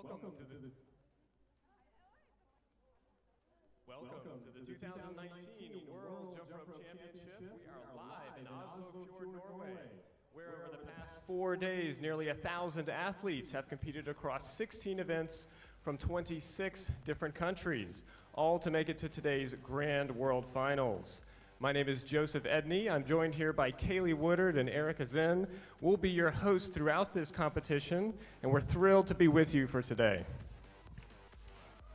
Welcome to the 2019 World Jump Rope Championship. We are live in Oslo Fjord, Norway, where over the past 4 days, nearly 1,000 athletes have competed across 16 events from 26 different countries, all to make it to today's Grand World Finals. My name is Joseph Edney. I'm joined here by Kaylee Woodard and Erica Zen. We'll be your hosts throughout this competition, and we're thrilled to be with you for today.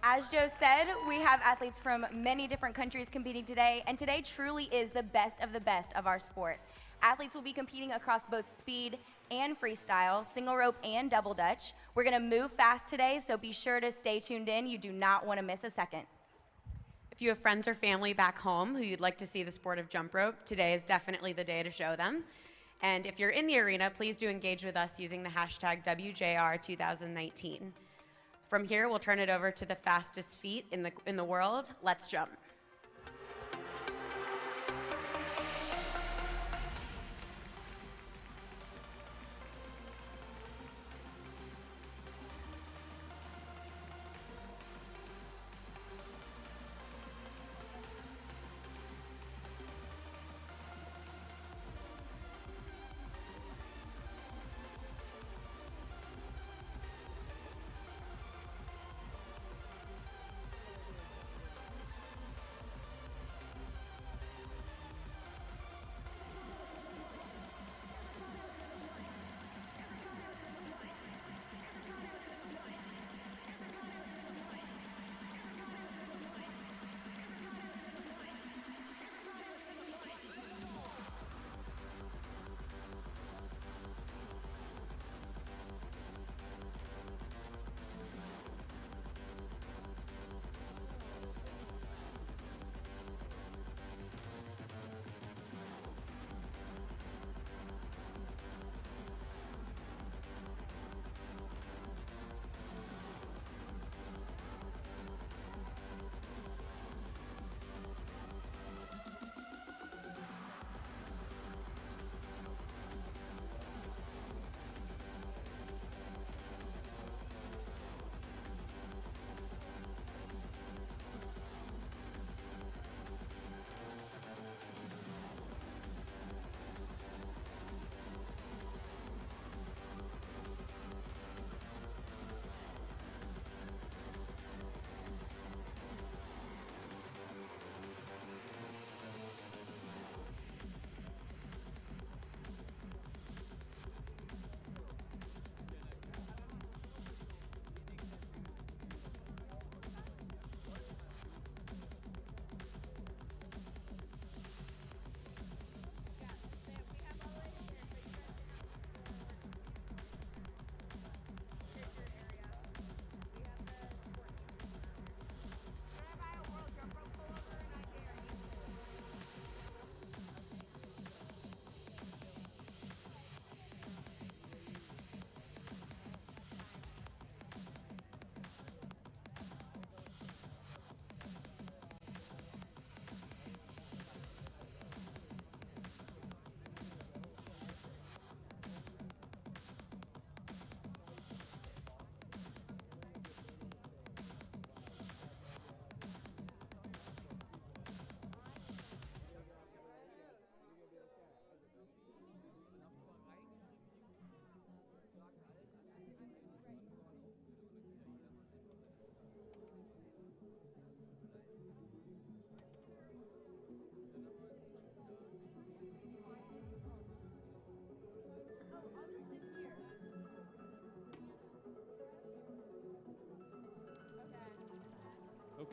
As Joe said, we have athletes from many different countries competing today, and today truly is the best of our sport. Athletes will be competing across both speed and freestyle, single rope and double dutch. We're gonna move fast today, so be sure to stay tuned in. You do not wanna miss a second. If you have friends or family back home who you'd like to see the sport of jump rope, today is definitely the day to show them. And if you're in the arena, please do engage with us using the hashtag WJR2019. From here, we'll turn it over to the fastest feet in the world. Let's jump.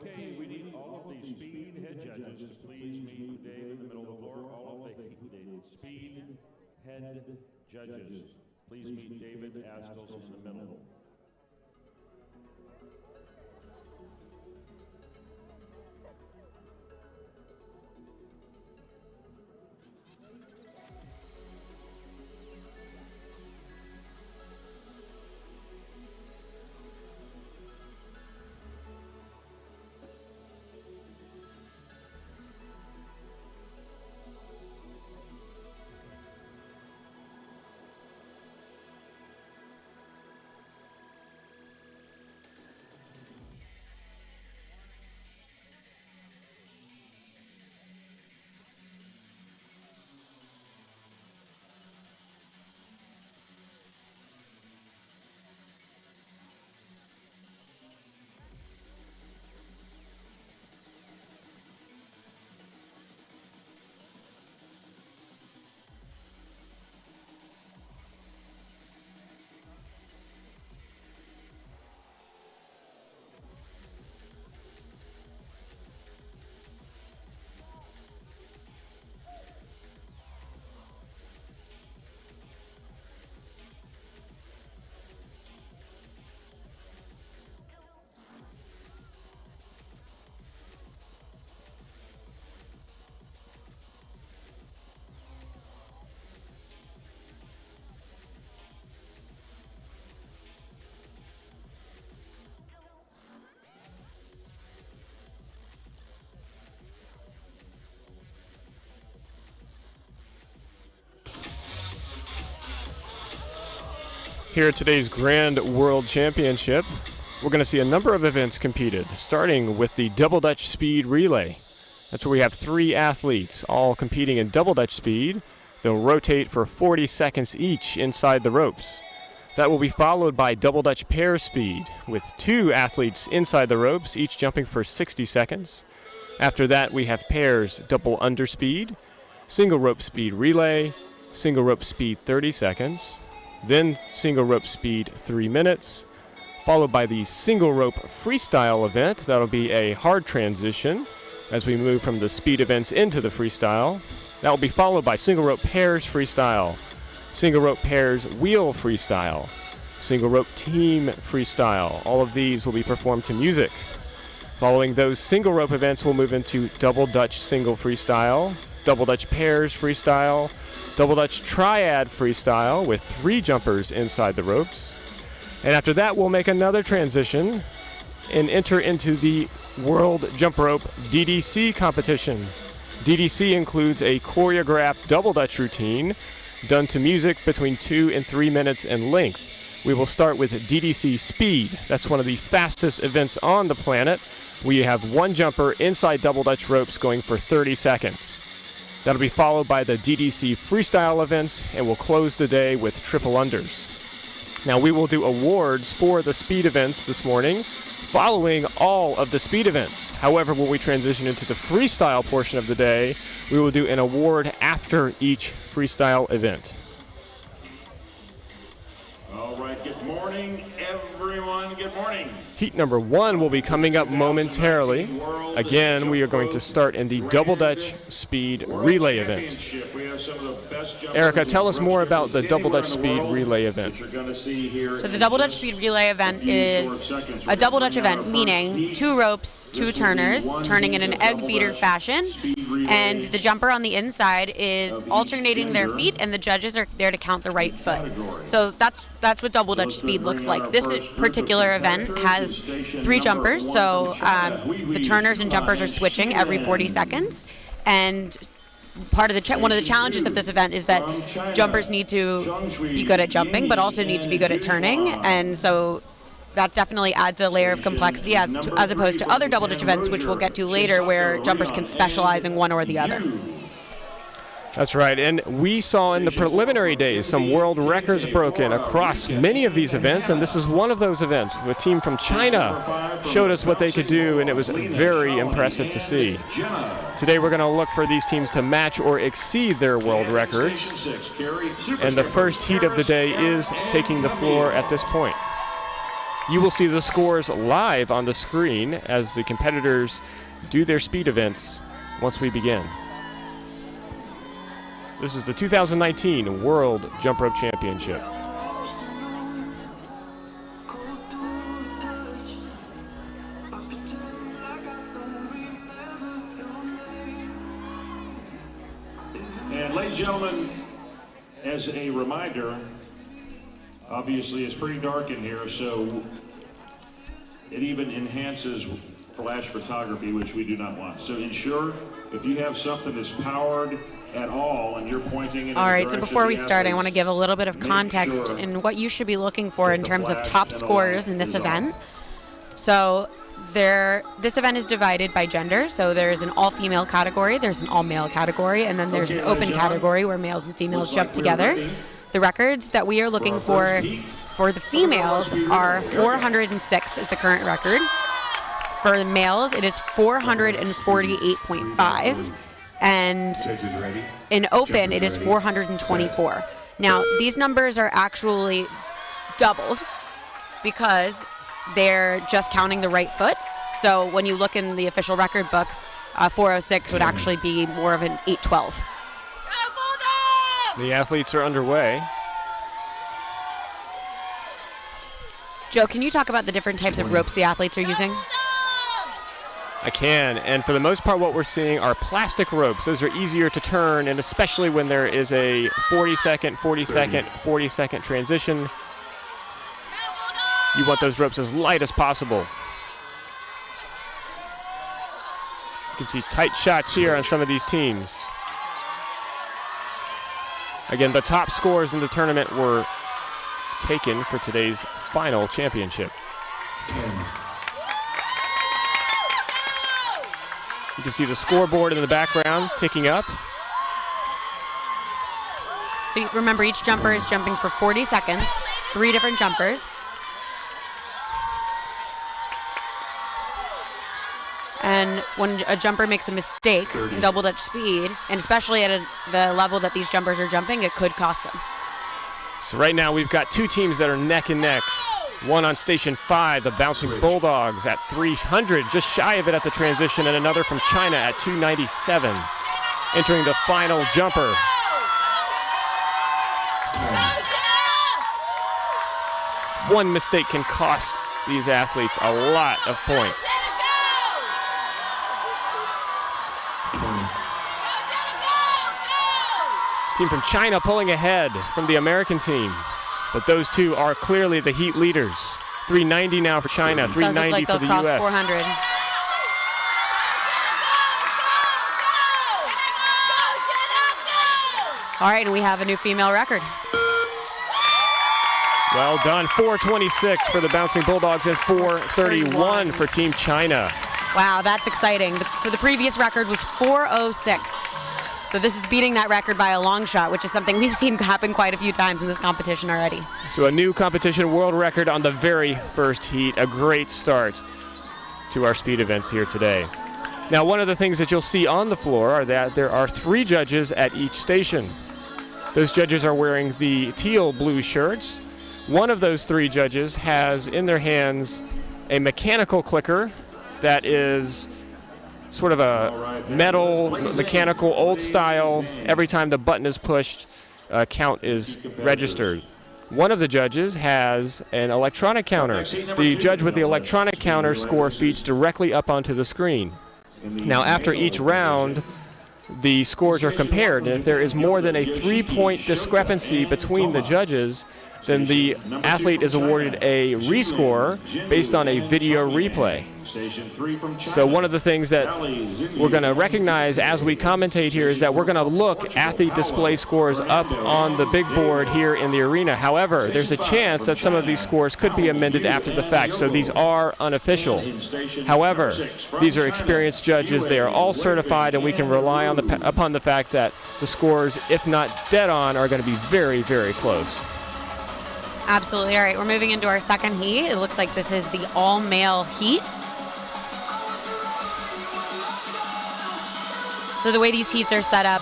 Okay, we need all of the speed head judges to please meet Dave in the middle of the floor. All of the speed head judges, please meet David Astles in the middle. Here at today's Grand World Championship, we're going to see a number of events competed, starting with the Double Dutch Speed Relay. That's where we have 3 athletes all competing in Double Dutch Speed. They'll rotate for 40 seconds each inside the ropes. That will be followed by Double Dutch Pair Speed, with 2 athletes inside the ropes, each jumping for 60 seconds. After that, we have pairs Double Under Speed, Single Rope Speed Relay, Single Rope Speed 30 seconds, then Single Rope Speed 3 minutes, followed by the Single Rope Freestyle event. That'll be a hard transition as we move from the speed events into the freestyle. That will be followed by Single Rope Pairs Freestyle, Single Rope Pairs Wheel Freestyle, Single Rope Team Freestyle. All of these will be performed to music. Following those single rope events, we'll move into Double Dutch Single Freestyle, Double Dutch Pairs Freestyle, Double Dutch Triad Freestyle with 3 jumpers inside the ropes. And after that, we'll make another transition and enter into the World Jump Rope DDC competition. DDC includes a choreographed Double Dutch routine done to music between 2 and 3 minutes in length. We will start with DDC Speed. That's one of the fastest events on the planet. We have 1 jumper inside Double Dutch ropes going for 30 seconds. That'll be followed by the DDC Freestyle event, and we'll close the day with triple unders. Now, we will do awards for the speed events this morning, following all of the speed events. However, when we transition into the freestyle portion of the day, we will do an award after each freestyle event. All right, good morning, everyone. Good morning. Heat number 1 will be coming up momentarily. Again, we are going to start in the Double Dutch Speed Relay event. Erica, tell us more about the Double Dutch Speed Relay event. So the Double Dutch Speed Relay event is a double Dutch event, meaning 2 ropes, 2 turners, turning in an egg beater fashion, and the jumper on the inside is alternating their feet, and the judges are there to count the right foot. So that's what Double Dutch Speed looks like. This particular event has 3 jumpers, so the turners and jumpers are switching every 40 seconds, and part of one of the challenges of this event is that jumpers need to be good at jumping, but also need to be good at turning, and so that definitely adds a layer of complexity as opposed to other Double Dutch events, which we'll get to later, where jumpers can specialize in one or the other. That's right, and we saw in the preliminary days some world records broken across many of these events, and this is one of those events. A team from China showed us what they could do, and it was very impressive to see. Today we're going to look for these teams to match or exceed their world records, and the first heat of the day is taking the floor at this point. You will see the scores live on the screen as the competitors do their speed events once we begin. This is the 2019 World Jump Rope Championship. And ladies and gentlemen, as a reminder, obviously it's pretty dark in here, so it even enhances flash photography, which we do not want. So ensure if you have something that's powered at all and you're pointing in all right, so before we start, I want to give a little bit of context in what you should be looking for in terms of top scorers in this event. So this event is divided by gender, so there's an all-female category, there's an all-male category, and then there's an open category where males and females jump together. The records that we are looking for the females are 406 is the current record. For the males, it is 448.5. And in open, it is 424. Now, these numbers are actually doubled because they're just counting the right foot. So when you look in the official record books, 406 would actually be more of an 812. The athletes are underway. Joe, can you talk about the different types of ropes the athletes are using? I can, and for the most part what we're seeing are plastic ropes. Those are easier to turn, and especially when there is a 40-second, 40-second, 40-second transition, you want those ropes as light as possible. You can see tight shots here on some of these teams. Again, the top scores in the tournament were taken for today's final championship. 10. You can see the scoreboard in the background ticking up. So remember, each jumper is jumping for 40 seconds, 3 different jumpers. And when a jumper makes a mistake in double Dutch speed, and especially at the level that these jumpers are jumping, it could cost them. So right now we've got 2 teams that are neck and neck. One on Station 5, the Bouncing Bulldogs at 300, just shy of it at the transition, and another from China at 297. Entering the final jumper. One mistake can cost these athletes a lot of points. Team from China pulling ahead from the American team. But those two are clearly the heat leaders. 390 now for China, 390 for the cross U.S. 400. All right, and we have a new female record. Well done, 426 for the Bouncing Bulldogs and 431 for Team China. Wow, that's exciting. So the previous record was 406. So this is beating that record by a long shot, which is something we've seen happen quite a few times in this competition already. So a new competition world record on the very first heat. A great start to our speed events here today. Now, one of the things that you'll see on the floor are that there are 3 judges at each station. Those judges are wearing the teal blue shirts. One of those 3 judges has in their hands a mechanical clicker that is sort of a metal, mechanical, old style. Every time the button is pushed, a count is registered. One of the judges has an electronic counter. The judge with the electronic counter score feeds directly up onto the screen. Now, after each round, the scores are compared, and if there is more than a 3-point discrepancy between the judges, then the athlete is awarded a rescore based on a video replay. So one of the things that we're going to recognize as we commentate here is that we're going to look at the display scores up on the big board here in the arena. However, there's a chance that some of these scores could be amended after the fact, so these are unofficial. However, these are experienced judges. They are all certified, and we can rely on upon the fact that the scores, if not dead on, are going to be very, very close. Absolutely. All right, we're moving into our second heat. It looks like this is the all-male heat. So the way these heats are set up,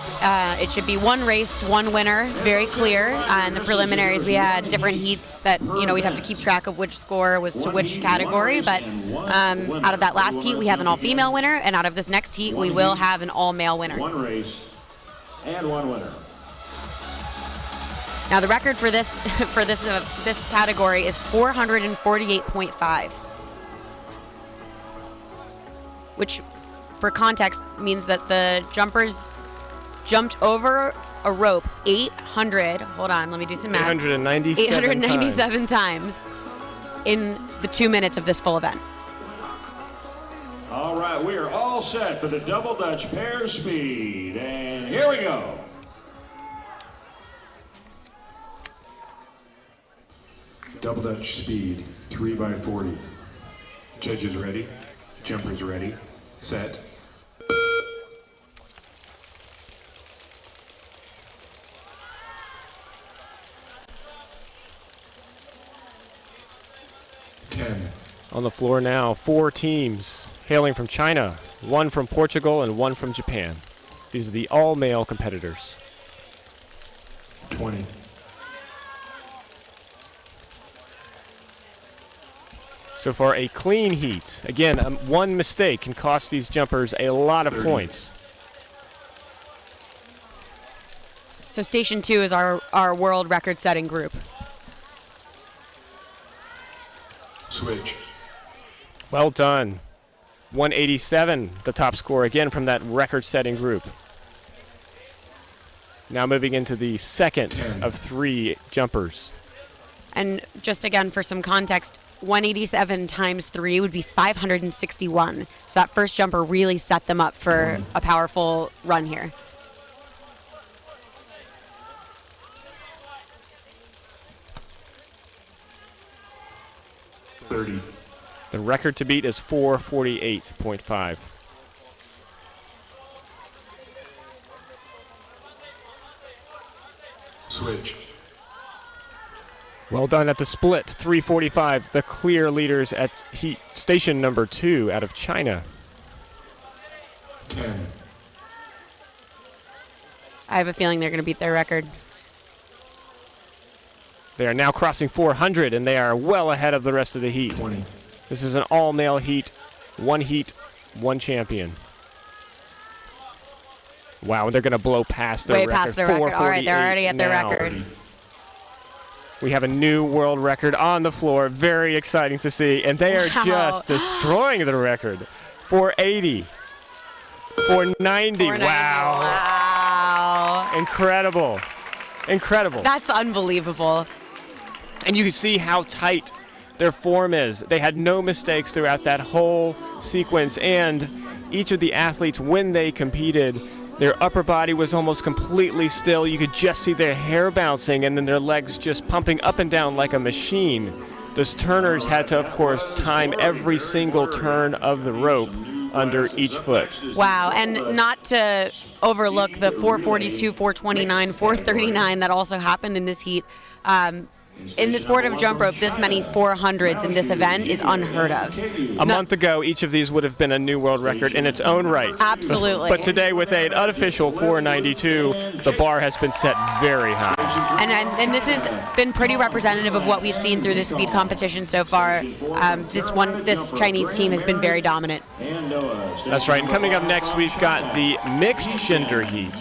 it should be 1 race, 1 winner, very clear. In the preliminaries, we had different heats that, we'd have to keep track of which score was to which category. But out of that last heat, we have an all-female winner, and out of this next heat, we will have an all-male winner. 1 race and 1 winner. Now the record for this this category is 448.5, which, for context, means that the jumpers jumped over a rope 800. Hold on, let me do some math. 897 times in the 2 minutes of this full event. All right, we are all set for the double Dutch pair speed, and here we go. Double Dutch speed, 3x40. Judges ready, jumpers ready, set. On the floor now, 4 teams hailing from China, 1 from Portugal and 1 from Japan. These are the all-male competitors. 20. So far, a clean heat. Again, 1 mistake can cost these jumpers a lot of 30. points. So Station 2 is our world record-setting group. Switch. Well done. 187, the top score, again from that record-setting group. Now moving into the second 10. of 3 jumpers. And just again, for some context, 187 times 3 would be 561. So that first jumper really set them up for a powerful run here. 30. The record to beat is 4:48.5. Switch. Well done at the split, 3:45. The clear leaders at heat station number 2 out of China. 10. I have a feeling they're going to beat their record. They are now crossing 400, and they are well ahead of the rest of the heat. 20. This is an all-male heat, one champion. Wow, they're going to blow past their Way record. past their record. All right, they're already at their 4:48 record. now. We have a new world record on the floor. Very exciting to see. And they are Wow. just destroying the record. 480. 490. 490. Wow. Wow. Incredible. Incredible. That's unbelievable. And you can see how tight their form is. They had no mistakes throughout that whole sequence. And each of the athletes, when they competed, their upper body was almost completely still. You could just see their hair bouncing and then their legs just pumping up and down like a machine. Those turners had to, of course, time every single turn of the rope under each foot. Wow, and not to overlook the 442, 429, 439 that also happened in this heat. In the sport of jump rope, this many 400s in this event is unheard of. A month ago, each of these would have been a new world record in its own right. Absolutely. But today, with an unofficial 492, the bar has been set very high. And this has been pretty representative of what we've seen through the speed competition so far. This Chinese team has been very dominant. That's right. And coming up next, we've got the mixed gender heat.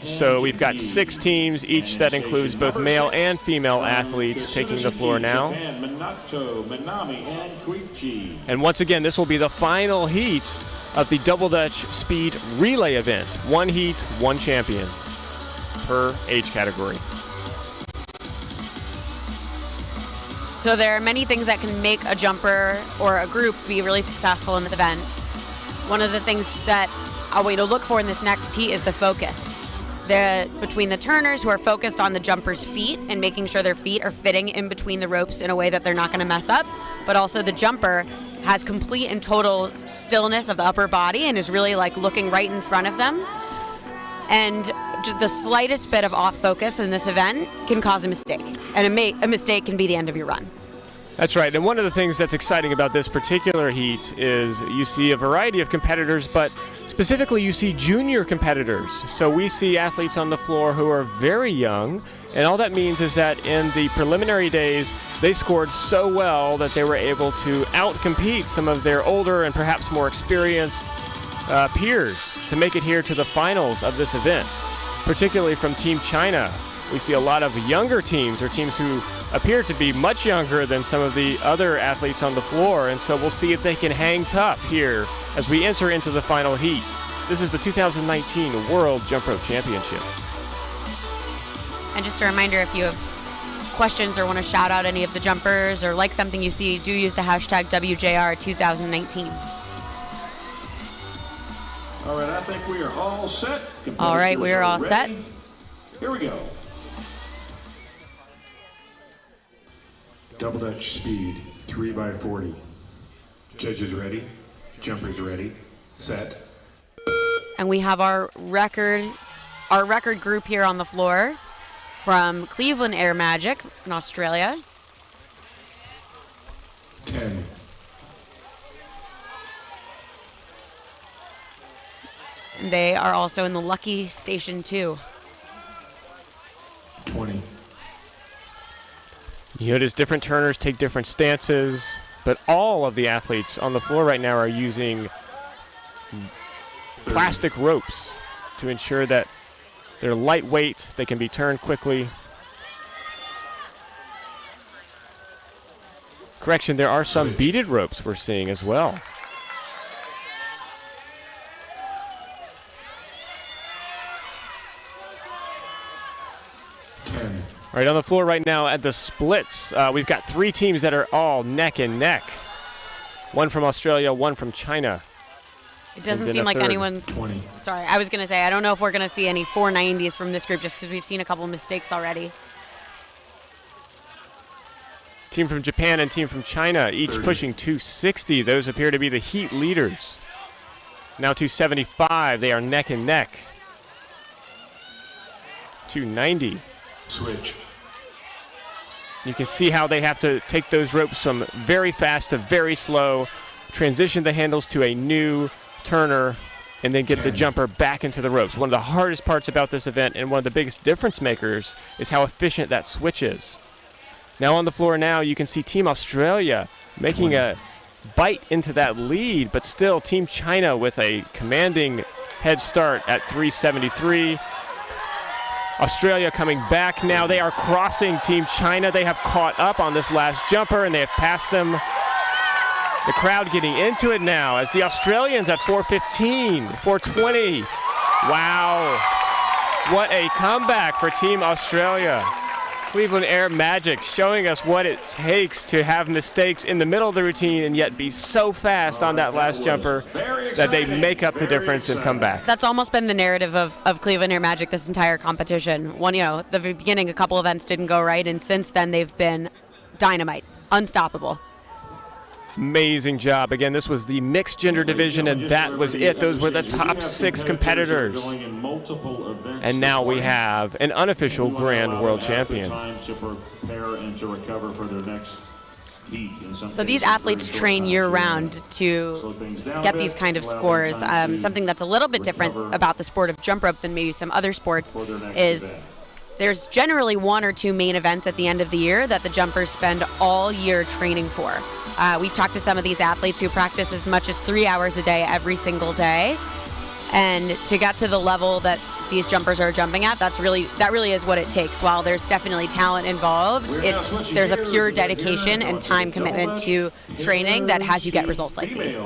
So we've got 6 teams, each that includes both male and female athletes taking the floor now. And once again, this will be the final heat of the Double Dutch Speed Relay event. 1 heat, 1 champion per age category. So there are many things that can make a jumper or a group be really successful in this event. One of the things that I want you to look for in this next heat is the focus. Between the turners who are focused on the jumper's feet and making sure their feet are fitting in between the ropes in a way that they're not going to mess up, but also the jumper has complete and total stillness of the upper body and is really like looking right in front of them. And the slightest bit of off focus in this event can cause a mistake, and a mistake can be the end of your run. That's right, and one of the things that's exciting about this particular heat is you see a variety of competitors, but specifically you see junior competitors. So we see athletes on the floor who are very young, and all that means is that in the preliminary days, they scored so well that they were able to outcompete some of their older and perhaps more experienced peers to make it here to the finals of this event, particularly from Team China. We see a lot of younger teams, or teams who appear to be much younger than some of the other athletes on the floor, and so we'll see if they can hang tough here as we enter into the final heat. This is the 2019 World Jump Rope Championship. And just a reminder, if you have questions or want to shout out any of the jumpers or like something you see, do use the hashtag WJR2019. All right, I think we are all set. All right, we are all set. Here we go. Double Dutch Speed 3x40. Judges ready. Jumpers ready. Set. And we have our record group here on the floor from Cleveland Air Magic in Australia. 10. And they are also in the Lucky Station 2. 20. You notice different turners take different stances, but all of the athletes on the floor right now are using plastic ropes to ensure that they're lightweight, they can be turned quickly. Correction, there are some beaded ropes we're seeing as well. All right, on the floor right now at the splits, we've got 3 teams that are all neck and neck. One from Australia, one from China. It doesn't then seem a like third. anyone's... 20. Sorry, I was going to say, I don't know if we're going to see any 490s from this group just because we've seen a couple mistakes already. Team from Japan and team from China, each 30. pushing 260. Those appear to be the heat leaders. Now 275, they are neck and neck. 290. Switch. You can see how they have to take those ropes from very fast to very slow, transition the handles to a new turner, and then get the jumper back into the ropes. One of the hardest parts about this event and one of the biggest difference makers is how efficient that switch is. Now on the floor now, you can see Team Australia making a bite into that lead, but still Team China with a commanding head start at 373. Australia coming back now. They are crossing Team China. They have caught up on this last jumper and they have passed them. The crowd getting into it now as the Australians at 415, 420. Wow. What a comeback for Team Australia. Cleveland Air Magic showing us what it takes to have mistakes in the middle of the routine and yet be so fast on that last jumper that they make up the difference and come back. That's almost been the narrative of Cleveland Air Magic this entire competition. One, the beginning, a couple events didn't go right, and since then they've been dynamite, unstoppable. Amazing job. Again, this was the mixed gender division, and that was it. Those were the top 6 competitors. And now we have an unofficial Grand World Champion. So these athletes train year-round to get these kind of scores. Something that's a little bit different about the sport of jump rope than maybe some other sports is there's generally 1 or 2 main events at the end of the year that the jumpers spend all year training for. We've talked to some of these athletes who practice as much as 3 hours a day every single day. And to get to the level that these jumpers are jumping at, that really is what it takes. While there's definitely talent involved, there's a pure dedication and time commitment to training that has you get results like these.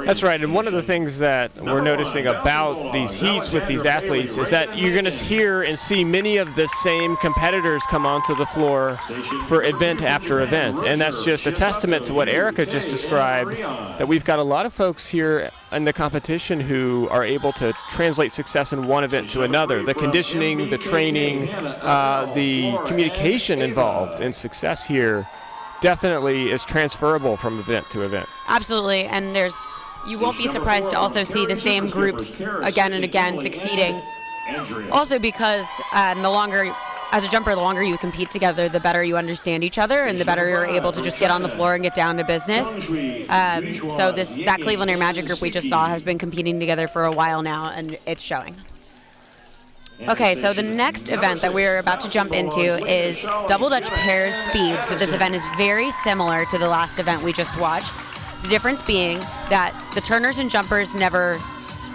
That's right, and one of the things that we're noticing about these heats with these athletes is that you're going to hear and see many of the same competitors come onto the floor for event after event, and that's just a testament to what Erica just described, that we've got a lot of folks here in the competition who are able to translate success in one event to another. The conditioning, the training, the communication involved in success here definitely is transferable from event to event. Absolutely, and you won't be surprised to also see the same groups again and again succeeding. Also because as a jumper, the longer you compete together, the better you understand each other and the better you're able to just get on the floor and get down to business. So that Cleveland Air Magic group we just saw has been competing together for a while now, and it's showing. Okay, so the next event that we're about to jump into is Double Dutch Pairs Speed. So this event is very similar to the last event we just watched. The difference being that the turners and jumpers never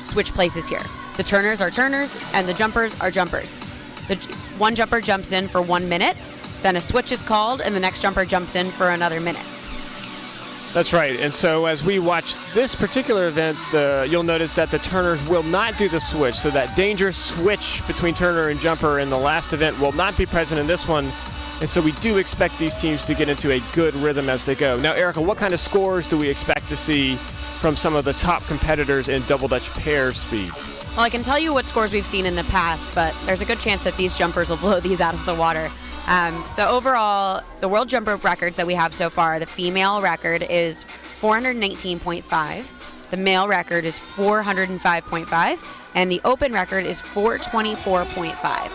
switch places here. The turners are turners and the jumpers are jumpers. One jumper jumps in for 1 minute, then a switch is called, and the next jumper jumps in for another minute. That's right, and so as we watch this particular event, you'll notice that the turners will not do the switch, so that dangerous switch between turner and jumper in the last event will not be present in this one, and so we do expect these teams to get into a good rhythm as they go. Now, Erica, what kind of scores do we expect to see from some of the top competitors in Double Dutch Pair Speed? Well, I can tell you what scores we've seen in the past, but there's a good chance that these jumpers will blow these out of the water. The world jump rope records that we have so far, the female record is 419.5, the male record is 405.5, and the open record is 424.5.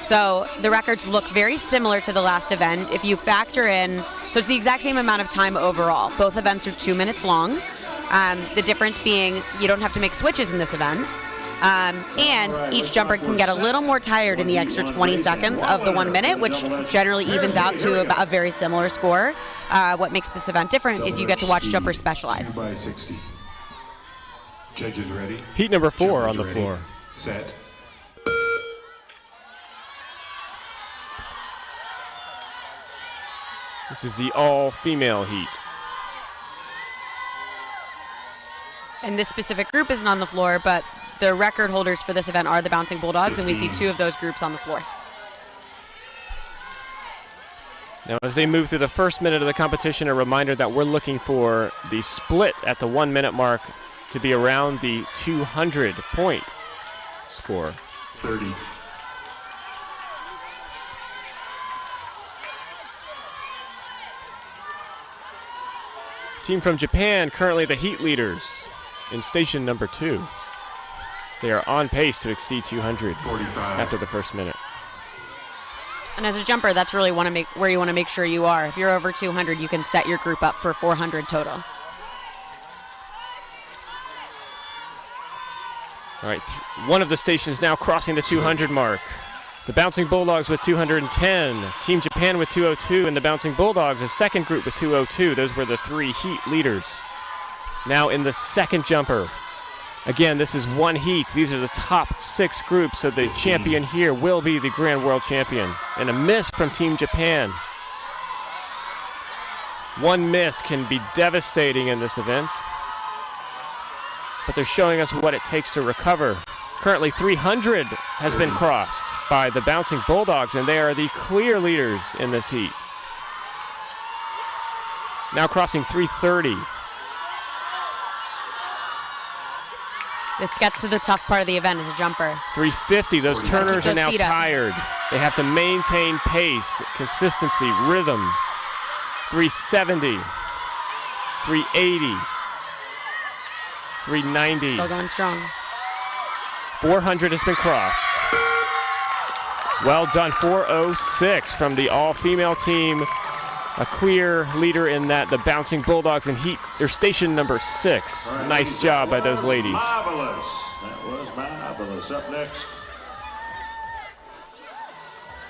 So the records look very similar to the last event. If you factor in, so it's the exact same amount of time overall. Both events are 2 minutes long. The difference being you don't have to make switches in this event. And each jumper can get a little more tired in the extra 20 seconds of the 1 minute, which generally evens out to about a very similar score. What makes this event different is you get to watch jumpers specialize. 2x60. Judges ready? Heat number 4 on the Ready. floor. Set. This is the all-female heat. And this specific group isn't on the floor, but the record holders for this event are the Bouncing Bulldogs, and we see 2 of those groups on the floor. Now, as they move through the first minute of the competition, a reminder that we're looking for the split at the 1 minute mark to be around the 200-point score. 30. Team from Japan, currently the heat leaders in station number 2. They are on pace to exceed 200 45. after the first minute. And as a jumper, that's really where you want to make sure you are. If you're over 200, you can set your group up for 400 total. All right, one of the stations now crossing the 200 mark. The Bouncing Bulldogs with 210, Team Japan with 202, and the Bouncing Bulldogs, a second group with 202. Those were the 3 heat leaders. Now in the second jumper. Again, this is one heat. These are the top 6 groups, so the champion here will be the Grand World Champion. And a miss from Team Japan. One miss can be devastating in this event, but they're showing us what it takes to recover. Currently 300 has been crossed by the Bouncing Bulldogs, and they are the clear leaders in this heat. Now crossing 330. This gets to the tough part of the event as a jumper. 350, those turners are now feet up. tired. They have to maintain pace, consistency, rhythm. 370, 380, 390. Still going strong. 400 has been crossed. Well done, 406 from the all-female team. A clear leader in that, the Bouncing Bulldogs in heat. They're station number 6. All right, Nice job by those ladies. Marvelous. That was marvelous. Up next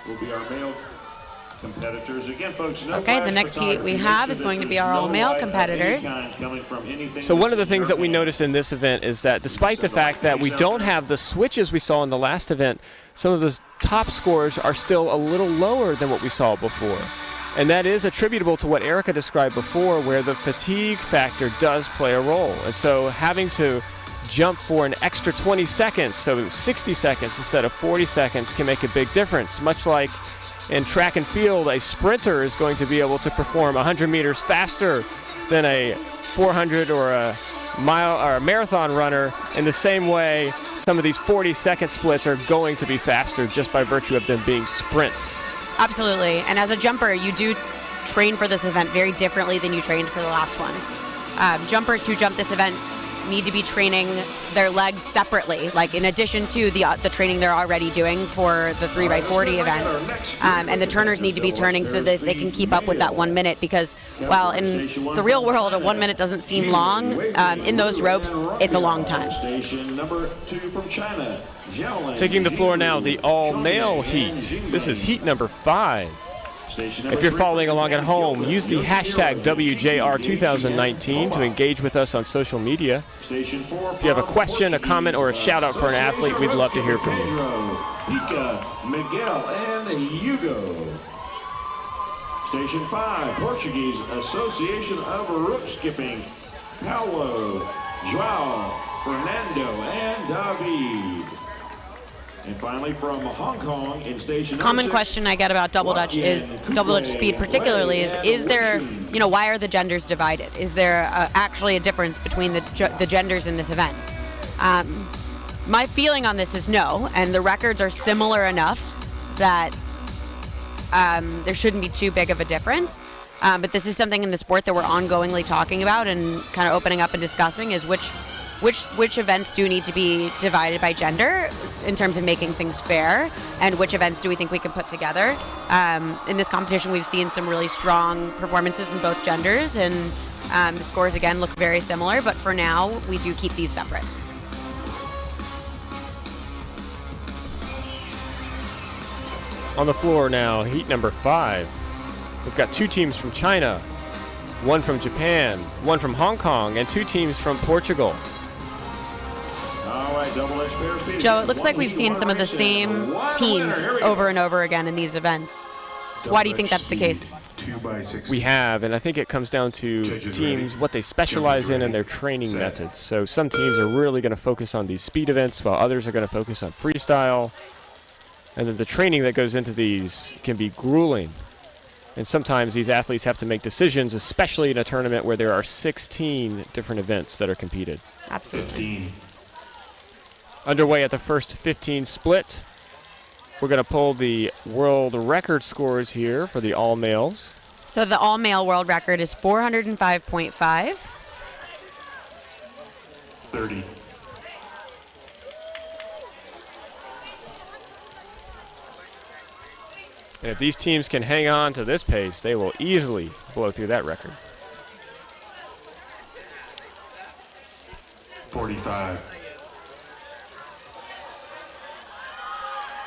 will be our male competitors. Again, folks, no Okay, the flash next heat we photography. have Make is sure going that to be there's our no all-male light of any competitors. kind coming from anything So one of the that's things in that we your noticed in this event is that despite the fact that we don't have the switches we saw in the last event, some of the top scores are still a little lower than what we saw before. And that is attributable to what Erica described before, where the fatigue factor does play a role. And so having to jump for an extra 20 seconds, so 60 seconds instead of 40 seconds, can make a big difference. Much like in track and field, a sprinter is going to be able to perform 100 meters faster than a 400 or a mile or a marathon runner. In the same way, some of these 40-second splits are going to be faster just by virtue of them being sprints. Absolutely. And as a jumper, you do train for this event very differently than you trained for the last one. Jumpers who jump this event need to be training their legs separately, like in addition to the training they're already doing for the 3x40 event. And the turners need to be turning so that they can keep up with that 1 minute, because while in the real world a 1 minute doesn't seem long, in those ropes it's a long time. Station number 2 from China. Jiaolin. Taking the floor now, the all-male heat. This is heat number 5. Station number If you're 3 following from along at home, use the hashtag WJR WJR2019 to engage with us on social media. Station 4. If you have a question, a comment, or a shout-out for an athlete, we'd love to hear from you. Pica, Miguel, and Hugo. Station 5, Portuguese Association of Rope Skipping. Paulo, Joao, Fernando, and David. And finally from Hong Kong in station Common number 6, question I get about double dutch is double dutch speed particularly is there, why are the genders divided? Is there actually a difference between the genders in this event? My feeling on this is no, and the records are similar enough that there shouldn't be too big of a difference. But this is something in the sport that we're ongoingly talking about and kind of opening up and discussing, is which events do need to be divided by gender in terms of making things fair, and which events do we think we can put together. In this competition, we've seen some really strong performances in both genders, and the scores again look very similar, but for now we do keep these separate. On the floor now, heat number 5. We've got 2 teams from China, 1 from Japan, 1 from Hong Kong, and 2 teams from Portugal. All right, double edge pair speed. Joe, it looks like we've seen some of the same teams over and over again in these events. Why do you think that's the case? 2 by 6. We have, and I think it comes down to Judges teams, ready. what they specialize in Jumpers and their ready. training Set. methods. So some teams are really going to focus on these speed events, while others are going to focus on freestyle. And then the training that goes into these can be grueling. And sometimes these athletes have to make decisions, especially in a tournament where there are 16 different events that are competed. Absolutely. 15. Underway at the first 15 split. We're going to pull the world record scores here for the all males. So the all-male world record is 405.5. 30. And if these teams can hang on to this pace, they will easily blow through that record. 45.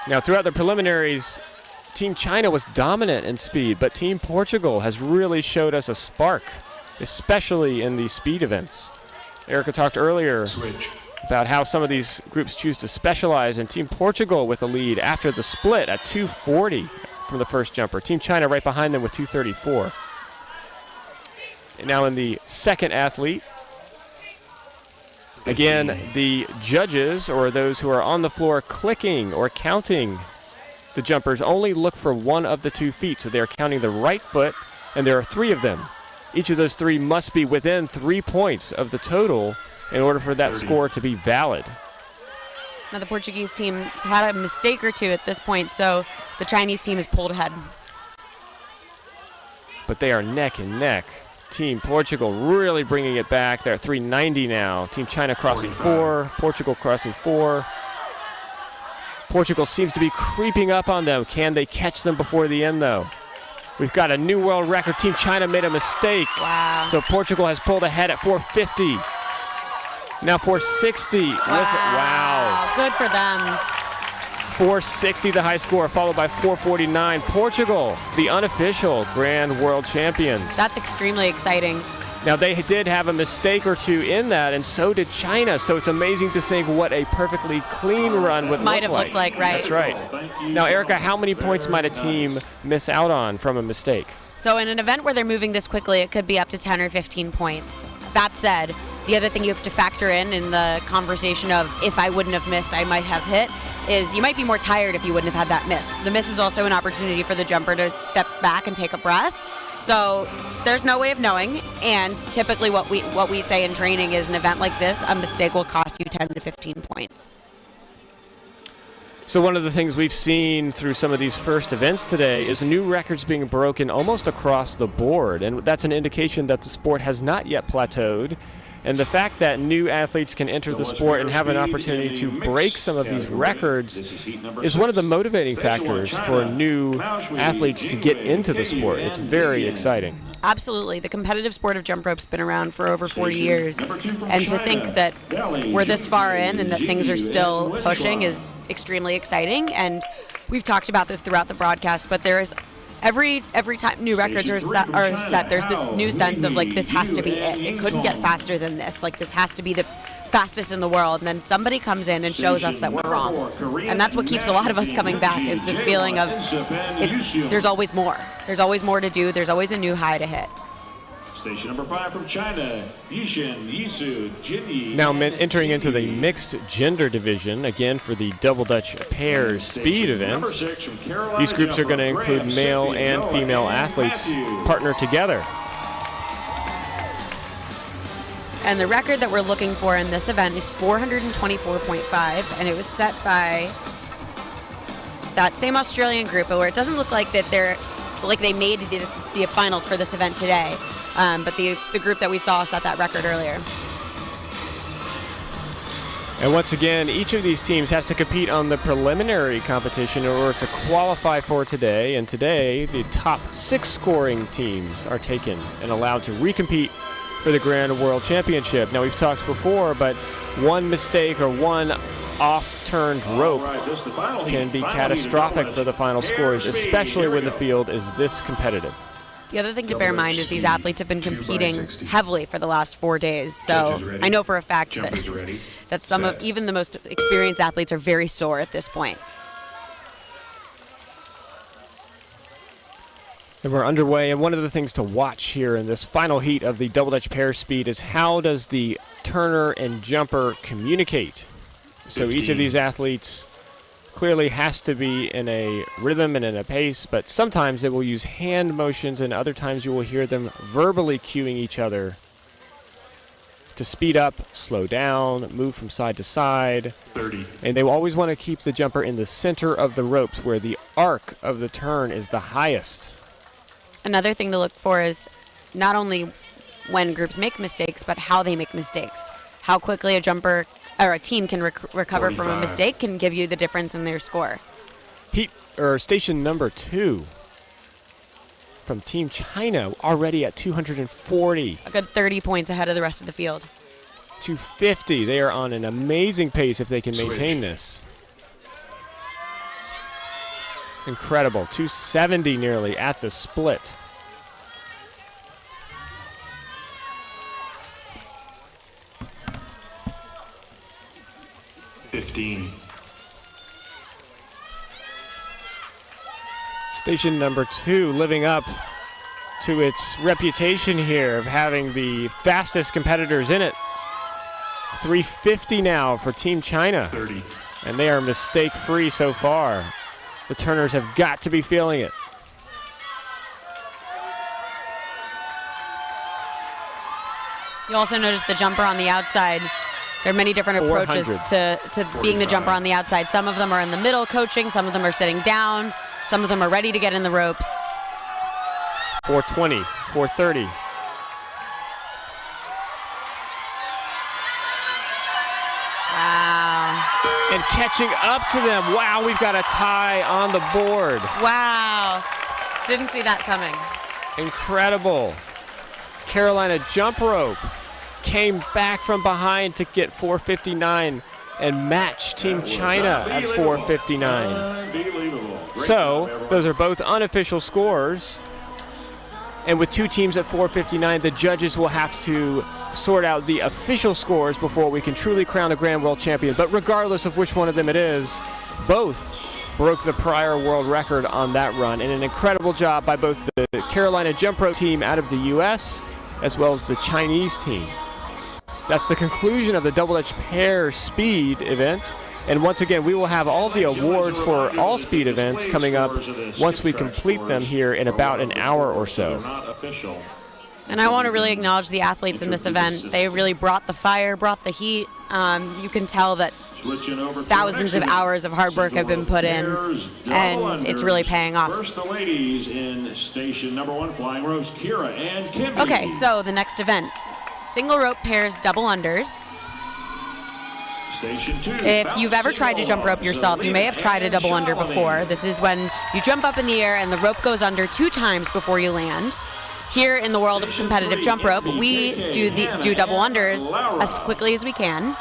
Now, throughout the preliminaries, Team China was dominant in speed, but Team Portugal has really showed us a spark, especially in these speed events. Erica talked earlier Switch. about how some of these groups choose to specialize, and Team Portugal with the lead after the split at 240 from the first jumper. Team China right behind them with 234. And now in the second athlete, again, the judges, or those who are on the floor clicking or counting the jumpers, only look for one of the 2 feet. So they're counting the right foot, and there are 3 of them. Each of those 3 must be within 3 points of the total in order for that 30. score to be valid. Now the Portuguese team had a mistake or two at this point, so the Chinese team is pulled ahead. But they are neck and neck. Team Portugal really bringing it back. They're at 390 now. Team China crossing 4, Portugal crossing 4. Portugal seems to be creeping up on them. Can they catch them before the end, though? We've got a new world record. Team China made a mistake. Wow. So Portugal has pulled ahead at 450. Now 460. Wow. Good for them. 460 the high score, followed by 449. Portugal, the unofficial grand world champions. That's extremely exciting. Now they did have a mistake or 2 in that, and so did China. So it's amazing to think what a perfectly clean run would Might have looked like, right? That's right. Now, Erica, how many points might a team miss out on from a mistake? So in an event where they're moving this quickly, it could be up to 10 or 15 points. That said, the other thing you have to factor in the conversation of if I wouldn't have missed, I might have hit, is you might be more tired if you wouldn't have had that miss. The miss is also an opportunity for the jumper to step back and take a breath. So there's no way of knowing, and typically what we say in training is an event like this, a mistake will cost you 10 to 15 points. So one of the things we've seen through some of these first events today is new records being broken almost across the board, and that's an indication that the sport has not yet plateaued. And the fact that new athletes can enter the sport and have an opportunity to break some of these records is one of the motivating factors for new athletes to get into the sport. It's very exciting. Absolutely. The competitive sport of jump rope's been around for over 40 years. And to think that we're this far in and that things are still pushing is extremely exciting. And we've talked about this throughout the broadcast, but there is every time new records are set, there's this new sense of like, this has to be it. It couldn't get faster than this. Like, this has to be the fastest in the world. And then somebody comes in and shows us that we're wrong. And that's what keeps a lot of us coming back, is this feeling of there's always more. There's always more to do. There's always a new high to hit. Station number 5 from China, Yishin, Yisu, Jinyi. Now entering into the mixed gender division, again for the double Dutch pairs speed events. These groups are going to include male and female athletes partnered together. And the record that we're looking for in this event is 424.5, and it was set by that same Australian group, where it doesn't look like that they made the finals for this event today. But the group that we saw set that record earlier. And once again, each of these teams has to compete on the preliminary competition in order to qualify for today. And today, the top 6 scoring teams are taken and allowed to recompete for the Grand World Championship. Now, we've talked before, but one mistake or one off-turned rope can be catastrophic for the final scores, especially when the field is this competitive. The other thing to bear in mind is these athletes have been competing heavily for the last 4 days. So I know for a fact that some of even the most experienced athletes are very sore at this point. And we're underway, and one of the things to watch here in this final heat of the double Dutch pair speed is how does the turner and jumper communicate? So each of these athletes clearly has to be in a rhythm and in a pace, but sometimes they will use hand motions, and other times you will hear them verbally cueing each other to speed up, slow down, move from side to side. 30. And they will always want to keep the jumper in the center of the ropes where the arc of the turn is the highest. another thing to look for is not only when groups make mistakes, but how they make mistakes. How quickly a jumper or a team can recover from a 45. mistake can give you the difference in their score. Station number 2 from Team China already at 240. A good 30 points ahead of the rest of the field. 250. They are on an amazing pace if they can maintain this. Incredible. 270 nearly at the split. Station number 2 living up to its reputation here of having the fastest competitors in it. 350 now for Team China. 30. And they are mistake-free so far. The turners have got to be feeling it. You also notice the jumper on the outside. There are many different approaches 400. to being the jumper on the outside. Some of them are in the middle coaching, some of them are sitting down, some of them are ready to get in the ropes. 420, 430. Wow. And catching up to them. Wow, we've got a tie on the board. Wow. Didn't see that coming. Incredible. Carolina jump rope came back from behind to get 459 and match Team China at 459. Unbelievable. Great So, job, everyone. those are both unofficial scores. And with two teams at 459, the judges will have to sort out the official scores before we can truly crown a Grand World Champion. But regardless of which one of them it is, both broke the prior world record on that run. And an incredible job by both the Carolina jump rope team out of the U.S. as well as the Chinese team. That's the conclusion of the double-edged pair speed event. And once again, we will have all the awards for all speed events coming up once we complete them here in about an hour or so. Not official. And I want to really acknowledge the athletes in this event. They really brought the fire, brought the heat. You can tell that Switching over to thousands of next hours of hard work have been put in, pairs, double and it's unders. really paying off. First, the ladies in station number 1, flying ropes, Kira and Kimmy. Okay, so the next event, single rope pairs, double unders. Station 2. If you've ever tried to jump rope yourself, you may have tried a double under before. This is when you jump up in the air and the rope goes under 2 times before you land. Here in the world of competitive jump rope, we do double unders as quickly as we can.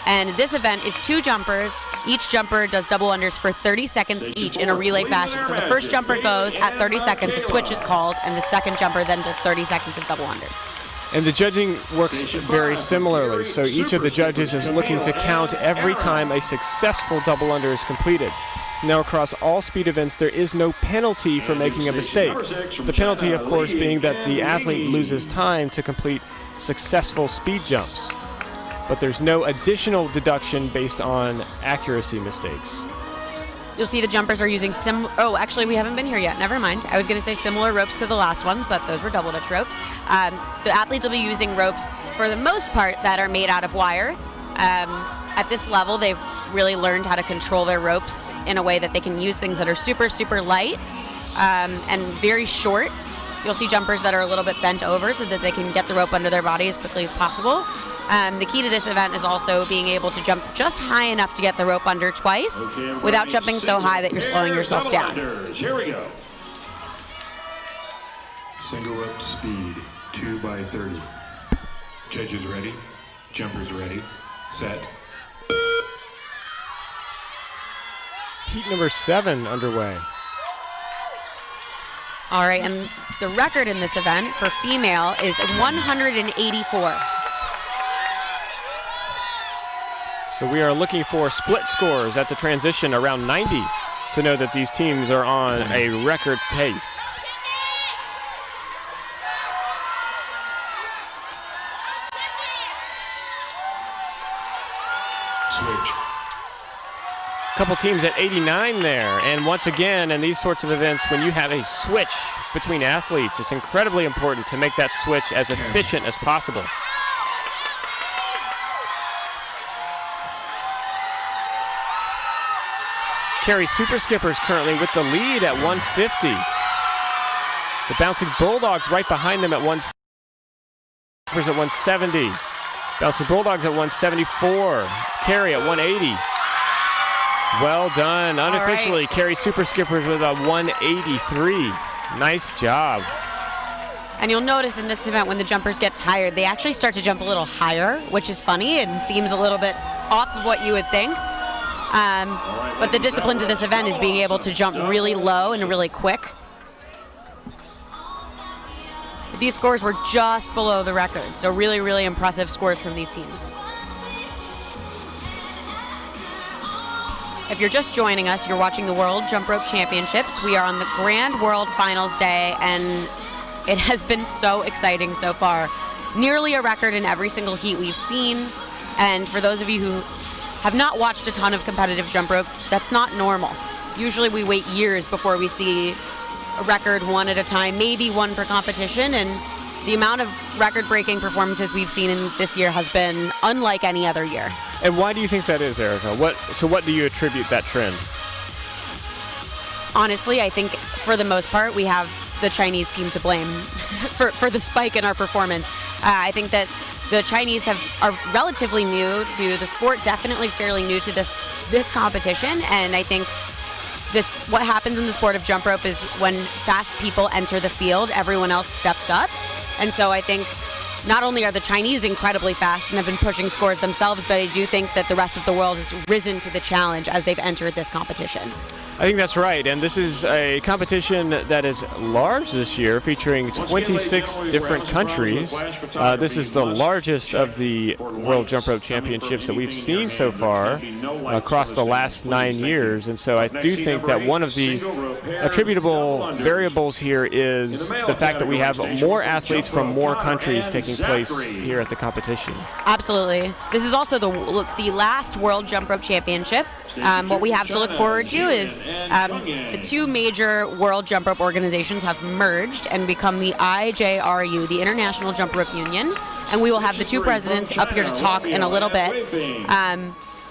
And this event is 2 jumpers. Each jumper does double unders for 30 seconds each in a relay fashion. So the first jumper goes at 30 seconds, a switch is called, and the second jumper then does 30 seconds of double unders. And the judging works very similarly. So each of the judges is looking to count every time a successful double under is completed. Now, across all speed events, there is no penalty for making a mistake. The penalty, of course, being that the athlete loses time to complete successful speed jumps. But there's no additional deduction based on accuracy mistakes. You'll see the jumpers are using oh, actually, we haven't been here yet. Never mind. I was going to say similar ropes to the last ones, but those were double dutch ropes. The athletes will be using ropes, for the most part, that are made out of wire. At this level, they've really learned how to control their ropes in a way that they can use things that are super, super light and very short. You'll see jumpers that are a little bit bent over so that they can get the rope under their body as quickly as possible. The key to this event is also being able to jump just high enough to get the rope under twice without jumping so high that you're slowing yourself down. Here we go. Single rope speed, 2 by 30. Judges ready, jumpers ready, set. Heat number 7 underway. All right, and the record in this event for female is 184. So we are looking for split scores at the transition around 90 to know that these teams are on a record pace. Switch. Couple teams at 89 there, and once again in these sorts of events, when you have a switch between athletes, it's incredibly important to make that switch as efficient as possible. Carrie Super Skippers currently with the lead at 150. The Bouncing Bulldogs right behind them at 170. Bouncing Bulldogs at 174. Carey at 180. Well done. Unofficially, Carey Super Skippers with a 183. Nice job. And you'll notice in this event when the jumpers get tired, they actually start to jump a little higher, which is funny and seems a little bit off of what you would think. But the discipline to this event is being able to jump really low and really quick. These scores were just below the record, so really, really impressive scores from these teams. If you're just joining us, you're watching the World Jump Rope Championships. We are on the Grand World Finals Day, and it has been so exciting so far. Nearly a record in every single heat we've seen, and for those of you who have not watched a ton of competitive jump rope, that's not normal. Usually we wait years before we see a record one at a time, maybe one per competition, and the amount of record-breaking performances we've seen in this year has been unlike any other year. And why do you think that is, Erica? To what do you attribute that trend? Honestly, I think for the most part, we have the Chinese team to blame for the spike in our performance. I think that the Chinese are relatively new to the sport, definitely fairly new to this competition, and I think what happens in the sport of jump rope is when fast people enter the field, everyone else steps up. And so I think not only are the Chinese incredibly fast and have been pushing scores themselves, but I do think that the rest of the world has risen to the challenge as they've entered this competition. I think that's right, and this is a competition that is large this year, featuring 26 different countries. This is the largest of the World Jump Rope Championships that we've seen so far across the last 9 years, and so I do think that one of the attributable variables here is the fact that we have more athletes from more countries taking place here at the competition. Absolutely. This is also the last World Jump Rope Championship. What we have to look forward to is the two major World Jump Rope organizations have merged and become the IJRU, the International Jump Rope Union, and we will have the two presidents up here to talk in a little bit.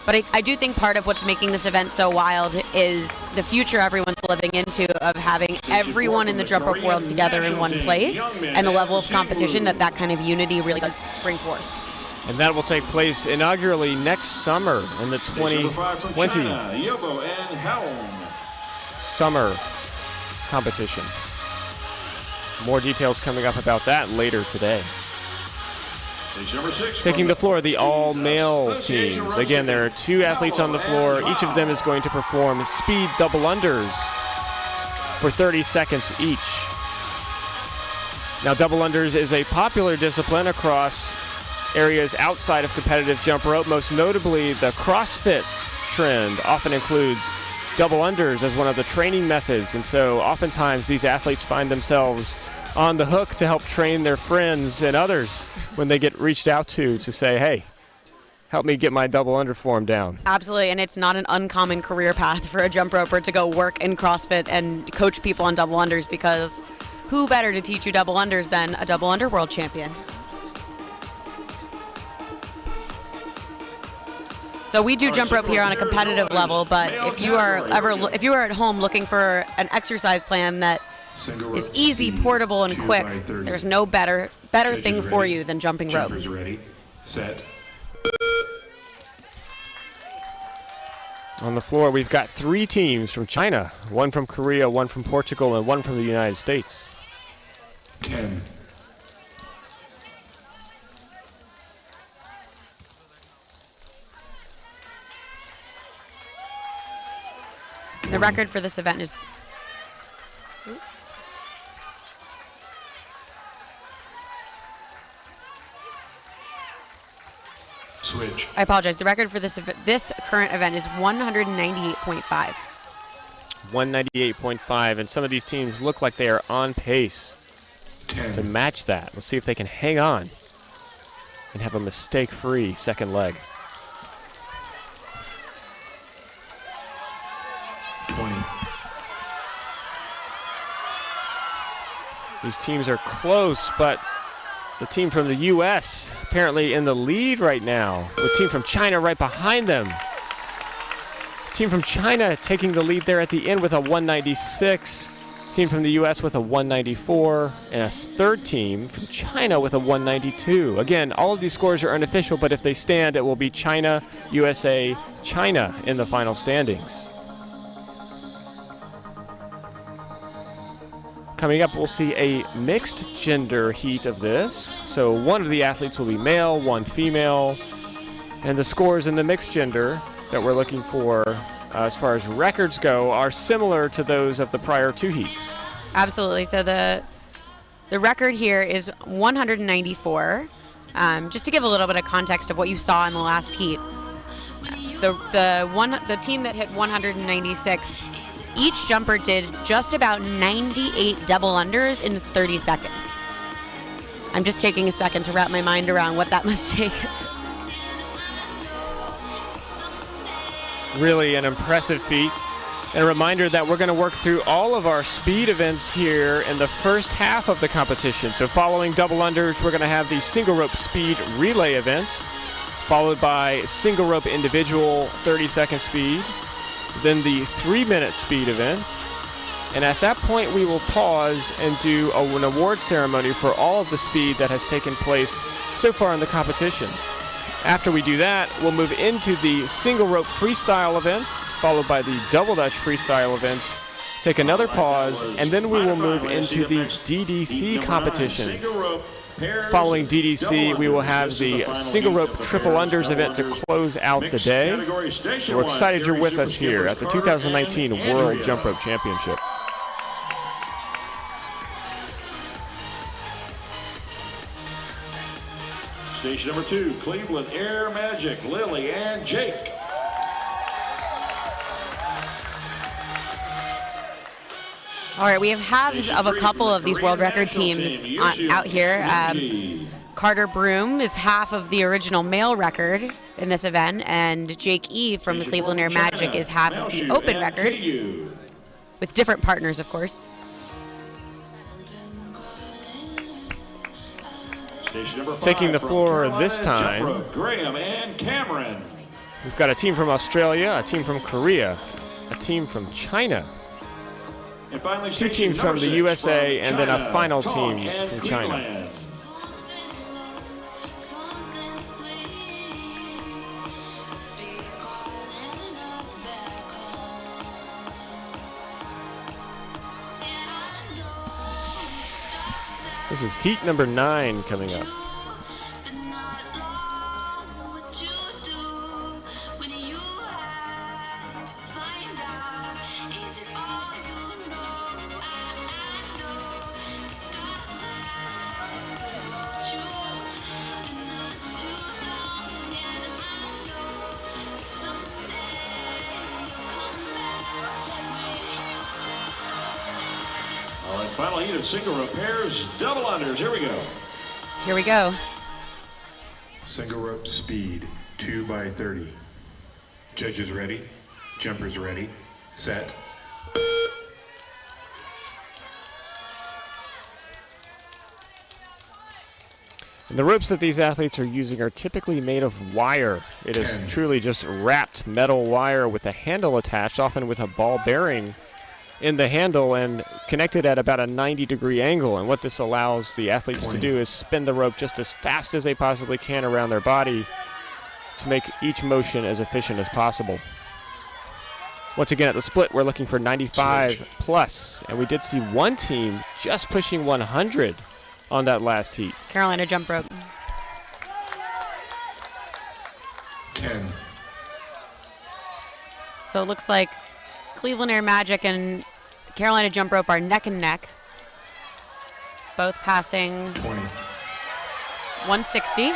But I do think part of what's making this event so wild is the future everyone's living into of having everyone in the jump rope world together in one place, and the level of competition that kind of unity really does bring forth. And that will take place inaugurally next summer in the 2020 summer competition. More details coming up about that later today. Taking the floor, the all-male teams. Again, there are two athletes on the floor. Each of them is going to perform speed double unders for 30 seconds each. Now, double unders is a popular discipline across areas outside of competitive jump rope. Most notably, the CrossFit trend often includes double unders as one of the training methods, and so oftentimes these athletes find themselves on the hook to help train their friends and others when they get reached out to say, hey, help me get my double under form down. Absolutely, and it's not an uncommon career path for a jump roper to go work in CrossFit and coach people on double unders, because who better to teach you double unders than a double under world champion? So we do jump rope here on a competitive level, but if you are at home looking for an exercise plan that is easy, portable, and quick, there's no better thing for you than jumping rope. Jumpers ready, set. On the floor, we've got 3 teams from China, 1 from Korea, 1 from Portugal, and 1 from the United States. 10. The record for this event is Switch. I apologize. The record for this current event is 198.5. 198.5, and some of these teams look like they are on pace 10. to match that. Let's see if they can hang on and have a mistake-free second leg. 20. These teams are close, but the team from the U.S. apparently in the lead right now, with the team from China right behind them. Team from China taking the lead there at the end with a 196. team from the U.S. with a 194, and a third team from China with a 192. Again, all of these scores are unofficial, but if they stand, it will be China, USA, China in the final standings. Coming up, we'll see a mixed gender heat of this. So one of the athletes will be male, one female, and the scores in the mixed gender that we're looking for as far as records go are similar to those of the prior two heats. Absolutely. So the record here is 194. Just to give a little bit of context of what you saw in the last heat, the team that hit 196, each jumper did just about 98 double unders in 30 seconds. I'm just taking a second to wrap my mind around what that must take. Really an impressive feat. And a reminder that we're going to work through all of our speed events here in the first half of the competition. So following double unders, we're going to have the single rope speed relay event, followed by single rope individual 30-second speed, then the 3-minute speed event. And at that point, we will pause and do an award ceremony for all of the speed that has taken place so far in the competition. After we do that, we'll move into the single rope freestyle events, followed by the double dutch freestyle events, take another pause, and then we will move into the DDC competition. Following DDC, we will have the single rope triple unders event to close out the day. We're excited you're with us here at the 2019 World Jump Rope Championship. Station number 2, Cleveland Air Magic, Lily and Jake. All right, we have halves of a couple of these world record teams out here. Carter Broom is half of the original male record in this event, and Jake E. from the Cleveland Air Magic is half of the open record, with different partners, of course. Taking the floor this time, Graham and Cameron. We've got a team from Australia, a team from Korea, a team from China, And finally, two teams from the USA, and then a final team from China. This is heat number 9 coming up. Final heat of single rope pairs, double unders. Here we go. Here we go. Single rope speed, 2 by 30. Judges ready, jumpers ready, set. And the ropes that these athletes are using are typically made of wire. It is truly just wrapped metal wire with a handle attached, often with a ball bearing in the handle and connected at about a 90-degree angle. And what this allows the athletes to do is spin the rope just as fast as they possibly can around their body to make each motion as efficient as possible. Once again, at the split, we're looking for 95 plus, and we did see one team just pushing 100 on that last heat. Carolina jump rope. 10. So it looks like Cleveland Air Magic and Carolina jump rope are neck and neck, both passing 20. 160.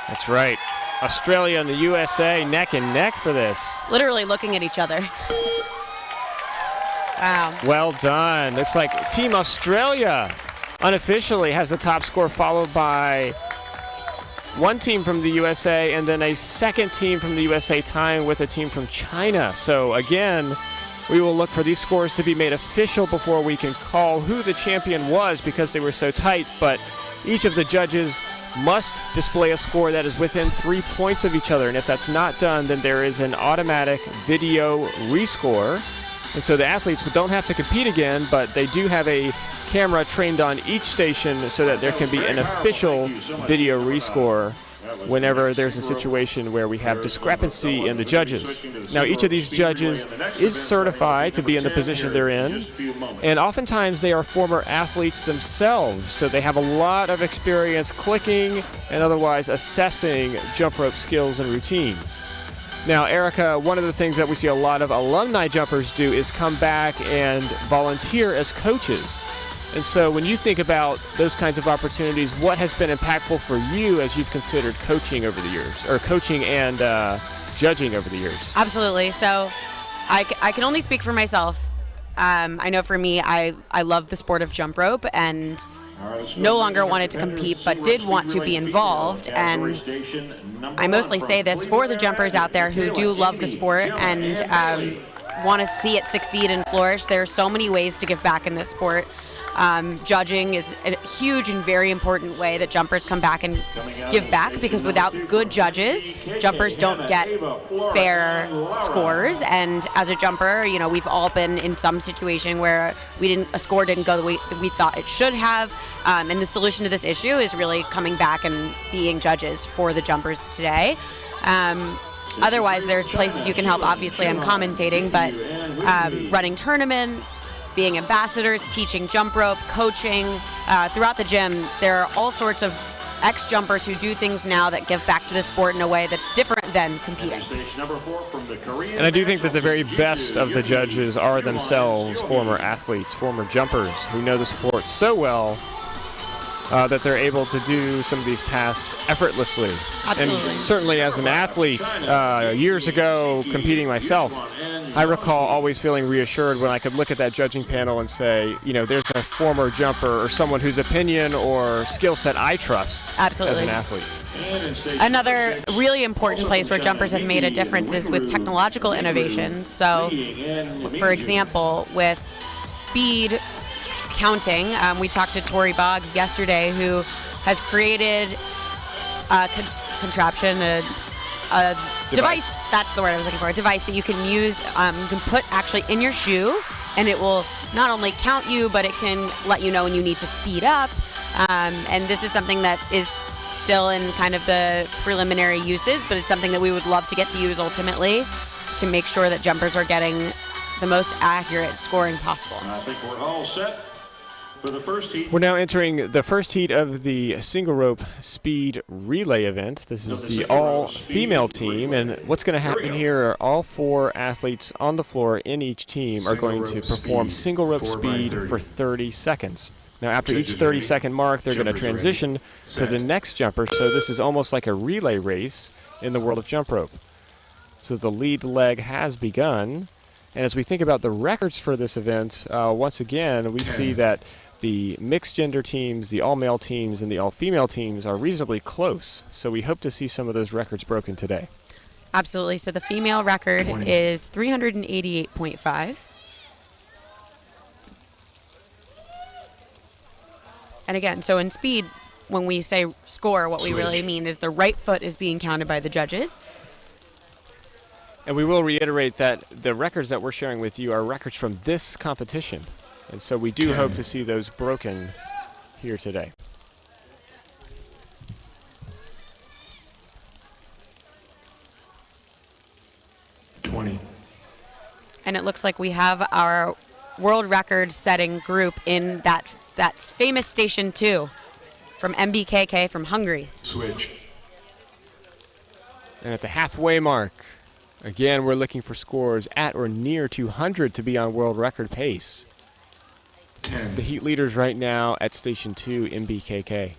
That's right. Australia and the USA neck and neck for this. Literally looking at each other. Wow. Well done. Looks like Team Australia unofficially has the top score, followed by one team from the USA and then a second team from the USA tying with a team from China. So again, we will look for these scores to be made official before we can call who the champion was, because they were so tight. But each of the judges must display a score that is within 3 points of each other. And if that's not done, then there is an automatic video rescore And so the athletes don't have to compete again, but they do have a camera trained on each station so that there can be an official video rescore whenever there's a situation where we have discrepancy in the judges. Now, each of these judges is certified to be in the position they're in, and oftentimes they are former athletes themselves, so they have a lot of experience clicking and otherwise assessing jump rope skills and routines. Now, Erica, one of the things that we see a lot of alumni jumpers do is come back and volunteer as coaches. And so when you think about those kinds of opportunities, what has been impactful for you as you've considered coaching over the years, or coaching and judging over the years? Absolutely. So I can only speak for myself. I know for me, I love the sport of jump rope and no longer wanted to compete, but did want to be involved. And I mostly say this for the jumpers out there who do love the sport and want to see it succeed and flourish. There are so many ways to give back in this sport. Judging is a huge and very important way that jumpers come back and give back, because without good judges, jumpers don't get fair scores. And as a jumper, you know, we've all been in some situation where a score didn't go the way we thought it should have. And the solution to this issue is really coming back and being judges for the jumpers today. Otherwise, there's places you can help. Obviously, I'm commentating, but running tournaments, being ambassadors, teaching jump rope, coaching. Throughout the gym, there are all sorts of ex-jumpers who do things now that give back to the sport in a way that's different than competing. And I do think that the very best of the judges are themselves former athletes, former jumpers who know the sport so well that they're able to do some of these tasks effortlessly. Absolutely. And certainly as an athlete, years ago competing myself, I recall always feeling reassured when I could look at that judging panel and say, you know, there's a former jumper or someone whose opinion or skill set I trust. Absolutely. As an athlete. Another really important place where jumpers have made a difference is with technological innovations. So, for example, with speed counting, we talked to Tori Boggs yesterday, who has created a contraption, a device, that's the word I was looking for, a device that you can use, you can put actually in your shoe, and it will not only count you, but it can let you know when you need to speed up. And this is something that is still in kind of the preliminary uses, but it's something that we would love to get to use ultimately to make sure that jumpers are getting the most accurate scoring possible. I think we're all set for the first heat. We're now entering the first heat of the single rope speed relay event. This is the all-female team, and what's going to happen here are all 4 athletes on the floor in each team are going to perform single rope speed for 30 seconds. Now, after each 30-second mark, they're going to transition to the next jumper, so this is almost like a relay race in the world of jump rope. So the lead leg has begun, and as we think about the records for this event, once again, we see that the mixed gender teams, the all-male teams, and the all-female teams are reasonably close, so we hope to see some of those records broken today. Absolutely. So the female record is 388.5. And again, so in speed, when we say score, what we really mean is the right foot is being counted by the judges. And we will reiterate that the records that we're sharing with you are records from this competition. And so we do hope to see those broken here today. And it looks like we have our world record setting group in that's famous Station 2 from MBKK from Hungary. Switch. And at the halfway mark, again, we're looking for scores at or near 200 to be on world record pace. 10. The heat leaders right now at Station 2, MBKK.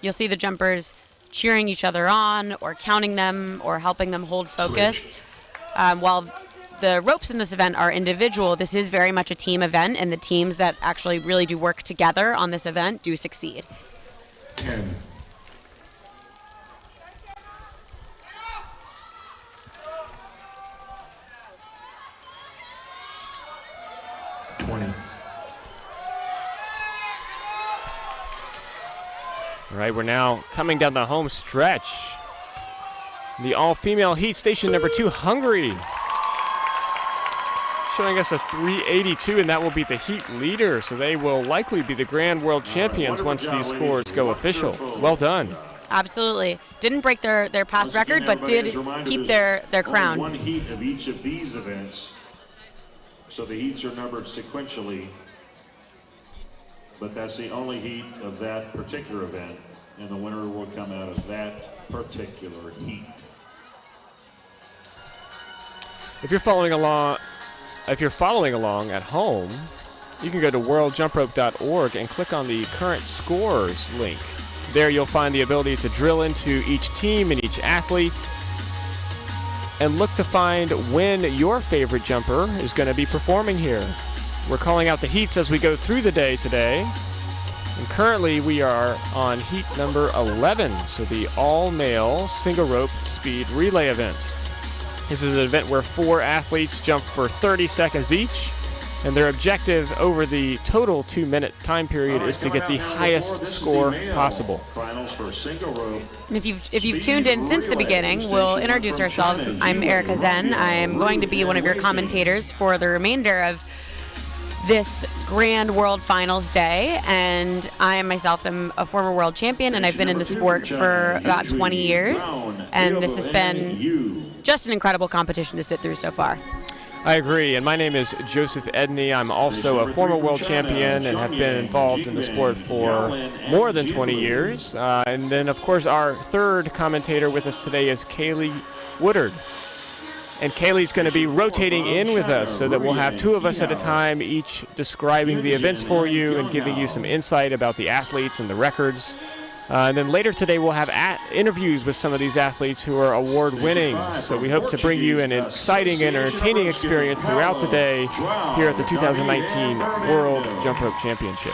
You'll see the jumpers cheering each other on or counting them or helping them hold focus. While the ropes in this event are individual, this is very much a team event, and the teams that actually really do work together on this event do succeed. 10. All right, we're now coming down the home stretch. The all-female heat, station number 2, Hungary. Showing us a 382, and that will be the heat leader, so they will likely be the Grand World Champions once these scores go official. Well done. Absolutely. Didn't break their past record, but did keep their crown. One heat of each of these events, so the heats are numbered sequentially, but that's the only heat of that particular event, and the winner will come out of that particular heat. If you're following along at home, you can go to worldjumprope.org and click on the current scores link. There you'll find the ability to drill into each team and each athlete and look to find when your favorite jumper is going to be performing here. We're calling out the heats as we go through the day today. And currently we are on heat number 11, so the all-male single rope speed relay event. This is an event where 4 athletes jump for 30 seconds each, and their objective over the total 2-minute time period is to get the highest score possible. Finals for single rope. And if you've tuned in since the beginning, we'll introduce ourselves. I'm Erica Zen. I'm going to be one of your commentators for the remainder of this Grand World Finals day, and I myself am a former world champion, and I've been in the sport for about 20 years, and this has been just an incredible competition to sit through so far. I agree, and my name is Joseph Edney. I'm also a former world champion and have been involved in the sport for more than 20 years. And then, of course, our third commentator with us today is Kaylee Woodard. And Kaylee's going to be rotating in with us so that we'll have 2 of us at a time, each describing the events for you and giving you some insight about the athletes and the records. And then later today we'll have interviews with some of these athletes who are award-winning. So we hope to bring you an exciting and entertaining experience throughout the day here at the 2019 World Jump Rope Championship.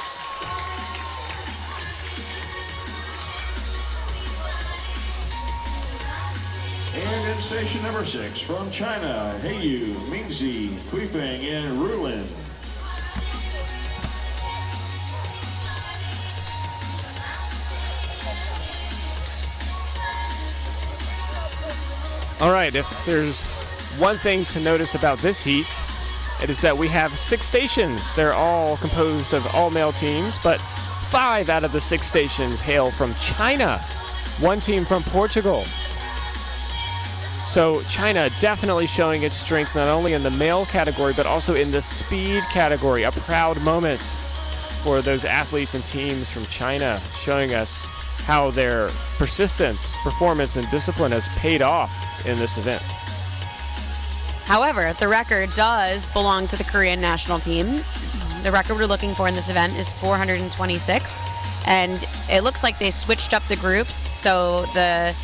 And in station number 6 from China, Heiyu, Mingzi, Kuifeng, and Rulin. All right, if there's one thing to notice about this heat, it is that we have 6 stations. They're all composed of all-male teams, but 5 out of the 6 stations hail from China. 1 team from Portugal. So China definitely showing its strength not only in the male category, but also in the speed category. A proud moment for those athletes and teams from China, showing us how their persistence, performance, and discipline has paid off in this event. However, the record does belong to the Korean national team. The record we're looking for in this event is 426, and it looks like they switched up the groups, so the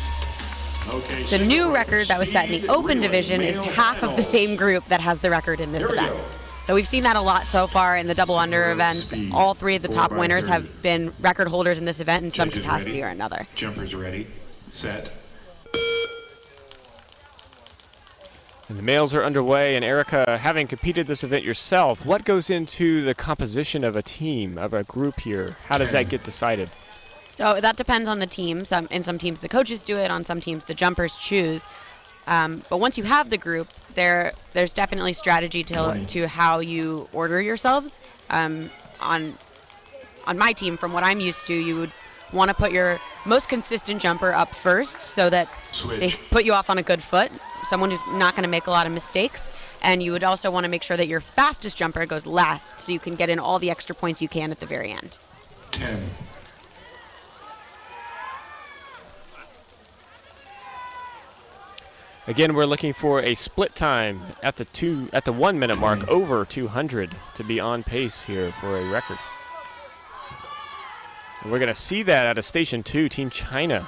new record that was set in the open division is half of the same group that has the record in this event. So we've seen that a lot so far in the double under events. All 3 of the top winners have been record holders in this event in some capacity or another. Jumpers ready, set. And the males are underway, and Erica, having competed this event yourself, what goes into the composition of a team, of a group here? How does that get decided? So that depends on the team. In some teams the coaches do it, on some teams the jumpers choose. But once you have the group, there's definitely strategy to how you order yourselves. On my team, from what I'm used to, you would want to put your most consistent jumper up first so that they put you off on a good foot, someone who's not going to make a lot of mistakes. And you would also want to make sure that your fastest jumper goes last so you can get in all the extra points you can at the very end. 10. Again, we're looking for a split time at the 1 minute mark, over 200, to be on pace here for a record. And we're going to see that out of Station 2, Team China.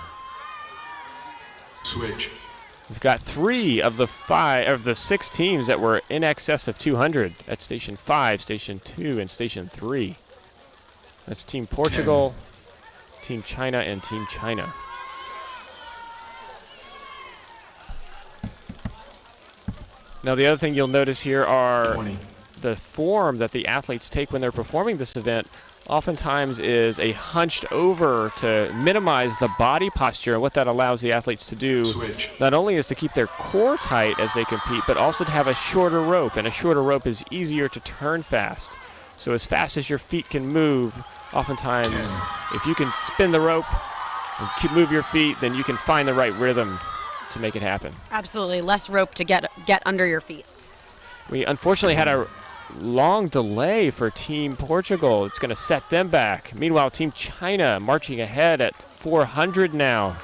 Switch. We've got 3 of the 6 teams that were in excess of 200 at Station 5, Station 2, and Station 3. That's Team Portugal, 10. Team China, and Team China. Now the other thing you'll notice here are 20. the form that the athletes take when they're performing this event oftentimes is a hunched over to minimize the body posture. And what that allows the athletes to do not only is to keep their core tight as they compete, but also to have a shorter rope. And a shorter rope is easier to turn fast. So as fast as your feet can move, oftentimes if you can spin the rope and move your feet, then you can find the right rhythm to make it happen. Absolutely. Less rope to get under your feet. We unfortunately had a long delay for Team Portugal. It's going to set them back. Meanwhile, Team China marching ahead at 400 now.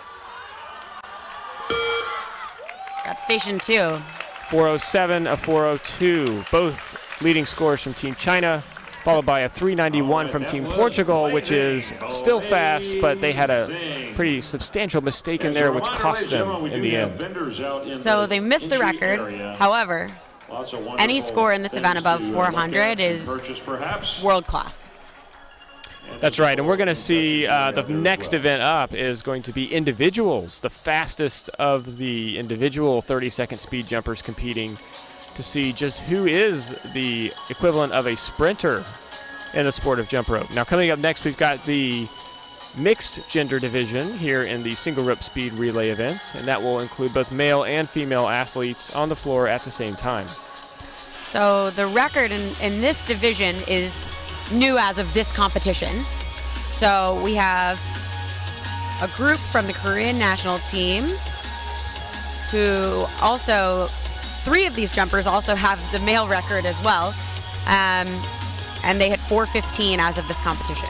Grab station 2. 407, a 402. Both leading scores from Team China, followed by a 391 from Team Portugal, which is still fast, but they had a pretty substantial mistake in there, which cost them in the end. So they missed the record. However, any score in this event above 400 is world class. That's right, and we're going to see the next event up is going to be individuals, the fastest of the individual 30-second speed jumpers competing, to see just who is the equivalent of a sprinter in the sport of jump rope. Now coming up next, we've got the mixed gender division here in the single rope speed relay event, and that will include both male and female athletes on the floor at the same time. So the record in this division is new as of this competition. So we have a group from the Korean national team who also, 3 of these jumpers also have the male record as well. And they hit 4:15 as of this competition.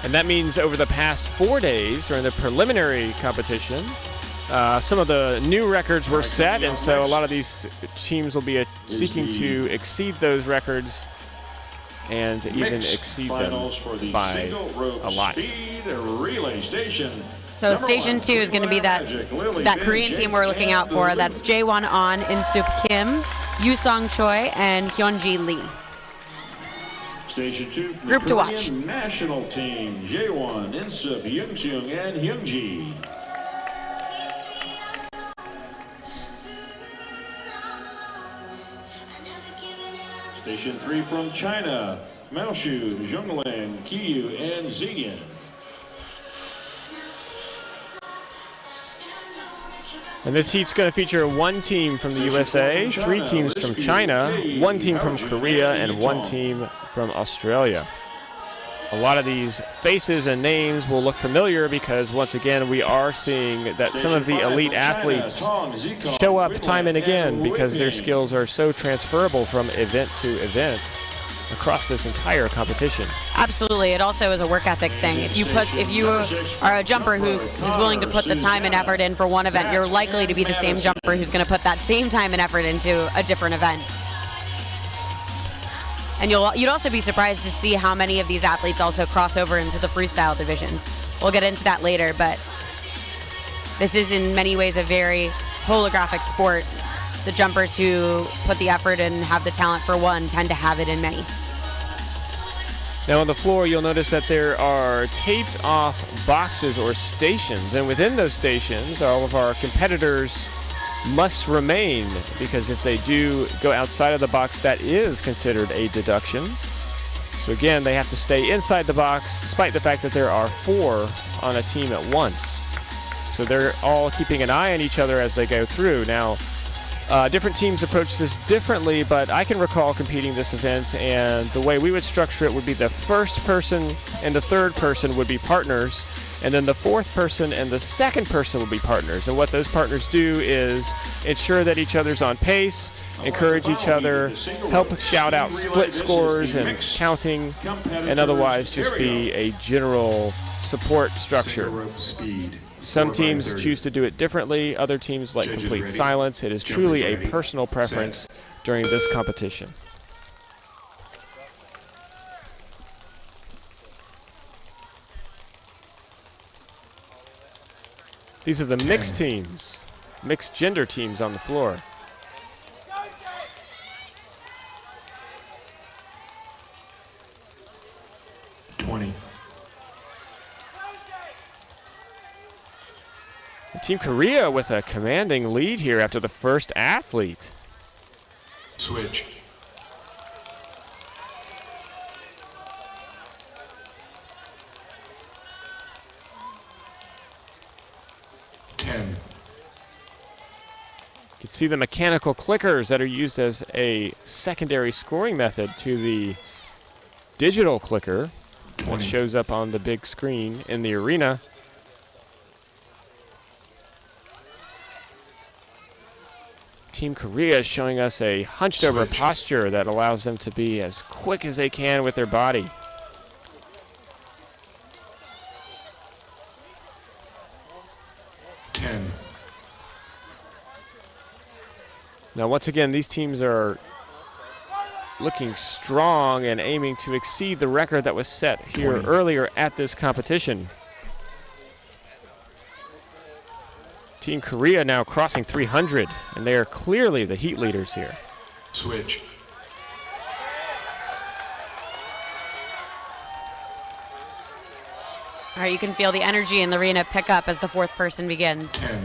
And that means over the past 4 days during the preliminary competition, some of the new records were set, and so a lot of these teams will be seeking to exceed those records and even exceed them by a lot. So station 2 is going to be that Korean team we're looking out for. That's Jae-won Ahn, In-sup Kim, Yu-song Choi, and Hyunji Lee. Station 2, group to watch. National team, Jae-won, In-sup, Young-seung, and Hyunji. Station 3 from China, Maoshu, Zhonglin, Qiyu, and Ziyan. And this heat's going to feature 1 team from the USA, 3 teams from China, 1 team from Korea, and 1 team from Australia. A lot of these faces and names will look familiar because, once again, we are seeing that some of the elite athletes show up time and again because their skills are so transferable from event to event across this entire competition. Absolutely. It also is a work ethic thing. If you are a jumper who is willing to put the time and effort in for one event, you're likely to be the same jumper who's going to put that same time and effort into a different event. And you'd also be surprised to see how many of these athletes also cross over into the freestyle divisions. We'll get into that later, but this is in many ways a very holographic sport. The jumpers who put the effort and have the talent for one tend to have it in many. Now on the floor, you'll notice that there are taped off boxes or stations, and within those stations, all of our competitors must remain, because if they do go outside of the box, that is considered a deduction. So again, they have to stay inside the box despite the fact that there are 4 on a team at once. So they're all keeping an eye on each other as they go through. Now, different teams approach this differently, but I can recall competing this event, and the way we would structure it would be the first person and the third person would be partners, and then the fourth person and the second person will be partners. And what those partners do is ensure that each other's on pace, encourage each other, help shout out split scores and counting, and otherwise just be a general support structure. Some teams choose to do it differently. Other teams like complete silence. It is truly a personal preference during this competition. These are the mixed teams, mixed gender teams on the floor. Team Korea with a commanding lead here after the first athlete. Switch. 10, You can see the mechanical clickers that are used as a secondary scoring method to the digital clicker that 20, shows up on the big screen in the arena. Team Korea is showing us a hunched over Switch. posture that allows them to be as quick as they can with their body. ten, Now, once again, these teams are looking strong and aiming to exceed the record that was set here 20. earlier at this competition. Team Korea now crossing 300, and they are clearly the heat leaders here. switch, All right, you can feel the energy in the arena pick up as the fourth person begins. 10,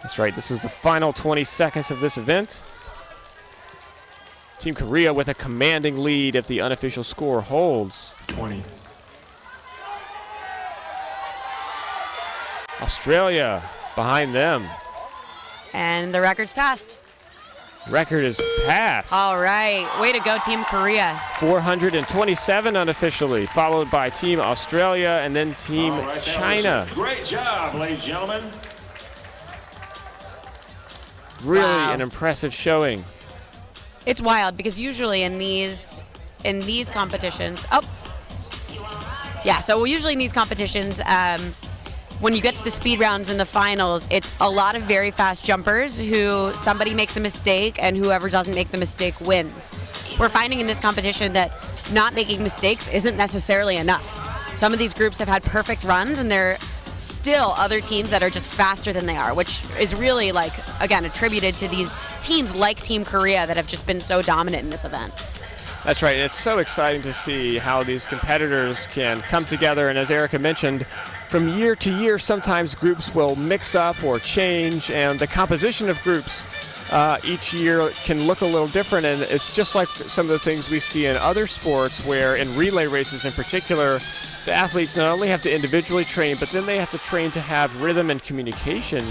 That's right, this is the final 20 seconds of this event. Team Korea with a commanding lead if the unofficial score holds. 20, Australia behind them. And the record's passed. Record is passed. All right, way to go, Team Korea. 427 unofficially, followed by Team Australia and then Team All right, that was China. a great job, ladies and gentlemen. Really Wow. an impressive showing. It's wild because usually in these competitions, so usually in these competitions, when you get to the speed rounds in the finals, it's a lot of very fast jumpers who somebody makes a mistake and whoever doesn't make the mistake wins. We're finding in this competition that not making mistakes isn't necessarily enough. Some of these groups have had perfect runs and there are still other teams that are just faster than they are, which is really, like, again, attributed to these teams like Team Korea that have just been so dominant in this event. That's right. It's so exciting to see how these competitors can come together. And as Erica mentioned, from year to year, sometimes groups will mix up or change, and the composition of groups each year can look a little different. And it's just like some of the things we see in other sports, where in relay races in particular, the athletes not only have to individually train, but then they have to train to have rhythm and communication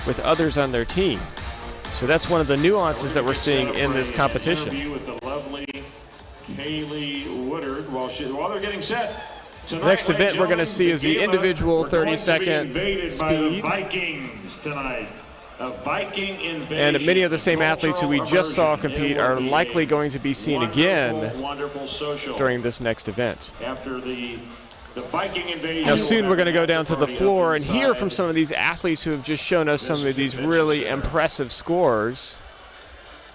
with others on their team. So that's one of the nuances that we're seeing in this competition. Interview with the lovely Kaylee Woodard while they're getting set. Tonight, Next ladies event and we're going to gentlemen, see is the Gala, individual we're going to be 30-second invaded by the speed. Vikings tonight. A Viking invasion. And many of the same athletes who we just saw Cultural compete immersion. are It will likely be going to be seen wonderful, again wonderful social. during this next event. After the Viking invasion. Now soon we're going to go down to the Party up floor and hear inside. from some of these athletes who have just shown us some of these really impressive scores.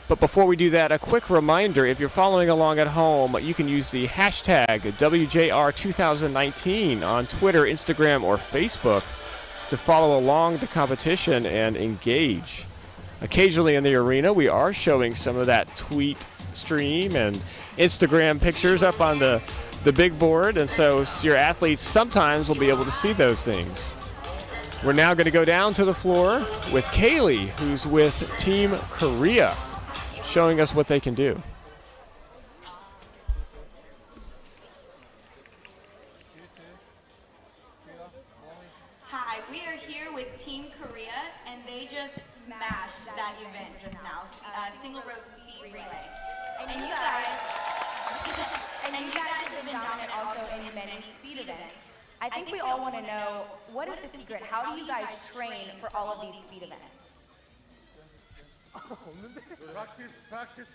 But before we do that, a quick reminder, if you're following along at home, you can use the hashtag WJR2019 on Twitter, Instagram, or Facebook to follow along the competition and engage. Occasionally in the arena, we are showing some of that tweet stream and Instagram pictures up on the big board, and so your athletes sometimes will be able to see those things. We're now going to go down to the floor with Kaylee, who's with Team Korea, showing us what they can do. Hi, we are here with Team Korea, and they just smashed that event just now, single rope speed relay. And you guys have been dominant also in many speed events. I think we all want to know, what is the secret? How do you guys train for all of these speed events? Practice.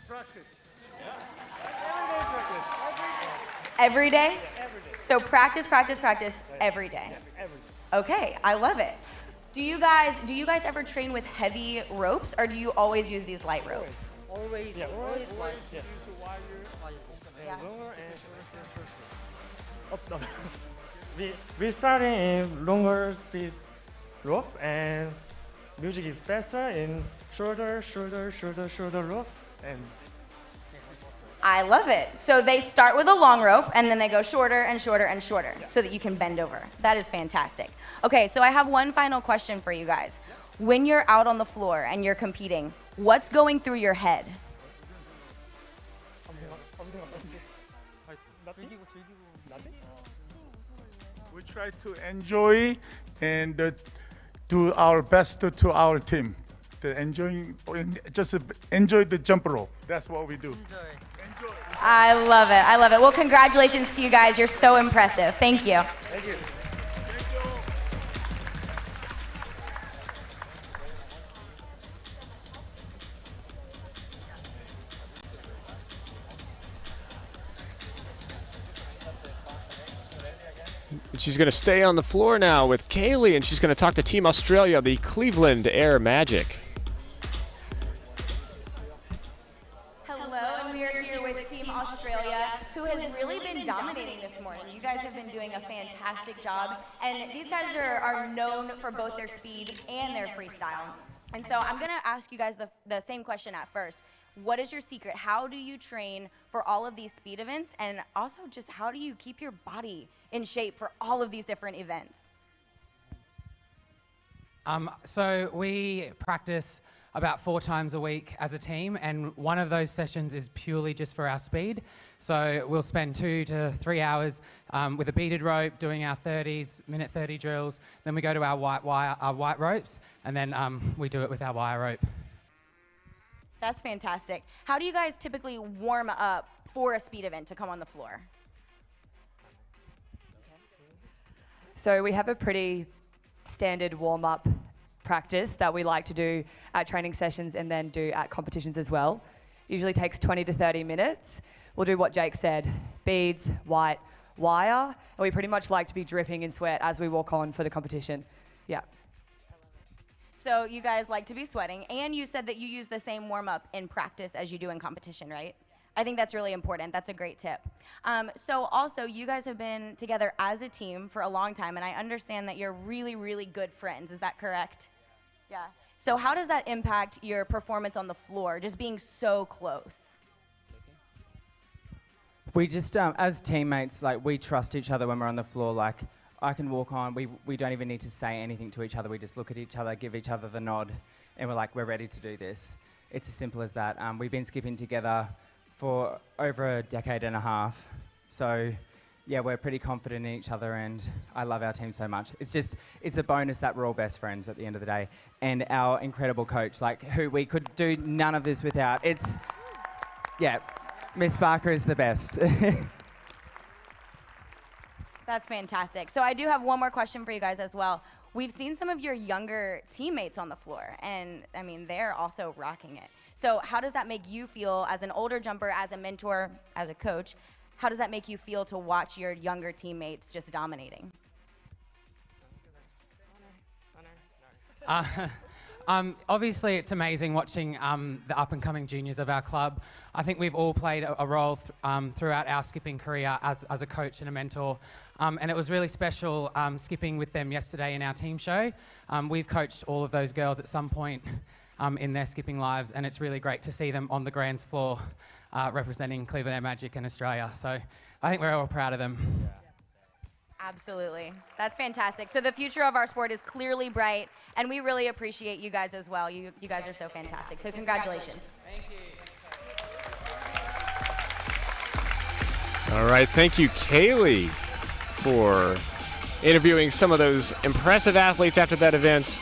Every day? So practice every day. Okay, I love it. Do you guys ever train with heavy ropes, or do you always use these light ropes? Always like Yeah. longer and shorter. We start in longer speed rope, and music is faster in shorter rope, and I love it. So they start with a long rope, and then they go shorter and shorter and shorter, so that you can bend over. That is fantastic. Okay, so I have one final question for you guys. When you're out on the floor and you're competing, what's going through your head? We try to enjoy and do our best to our team. Just enjoy the jump rope. That's what we do. I love it. I love it. Well, congratulations to you guys. You're so impressive. Thank you. Thank you. She's going to stay on the floor now with Kaylee, and she's going to talk to Team Australia, the Cleveland Air Magic. Hello, and we are here with Team Australia, who has really been dominating this morning. You guys have been doing a fantastic job, and these guys are known for both their speed and their freestyle. And so I'm going to ask you guys the same question at first. What is your secret? How do you train for all of these speed events? And also just how do you keep your body in shape for all of these different events? So we practice about 4 times a week as a team, and one of those sessions is purely just for our speed. So we'll spend 2 to 3 hours with a beaded rope doing our 30s, minute 30 drills. Then we go to our white ropes, and then we do it with our wire rope. That's fantastic. How do you guys typically warm up for a speed event to come on the floor? So we have a pretty standard warm-up practice that we like to do at training sessions and then do at competitions as well. Usually takes 20 to 30 minutes. We'll do what Jake said, beads, white, wire, and we pretty much like to be dripping in sweat as we walk on for the competition. Yeah. So you guys like to be sweating, and you said that you use the same warm-up in practice as you do in competition, right? I think that's really important. That's a great tip. So also, you guys have been together as a team for a long time, and I understand that you're really, really good friends. Is that correct? Yeah. So how does that impact your performance on the floor, just being so close? We just, as teammates, like, we trust each other when we're on the floor. Like, I can walk on, we don't even need to say anything to each other. We just look at each other, give each other the nod, and we're like, we're ready to do this. It's as simple as that. We've been skipping together for over a decade and a half. So yeah, we're pretty confident in each other, and I love our team so much. It's a bonus that we're all best friends at the end of the day. And our incredible coach, like, who we could do none of this without. Yeah, Miss Barker is the best. That's fantastic. So I do have one more question for you guys as well. We've seen some of your younger teammates on the floor, and I mean, they're also rocking it. So how does that make you feel as an older jumper, as a mentor, as a coach? How does that make you feel to watch your younger teammates just dominating? Obviously, it's amazing watching the up-and-coming juniors of our club. I think we've all played a role throughout our skipping career as a coach and a mentor. And it was really special skipping with them yesterday in our team show. We've coached all of those girls at some point in their skipping lives, and it's really great to see them on the Grands floor representing Cleveland Air Magic and Australia. So I think we're all proud of them. Yeah. Absolutely. That's fantastic. So the future of our sport is clearly bright, and we really appreciate you guys as well. You guys are so fantastic. So congratulations. Thank you. All right, thank you, Kaylee, for interviewing some of those impressive athletes after that event.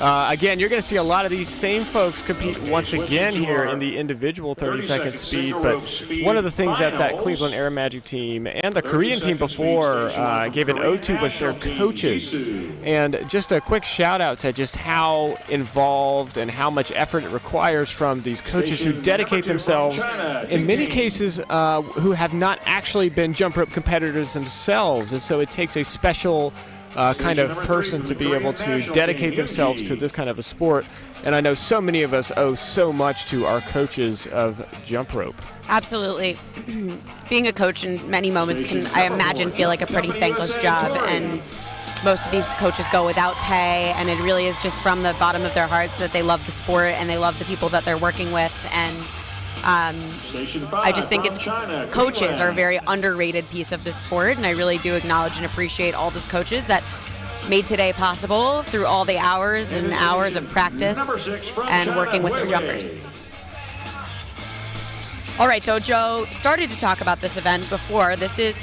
Again, you're going to see a lot of these same folks compete once again here in the individual 30-second speed. But one of the things that that Cleveland Air Magic team and the Korean team before gave an ode to was their coaches. And just a quick shout out to just how involved and how much effort it requires from these coaches who dedicate themselves, in many cases, who have not actually been jump rope competitors themselves. And so it takes a special kind of person to be able to dedicate themselves to this kind of a sport. And I know so many of us owe so much to our coaches of jump rope. Absolutely. Being a coach in many moments can, I imagine, feel like a pretty thankless job, and most of these coaches go without pay, and it really is just from the bottom of their hearts that they love the sport and they love the people that they're working with. And I just think coaches are a very underrated piece of this sport, and I really do acknowledge and appreciate all those coaches that made today possible through all the hours and hours of practice and working with their jumpers. All right, so Joe started to talk about this event before. This is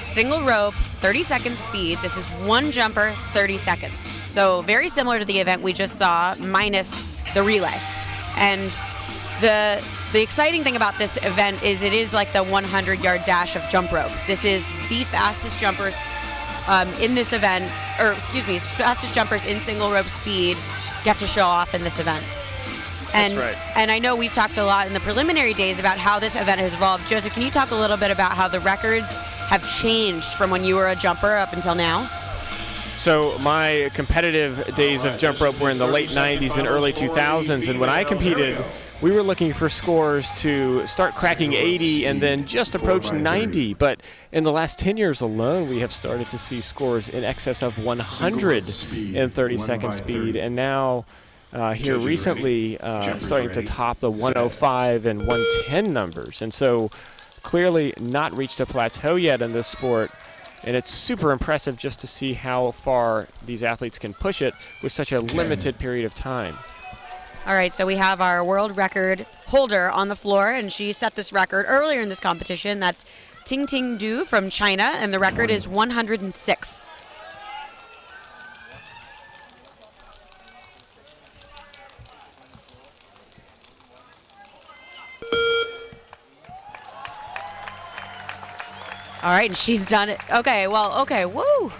single rope, 30-second speed. This is one jumper, 30 seconds. So very similar to the event we just saw, minus the relay. And the exciting thing about this event is it is like the 100-yard dash of jump rope. This is the fastest jumpers in this event, or excuse me, fastest jumpers in single rope speed get to show off in this event. And, That's right. And I know we've talked a lot in the preliminary days about how this event has evolved. Joseph, can you talk a little bit about how the records have changed from when you were a jumper up until now? So my competitive days of jump rope were in the late 90s and early 2000s, and when I competed, we were looking for scores to start cracking 80 and then just approach 90. But in the last 10 years alone, we have started to see scores in excess of 100 in 30-second speed, and now here recently starting to top the 105 and 110 numbers. And so clearly not reached a plateau yet in this sport. And it's super impressive just to see how far these athletes can push it with such a limited period of time. All right, so we have our world record holder on the floor, and she set this record earlier in this competition. That's Ting Ting Du from China, and the record is 106. All right, and she's done it. Okay, well, okay, woo.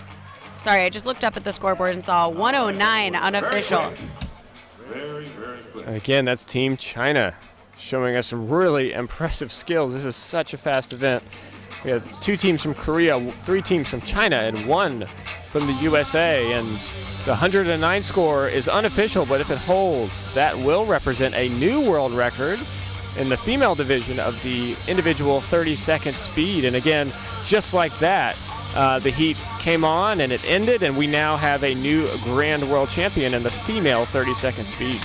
Sorry, I just looked up at the scoreboard and saw 109 unofficial. And again, that's Team China showing us some really impressive skills. This is such a fast event. We have 2 teams from Korea, 3 teams from China, and 1 from the USA. And the 109 score is unofficial, but if it holds, that will represent a new world record in the female division of the individual 30-second speed. And again, just like that, the heat came on and it ended, and we now have a new grand world champion in the female 30-second speed.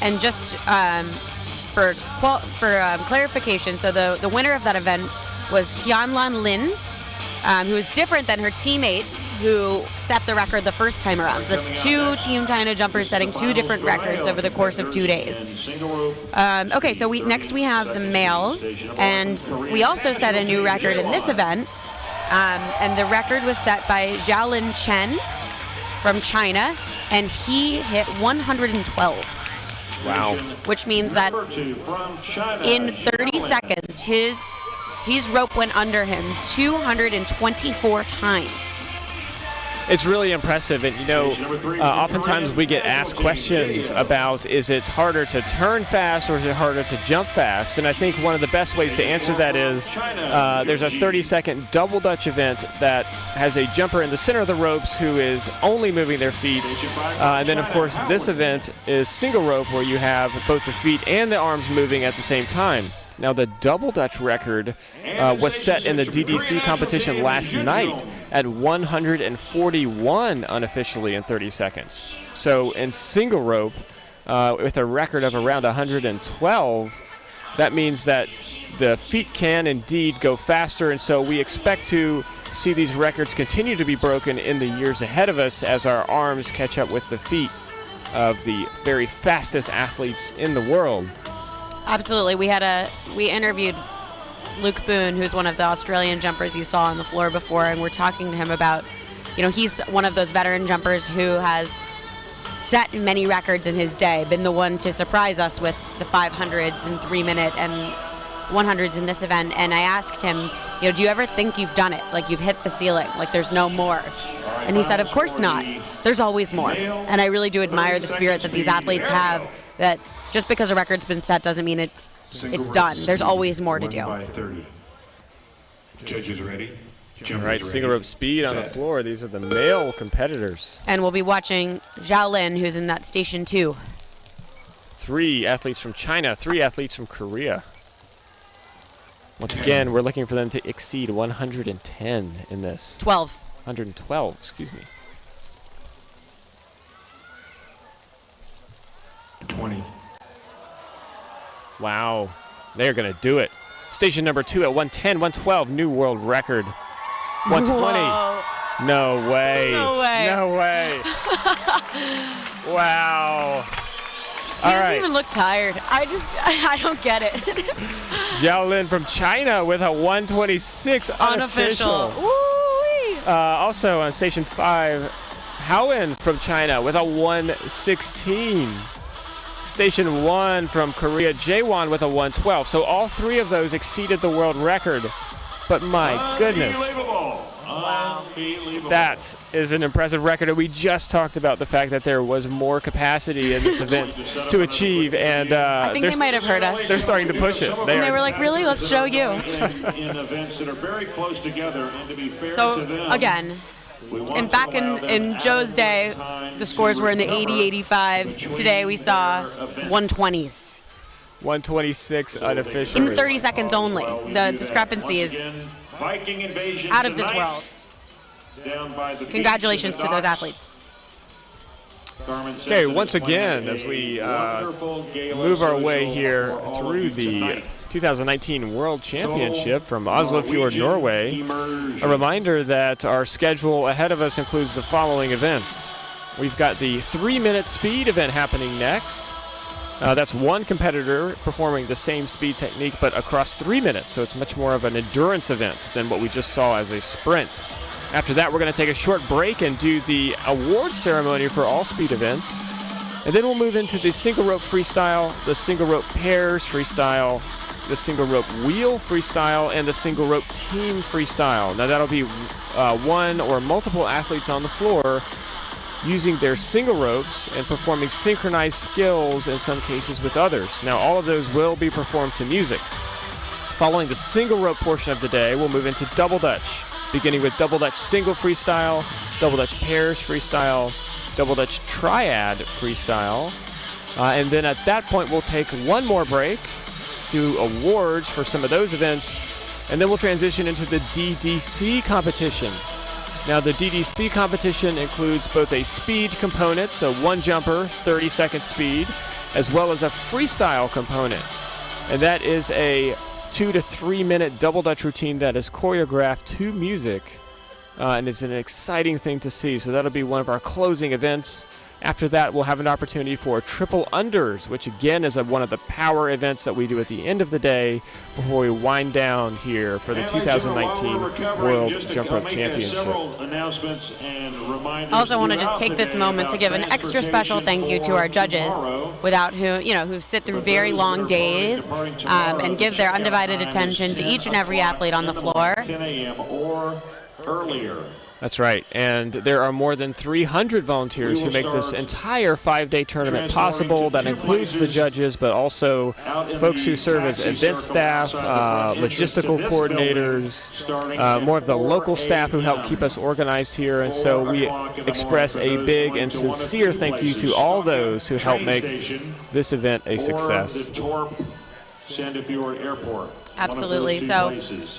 And just for clarification, so the winner of that event was Qianlan Lin, who is different than her teammate who set the record the first time around. So that's 2 Team China jumpers setting 2 different records over the course of 2 days. Okay, so next we have the males, and we also set a new record in this event, and the record was set by Xiaolin Chen from China, and he hit 112. Wow. Which means that in 30 seconds, his rope went under him 224 times. It's really impressive, and you know, oftentimes we get asked questions about, is it harder to turn fast or is it harder to jump fast? And I think one of the best ways to answer that is there's a 30-second double Dutch event that has a jumper in the center of the ropes who is only moving their feet. And then, of course, this event is single rope where you have both the feet and the arms moving at the same time. Now, the double Dutch record was set in the DDC competition last night at 141 unofficially in 30 seconds. So in single rope, with a record of around 112, that means that the feet can indeed go faster, and so we expect to see these records continue to be broken in the years ahead of us as our arms catch up with the feet of the very fastest athletes in the world. Absolutely. We interviewed Luke Boone, who's one of the Australian jumpers you saw on the floor before, and we're talking to him about, you know, he's one of those veteran jumpers who has set many records in his day, been the one to surprise us with the 500s and 3-minute and 100s in this event. And I asked him, you know, do you ever think you've done it? Like, you've hit the ceiling, like there's no more? And he said, of course not. There's always more. And I really do admire the spirit that these athletes have, that just because a record's been set doesn't mean it's done. There's always more to do. Judges ready? All right, single rope speed on the floor. These are the male competitors. And we'll be watching Xiaolin, who's in that station 2. 3 athletes from China, 3 athletes from Korea. Once again, we're looking for them to exceed 110 in this. 12. 112, excuse me. 20. Wow, they're going to do it. Station number 2 at 110, 112, new world record. 120. Whoa. No way. No way. No way. Wow. He doesn't even look tired. I don't get it. Zhao Lin from China with a 126 unofficial. Woo-wee. Also on station 5, Howen from China with a 116. Station 1 from Korea, Jaewon with a 112. So all three of those exceeded the world record. But my goodness. Unbelievable. That is an impressive record, and we just talked about the fact that there was more capacity in this event to achieve, and I think they might have heard us. They're starting to push it. They were like, really? Let's show you. In events that are very close together, and to be fair So, to them, again, and back in Joe's day, the scores were in the 80, 85s. Today we saw 120s. 126 unofficially. In 30 seconds only. The discrepancy is Viking invasion out of this tonight. world. Down by the Congratulations beach to at the those docks. athletes. Carmen says Okay, that once it's again, playing as we a wonderful gala move our way social here for all through of you the tonight. 2019 World Championship from Oslo Fjord, Norwegian Norway, immersion. a reminder that our schedule ahead of us includes the following events. We've got the 3-minute speed event happening next. That's one competitor performing the same speed technique but across 3 minutes, so it's much more of an endurance event than what we just saw as a sprint. After that, we're going to take a short break and do the award ceremony for all speed events. And then we'll move into the single rope freestyle, the single rope pairs freestyle, the single rope wheel freestyle, and the single rope team freestyle. Now that'll be one or multiple athletes on the floor using their single ropes and performing synchronized skills in some cases with others. Now all of those will be performed to music. Following the single rope portion of the day, we'll move into double dutch, beginning with double dutch single freestyle, double dutch pairs freestyle, double dutch triad freestyle. And then at that point, we'll take one more break, do awards for some of those events, and then we'll transition into the DDC competition. Now, the DDC competition includes both a speed component, so one jumper, 30-second speed, as well as a freestyle component. And that is a 2 to 3 minute double dutch routine that is choreographed to music. And it's an exciting thing to see. So that'll be one of our closing events. After that, we'll have an opportunity for triple unders, which again is one of the power events that we do at the end of the day before we wind down here for the 2019 World Jump Rope Championship. I also want to just take this moment to give an extra special thank you to our judges, who sit through very long days and give their undivided attention to each and every athlete on the floor. 10 a.m. or earlier. That's right, and there are more than 300 volunteers who make this entire 5-day tournament possible. That includes the judges, but also folks who serve as event staff, logistical coordinators, more of the local staff who help keep us organized here. And so we express a big and sincere thank you to all those who help make this event a success. Absolutely. So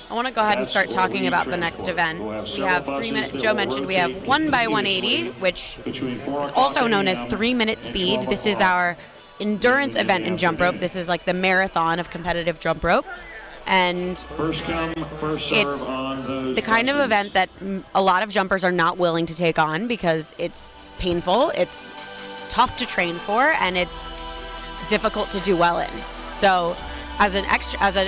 I want to go ahead and start talking about the next event. We have 3 minute, Joe mentioned we have 1x180, which is also known as 3-minute speed. This is our endurance event in jump rope. This is like the marathon of competitive jump rope. And it's the kind of event that a lot of jumpers are not willing to take on because it's painful, it's tough to train for, and it's difficult to do well in. So as an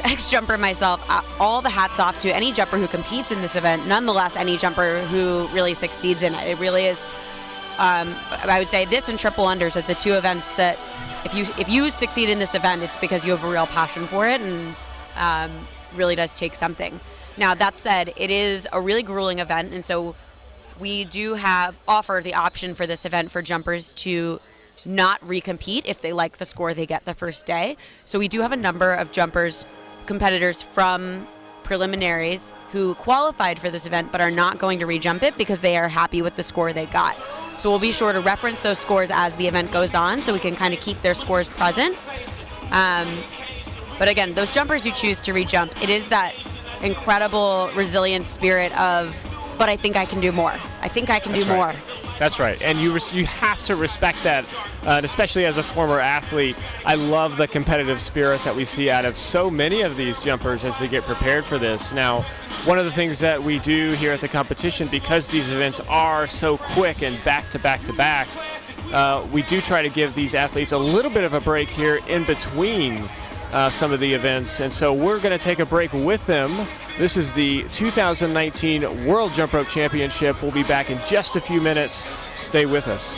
ex-jumper myself, all the hats off to any jumper who competes in this event, nonetheless any jumper who really succeeds in it. It really is, I would say this and triple unders are the two events that if you succeed in this event, it's because you have a real passion for it and really does take something. Now that said, it is a really grueling event, and so we do offer the option for this event for jumpers to not recompete if they like the score they get the first day. So we do have a number of competitors from preliminaries who qualified for this event but are not going to rejump it because they are happy with the score they got. So we'll be sure to reference those scores as the event goes on so we can kind of keep their scores present. But again, those jumpers who choose to rejump, it is that incredible resilient spirit of, but I think I can do more. I think I can do more. That's right, and you have to respect that, and especially as a former athlete. I love the competitive spirit that we see out of so many of these jumpers as they get prepared for this. Now, one of the things that we do here at the competition, because these events are so quick and back to back to back, we do try to give these athletes a little bit of a break here in between some of the events, and so we're going to take a break with them. This is the 2019 World Jump Rope Championship. We'll be back in just a few minutes. Stay with us.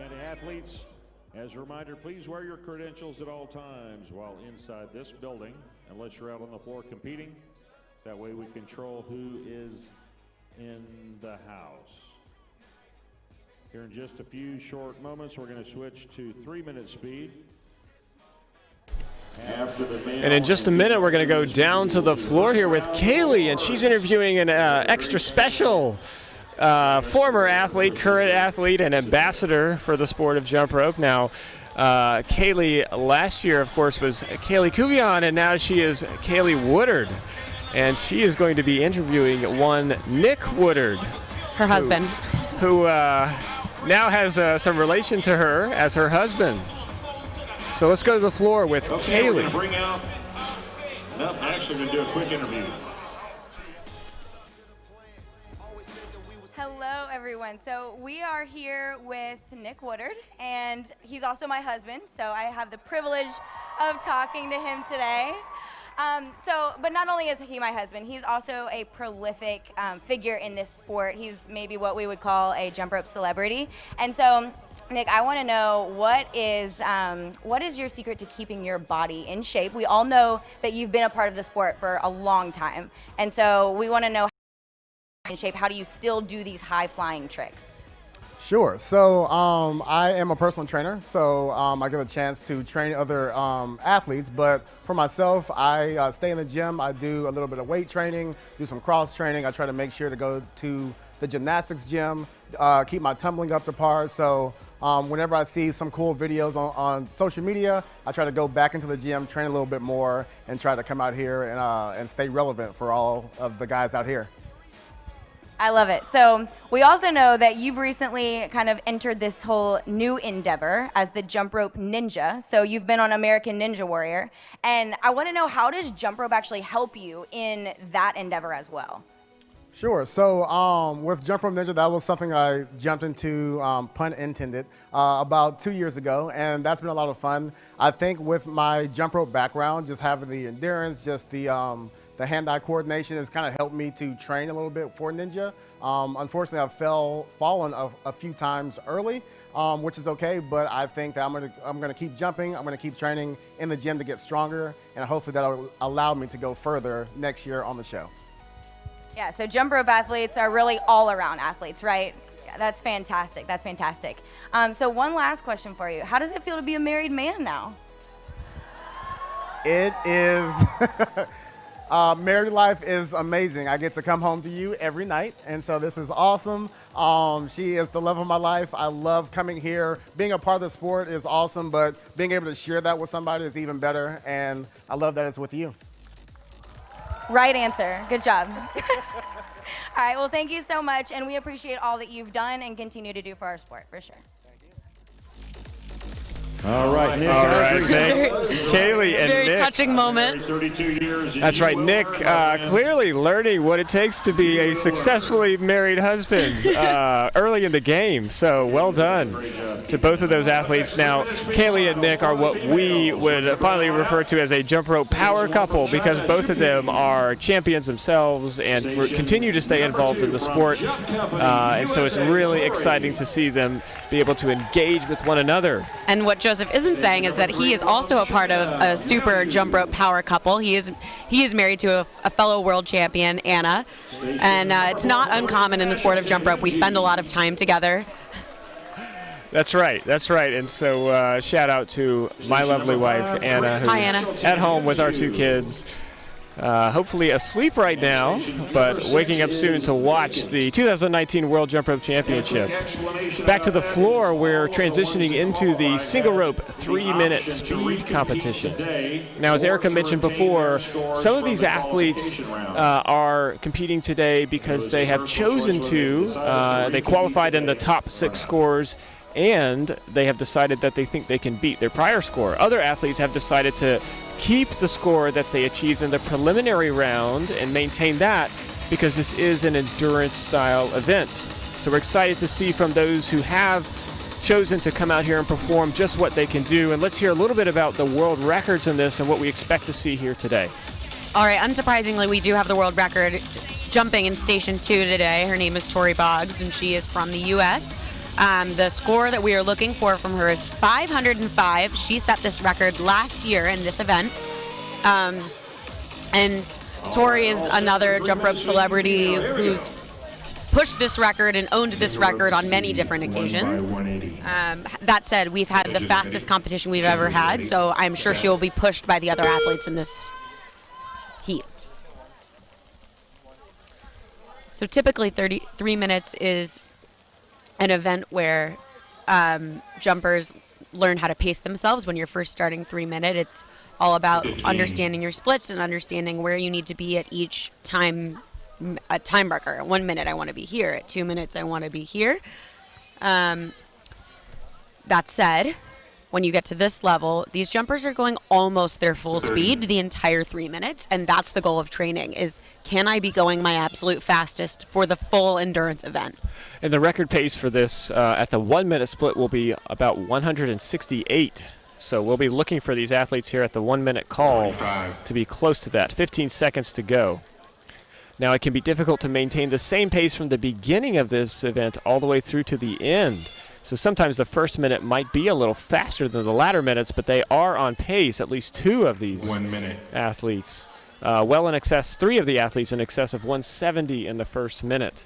And athletes, as a reminder, please wear your credentials at all times while inside this building, unless you're out on the floor competing. That way we control who is in the house. Here in just a few short moments, we're going to switch to 3-minute speed. And in just a minute, we're going to go down to the floor here with Kaylee, and she's interviewing an extra special former athlete, current athlete, and ambassador for the sport of jump rope. Now, Kaylee last year, of course, was Kaylee Kuvion, and now she is Kaylee Woodard. And she is going to be interviewing one Nick Woodard. Her husband. Who now has some relation to her as her husband. So let's go to the floor with Kaylee. We're going to bring out, no, I'm actually going to do a quick interview. Hello, everyone. So we are here with Nick Woodard, and he's also my husband, so I have the privilege of talking to him today. But not only is he my husband, he's also a prolific figure in this sport. He's maybe what we would call a jump rope celebrity. And so, Nick, I want to know what is your secret to keeping your body in shape? We all know that you've been a part of the sport for a long time, and so we want to know in shape. How do you still do these high-flying tricks? Sure. So I am a personal trainer, so I get a chance to train other athletes. But for myself, I stay in the gym. I do a little bit of weight training, do some cross training. I try to make sure to go to the gymnastics gym, keep my tumbling up to par. So whenever I see some cool videos on social media, I try to go back into the gym, train a little bit more, and try to come out here and stay relevant for all of the guys out here. I love it. So we also know that you've recently kind of entered this whole new endeavor as the jump rope ninja. So you've been on American Ninja Warrior. And I want to know, how does jump rope actually help you in that endeavor as well? Sure. So with Jump Rope Ninja, that was something I jumped into, pun intended, about 2 years ago. And that's been a lot of fun. I think with my jump rope background, just having the endurance, just the hand-eye coordination has kind of helped me to train a little bit for Ninja. Unfortunately, I've fallen a few times early, which is okay, but I think that I'm gonna keep jumping. I'm gonna keep training in the gym to get stronger, and hopefully that'll allow me to go further next year on the show. Yeah, so jump rope athletes are really all-around athletes, right? Yeah, that's fantastic. That's fantastic. So one last question for you. How does it feel to be a married man now? It is... married life is amazing. I get to come home to you every night, and so this is awesome. She is the love of my life. I love coming here. Being a part of the sport is awesome, but being able to share that with somebody is even better, and I love that it's with you. Right answer. Good job. All right, well, thank you so much, and we appreciate all that you've done and continue to do for our sport, for sure. All right, Nick. All right, thanks. Kaylee and Very Nick. touching moment. 32 years. That's right, Nick clearly learning what it takes to be a successfully married husband early in the game. So well done to both of those athletes. Now, Kaylee and Nick are what we would finally refer to as a jump rope power couple, because both of them are champions themselves and continue to stay involved in the sport. And so it's really exciting to see them be able to engage with one another. And what Joseph isn't saying is that he is also a part of a super jump rope power couple. He is married to a fellow world champion, Anna, and it's not uncommon in the sport of jump rope. We spend a lot of time together. That's right. And so shout out to my lovely wife, Anna, who's Hi, Anna. at home with our 2 kids. Hopefully asleep right now, but waking up soon to watch the 2019 World Jump Rope Championship. Back to the floor, we're transitioning into the single rope 3-minute speed competition. Now, as Erica mentioned before, some of these athletes are competing today because they have chosen to. They qualified in the top 6 scores, and they have decided that they think they can beat their prior score. Other athletes have decided to keep the score that they achieved in the preliminary round and maintain that because this is an endurance style event. So we're excited to see from those who have chosen to come out here and perform just what they can do. And let's hear a little bit about the world records in this and what we expect to see here today. All right, unsurprisingly, we do have the world record jumping in Station 2 today. Her name is Tori Boggs, and she is from the U.S. The score that we are looking for from her is 505. She set this record last year in this event. And Tori is another jump rope celebrity who's pushed this record and owned this record on many different occasions. That said, we've had the fastest competition we've ever had, so I'm sure she will be pushed by the other athletes in this heat. So typically 33 minutes is an event where jumpers learn how to pace themselves when you're first starting 3-minute. It's all about understanding your splits and understanding where you need to be at each time marker. At 1 minute, I want to be here. At 2 minutes, I want to be here. That said, when you get to this level, these jumpers are going almost their full speed the entire 3 minutes, and that's the goal of training, is can I be going my absolute fastest for the full endurance event? And the record pace for this at the 1 minute split will be about 168. So we'll be looking for these athletes here at the 1 minute call to be close to that. 15 seconds to go. Now it can be difficult to maintain the same pace from the beginning of this event all the way through to the end. So sometimes the first minute might be a little faster than the latter minutes, but they are on pace, at least 2 of these 1 minute athletes. Well in excess, 3 of the athletes in excess of 170 in the first minute.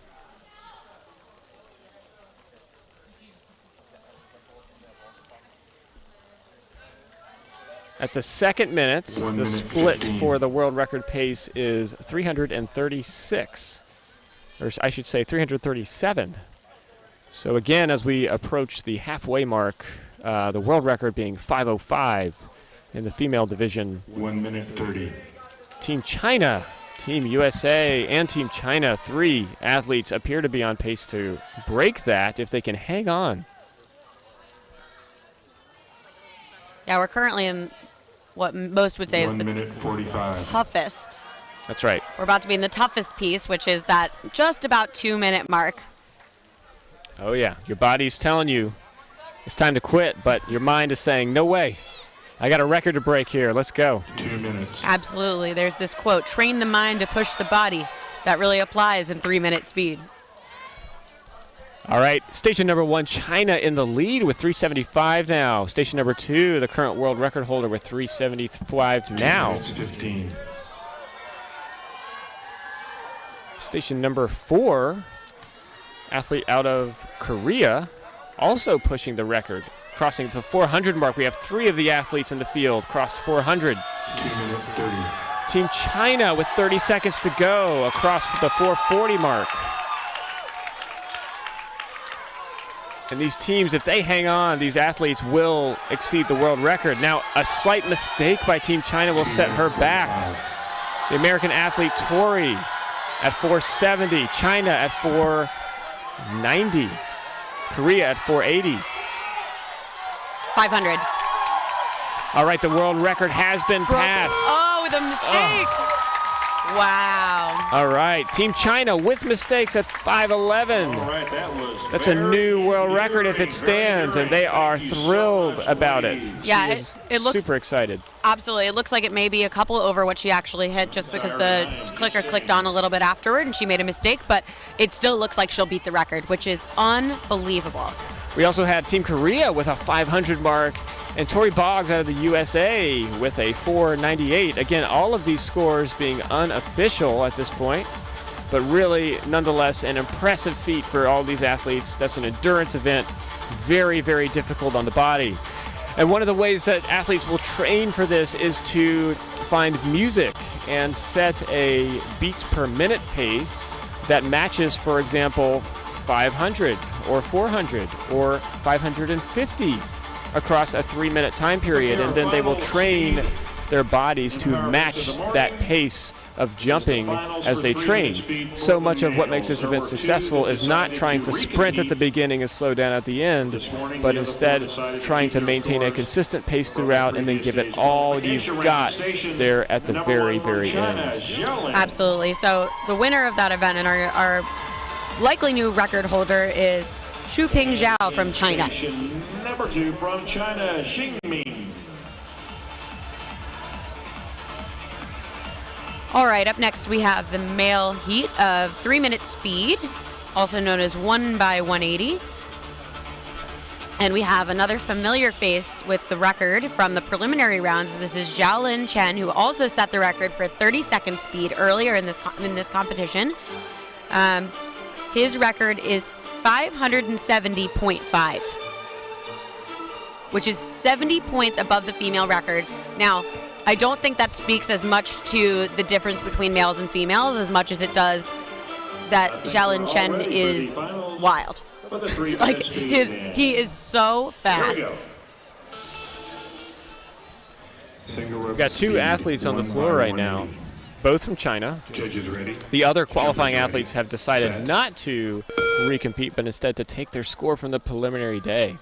At the second minute, the split for the world record pace is 336, or I should say 337. So again, as we approach the halfway mark, the world record being 5:05 in the female division. 1 minute 30. Team China, Team USA, and Team China, 3 athletes appear to be on pace to break that if they can hang on. Yeah, we're currently in what most would say is 1 minute 45. toughest. That's right. We're about to be in the toughest piece, which is that just about 2 minute mark. Oh yeah, your body's telling you it's time to quit, but your mind is saying, no way. I got a record to break here. Let's go. 2 minutes. Absolutely. There's this quote, train the mind to push the body. That really applies in 3 minute speed. All right, station number 1, China in the lead with 375 now. Station number 2, the current world record holder with 375 now. 15. Station number 4, athlete out of Korea, also pushing the record, crossing the 400 mark. We have 3 of the athletes in the field cross 400. 2 minutes 30. Team China with 30 seconds to go across the 440 mark. And these teams, if they hang on, these athletes will exceed the world record. Now, a slight mistake by Team China will set her back. The American athlete Tori at 470, China at 490, Korea at 480. 500. All right, the world record has been passed. Oh, with a mistake. Wow. All right, Team China with mistakes at 5:11. All right, That's a new world record if it stands, and they are thrilled about it. Yeah, She is it looks super excited. Absolutely. It looks like it may be a couple over what she actually hit just because the clicker clicked on a little bit afterward and she made a mistake, but it still looks like she'll beat the record, which is unbelievable. We also had Team Korea with a 500 mark And Tori Boggs out of the USA with a 4.98. Again, all of these scores being unofficial at this point, but really, nonetheless, an impressive feat for all these athletes. That's an endurance event, very, very difficult on the body. And one of the ways that athletes will train for this is to find music and set a beats per minute pace that matches, for example, 500 or 400 or 550 across a 3-minute time period. And then they will train their bodies to match that pace of jumping as they train. So much of what makes this event successful is not trying to sprint at the beginning and slow down at the end, but instead trying to maintain a consistent pace throughout and then give it all you've got there at the very, very end. Absolutely. So the winner of that event and our likely new record holder is Xuping Zhao from China. Number 2 from China, Xingming. All right, up next we have the male heat of 3-minute speed, also known as 1x180. And we have another familiar face with the record from the preliminary rounds. This is Xiaolin Chen, who also set the record for 30-second speed earlier in this competition. His record is 570.5, which is 70 points above the female record. Now, I don't think that speaks as much to the difference between males and females as much as it does that Xiaolin Chen is wild. Like, he is so fast. We've got 2 athletes on the floor right now, both from China. Judges ready. The other qualifying athletes have decided not to recompete, but instead to take their score from the preliminary day.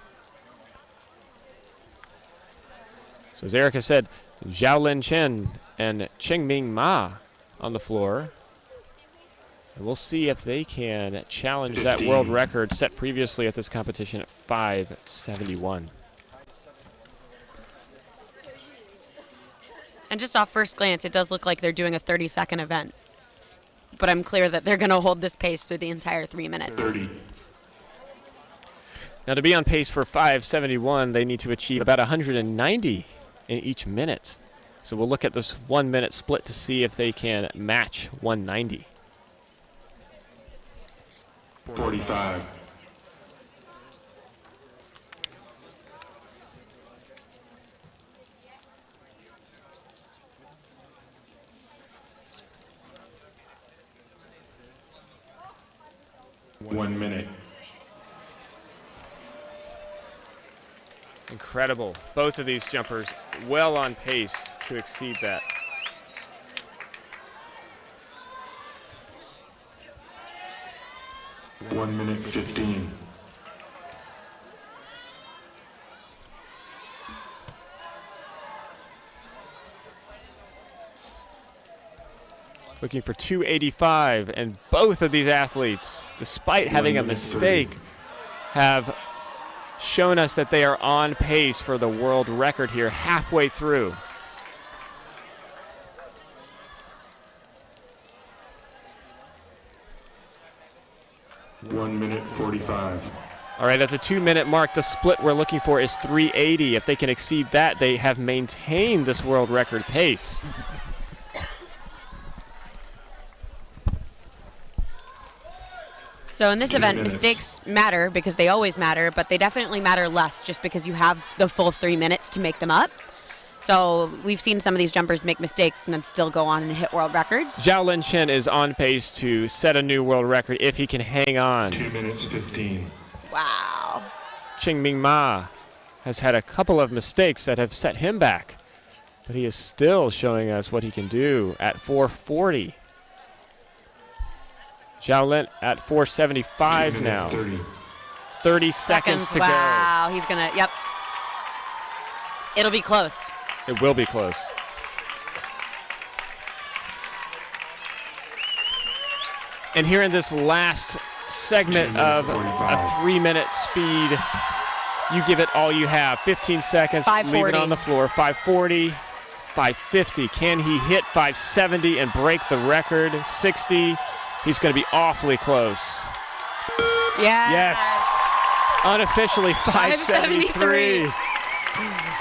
So as Erica said, Xiaolin Chen and Chengming Ma on the floor. And we'll see if they can challenge that world record set previously at this competition at 571. And just off first glance, it does look like they're doing a 30-second event. But I'm clear that they're going to hold this pace through the entire 3 minutes. 30. Now, to be on pace for 571, they need to achieve about 190 in each minute. So we'll look at this 1-minute split to see if they can match 190. 45. One minute. Incredible. Both of these jumpers well on pace to exceed that. One minute 15. Looking for 285, and both of these athletes, despite having a mistake, have shown us that they are on pace for the world record here halfway through. One minute 45. All right, at the 2-minute mark, the split we're looking for is 380. If they can exceed that, they have maintained this world record pace. So in this event, mistakes matter because they always matter, but they definitely matter less just because you have the full 3 minutes to make them up. So we've seen some of these jumpers make mistakes and then still go on and hit world records. Xiaolin Chen is on pace to set a new world record if he can hang on. 2 minutes 15. Wow. Chengming Ma has had a couple of mistakes that have set him back, but he is still showing us what he can do at 440. Xiaolin at 475 now. 30 seconds to go. Wow, he's gonna, yep. It'll be close. It will be close. And here in this last segment of a 3-minute speed, you give it all you have. 15 seconds, leave it on the floor. 540, 550. Can he hit 570 and break the record? 60. He's going to be awfully close. Yes. Yes. Unofficially 573.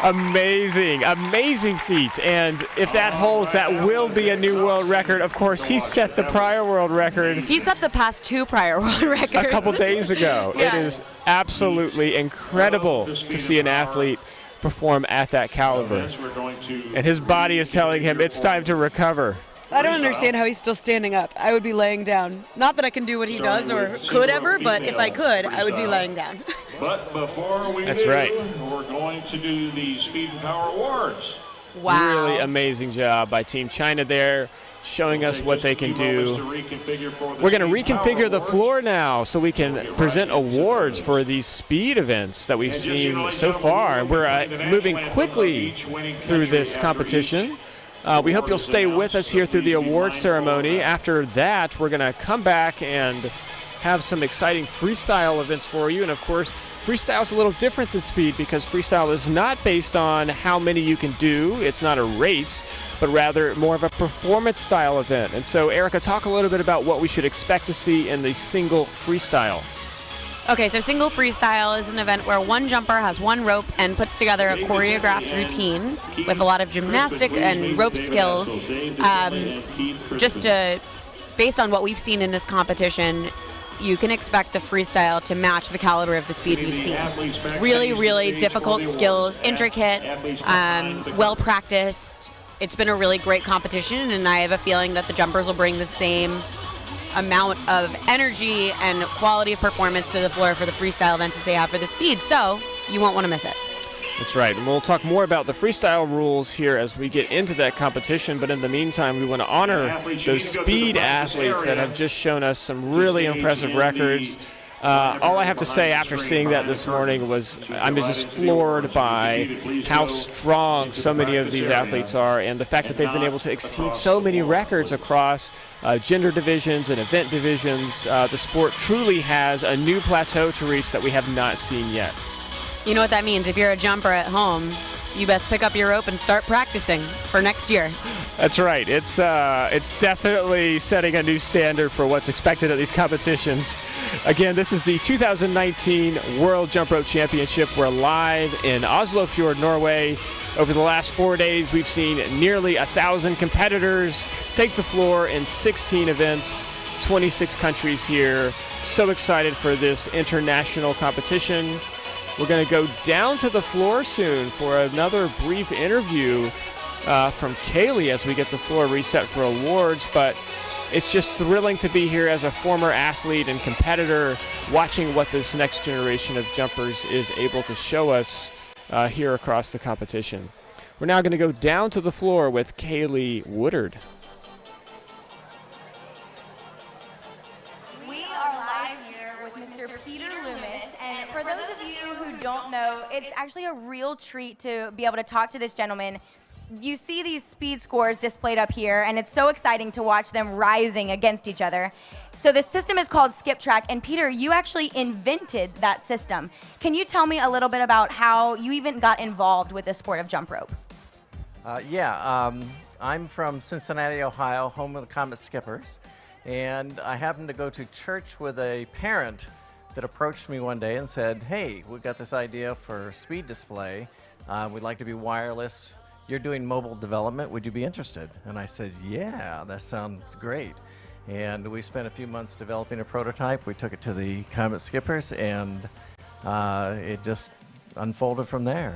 Amazing, amazing feat. And if that holds, that will be a new world record. Of course, he set the prior world record He set the past 2 prior world records. a couple days ago. Yeah. It is absolutely incredible to see an athlete perform at that caliber. And his body is telling him it's time to recover. I don't understand how he's still standing up. I would be laying down. Not that I can do what he does or could ever, but if I could, I would be laying down. But before we That's do, right. we're going to do the Speed and Power Awards. Wow. Really amazing job by Team China there, showing us what they can do. We're going to reconfigure the floor now so we can present awards for these speed events that we've seen so far. We're moving quickly through this competition. We hope you'll stay with us here through the award ceremony. After that, we're going to come back and have some exciting freestyle events for you. And of course, freestyle is a little different than speed because freestyle is not based on how many you can do. It's not a race, but rather more of a performance style event. And so, Erica, talk a little bit about what we should expect to see in the single freestyle. Okay, so single freestyle is an event where one jumper has one rope and puts together a choreographed routine with a lot of gymnastic and rope skills. Based on what we've seen in this competition, you can expect the freestyle to match the caliber of the speed we've seen. Really, really difficult skills, intricate, well practiced. It's been a really great competition, and I have a feeling that the jumpers will bring the same amount of energy and quality of performance to the floor for the freestyle events that they have for the speed, so you won't want to miss it. That's right, and we'll talk more about the freestyle rules here as we get into that competition, but in the meantime, we want to honor those speed athletes that have just shown us some really impressive records. All I have to say after seeing that this morning was I'm just floored by how strong so many of these athletes are and the fact that they've been able to exceed so many records across gender divisions and event divisions. The sport truly has a new plateau to reach that we have not seen yet. You know what that means. If you're a jumper at home, you best pick up your rope and start practicing for next year. That's right. It's definitely setting a new standard for what's expected at these competitions. Again, this is the 2019 World Jump Rope Championship. We're live in Oslo Fjord, Norway. Over the last 4 days, we've seen nearly 1,000 competitors take the floor in 16 events, 26 countries here. So excited for this international competition. We're going to go down to the floor soon for another brief interview from Kaylee as we get the floor reset for awards, but it's just thrilling to be here as a former athlete and competitor watching what this next generation of jumpers is able to show us here across the competition. We're now going to go down to the floor with Kaylee Woodard. We are live here with Mr. Peter Loomis, and for those of you who don't know, it's actually a real treat to be able to talk to this gentleman. You see these speed scores displayed up here, and it's so exciting to watch them rising against each other. So the system is called Skip Track, and Peter, you actually invented that system. Can you tell me a little bit about how you even got involved with the sport of jump rope? I'm from Cincinnati, Ohio, home of the Comet Skippers, and I happened to go to church with a parent that approached me one day and said, hey, we've got this idea for speed display. We'd like to be wireless. You're doing mobile development. Would you be interested? And I said, yeah, that sounds great. And we spent a few months developing a prototype. We took it to the Comet Skippers, and it just unfolded from there.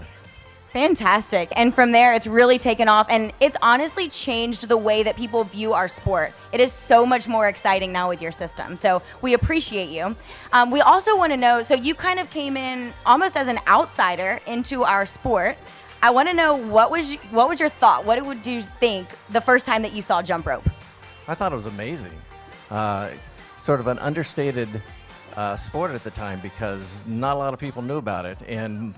Fantastic. And from there, it's really taken off, and it's honestly changed the way that people view our sport. It is so much more exciting now with your system, so we appreciate you. We also want to know, so you kind of came in almost as an outsider into our sport. I want to know, what was your thought? What would you think the first time that you saw jump rope? I thought it was amazing. Sort of an understated sport at the time because not a lot of people knew about it, and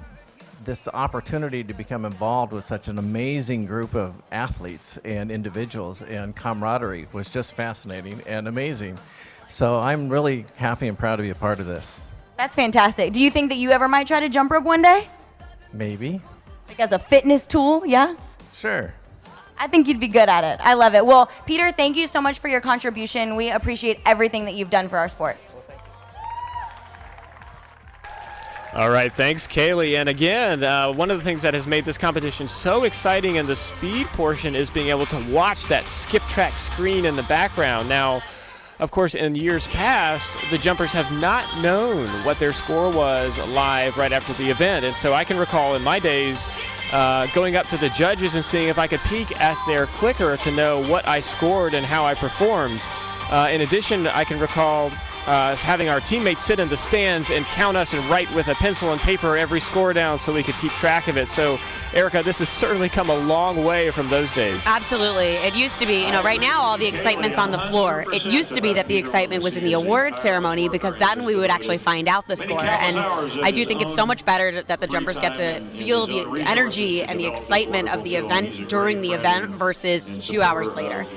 this opportunity to become involved with such an amazing group of athletes and individuals and camaraderie was just fascinating and amazing. So I'm really happy and proud to be a part of this. That's fantastic. Do you think that you ever might try to jump rope one day? Maybe. Like as a fitness tool, yeah? Sure. I think you'd be good at it. I love it. Well, Peter, thank you so much for your contribution. We appreciate everything that you've done for our sport. All right, thanks, Kaylee. And again, one of the things that has made this competition so exciting in the speed portion is being able to watch that skip track screen in the background. Now, of course, in years past, the jumpers have not known what their score was live right after the event. And so I can recall in my days going up to the judges and seeing if I could peek at their clicker to know what I scored and how I performed. In addition, I can recall having our teammates sit in the stands and count us and write with a pencil and paper every score down so we could keep track of it. So, Erica, this has certainly come a long way from those days. Absolutely. It used to be, right now all the excitement's on the floor. It used to be that the excitement was in the award ceremony because then we would actually find out the score. And I do think it's so much better that the jumpers get to feel the energy and the excitement of the event during the event versus 2 hours later.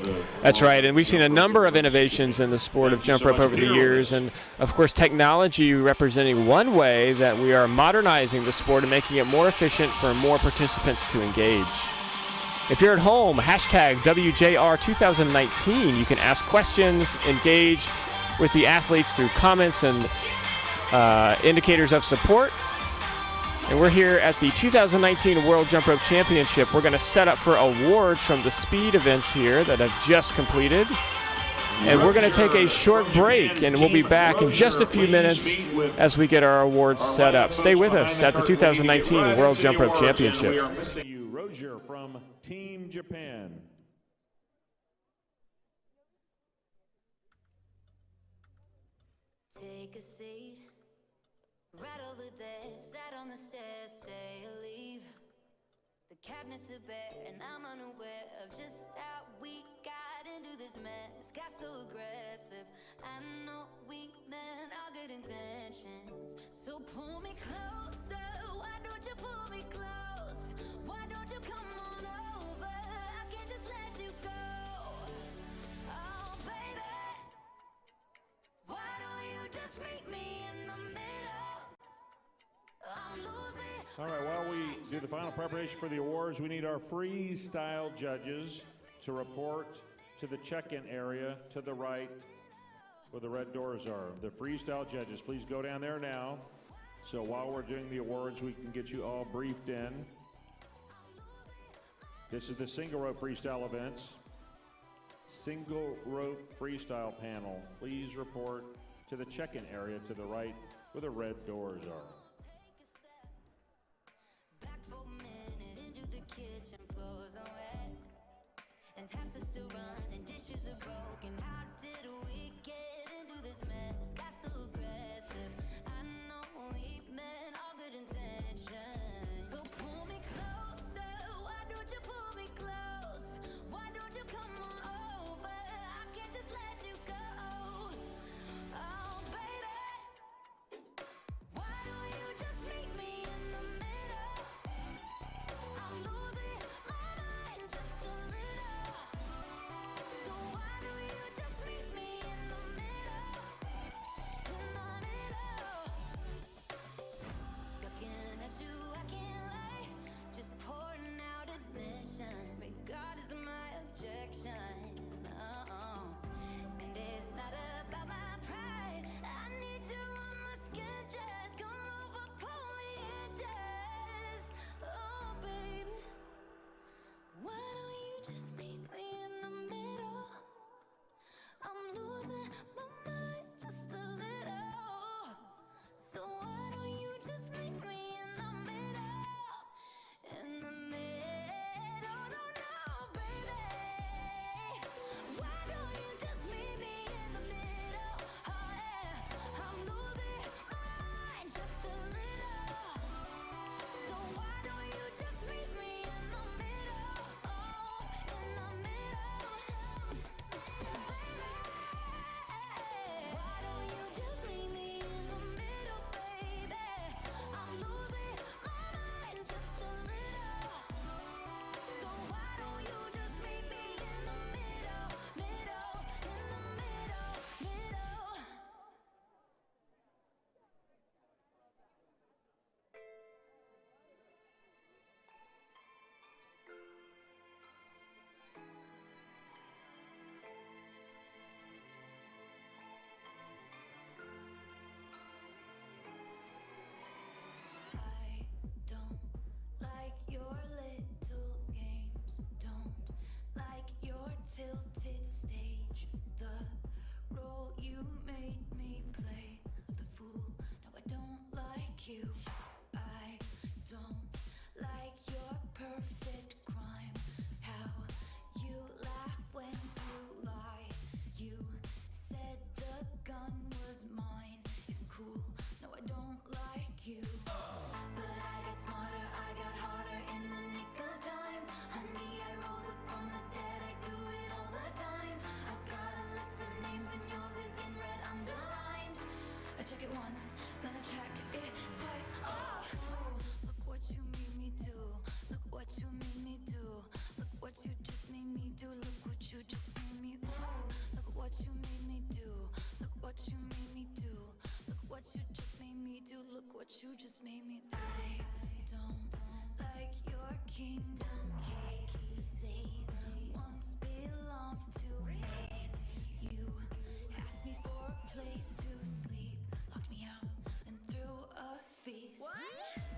That's right. And we've seen a number of innovations in the sport of jump rope over the years. And of course, technology representing one way that we are modernizing the sport and making it more efficient for more participants to engage. If you're at home, hashtag WJR2019. You can ask questions, engage with the athletes through comments and indicators of support. And we're here at the 2019 World Jump Rope Championship. We're going to set up for awards from the speed events here that have just completed. And we're going to take a short break, and we'll be back in just a few minutes as we get our awards set up. Stay with us at the 2019 World Jump Rope Championship. We are missing you, Roger from Team Japan. Take a seat, right over there, sat on the stairs, stay or leave. The cabinets are bare, and I'm unaware of just how we got into this mess. Got so aggressive. I know we meant all good intentions. So pull me closer. Why don't you pull me close? Why don't you come on over? I can't just let you go. Oh, baby. Why don't you just meet me in the middle? I'm losing. All right, while we do the final preparation for the awards, we need our freestyle judges to report to the check-in area to the right where the red doors are. The freestyle judges, please go down there now. So while we're doing the awards, we can get you all briefed in. This is the single rope freestyle events. Single rope freestyle panel, please report to the check-in area to the right where the red doors are. And taps are still running, dishes are broken. How did we get into this mess? Got so aggressive. I know we meant all good intentions. So pull me closer. Why don't you pull me close? Why don't you come on over? I can't just let you go. Oh, baby. Why don't you just meet me in the middle? I'm losing my mind just a little. So why don't you just meet me in the middle? tilted stage, the role you made me play, the fool. No, I don't like you. I don't like your perfect crime. How you laugh when you lie. You said the gun was mine. Isn't cool. No, I don't like you. But I get smarter, I got harder in the nick of time. Honey, I rose up from the dead, I do it all the time. I got a list of names and yours is in red underlined. I check it once, then I check it twice. Oh, look what you made me do. Look what you made me do. Look what you just made me do. Look what you just made me do. Look what you made me do. Look what you made me do. Look what you just made me do. Look what you just made me do. I don't like your kingdom keys. They once belonged to me. You asked me for a place to sleep, locked me out and threw a feast.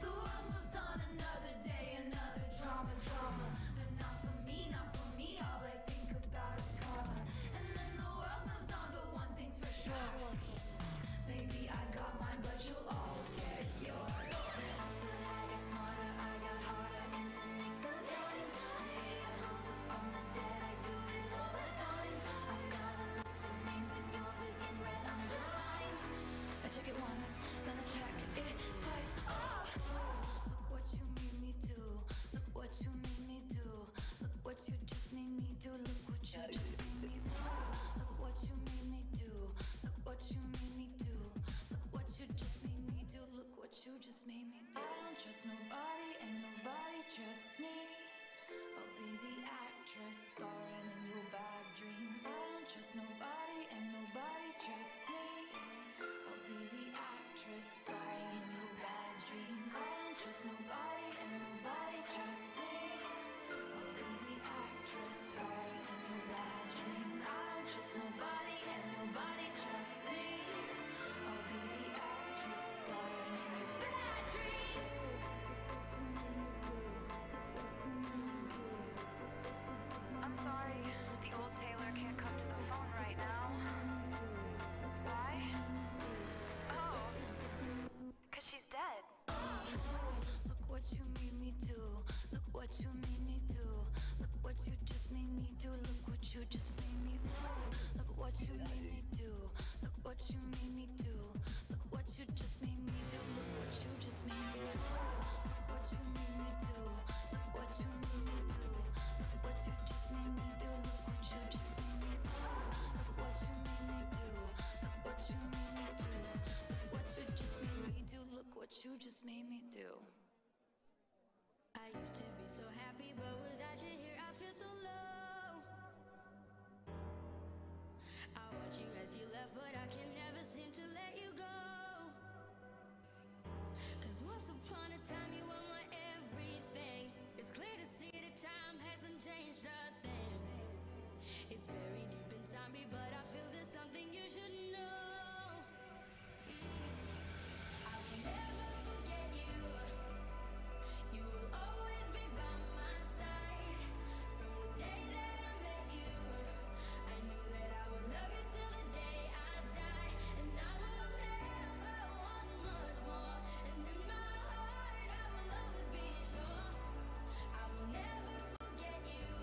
The world moves on another day, another drama, drama. But not for me, not for me. All I think about is karma. And then the world moves on, but one thing's for sure. Maybe I got mine, but you'll all get yours. But I get smarter, I got harder in the nick of time. Honey, I rose up from the dead, I do it all the times. I got a list of names and yours is in red underlined. I check it once, then I check it twice. Oh, look what you made me do. Look what you made me do. Look what you just made me do. Look what you just made me do. Look what you made me do. Look what you made me do. Look what you just made me do. Look what you just made me do. I don't trust nobody and nobody trusts me. I'll be the actress starring in your bad dreams. I don't trust nobody and nobody trusts me. I'll be the actress starring in your bad dreams. I don't trust nobody and nobody trusts me. I'll be the actress starring in your bad dreams. I don't trust nobody and nobody trusts me. I'll be the actress starring in your bad dreams. I'm sorry, the old Taylor can't come to the phone right now. Why? Oh, 'cause she's dead. Look what you made me do. Look what you made me do. Look what you just made me do. Look what you just made me do. Look what you made me do. Look what you made me do. Look what you just made me do. Look what you just made me do. Look what you made me do. Look what you made me do. Look what you just made me do. Look what you just made me do. Look what you made me do. Look what you made me do. Look what you just made me do. Look what you just made me do. I used to be so happy, but without you here, I feel so low. I watch you as you left, but I can never seem to let you go. 'Cause once upon a time, you were my everything. It's clear to see that time hasn't changed a thing. It's buried deep inside me, but I feel there's something you should know. I will never forget you. You will always be by my side. From the day that I met you, I knew that I would love you till the day I die. And I will never want much more. And in my heart, I will always be sure. I will never forget you.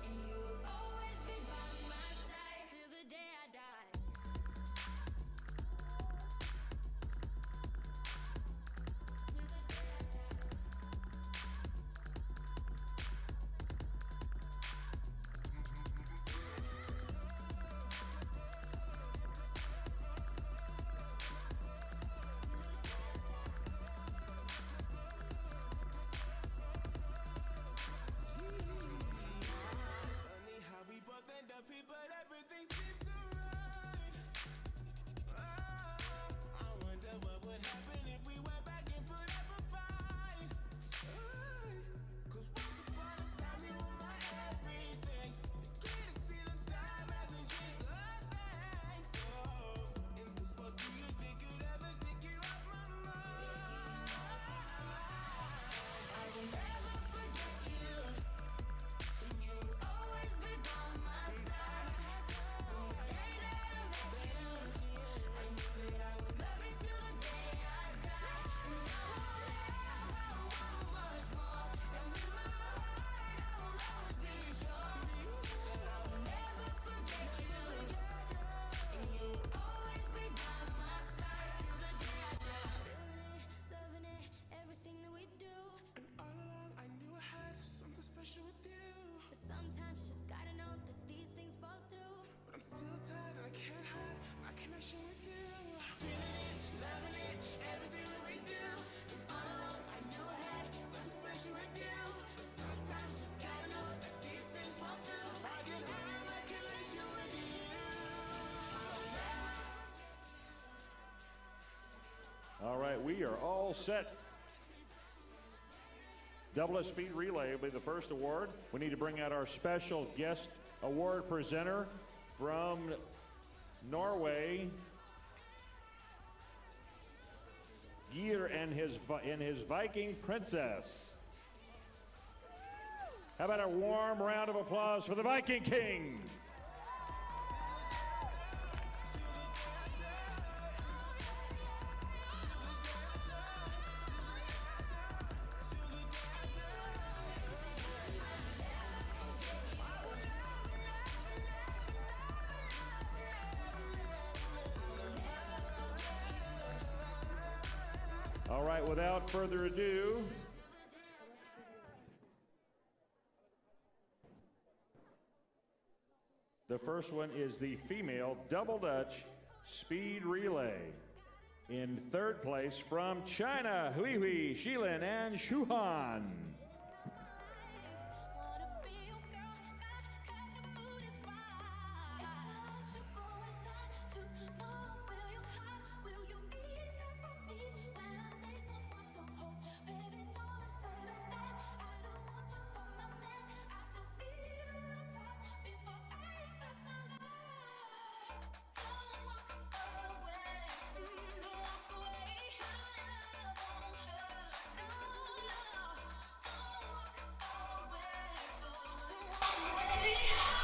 And you will always be by my side till the day I die. Funny how we both end up here, but everything seems so right. I wonder what would happen if we went back and put up a fight. 'Cause once upon a time you were my everything. It's clear to see that time hasn't changed a thing. So, in this world, do you think you'd ever take you off my mind? I will never forget you. And you'll always be by we are all set. Double speed relay will be the first award. We need to bring out our special guest award presenter from Norway, Geir and his Viking Princess. How about a warm round of applause for the Viking King? All right, without further ado, the first one is the female double Dutch speed relay. In third place from China, Hui Hui, Shilin, and Shuhan.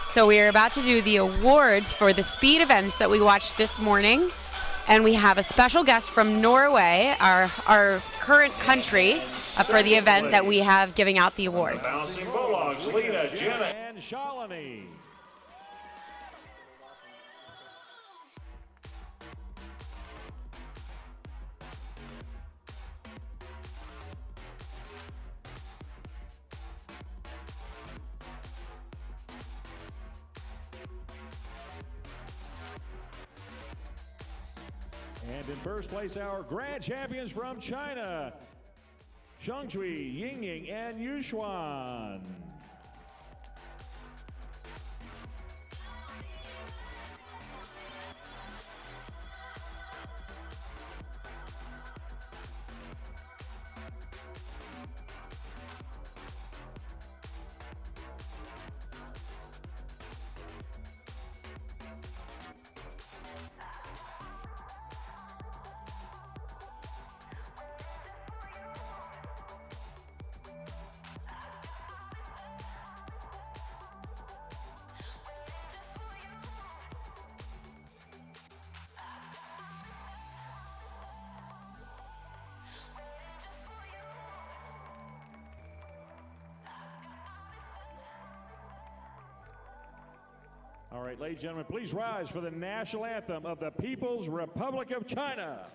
So we are about to do the awards for the speed events that we watched this morning. And we have a special guest from Norway, our current country, for the event that we have giving out the awards. Bouncing Bulldogs, Lena, Jenna, and Shalini. And in first place, our grand champions from China, Zhongzhui, Yingying, and Yushuan. All right, ladies and gentlemen, please rise for the national anthem of the People's Republic of China.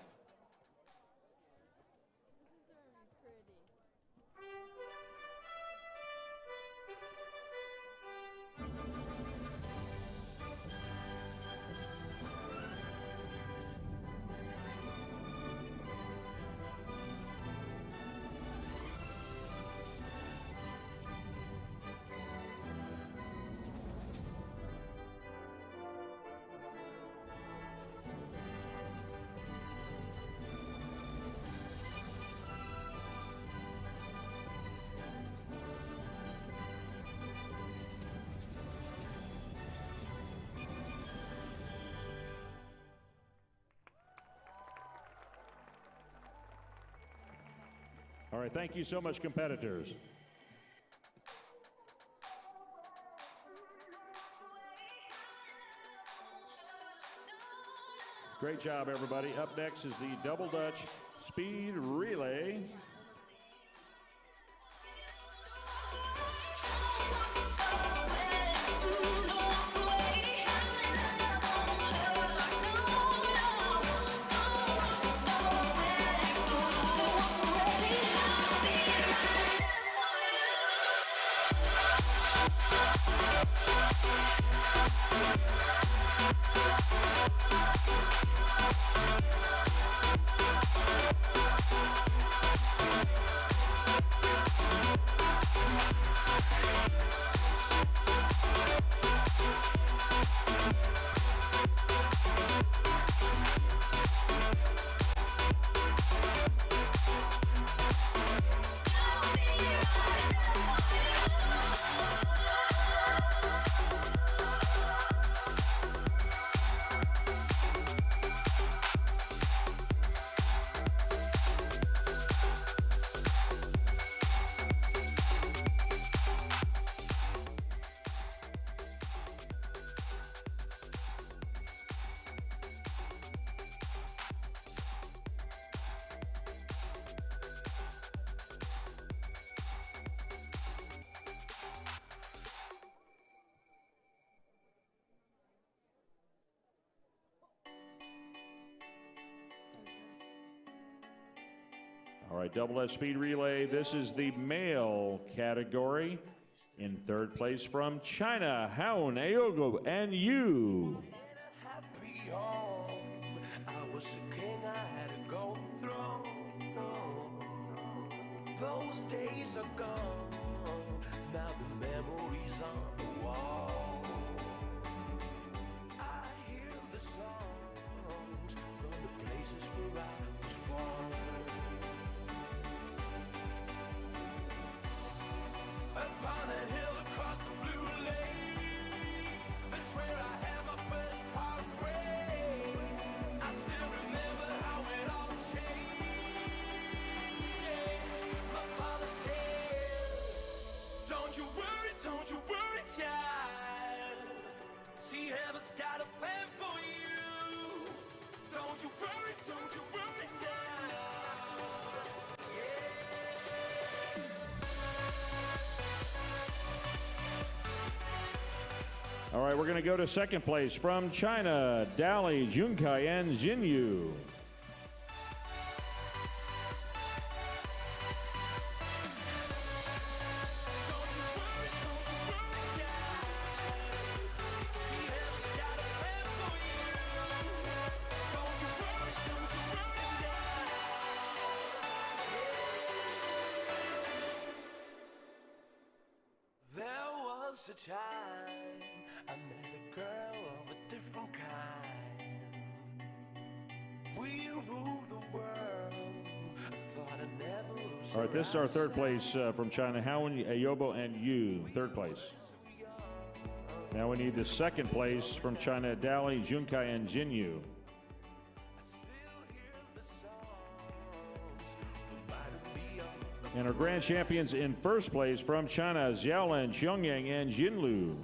All right, thank you so much, competitors. Great job, everybody. Up next is the Double Dutch Speed Relay. right, double S speed relay. This is the male category. In third place from China, Haun Aogo and you. I was a king, I had to go through. Those days are gone. Now the memories on the wall. I hear the songs from the places where I was born. Upon a hill across the blue lake, that's where I had my first heartbreak. I still remember how it all changed. My father said, don't you worry, child. See, heaven's got a plan for you. Don't you worry now. All right, we're going to go to second place from China, Dali, Junkai, and Jinyu. There was a time I met a girl of a different kind. We ruled the world. I thought I'd never lose. All right, this is our third place from China, Haun Aobo and you, third place. Now we need the second place from China, Dali, Junkai, and Jinyu. And our grand champions in first place from China, Xiaolin, Xiangyang, and Jinlu.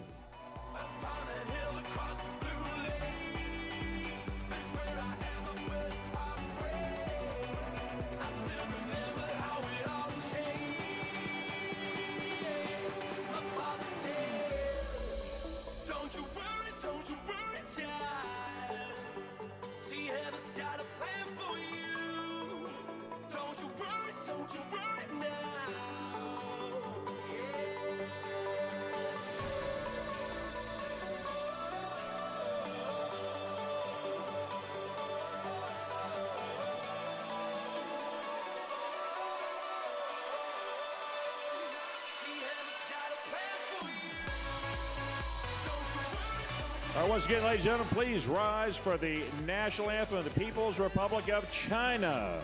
Don't you worry, child. See, heaven's got a plan for you. Don't you worry now. All right, once again, ladies and gentlemen, please rise for the national anthem of the People's Republic of China.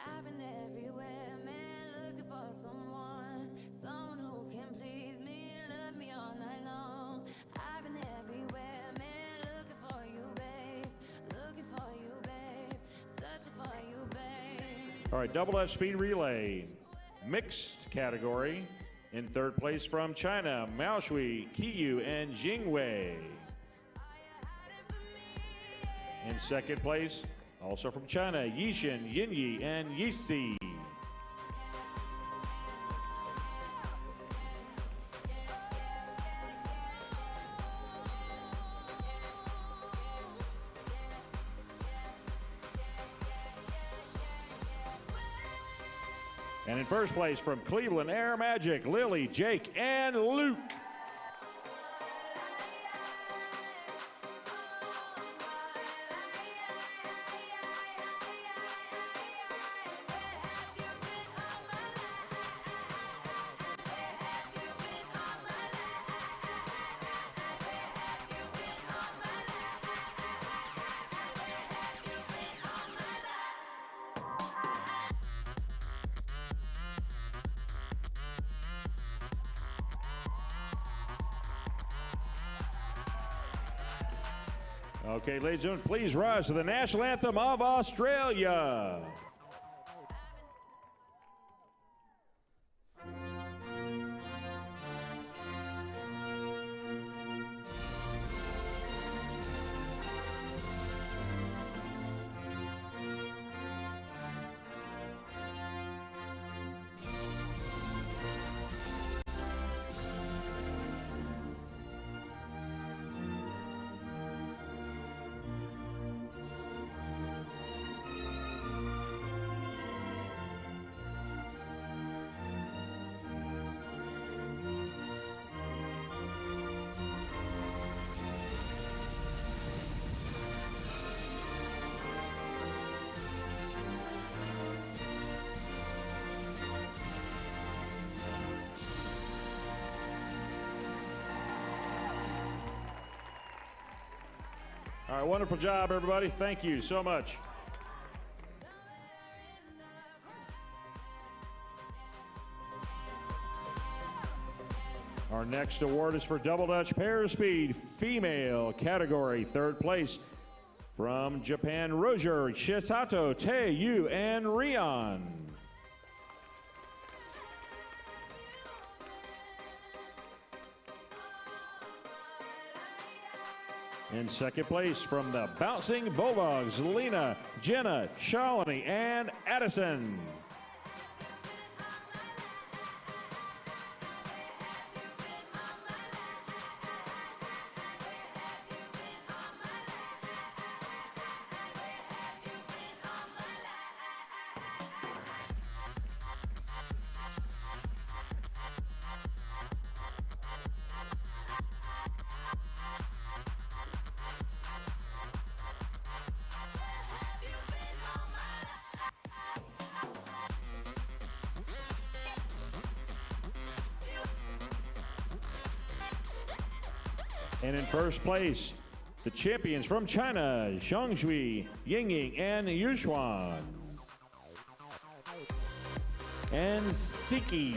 I've been everywhere, man, looking for someone who can please me, love me all night long. I've been everywhere, man, looking for you, babe, searching for you, babe. All right, double F speed relay, mixed category. In third place from China, Mao Shui, Qiyu, and Jingwei. In second place, also from China, Yixin, Yinyi, and Yixi. And in first place from Cleveland, Air Magic, Lily, Jake, and Luke. Okay, ladies and gentlemen, please rise to the national anthem of Australia. All right, wonderful job, everybody. Thank you so much. Our next award is for Double Dutch Pair Speed Female category. Third place from Japan, Roger, Shisato, Tae-Yu, and Rion. In second place from the Bouncing Bulldogs, Lena, Jenna, Shalini, and Addison. And in first place, the champions from China, Zhang Yingying, and Yushuan. And Siki.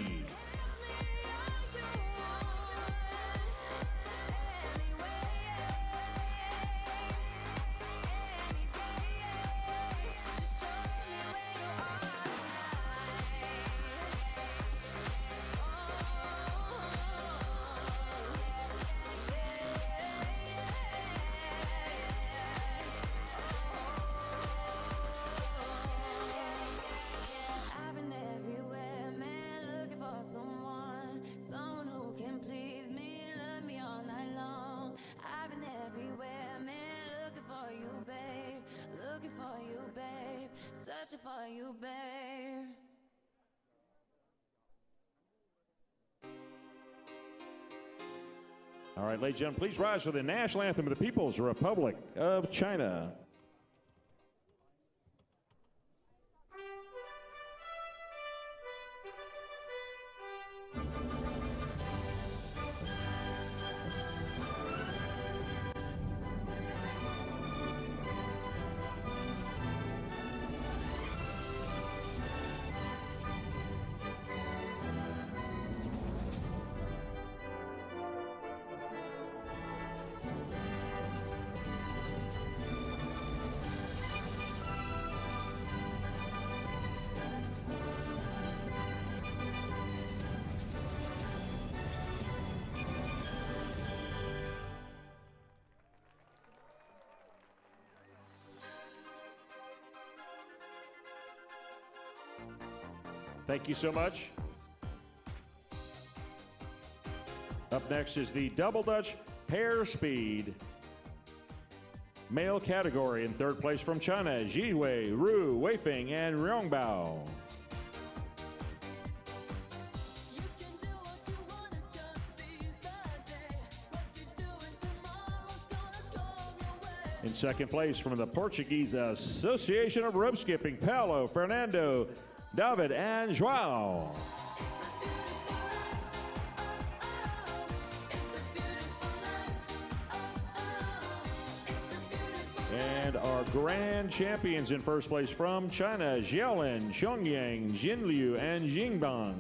I've been everywhere, man, looking for someone who can please me, love me all night long. I've been everywhere, man, looking for you, babe, searching for you, babe. All right, ladies and gentlemen, please rise for the national anthem of the People's Republic of China. Thank you so much. Up next is the Double Dutch Pair Speed male category. In third place from China, Jiwei, Ru, Weifeng, and Ryongbao. In second place from the Portuguese Association of Rope Skipping, Paulo, Fernando, David, and Joao. And our grand champions in first place from China, Xiaolin, Xiangyang, Jinliu, and Jingbang.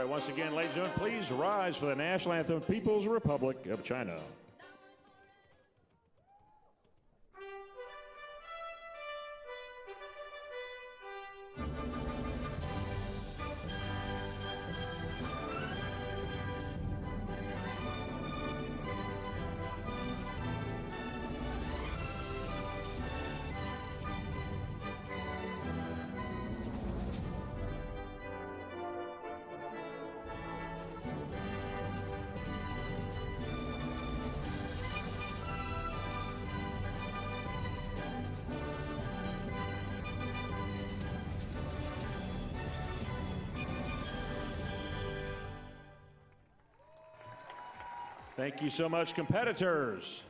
right, once again, ladies and gentlemen, please rise for the national anthem, People's Republic of China. Thank you so much, competitors.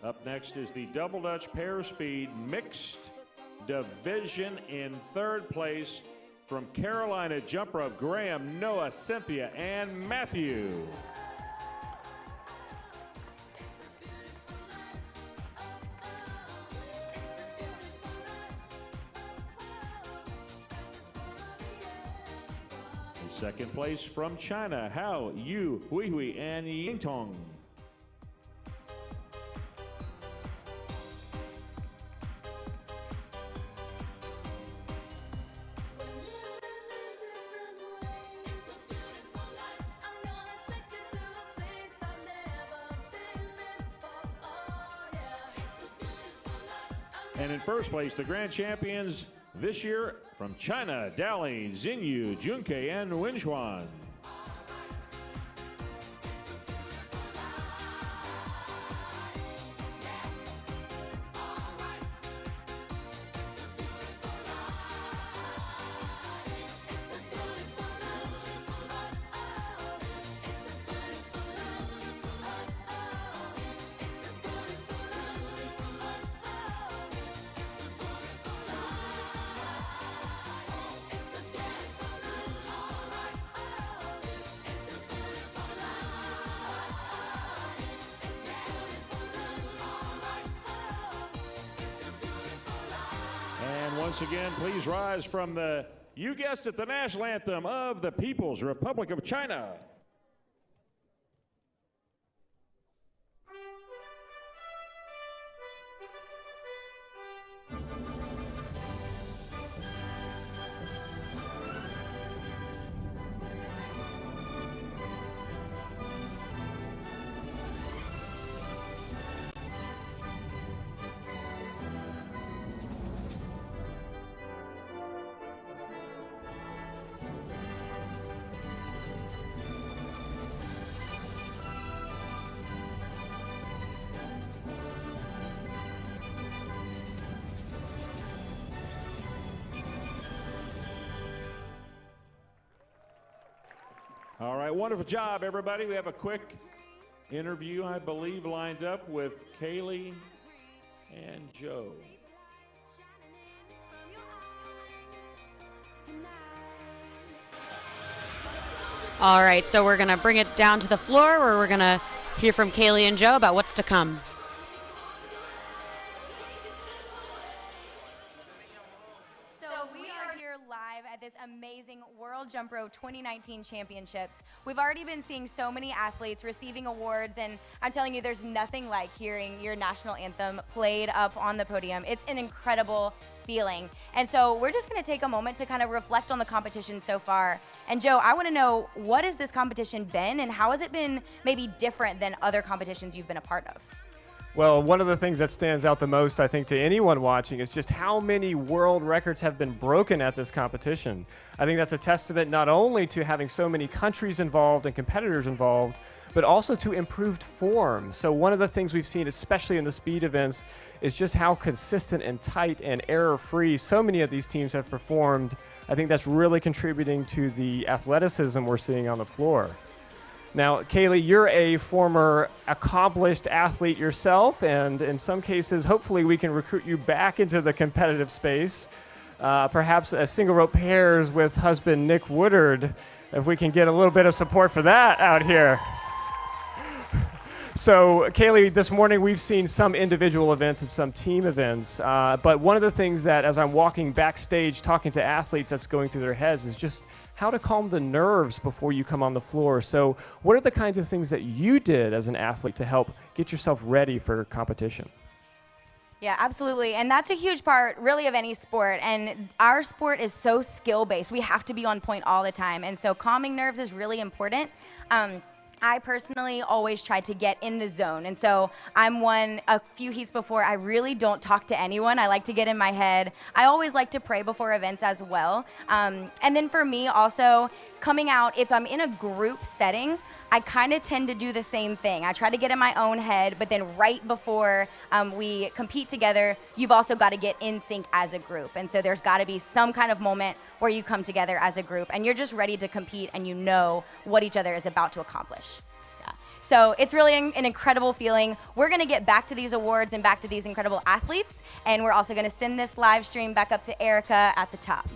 Up next is the Double Dutch Pair Speed Mixed Division. In third place from Carolina jump rope, Graham, Noah, Cynthia, and Matthew. Second place from China, Hao, Yu, Hui, and Yingtong. And in first place, the grand champions this year from China, Dali, Xinyu, Junkei, and Wenxuan. And once again, please rise from the, you guessed it, the national anthem of the People's Republic of China. All right, wonderful job, everybody. We have a quick interview, I believe, lined up with Kaylee and Joe. All right, so we're going to bring it down to the floor where we're going to hear from Kaylee and Joe about what's to come. This amazing World Jump Rope 2019 Championships. We've already been seeing so many athletes receiving awards, and I'm telling you, there's nothing like hearing your national anthem played up on the podium. It's an incredible feeling. And so we're just going to take a moment to kind of reflect on the competition so far. And Joe, I want to know, what has this competition been, and how has it been maybe different than other competitions you've been a part of? Well, one of the things that stands out the most, I think, to anyone watching is just how many world records have been broken at this competition. I think that's a testament not only to having so many countries involved and competitors involved, but also to improved form. So one of the things we've seen, especially in the speed events, is just how consistent and tight and error-free so many of these teams have performed. I think that's really contributing to the athleticism we're seeing on the floor. Now, Kaylee, you're a former accomplished athlete yourself, and in some cases, hopefully we can recruit you back into the competitive space, perhaps as single rope pairs with husband Nick Woodard, if we can get a little bit of support for that out here. So, Kaylee, this morning we've seen some individual events and some team events, but one of the things that, as I'm walking backstage talking to athletes, that's going through their heads is just how to calm the nerves before you come on the floor. So, what are the kinds of things that you did as an athlete to help get yourself ready for competition? Yeah, absolutely. And that's a huge part, really, of any sport. And our sport is so skill-based. We have to be on point all the time. And so calming nerves is really important. I personally always try to get in the zone. And so I'm a few heats before, I really don't talk to anyone. I like to get in my head. I always like to pray before events as well. And then for me also, coming out, if I'm in a group setting, I kind of tend to do the same thing. I try to get in my own head, but then right before we compete together, you've also got to get in sync as a group. And so there's got to be some kind of moment where you come together as a group and you're just ready to compete and you know what each other is about to accomplish. Yeah. So it's really an incredible feeling. We're going to get back to these awards and back to these incredible athletes, and we're also going to send this live stream back up to Erica at the top.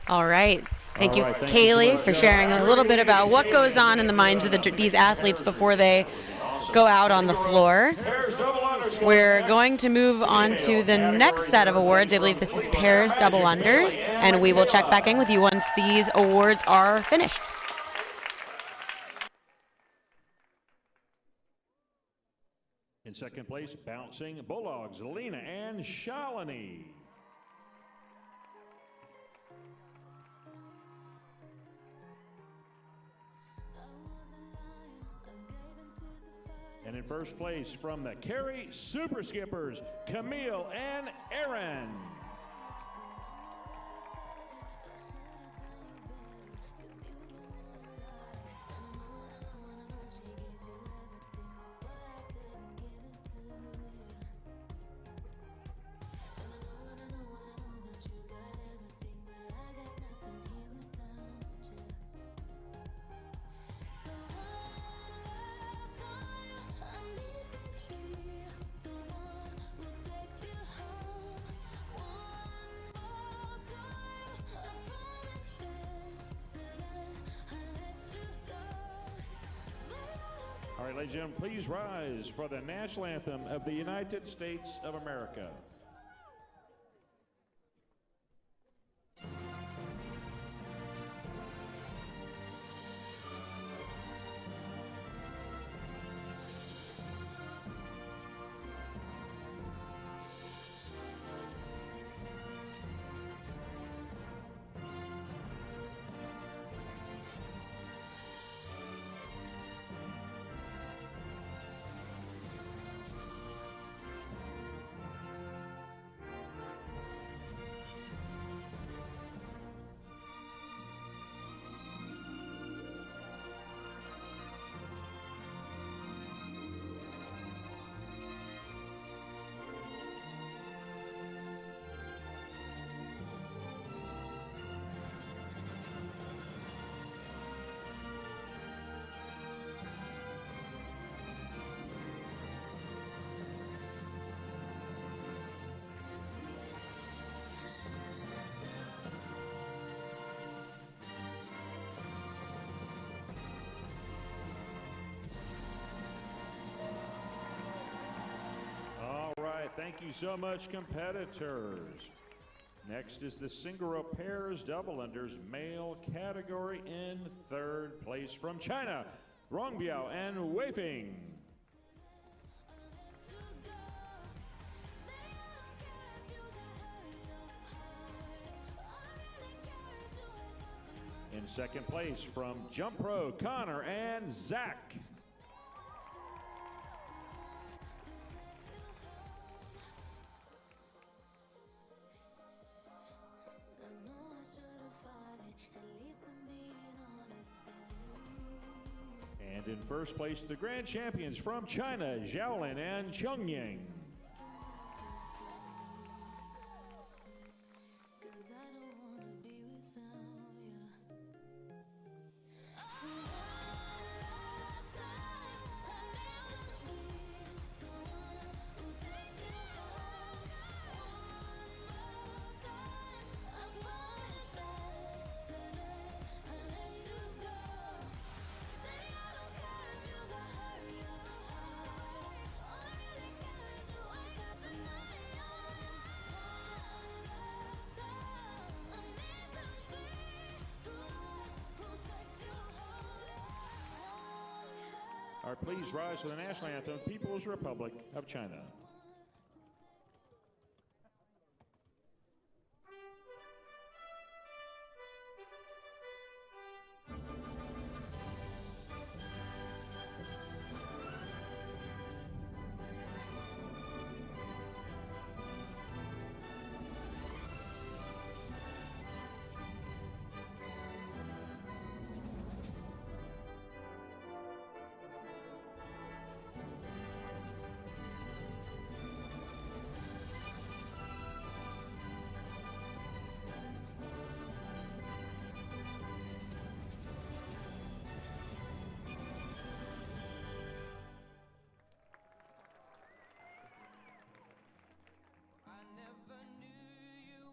All right. Thank you, Thank you Kaylee, so much. for sharing a little bit about what goes on in the minds of these athletes before they go out on the floor. We're going to move on to the next set of awards. I believe this is pairs double unders, and we will check back in with you once these awards are finished. In second place, bouncing Bulldogs, Lena and Shalini. And in first place from the Cary Super Skippers, Camille and Aaron. All right, ladies and gentlemen, please rise for the national anthem of the United States of America. Thank you so much, competitors. Next is the single rope pairs double unders male category. In third place from China, Rongbiao and Wei Fing. In second place from Jump Pro, Connor and Zach. And in first place, the grand champions from China, Zhaolin and Chongying. please rise for the national anthem, People's Republic of China.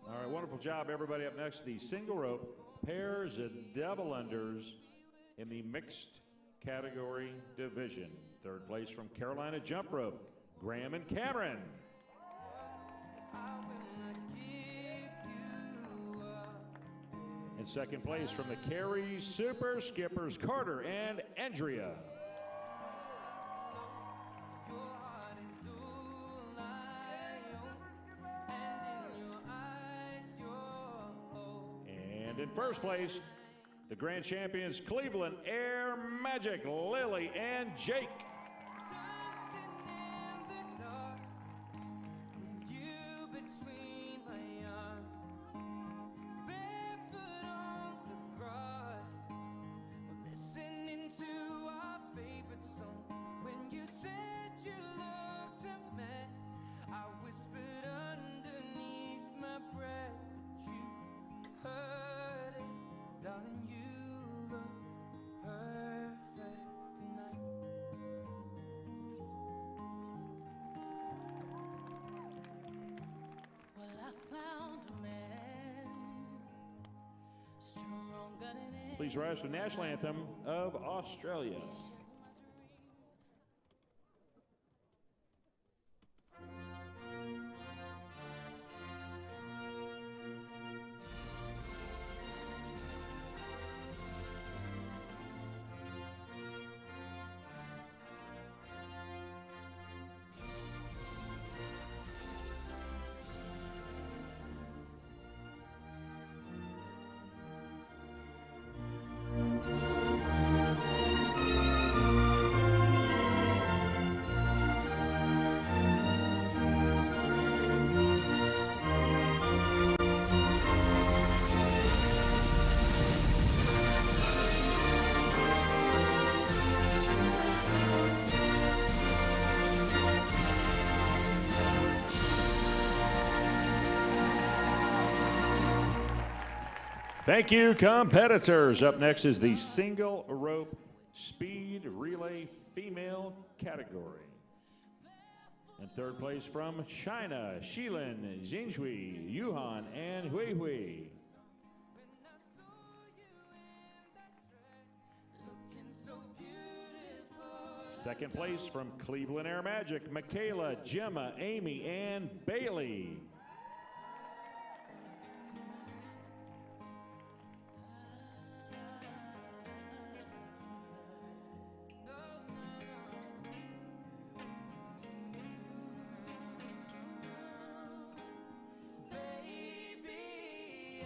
All right, wonderful job, everybody. Up next, the single rope, pairs and double unders in the mixed category division. Third place from Carolina Jump Rope, Graham and Cameron. In second place from the Cary Super Skippers, Carter and Andrea. And in first place, the grand champions, Cleveland Air Magic, Lily and Jake. Please rise for the national anthem of Australia. Thank you, competitors. Up next is the single rope speed relay female category. In third place from China, Shilin, Xinhui, Yuhan, and Hui Hui. Second place from Cleveland Air Magic, Michaela, Gemma, Amy, and Bailey.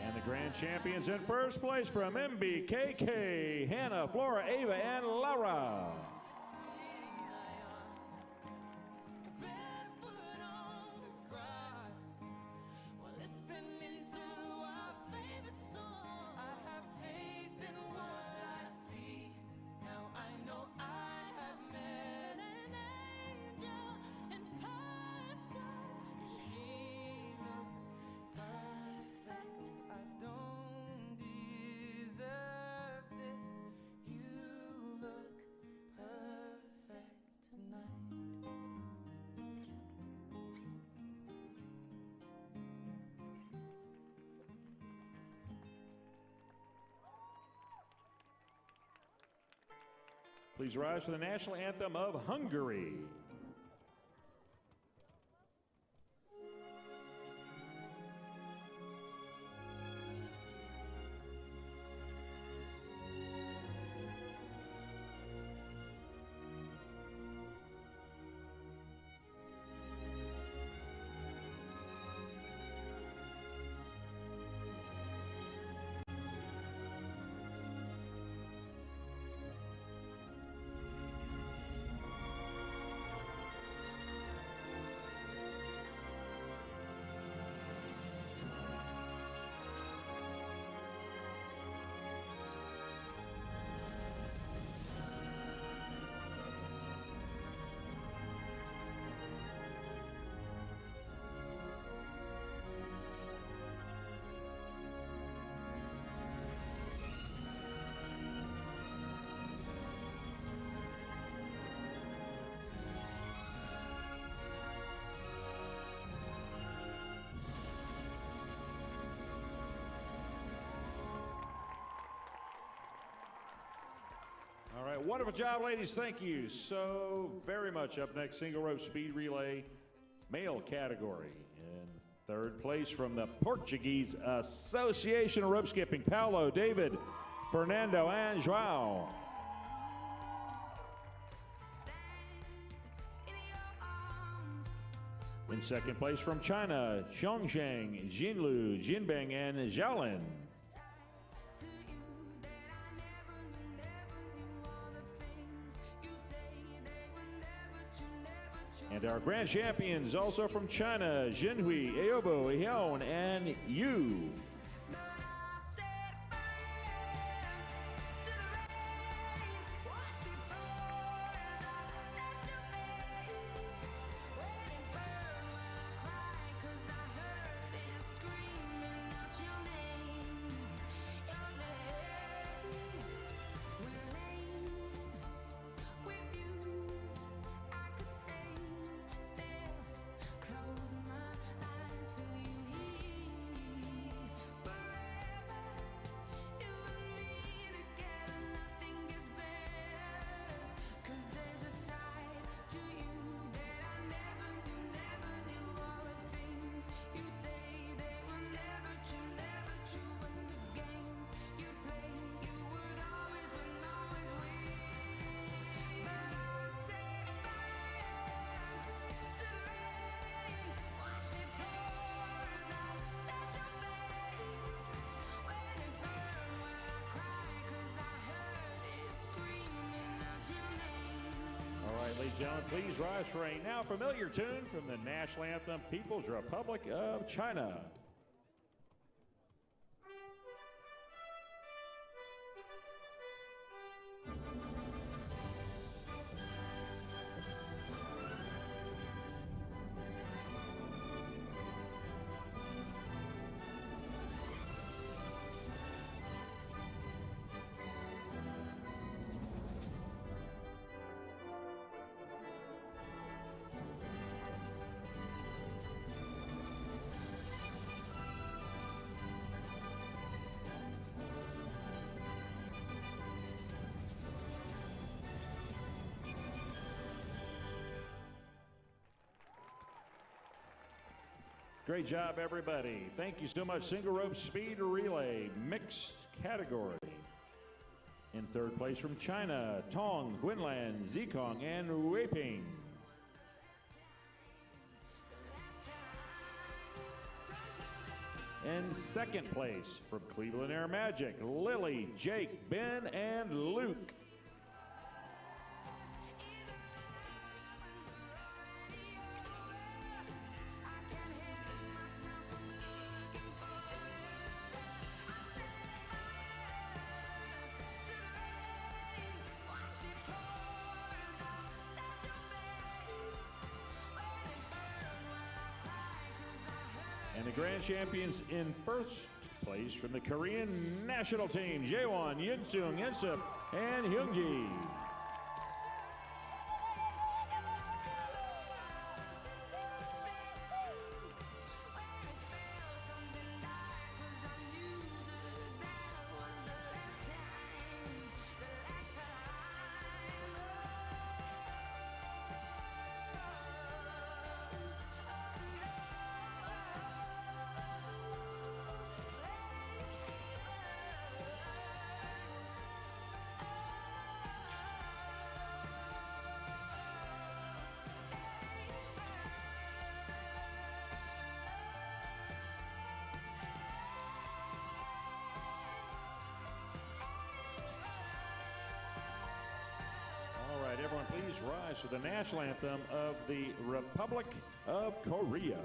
And the grand champions in first place from MBKK, Hannah, Flora, Ava, and Laura. Please rise for the national anthem of Hungary. All right, wonderful job, ladies. Thank you so very much. Up next, single rope speed relay, male category. In third place from the Portuguese Association of Rope Skipping, Paulo, David, Fernando, and Joao. In second place from China, Xiongsheng, Jinlu, Jinbeng, and Xiaolin. And our grand champions, also from China, Jinhui, Aobo, Hyun, and Yu. Ladies and gentlemen, please rise for a now familiar tune from the national anthem, People's Republic of China. Great job, everybody. Thank you so much. Single rope speed relay, mixed category. In third place from China, Tong, Quinlan, Zikong, and Weiping. In second place from Cleveland Air Magic, Lily, Jake, Ben, and Luke. And the grand champions in first place from the Korean national team, Jaewon, Yunseung, Insup, and Hyungji. Everyone, please rise for the national anthem of the Republic of Korea.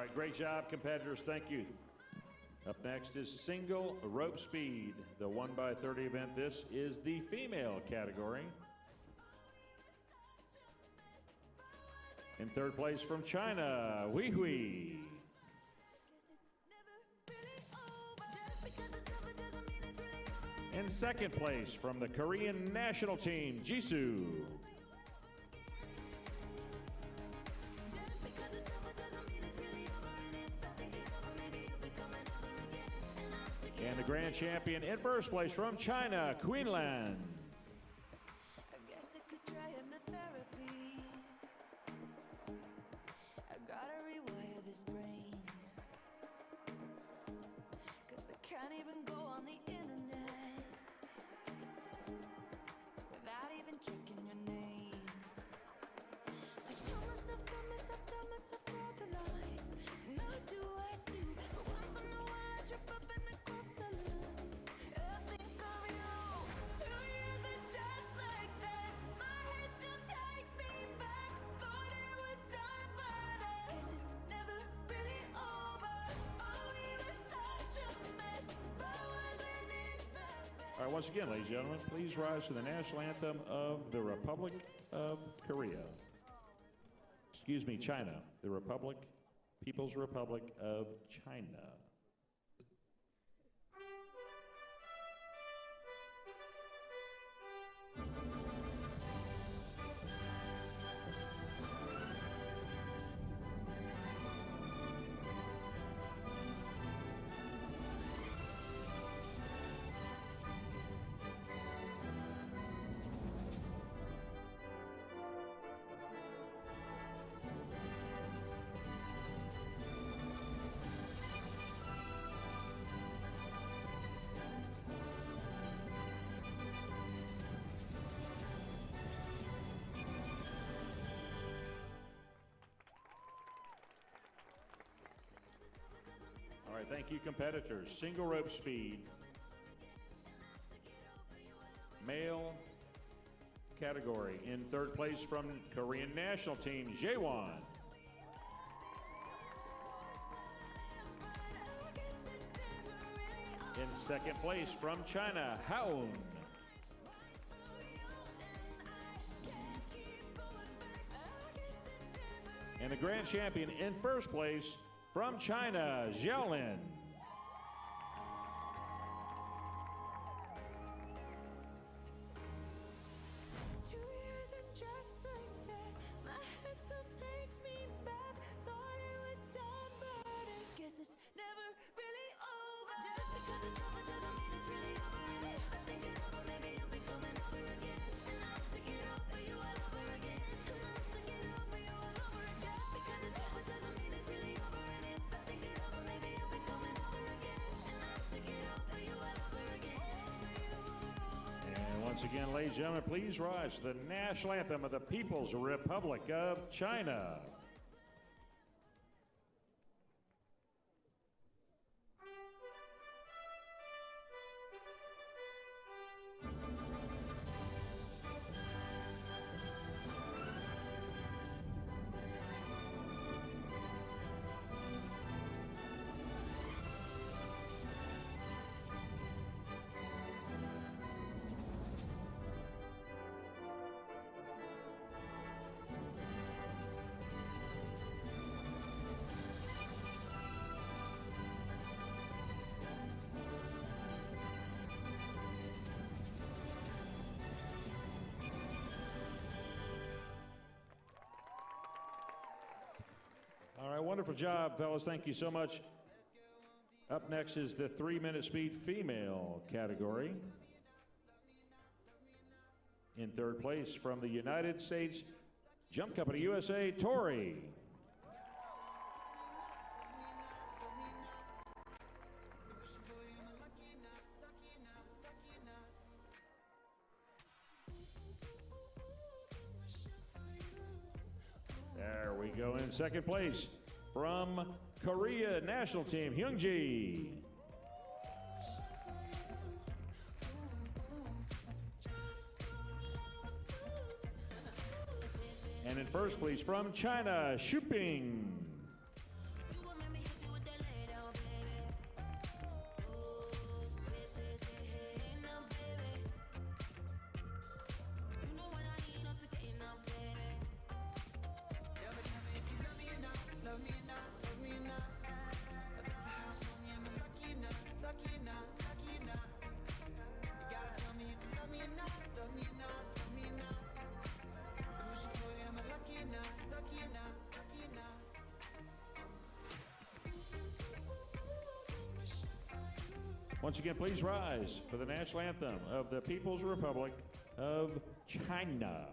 All right, great job, competitors. Thank you. Up next is single rope speed, the 1x30 event. This is the female category. In third place from China, Hui Hui. In second place from the Korean national team, Jisoo. And the grand champion in first place from China, Queenland. I guess I could try hypnotherapy. I gotta rewire this brain. 'Cause I can't even go on the internet without even checking your name. I tell myself, draw the line. Now do I do? But once in a while I trip up and I cross the line. I think of you. 2 years and just like that, my head still takes me back. Thought it was done, but I guess it's never really over. Oh, we were such a mess, but wasn't it the best? All right, once again, ladies and gentlemen, please rise to the national anthem of the Republic of Korea. Excuse me, China. The Republic, People's Republic of China. All right, thank you, competitors. Single rope speed. Male category. In third place from Korean national team, Jaewon. In second place from China, Haun. And the grand champion in first place from China, Xiaolin. Just like that, my head still takes me back. Thought it was done, but I guess it's never really over. Just because it's over doesn't mean it's really over. And if I think it over, maybe you'll be coming over again. And I'll have to get over you all over again. And I'll have to get over you all over again. Just because it's over doesn't mean it's really over. And if I think it over, maybe you'll be coming over again. And I'll have to get over you all over again. And once again, ladies and gentlemen, please rise to the national anthem of the People's Republic of China. All right, wonderful job, fellas. Thank you so much. Up next is the 3-minute speed female category. In third place from the United States Jump Company USA, Tori. There we go. In second place from Korea national team, Hyungji. And in first place from China, Shuping. Once again, please rise for the national anthem of the People's Republic of China.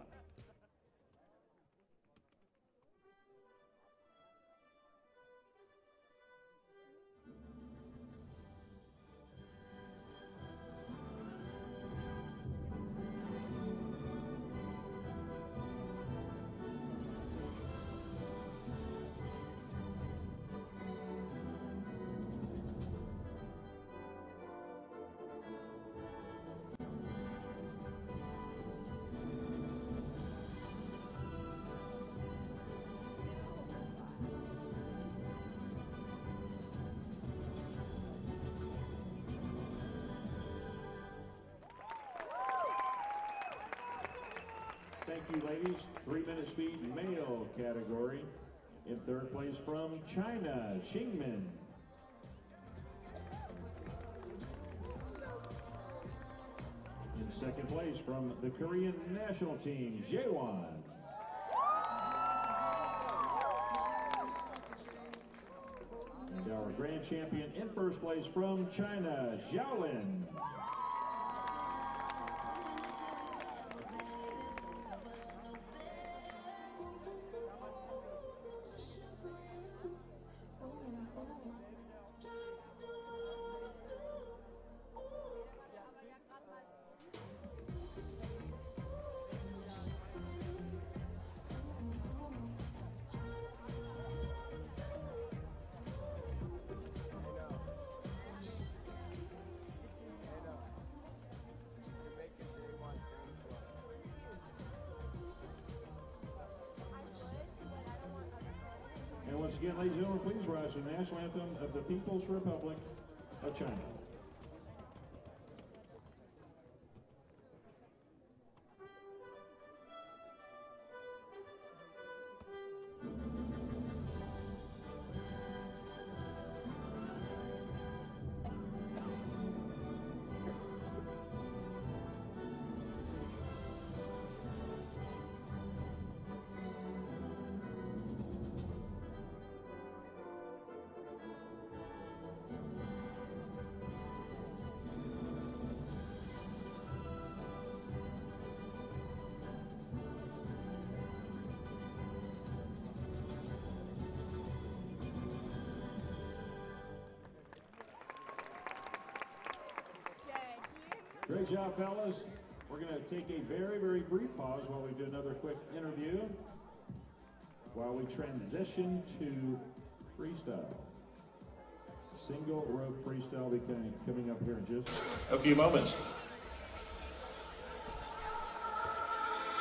Thank you, ladies. 3-minute speed male category. In third place from China, Xingmin. In second place from the Korean national team, Jaewon. And our grand champion in first place from China, Xiaolin. And once again, ladies and gentlemen, please rise to the national anthem of the People's Republic of China. Great job, fellas. We're going to take a very, very brief pause while we do another quick interview, while we transition to freestyle. Single rope freestyle will be coming up here in just a few moments.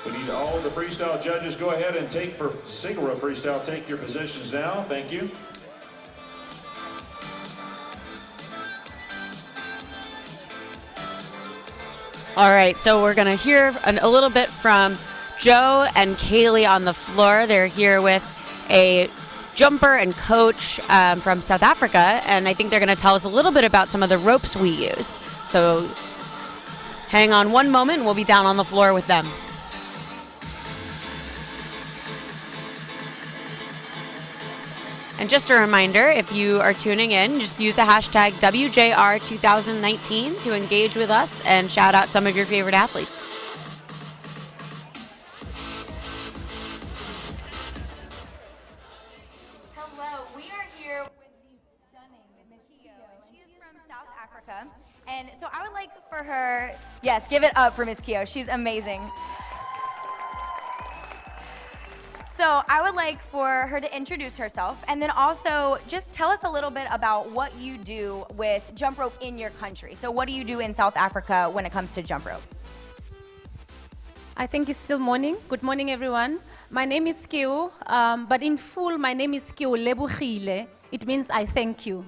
We need all the freestyle judges. Go ahead and take for single rope freestyle. Take your positions now. Thank you. All right, so we're going to hear a little bit from Joe and Kaylee on the floor. They're here with a jumper and coach from South Africa, and I think they're going to tell us a little bit about some of the ropes we use. So hang on one moment, and we'll be down on the floor with them. And just a reminder, if you are tuning in, just use the hashtag WJR2019 to engage with us and shout out some of your favorite athletes. Hello, we are here with the stunning Mikio. She is from South Africa. And so I would like for her, yes, give it up for Miss Kio. She's amazing. So I would like for her to introduce herself and then also just tell us a little bit about what you do with jump rope in your country. So what do you do in South Africa when it comes to jump rope? I think it's still morning. Good morning, everyone. My name is Kio, but in full, my name is Kio Lebohile. It means I thank you.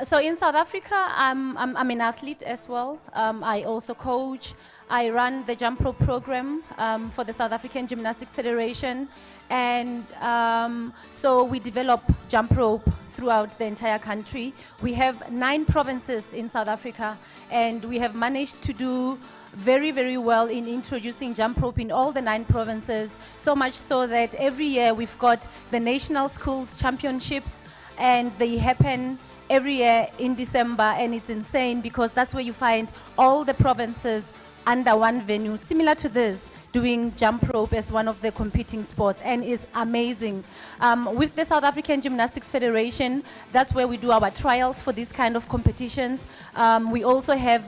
So in South Africa, I'm an athlete as well. I also coach. I run the jump rope program for the South African Gymnastics Federation. And so we develop jump rope throughout the entire country. We have 9 provinces in South Africa, and we have managed to do very, very well in introducing jump rope in all the 9 provinces, so much so that every year we've got the National Schools Championships, and they happen every year in December, and it's insane because that's where you find all the provinces under one venue, similar to this, doing jump rope as one of the competing sports, and is amazing. With the South African Gymnastics Federation, that's where we do our trials for these kind of competitions. We also have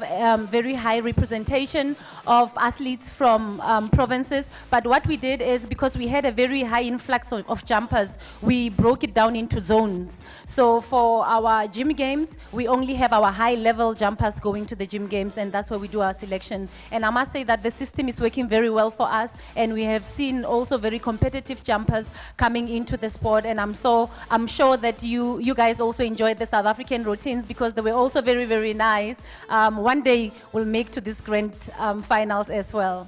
very high representation of athletes from provinces, but what we did is, because we had a very high influx of jumpers, we broke it down into zones. So for our gym games, we only have our high-level jumpers going to the gym games, and that's where we do our selection. And I must say that the system is working very well for us, and we have seen also very competitive jumpers coming into the sport. And I'm sure that you guys also enjoyed the South African routines because they were also very, very nice. One day we'll make to this grand finals as well.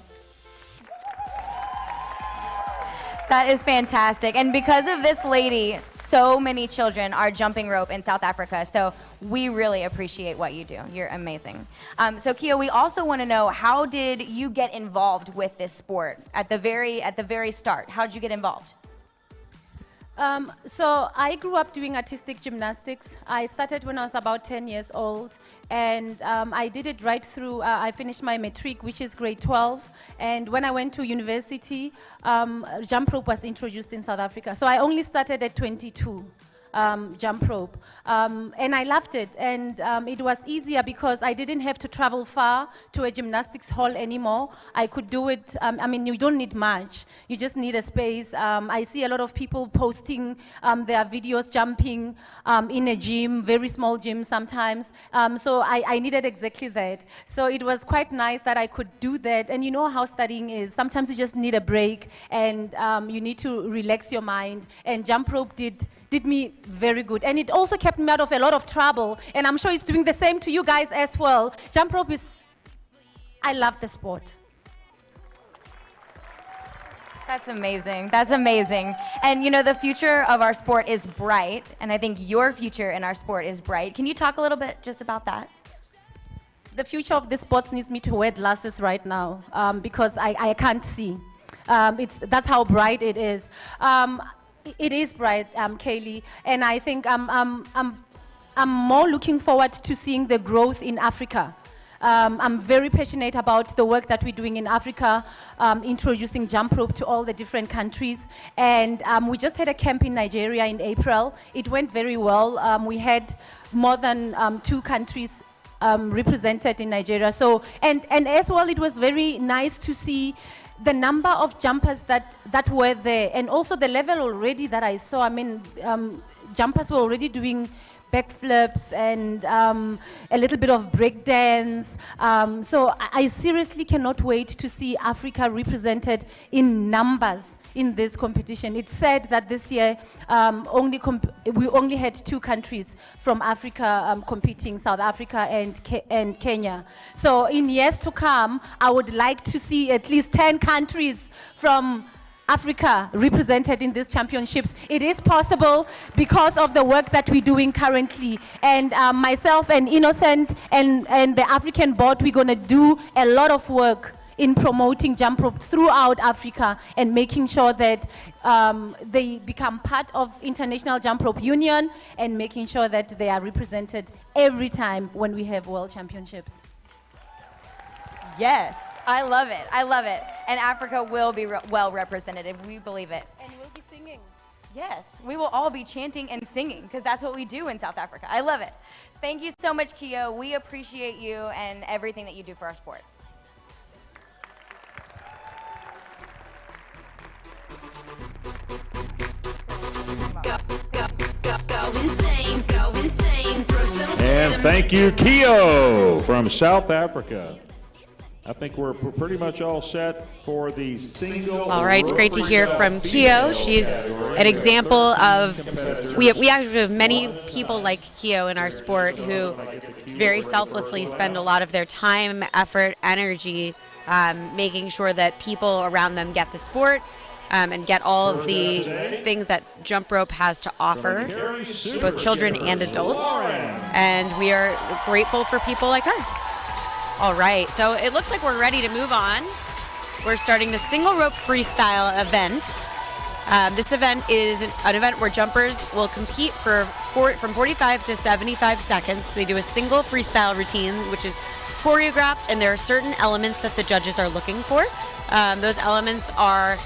That is fantastic. And because of this lady, so many children are jumping rope in South Africa. So we really appreciate what you do. You're amazing. So Kio, we also want to know, how did you get involved with this sport at the very start? How did you get involved? So I grew up doing artistic gymnastics. I started when I was about 10 years old, and I did it right through. I finished my matric, which is grade 12, and when I went to university, jump rope was introduced in South Africa. So I only started at 22. Jump rope, and I loved it, and it was easier because I didn't have to travel far to a gymnastics hall anymore. I could do it. I mean, you don't need much, you just need a space. I see a lot of people posting their videos jumping in a gym, very small gym sometimes, so I needed exactly that. So it was quite nice that I could do that. And you know how studying is, sometimes you just need a break, and you need to relax your mind, and jump rope did me very good. And it also kept me out of a lot of trouble. And I'm sure it's doing the same to you guys as well. Jump rope I love the sport. That's amazing. That's amazing. And you know, the future of our sport is bright. And I think your future in our sport is bright. Can you talk a little bit just about that? The future of the sport needs me to wear glasses right now because I can't see. That's how bright it is. It is bright, Kaylee, and I think I'm more looking forward to seeing the growth in Africa. I'm very passionate about the work that we're doing in Africa, introducing jump rope to all the different countries. And we just had a camp in Nigeria in April. It went very well. We had more than 2 countries represented in Nigeria. So, and as well, it was very nice to see the number of jumpers that were there, and also the level already that I saw. I mean, jumpers were already doing backflips and a little bit of breakdance. So I seriously cannot wait to see Africa represented in numbers in this competition. It's said that this year we only had 2 countries from Africa competing, South Africa and Kenya. So in years to come, I would like to see at least 10 countries from Africa represented in these championships. It is possible because of the work that we're doing currently. And myself and Innocent and the African board, we're going to do a lot of work in promoting jump rope throughout Africa and making sure that they become part of International Jump Rope Union and making sure that they are represented every time when we have World Championships. Yes, I love it. I love it. And Africa will be well represented. We believe it. And we'll be singing. Yes, we will all be chanting and singing because that's what we do in South Africa. I love it. Thank you so much, Kio. We appreciate you and everything that you do for our sport. And thank you, Kio from South Africa. I think we're pretty much all set for the single. All right, it's great to hear from Kio. She's an example of, we actually have many people like Kio in our sport who very selflessly spend a lot of their time, effort, energy making sure that people around them get the sport and get all of the things that jump rope has to offer, both children and adults. And we are grateful for people like her. All right, so it looks like we're ready to move on. We're starting the single rope freestyle event. This event is an event where jumpers will compete from 45 to 75 seconds. They do a single freestyle routine, which is choreographed, and there are certain elements that the judges are looking for. Those elements are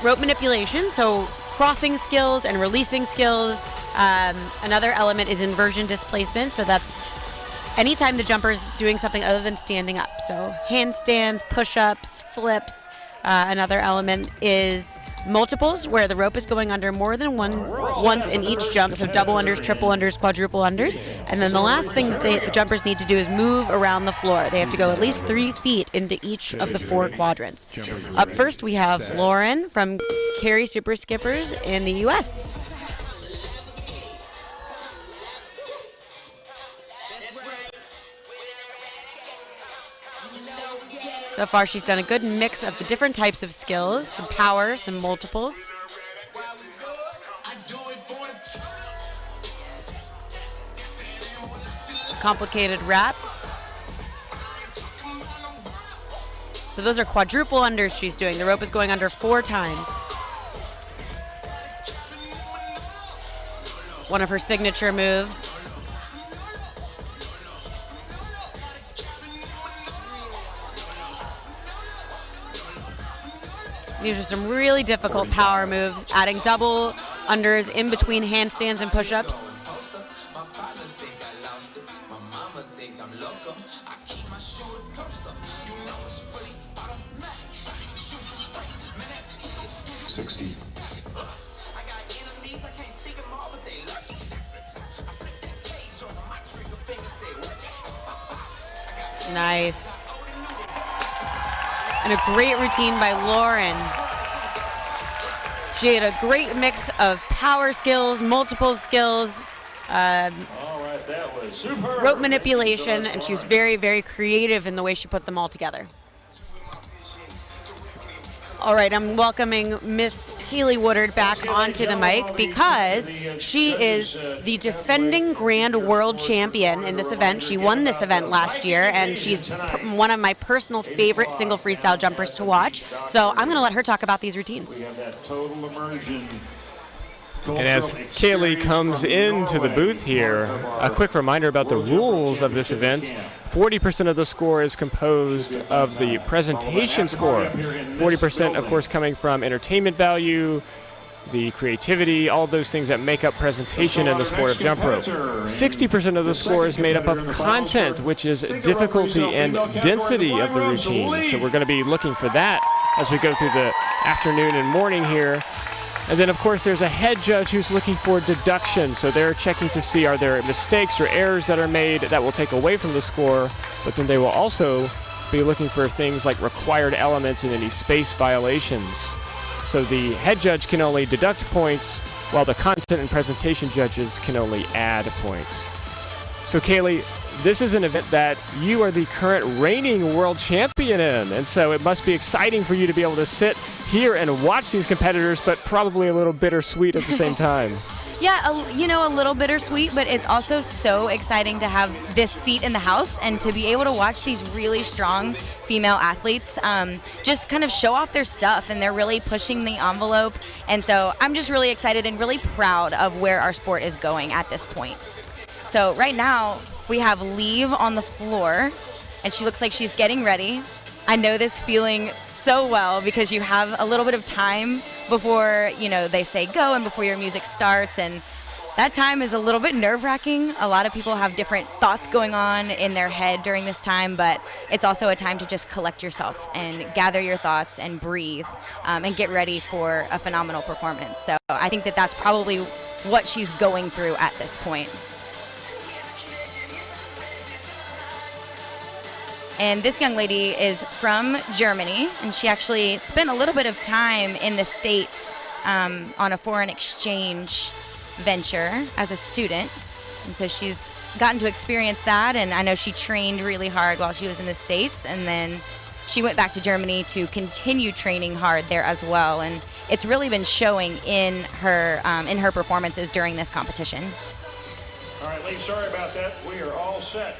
rope manipulation, so crossing skills and releasing skills. Another element is inversion displacement, so that's anytime the jumper's doing something other than standing up. So handstands, push-ups, flips. Another element is multiples, where the rope is going under more than once in each jump, so double unders, triple unders, quadruple unders. And then the last thing that the jumpers need to do is move around the floor. They have to go at least 3 feet into each of the 4 quadrants. Up first, we have Lauren from Carey Super Skippers in the U.S. So far, she's done a good mix of the different types of skills, some power, some multiples. Complicated wrap. So those are quadruple unders she's doing. The rope is going under 4 times. One of her signature moves. These are some really difficult power moves, adding double unders in between handstands and push-ups. Nice. And a great routine by Lauren. She had a great mix of power skills, multiple skills, rope manipulation, and she was very, very creative in the way she put them all together. All right, I'm welcoming Miss Haley Woodard back onto the mic because she is the defending Grand World Champion in this event. She won this event last year, and she's one of my personal favorite single freestyle jumpers to watch. So I'm going to let her talk about these routines. We have that total immersion. And as Kaylee comes into the booth here, a quick reminder about the rules of this event. 40% of the score is composed of the presentation score. 40%, of course, coming from entertainment value, the creativity, all those things that make up presentation in the sport of jump rope. 60% of the score is made up of content, which is difficulty and density of the routine. So we're going to be looking for that as we go through the afternoon and morning here. And then, of course, there's a head judge who's looking for deduction. So they're checking to see are there mistakes or errors that are made that will take away from the score. But then they will also be looking for things like required elements and any space violations. So the head judge can only deduct points, while the content and presentation judges can only add points. So, Kaylee, this is an event that you are the current reigning world champion in, and so it must be exciting for you to be able to sit here and watch these competitors, but probably a little bittersweet at the same time. Yeah, a little bittersweet, but it's also so exciting to have this seat in the house and to be able to watch these really strong female athletes just kind of show off their stuff, and they're really pushing the envelope. And so I'm just really excited and really proud of where our sport is going at this point. So right now, we have Leave on the floor, and she looks like she's getting ready. I know this feeling so well because you have a little bit of time before, they say go and before your music starts, and that time is a little bit nerve-wracking. A lot of people have different thoughts going on in their head during this time, but it's also a time to just collect yourself and gather your thoughts and breathe and get ready for a phenomenal performance. So I think that that's probably what she's going through at this point. And this young lady is from Germany, and she actually spent a little bit of time in the States on a foreign exchange venture as a student. And so she's gotten to experience that, and I know she trained really hard while she was in the States, and then she went back to Germany to continue training hard there as well. And it's really been showing in her performances during this competition. All right, Lee, sorry about that. We are all set.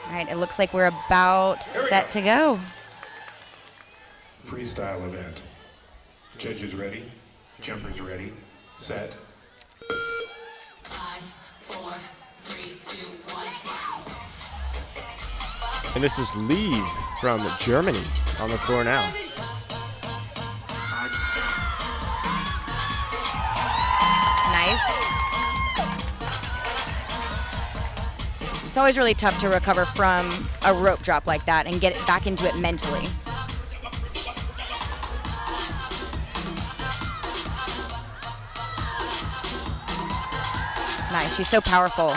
All right, it looks like we're about set to go. Freestyle event. Judges ready, jumpers ready, set. 5, 4, 3, 2, 1. And this is Liv from Germany on the floor now. Nice. It's always really tough to recover from a rope drop like that and get back into it mentally. Nice, she's so powerful.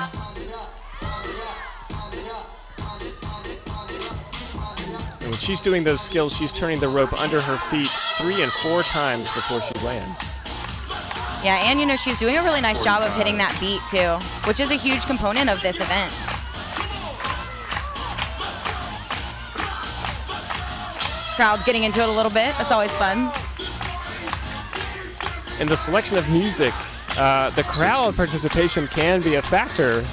And when she's doing those skills, she's turning the rope under her feet 3 and 4 times before she lands. Yeah, and you know, she's doing a really nice job of hitting that beat too, which is a huge component of this event. Crowd's getting into it a little bit. That's always fun. In the selection of music, the crowd participation can be a factor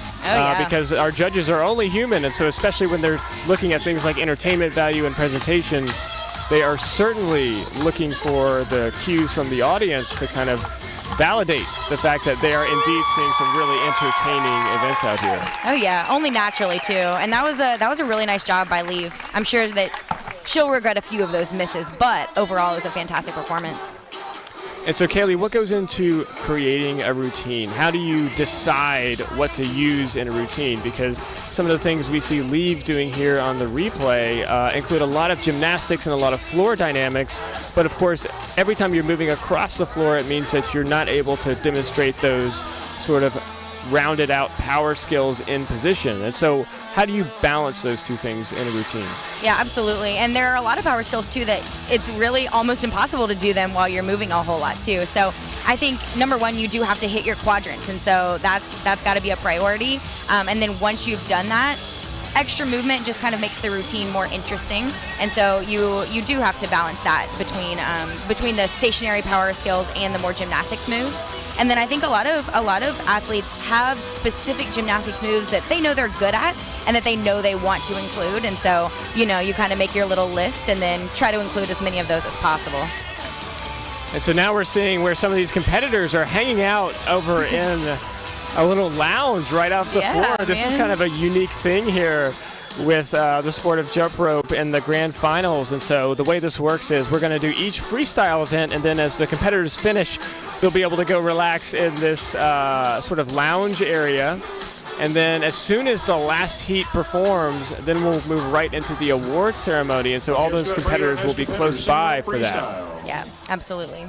because our judges are only human, and so especially when they're looking at things like entertainment value and presentation, they are certainly looking for the cues from the audience to kind of validate the fact that they are indeed seeing some really entertaining events out here. Oh yeah, only naturally too. And that was a really nice job by Liv. I'm sure that she'll regret a few of those misses, but overall it was a fantastic performance. And so, Kaylee, what goes into creating a routine? How do you decide what to use in a routine? Because some of the things we see Liv doing here on the replay include a lot of gymnastics and a lot of floor dynamics. But of course, every time you're moving across the floor, it means that you're not able to demonstrate those sort of rounded out power skills in position. And so how do you balance those two things in a routine? Yeah, absolutely. And there are a lot of power skills too that it's really almost impossible to do them while you're moving a whole lot too. So I think number one, you do have to hit your quadrants, and so that's got to be a priority. And then once you've done that, extra movement just kind of makes the routine more interesting. And so you do have to balance that between the stationary power skills and the more gymnastics moves. And then I think a lot of athletes have specific gymnastics moves that they know they're good at and that they know they want to include. And so, you know, you kind of make your little list and then try to include as many of those as possible. And so now we're seeing where some of these competitors are hanging out over in a little lounge right off the floor. This is kind of a unique thing here with the sport of jump rope in the grand finals. And so the way this works is we're going to do each freestyle event, and then as the competitors finish, they'll be able to go relax in this sort of lounge area. And then as soon as the last heat performs, then we'll move right into the award ceremony. And so all those competitors will be close by for that. Yeah, absolutely.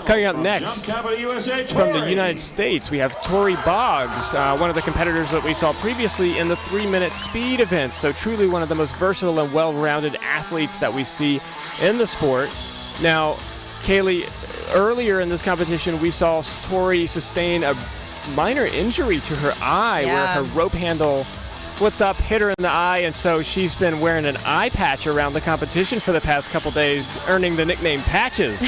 Coming up next from the United States, we have Tori Boggs, one of the competitors that we saw previously in the 3-minute speed event. So truly one of the most versatile and well-rounded athletes that we see in the sport. Now, Kaylee, earlier in this competition, we saw Tori sustain a minor injury to her eye where her rope handle flipped up, hit her in the eye, and so she's been wearing an eye patch around the competition for the past couple days, earning the nickname Patches.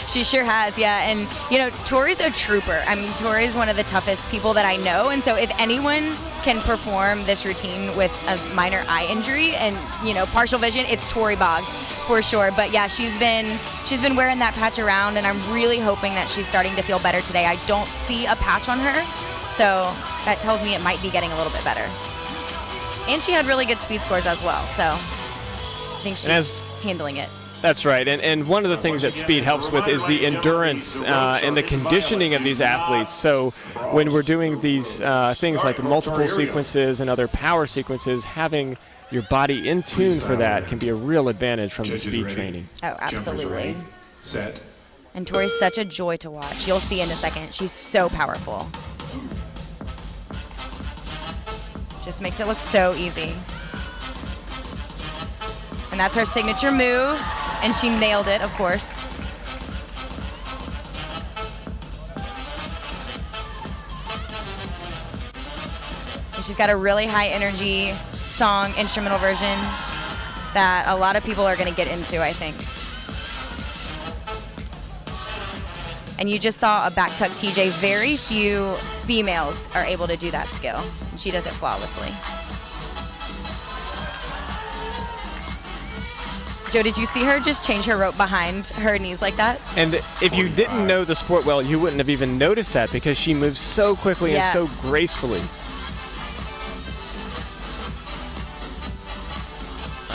She sure has, yeah. And, you know, Tori's a trooper. I mean, Tori's one of the toughest people that I know, and so if anyone can perform this routine with a minor eye injury and, you know, partial vision, it's Tori Boggs for sure. But yeah, she's been wearing that patch around, and I'm really hoping that she's starting to feel better today. I don't see a patch on her, so that tells me it might be getting a little bit better. And she had really good speed scores as well, so I think she's handling it. That's right, and one of the things that speed helps with is the endurance and the conditioning of these athletes. So when we're doing these things like multiple sequences and other power sequences, having your body in tune for that can be a real advantage from the speed training. Oh, absolutely. Set. And Tori's such a joy to watch. You'll see in a second. She's so powerful. Just makes it look so easy. And that's her signature move, and she nailed it, of course. And she's got a really high energy song instrumental version that a lot of people are going to get into, I think. And you just saw a back tuck TJ. Very few females are able to do that skill, and she does it flawlessly. Joe, did you see her just change her rope behind her knees like that? And if you didn't know the sport well, you wouldn't have even noticed that because she moves so quickly and Yeah. so gracefully.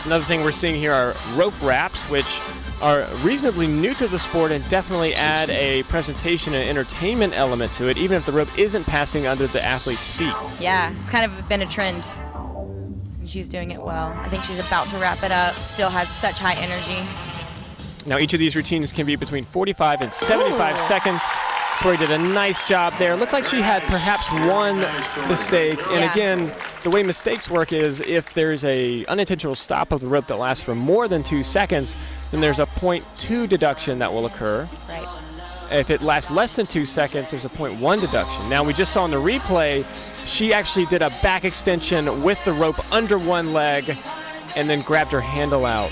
Another thing we're seeing here are rope wraps, which are reasonably new to the sport and definitely add a presentation and entertainment element to it, even if the rope isn't passing under the athlete's feet. Yeah, it's kind of been a trend. And she's doing it well. I think she's about to wrap it up. Still has such high energy. Now, each of these routines can be between 45 and 75 seconds. Tori did a nice job there. Looked like she had perhaps one mistake. And Yeah. again, the way mistakes work is if there's a unintentional stop of the rope that lasts for more than 2 seconds, then there's a 0.2 deduction that will occur. Right. If it lasts less than 2 seconds, there's a 0.1 deduction. Now, we just saw in the replay, she actually did a back extension with the rope under one leg and then grabbed her handle out.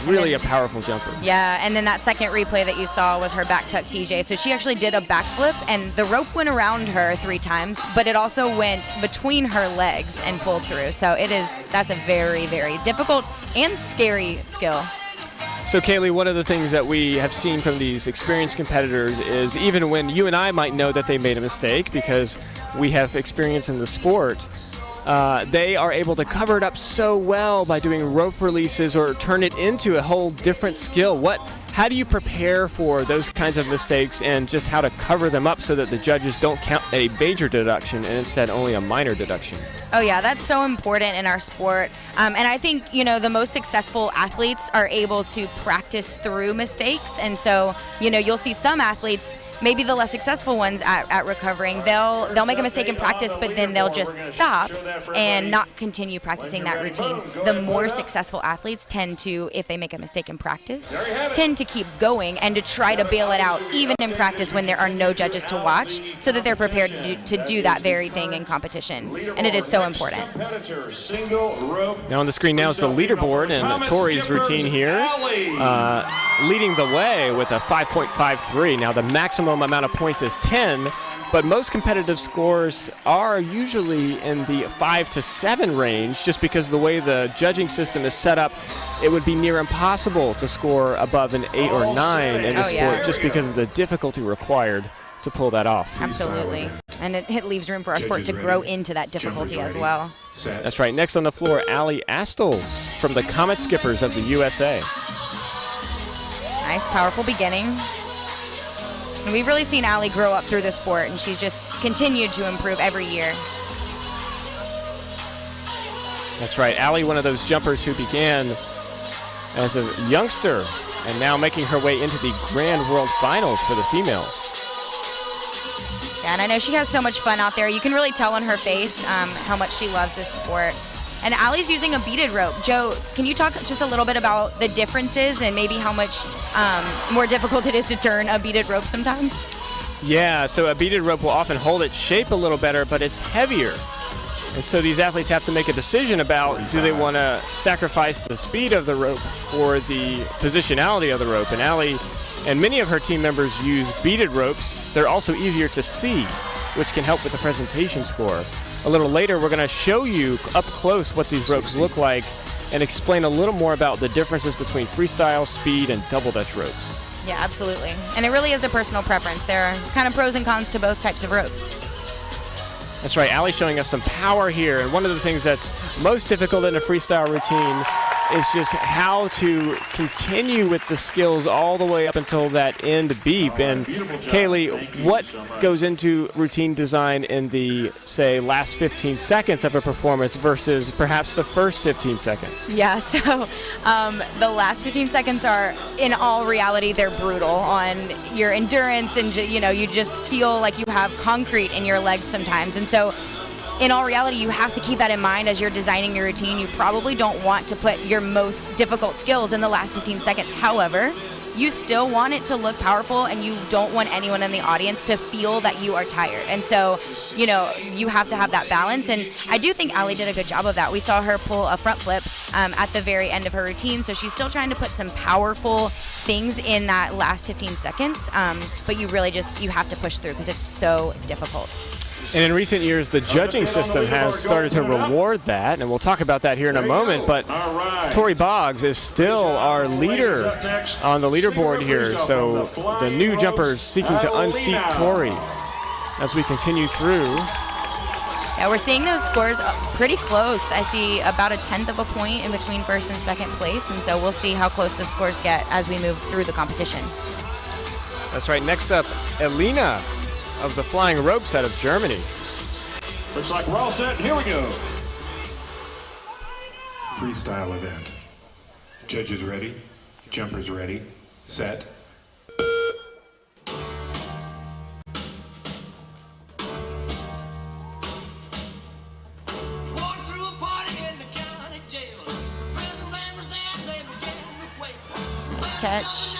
Really a powerful jumper. Yeah, and then that second replay that you saw was her back tuck TJ. So she actually did a backflip, and the rope went around her 3 times, but it also went between her legs and pulled through. So that's a very, very difficult and scary skill. So, Kaylee, one of the things that we have seen from these experienced competitors is even when you and I might know that they made a mistake because we have experience in the sport, they are able to cover it up so well by doing rope releases or turn it into a whole different skill. How do you prepare for those kinds of mistakes and just how to cover them up so that the judges don't count a major deduction and instead only a minor deduction? Oh yeah, that's so important in our sport. And I think, the most successful athletes are able to practice through mistakes. And so, you'll see some athletes, maybe the less successful ones at recovering, they'll make a mistake in practice, but then they'll just stop and not continue practicing that routine. The more successful athletes tend to, if they make a mistake in practice, tend to keep going and to try to bail it out, even in practice when there are no judges to watch, so that they're prepared to do that very thing in competition. And it is so important. Now on the screen now is the leaderboard and Tori's routine here, leading the way with a 5.53. Now the maximum amount of points is 10, but most competitive scores are usually in the 5 to 7 range just because of the way the judging system is set up. It would be near impossible to score above an 8 or 9 in the sport just because of the difficulty required to pull that off. Absolutely. And it leaves room for our sport to grow into that difficulty as well. That's right. Next on the floor, Allie Astles from the Comet Skippers of the USA. Nice, powerful beginning. And we've really seen Allie grow up through the sport, and she's just continued to improve every year. That's right. Allie, one of those jumpers who began as a youngster and now making her way into the Grand World Finals for the females. Yeah, and I know she has so much fun out there. You can really tell on her face how much she loves this sport. And Allie's using a beaded rope. Joe, can you talk just a little bit about the differences and maybe how much more difficult it is to turn a beaded rope sometimes? Yeah, so a beaded rope will often hold its shape a little better, but it's heavier. And so these athletes have to make a decision about do they want to sacrifice the speed of the rope or the positionality of the rope. And Allie and many of her team members use beaded ropes. They're also easier to see, which can help with the presentation score. A little later, we're going to show you up close what these ropes look like and explain a little more about the differences between freestyle, speed, and double Dutch ropes. Yeah, absolutely. And it really is a personal preference. There are kind of pros and cons to both types of ropes. That's right, Allie showing us some power here. And one of the things that's most difficult in a freestyle routine is just how to continue with the skills all the way up until that end beep. And Kaylee, what goes into routine design in the, say, last 15 seconds of a performance versus perhaps the first 15 seconds? Yeah, so the last 15 seconds are, in all reality, they're brutal on your endurance, and you just feel like you have concrete in your legs sometimes. And so in all reality, you have to keep that in mind as you're designing your routine. You probably don't want to put your most difficult skills in the last 15 seconds. However, you still want it to look powerful, and you don't want anyone in the audience to feel that you are tired. And so, you have to have that balance. And I do think Allie did a good job of that. We saw her pull a front flip at the very end of her routine. So she's still trying to put some powerful things in that last 15 seconds. But you really you have to push through because it's so difficult. And in recent years, the judging system has started to reward that, and we'll talk about that here in a moment. But Tori Boggs is still our leader on the leaderboard here. So the new jumpers seeking to unseat Tori as we continue through. Yeah, we're seeing those scores pretty close. I see about 1/10 of a point in between first and second place, and so we'll see how close the scores get as we move through the competition. That's right. Next up, Elena of the flying ropes out of Germany. Looks like we're all set. Here we go. Freestyle event. Judges ready, jumpers ready, set. Catch.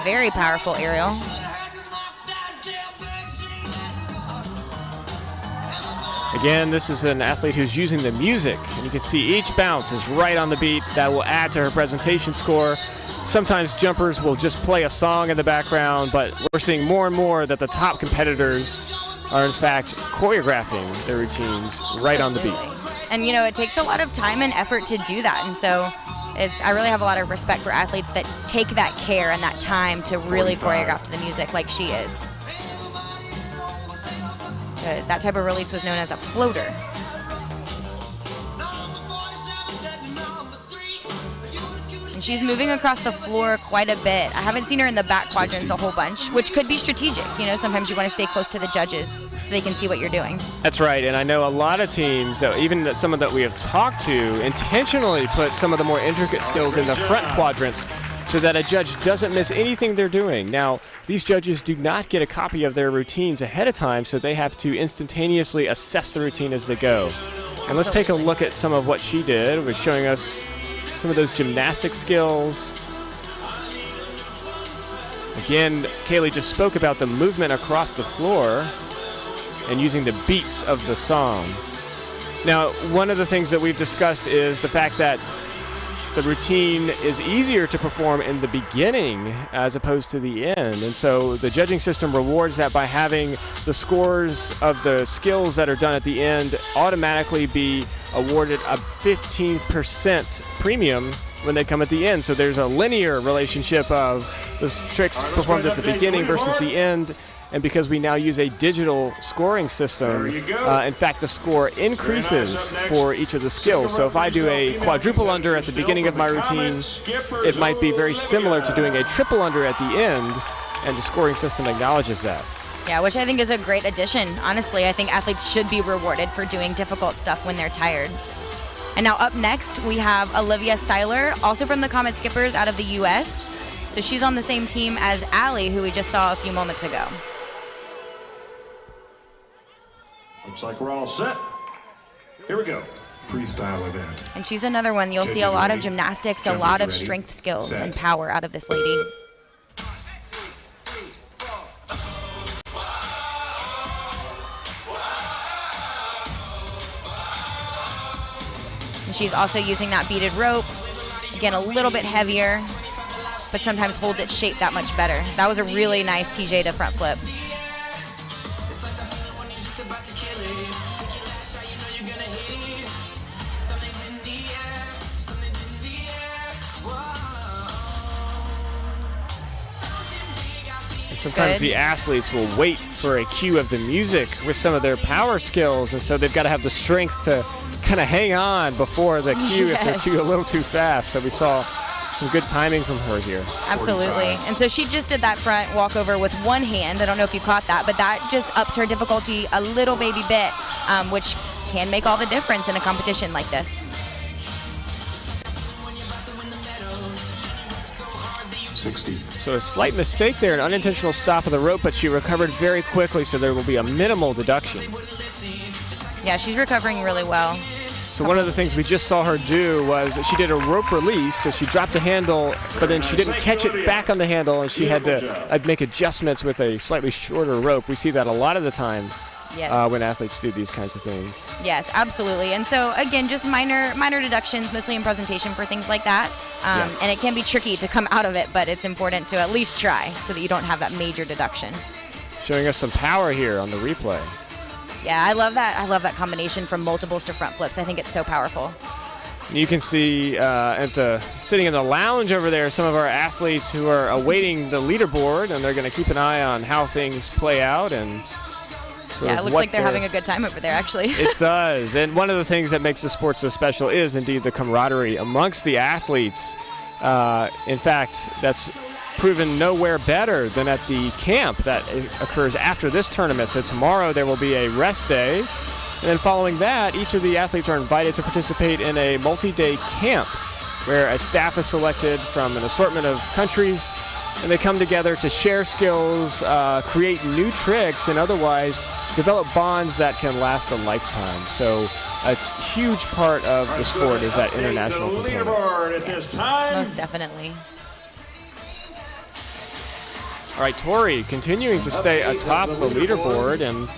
Very powerful aerial. Again, this is an athlete who's using the music, and you can see each bounce is right on the beat. That will add to her presentation score. Sometimes jumpers will just play a song in the background, but we're seeing more and more that the top competitors are in fact choreographing their routines right on the beat. And you know, it takes a lot of time and effort to do that, and so I really have a lot of respect for athletes that take that care and that time to really choreograph to the music like she is. That type of release was known as a floater. And she's moving across the floor quite a bit. I haven't seen her in the back quadrants a whole bunch, which could be strategic. You know, sometimes you want to stay close to the judges so they can see what you're doing. That's right, and I know a lot of teams, even some of that we have talked to, intentionally put some of the more intricate skills in the front quadrants so that a judge doesn't miss anything they're doing. Now, these judges do not get a copy of their routines ahead of time, so they have to instantaneously assess the routine as they go. And let's take a look at some of what she did. We're showing us some of those gymnastic skills. Again, Kaylee just spoke about the movement across the floor and using the beats of the song. Now, one of the things that we've discussed is the fact that the routine is easier to perform in the beginning as opposed to the end. And so the judging system rewards that by having the scores of the skills that are done at the end automatically be awarded a 15% premium when they come at the end. So there's a linear relationship of the tricks performed at the beginning versus the end. And because we now use a digital scoring system, in fact, the score increases for each of the skills. So if I do a quadruple under at the beginning of my routine, it might be very similar to doing a triple under at the end, and the scoring system acknowledges that. Yeah, which I think is a great addition. Honestly, I think athletes should be rewarded for doing difficult stuff when they're tired. And now up next, we have Olivia Seiler, also from the Comet Skippers out of the US. So she's on the same team as Allie, who we just saw a few moments ago. Looks like we're all set. Here we go. Freestyle event. And she's another one. You'll see a lot of gymnastics, a lot of strength skills and power out of this lady. And she's also using that beaded rope. Again, a little bit heavier, but sometimes holds its shape that much better. That was a really nice TJ to front flip. Sometimes the athletes will wait for a cue of the music with some of their power skills, and so they've got to have the strength to kind of hang on before the cue if they're a little too fast. So we saw some good timing from her here. Absolutely. And so she just did that front walkover with one hand. I don't know if you caught that, but that just ups her difficulty a little baby bit, which can make all the difference in a competition like this. So a slight mistake there, an unintentional stop of the rope, but she recovered very quickly, so there will be a minimal deduction. Yeah, she's recovering really well. So one of the things we just saw her do was she did a rope release, so she dropped the handle, but then she didn't catch it back on the handle, and she had to make adjustments with a slightly shorter rope. We see that a lot of the time. Yes. When athletes do these kinds of things. Yes, absolutely. And so again, just minor deductions, mostly in presentation for things like that. And it can be tricky to come out of it, but it's important to at least try so that you don't have that major deduction. Showing us some power here on the replay. Yeah, I love that. I love that combination from multiples to front flips. I think it's so powerful. You can see sitting in the lounge over there some of our athletes who are awaiting the leaderboard, and they're going to keep an eye on how things play out and Yeah, it looks like they're having a good time over there, actually. It does. And one of the things that makes the sport so special is indeed the camaraderie amongst the athletes. In fact, that's proven nowhere better than at the camp that occurs after this tournament. So tomorrow there will be a rest day. And then following that, each of the athletes are invited to participate in a multi-day camp where a staff is selected from an assortment of countries, and they come together to share skills, create new tricks, and otherwise develop bonds that can last a lifetime. So a huge part of the sport is that international component. Leaderboard at this time. Most definitely. All right, Tori continuing to stay atop the leaderboard, and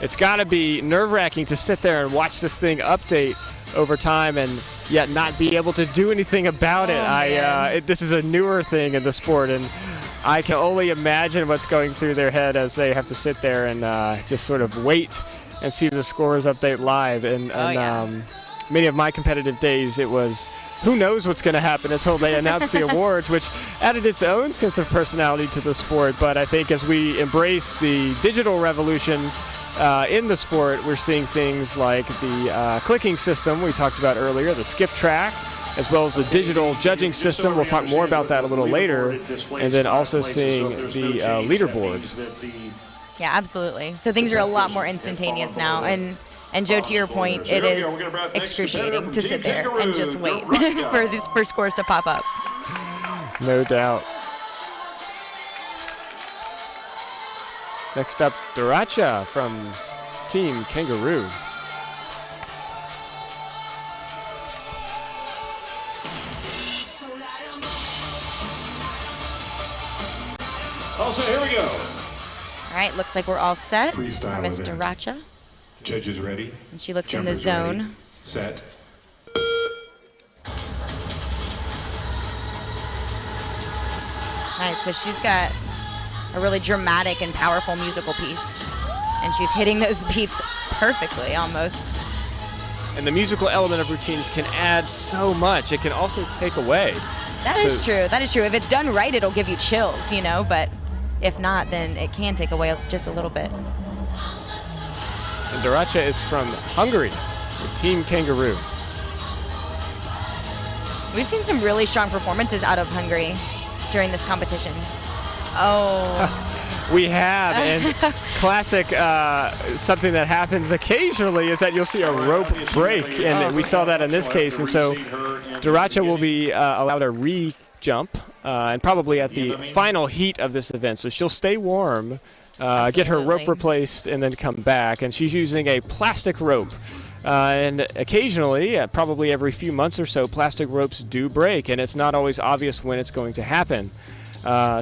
it's got to be nerve-wracking to sit there and watch this thing update over time and yet not be able to do anything about it. This is a newer thing in the sport, and I can only imagine what's going through their head as they have to sit there and just sort of wait and see the scores update live. And many of my competitive days, it was who knows what's going to happen until they announce the awards, which added its own sense of personality to the sport. But I think as we embrace the digital revolution in the sport, we're seeing things like the clicking system we talked about earlier, the skip track, as well as the digital judging system. We'll talk more about that a little later. And then also seeing the leaderboard. Yeah, absolutely. So things are a lot more instantaneous now. And Joe, to your point, it is excruciating to sit there and just wait for scores to pop up. No doubt. Next up, Daracha from Team Kangaroo. Also, here we go. All right, looks like we're all set for Miss Daracha. Judges ready. And she looks in the zone. Ready. Set. Nice, so she's got a really dramatic and powerful musical piece. And she's hitting those beats perfectly, almost. And the musical element of routines can add so much. It can also take away. That is true. That is true. If it's done right, it'll give you chills, you know, but if not, then it can take away just a little bit. And Daracha is from Hungary, with Team Kangaroo. We've seen some really strong performances out of Hungary during this competition. Oh. We have, and classic, something that happens occasionally is that you'll see a rope break, and we saw that in this case, and so Daracha will be allowed a re-jump, and probably at the final heat of this event, so she'll stay warm, get her rope replaced, and then come back, and she's using a plastic rope. And occasionally, probably every few months or so, plastic ropes do break, and it's not always obvious when it's going to happen.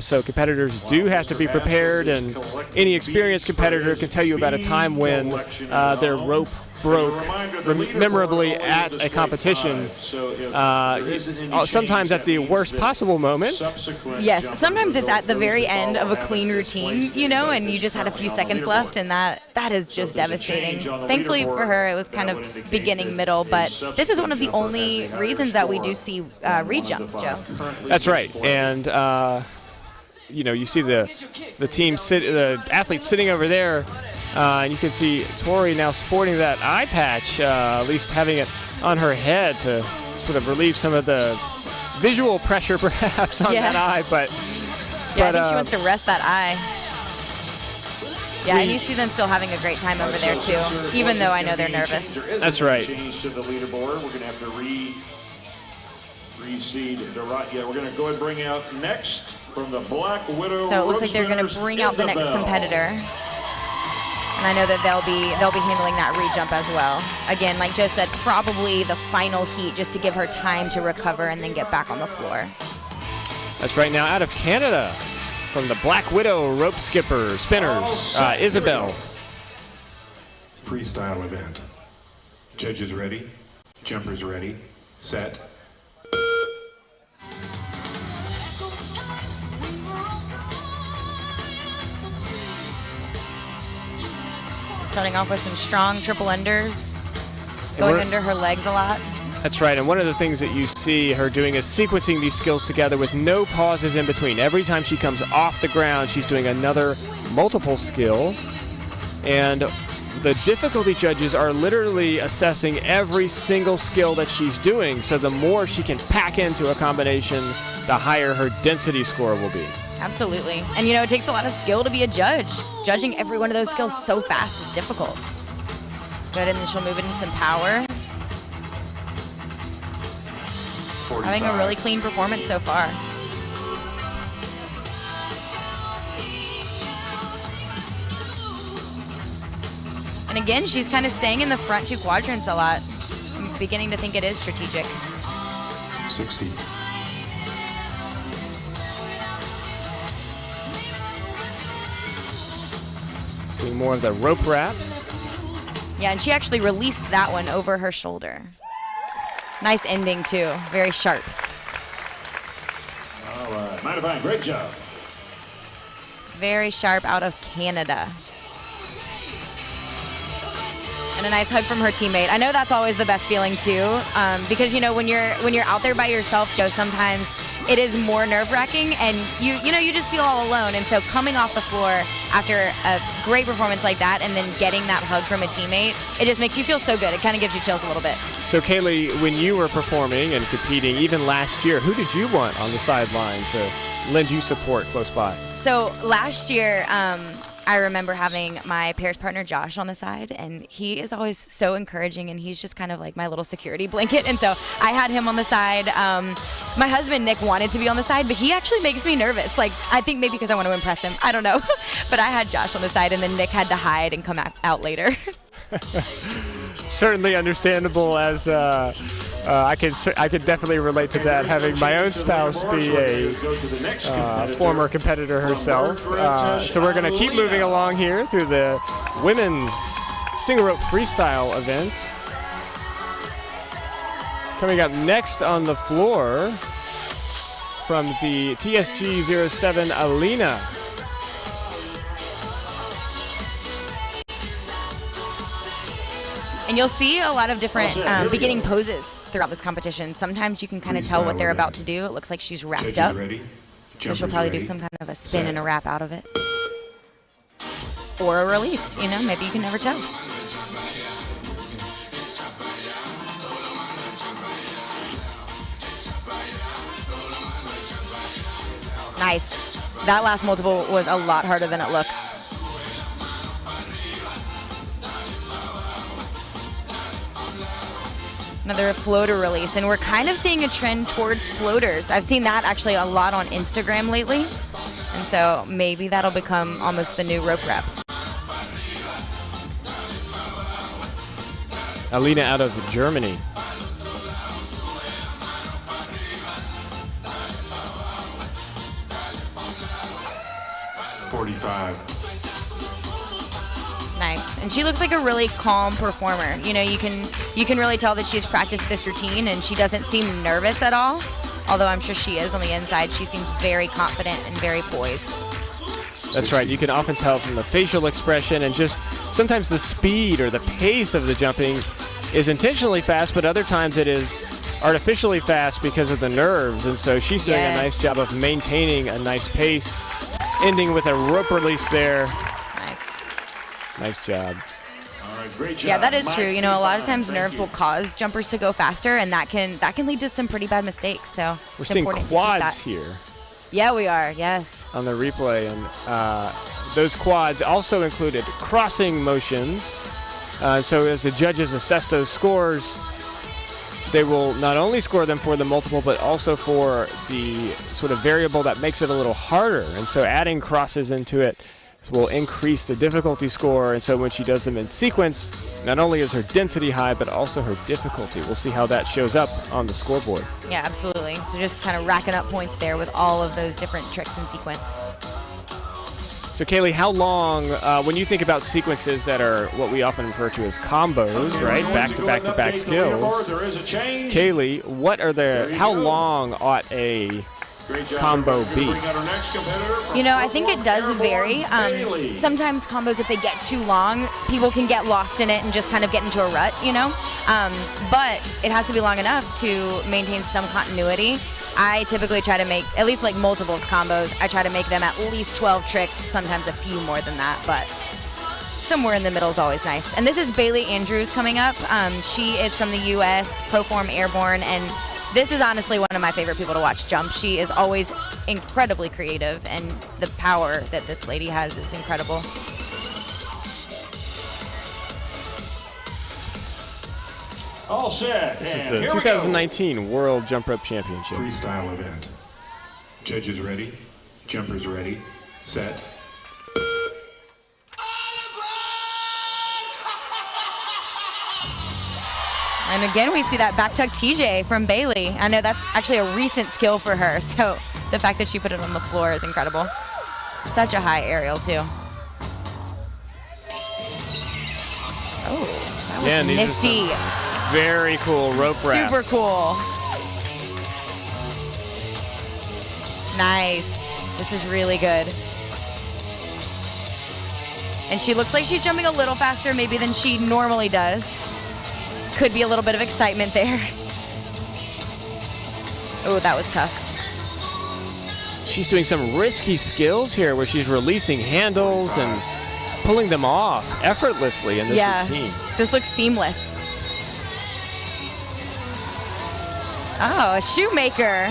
So competitors do have to be prepared, and any experienced competitor can tell you about a time when their rope broke memorably at a competition, sometimes at the worst possible moment. Yes, sometimes it's at the very end of a clean routine, you know, and you just had a few seconds left, and that is just devastating. Thankfully for her, it was kind of beginning, middle, but this is one of the only reasons that we do see re-jumps, Joe. That's right, and you know, you see the team the athletes sitting over there. And you can see Tori now sporting that eye patch, at least having it on her head to sort of relieve some of the visual pressure perhaps on that eye. But I think she wants to rest that eye. Yeah, and you see them still having a great time over there too, even though I know they're nervous. That's right. Change to the leaderboard. We're going to have to reseed Daracha. Yeah, we're going to go ahead and bring out next from the Black Widow. So it looks like they're going to bring out the next competitor. And I know that they'll be handling that re-jump as well. Again, like Joe said, probably the final heat just to give her time to recover and then get back on the floor. That's right. Now out of Canada, from the Black Widow rope spinners, Isabel. Freestyle event. Judges ready. Jumpers ready. Set. starting off with some strong triple unders, And going we're- under her legs a lot. That's right, and one of the things that you see her doing is sequencing these skills together with no pauses in between. Every time she comes off the ground, she's doing another multiple skill. And the difficulty judges are literally assessing every single skill that she's doing, so the more she can pack into a combination, the higher her density score will be. Absolutely. And you know, it takes a lot of skill to be a judge. Judging every one of those skills so fast is difficult. Good, and then she'll move into some power. Having a really clean performance so far. And again, she's kind of staying in the front two quadrants a lot. I'm beginning to think it is strategic. 60. Seeing more of the rope wraps. Yeah, and she actually released that one over her shoulder. Nice ending too, very sharp. All right, mighty fine, great job. Very sharp out of Canada. And a nice hug from her teammate. I know that's always the best feeling too, because you know when you're out there by yourself, Joe, sometimes it is more nerve-wracking, and you just feel all alone. And so coming off the floor after a great performance like that, and then getting that hug from a teammate, it just makes you feel so good. It kind of gives you chills a little bit. So Kaylee, when you were performing and competing, even last year, who did you want on the sideline to lend you support close by? So last year, I remember having my pairs partner Josh on the side, and he is always so encouraging, and he's just kind of like my little security blanket. And so I had him on the side. My husband Nick wanted to be on the side, but he actually makes me nervous. Like, I think maybe because I want to impress him. I don't know. But I had Josh on the side, and then Nick had to hide and come out later. Certainly understandable, as I could definitely relate to that, having my own spouse be a former competitor herself. So we're going to keep moving along here through the women's single rope freestyle event. Coming up next on the floor from the TSG 07, Alina. And you'll see a lot of different beginning poses throughout this competition. Sometimes you can kind of tell what they're about to do. It looks like she's wrapped up. So she'll probably do some kind of a spin and a wrap out of it. Or a release, you know, maybe you can never tell. Nice. That last multiple was a lot harder than it looks. Another floater release, and we're kind of seeing a trend towards floaters. I've seen that actually a lot on Instagram lately, and so maybe that'll become almost the new rope wrap. Alina out of Germany. Nice. And she looks like a really calm performer. You know, you can really tell that she's practiced this routine, and she doesn't seem nervous at all. Although I'm sure she is on the inside. She seems very confident and very poised. That's right. You can often tell from the facial expression, and just sometimes the speed or the pace of the jumping is intentionally fast, but other times it is artificially fast because of the nerves. And so she's doing a nice job of maintaining a nice pace, ending with a rope release there. Nice job. All right, great job. Yeah, that is true. You know, a lot of times nerves will cause jumpers to go faster, and that can lead to some pretty bad mistakes. So We're it's seeing important to keep quads that. here Yeah, we are. Yes. on the replay, and those quads also included crossing motions. So as the judges assess those scores, they will not only score them for the multiple, but also for the sort of variable that makes it a little harder. And so adding crosses into it will increase the difficulty score. And so when she does them in sequence, not only is her density high, but also her difficulty. We'll see how that shows up on the scoreboard. Yeah, absolutely. So just kind of racking up points there with all of those different tricks in sequence. So Kaylee, how long, when you think about sequences that are what we often refer to as combos, right? Back-to-back-to-back skills. Kaylee, how long ought a combo be? You know, I think it does vary. Sometimes combos, if they get too long, people can get lost in it and just kind of get into a rut, you know? But it has to be long enough to maintain some continuity. I typically try to make, at least like multiples combos, I try to make them at least 12 tricks, sometimes a few more than that, but somewhere in the middle is always nice. And this is Bailey Andrews coming up. She is from the U.S., Proform Airborne, and this is honestly one of my favorite people to watch jump. She is always incredibly creative, and the power that this lady has is incredible. All set. This is the 2019 World Jump Rope Championship. Freestyle event. Judges ready, jumpers ready, set. And again, we see that back tuck TJ from Bailey. I know that's actually a recent skill for her, so the fact that she put it on the floor is incredible. Such a high aerial, too. Oh, that was nifty. Very cool rope wraps. Super cool. Nice. This is really good. And she looks like she's jumping a little faster maybe than she normally does. Could be a little bit of excitement there. Oh, that was tough. She's doing some risky skills here where she's releasing handles and pulling them off effortlessly in this routine. This looks seamless. Oh, a shoemaker.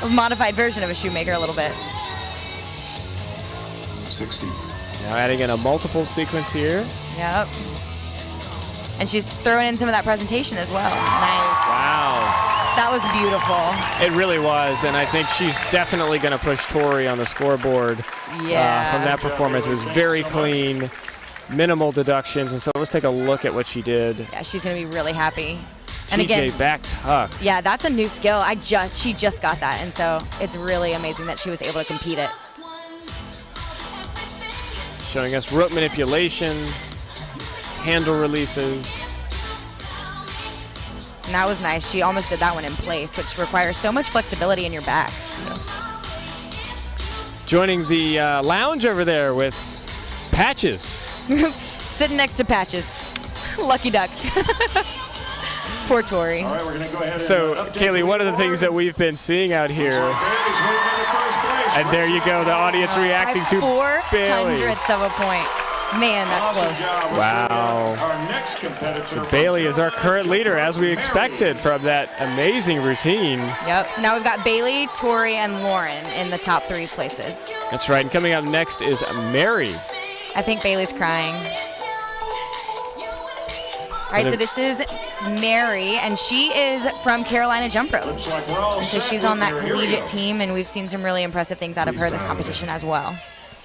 A modified version of a shoemaker a little bit. 60. Now adding in a multiple sequence here. Yep. And she's throwing in some of that presentation as well. Nice. Wow. That was beautiful. It really was, and I think she's definitely going to push Tori on the scoreboard. Yeah. From that performance. It was very clean, minimal deductions, and so let's take a look at what she did. Yeah, she's going to be really happy. TJ And again, back tuck. yeah, that's a new skill. She just got that, and so it's really amazing that she was able to compete it. Showing us rope manipulation, handle releases. And that was nice. She almost did that one in place, which requires so much flexibility in your back. Yes. Joining the lounge over there with Patches. Sitting next to Patches. Lucky duck. Poor Tori. All right, we're going to go ahead So, and Kaylee, one of the things that we've been seeing out here, and there you go, the audience reacting to Bailey. 400ths of a point. Man, that's close. Wow. Our next competitor. So Bailey is our current leader, as we expected from that amazing routine. Yep, so now we've got Bailey, Tori, and Lauren in the top 3 places. That's right, and coming up next is Mary. I think Bailey's crying. All right, so this is Mary, and she is from Carolina Jump Rope. So she's on that collegiate team, and we've seen some really impressive things out of her this competition as well.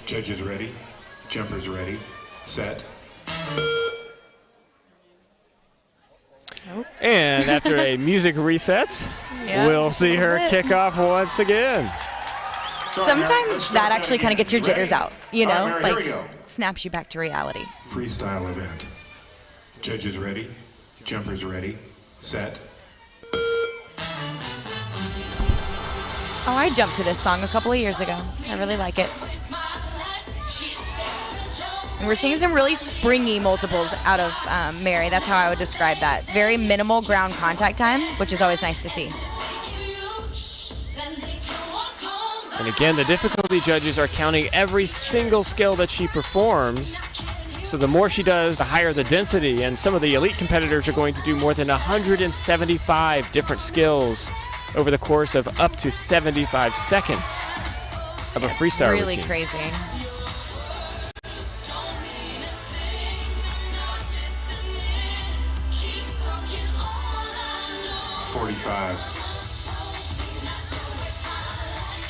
Judges ready, jumpers ready, set. And after a music reset, we'll see her kick off once again. Sometimes that actually kind of gets your jitters out, you know, All right, Mary, here we like go. snaps you back to reality. Freestyle event. Judges ready, jumpers ready, set. Oh, I jumped to this song a couple of years ago. I really like it. And we're seeing some really springy multiples out of Mary. That's how I would describe that. Very minimal ground contact time, which is always nice to see. And again, the difficulty judges are counting every single skill that she performs. So the more she does, the higher the density. And some of the elite competitors are going to do more than 175 different skills over the course of up to 75 seconds of a freestyle Really routine. crazy.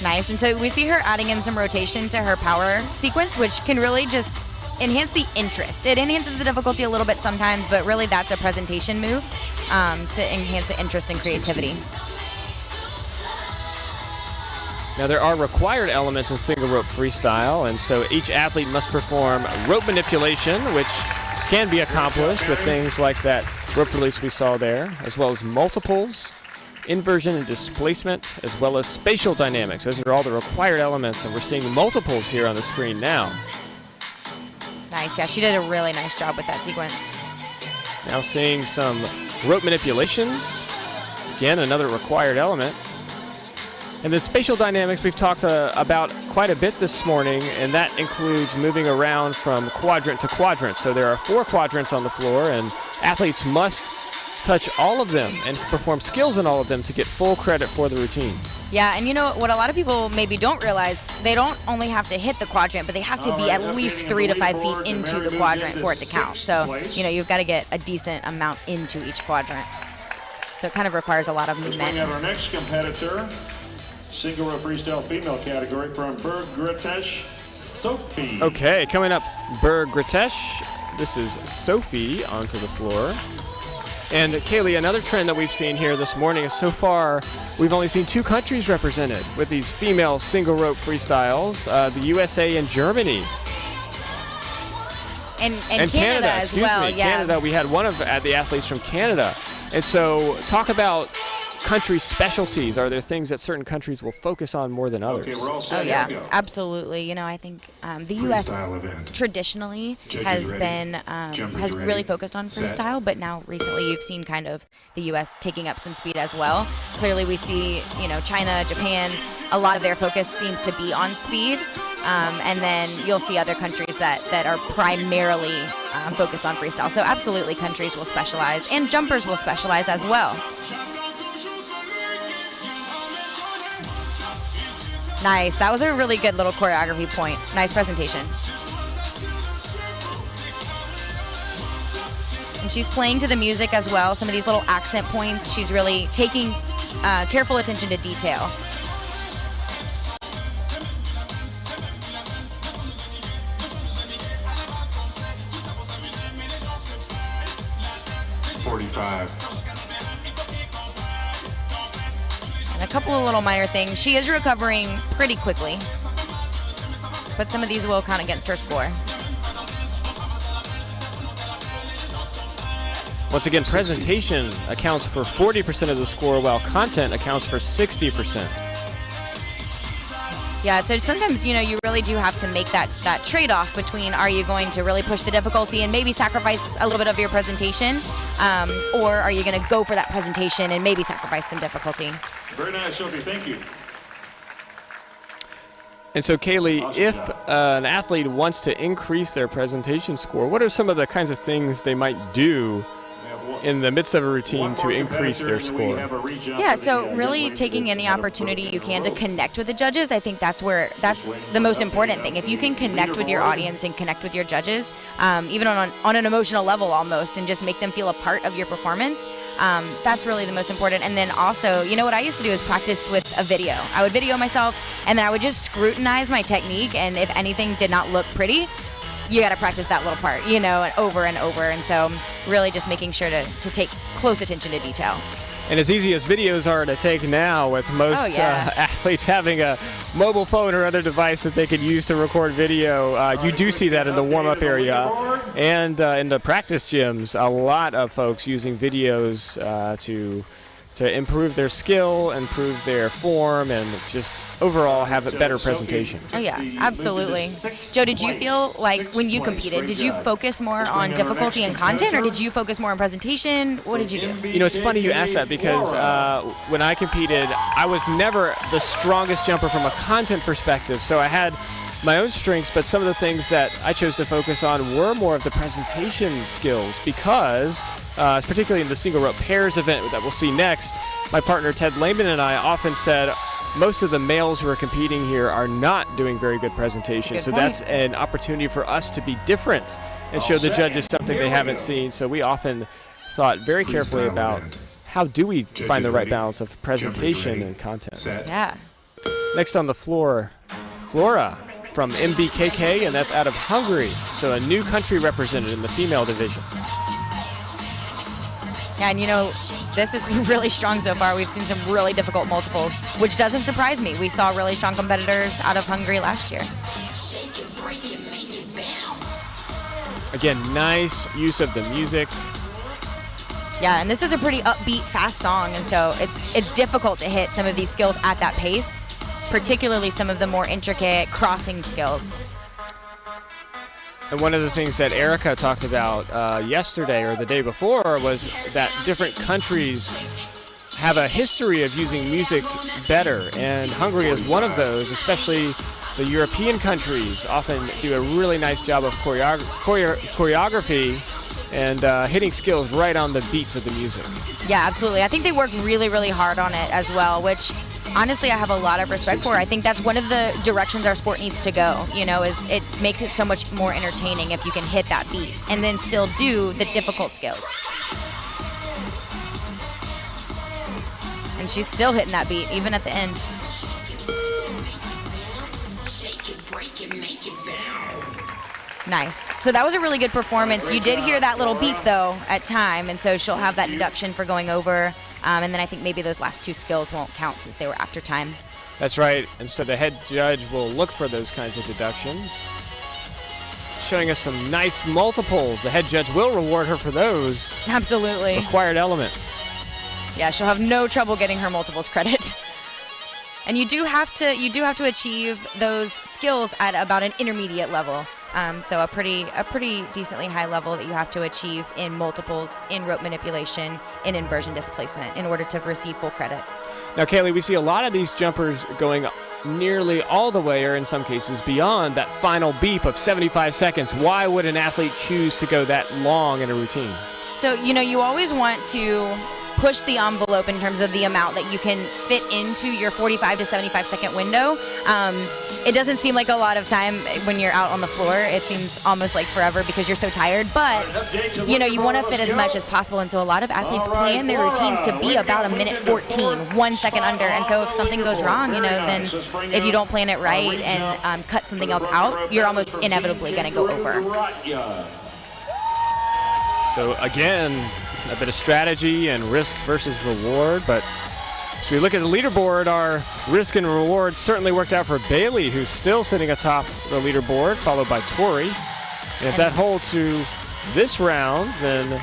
Nice, and so we see her adding in some rotation to her power sequence, which can really just enhance the interest. It enhances the difficulty a little bit sometimes, but really that's a presentation move to enhance the interest and creativity. Now there are required elements in single rope freestyle, and so each athlete must perform rope manipulation, which can be accomplished with things like that rope release we saw there, as well as multiples, inversion and displacement, as well as spatial dynamics. Those are all the required elements, and we're seeing multiples here on the screen now. Nice. Yeah, she did a really nice job with that sequence. Now seeing some rope manipulations. Again, another required element. And then spatial dynamics we've talked about quite a bit this morning, and that includes moving around from quadrant to quadrant. So there are 4 quadrants on the floor, and athletes must touch all of them and perform skills in all of them to get full credit for the routine. Yeah, and you know what a lot of people maybe don't realize, they don't only have to hit the quadrant, but they have to be at least 3 to 5 feet into the quadrant for it to count. So, you know, you've got to get a decent amount into each quadrant. So it kind of requires a lot of Let's movement. bring out our next competitor, single row freestyle female category from Berg Gritesh, Sophie. Okay, coming up, Berg Gritesh. This is Sophie onto the floor. And Kaylee, another trend that we've seen here this morning is so far we've only seen 2 countries represented with these female single rope freestyles, the USA and Germany. And Canada as excuse well, me. yeah. Canada, we had one of the athletes from Canada. And so talk about country specialties. Are there things that certain countries will focus on more than others? Oh yeah, absolutely. You know, I think the U.S. traditionally has been has really focused on freestyle, but now recently you've seen kind of the U.S. taking up some speed as well. Clearly, we see China, Japan, a lot of their focus seems to be on speed, and then you'll see other countries that are primarily focused on freestyle. So absolutely, countries will specialize, and jumpers will specialize as well. Nice. That was a really good little choreography point. Nice presentation. And she's playing to the music as well. Some of these little accent points. She's really taking careful attention to detail. And a couple of little minor things. She is recovering pretty quickly, but some of these will count against her score. Once again, presentation accounts for 40% of the score, while content accounts for 60%. Yeah, so sometimes, you really do have to make that trade-off between, are you going to really push the difficulty and maybe sacrifice a little bit of your presentation, or are you going to go for that presentation and maybe sacrifice some difficulty? Very nice, Sophie. Thank you. And so, Kaylee, if an athlete wants to increase their presentation score, what are some of the kinds of things they might do in the midst of a routine to increase their score? Yeah, so really taking any opportunity you can to connect with the judges, I think that's the most important thing. If you can connect with your audience and connect with your judges, even on an emotional level almost, and just make them feel a part of your performance, that's really the most important. And then also, what I used to do is practice with a video. I would video myself, and then I would just scrutinize my technique, and if anything did not look pretty, you got to practice that little part, over and over. And so really just making sure to take close attention to detail. And as easy as videos are to take now, with most athletes having a mobile phone or other device that they can use to record video, you do see that in the warm-up area and in the practice gyms. A lot of folks using videos to improve their skill, improve their form, and just overall have a better presentation. Oh yeah, absolutely. Joe, did you feel like when you competed, did you focus more on difficulty and content, or did you focus more on presentation? What did you do? It's funny you ask that, because when I competed, I was never the strongest jumper from a content perspective, so I had my own strengths, but some of the things that I chose to focus on were more of the presentation skills, because particularly in the single rope pairs event that we'll see next, my partner Ted Lehman and I often said most of the males who are competing here are not doing very good presentations. So that's an opportunity for us to be different and show the judges something they haven't seen. So we often thought very carefully about how do we find the right balance of presentation and content. Yeah. Next on the floor, Flora from MBKK, and that's out of Hungary. So a new country represented in the female division. Yeah, and this is really strong so far. We've seen some really difficult multiples, which doesn't surprise me. We saw really strong competitors out of Hungary last year. Again, nice use of the music. Yeah, and this is a pretty upbeat, fast song, and so it's difficult to hit some of these skills at that pace, particularly some of the more intricate crossing skills. And one of the things that Erica talked about yesterday or the day before was that different countries have a history of using music better, and Hungary is one of those. Especially the European countries often do a really nice job of choreography and hitting skills right on the beats of the music. Yeah, absolutely. I think they work really, really hard on it as well, which honestly I have a lot of respect for. I think that's one of the directions our sport needs to go, you know, is it makes it so much more entertaining if you can hit that beat and then still do the difficult skills. And she's still hitting that beat, even at the end. Nice. So that was a really good performance. You did hear that little beep, though, at time, and so she'll have that deduction for going over. And then I think maybe those last two skills won't count since they were after time. That's right. And so the head judge will look for those kinds of deductions. Showing us some nice multiples. The head judge will reward her for those. Absolutely. Required element. Yeah, she'll have no trouble getting her multiples credit. And you do have to achieve those skills at about an intermediate level. So a pretty decently high level that you have to achieve in multiples, in rope manipulation, in inversion displacement in order to receive full credit. Now, Kaylee, we see a lot of these jumpers going nearly all the way, or in some cases beyond, that final beep of 75 seconds. Why would an athlete choose to go that long in a routine? So, you know, you always want to push the envelope in terms of the amount that you can fit into your 45 to 75 second window. It doesn't seem like a lot of time when you're out on the floor. It seems almost like forever because you're so tired, but you know, you want to fit as much as possible, and so a lot of athletes plan their routines to be about a minute 14, 1 second under, and so if something goes wrong, you know, then if you don't plan it right and cut something else out, you're almost inevitably going to go over. So again, a bit of strategy and risk versus reward, but as we look at the leaderboard, our risk and reward certainly worked out for Bailey, who's still sitting atop the leaderboard, followed by Tori. And if that holds to this round, then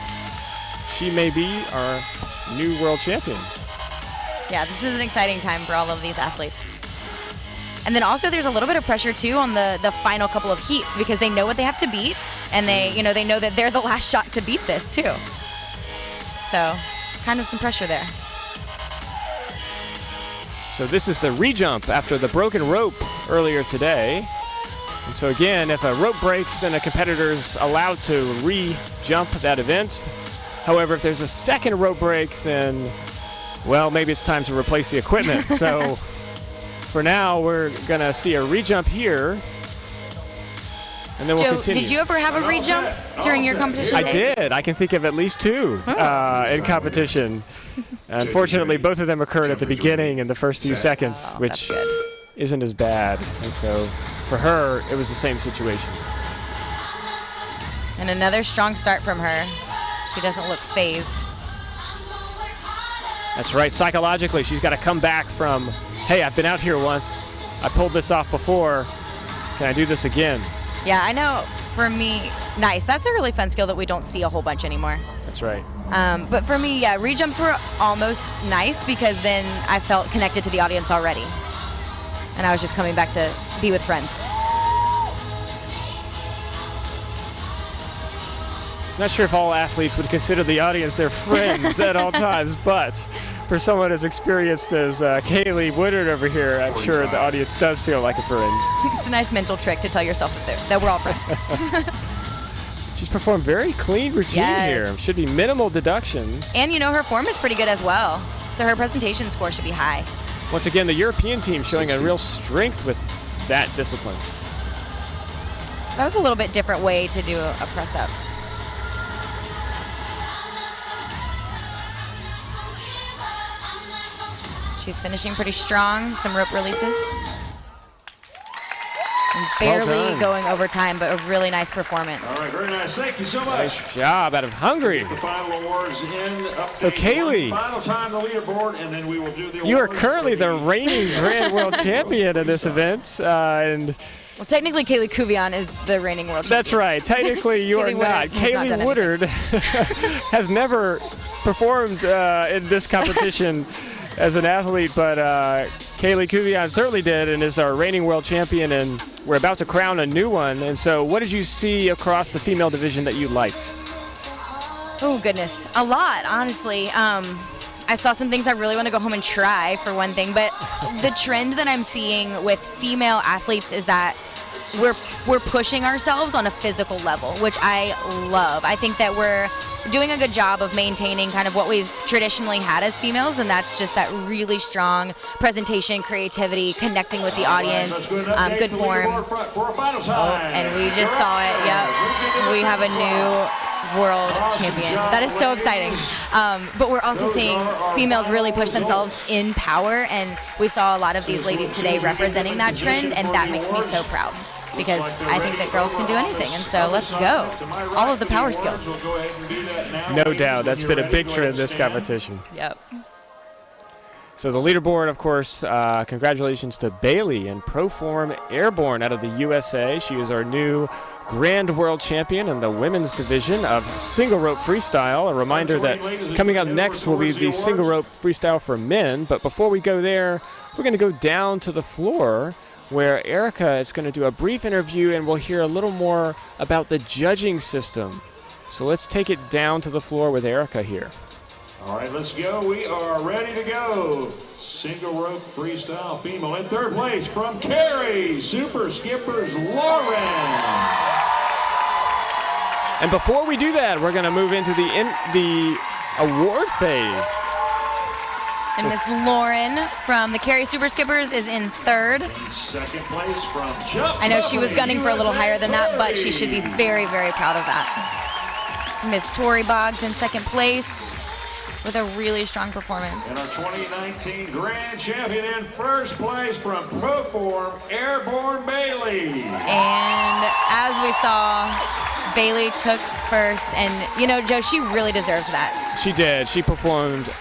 she may be our new world champion. Yeah, this is an exciting time for all of these athletes. And then also there's a little bit of pressure too on the final couple of heats because they know what they have to beat, and they know that they're the last shot to beat this too. So kind of some pressure there. So this is the re-jump after the broken rope earlier today. And so again, if a rope breaks, then a competitor's allowed to re-jump that event. However, if there's a second rope break, then, well, maybe it's time to replace the equipment. So for now, we're going to see a re-jump here. And then we'll continue. Did you ever have a re-jump during your competition days? I did. I can think of at least two in competition. Unfortunately, both of them occurred at the beginning in the first few seconds, which isn't as bad. And so for her, it was the same situation. And another strong start from her. She doesn't look phased. That's right. Psychologically, she's got to come back from, hey, I've been out here once. I pulled this off before. Can I do this again? Yeah, I know. For me, nice. That's a really fun skill that we don't see a whole bunch anymore. That's right. But for me, yeah, re-jumps were almost nice because then I felt connected to the audience already. And I was just coming back to be with friends. Not sure if all athletes would consider the audience their friends at all times, but for someone as experienced as Kaylee Woodard over here, I'm sure the audience does feel like a friend. It's a nice mental trick to tell yourself that we're all friends. She's performed very clean routine here. Should be minimal deductions. And you know, her form is pretty good as well. So her presentation score should be high. Once again, the European team showing a real strength with that discipline. That was a little bit different way to do a press up. She's finishing pretty strong. Some rope releases. And barely going over time, but a really nice performance. All right, very nice. Thank you so much. Nice job out of Hungary. The final awards in. So Kaylee, final time the leaderboard, and then we will do the you are currently the reigning Grand World Champion in this event, and well, technically, Kaylee Kuvian is the reigning world champion. That's right. Technically, you are not. Kaylee Woodard has never performed in this competition as an athlete, but Kaylee Kuvion certainly did and is our reigning world champion, and we're about to crown a new one. And so what did you see across the female division that you liked? Oh, goodness. A lot, honestly. I saw some things I really want to go home and try, for one thing. But the trend that I'm seeing with female athletes is that we're pushing ourselves on a physical level, which I love. I think that we're doing a good job of maintaining kind of what we've traditionally had as females, and that's just that really strong presentation, creativity, connecting with the audience, good form. And we just saw it. Yep, we have a new world champion. That is so exciting. But we're also seeing females really push themselves in power, and we saw a lot of these ladies today representing that trend, and that makes me so proud, because I think that girls can do anything, and so let's go. All of the power skills. No doubt, that's been a big trend in this competition. Yep. So the leaderboard, of course, congratulations to Bailey in Proform Airborne out of the USA. She is our new Grand World Champion in the women's division of single rope freestyle. A reminder that coming up next will be the single rope freestyle for men. But before we go there, we're going to go down to the floor where Erica is going to do a brief interview, and we'll hear a little more about the judging system. So let's take it down to the floor with Erica here. All right, let's go. We are ready to go. Single rope freestyle female in third place from Cary Super Skippers, Lauren. And before we do that, we're going to move into the award phase. And Miss Lauren from the Cary Super Skippers is in third. Second place from Jump. I know she was gunning for a little higher than that, but she should be very, very proud of that. Miss Tori Boggs in second place with a really strong performance. And our 2019 Grand Champion in first place from Proform Airborne, Bailey. And as we saw, Bailey took first, and you know, Joe, she really deserved that. She did. She performed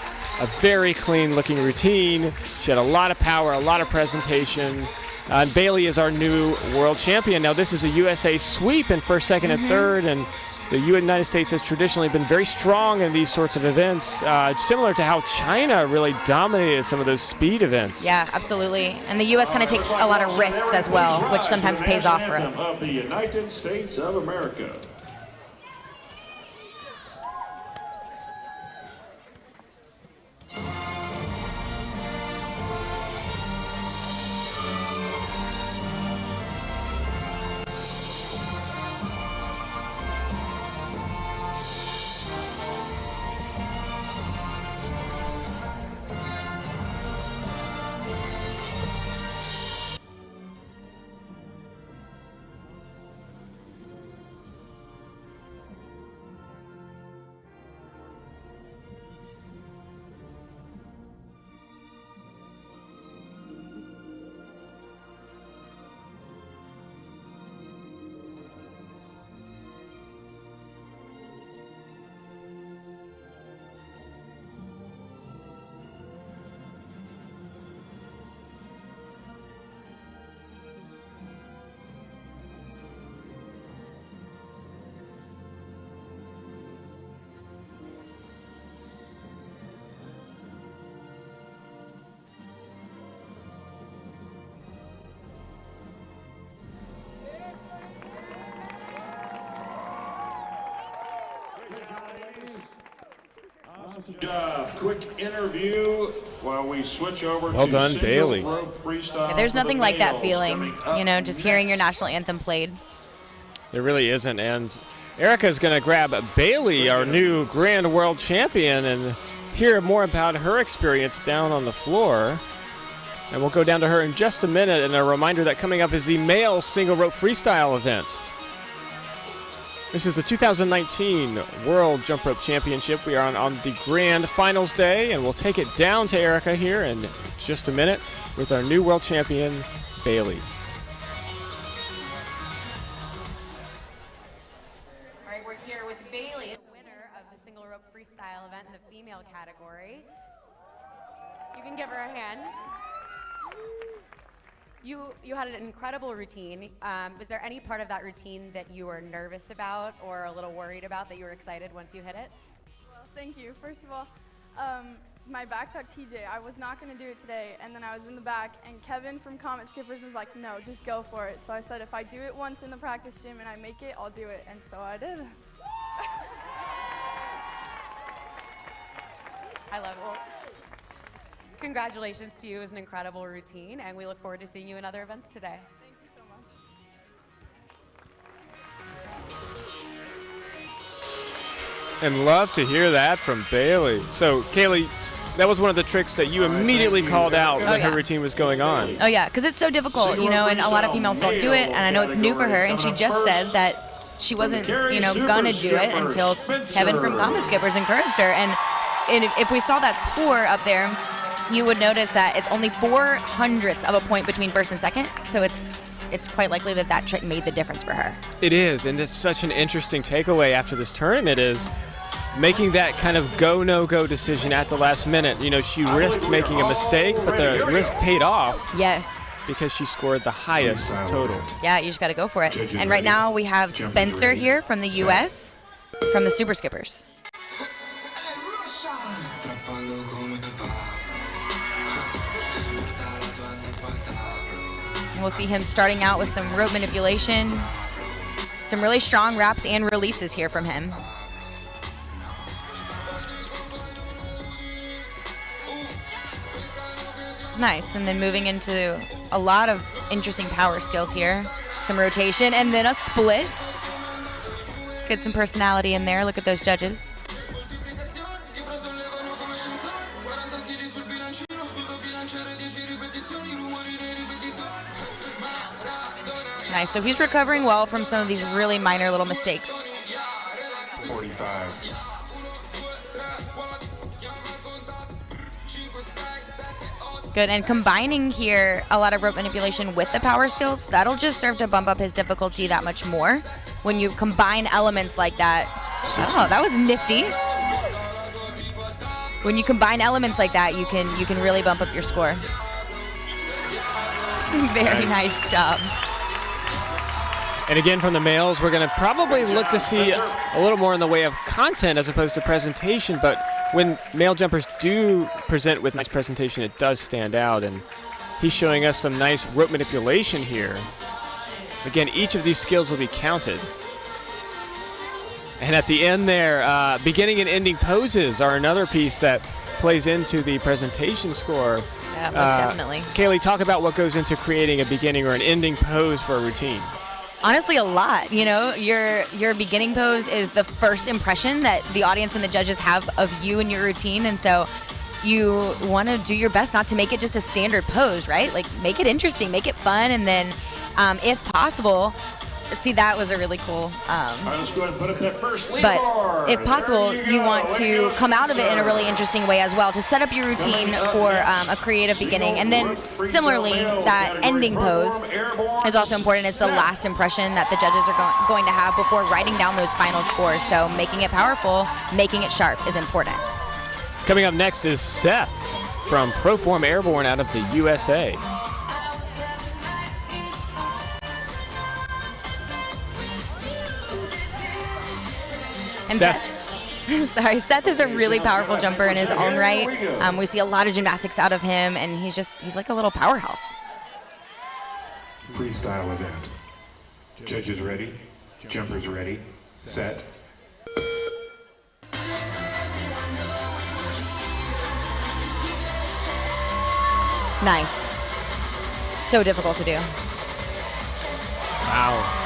a very clean looking routine. She had a lot of power, a lot of presentation. And Bailey is our new world champion. Now this is a USA sweep in first, second, and third, and the United States has traditionally been very strong in these sorts of events, similar to how China really dominated some of those speed events. Yeah, absolutely. And the U.S. kind of takes a lot of risks as well, which sometimes pays off for us. Of the United States of America. Awesome job. Quick interview while we switch over Well to done, single Bailey. rope freestyle. Yeah, there's for the nothing like that males feeling, coming up you know, just hearing your national anthem played. There really isn't. And Erica's going to grab Bailey, our new Grand World Champion, and hear more about her experience down on the floor. And we'll go down to her in just a minute. And a reminder that coming up is the male single rope freestyle event. This is the 2019 World Jump Rope Championship. We are on the grand finals day, and we'll take it down to Erica here in just a minute with our new world champion, Bailey. All right, we're here with Bailey, the winner of the single rope freestyle event in the female category. You can give her a hand. You had an incredible routine. Was there any part of that routine that you were nervous about or a little worried about that you were excited once you hit it? Well, thank you. First of all, my back tuck TJ. I was not going to do it today, and then I was in the back, and Kevin from Comet Skippers was like, no, just go for it. So I said, if I do it once in the practice gym and I make it, I'll do it, and so I did. I love it. Congratulations to you. It was an incredible routine, and we look forward to seeing you in other events today. Thank you so much. And love to hear that from Bailey. So, Kaylee, that was one of the tricks that you immediately called out when her routine was going on. Oh yeah, because it's so difficult, you know, and a lot of females don't do it, and I know it's new for her, and she just said that she wasn't, you know, gonna do it until Kevin from Comet Skippers encouraged her. And if we saw that score up there, you would notice that it's only 0.04 of a point between first and second, so it's quite likely that that trick made the difference for her. It is, and it's such an interesting takeaway after this tournament is making that kind of go, no-go decision at the last minute. You know, she risked making a mistake, but the risk paid off. Yes. Because she scored the highest total. Yeah, you just got to go for it. And right now we have Spencer here from the U.S., from the Super Skippers. And we'll see him starting out with some rope manipulation, some really strong wraps and releases here from him. Nice, and then moving into a lot of interesting power skills here. Some rotation and then a split. Get some personality in there. Look at those judges. Nice, so he's recovering well from some of these really minor little mistakes. 45. Good, and combining here a lot of rope manipulation with the power skills, that'll just serve to bump up his difficulty that much more. When you combine elements like that, oh, that was nifty. When you combine elements like that, you can really bump up your score. Very nice job. And again, from the males, we're going to probably look to see a little more in the way of content as opposed to presentation, but when male jumpers do present with nice presentation, it does stand out, and he's showing us some nice rope manipulation here. Again, each of these skills will be counted. And at the end there, beginning and ending poses are another piece that plays into the presentation score. Yeah, most definitely. Kaylee, talk about what goes into creating a beginning or an ending pose for a routine. Honestly, a lot. You know, your beginning pose is the first impression that the audience and the judges have of you and your routine, and so you want to do your best not to make it just a standard pose, right? Like, make it interesting, make it fun, and then, if possible, see, that was a really cool. Let's go ahead and put up that first lead But bar. if possible, you want to come out of it in a really interesting way as well to set up your routine for a creative beginning. And then similarly, that ending pose is also important. It's the last impression that the judges are going to have before writing down those final scores. So making it powerful, making it sharp is important. Coming up next is Seth from Proform Airborne out of the USA. And Seth is a really powerful jumper in his own right. We see a lot of gymnastics out of him, and he's like a little powerhouse. Freestyle event. Judges ready, jumpers ready, set. Nice. So difficult to do. Wow.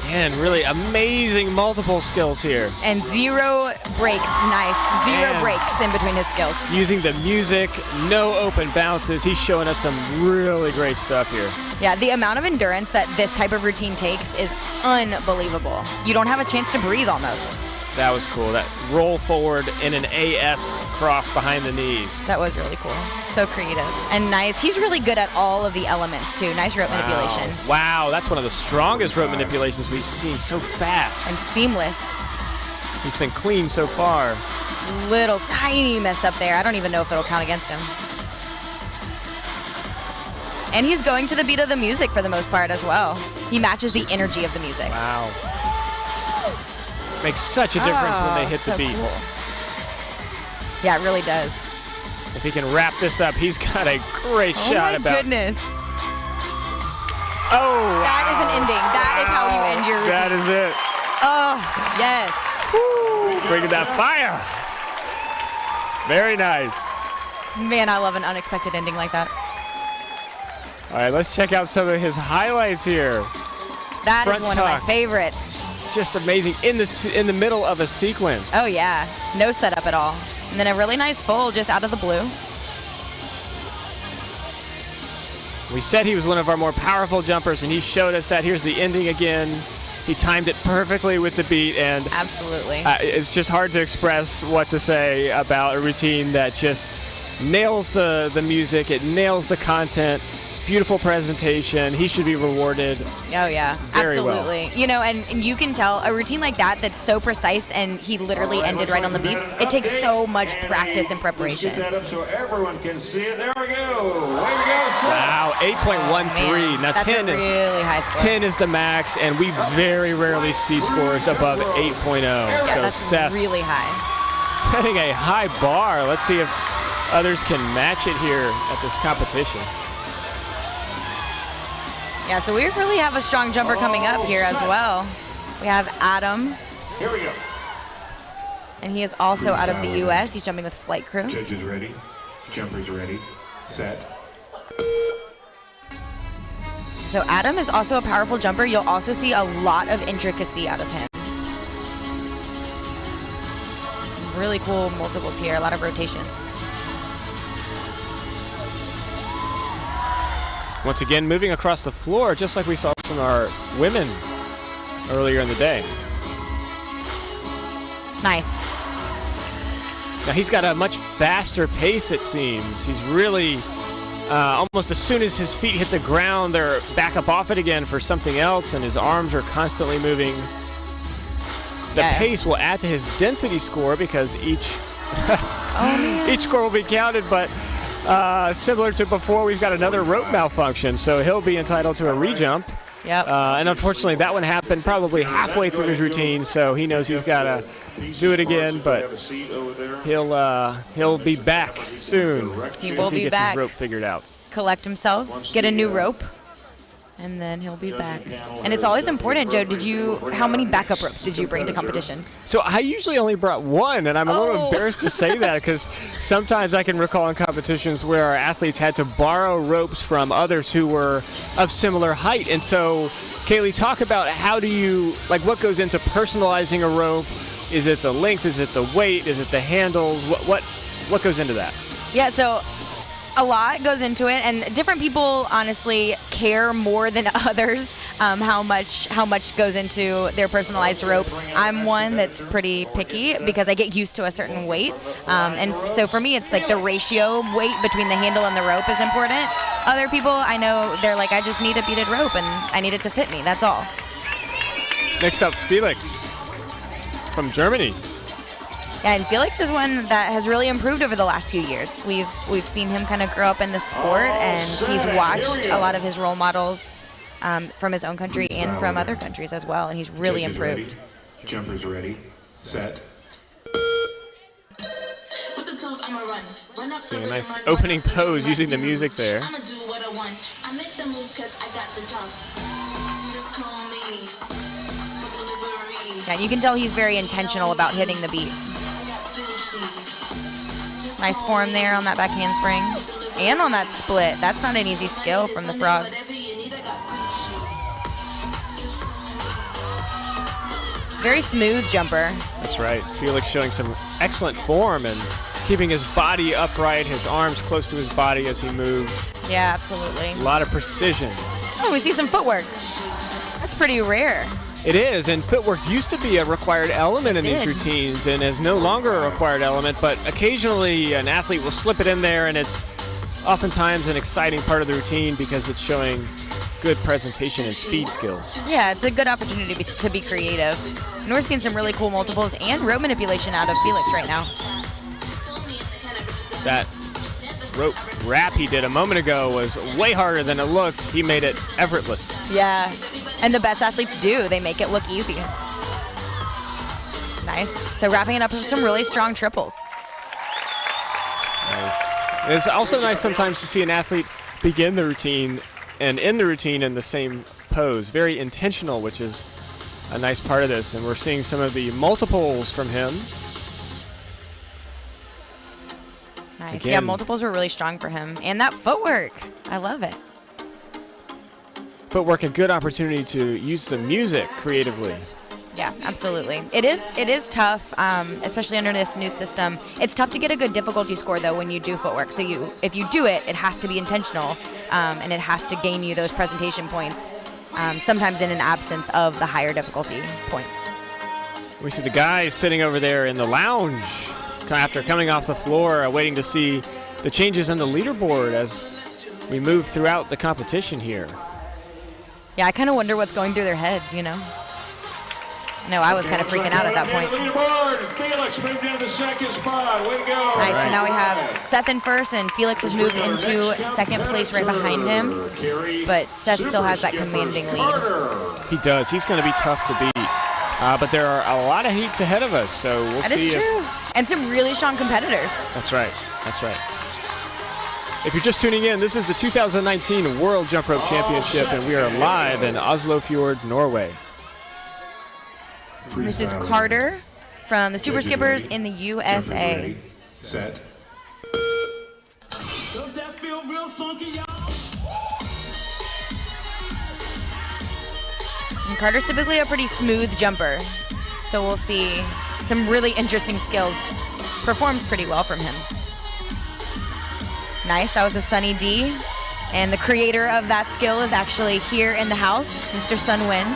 Man, really amazing multiple skills here. And zero breaks. Nice. Zero Man. breaks in between his skills. Using the music, no open bounces. He's showing us some really great stuff here. Yeah, the amount of endurance that this type of routine takes is unbelievable. You don't have a chance to breathe almost. That was cool. That roll forward in an AS cross behind the knees. That was really cool. So creative and nice. He's really good at all of the elements too. Nice rope manipulation. Wow, that's one of the strongest rope manipulations we've seen. So fast. And seamless. He's been clean so far. Little tiny mess up there. I don't even know if it'll count against him. And he's going to the beat of the music for the most part as well. He matches the energy of the music. Wow. Makes such a difference when they hit the so beats. cool. Yeah, it really does. If he can wrap this up, he's got a great Oh shot my about. goodness. Oh, That is an ending. That is how you end your routine. that is it. Oh, yes. Bringing that fire. Very nice. Man, I love an unexpected ending like that. All right, let's check out some of his highlights here. That is Front one of tuck. my favorites. Just amazing in the middle of a sequence. Oh, yeah. No setup at all. And then a really nice full just out of the blue. We said he was one of our more powerful jumpers, and he showed us that. Here's the ending again. He timed it perfectly with the beat, and absolutely, it's just hard to express what to say about a routine that just nails the music. It nails the content. Beautiful presentation. He should be rewarded. Oh, yeah. Very well. Absolutely. You know, and you can tell a routine like that that's so precise and he literally ended right on the beat. It takes so much practice and preparation. Shoot that up so everyone can see it. There we go. Way to go, Seth. Wow, 8.13. Now That's 10 a really high score. 10 is the max, and we very rarely see scores above 8.0. Yeah, So that's Seth really high. setting a high bar. Let's see if others can match it here at this competition. Yeah, so we really have a strong jumper coming up here as well. We have Adam. Here we go. And he is also out of the U.S. He's jumping with Flight Crew. Judges ready. Jumpers ready. Set. So Adam is also a powerful jumper. You'll also see a lot of intricacy out of him. Really cool multiples here, a lot of rotations. Once again, moving across the floor, just like we saw from our women earlier in the day. Nice. Now he's got a much faster pace, it seems. He's really, almost as soon as his feet hit the ground, they're back up off it again for something else, and his arms are constantly moving. The pace will add to his density score because each each score will be counted, but similar to before, we've got another rope malfunction, so he'll be entitled to a rejump. Yep. And unfortunately, that one happened probably halfway through his routine, so he knows he's got to do it again. But he'll be back soon. He will as he be gets back. his rope figured out. Collect himself, get a new rope, and then he'll be back. And it's always important, Joe. How many backup ropes did you bring to competition? So I usually only brought one, and I'm a little embarrassed to say that because sometimes I can recall in competitions where our athletes had to borrow ropes from others who were of similar height. And so, Kaylee, talk about how do you, what goes into personalizing a rope? Is it the length? Is it the weight? Is it the handles? What goes into that? Yeah, so a lot goes into it, and different people honestly care more than others how much goes into their personalized rope. I'm one that's pretty picky because I get used to a certain weight, and so for me it's like the ratio weight between the handle and the rope is important. Other people, I know they're like, I just need a beaded rope and I need it to fit me, that's all. Next up, Felix from Germany. Yeah, and Felix is one that has really improved over the last few years. We've seen him kind of grow up in the sport, and he's watched a lot of his role models from his own country and from other countries as well, and he's really Judges improved. Ready. Jumpers ready. Set. Seeing a nice opening pose using the music there. I'ma do what I want. I make the moves 'cause I got the jump. Just call me for delivery. Yeah, you can tell he's very intentional about hitting the beat. Nice form there on that back handspring. And on that split. That's not an easy skill from the frog. Very smooth jumper. That's right. Felix showing some excellent form and keeping his body upright, his arms close to his body as he moves. Yeah, absolutely. A lot of precision. Oh, we see some footwork. That's pretty rare. It is, and footwork used to be a required element in these did. routines and is no longer a required element, but occasionally an athlete will slip it in there, and it's oftentimes an exciting part of the routine because it's showing good presentation and speed skills. Yeah, it's a good opportunity to be creative. And we're seeing some really cool multiples and rope manipulation out of Felix right now. That rope wrap he did a moment ago was way harder than it looked. He made it effortless. Yeah, and the best athletes do. They make it look easy. Nice. So wrapping it up with some really strong triples. Nice. It's also nice sometimes to see an athlete begin the routine and end the routine in the same pose. Very intentional, which is a nice part of this. And we're seeing some of the multiples from him. Nice. Again. Yeah, multiples were really strong for him. And that footwork. I love it. Footwork, a good opportunity to use the music creatively. Yeah, absolutely. It is tough, especially under this new system. It's tough to get a good difficulty score, though, when you do footwork. So if you do it, it has to be intentional, and it has to gain you those presentation points, sometimes in an absence of the higher difficulty points. We see the guys sitting over there in the lounge after coming off the floor, waiting to see the changes in the leaderboard as we move throughout the competition here. Yeah, I kind of wonder what's going through their heads, you know? No, I was kind of freaking out at that point. Felix moved into second spot. Way to go. Nice. So now we have Seth in first, and Felix has moved into second place right behind him. But Seth still has that commanding lead. He does. He's going to be tough to beat. But there are a lot of heats ahead of us, so we'll see. That is true. And some really strong competitors. That's right. That's right. If you're just tuning in, this is the 2019 World Jump Rope Championship, and we are live in Oslofjord, Norway. This is Carter from the Super Skippers in the USA. Set. Don't that feel real funky, y'all? And Carter's typically a pretty smooth jumper, so we'll see some really interesting skills performed pretty well from him. Nice, that was a Sunny D. And the creator of that skill is actually here in the house, Mr. Sun Win.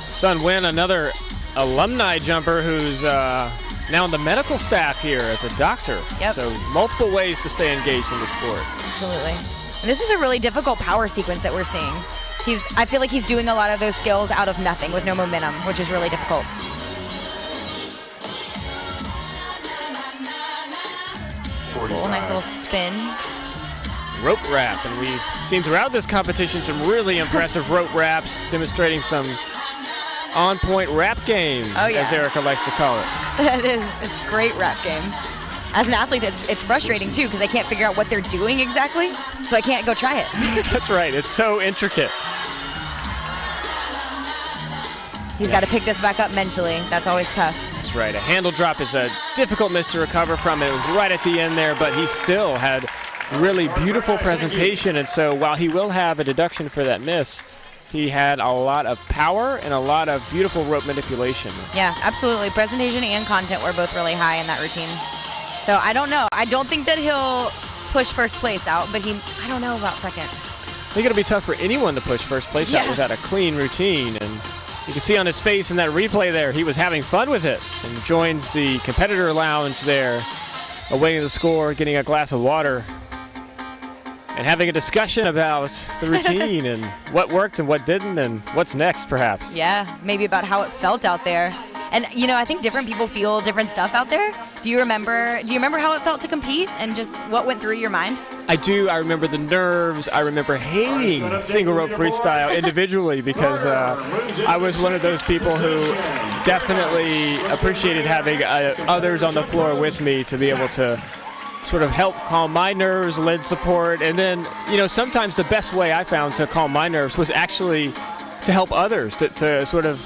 Sun Win, another alumni jumper who's now on the medical staff here as a doctor. Yep. So multiple ways to stay engaged in the sport. Absolutely. And this is a really difficult power sequence that we're seeing. I feel like he's doing a lot of those skills out of nothing with no momentum, which is really difficult. Cool, nice little spin. Rope wrap, and we've seen throughout this competition some really impressive rope wraps, demonstrating some on-point rap game, as Erica likes to call it. That is, it's a great rap game. As an athlete, it's frustrating too, because I can't figure out what they're doing exactly, so I can't go try it. That's right, it's so intricate. He's got to pick this back up mentally. That's always tough. That's right, a handle drop is a difficult miss to recover from. It was right at the end there, but he still had really beautiful presentation, and so while he will have a deduction for that miss, he had a lot of power and a lot of beautiful rope manipulation. Yeah, absolutely. Presentation and content were both really high in that routine. So I don't know. I don't think that he'll push first place out, but I don't know about second. I think it'll be tough for anyone to push first place out without a clean routine, and you can see on his face in that replay there, he was having fun with it and joins the competitor lounge there, awaiting the score, getting a glass of water, and having a discussion about the routine and what worked and what didn't and what's next, perhaps. Yeah, maybe about how it felt out there. And, you know, I think different people feel different stuff out there. Do you remember how it felt to compete and just what went through your mind? I do. I remember the nerves. I remember hating single rope freestyle individually because I was one of those people who definitely appreciated having others on the floor with me to be able to sort of help calm my nerves, lend support. And then, you know, sometimes the best way I found to calm my nerves was actually to help others, to sort of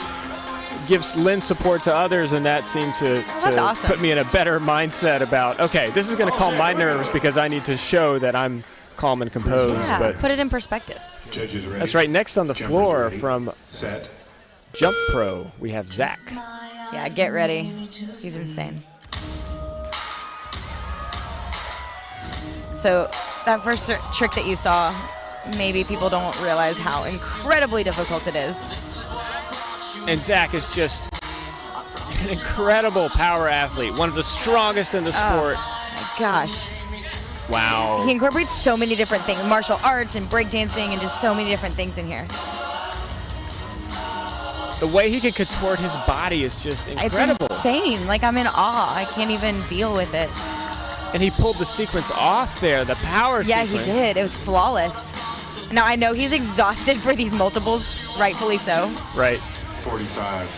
lend support to others, and that seemed to awesome. Put me in a better mindset about, okay, this is going to calm my nerves because I need to show that I'm calm and composed. Yeah, but put it in perspective. Judges ready. That's right. Next on the floor ready. from Set. Jump Pro, we have Zach. Yeah, get ready. He's insane. So that first trick that you saw, maybe people don't realize how incredibly difficult it is. And Zach is just an incredible power athlete, one of the strongest in the sport. Oh my gosh. Wow. He incorporates so many different things, martial arts and breakdancing and just so many different things in here. The way he can contort his body is just incredible. It's insane. Like, I'm in awe. I can't even deal with it. And he pulled the sequence off there, the power sequence. Yeah, he did. It was flawless. Now, I know he's exhausted for these multiples, rightfully so. Right. 45.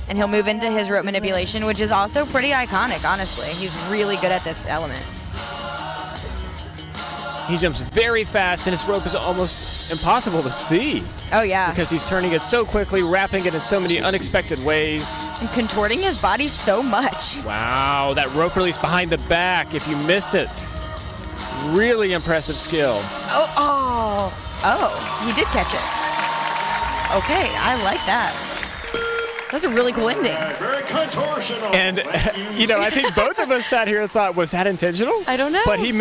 and he'll move into his rope manipulation, which is also pretty iconic, honestly. He's really good at this element. He jumps very fast, and his rope is almost impossible to see. Oh, yeah. Because he's turning it so quickly, wrapping it in so many unexpected ways. And contorting his body so much. Wow, that rope release behind the back, if you missed it. Really impressive skill. Oh, he did catch it. Okay, I like that. That's a really cool ending. Very contortional. And, I think both of us sat here and thought, was that intentional? I don't know. But he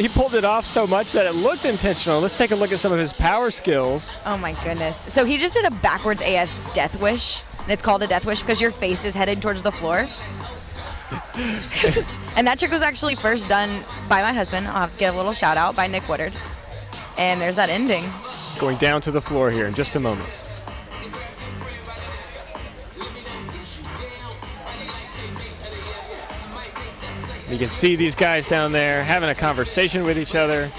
pulled it off so much that it looked intentional. Let's take a look at some of his power skills. Oh my goodness. So he just did a backwards AS death wish. And it's called a death wish because your face is headed towards the floor. And that trick was actually first done by my husband. I'll have to give a little shout out by Nick Woodard. And there's that ending. Going down to the floor here in just a moment. You can see these guys down there having a conversation with each other.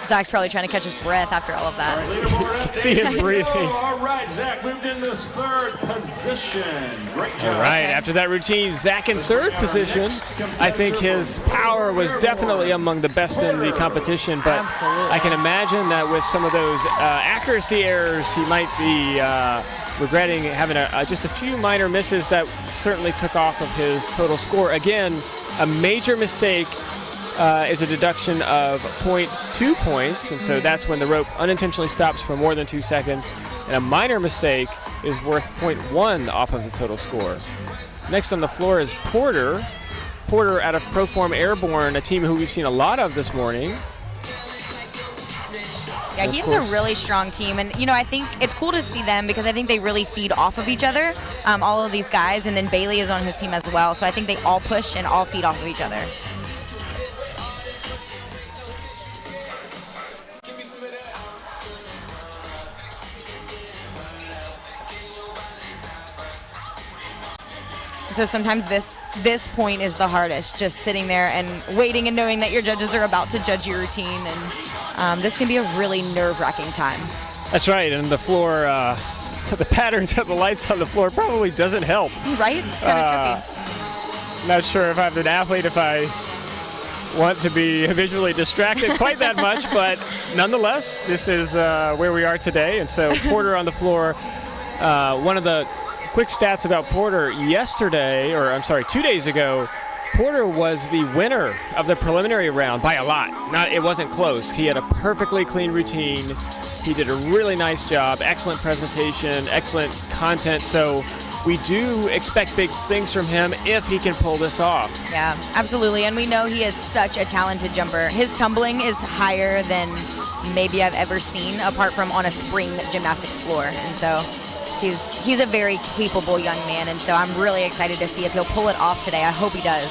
Zach's probably trying to catch his breath after all of that. You can see him breathing. All right, Zach moved into third position. Great job. All right, after that routine, Zach in third position. I think his power was definitely among the best in the competition, but I can imagine that with some of those accuracy errors, he might be regretting having just a few minor misses that certainly took off of his total score. Again, a major mistake is a deduction of 0.2 points, and so that's when the rope unintentionally stops for more than 2 seconds, and a minor mistake is worth 0.1 off of the total score. Next on the floor is Porter. Porter out of Proform Airborne, a team who we've seen a lot of this morning. Yeah, he has a really strong team, and I think it's cool to see them because I think they really feed off of each other, all of these guys, and then Bailey is on his team as well, so I think they all push and all feed off of each other. So sometimes this point is the hardest, just sitting there and waiting and knowing that your judges are about to judge your routine, and this can be a really nerve-wracking time. That's right, and the floor, the patterns of the lights on the floor probably doesn't help. Right? Kind of trippy. Not sure if I'm an athlete, if I want to be visually distracted quite that much, but nonetheless, this is where we are today. And so Porter on the floor, one of the quick stats about Porter 2 days ago, Porter was the winner of the preliminary round by a lot. It wasn't close. He had a perfectly clean routine. He did a really nice job, excellent presentation, excellent content. So we do expect big things from him if he can pull this off. Yeah, absolutely. And we know he is such a talented jumper. His tumbling is higher than maybe I've ever seen, apart from on a spring gymnastics floor. And so he's a very capable young man, and so I'm really excited to see if he'll pull it off today. I hope he does.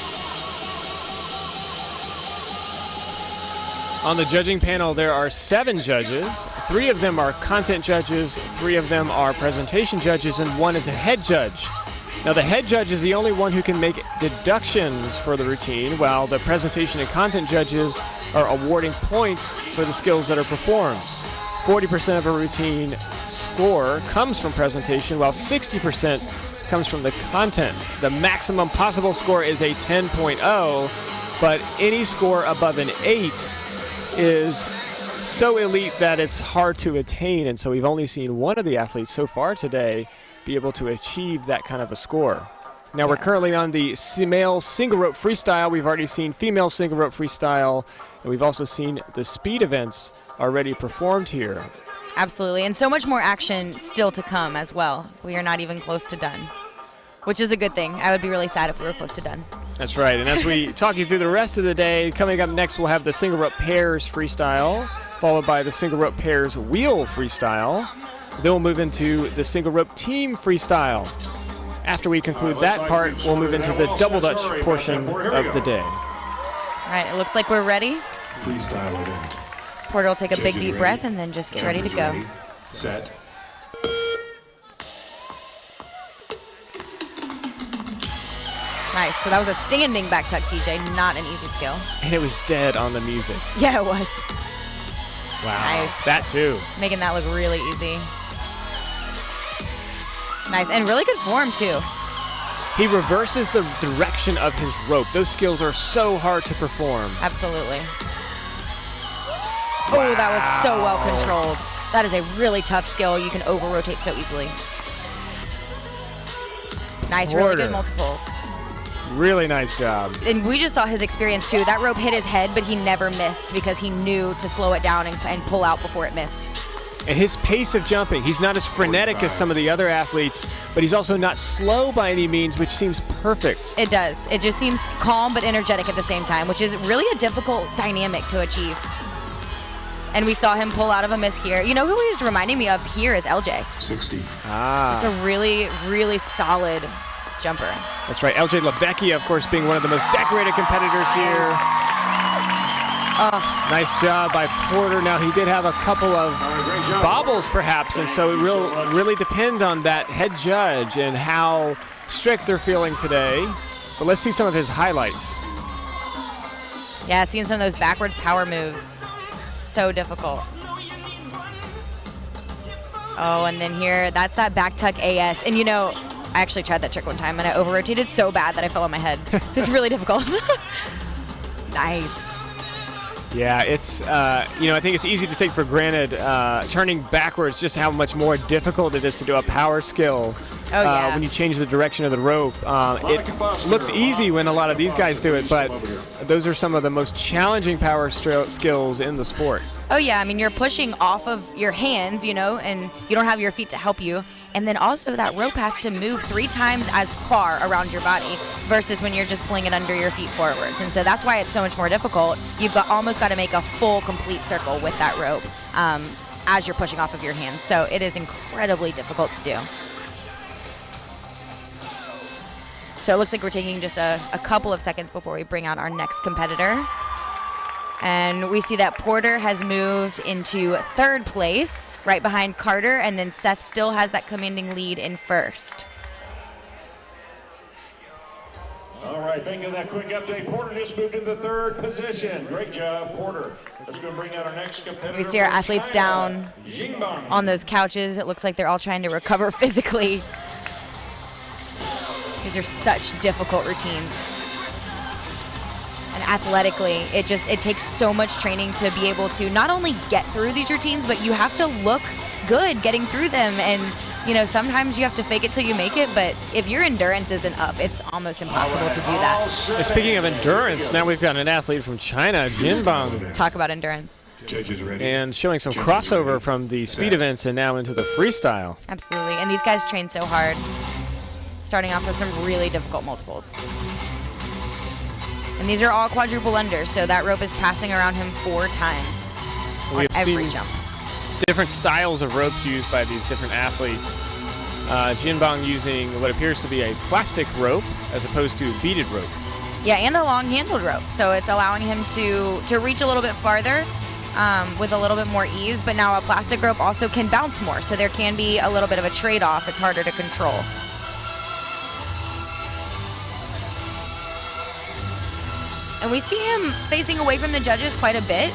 On the judging panel, there are 7 judges. 3 of them are content judges, 3 of them are presentation judges, and 1 is a head judge. Now, the head judge is the only one who can make deductions for the routine, while the presentation and content judges are awarding points for the skills that are performed. 40% of a routine score comes from presentation, while 60% comes from the content. The maximum possible score is a 10.0, but any score above an 8 is so elite that it's hard to attain, and so we've only seen one of the athletes so far today be able to achieve that kind of a score. Now we're currently on the male single rope freestyle. We've already seen female single rope freestyle, and we've also seen the speed events already performed here. Absolutely, and so much more action still to come as well. We are not even close to done, which is a good thing. I would be really sad if we were close to done. That's right, and as we talk you through the rest of the day, coming up next we'll have the single rope pairs freestyle, followed by the single rope pairs wheel freestyle. Then we'll move into the single rope team freestyle. After we conclude that part, we'll move into the double dutch portion of the day. All right, it looks like we're ready. Freestyle event. Porter will take a big deep breath and then just get ready to go. Set. Nice, so that was a standing back tuck, TJ, not an easy skill. And it was dead on the music. Yeah, it was. Wow, Nice. that too. Making that look really easy. Nice, and really good form, too. He reverses the direction of his rope. Those skills are so hard to perform. Absolutely. Oh, that was so well controlled. That is a really tough skill. You can over-rotate so easily. Nice, really Porter. good multiples. Really nice job. And we just saw his experience, too. That rope hit his head, but he never missed because he knew to slow it down and pull out before it missed. And his pace of jumping, he's not as frenetic as some of the other athletes, but he's also not slow by any means, which seems perfect. It does. It just seems calm but energetic at the same time, which is really a difficult dynamic to achieve. And we saw him pull out of a miss here. You know who he's reminding me of here is LJ. 60. Just a really, really solid jumper. That's right. LJ LaVecchia, of course, being one of the most decorated competitors here. Nice job by Porter. Now, he did have a couple of bobbles, perhaps, and so it will really depend on that head judge and how strict they're feeling today. But let's see some of his highlights. Yeah, seeing some of those backwards power moves. So difficult. Oh, and then here, that's that back tuck AS. And you know, I actually tried that trick one time and I over-rotated so bad that I fell on my head. It's really difficult. Nice. Yeah, it's, I think it's easy to take for granted turning backwards, just how much more difficult it is to do a power skill when you change the direction of the rope. It looks easy when a lot of these guys do it, but those are some of the most challenging power skills in the sport. Oh yeah, I mean, you're pushing off of your hands, and you don't have your feet to help you. And then also that rope has to move 3 times as far around your body versus when you're just pulling it under your feet forwards. And so that's why it's so much more difficult. You've almost got to make a full, complete circle with that rope as you're pushing off of your hands. So it is incredibly difficult to do. So it looks like we're taking just a couple of seconds before we bring out our next competitor. And we see that Porter has moved into 3rd place, right behind Carter, and then Seth still has that commanding lead in 1st. All right, thank you for that quick update. Porter just moved into 3rd position. Great job, Porter. Let's go bring out our next competitor. We see our from athletes China, down Jingbang. on those couches. It looks like they're all trying to recover physically. These are such difficult routines. And athletically, it takes so much training to be able to not only get through these routines, but you have to look good getting through them. And, sometimes you have to fake it till you make it, but if your endurance isn't up, it's almost impossible to do that. And speaking of endurance, now we've got an athlete from China, Jinbang. Talk about endurance. Judges ready. And showing some crossover from the speed events and now into the freestyle. Absolutely. And these guys train so hard, starting off with some really difficult multiples. And these are all quadruple unders, so that rope is passing around him 4 times on every jump. Different styles of ropes used by these different athletes. Jinbang using what appears to be a plastic rope as opposed to beaded rope. Yeah, and a long-handled rope, so it's allowing him to reach a little bit farther with a little bit more ease, but now a plastic rope also can bounce more, so there can be a little bit of a trade-off. It's harder to control. And we see him facing away from the judges quite a bit.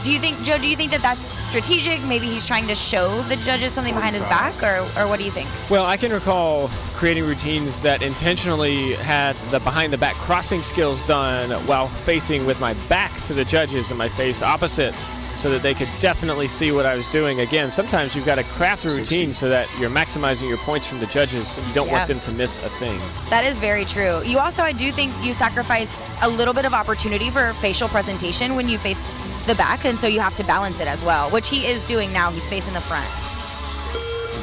Do you think that that's strategic? Maybe he's trying to show the judges something behind his back, or what do you think? Well, I can recall creating routines that intentionally had the behind-the-back crossing skills done while facing with my back to the judges and my face opposite, so that they could definitely see what I was doing. Again, sometimes you've got to craft a routine so that you're maximizing your points from the judges and you don't want them to miss a thing. That is very true. You also, I do think you sacrifice a little bit of opportunity for facial presentation when you face the back, and so you have to balance it as well, which he is doing now. He's facing the front.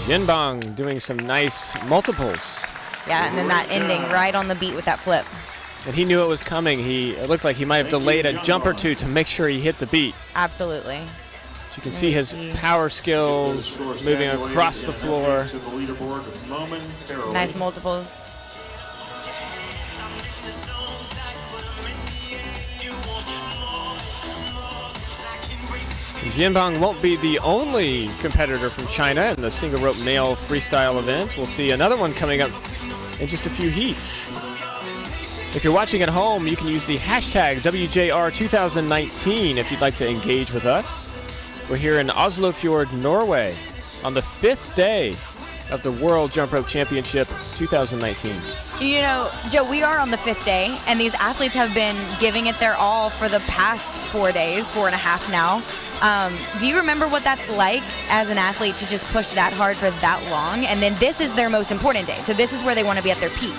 Jinbang doing some nice multiples. Yeah, and then that ending right on the beat with that flip. And he knew it was coming. It looked like he might have delayed a jump or two to make sure he hit the beat. Absolutely. You can see his power skills moving across the floor. Nice multiples. Jinbang won't be the only competitor from China in the single rope male freestyle event. We'll see another one coming up in just a few heats. If you're watching at home, you can use the hashtag WJR2019 if you'd like to engage with us. We're here in Oslofjord, Norway, on the 5th day of the World Jump Rope Championship 2019. You know, Joe, we are on the 5th day, and these athletes have been giving it their all for the past 4 days, 4.5 now. Do you remember what that's like as an athlete to just push that hard for that long? And then this is their most important day, so this is where they want to be at their peak.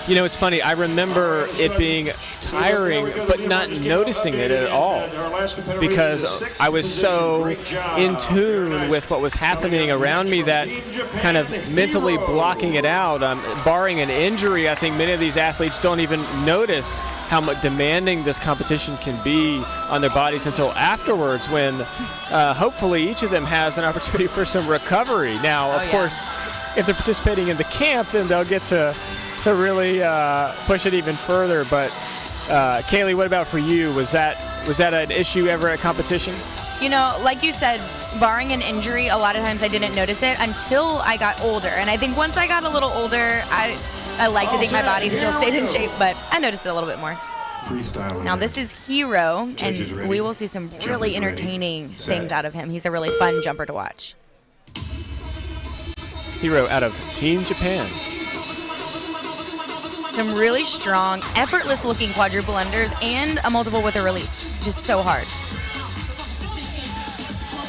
You know, it's funny. I remember it being tiring, but not noticing it at all because I was so in tune with what was happening around me that kind of mentally blocking it out. Barring an injury, I think many of these athletes don't even notice how much demanding this competition can be on their bodies until afterwards when hopefully each of them has an opportunity for some recovery. Now, of course, if they're participating in the camp, then they'll get to really push it even further. But Kaylee, what about for you? Was that an issue ever at competition? You know, like you said, barring an injury, a lot of times I didn't notice it until I got older. And I think once I got a little older, I like to think my body still stayed in shape, but I noticed it a little bit more. Freestyle. Now this is Hiro, Judges and ready. we will see some really Jumpers ready. entertaining Set. things out of him. He's a really fun jumper to watch. Hiro out of Team Japan. Some really strong, effortless-looking quadruple unders and a multiple with a release. Just so hard.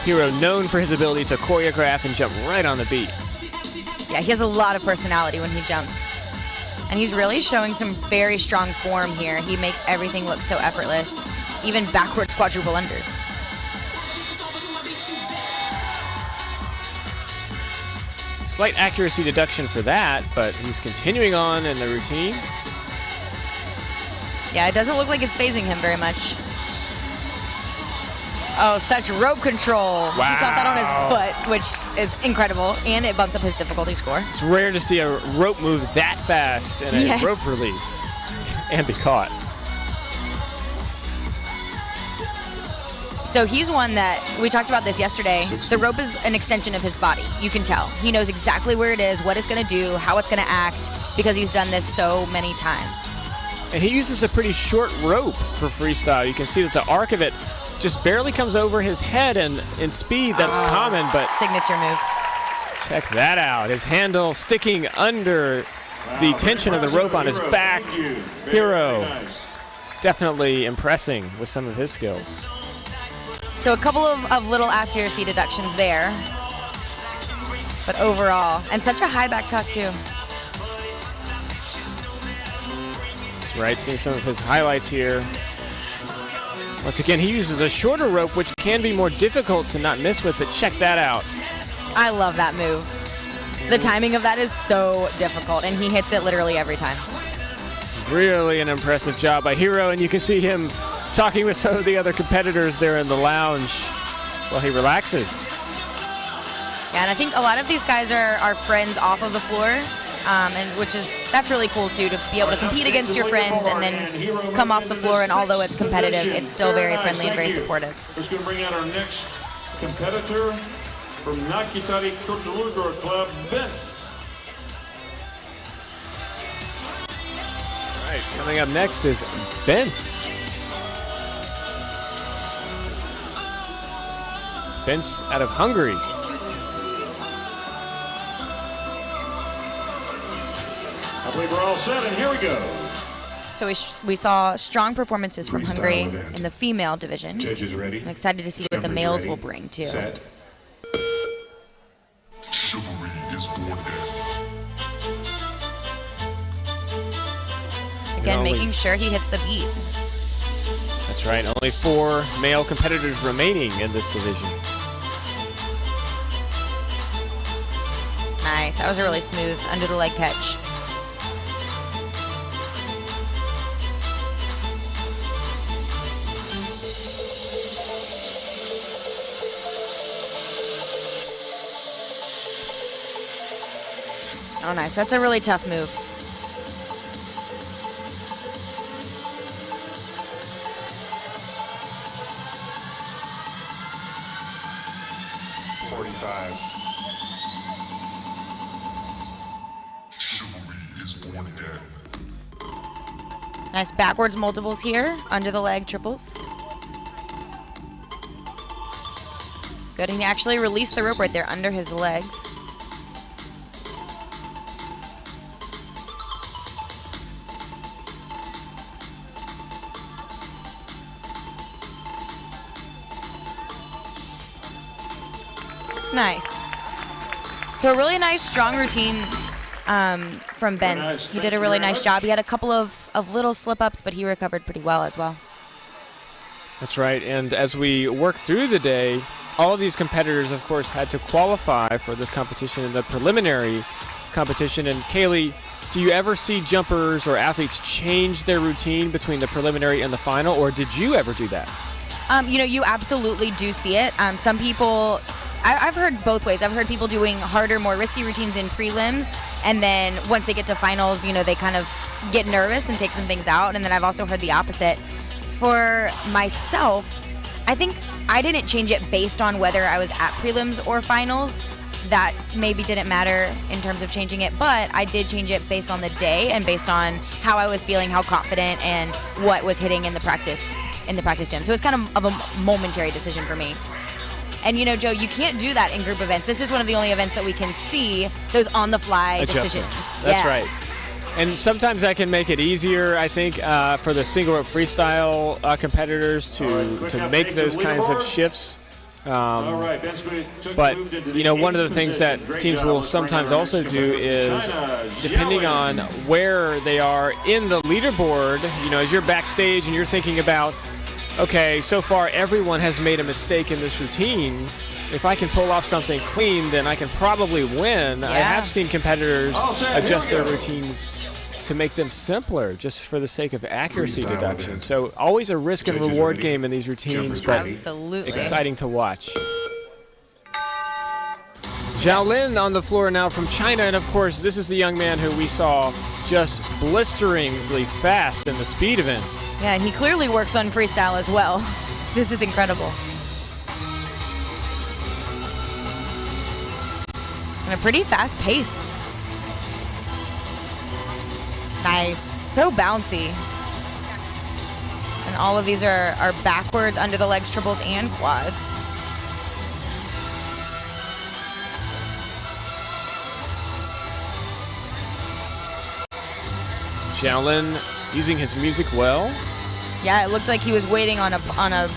Hiro known for his ability to choreograph and jump right on the beat. Yeah, he has a lot of personality when he jumps. And he's really showing some very strong form here. He makes everything look so effortless, even backwards quadruple unders. Slight accuracy deduction for that, but he's continuing on in the routine. Yeah, it doesn't look like it's phasing him very much. Oh, such rope control. He caught that on his foot, which is incredible, and it bumps up his difficulty score. It's rare to see a rope move that fast in a rope release and be caught. So he's one that, we talked about this yesterday, the rope is an extension of his body. You can tell. He knows exactly where it is, what it's going to do, how it's going to act, because he's done this so many times. And he uses a pretty short rope for freestyle. You can see that the arc of it just barely comes over his head, and in speed that's common, but signature move. Check that out. His handle sticking under the tension of the rope on his back. Hiro definitely impressing with some of his skills. So a couple of little accuracy deductions there. But overall, and such a high back tuck too. That's right, seeing some of his highlights here. Once again, he uses a shorter rope, which can be more difficult to not miss with, but check that out. I love that move. The timing of that is so difficult, and he hits it literally every time. Really an impressive job by Hiro, and you can see him talking with some of the other competitors there in the lounge while he relaxes. Yeah, and I think a lot of these guys are friends off of the floor, and that's really cool too, to be able to compete against your friends and then come off the floor, and although it's competitive, it's still very friendly and very supportive. We're just going to bring out our next competitor from Nakitari Kotoudor Club, Vince. All right, coming up next is Vince. Vince out of Hungary. I believe we're all set, and here we go. So we saw strong performances from Freestyle Hungary event. in the female division. Judges ready. I'm excited to see what the Jumpers males ready. will bring too. Set. Chivalry is born dead. Again, only- making sure he hits the beat. That's right, only 4 male competitors remaining in this division. Nice, that was a really smooth under the leg catch. Oh, nice. That's a really tough move. Nice backwards multiples here, under the leg triples. Good, and he actually released the rope right there under his legs. Nice. So a really nice, strong routine from Benz. He did a really nice job. He had a couple of little slip-ups, but he recovered pretty well as well. That's right. And as we work through the day, all of these competitors, of course, had to qualify for this competition in the preliminary competition. And Kaylee, do you ever see jumpers or athletes change their routine between the preliminary and the final, or did you ever do that? You absolutely do see it. Some people, I've heard both ways. I've heard people doing harder, more risky routines in prelims, and then once they get to finals, they kind of get nervous and take some things out. And then I've also heard the opposite. For myself, I think I didn't change it based on whether I was at prelims or finals. That maybe didn't matter in terms of changing it, but I did change it based on the day and based on how I was feeling, how confident, and what was hitting in the practice gym. So it's kind of a momentary decision for me. And Joe, you can't do that in group events. This is one of the only events that we can see those on-the-fly decisions. That's right. And sometimes that can make it easier, I think, for the single rope freestyle competitors to make those kinds of shifts. But one of the things that teams will sometimes also do is, depending on where they are in the leaderboard, as you're backstage and you're thinking about, okay, so far everyone has made a mistake in this routine. If I can pull off something clean, then I can probably win. Yeah. I have seen competitors adjust their routines to make them simpler, just for the sake of accuracy deduction. So always a risk and reward game in these routines, but Absolutely. exciting to watch. Zhao Lin on the floor now from China, and of course this is the young man who we saw just blisteringly fast in the speed events. Yeah, and he clearly works on freestyle as well. This is incredible. And a pretty fast pace. Nice. So bouncy. And all of these are backwards, under the legs, triples, and quads. Zhao Lin using his music well. Yeah, it looked like he was waiting on a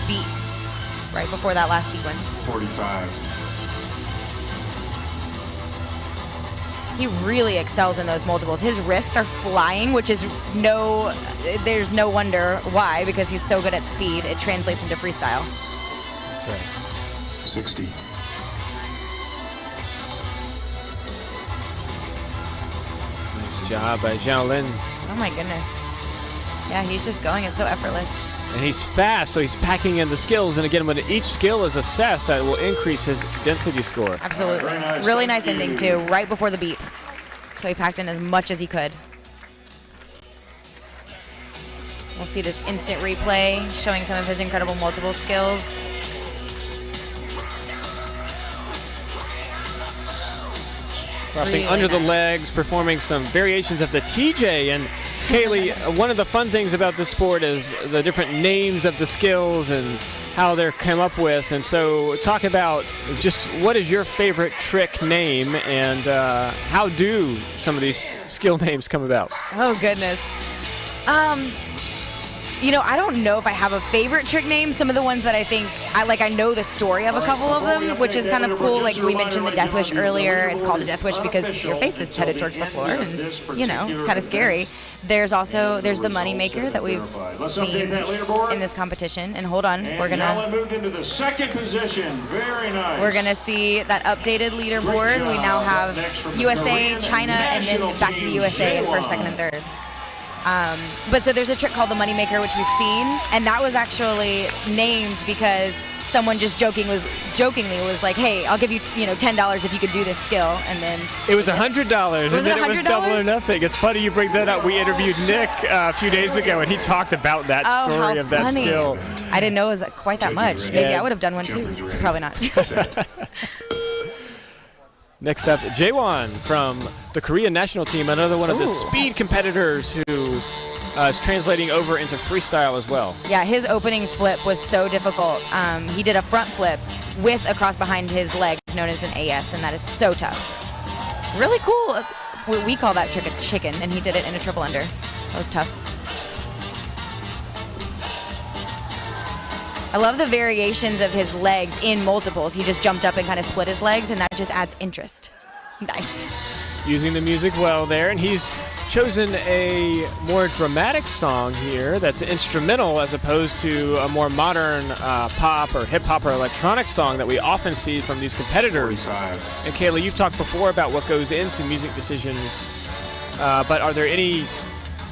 beat right before that last sequence. 45. He really excels in those multiples. His wrists are flying, which is there's no wonder why, because he's so good at speed. It translates into freestyle. That's right. 60. Nice job by Zhao Lin. Oh my goodness. Yeah, he's just going. It's so effortless. And he's fast, so he's packing in the skills. And again, when each skill is assessed, that will increase his density score. Absolutely. Really nice ending, too, right before the beat. So he packed in as much as he could. We'll see this instant replay showing some of his incredible multiple skills. Crossing Really under the nice. legs, performing some variations of the TJ. And Kaylee, one of the fun things about this sport is the different names of the skills and how they're come up with. And so talk about just what is your favorite trick name, and how do some of these skill names come about? Oh, goodness. I don't know if I have a favorite trick name. Some of the ones that I think, I know the story of a couple of them, which is kind of cool. Like we mentioned the Death Wish earlier. It's called a Death Wish because your face is headed towards the floor, and, it's kind of scary. There's the Money Maker that we've seen in this competition. And hold on, we're gonna moved into the second position. Very nice. We're gonna see that updated leaderboard. We now have USA, China, and then back to the USA in first, second, and third. But so there's a trick called the Money Maker, which we've seen, and that was actually named because someone just jokingly was like, "Hey, I'll give you, $10 if you could do this skill," and then It was $100, and then it was $100? double or nothing. It's funny you bring that up. We interviewed Nick a few days ago, and he talked about that story of that funny. skill. I didn't know it was quite that much. Maybe Yeah. I would have done one too. Probably not. Next up, Jaewon from the Korean national team, another one of the speed competitors who is translating over into freestyle as well. Yeah, his opening flip was so difficult. He did a front flip with a cross behind his legs, known as an AS, and that is so tough. Really cool. We call that trick a chicken, and he did it in a triple under. That was tough. I love the variations of his legs in multiples. He just jumped up and kind of split his legs, and that just adds interest. Nice. Using the music well there, and he's chosen a more dramatic song here that's instrumental as opposed to a more modern pop or hip-hop or electronic song that we often see from these competitors. 45. And Kayla, you've talked before about what goes into music decisions, but are there any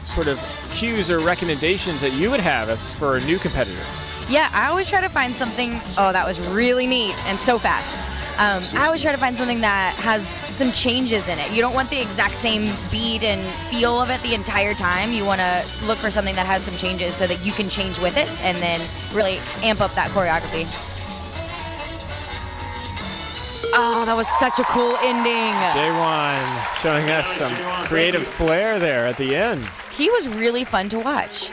sort of cues or recommendations that you would have as for a new competitor? Yeah, I always try to find something, oh, that was really neat and so fast. I always try to find something that has some changes in it. You don't want the exact same beat and feel of it the entire time. You want to look for something that has some changes so that you can change with it and then really amp up that choreography. Oh, that was such a cool ending. J1 showing us some creative flair there at the end. He was really fun to watch.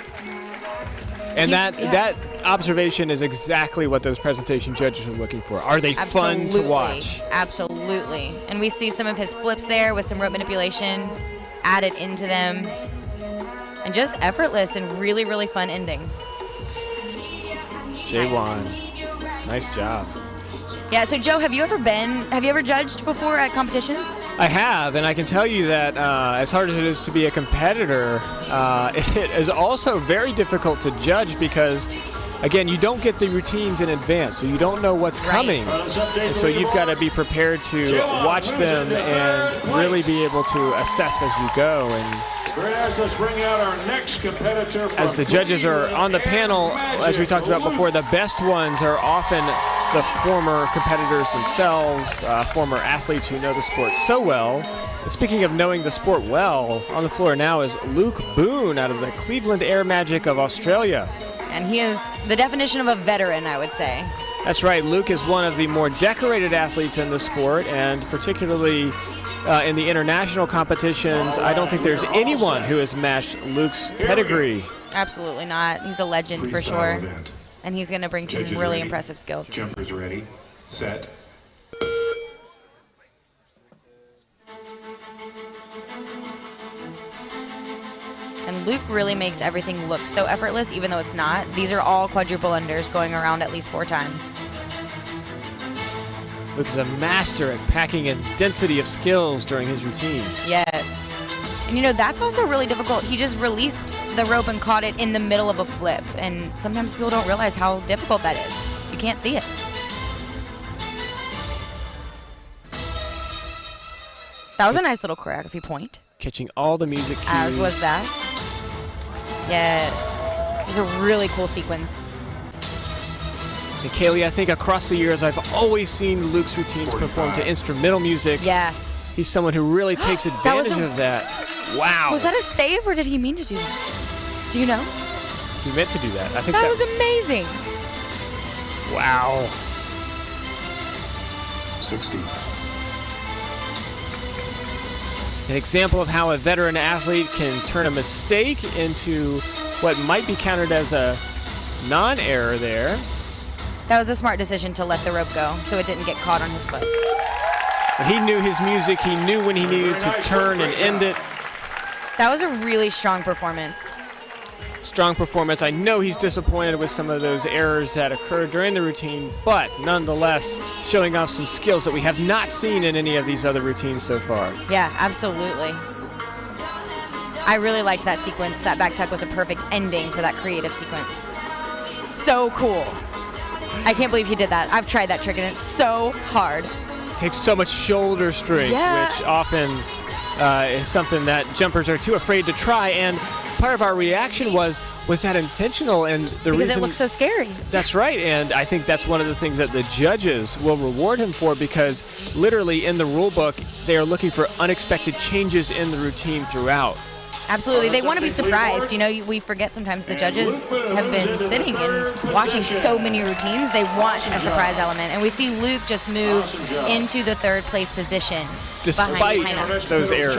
And that observation is exactly what those presentation judges are looking for. Are they fun to watch? Absolutely. And we see some of his flips there with some rope manipulation added into them. And just effortless and really, really fun ending. J1, nice job. Yeah, so Joe, have you ever judged before at competitions? I have, and I can tell you that as hard as it is to be a competitor, it is also very difficult to judge because, again, you don't get the routines in advance, so you don't know what's coming. And so you've got to be prepared to watch them and really be able to assess as you go. And Let's bring out our next competitor. as the judges are on the panel, as we talked about before, the best ones are often the former competitors themselves, former athletes who know the sport so well. And speaking of knowing the sport well, on the floor now is Luke Boone out of the Cleveland Air Magic of Australia. And he is the definition of a veteran, I would say. That's right. Luke is one of the more decorated athletes in the sport, and particularly in the international competitions, I don't think there's anyone who has matched Luke's pedigree. Absolutely not. He's a legend for sure. And he's going to bring some really impressive skills. Jumpers ready, set. And Luke really makes everything look so effortless, even though it's not. These are all quadruple unders going around at least 4 times. Luke is a master at packing in density of skills during his routines. Yes. And you know, that's also really difficult. He just released the rope and caught it in the middle of a flip. And sometimes people don't realize how difficult that is. You can't see it. That was a nice little choreography point. Catching all the music cues. As was that. Yes. It was a really cool sequence. And Kaylee, I think across the years, I've always seen Luke's routines perform to instrumental music. Yeah. He's someone who really takes advantage of that. Wow. Was that a save, or did he mean to do that? Do you know? He meant to do that. I think that was amazing. Wow. 60. An example of how a veteran athlete can turn a mistake into what might be counted as a non-error there. That was a smart decision to let the rope go so it didn't get caught on his foot. But he knew his music. He knew when he needed to turn and end it. That was a really strong performance. Strong performance. I know he's disappointed with some of those errors that occurred during the routine, but nonetheless showing off some skills that we have not seen in any of these other routines so far. Yeah, absolutely. I really liked that sequence. That back tuck was a perfect ending for that creative sequence. So cool. I can't believe he did that. I've tried that trick and it's so hard. It takes so much shoulder strength, which often is something that jumpers are too afraid to try. And part of our reaction was that intentional? And the because reason it looks so scary. That's right, and I think that's one of the things that the judges will reward him for, because literally in the rule book they are looking for unexpected changes in the routine throughout. Absolutely. They want to be surprised. You know, we forget sometimes the judges have been sitting and watching so many routines. They want a surprise element. And we see Luke just moved into the 3rd place position Despite behind China. those errors.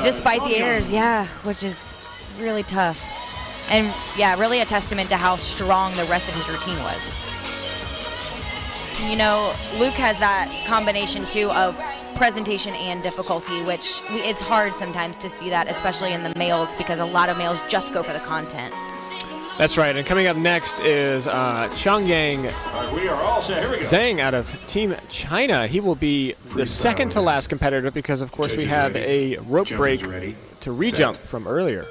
Despite the errors, yeah, which is really tough. And yeah, really a testament to how strong the rest of his routine was. You know, Luke has that combination too of presentation and difficulty, which it's hard sometimes to see that, especially in the males, because a lot of males just go for the content. That's right. And coming up next is Changyang All right, we are all set. Here we go. Zhang out of Team China. He will be the second to last competitor because, of course, we have a rope break to re-jump from earlier.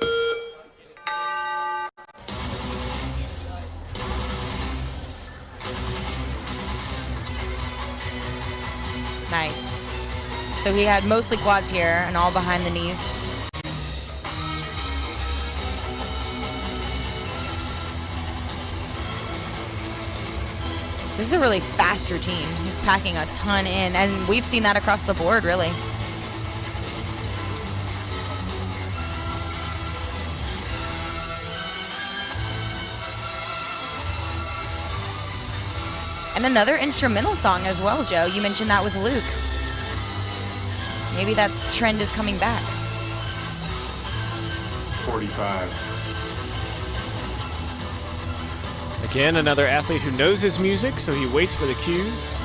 Nice. So he had mostly quads here and all behind the knees. This is a really fast routine. He's packing a ton in, and we've seen that across the board, really. And another instrumental song as well, Joe. You mentioned that with Luke. Maybe that trend is coming back. 45. Again, another athlete who knows his music, so he waits for the cues.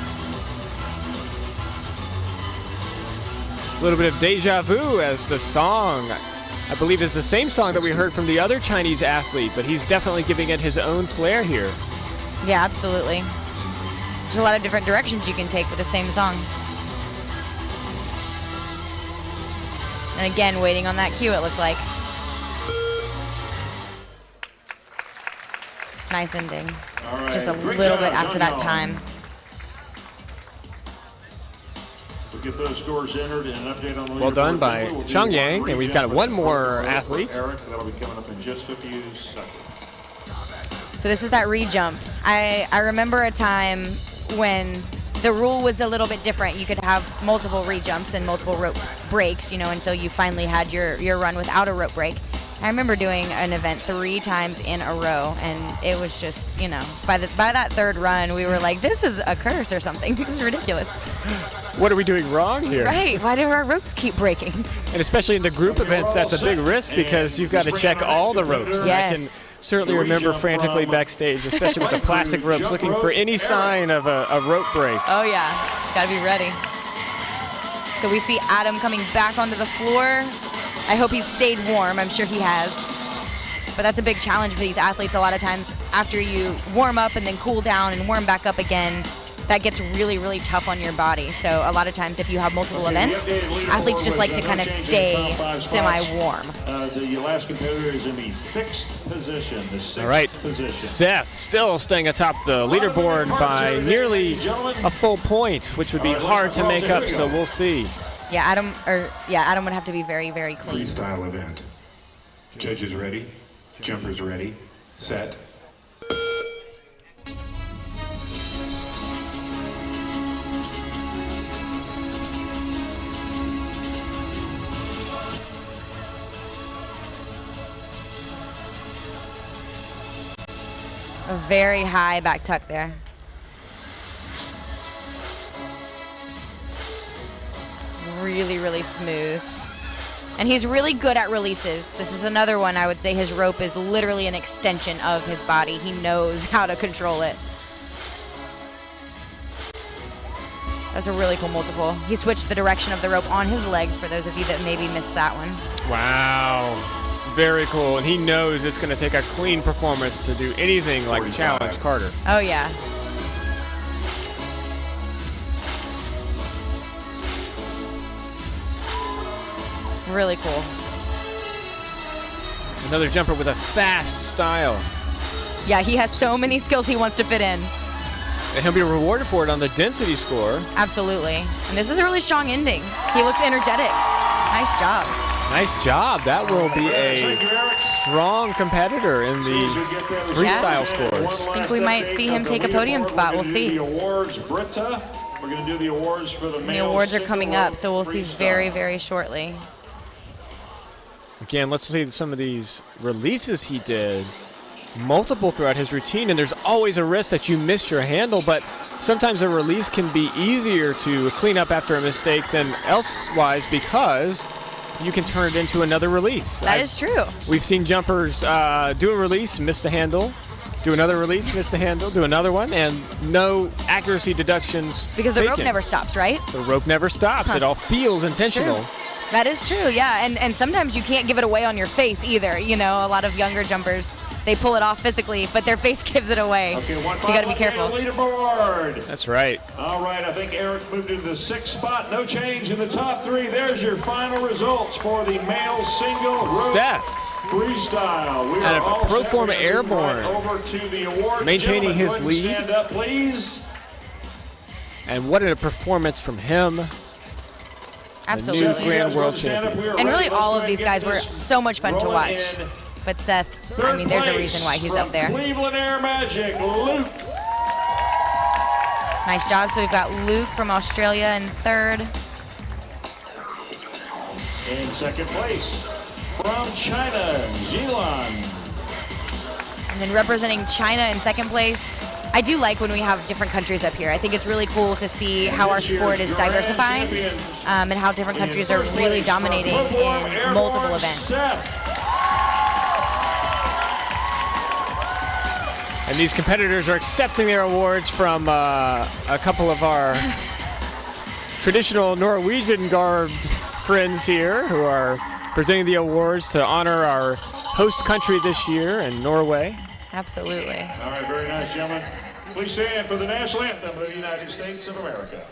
A little bit of deja vu as the song, I believe, is the same song that we heard from the other Chinese athlete, but he's definitely giving it his own flair here. Yeah, absolutely. There's a lot of different directions you can take with the same song. And again, waiting on that cue, it looked like. Nice ending. All right, Just a great little job, bit after that Changyang. time. We'll get those scores entered and an update on the Well done leaderboard. by Then we will do Changyang, one and we've re-jump got one for more for athlete. Eric, that'll be coming up in just a few seconds. So this is that re-jump. I remember a time when the rule was a little bit different. You could have multiple re-jumps and multiple rope breaks, you know, until you finally had your run without a rope break. I remember doing an event 3 times in a row, and it was just, you know, by that third run, we were like, this is a curse or something. This is ridiculous. What are we doing wrong here? Right, why do our ropes keep breaking? And especially in the group events, that's a big risk because you've got to check all the ropes. And I can Yes. certainly remember frantically backstage, especially with the plastic ropes, looking for any sign of a rope break. Oh yeah, gotta be ready. So we see Adam coming back onto the floor. I hope he's stayed warm, I'm sure he has. But that's a big challenge for these athletes. A lot of times after you warm up and then cool down and warm back up again, that gets really, really tough on your body. So a lot of times if you have multiple events, athletes just like to kind of stay semi-warm. The last competitor is in the 6th position. The 6th All right, position. Seth still staying atop the leaderboard by nearly a full point, which would be hard to make up, so we'll see. Yeah, Adam would have to be very, very clean. Freestyle event. Judges ready, jumpers ready, set. A very high back tuck there. Really, really smooth. And he's really good at releases. This is another one I would say his rope is literally an extension of his body. He knows how to control it. That's a really cool multiple. He switched the direction of the rope on his leg for those of you that maybe missed that one. Wow, very cool. And he knows it's going to take a clean performance to do anything like challenge Carter. Oh yeah. Really cool. Another jumper with a fast style. Yeah, he has so many skills he wants to fit in. And he'll be rewarded for it on the density score. Absolutely. And this is a really strong ending. He looks energetic. Nice job. Nice job. That will be a strong competitor in the freestyle scores. I think we might see him take a podium spot. We'll see. The awards, Britta. We're going to do the awards for the The male awards are single coming up, so we'll see freestyle. very, very shortly. Again, let's see some of these releases he did. Multiple throughout his routine, and there's always a risk that you miss your handle, but sometimes a release can be easier to clean up after a mistake than elsewise because you can turn it into another release. That is true. We've seen jumpers do a release, miss the handle, do another release, miss the handle, do another one, and no accuracy deductions Because the rope taken. never stops, right? The rope never stops. It all feels intentional. That is true, yeah. And sometimes you can't give it away on your face either. You know, a lot of younger jumpers they pull it off physically, but their face gives it away. Okay, So you got to be careful. Leaderboard. That's right. All right, I think Eric moved into the 6th spot. No change in the top 3. There's your final results for the male single rope Seth. freestyle. We Out are of all Pro set. Forma We're gonna move right Airborne. over to the awards. Maintaining Gentlemen, his go ahead and lead. Stand up, please. And what a performance from him. Absolutely. The new Grand World Champion. And really, all of these guys were so much fun to watch. But Seth, I mean, there's a reason why he's up there. Cleveland Air Magic, Luke. Nice job. So we've got Luke from Australia in 3rd. In 2nd place, from China, Jilan. And then representing China in 2nd place. I do like when we have different countries up here. I think it's really cool to see how our sport is diversifying and how different countries are really dominating in multiple events. And these competitors are accepting their awards from a couple of our traditional Norwegian garbed friends here who are presenting the awards to honor our host country this year in Norway. Absolutely. All right, very nice, gentlemen. Please stand for the national anthem of the United States of America.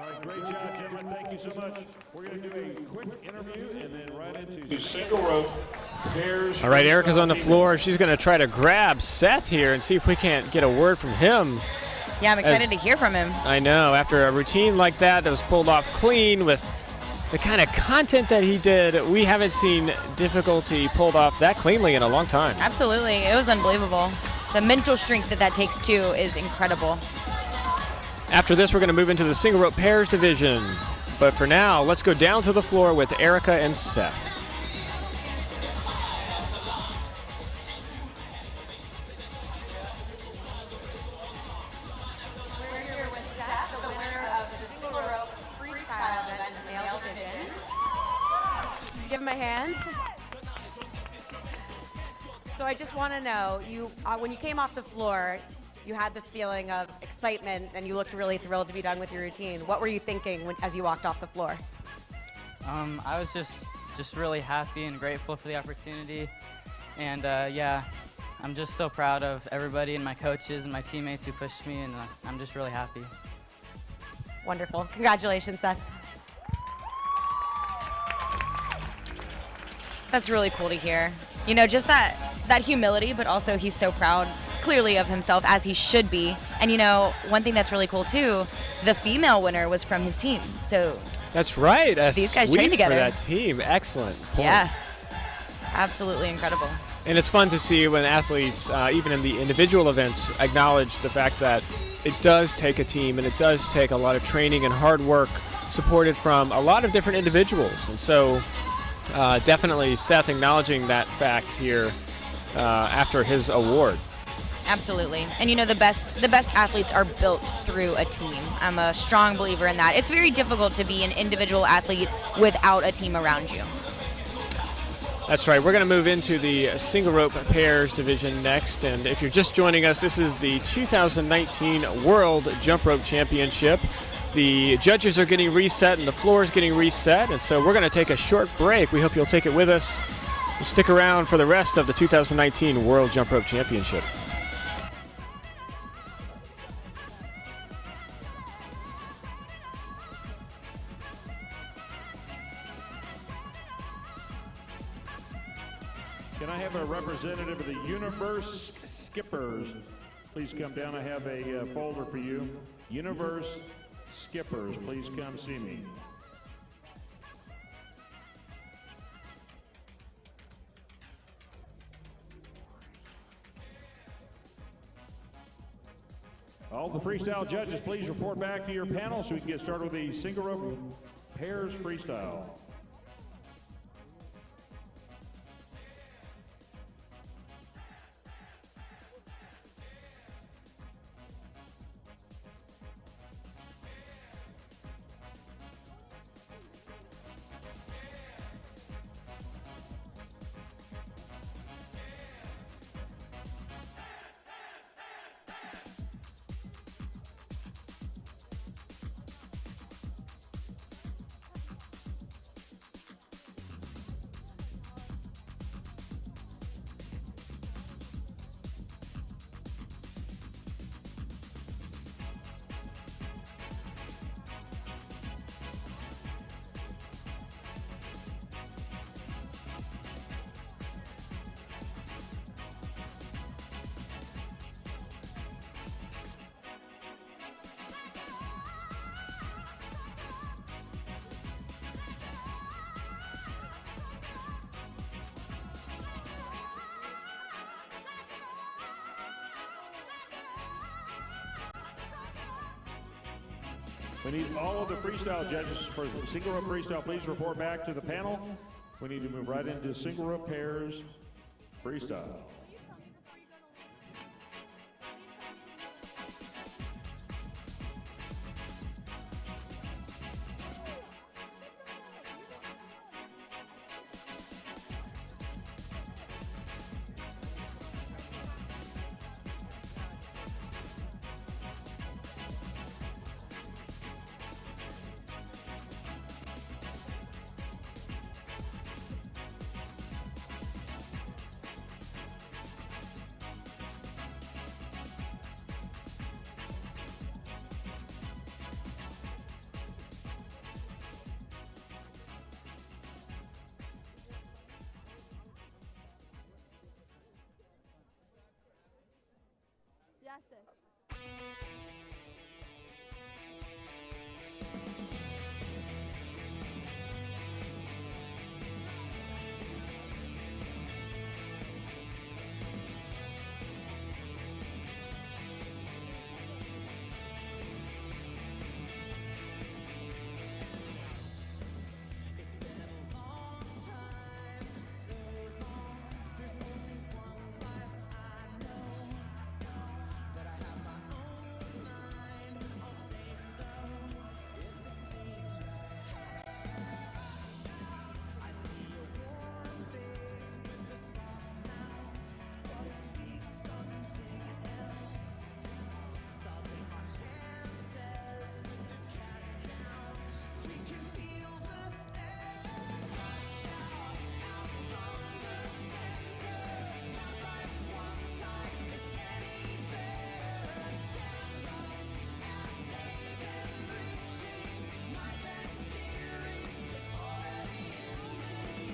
All right, great job, gentlemen. Thank you so much. We're going to do a quick interview and then right into single rope pairs. All right, Erica's on the floor. She's going to try to grab Seth here and see if we can't get a word from him. Yeah, I'm excited to hear from him. I know. After a routine like that was pulled off clean with the kind of content that he did, we haven't seen difficulty pulled off that cleanly in a long time. Absolutely. It was unbelievable. The mental strength that takes too is incredible. After this, we're going to move into the single rope pairs division. But for now, let's go down to the floor with Erica and Seth. Give him a hand. So I just want to know, when you came off the floor, you had this feeling of excitement and you looked really thrilled to be done with your routine. What were you thinking as you walked off the floor? I was just really happy and grateful for the opportunity. And yeah, I'm just so proud of everybody and my coaches and my teammates who pushed me, and I'm just really happy. Wonderful. Congratulations, Seth. That's really cool to hear. You know, just that humility, but also he's so proud, clearly, of himself, as he should be. And you know, one thing that's really cool too, the female winner was from his team. So That's right. These guys sweep train together. for that team. Excellent point. yeah, absolutely incredible. And it's fun to see when athletes, even in the individual events, acknowledge the fact that it does take a team and it does take a lot of training and hard work supported from a lot of different individuals. And so definitely Seth acknowledging that fact here after his award. Absolutely. And you know, the best athletes are built through a team. I'm a strong believer in that. It's very difficult to be an individual athlete without a team around you. That's right. We're going to move into the single rope pairs division next. And if you're just joining us, this is the 2019 World Jump Rope Championship. The judges are getting reset and the floor is getting reset. And so we're going to take a short break. We hope you'll take it with us. Stick around for the rest of the 2019 World Jump Rope Championship. Can I have a representative of the Universe Skippers? Please come down. I have a folder for you. Universe Skippers, please come see me. All the freestyle judges, please report back to your panel so we can get started with the single rope pairs freestyle. We need all of the freestyle judges for single rope freestyle. Please report back to the panel. We need to move right into single rope pairs freestyle.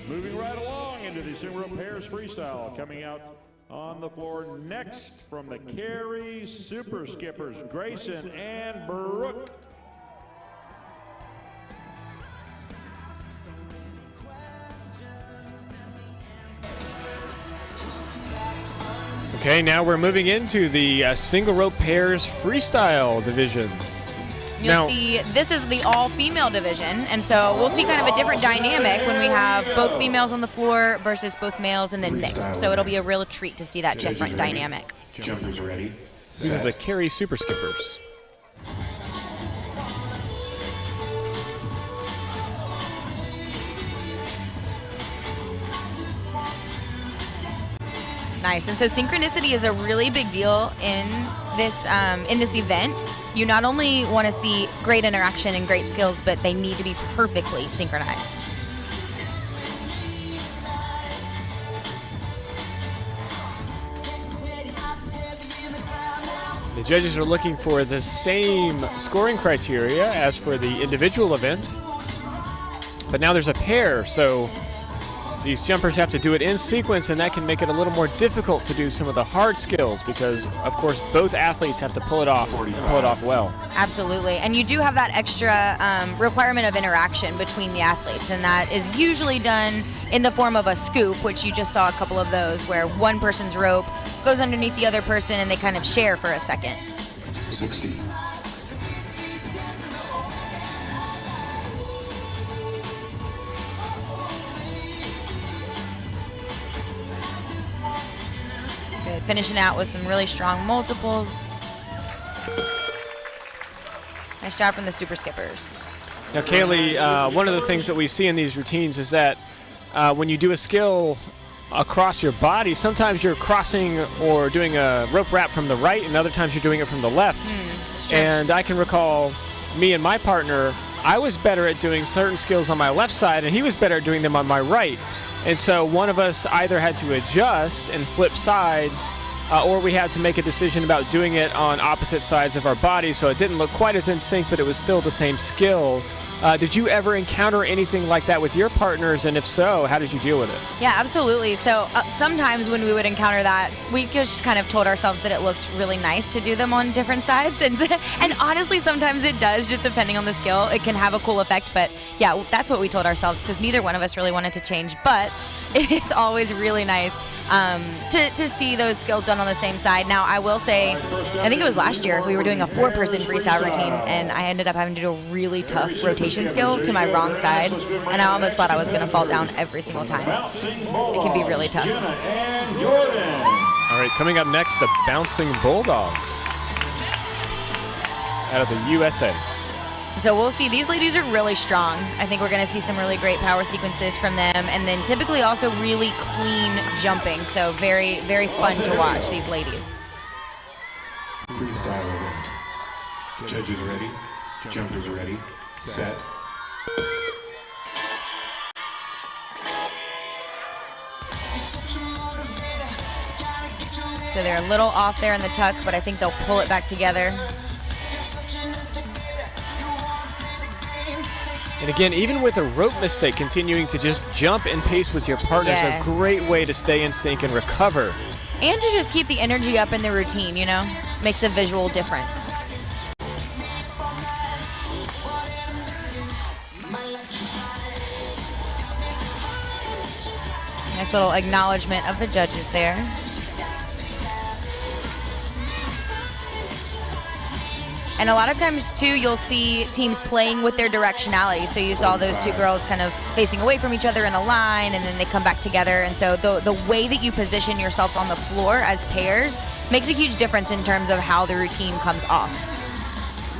Moving right along into the single rope pairs freestyle. Coming out on the floor next from the Cary Super Skippers, Grayson and Brooke. Okay, now we're moving into the single rope pairs freestyle division. You'll see this is the all-female division, and so we'll see kind of a different dynamic when we have both females on the floor versus both males and then mixed. So it'll be a real treat to see that different dynamic. Jumpers ready. These are the Cary Super Skippers. Nice, and so synchronicity is a really big deal in this event. You not only want to see great interaction and great skills, but they need to be perfectly synchronized. The judges are looking for the same scoring criteria as for the individual event, but now there's a pair, so these jumpers have to do it in sequence, and that can make it a little more difficult to do some of the hard skills because, of course, both athletes have to pull it off well. Absolutely. And you do have that extra requirement of interaction between the athletes, and that is usually done in the form of a scoop, which you just saw a couple of those, where one person's rope goes underneath the other person and they kind of share for a second. 60. Good. Finishing out with some really strong multiples. Nice job from the super skippers. Now, Kaylee, one of the things that we see in these routines is that when you do a skill across your body, sometimes you're crossing or doing a rope wrap from the right, and other times you're doing it from the left. And I can recall me and my partner, I was better at doing certain skills on my left side, and he was better at doing them on my right. And so one of us either had to adjust and flip sides, or we had to make a decision about doing it on opposite sides of our body, so it didn't look quite as in sync, but it was still the same skill. Did you ever encounter anything like that with your partners, and if so, how did you deal with it? Yeah, absolutely. So sometimes when we would encounter that, we just kind of told ourselves that it looked really nice to do them on different sides. And honestly, sometimes it does, just depending on the skill. It can have a cool effect, but yeah, that's what we told ourselves because neither one of us really wanted to change. But it is always really nice to see those skills done on the same side. Now, I will say, I think it was last year, we were doing a 4-person freestyle routine, and I ended up having to do a really tough rotation skill to my wrong side, and I almost thought I was going to fall down every single time. It can be really tough. All right, coming up next, the Bouncing Bulldogs out of the USA. So we'll see. These ladies are really strong. I think we're going to see some really great power sequences from them, and then typically also really clean jumping. So very, very fun to watch, these ladies. Freestyle event. Judges ready, jumpers ready, set. So they're a little off there in the tuck, but I think they'll pull it back together. And again, even with a rope mistake, continuing to just jump and pace with your partner is a great way to stay in sync and recover. And to just keep the energy up in the routine, you know? Makes a visual difference. Nice little acknowledgement of the judges there. And a lot of times, too, you'll see teams playing with their directionality. So you saw those two girls kind of facing away from each other in a line, and then they come back together. And so the way that you position yourselves on the floor as pairs makes a huge difference in terms of how the routine comes off.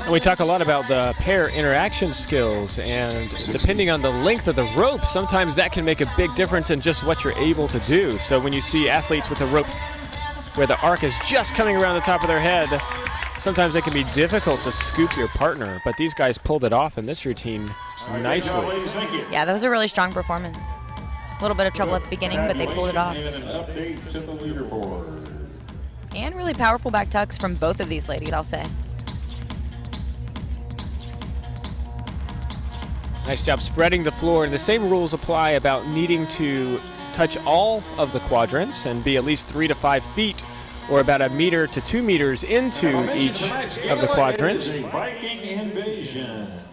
And we talk a lot about the pair interaction skills, and depending on the length of the rope, sometimes that can make a big difference in just what you're able to do. So when you see athletes with a rope where the arc is just coming around the top of their head, sometimes it can be difficult to scoop your partner, but these guys pulled it off in this routine nicely. Yeah, that was a really strong performance. A little bit of trouble at the beginning, but they pulled it off. And really powerful back tucks from both of these ladies, I'll say. Nice job spreading the floor, and the same rules apply about needing to touch all of the quadrants and be at least 3 to 5 feet or about 1 meter to 2 meters into each of the quadrants.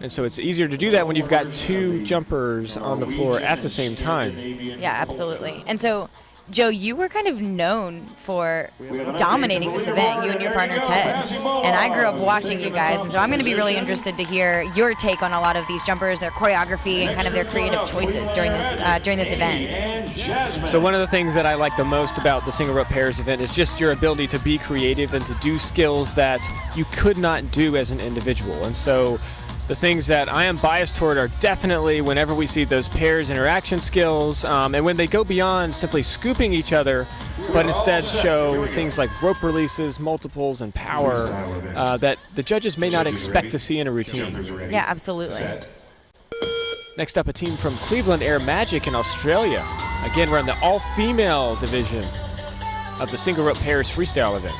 And so it's easier to do that when you've got 2 jumpers on the floor at the same time. Yeah, absolutely. And so, Joe, you were kind of known for dominating this event, you and your partner Ted. And I grew up watching you guys, and so I'm going to be really interested to hear your take on a lot of these jumpers, their choreography, and kind of their creative choices during this event. So one of the things that I like the most about the single rope pairs event is just your ability to be creative and to do skills that you could not do as an individual. And so the things that I am biased toward are definitely whenever we see those pairs interaction skills, and when they go beyond simply scooping each other, but instead show things like rope releases, multiples, and power that the judges may not expect to see in a routine. Yeah, absolutely. Next up, a team from Cleveland Air Magic in Australia. Again, we're in the all-female division of the single rope pairs freestyle event.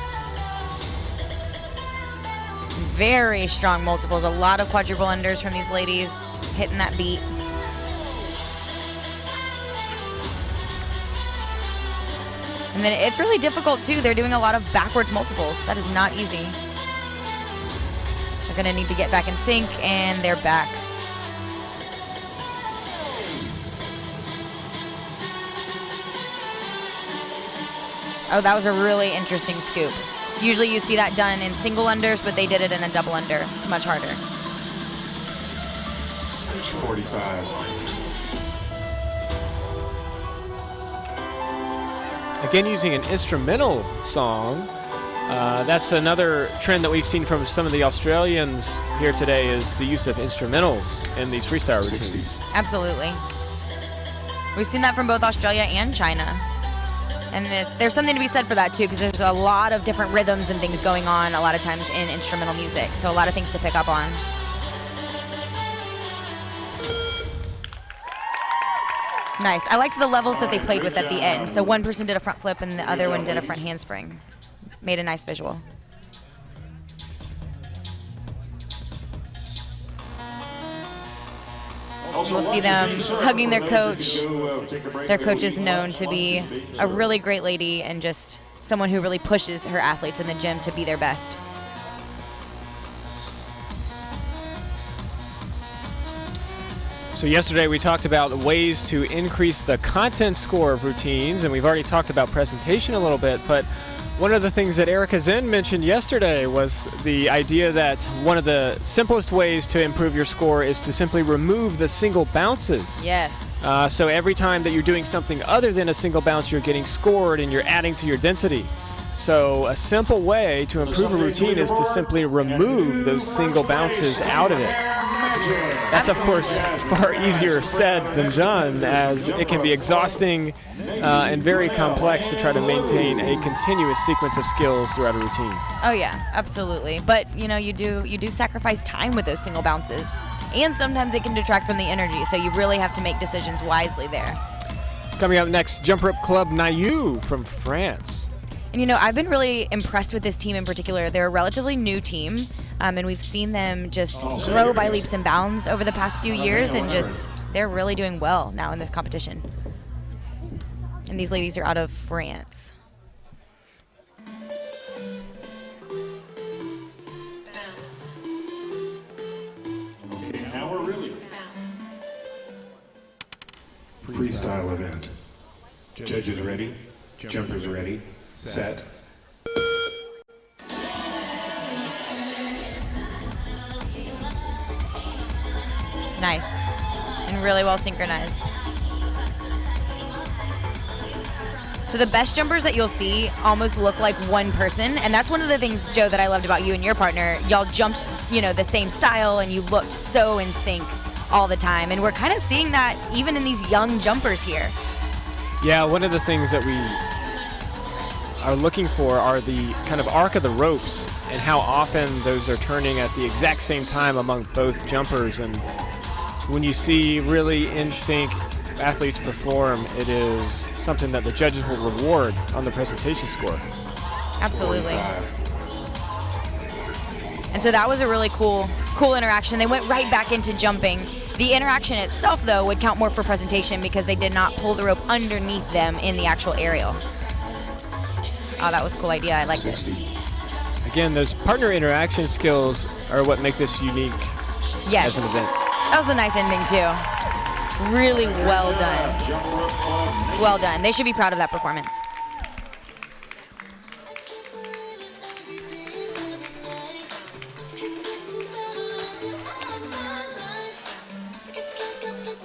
Very strong multiples. A lot of quadruple unders from these ladies hitting that beat. And then it's really difficult too. They're doing a lot of backwards multiples. That is not easy. They're gonna need to get back in sync, and they're back. Oh, that was a really interesting scoop. Usually you see that done in single unders, but they did it in a double under. It's much harder. 45. Again, using an instrumental song. That's another trend that we've seen from some of the Australians here today, is the use of instrumentals in these freestyle routines. Absolutely. We've seen that from both Australia and China. And there's something to be said for that too, because there's a lot of different rhythms and things going on a lot of times in instrumental music. So a lot of things to pick up on. Nice. I liked the levels that they played with at the end. So one person did a front flip and the other one did a front handspring. Made a nice visual. We'll see them hugging their coach. Their coach is known to be a really great lady and just someone who really pushes her athletes in the gym to be their best. So yesterday we talked about ways to increase the content score of routines, and we've already talked about presentation a little bit, but one of the things that Erica Zen mentioned yesterday was the idea that one of the simplest ways to improve your score is to simply remove the single bounces. Yes. So every time that you're doing something other than a single bounce, you're getting scored and you're adding to your density. So a simple way to improve a routine is to simply remove those single bounces out of it. That's, of course, far easier said than done, as it can be exhausting and very complex to try to maintain a continuous sequence of skills throughout a routine. Oh yeah, absolutely. But you know, you do sacrifice time with those single bounces, and sometimes it can detract from the energy. So you really have to make decisions wisely there. Coming up next, Jump Rope Club Naïu from France. And you know, I've been really impressed with this team in particular. They're a relatively new team, and we've seen them just grow by leaps and bounds over the past few years, and just they're really doing well now in this competition. And these ladies are out of France. Now we're really Freestyle event. Judges ready, jumpers ready, set. Nice. And really well synchronized. So the best jumpers that you'll see almost look like one person, and that's one of the things, Joe, that I loved about you and your partner. Y'all jumped, you know, the same style, and you looked so in sync all the time, and we're kind of seeing that even in these young jumpers here. Yeah, one of the things that we are looking for are the kind of arc of the ropes and how often those are turning at the exact same time among both jumpers. And when you see really in sync athletes perform, it is something that the judges will reward on the presentation score. Absolutely. And so that was a really cool interaction. They went right back into jumping. The interaction itself, though, would count more for presentation because they did not pull the rope underneath them in the actual aerial. Oh, that was a cool idea. I liked it. Again, those partner interaction skills are what make this unique as an event. That was a nice ending, too. Really well done. Well done. They should be proud of that performance.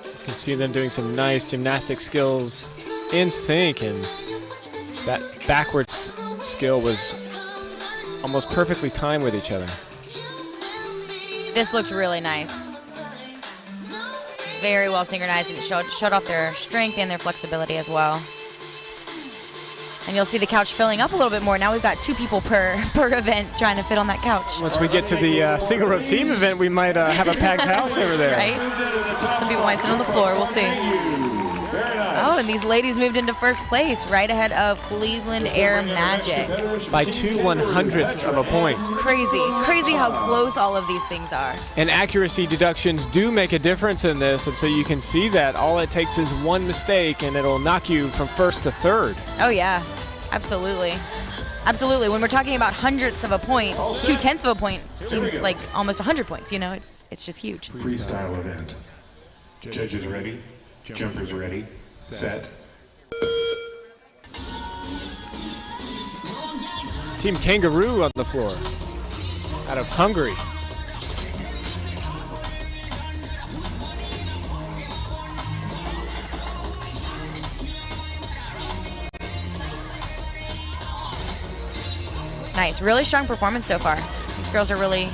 You can see them doing some nice gymnastic skills in sync, and that backwards skill was almost perfectly timed with each other. This looked really nice. Very well synchronized, and it showed off their strength and their flexibility as well. And you'll see the couch filling up a little bit more. Now we've got 2 people per event trying to fit on that couch. Once we get to the single rope team event, we might have a packed house over there. Right? Some people might sit on the floor. We'll see. Oh, and these ladies moved into first place, right ahead of Cleveland Air Magic. By 2/100ths of a point. Crazy how close all of these things are. And accuracy deductions do make a difference in this, and so you can see that all it takes is one mistake and it'll knock you from first to third. Oh yeah, absolutely. Absolutely. When we're talking about hundredths of a point, 2/10 of a point seems like almost 100 points. You know, it's just huge. Freestyle event. Judges ready, jumpers ready, set. Team Kangaroo on the floor, out of Hungary. Nice, really strong performance so far. These girls are really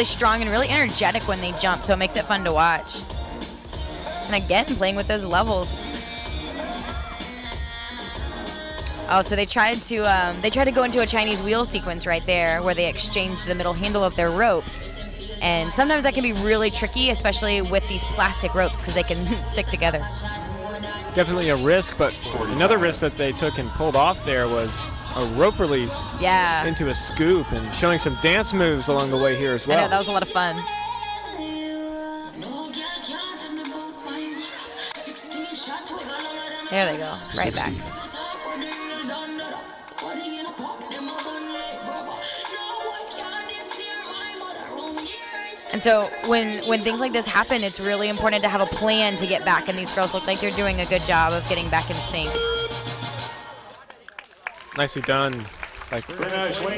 strong and really energetic when they jump, so it makes it fun to watch. And again, playing with those levels. Oh, so they tried to go into a Chinese wheel sequence right there, where they exchanged the middle handle of their ropes. And sometimes that can be really tricky, especially with these plastic ropes, because they can stick together. Definitely a risk, but another risk that they took and pulled off there was a rope release into a scoop, and showing some dance moves along the way here as well. I know, that was a lot of fun. There they go, right back. And so when things like this happen, it's really important to have a plan to get back, and these girls look like they're doing a good job of getting back in sync. Nicely done by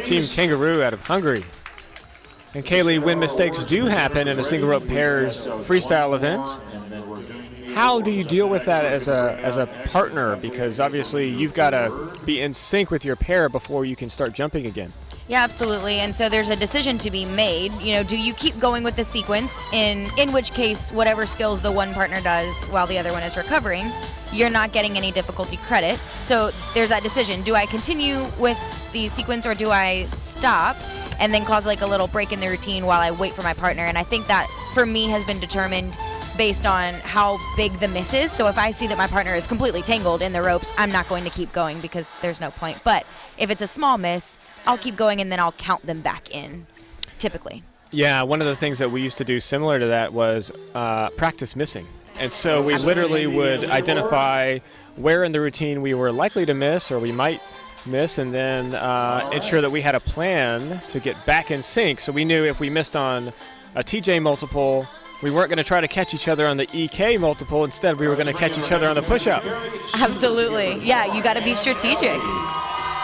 Team Kangaroo out of Hungary. And Kaylee, when mistakes do happen in a single rope pairs freestyle event, how do you deal with that as a partner? Because obviously you've got to be in sync with your pair before you can start jumping again. Yeah, absolutely. And so there's a decision to be made. You know, do you keep going with the sequence, in which case whatever skills the one partner does while the other one is recovering, you're not getting any difficulty credit. So there's that decision. Do I continue with the sequence, or do I stop and then cause like a little break in the routine while I wait for my partner? And I think that for me has been determined based on how big the miss is. So if I see that my partner is completely tangled in the ropes, I'm not going to keep going because there's no point. But if it's a small miss, I'll keep going and then I'll count them back in, typically. Yeah, one of the things that we used to do similar to that was practice missing. And so we literally would identify where in the routine we were likely to miss or we might miss, and then ensure that we had a plan to get back in sync. So we knew if we missed on a TJ multiple, we weren't going to try to catch each other on the EK multiple. Instead, we were going to catch each other on the push-up. Absolutely. Yeah, you got to be strategic.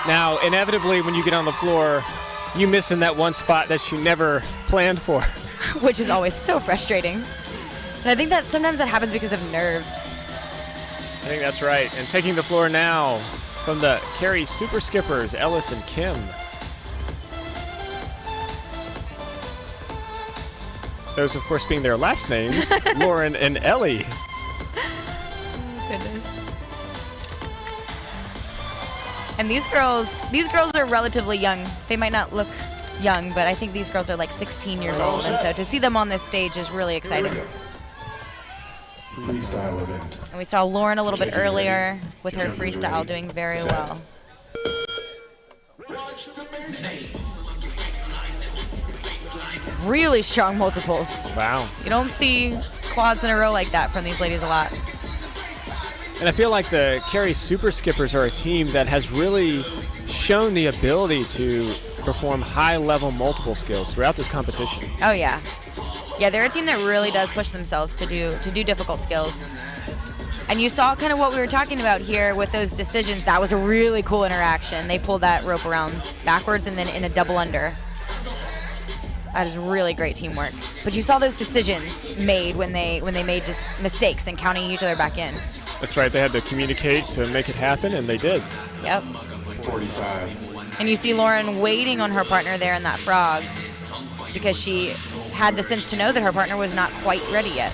Now, inevitably, when you get on the floor, you miss in that one spot that you never planned for. Which is always so frustrating. And I think that sometimes that happens because of nerves. I think that's right. And taking the floor now from the Carey Super Skippers, Ellis and Kim. Those, of course, being their last names, Lauren and Ellie. Oh, goodness. And these girls are relatively young. They might not look young, but I think these girls are like 16 years old. And so to see them on this stage is really exciting. Freestyle event. And we saw Lauren a little bit earlier with her freestyle doing very well. Really strong multiples. Wow. You don't see quads in a row like that from these ladies a lot. And I feel like the Carey Super Skippers are a team that has really shown the ability to perform high-level multiple skills throughout this competition. Oh yeah. Yeah, they're a team that really does push themselves to do difficult skills. And you saw kind of what we were talking about here with those decisions. That was a really cool interaction. They pulled that rope around backwards and then in a double under. That is really great teamwork. But you saw those decisions made when they made just mistakes and counting each other back in. That's right. They had to communicate to make it happen, and they did. Yep. 45. And you see Lauren waiting on her partner there in that frog because she had the sense to know that her partner was not quite ready yet.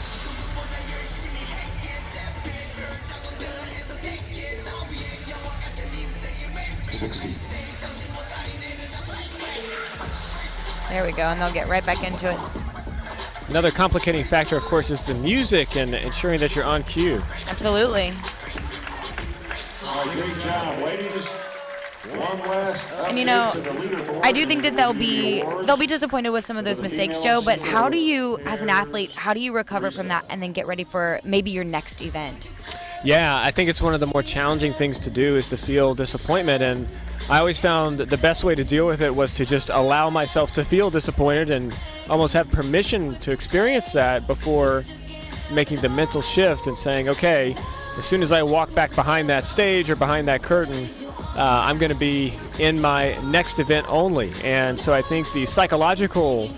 There we go, and they'll get right back into it. Another complicating factor, of course, is the music and ensuring that you're on cue. Absolutely. Great job, ladies. One last And you update know, to the leaderboard. I do think that they'll be disappointed with some of those mistakes, Joe. But how do you, as an athlete, how do you recover from that and then get ready for maybe your next event? Yeah, I think it's one of the more challenging things to do is to feel disappointment, and I always found that the best way to deal with it was to just allow myself to feel disappointed and almost have permission to experience that before making the mental shift and saying, okay, as soon as I walk back behind that stage or behind that curtain, I'm going to be in my next event only. And so I think the psychological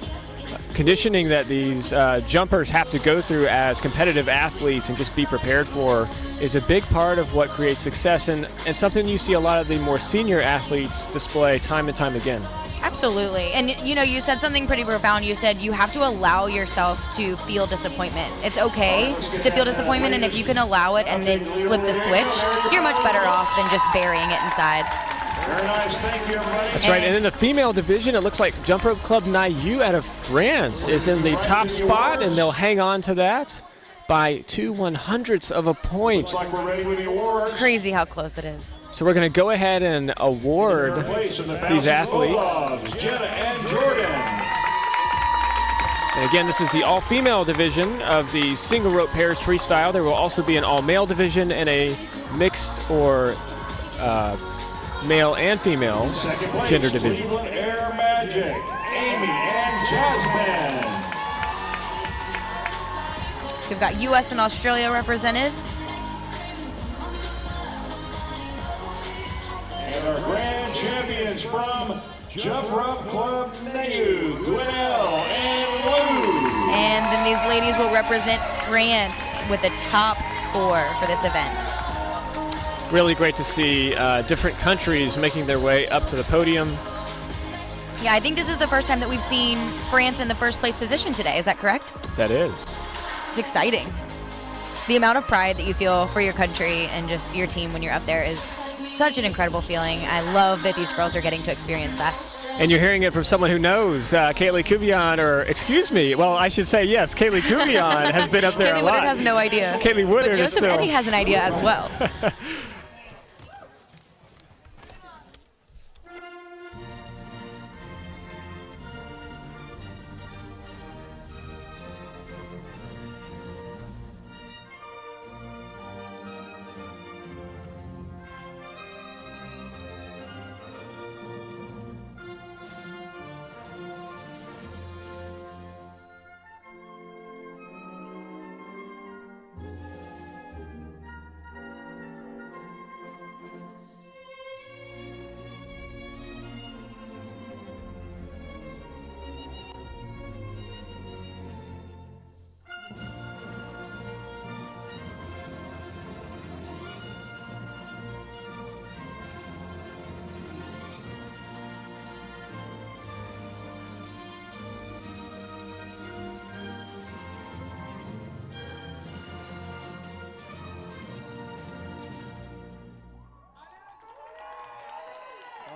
conditioning that these jumpers have to go through as competitive athletes and just be prepared for is a big part of what creates success, and something you see a lot of the more senior athletes display time and time again. Absolutely. And you know, you said something pretty profound. You said you have to allow yourself to feel disappointment. It's okay to feel disappointment, and if you can allow it and then flip the switch, you're much better off than just burying it inside. Very nice, thank you, everybody. That's right. And in the female division, it looks like Jump Rope Club Nayu out of France is in the top spot, and they'll hang on to that by 2/100ths of a point. Looks like we're ready with the awards. Crazy how close it is. So we're going to go ahead and award these athletes. Jenna and Jordan. And again, this is the all-female division of the single rope pairs freestyle. There will also be an all-male division and a mixed or male and female gender division. Cleveland Air Magic, Amy and Jasmine. So we've got U.S. and Australia represented. And our grand champions from Jump Rope Club Nayu, Gwinnell and Lou. And then these ladies will represent France with a top score for this event. Really great to see different countries making their way up to the podium. Yeah, I think this is the first time that we've seen France in the first place position today. Is that correct? That is. It's exciting. The amount of pride that you feel for your country and just your team when you're up there is such an incredible feeling. I love that these girls are getting to experience that. And you're hearing it from someone who knows. Kaylee Kubion, or excuse me, well, I should say yes, Kaylee Kubion has been up there Kaylee a lot. Woodard has no idea. Kaylee Woodard but is Joseph still. Eddy has an idea as well.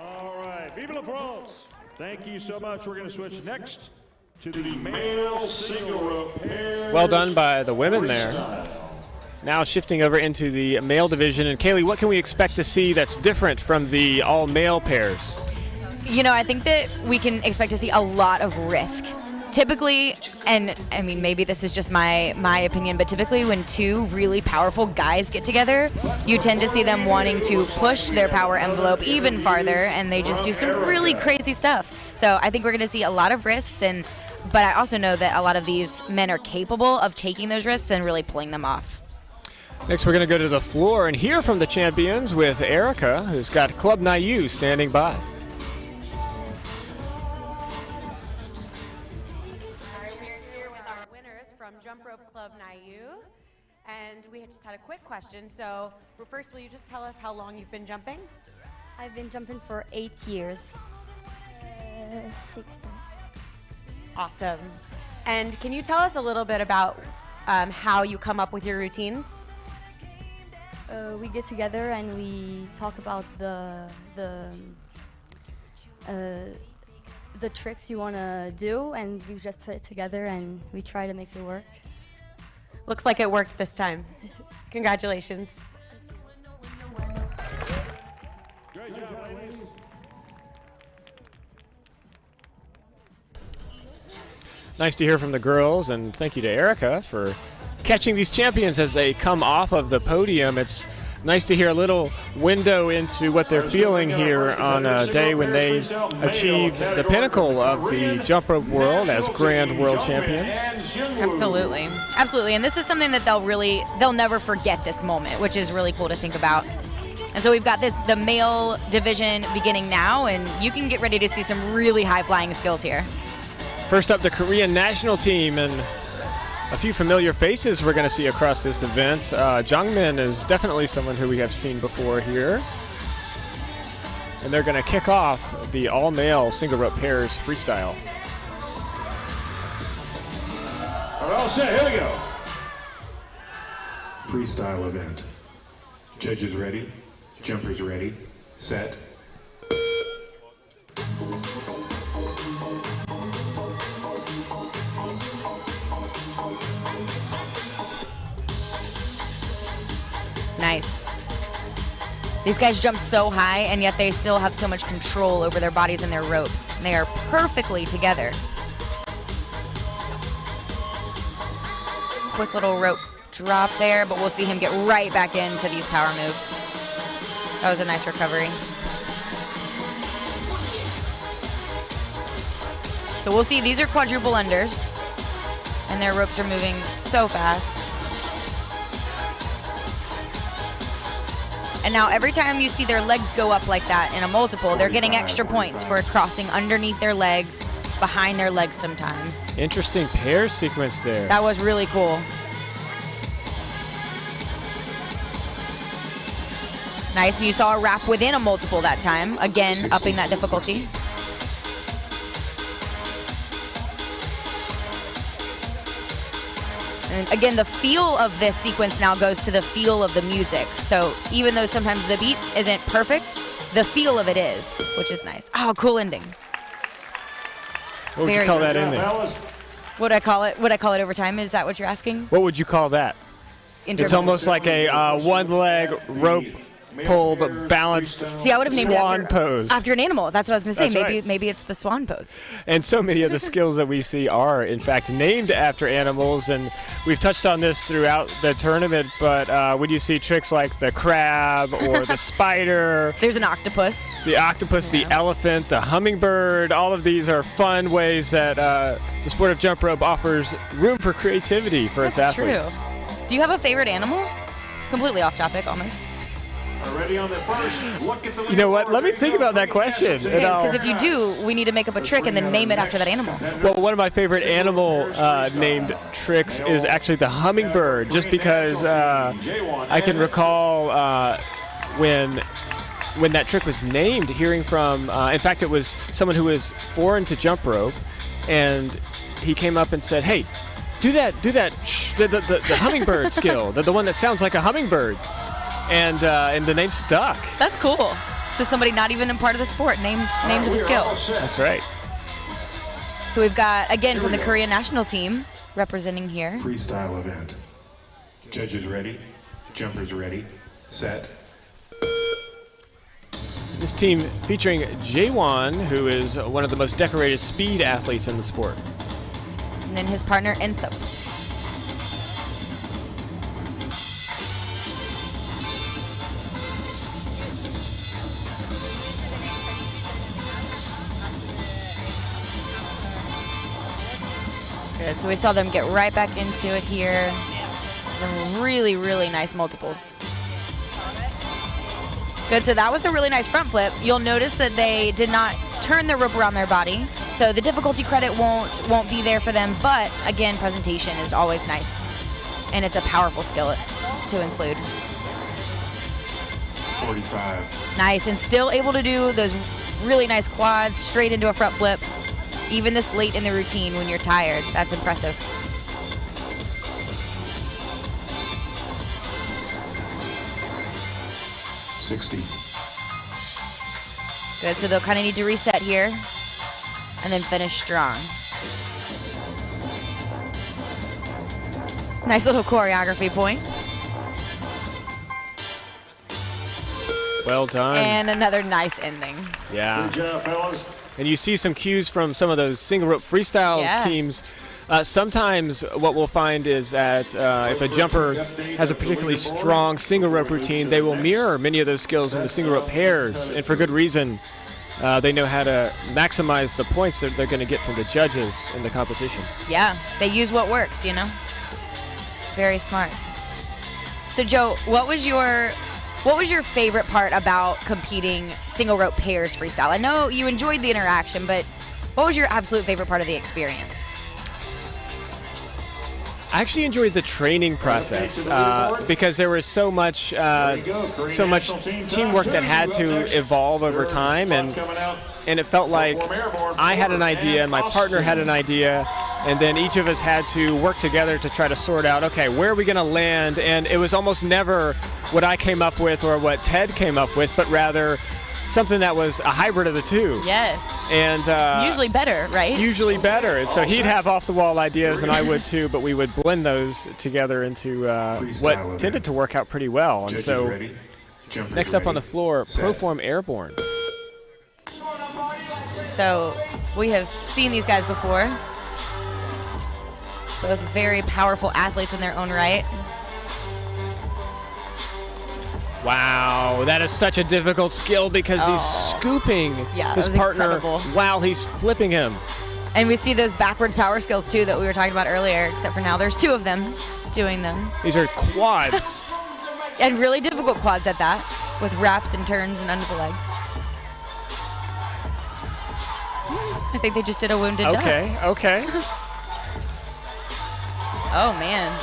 All right, Vive la France. Thank you so much. We're going to switch next to the male single rope pairs. Well done by the women there. Now shifting over into the male division. And Kaylee, what can we expect to see that's different from the all-male pairs? You know, I think that we can expect to see a lot of risk. Typically, and I mean, maybe this is just my opinion, but typically when two really powerful guys get together, you tend to see them wanting to push their power envelope even farther, and they just do some really crazy stuff. So I think we're going to see a lot of risks, but I also know that a lot of these men are capable of taking those risks and really pulling them off. Next, we're going to go to the floor and hear from the champions with Erica, who's got Club Nayu standing by. Jump Rope Club Nayu, and we just had a quick question. So first, will you just tell us how long you've been jumping? I've been jumping for 8 years. 16. Awesome. And can you tell us a little bit about how you come up with your routines? We get together and we talk about the the tricks you want to do, and we just put it together and we try to make it work. Looks like it worked this time. Congratulations. Great job, ladies. Nice to hear from the girls, and thank you to Erica for catching these champions as they come off of the podium. It's nice to hear a little window into what they're feeling here on a day when they achieve the pinnacle of the jump rope world as grand world champions. Absolutely. Absolutely. And this is something that they'll never forget this moment, which is really cool to think about. And so we've got the male division beginning now, and you can get ready to see some really high flying skills here. First up, the Korean national team, and a few familiar faces we're going to see across this event. Jungmin is definitely someone who we have seen before here. And they're going to kick off the all-male single rope pairs freestyle. All right, all set, here we go. Freestyle event. Judges ready, jumpers ready, set. Nice. These guys jump so high, and yet they still have so much control over their bodies and their ropes. And they are perfectly together. Quick little rope drop there, but we'll see him get right back into these power moves. That was a nice recovery. So we'll see, these are quadruple unders, and their ropes are moving so fast. And now every time you see their legs go up like that in a multiple, they're getting extra points for crossing underneath their legs, behind their legs sometimes. Interesting pair sequence there. That was really cool. Nice, and you saw a wrap within a multiple that time. Again, upping that difficulty. And again, the feel of this sequence now goes to the feel of the music. So even though sometimes the beat isn't perfect, the feel of it is, which is nice. Oh, cool ending. What would you call that ending? What I call it? Would I call it overtime? Is that what you're asking? What would you call that? It's almost like a one-leg rope pulled, balanced See, I would have named swan it pose. after an animal. That's what I was going to say. That's Maybe right. maybe it's the swan pose. And so many of the skills that we see are, in fact, named after animals. And we've touched on this throughout the tournament, but when you see tricks like the crab or the spider. There's an octopus. The octopus, the elephant, the hummingbird, all of these are fun ways that the sport of jump rope offers room for creativity for its That's athletes. true. Do you have a favorite animal? Completely off topic, almost. Ready on the first look at the You know what? Let me think about that question. Because if you do, we need to make up a trick and then name it after that animal. Well, one of my favorite animal named tricks is actually the hummingbird, just because I can recall when that trick was named, hearing from, in fact, it was someone who was foreign to jump rope, and he came up and said, "Hey, do that, the hummingbird skill, the one that sounds like a hummingbird," and the name stuck. That's cool. So somebody not even a part of the sport named the skill. That's right. So we've got, again, from the Korean national team representing here. Freestyle event. Judges ready, jumpers ready, set. This team featuring Jaewon, who is one of the most decorated speed athletes in the sport. And then his partner, Ensup. Good, so we saw them get right back into it here. Some really, really nice multiples. Good, so that was a really nice front flip. You'll notice that they did not turn the rope around their body, so the difficulty credit won't be there for them, but again, presentation is always nice. And it's a powerful skill to include. 45. Nice, and still able to do those really nice quads straight into a front flip, even this late in the routine when you're tired. That's impressive. $60. Good, so they'll kind of need to reset here. and then finish strong. Nice little choreography point. Well done. And another nice ending. Yeah. Good job, fellas. And you see some cues from some of those single rope freestyle Yeah. teams. Sometimes what we'll find is that if a jumper has a particularly strong single rope routine, they will mirror many of those skills in the single rope pairs, and for good reason. They know how to maximize the points that they're going to get from the judges in the competition. Yeah, they use what works, you know? Very smart. So Joe, what was your favorite part about competing single rope pairs freestyle? I know you enjoyed the interaction, but what was your absolute favorite part of the experience? I actually enjoyed the training process because there was so much teamwork that had to evolve over time, and it felt like I had an idea and my partner had an idea, and then each of us had to work together to try to sort out, okay, where are we going to land? And it was almost never what I came up with or what Ted came up with, but rather something that was a hybrid of the two. Yes. And Usually better, right? Usually better. And so he'd have off-the-wall ideas, and I would too, but we would blend those together into what tended to work out pretty well. And so next up on the floor, Proform Airborne. So we have seen these guys before. Both very powerful athletes in their own right. Wow, that is such a difficult skill because he's scooping his partner incredible. while he's flipping him. And we see those backwards power skills too that we were talking about earlier, except for now there's two of them doing them. These are quads. And really difficult quads at that, with wraps and turns and under the legs. I think they just did a wounded duck. Okay. Oh man.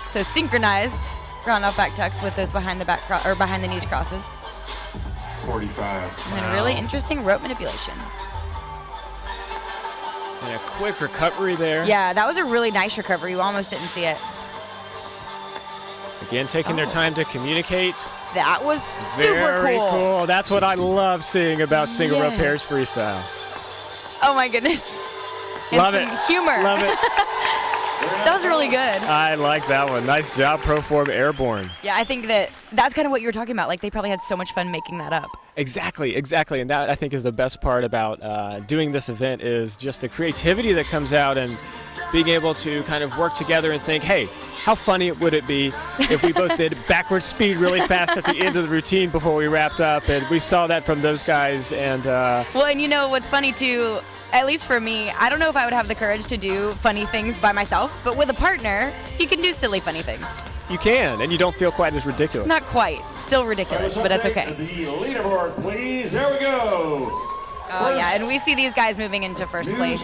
So synchronized ground off back tucks with those behind the back or behind the knees crosses. 45. And then really interesting rope manipulation. And a quick recovery there. Yeah, that was a really nice recovery. You almost didn't see it. Again, taking their time to communicate. That was super Very cool. cool. That's what I love seeing about single rope pairs freestyle. Oh my goodness. And Love some it. humor. Love it. That was really good. I like that one. Nice job, Proform Airborne. Yeah, I think that's kind of what you were talking about. Like, they probably had so much fun making that up. Exactly. And that, I think, is the best part about doing this event is just the creativity that comes out and being able to kind of work together and think, hey, how funny would it be if we both did backward speed really fast at the end of the routine before we wrapped up? And we saw that from those guys. And Well, and you know what's funny too, at least for me, I don't know if I would have the courage to do funny things by myself, but with a partner, you can do silly funny things. you can, and you don't feel quite as ridiculous. Not quite. Still ridiculous, but it's okay. The leaderboard, please. There we go. Oh yeah, and we see these guys moving into first place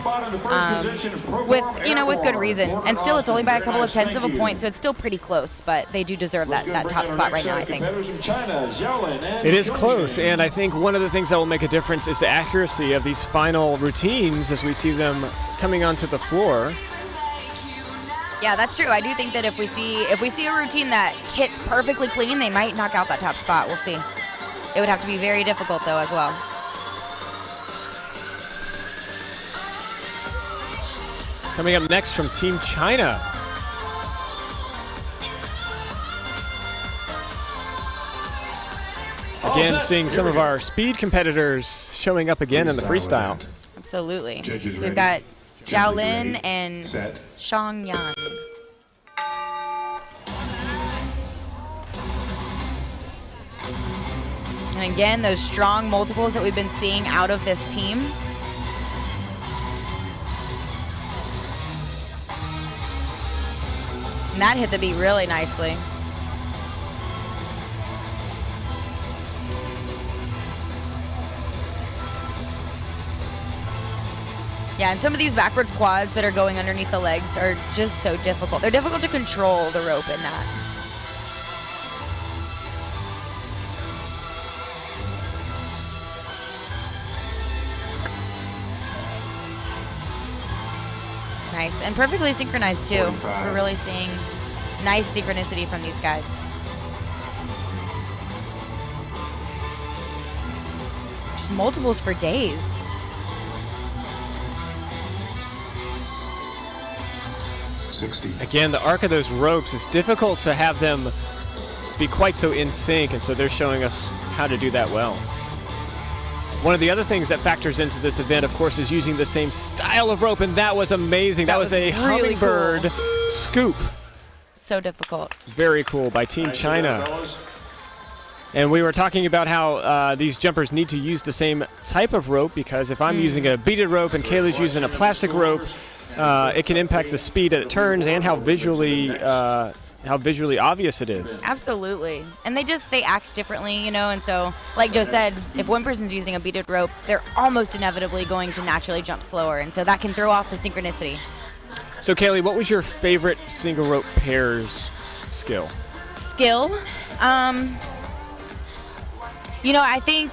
with good reason. And still, it's only by a couple of tenths of a point, so it's still pretty close. But they do deserve that top spot right now, I think. It is close, and I think one of the things that will make a difference is the accuracy of these final routines as we see them coming onto the floor. Yeah, that's true. I do think that if we see a routine that hits perfectly clean, they might knock out that top spot. We'll see. It would have to be very difficult though as well. Coming up next from Team China. Again, seeing some of our speed competitors showing up again in the freestyle. Absolutely. Judges So we've ready. got Zhao Jumpers Lin ready. and Set. Shang Yan. And again, those strong multiples that we've been seeing out of this team. And that hit the beat really nicely. Yeah, and some of these backwards quads that are going underneath the legs are just so difficult. They're difficult to control the rope in that. Nice, and perfectly synchronized too. 45. We're really seeing nice synchronicity from these guys. Just multiples for days. 60. Again, the arc of those ropes, it's difficult to have them be quite so in sync, and so they're showing us how to do that well. One of the other things that factors into this event, of course, is using the same style of rope, and that was amazing. That was a really hummingbird scoop. So difficult. Very cool by Team China. And we were talking about how these jumpers need to use the same type of rope, because if I'm using a beaded rope and Kaylee's using a plastic rope, it can impact the speed that it turns and how visually obvious it is. Absolutely. And they act differently, you know, and so, like Joe said, if one person's using a beaded rope, they're almost inevitably going to naturally jump slower, and so that can throw off the synchronicity. So Kaylee, what was your favorite single rope pairs skill? You know, I think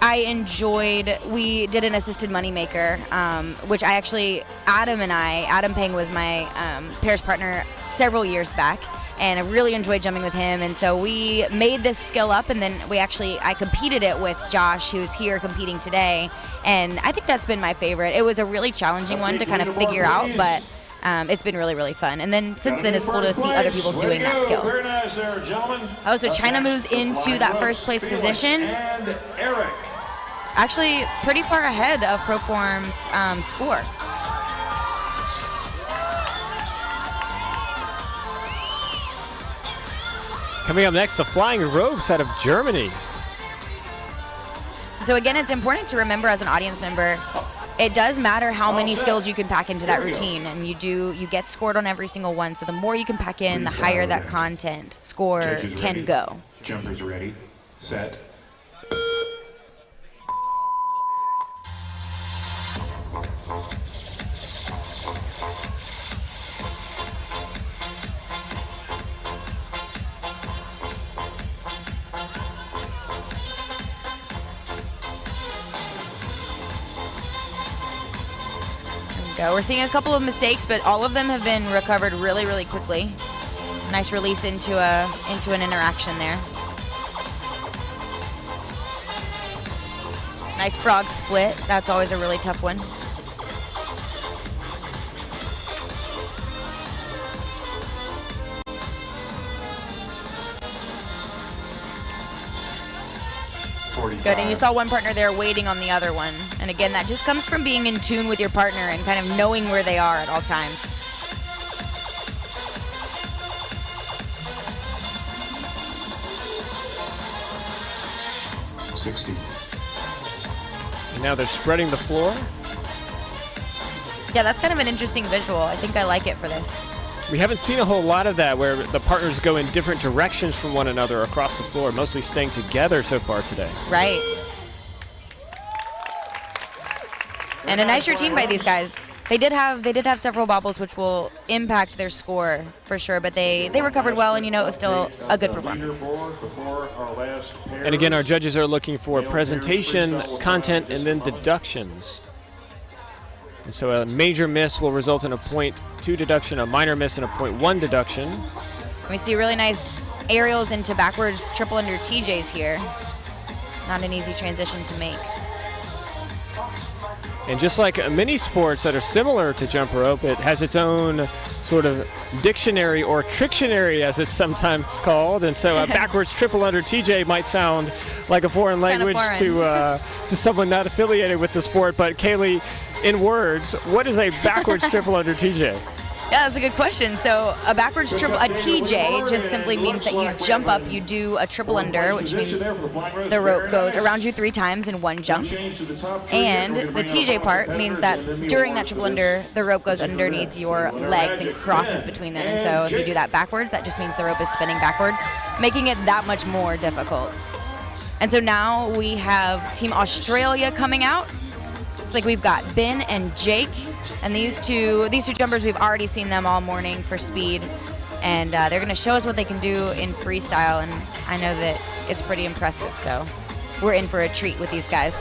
I enjoyed, we did an assisted moneymaker, which Adam Peng was my pairs partner several years back, and I really enjoyed jumping with him, and so we made this skill up, and then I competed it with Josh, who's here competing today, and I think that's been my favorite. It was a really challenging one to kind of figure out, but it's been really, really fun. And then since then, it's cool to see other people doing that skill. Very nice there, gentlemen. Oh, so China moves into that first place position. And Eric. Actually, pretty far ahead of Proform's score. Coming up next, the flying ropes out of Germany. So again, it's important to remember as an audience member, it does matter how many skills you can pack into that routine, and you get scored on every single one. So the more you can pack in, the higher that content score Judges can ready. go. Jumpers ready, set. We're seeing a couple of mistakes, but all of them have been recovered really, really quickly. Nice release into an interaction there. Nice frog split. That's always a really tough one. Good, and you saw one partner there waiting on the other one. And again, that just comes from being in tune with your partner and kind of knowing where they are at all times. And now they're spreading the floor. Yeah, that's kind of an interesting visual. I think I like it for this. We haven't seen a whole lot of that where the partners go in different directions from one another across the floor, mostly staying together so far today. Right. And a nice routine by these guys. They did have several bobbles which will impact their score for sure, but they recovered well, and you know it was still a good performance. And again, our judges are looking for presentation, content, and then deductions. And so a major miss will result in a .2 deduction, a minor miss and a .1 deduction. We see really nice aerials into backwards triple under TJs here. Not an easy transition to make. And just like many sports that are similar to jump rope, it has its own sort of dictionary or trictionary, as it's sometimes called. And so a backwards triple under TJ might sound like a foreign language to someone not affiliated with the sport. But Kaylee, in words, what is a backwards triple under TJ? Yeah, that's a good question. So a backwards triple, a TJ just simply means that you jump up, you do a triple under, which means the rope goes around you 3 times in one jump. And the TJ part means that during that triple under, the rope goes underneath your legs and crosses between them. And so if you do that backwards, that just means the rope is spinning backwards, making it that much more difficult. And so now we have Team Australia coming out. It's like we've got Ben and Jake. And these two jumpers, we've already seen them all morning for speed, and they're going to show us what they can do in freestyle, and I know that it's pretty impressive, so we're in for a treat with these guys.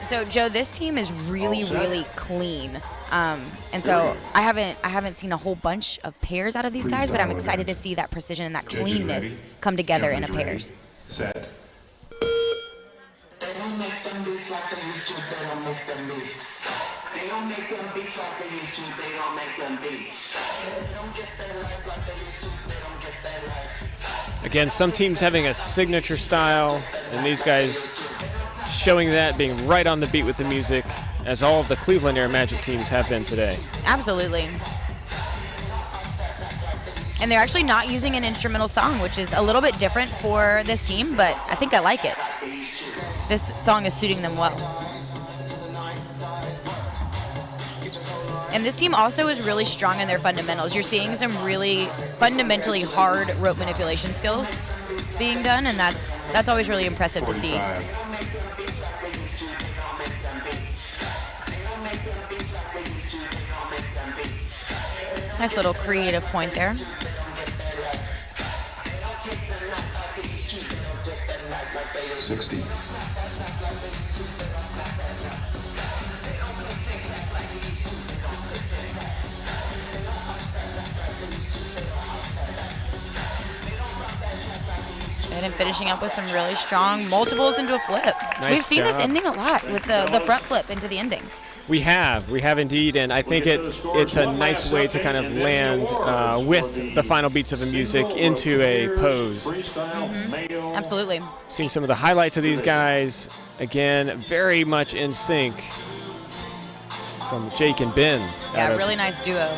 So Joe, this team is really, really clean. And so I haven't seen a whole bunch of pairs out of these guys, but I'm excited to see that precision and that cleanness come together in a pairs. Set. beats like they used to, they don't make them beats. They don't make them beats like they used to, they don't make them beats. They don't get their life like they used to, they don't get their life. Again, some teams having a signature style, and these guys showing that, being right on the beat with the music, as all of the Cleveland Air Magic teams have been today. Absolutely. And they're actually not using an instrumental song, which is a little bit different for this team, but I think I like it. This song is suiting them well. And this team also is really strong in their fundamentals. You're seeing some really fundamentally hard rope manipulation skills being done, and that's always really impressive to see. Nice little creative point there. $60. And finishing up with some really strong multiples into a flip. Nice We've seen this job. ending a lot with the front flip into the ending. We have indeed, and I think it's a nice way to kind of land with the final beats of the music into a pose. Absolutely. Seeing some of the highlights of these guys, again, very much in sync from Jake and Ben. Yeah, really nice duo.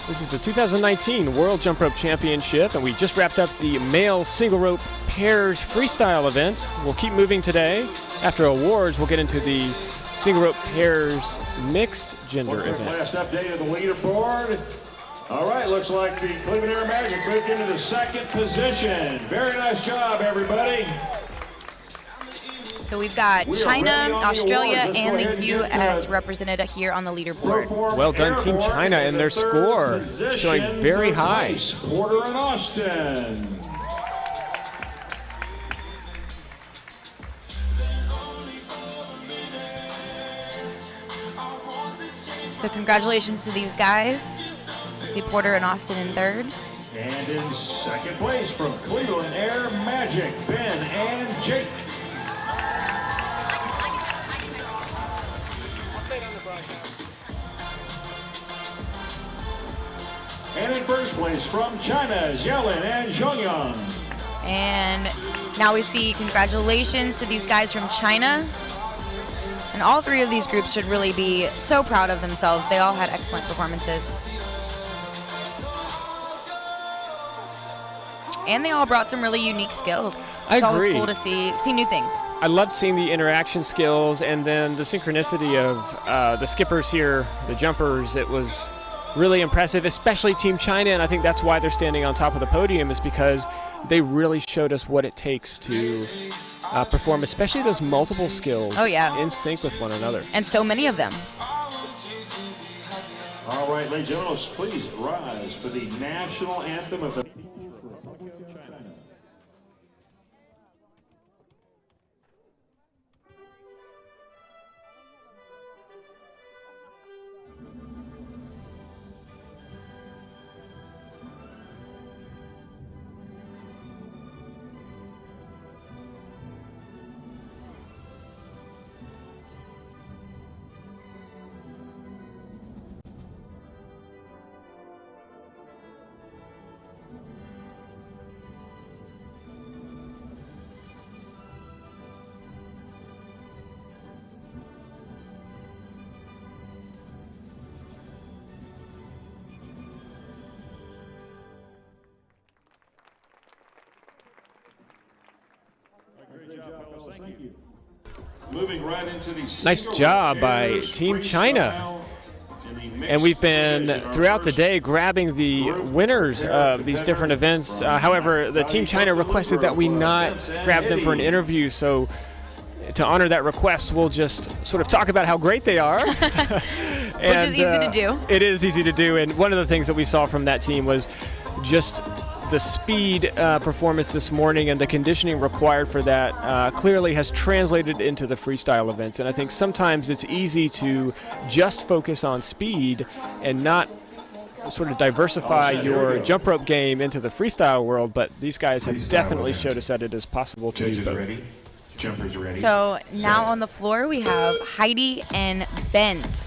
This is the 2019 World Jump Rope Championship, and we just wrapped up the male single rope pairs freestyle event. We'll keep moving today. After awards, we'll get into the single rope pairs mixed gender event. Last update of the leaderboard. All right, looks like the Cleveland Air Magic moved into the second position. Very nice job, everybody. So we've got China, Australia, and the U.S. represented here on the leaderboard. Well done, Team China, and their score showing very high. Porter and Austin. So congratulations to these guys. We see Porter and Austin in third. And in second place from Cleveland Air Magic, Ben and Jake. And in first place from China, Xiaolin and Zhongyang. And now we see congratulations to these guys from China. And all three of these groups should really be so proud of themselves. They all had excellent performances. And they all brought some really unique skills. I It's always agree. cool to see new things. I loved seeing the interaction skills and then the synchronicity of the skippers here, the jumpers. It was really impressive, especially Team China, and I think that's why they're standing on top of the podium, is because they really showed us what it takes to perform, especially those multiple skills. Oh, yeah. In sync with one another. And so many of them. All right, ladies and gentlemen, please rise for the national anthem of the Republic of China. Great job, fellas. Thank you. Moving right into the Nice single job by pairs Team freestyle China. in the mixed And we've been, division. Our throughout the first day, grabbing the winners of these different events. However, the Team China requested that we not grab them for an interview, so to honor that request, we'll just sort of talk about how great they are. Which is easy to do. It is easy to do, and one of the things that we saw from that team was just the speed performance this morning and the conditioning required for that clearly has translated into the freestyle events. And I think sometimes it's easy to just focus on speed and not sort of diversify your jump rope game into the freestyle world, but these guys have definitely showed us that it is possible to do both. Ready? Jumpers ready. So now on the floor we have Heidi and Benz.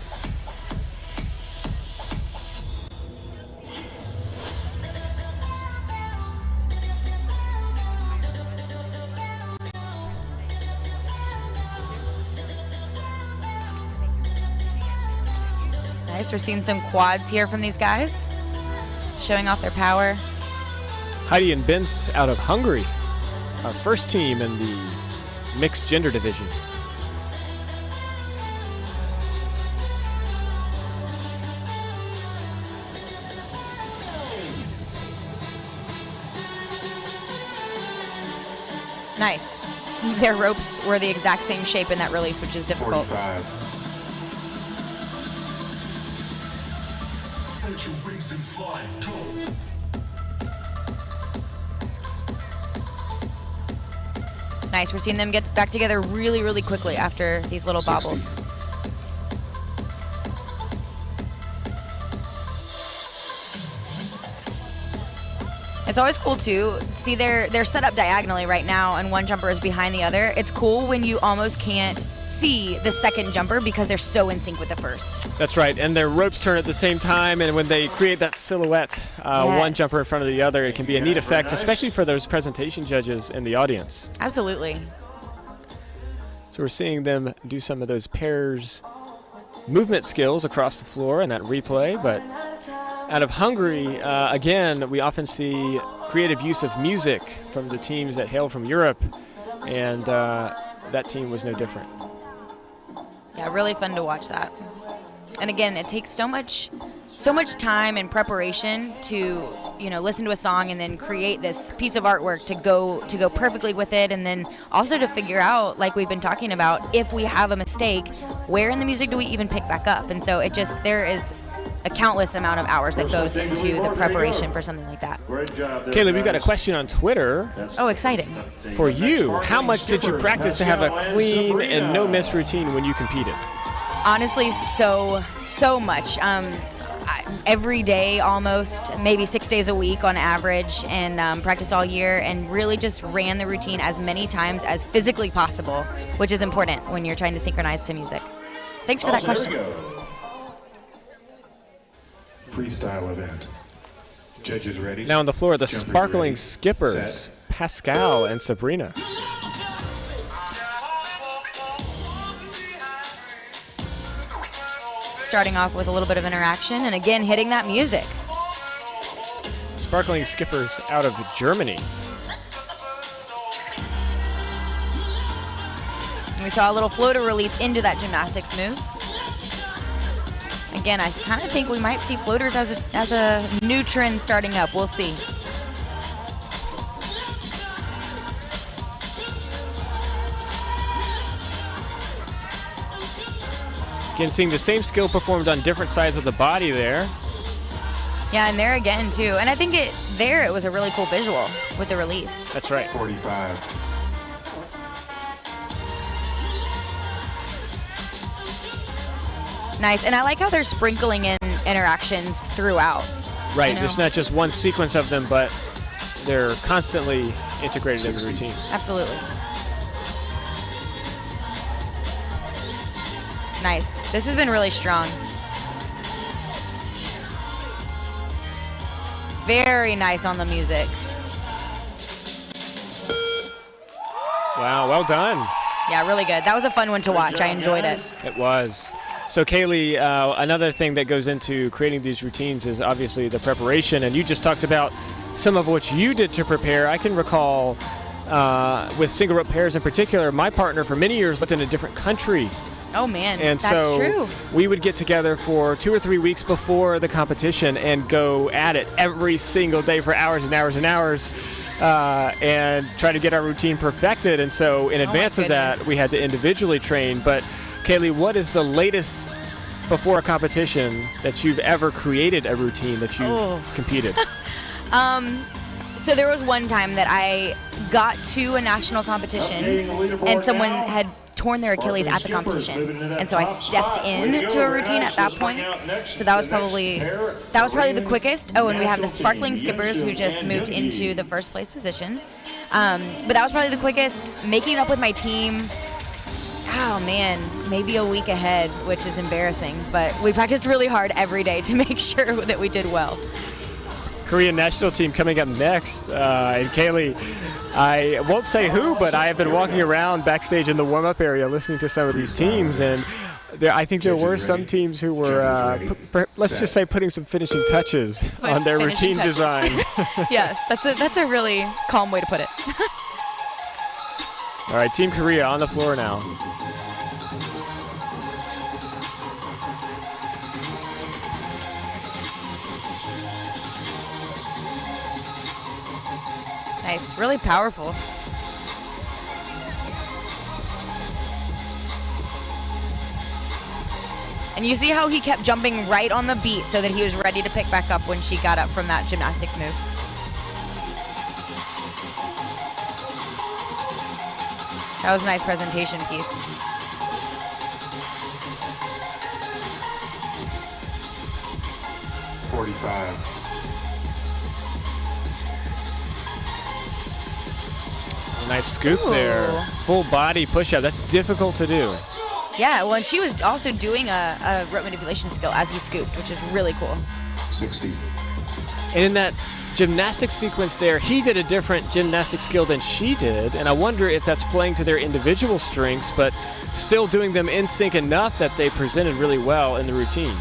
Nice, we're seeing some quads here from these guys, showing off their power. Heidi and Benz out of Hungary, our first team in the mixed gender division. Nice. Their ropes were the exact same shape in that release, which is difficult. 45. Nice, we're seeing them get back together really, really quickly after these little 60. bobbles. It's always cool too. See, they're set up diagonally right now, and one jumper is behind the other. It's cool when you almost can't see the second jumper because they're so in sync with the first. That's right, and their ropes turn at the same time, and when they create that silhouette, one jumper in front of the other, it can be a neat effect, especially for those presentation judges in the audience. Absolutely. So we're seeing them do some of those pairs movement skills across the floor in that replay, but out of Hungary, again, we often see creative use of music from the teams that hail from Europe, and that team was no different. Yeah, really fun to watch that. And again, it takes so much time and preparation to, listen to a song and then create this piece of artwork to go perfectly with it, and then also to figure out, like we've been talking about, if we have a mistake, where in the music do we even pick back up? And so there is a countless amount of hours that goes into the preparation for something like that. Kaylee, we've got a question on Twitter. Oh, exciting. For you, how much did you practice to have a clean and no-miss routine when you competed? Honestly, so much. Every day almost, maybe 6 days a week on average, and practiced all year, and really just ran the routine as many times as physically possible, which is important when you're trying to synchronize to music. Thanks for that question. Freestyle event. Judges ready? Now on the floor, the Jumpers Sparkling ready. Skippers, Set. Pascal and Sabrina. Starting off with a little bit of interaction, and again hitting that music. Sparkling Skippers out of Germany. And we saw a little floater release into that gymnastics move. Again, I kind of think we might see floaters as a new trend starting up. We'll see. Again, seeing the same skill performed on different sides of the body there. Yeah, and there again too. And I think it was a really cool visual with the release. That's right. 45. Nice, and I like how they're sprinkling in interactions throughout. Right, you know? there's not just one sequence of them, but they're constantly integrated in the routine. Absolutely. Nice. This has been really strong. Very nice on the music. Wow, well done. Yeah, really good. That was a fun one to watch. I enjoyed it. It was. So Kaylee, another thing that goes into creating these routines is obviously the preparation, and you just talked about some of what you did to prepare. I can recall with single rope pairs in particular, my partner for many years lived in a different country. Oh man, And that's so true. we would get together for 2 or 3 weeks before the competition and go at it every single day for hours and hours and hours and try to get our routine perfected. And so in advance of that, we had to individually train. But Kaylee, what is the latest before a competition that you've ever created a routine that you competed? So there was one time that I got to a national competition and someone had torn their Achilles at the competition, and so I stepped in to a routine at that point. So that was probably the quickest. Oh, and we have the Sparkling Skippers who just moved into the first place position. But that was probably the quickest. Making it up with my team, oh man, maybe a week ahead, which is embarrassing. But we practiced really hard every day to make sure that we did well. Korean national team coming up next. And Kaylee, I won't say who, but I have been walking around backstage in the warm-up area listening to some of these teams, and I think there were some teams who were, let's just say, putting some finishing touches on their routine design. Yes, that's a really calm way to put it. All right, Team Korea on the floor now. Nice, really powerful. And you see how he kept jumping right on the beat so that he was ready to pick back up when she got up from that gymnastics move. That was a nice presentation piece. Nice scoop there. Full body push-up. That's difficult to do. Yeah, well, and she was also doing a rope manipulation skill as he scooped, which is really cool. 60. And in that gymnastics sequence there, he did a different gymnastic skill than she did, and I wonder if that's playing to their individual strengths, but still doing them in sync enough that they presented really well in the routine.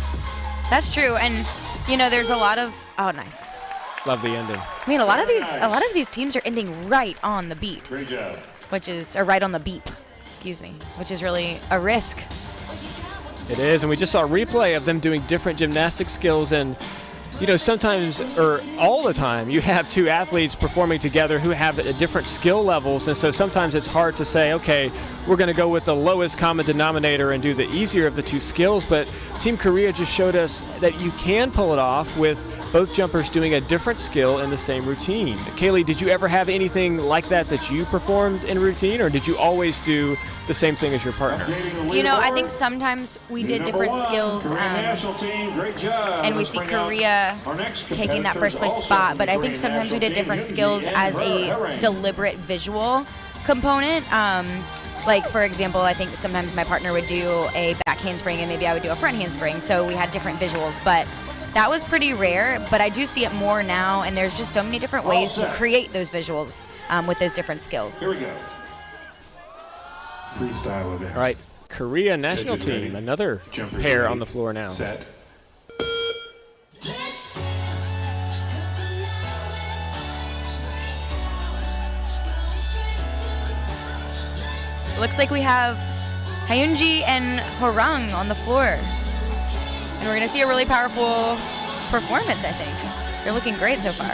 That's true, and you know, there's a lot of, oh, nice. Love the ending. I mean, a lot of these teams are ending right on the beat. Great job. Or right on the beep, excuse me, which is really a risk. It is, and we just saw a replay of them doing different gymnastic skills, and you know, sometimes, or all the time, you have two athletes performing together who have different skill levels, and so sometimes it's hard to say, okay, we're going to go with the lowest common denominator and do the easier of the two skills, but Team Korea just showed us that you can pull it off with both jumpers doing a different skill in the same routine. Kaylee, did you ever have anything like that you performed in routine, or did you always do the same thing as your partner? You know, I think sometimes we did different skills, and we see Korea taking that first place spot, but I think sometimes we did different skills as a deliberate visual component. Like, for example, I think sometimes my partner would do a back handspring and maybe I would do a front handspring, so we had different visuals, but that was pretty rare, but I do see it more now, and there's just so many different ways to create those visuals with those different skills. Here we go. Freestyle event. All right, Korea national team, another pair on the floor now. Set. Looks like we have Hyunji and Horang on the floor. And we're going to see a really powerful performance, I think. They're looking great so far.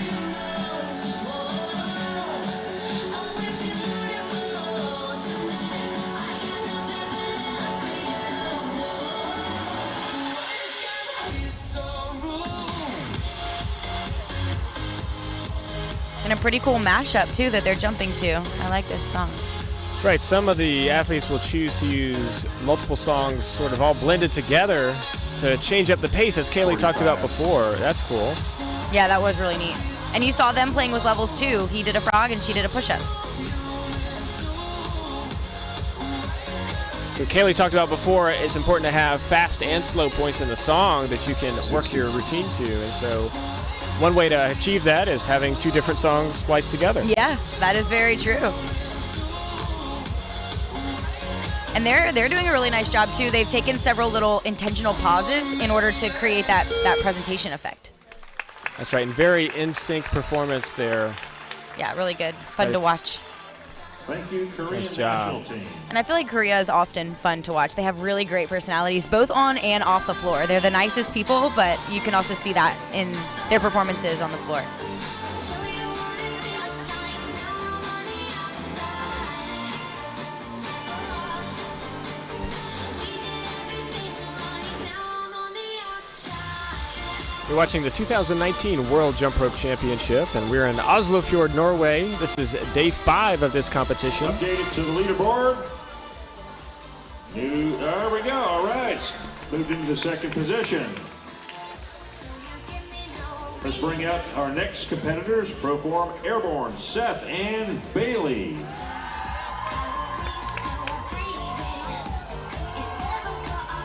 And a pretty cool mashup, too, that they're jumping to. I like this song. Right, some of the athletes will choose to use multiple songs sort of all blended together to change up the pace, as Kaylee talked about before. That's cool. Yeah, that was really neat. And you saw them playing with levels too. He did a frog and she did a push-up. So Kaylee talked about before, it's important to have fast and slow points in the song that you can work your routine to. And so one way to achieve that is having two different songs spliced together. Yeah, that is very true. And they're doing a really nice job too. They've taken several little intentional pauses in order to create that presentation effect. That's right, and very in-sync performance there. Yeah, really good. Fun to watch. Thank you, Korean Nice job. national team. And I feel like Korea is often fun to watch. They have really great personalities, both on and off the floor. They're the nicest people, but you can also see that in their performances on the floor. You're watching the 2019 World Jump Rope Championship, and we're in Oslofjord, Norway. This is day 5 of this competition. Updated to the leaderboard. There we go. All right. Moved into the second position. Let's bring out our next competitors, Proform Airborne, Seth and Bailey.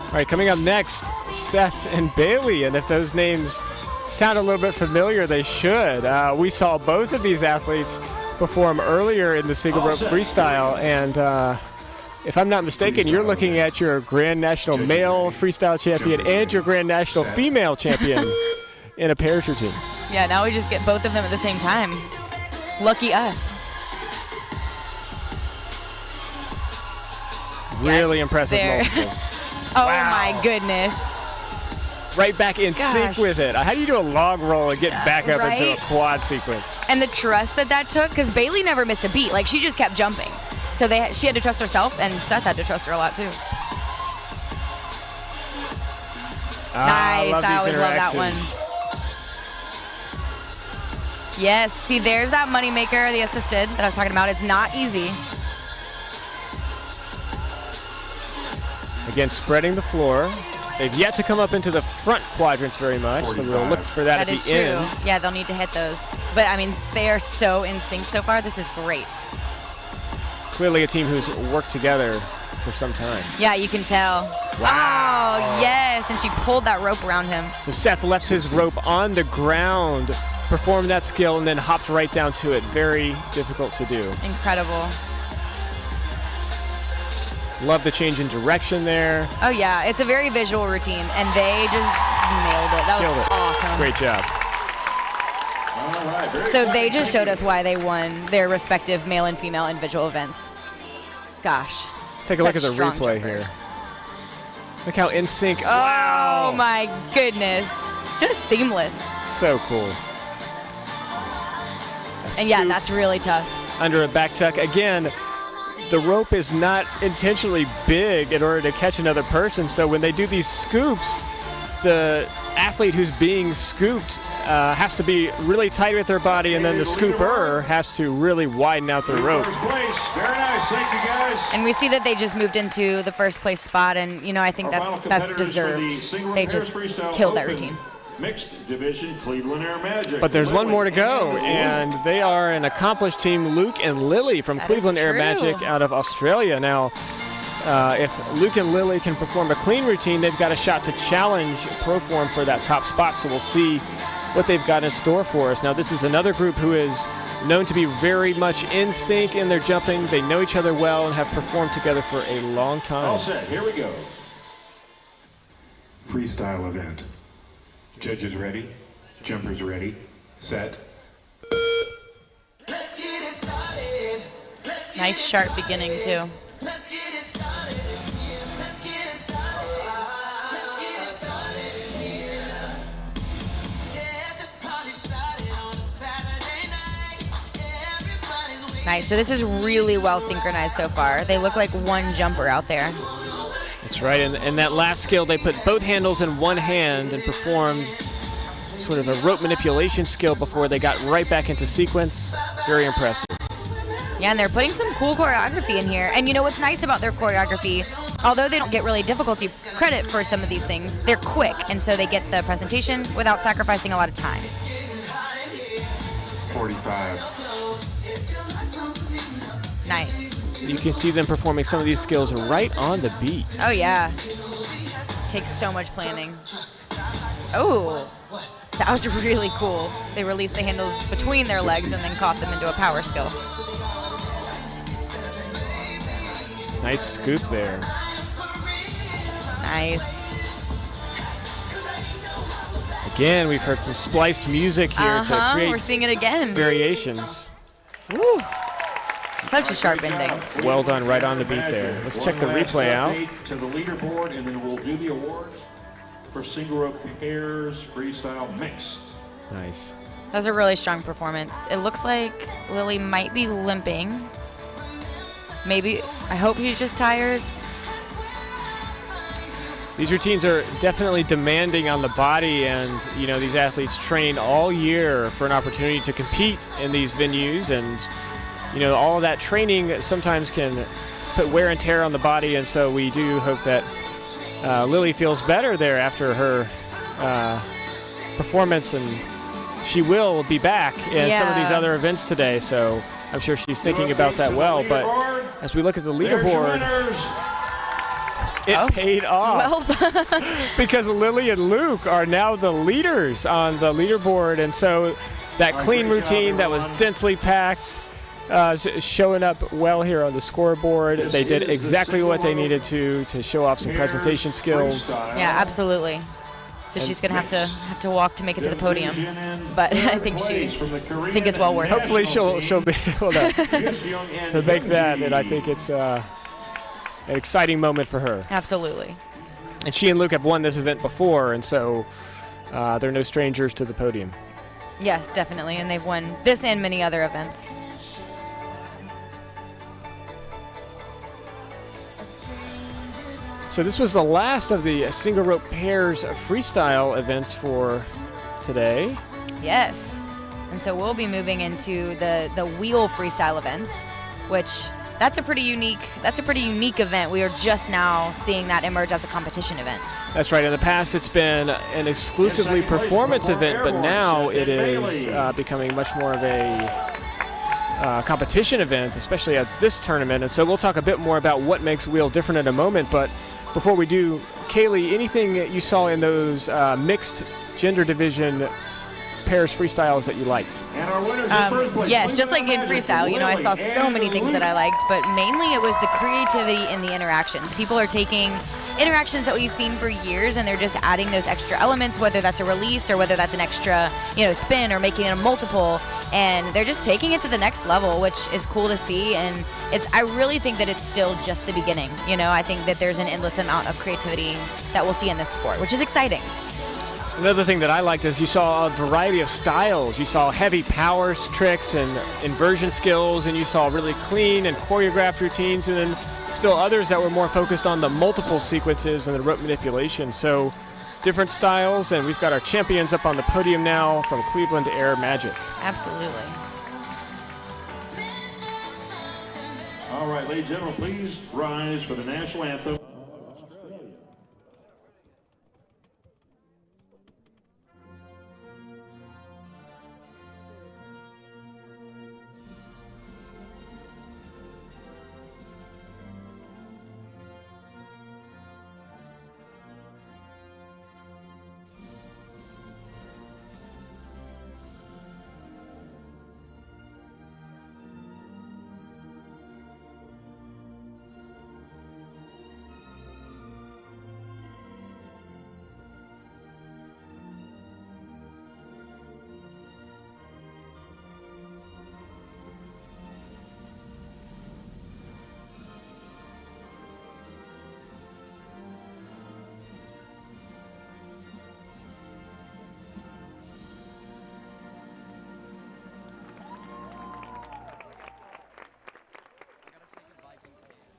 All right, coming up next, Seth and Bailey. And if those names sound a little bit familiar, they should. We saw both of these athletes perform earlier in the single rope freestyle. And if I'm not mistaken, you're looking at your Grand National male freestyle champion and your Grand National female champion in a parachute team. Yeah, now we just get both of them at the same time. Lucky us. Really impressive there. multiples. Oh Wow. my goodness. Right back in sync Gosh. with it. How do you do a log roll and get back up into a Right? quad sequence? And the trust that took, because Bailey never missed a beat. Like, she just kept jumping. So she had to trust herself, and Seth had to trust her a lot, too. Nice. love I these always love that one. interactions. Yes. See, there's that moneymaker, the assisted that I was talking about. It's not easy. Again, spreading the floor. They've yet to come up into the front quadrants very much, so we'll look for that at is the true. end. Yeah, they'll need to hit those. But, I mean, they are so in sync so far. This is great. Clearly a team who's worked together for some time. Yeah, you can tell. Wow. Oh, yes. And she pulled that rope around him. So Seth left his rope on the ground, performed that skill, and then hopped right down to it. Very difficult to do. Incredible. Love the change in direction there. Oh, yeah. It's a very visual routine, and they just nailed it. That Killed was it. awesome. Great job. All right. Very So they exciting. just showed us why they won their respective male and female individual events. Gosh. Let's take a look at the such strong replay jumpers. here. Look how in sync. Oh, Wow. my goodness. Just seamless. So cool. A And yeah, scoop that's really tough. under a back tuck. Again, the rope is not intentionally big in order to catch another person. So when they do these scoops, the athlete who's being scooped has to be really tight with their body, and then the scooper has to really widen out the rope. First place. Very nice. Thank you, guys. And we see that they just moved into the first place spot, and you know, I think Our final that's competitors for the deserved. single They and pairs just freestyle killed that open routine. Mixed division, Cleveland Air Magic. But there's one Lily more to go, and and they are an accomplished team, Luke and Lily from That is Cleveland Air true. Magic out of Australia. Now, if Luke and Lily can perform a clean routine, they've got a shot to challenge Proform for that top spot, so we'll see what they've got in store for us. Now, this is another group who is known to be very much in sync in their jumping. They know each other well and have performed together for a long time. All set. Here we go. Freestyle event. Judges ready, jumpers ready, set. Nice sharp beginning too. Nice. So this is really well synchronized so far. They look like one jumper out there. That's right, and that last skill, they put both handles in one hand and performed sort of a rope manipulation skill before they got right back into sequence. Very impressive. Yeah, and they're putting some cool choreography in here. And you know what's nice about their choreography? Although they don't get really difficulty credit for some of these things, they're quick, and so they get the presentation without sacrificing a lot of time. 45. Nice. You can see them performing some of these skills right on the beat. Oh, yeah. Takes so much planning. Oh, that was really cool. They released the handles between their legs and then caught them into a power skill. Nice scoop there. Nice. Again, we've heard some spliced music here to create We're seeing it again. variations. Woo. Such a sharp ending. Well done, right on the beat there. Let's check the One last replay out. update to the leaderboard, and then we'll do the awards for single rope pairs freestyle mixed. Nice. That was a really strong performance. It looks like Lily might be limping. Maybe, I hope he's just tired. These routines are definitely demanding on the body, and these athletes train all year for an opportunity to compete in these venues, and all of that training sometimes can put wear and tear on the body, and so we do hope that Lily feels better there after her performance, and she will be back in some of these other events today, so I'm sure she's thinking about that well. But as we look at the leaderboard, it paid off because Lily and Luke are now the leaders on the leaderboard, and so that clean routine that was densely packed showing up well here on the scoreboard. They did exactly what they needed to show off some presentation skills. Yeah, absolutely. So she's going to have to walk to make it to the podium, but I think it's well worth it. Hopefully she'll be able to make that, and I think it's an exciting moment for her. Absolutely. And she and Luke have won this event before, and so they're no strangers to the podium. Yes, definitely, and they've won this and many other events. So this was the last of the single rope pairs freestyle events for today. Yes. And so we'll be moving into the wheel freestyle events, which that's a pretty unique event. We are just now seeing that emerge as a competition event. That's right. In the past, it's been an exclusively performance event, but now it is becoming much more of a competition event, especially at this tournament. And so we'll talk a bit more about what makes wheel different in a moment. But before we do, Kaylee, anything that you saw in those mixed gender division pairs freestyles that you liked? Yes, just like in freestyle, I saw so many things that I liked, but mainly it was the creativity and the interactions. People are taking interactions that we've seen for years, and they're just adding those extra elements, whether that's a release or whether that's an extra, spin or making it a multiple, and they're just taking it to the next level, which is cool to see. And I really think that it's still just the beginning. I think that there's an endless amount of creativity that we'll see in this sport, which is exciting. Another thing that I liked is you saw a variety of styles. You saw heavy power tricks and inversion skills, and you saw really clean and choreographed routines, and then still others that were more focused on the multiple sequences and the rope manipulation. So different styles, and we've got our champions up on the podium now from Cleveland Air Magic. Absolutely. All right, ladies and gentlemen, please rise for the national anthem.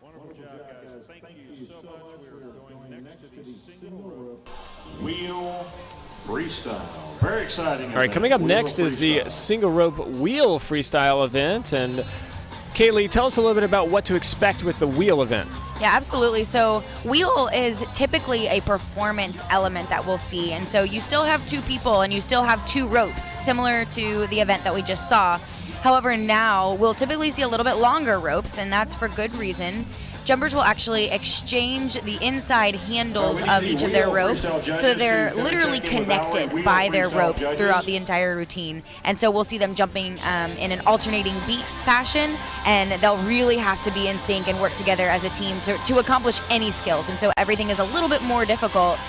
Wonderful job, guys. Thank you so much. We're going next to the single rope wheel freestyle. Very exciting. All right, coming up next is the single rope wheel freestyle event. And Kaylee, tell us a little bit about what to expect with the wheel event. Yeah, absolutely. So wheel is typically a performance element that we'll see. And so you still have two people and you still have two ropes, similar to the event that we just saw. However, now we'll typically see a little bit longer ropes, and that's for good reason. Jumpers will actually exchange the inside handles of each of their ropes, so they're literally connected by their ropes throughout the entire routine. And so we'll see them jumping in an alternating beat fashion, and they'll really have to be in sync and work together as a team to accomplish any skills. And so everything is a little bit more difficult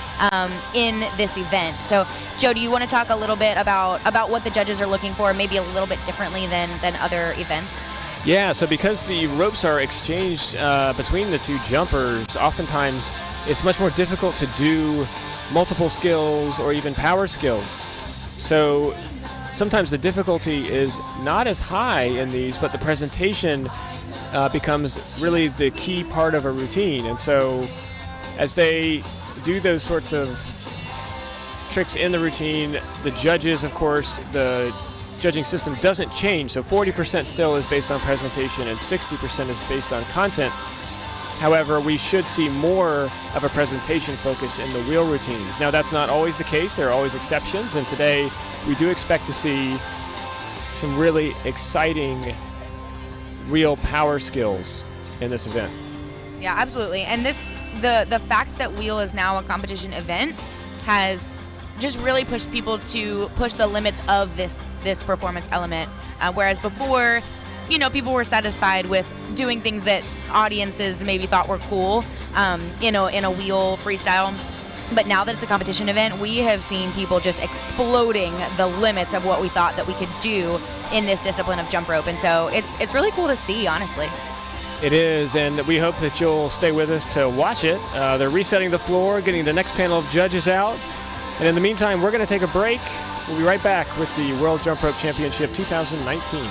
in this event. So Joe, do you want to talk a little bit about what the judges are looking for, maybe a little bit differently than other events? Yeah, so because the ropes are exchanged between the two jumpers, oftentimes it's much more difficult to do multiple skills or even power skills. So sometimes the difficulty is not as high in these, but the presentation becomes really the key part of a routine. And so as they do those sorts of tricks in the routine, the judges, of course, the judging system doesn't change. So 40% still is based on presentation and 60% is based on content. However, we should see more of a presentation focus in the wheel routines. Now, that's not always the case. There are always exceptions. And today, we do expect to see some really exciting wheel power skills in this event. Yeah, absolutely. And the fact that wheel is now a competition event has just really pushed people to push the limits of this performance element. Whereas before, people were satisfied with doing things that audiences maybe thought were cool, in a wheel freestyle. But now that it's a competition event, we have seen people just exploding the limits of what we thought that we could do in this discipline of jump rope. And so it's really cool to see, honestly. It is, and we hope that you'll stay with us to watch it. They're resetting the floor, getting the next panel of judges out. And in the meantime, we're going to take a break. We'll be right back with the World Jump Rope Championship 2019.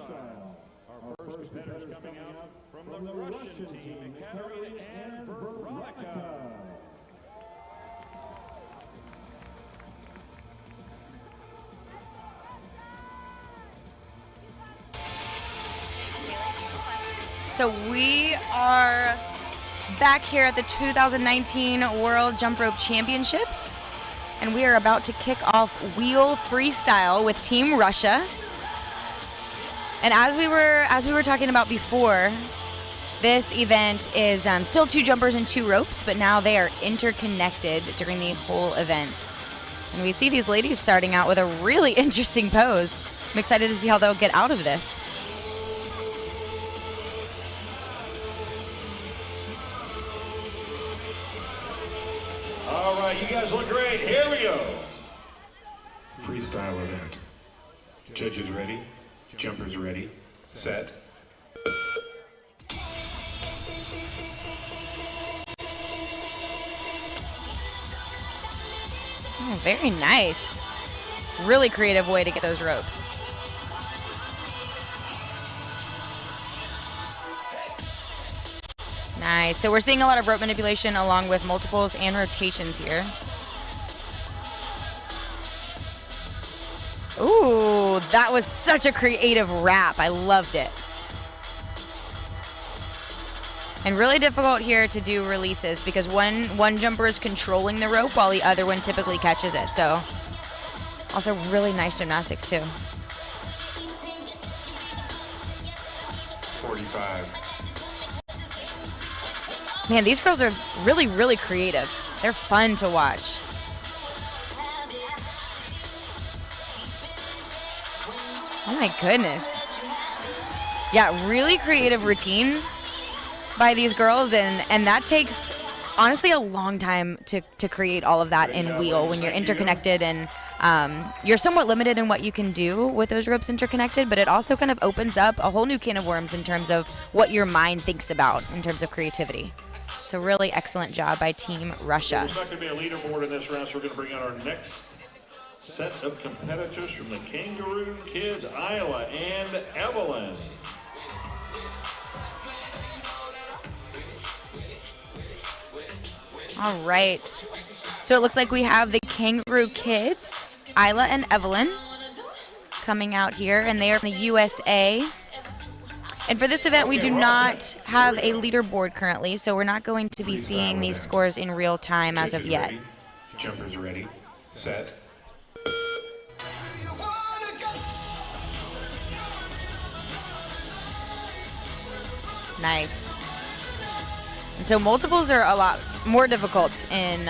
Our first competitors coming out from the Russian team, Katerina and Veronica. So we are back here at the 2019 World Jump Rope Championships, and we are about to kick off wheel freestyle with Team Russia. And as we were talking about before, this event is still 2 jumpers and 2 ropes, but now they are interconnected during the whole event. And we see these ladies starting out with a really interesting pose. I'm excited to see how they'll get out of this. All right, you guys look great. Here we go. Freestyle event. Judges ready, jumpers ready, set. Oh, very nice. Really creative way to get those ropes. Nice. So we're seeing a lot of rope manipulation along with multiples and rotations here. Ooh, that was such a creative wrap. I loved it. And really difficult here to do releases because one jumper is controlling the rope while the other one typically catches it. So also really nice gymnastics too. 45. Man, these girls are really, really creative. They're fun to watch. Oh my goodness. Yeah, really creative routine by these girls, and that takes honestly a long time to create all of that in wheel when you're interconnected, and you're somewhat limited in what you can do with those ropes interconnected, but it also kind of opens up a whole new can of worms in terms of what your mind thinks about in terms of creativity. So really excellent job by Team Russia. There's not going to be a leaderboard in this round, so we're going to bring out our next set of competitors from the Kangaroo Kids, Isla and Evelyn. All right. So it looks like we have the Kangaroo Kids, Isla and Evelyn, coming out here, and they are from the USA. And for this event, we do not have a leaderboard currently, so we're not going to be seeing these scores in real time as of yet. Jumpers ready, set. Nice. And so multiples are a lot more difficult in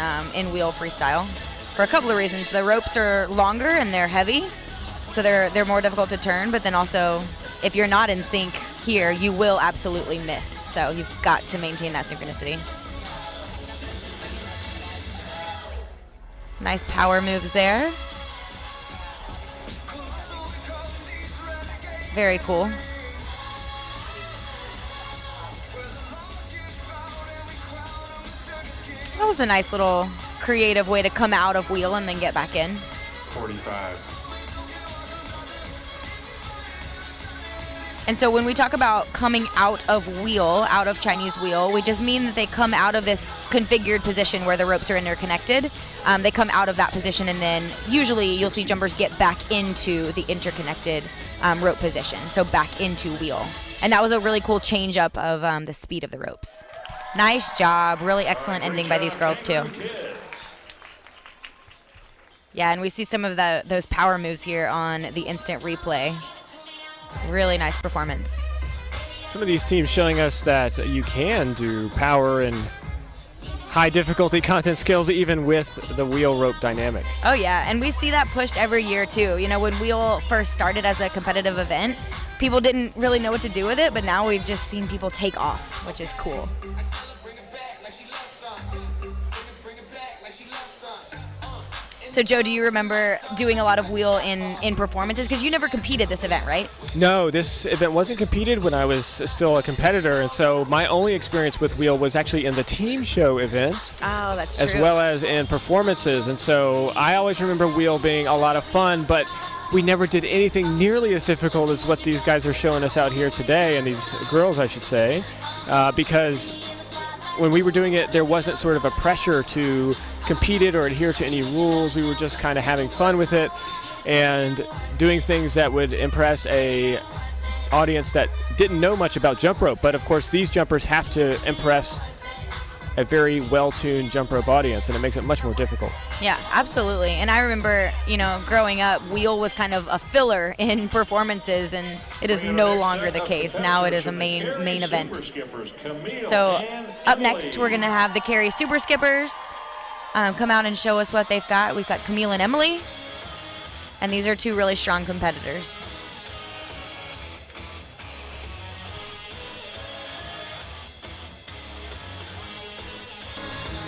wheel freestyle for a couple of reasons. The ropes are longer and they're heavy, so they're more difficult to turn, but then also if you're not in sync here, you will absolutely miss. So you've got to maintain that synchronicity. Nice power moves there. Very cool. That was a nice little creative way to come out of wheel and then get back in. 45. And so when we talk about coming out of wheel, out of Chinese wheel, we just mean that they come out of this configured position where the ropes are interconnected. They come out of that position, and then usually you'll see jumpers get back into the interconnected rope position, so back into wheel. And that was a really cool change up of the speed of the ropes. Nice job. Really excellent ending by these girls too. Yeah, and we see some of those power moves here on the instant replay. Really nice performance. Some of these teams showing us that you can do power and high difficulty content skills even with the wheel rope dynamic. Oh yeah, and we see that pushed every year too. You know, when wheel first started as a competitive event, people didn't really know what to do with it, but now we've just seen people take off, which is cool. So Joe, do you remember doing a lot of wheel in performances? Because you never competed this event, right? No, this event wasn't competed when I was still a competitor, and so my only experience with wheel was actually in the team show events. Oh, that's true. As well as in performances, and so I always remember wheel being a lot of fun, but we never did anything nearly as difficult as what these guys are showing us out here today, and these girls, I should say, because when we were doing it, there wasn't sort of a pressure to compete it or adhere to any rules. We were just kind of having fun with it and doing things that would impress a audience that didn't know much about jump rope. But of course, these jumpers have to impress a very well-tuned jump rope audience, and it makes it much more difficult. Yeah, absolutely. And I remember, growing up, wheel was kind of a filler in performances, and it is no longer the case. Now it is a main event. So up next, we're going to have the Carey Super Skippers come out and show us what they've got. We've got Camille and Emily, and these are two really strong competitors.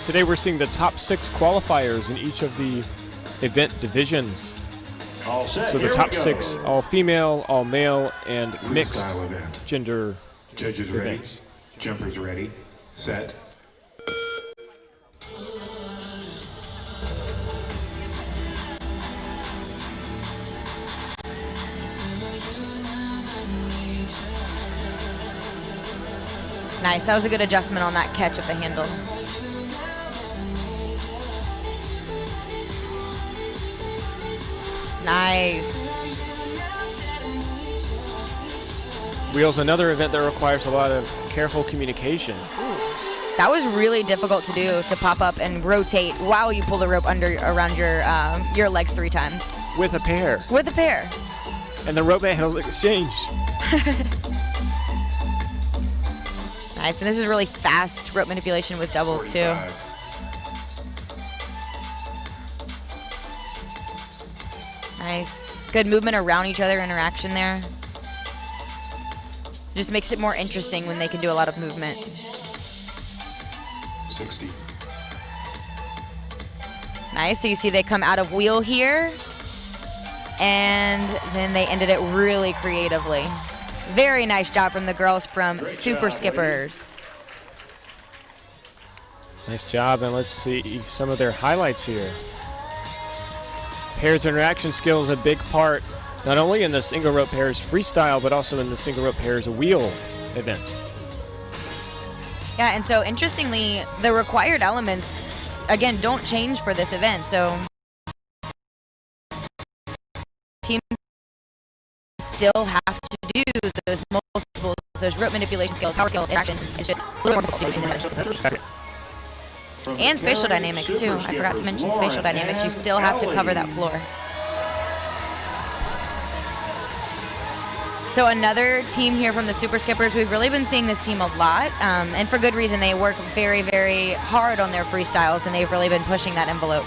Today we're seeing the top 6 qualifiers in each of the event divisions. All set, So the here top we go. 6, all female, all male, and mixed Freestyle event. gender Judges ready. events. Jumpers ready. Set. Nice. That was a good adjustment on that catch of the handle. Nice. Wheels, another event that requires a lot of careful communication. That was really difficult to do, to pop up and rotate while you pull the rope around your legs 3 times. With a pair. With a pair. And the rope handles exchange. Nice, and this is really fast rope manipulation with doubles too. Nice. Good movement around each other, interaction there. Just makes it more interesting when they can do a lot of movement. 60. Nice, so you see they come out of wheel here, and then they ended it really creatively. Very nice job from the girls from Super Skippers. Nice job, and let's see some of their highlights here. Pairs interaction skills a big part, not only in the single rope pairs freestyle, but also in the single rope pairs wheel event. Yeah, and so interestingly, the required elements, again, don't change for this event. So teams still have to do those multiples, those rope manipulation skills, power skills, interaction. It's just a little more difficult to do in this event. And spatial dynamics too. I forgot to mention spatial dynamics. You still have to cover that floor. So another team here from the Super Skippers. We've really been seeing this team a lot, and for good reason. They work very, very hard on their freestyles, and they've really been pushing that envelope.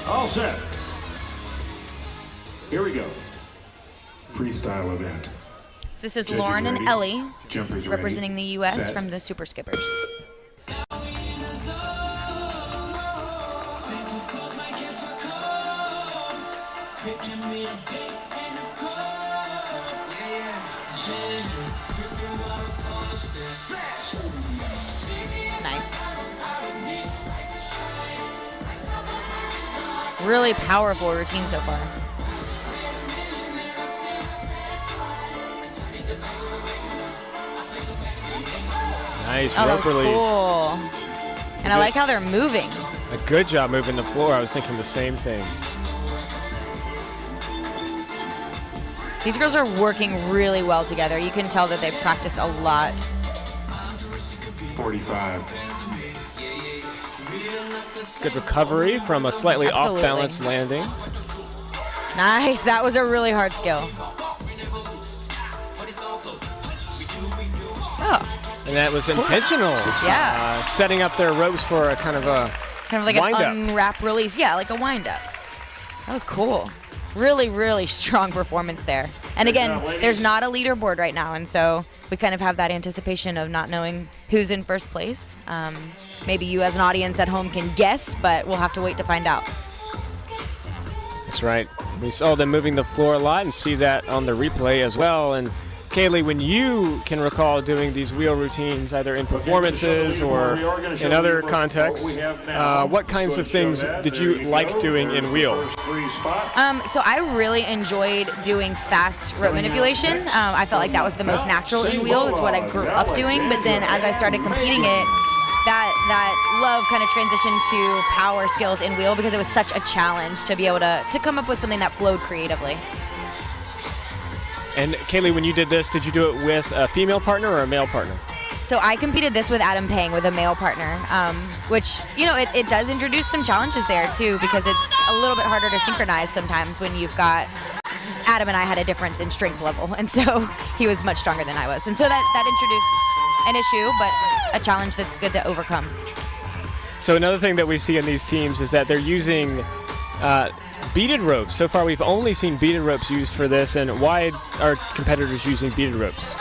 All set. Here we go. Freestyle event. So this is Judges Lauren and ready. Ellie Jumpers representing ready. the U.S. Set. from the Super Skippers. Nice. Really powerful routine so far. Nice Oh, that rope was release. cool. And I like how they're moving. A good job moving the floor. I was thinking the same thing. These girls are working really well together. You can tell that they've practiced a lot. 45. Good recovery from a slightly Absolutely. off-balance landing. Nice. That was a really hard skill. Oh. And that was intentional. Yeah. Setting up their ropes for a kind of a Like wind-up. an unwrap release. Yeah, like a wind up. That was cool. Really, really strong performance there. And again, there's not a leaderboard right now, and so we kind of have that anticipation of not knowing who's in first place. Maybe you as an audience at home can guess, but we'll have to wait to find out. That's right. We saw them moving the floor a lot and see that on the replay as well. And Kaylee, when you can recall doing these wheel routines, either in performances or in other contexts, what kinds of things did you like doing in wheel? So I really enjoyed doing fast rope manipulation. I felt like that was the most natural in wheel. It's what I grew up doing. But then as I started competing it, that love kind of transitioned to power skills in wheel because it was such a challenge to be able to come up with something that flowed creatively. And Kaylee, when you did this, did you do it with a female partner or a male partner? So I competed this with Adam Pang, with a male partner, which, you know, it does introduce some challenges there too, because it's a little bit harder to synchronize sometimes when you've got, Adam and I had a difference in strength level, and so he was much stronger than I was. And so that introduced an issue, but a challenge that's good to overcome. So another thing that we see in these teams is that they're using beaded ropes. So far we've only seen beaded ropes used for this, and why are competitors using beaded ropes?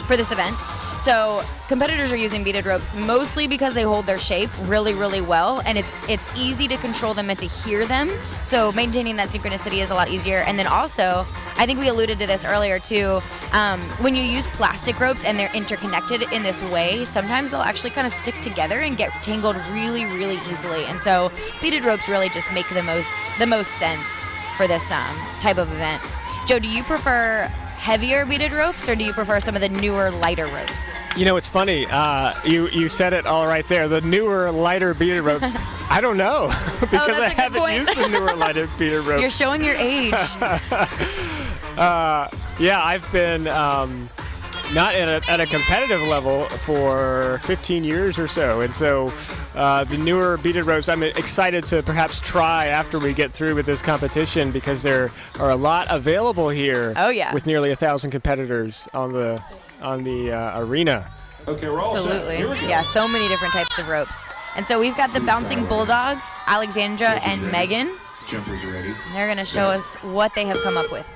For this event. So competitors are using beaded ropes mostly because they hold their shape really, really well, and it's easy to control them and to hear them. So maintaining that synchronicity is a lot easier. And then also, I think we alluded to this earlier too, when you use plastic ropes and they're interconnected in this way, sometimes they'll actually kind of stick together and get tangled really, really easily. And so beaded ropes really just make the most sense for this type of event. Joe, do you prefer heavier beaded ropes, or do you prefer some of the newer, lighter ropes? You know, it's funny. You said it all right there. The newer, lighter beaded ropes. I don't know because I haven't used the newer, lighter beaded ropes. You're showing your age. Yeah, I've been not at a competitive level for 15 years or so, and so the newer beaded ropes I'm excited to perhaps try after we get through with this competition, because there are a lot available here. Oh yeah. With nearly 1,000 competitors on the arena. Okay, we're all Absolutely. set. Here we go. Yeah, so many different types of ropes. And so we've got the Bouncing Bulldogs, Alexandra and Megan. Jumpers ready. They're going to show us what they have come up with.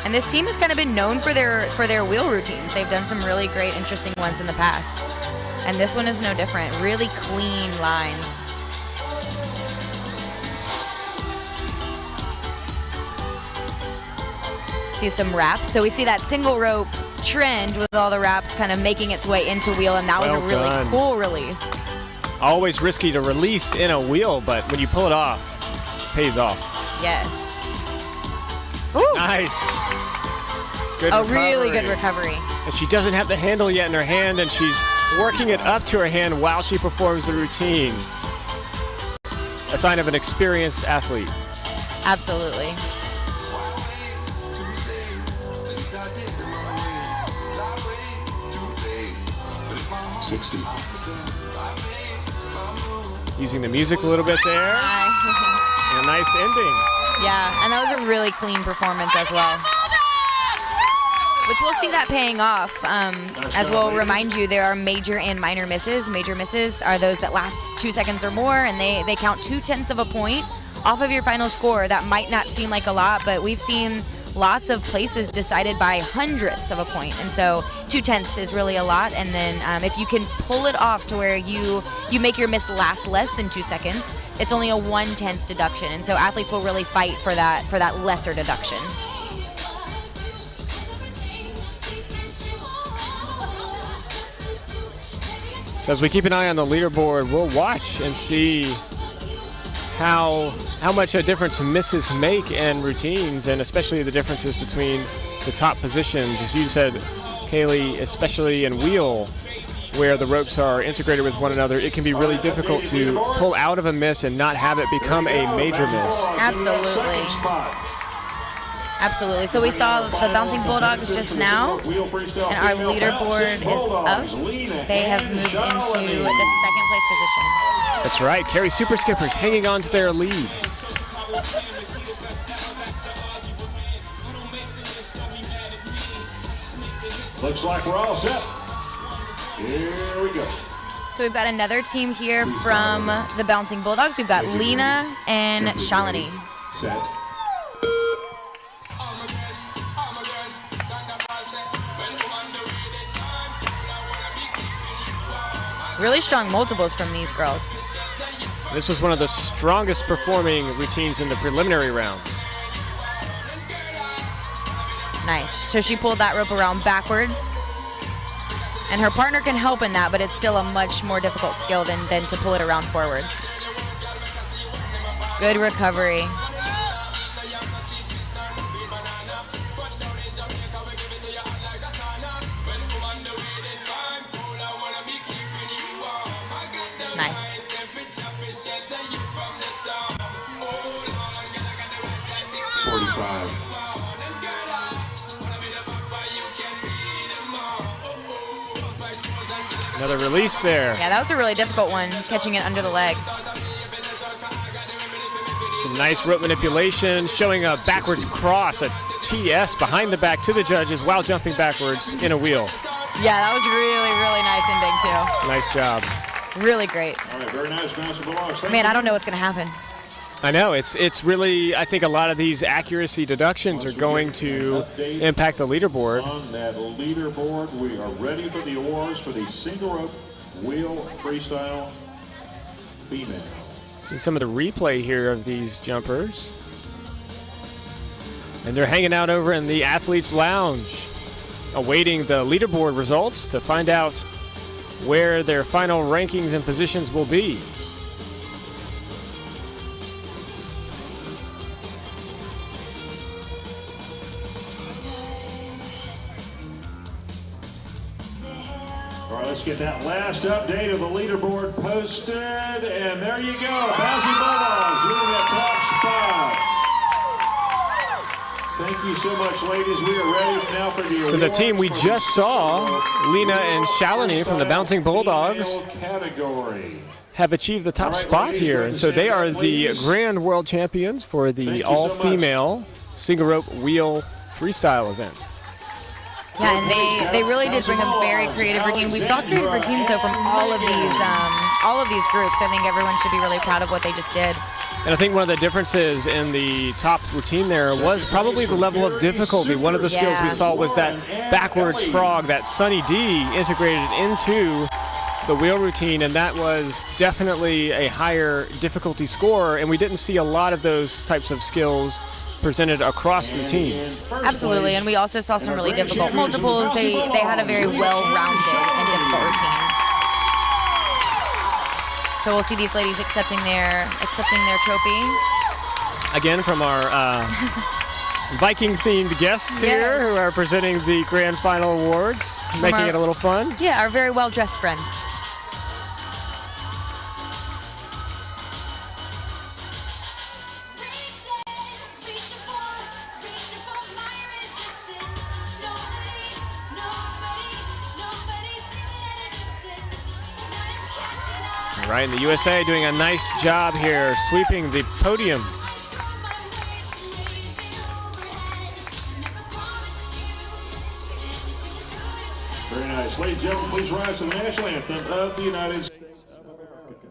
And this team has kind of been known for their wheel routines. They've done some really great, interesting ones in the past. And this one is no different. Really clean lines. See some wraps. So we see that single rope trend with all the wraps kind of making its way into wheel, and that was a really cool release. Always risky to release in a wheel, but when you pull it off, it pays off. Yes. Ooh. Nice. Good a recovery. Really good recovery. And she doesn't have the handle yet in her hand, and she's working it up to her hand while she performs the routine. A sign of an experienced athlete. Absolutely. 60. Using the music a little bit there. And a nice ending. Yeah, and that was a really clean performance as well. Which we'll see that paying off. As we'll remind you, there are major and minor misses. Major misses are those that last 2 seconds or more, and they count 0.2 of a point off of your final score. That might not seem like a lot, but we've seen lots of places decided by hundredths of a point, and so 0.2 is really a lot. And then if you can pull it off to where you make your miss last less than 2 seconds, it's only a 1/10 deduction, and so athletes will really fight for that lesser deduction. So as we keep an eye on the leaderboard, we'll watch and see how much a difference misses make in routines, and especially the differences between the top positions. As you said, Kaylee, especially in wheel, where the ropes are integrated with one another, it can be really difficult to pull out of a miss and not have it become a major miss. Absolutely. Absolutely. So we saw the Bouncing Bulldogs just now, and our leaderboard is up. They have moved into the second place position. That's right. Carey Super Skippers hanging on to their lead. Looks like we're all set. Here we go. So we've got another team here from the Bouncing Bulldogs. We've got Lena and Shalini. Set. Really strong multiples from these girls. This was one of the strongest performing routines in the preliminary rounds. Nice. So she pulled that rope around backwards. And her partner can help in that, but it's still a much more difficult skill than to pull it around forwards. Good recovery. Nice. 45. Another release there. Yeah, that was a really difficult one, catching it under the leg. Some nice rope manipulation, showing a backwards cross, a TS behind the back to the judges while jumping backwards in a wheel. Yeah, that was really, really nice ending too. Nice job. Really great. All right, very nice, Master Bulldogs. Thank Man, you. I don't know what's going to happen. I know, it's really, I think a lot of these accuracy deductions are going to impact the leaderboard. On that leaderboard, we are ready for the awards for the single rope wheel freestyle female. Seeing some of the replay here of these jumpers. And they're hanging out over in the athletes lounge, awaiting the leaderboard results to find out where their final rankings and positions will be. All right, let's get that last update of the leaderboard posted, and there you go, Bowsy Bulldogs winning that top spot. Thank you so much, ladies. We are ready now for the So the team we just saw, Lena and Shalini from the Bouncing Bulldogs, category. have achieved the top spot here. And so they are the grand world champions for the all-female single rope wheel freestyle event. Yeah, and they really did bring a very creative routine. We saw creative routines though from all of these groups. I think everyone should be really proud of what they just did. And I think one of the differences in the top routine there was probably the level of difficulty. One of the skills we saw was that backwards frog that Sunny D integrated into the wheel routine, and that was definitely a higher difficulty score, and we didn't see a lot of those types of skills presented across routines. Absolutely, and we also saw some really difficult multiples. They had a very well-rounded and difficult routine. So we'll see these ladies accepting their trophy. Again, from our Viking-themed guests here who are presenting the grand final awards, making it a little fun. Yeah, our very well-dressed friends. All right, and the USA doing a nice job here, sweeping the podium. Very nice. Ladies and gentlemen, please rise to the national anthem of the United States of America.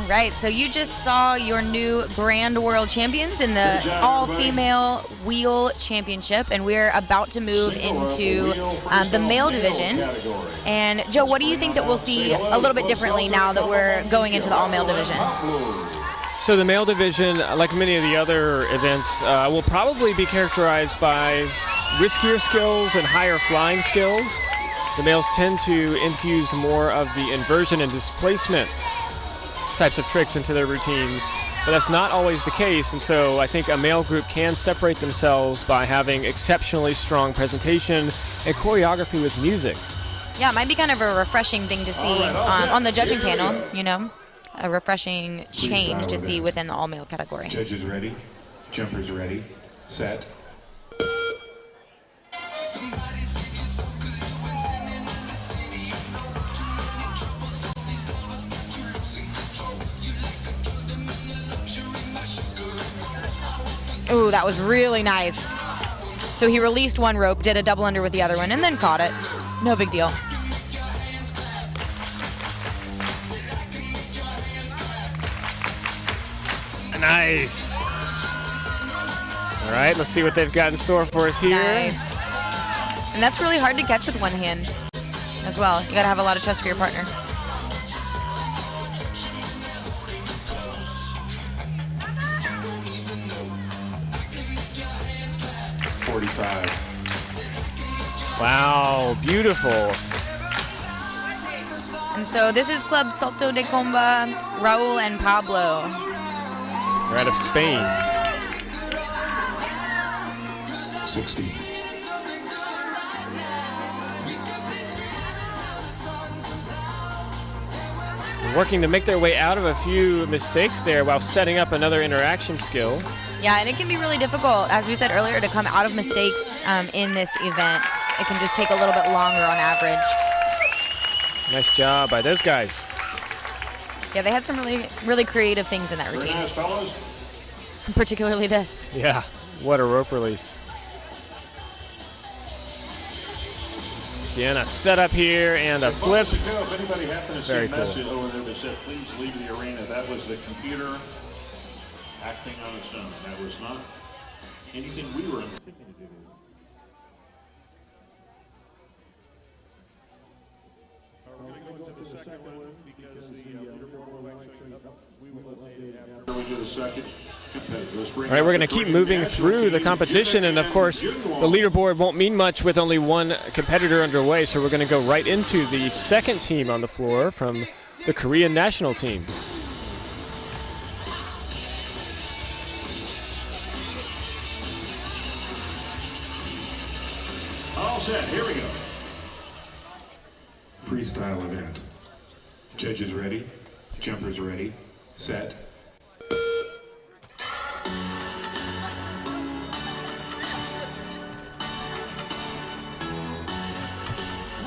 right, so you just saw your new Grand World Champions in the all-female wheel championship, and we're about to move into the male division. And Joe, what do you think that we'll see a little bit differently now that we're going into the all-male division? So the male division, like many of the other events, will probably be characterized by riskier skills and higher flying skills. The males tend to infuse more of the inversion and displacement types of tricks into their routines, but that's not always the case, and so I think a male group can separate themselves by having exceptionally strong presentation and choreography with music. Yeah, it might be kind of a refreshing thing to see on the judging panel, you know, a refreshing change to see within the all-male category. Judges ready, jumpers ready, set. Ooh, that was really nice. So he released one rope, did a double under with the other one, and then caught it. No big deal. Nice. All right, let's see what they've got in store for us here. Nice. And that's really hard to catch with one hand as well. You gotta have a lot of trust for your partner. Wow, beautiful. And so this is Club Salto de Comba, Raul and Pablo. They're out of Spain. 60. Working to make their way out of a few mistakes there while setting up another interaction skill. Yeah, and it can be really difficult, as we said earlier, to come out of mistakes in this event. It can just take a little bit longer on average. Nice job by those guys. Yeah, they had some really creative things in that routine. Very nice, fellas. Particularly this. Yeah, what a rope release. Again, a setup here and a flip. If anybody happened to see Very a cool. message over there that said, please leave the arena, that was the computer acting on its own. That was not anything we were undertaking to do. We're going to go to the second one because the leaderboard will actually we will update it after we do the second competitor. All right, we're going to keep moving through the competition, and of course, the leaderboard won't mean much with only one competitor underway, so we're going to go right into the second team on the floor from the Korean national team. All set, here we go. Freestyle event. Judges ready, jumpers ready, set.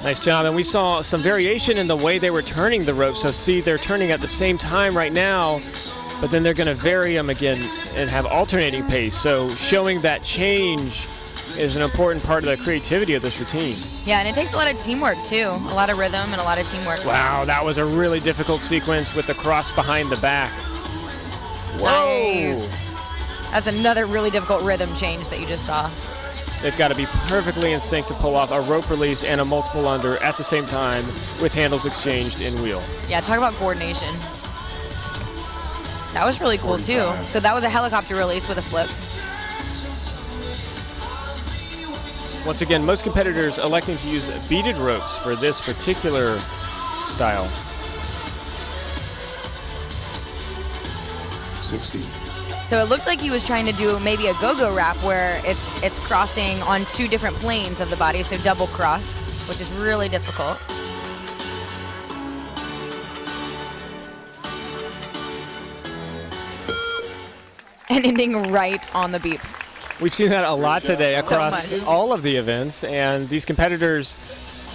Nice job, and we saw some variation in the way they were turning the rope. So see, they're turning at the same time right now, but then they're going to vary them again and have alternating pace. So showing that change is an important part of the creativity of this routine. Yeah, and it takes a lot of teamwork too. A lot of rhythm and a lot of teamwork. Wow, that was a really difficult sequence with the cross behind the back. Whoa! Nice. That's another really difficult rhythm change that you just saw. They've got to be perfectly in sync to pull off a rope release and a multiple under at the same time with handles exchanged in wheel. Yeah, talk about coordination. That was really cool too. So that was a helicopter release with a flip. Once again, most competitors electing to use beaded ropes for this particular style. 60. So it looked like he was trying to do maybe a go-go wrap where it's crossing on two different planes of the body, so double cross, which is really difficult. And ending right on the beep. We've seen that a lot today So across much. all of the events, and these competitors,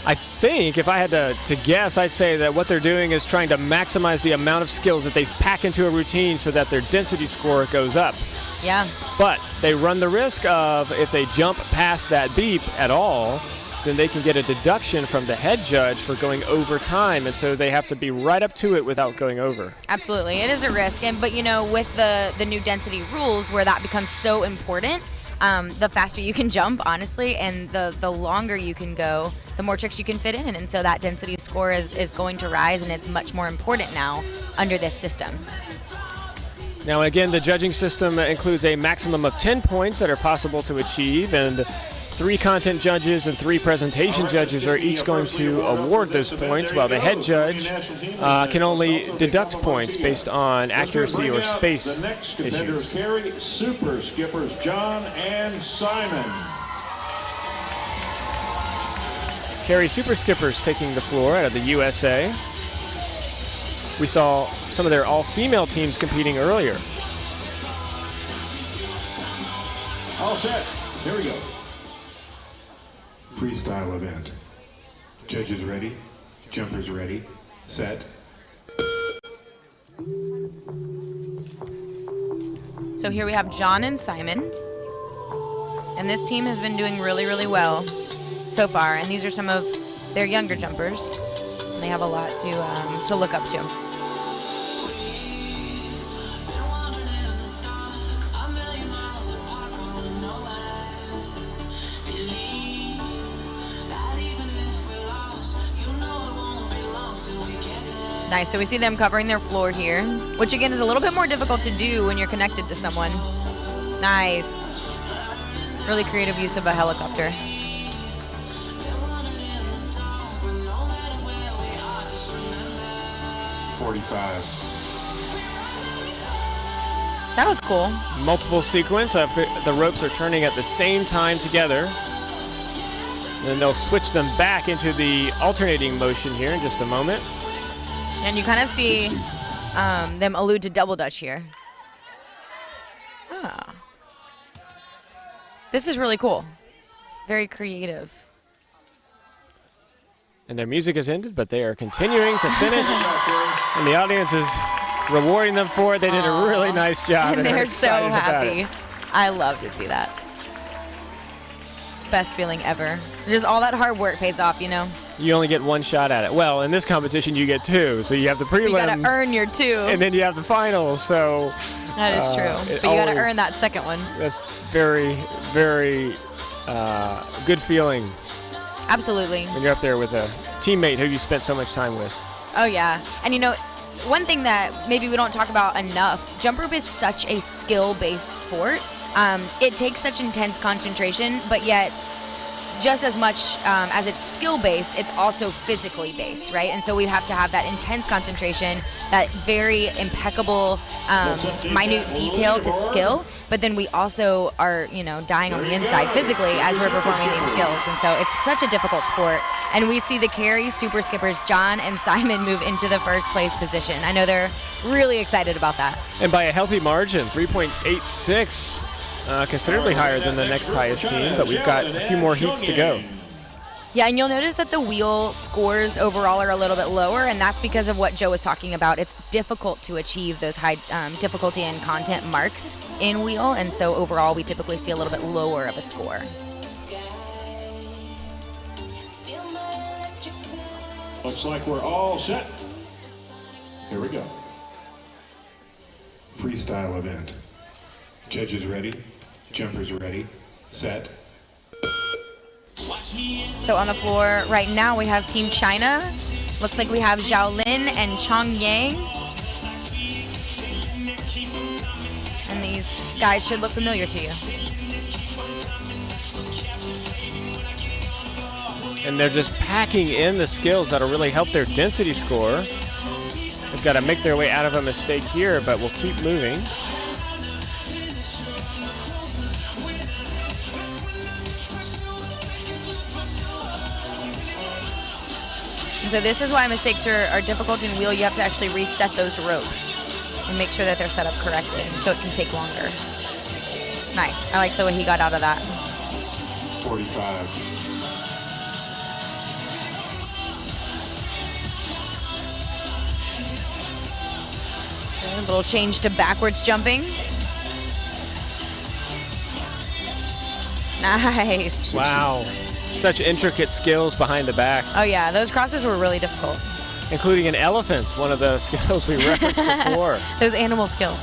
I think, if I had to guess, I'd say that what they're doing is trying to maximize the amount of skills that they pack into a routine so that their density score goes up. Yeah. But they run the risk of, if they jump past that beep at all, then they can get a deduction from the head judge for going over time, and so they have to be right up to it without going over. Absolutely, it is a risk, but you know, with the new density rules, where that becomes so important, the faster you can jump, honestly, and the longer you can go, the more tricks you can fit in, and so that density score is going to rise, and it's much more important now under this system. Now again, the judging system includes a maximum of 10 points that are possible to achieve, and 3 content judges and 3 presentation judges are each going to award those points, while the head judge can only deduct points based on accuracy or space the next competitors, issues. Carey Super Skippers John and Simon. Carey Super Skippers taking the floor out of the USA. We saw some of their all-female teams competing earlier. All set. Here we go. Freestyle event. Judges ready, jumpers ready, set. So here we have John and Simon, and this team has been doing really, really well so far, and these are some of their younger jumpers, and they have a lot to look up to. Nice, so we see them covering their floor here, which again is a little bit more difficult to do when you're connected to someone. Nice. Really creative use of a helicopter. That was cool. Multiple sequence. The ropes are turning at the same time together. Then they'll switch them back into the alternating motion here in just a moment. And you kind of see them allude to double dutch here. Ah. This is really cool. Very creative. And their music has ended, but they are continuing to finish. And the audience is rewarding them for it. They did a really nice job. And are they're so excited about happy. it. I love to see that. Best feeling ever. Just all that hard work pays off, you know? You only get one shot at it. Well, in this competition, you get 2. So you have the prelims. You gotta earn your 2. And then you have the finals. So that is true. But you gotta earn that second one. That's very, very good feeling. Absolutely. When you're up there with a teammate who you spent so much time with. Oh yeah, and you know, one thing that maybe we don't talk about enough, jump rope is such a skill-based sport. It takes such intense concentration, but yet just as much as it's skill-based, it's also physically based, right? And so we have to have that intense concentration, that very impeccable, minute detail to skill, but then we also are, you know, dying on the inside physically as we're performing these skills. And so it's such a difficult sport. And we see the Carey Super Skippers, John and Simon, move into the first place position. I know they're really excited about that. And by a healthy margin, 3.86. Considerably higher than the next highest team, but we've got a few more heats to go. Yeah, and you'll notice that the wheel scores overall are a little bit lower, and that's because of what Joe was talking about. It's difficult to achieve those high difficulty and content marks in wheel, and so overall we typically see a little bit lower of a score. Looks like we're all set. Here we go. Freestyle event. Judges ready, jumpers ready, set. So on the floor right now we have Team China. Looks like we have Zhao Lin and Chong Yang. And these guys should look familiar to you. And they're just packing in the skills that'll really help their density score. They've got to make their way out of a mistake here, but we'll keep moving. So this is why mistakes are difficult in wheel. You have to actually reset those ropes and make sure that they're set up correctly so it can take longer. Nice. I like the way he got out of that. 45. A little change to backwards jumping. Nice. Wow. such intricate skills behind the back, Oh yeah, those crosses were really difficult. including an elephant, one of the skills we referenced before. Those animal skills.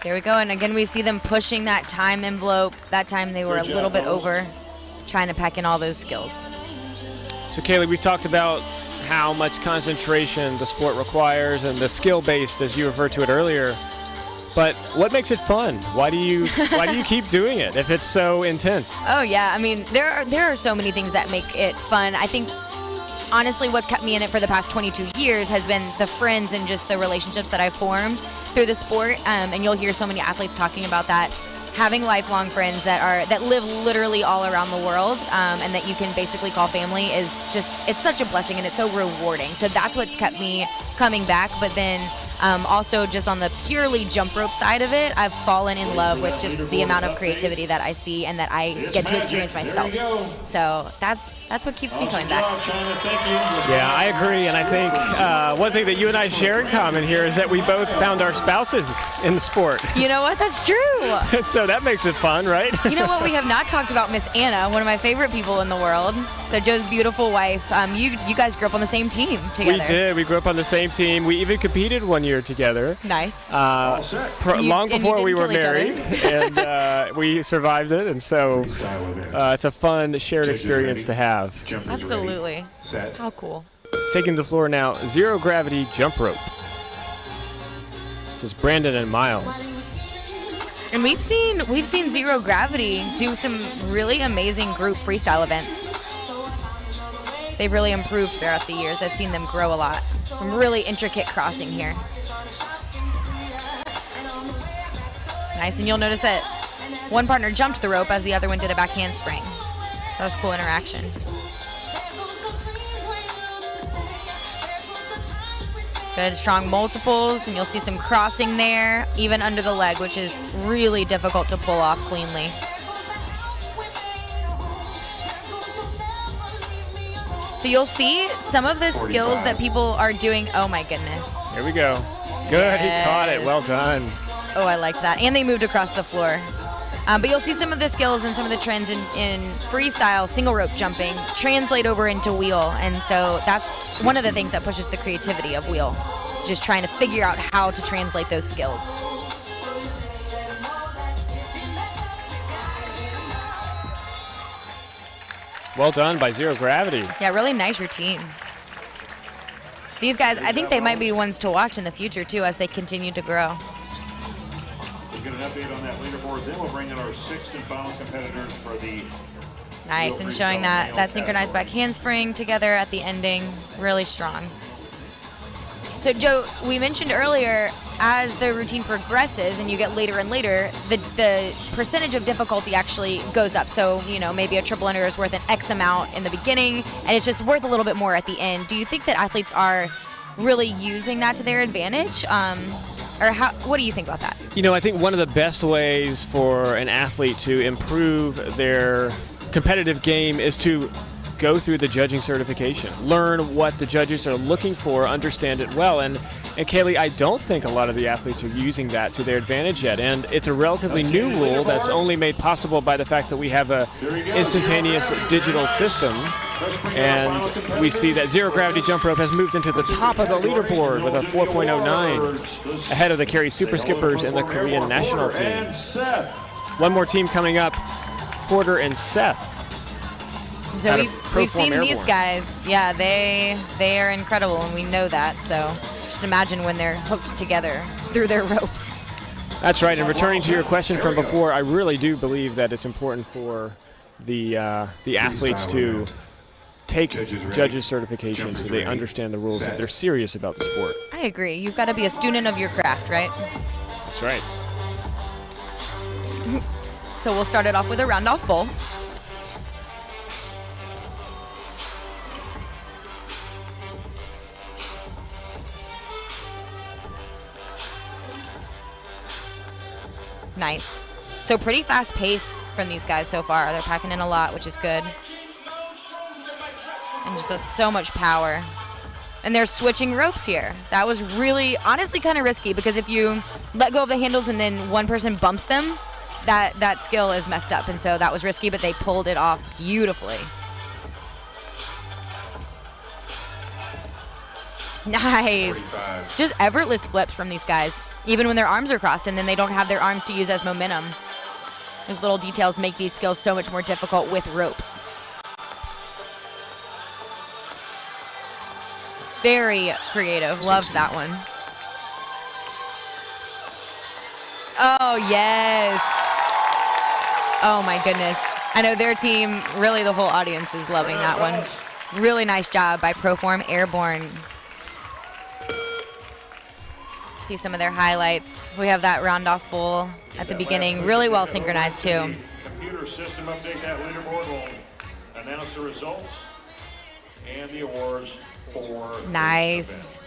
There we go, and again we see them pushing that time envelope. That time they were a little bit over, trying to pack in all those skills. So Kaylee, we've talked about how much concentration the sport requires and the skill-based, as you referred to it earlier. But what makes it fun? Why do you keep doing it if it's so intense? Oh yeah, I mean there are so many things that make it fun. I think honestly what's kept me in it for the past 22 years has been the friends and just the relationships that I've formed through the sport. And you'll hear so many athletes talking about that. Having lifelong friends that live literally all around the world and that you can basically call family is just, it's such a blessing and it's so rewarding. So that's what's kept me coming back. But then also just on the purely jump rope side of it, I've fallen in love with just the amount of creativity that I see and that I get to experience myself. So that's what keeps me coming back. Yeah, I agree, and I think one thing that you and I share in common here is that we both found our spouses in the sport. You know what? That's true. So that makes it fun, right? You know what? We have not talked about Miss Anna, one of my favorite people in the world. So Joe's beautiful wife. You guys grew up on the same team together. We did. We grew up on the same team. We even competed one year together. Nice. Long before we were married, and we survived it. And so it's a fun shared experience to have. Absolutely. How cool. Taking the floor now, zero gravity jump rope. This is Brandon and Miles. And we've seen Zero Gravity do some really amazing group freestyle events. They've really improved throughout the years. I've seen them grow a lot. Some really intricate crossing here. Nice, and you'll notice that one partner jumped the rope as the other one did a back handspring. That was cool interaction. Good, strong multiples, and you'll see some crossing there, even under the leg, which is really difficult to pull off cleanly. So you'll see some of the skills that people are doing. Oh my goodness. Here we go. Good, he caught it. Well done. Oh, I liked that. And they moved across the floor. But you'll see some of the skills and some of the trends in freestyle single rope jumping translate over into wheel. And so that's one of the things that pushes the creativity of wheel. Just trying to figure out how to translate those skills. Well done by Zero Gravity. Yeah, really nice routine. These guys, I think they might be ones to watch in the future too as they continue to grow. We'll get an update on that leaderboard. Then we'll bring in our sixth and final competitors for the Nice, and showing that synchronized back handspring together at the ending, really strong. So Joe, we mentioned earlier, as the routine progresses and you get later and later, the percentage of difficulty actually goes up. So, you know, maybe a triple under is worth an X amount in the beginning, and it's just worth a little bit more at the end. Do you think that athletes are really using that to their advantage? Or what do you think about that? You know, I think one of the best ways for an athlete to improve their competitive game is to go through the judging certification, learn what the judges are looking for, understand it well. And Kaylee, I don't think a lot of the athletes are using that to their advantage yet. And it's a relatively new rule that's only made possible by the fact that we have a instantaneous digital system. And we see that Zero Gravity Jump Rope has moved into the top of the leaderboard with a 4.09, ahead of the Carey Super Skippers and the Korean national team. One more team coming up, Porter and Seth. So we've seen these guys. Yeah, they are incredible, and we know that. So just imagine when they're hooked together through their ropes. That's right. And returning to your question from before, I really do believe that it's important for the athletes to take judges certification so they understand the rules if they're serious about the sport. I agree. You've got to be a student of your craft, right? That's right. So we'll start it off with a round off full. Nice. So pretty fast pace from these guys so far. They're packing in a lot, which is good. And just so much power. And they're switching ropes here. That was really, honestly, kind of risky because if you let go of the handles and then one person bumps them, that skill is messed up. And so that was risky, but they pulled it off beautifully. Nice. 45. Just effortless flips from these guys, even when their arms are crossed and then they don't have their arms to use as momentum. Those little details make these skills so much more difficult with ropes. Very creative. Loved that one. Oh, yes. Oh, my goodness. I know their team, really the whole audience is loving that one. Really nice job by Proform Airborne. See some of their highlights. We have that round off full at the beginning. Really well synchronized, too. Computer system update. That leaderboard will announce the results and the awards for Nice.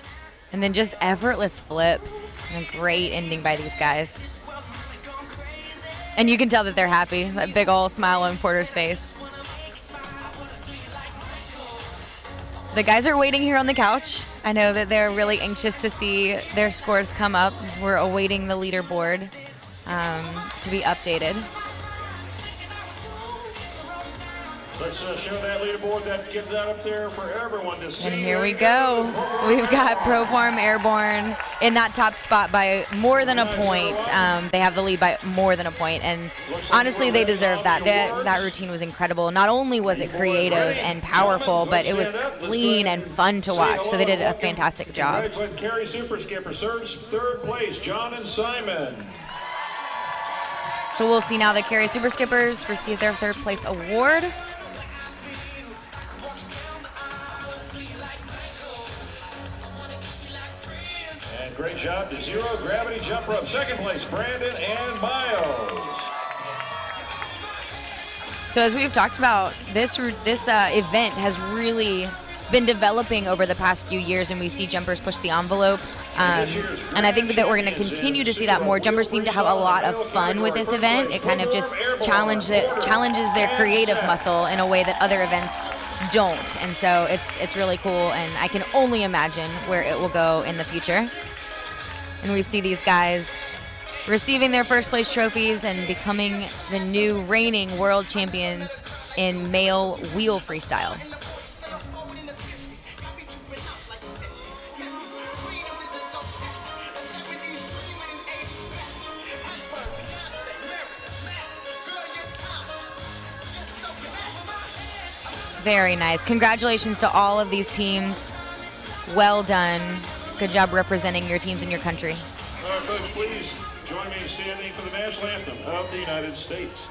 And then just effortless flips. And a great ending by these guys. And you can tell that they're happy. That big old smile on Porter's face. So the guys are waiting here on the couch. I know that they're really anxious to see their scores come up. We're awaiting the leaderboard to be updated. Let's show that leaderboard that gets that up there for everyone to see. And here we go. We've got Proform Airborne in that top spot by more than a point. They have the lead by more than a point, and honestly, they deserve that. That routine was incredible. Not only was it creative and powerful, but it was clean and fun to watch, so they did a fantastic job. Congratulations, Carrie Super Skipper, third place, John and Simon. So we'll see now the Carry Super Skippers receive their third place award. Great job to zero gravity jump rope. Second place, Brandon and Miles. So as we've talked about, this event has really been developing over the past few years, and we see jumpers push the envelope. And I think that we're going to continue to see that more. Jumpers seem to have a lot of fun with this event. It kind of just challenges their creative muscle in a way that other events don't. And so it's really cool, and I can only imagine where it will go in the future. And we see these guys receiving their first place trophies and becoming the new reigning world champions in male wheel freestyle. Very nice. Congratulations to all of these teams. Well done. Good job representing your teams and your country. All right, folks, please join me in standing for the national anthem of the United States.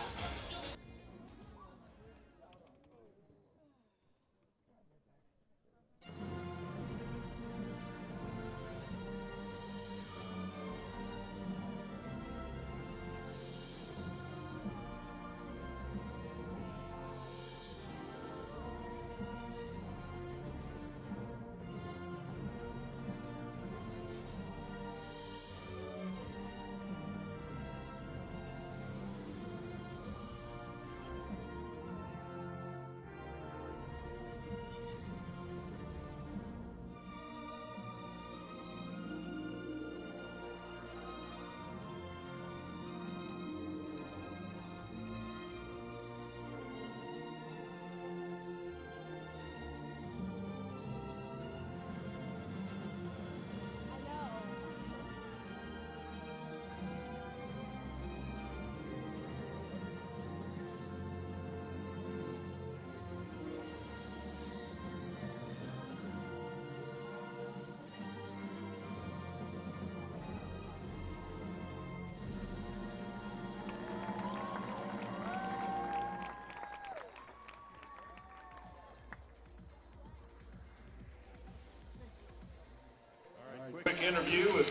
Quick interview with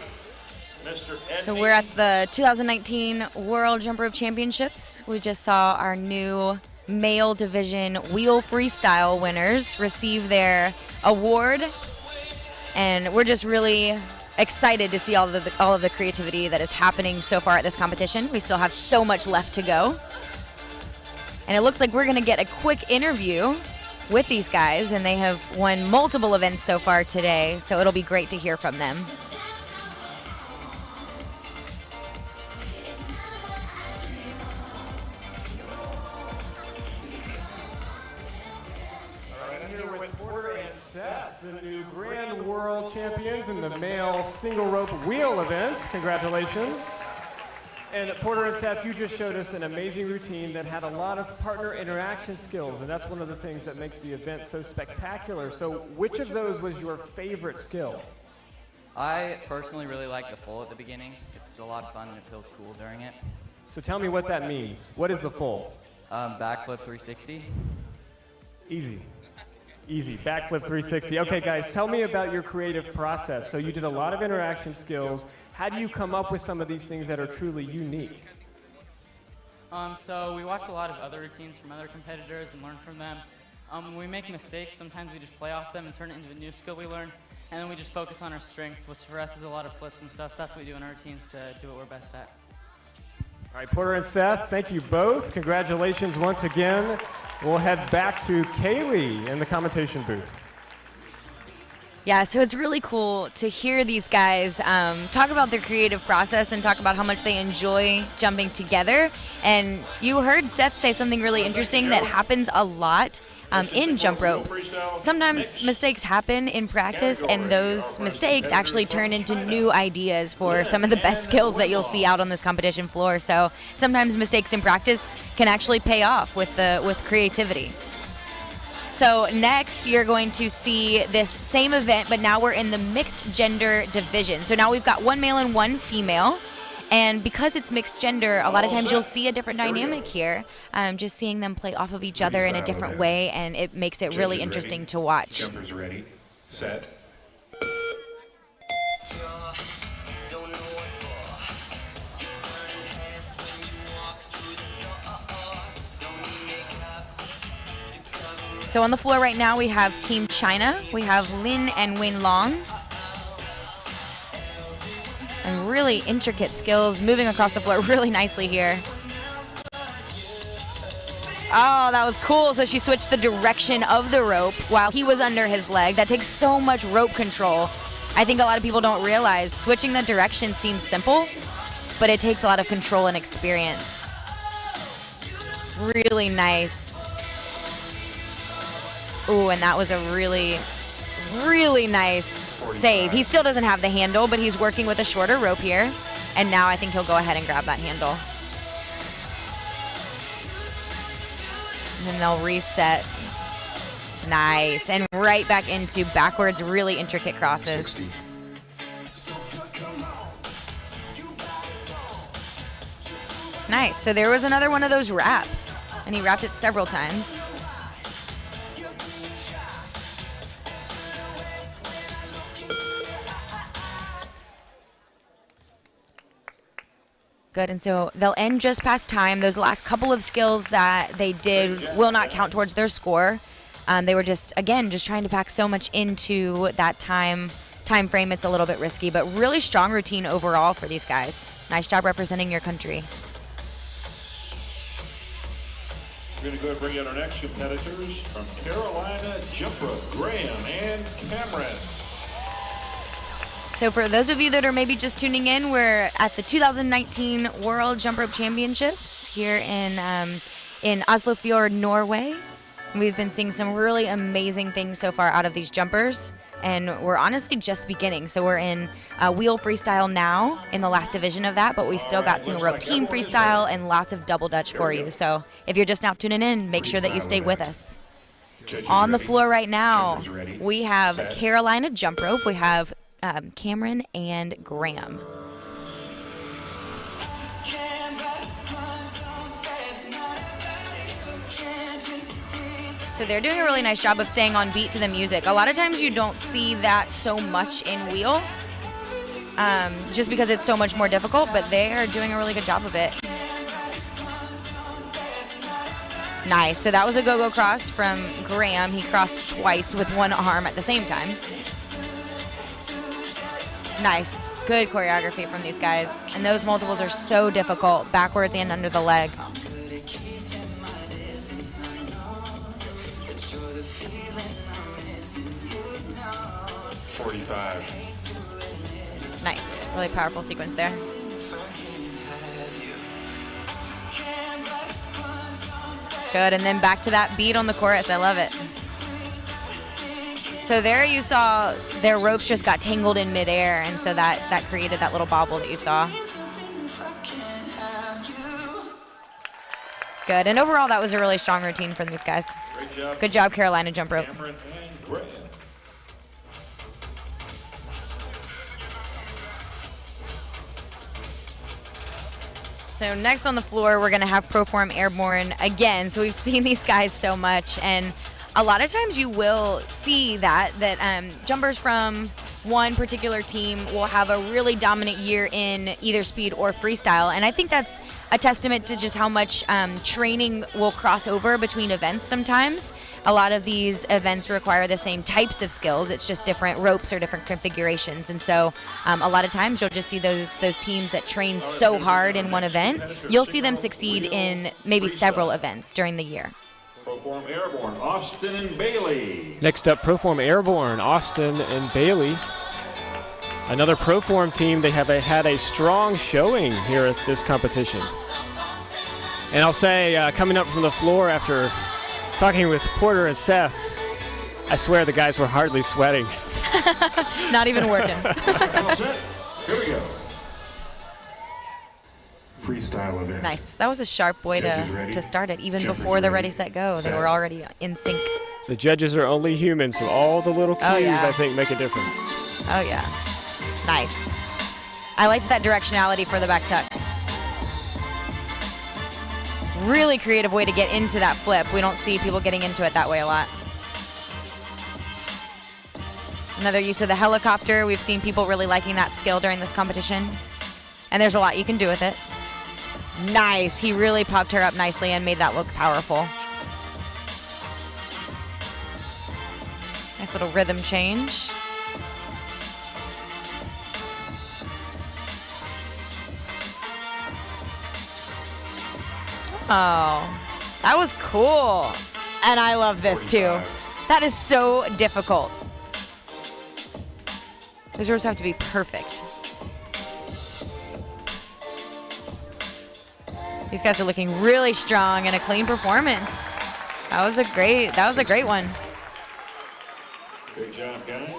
Mr. Ed. So we're at the 2019 World Jump Rope Championships. We just saw our new male division wheel freestyle winners receive their award, and we're just really excited to see all of the creativity that is happening so far at this competition. We still have so much left to go, and it looks like we're going to get a quick interview with these guys, and they have won multiple events so far today, so it'll be great to hear from them. The new Grand World Champions in the male single rope wheel event. Congratulations. And Porter and Seth, you just showed us an amazing routine that had a lot of partner interaction skills, and that's one of the things that makes the event so spectacular. So which of those was your favorite skill? I personally really like the full at the beginning. It's a lot of fun and it feels cool during it. So tell me what that means. What is the full? Backflip 360. Easy. Easy, backflip 360. Okay guys, tell me about your creative process. So you did a lot of interaction skills. How do you come up with some of these things that are truly unique? So we watch a lot of other routines from other competitors and learn from them. When we make mistakes, sometimes we just play off them and turn it into a new skill we learn. And then we just focus on our strengths, which for us is a lot of flips and stuff. So that's what we do in our routines to do what we're best at. All right, Porter and Seth, thank you both. Congratulations once again. We'll head back to Kaylee in the commentation booth. Yeah, so it's really cool to hear these guys talk about their creative process and talk about how much they enjoy jumping together. And you heard Seth say something really interesting that happens a lot in jump rope. Sometimes mistakes happen in practice, and those mistakes actually turn into new ideas for some of the best skills that you'll see out on this competition floor. So sometimes mistakes in practice can actually pay off with creativity. So next, you're going to see this same event, but now we're in the mixed gender division. So now we've got one male and one female. And because it's mixed gender, a lot of times you'll see a different dynamic here. Just seeing them play off of each other in a different way, and it makes it really interesting to watch. Jumpers ready, set. So on the floor right now, we have Team China. We have Lin and Win Long. And really intricate skills moving across the floor really nicely here. Oh, that was cool. So she switched the direction of the rope while he was under his leg. That takes so much rope control. I think a lot of people don't realize switching the direction seems simple, but it takes a lot of control and experience. Really nice. Ooh, and that was a really, really nice save. He still doesn't have the handle, but he's working with a shorter rope here. And now I think he'll go ahead and grab that handle. And then they'll reset. Nice. And right back into backwards, really intricate crosses. Nice. So there was another one of those wraps. And he wrapped it several times. Good, and so they'll end just past time. Those last couple of skills that they did will not count towards their score. They were just, again, just trying to pack so much into that time frame. It's a little bit risky, but really strong routine overall for these guys. Nice job representing your country. We're going to go ahead and bring out our next competitors from Carolina Jump Rope, Graham and Cameron. So for those of you that are maybe just tuning in, we're at the 2019 World Jump Rope Championships here in Oslofjord, Norway. We've been seeing some really amazing things so far out of these jumpers, and we're honestly just beginning. So we're in wheel freestyle now in the last division of that, but we've still got single rope team freestyle and lots of double dutch for you. So if you're just now tuning in, make sure that you stay with us. On the floor right now, we have Carolina Jump Rope. We have Cameron and Graham. So they're doing a really nice job of staying on beat to the music. A lot of times you don't see that so much in wheel, just because it's so much more difficult, but they are doing a really good job of it. Nice, so that was a go-go cross from Graham. He crossed twice with one arm at the same time. Nice, good choreography from these guys. And those multiples are so difficult, backwards and under the leg. 45. Nice. Really powerful sequence there. Good, and then back to that beat on the chorus. I love it. So there you saw their ropes just got tangled in midair, and so that created that little bobble that you saw. Good, and overall that was a really strong routine from these guys. Good job, Carolina jump rope. Cameron and Grant. So next on the floor, we're gonna have Proform Airborne again. So we've seen these guys so much, and a lot of times you will see that jumpers from one particular team will have a really dominant year in either speed or freestyle, and I think that's a testament to just how much training will cross over between events sometimes. A lot of these events require the same types of skills, it's just different ropes or different configurations, and so a lot of times you'll just see those teams that train so hard in one event, you'll see them succeed in maybe several events during the year. Proform Airborne, Austin and Bailey. Next up, Proform Airborne, Austin and Bailey. Another Proform team. They have had a strong showing here at this competition. And I'll say, coming up from the floor after talking with Porter and Seth, I swear the guys were hardly sweating. Not even working. All set. Here we go. Freestyle event. Nice. That was a sharp way to start it, even before the ready, set, go. They were already in sync. The judges are only human, so all the little cues, I think, make a difference. Oh, yeah. Nice. I liked that directionality for the back tuck. Really creative way to get into that flip. We don't see people getting into it that way a lot. Another use of the helicopter. We've seen people really liking that skill during this competition. And there's a lot you can do with it. Nice. He really popped her up nicely and made that look powerful. Nice little rhythm change. Oh, that was cool. And I love this too. That is so difficult. Those ropes have to be perfect. These guys are looking really strong and a clean performance. That was a great one. Great job, guys.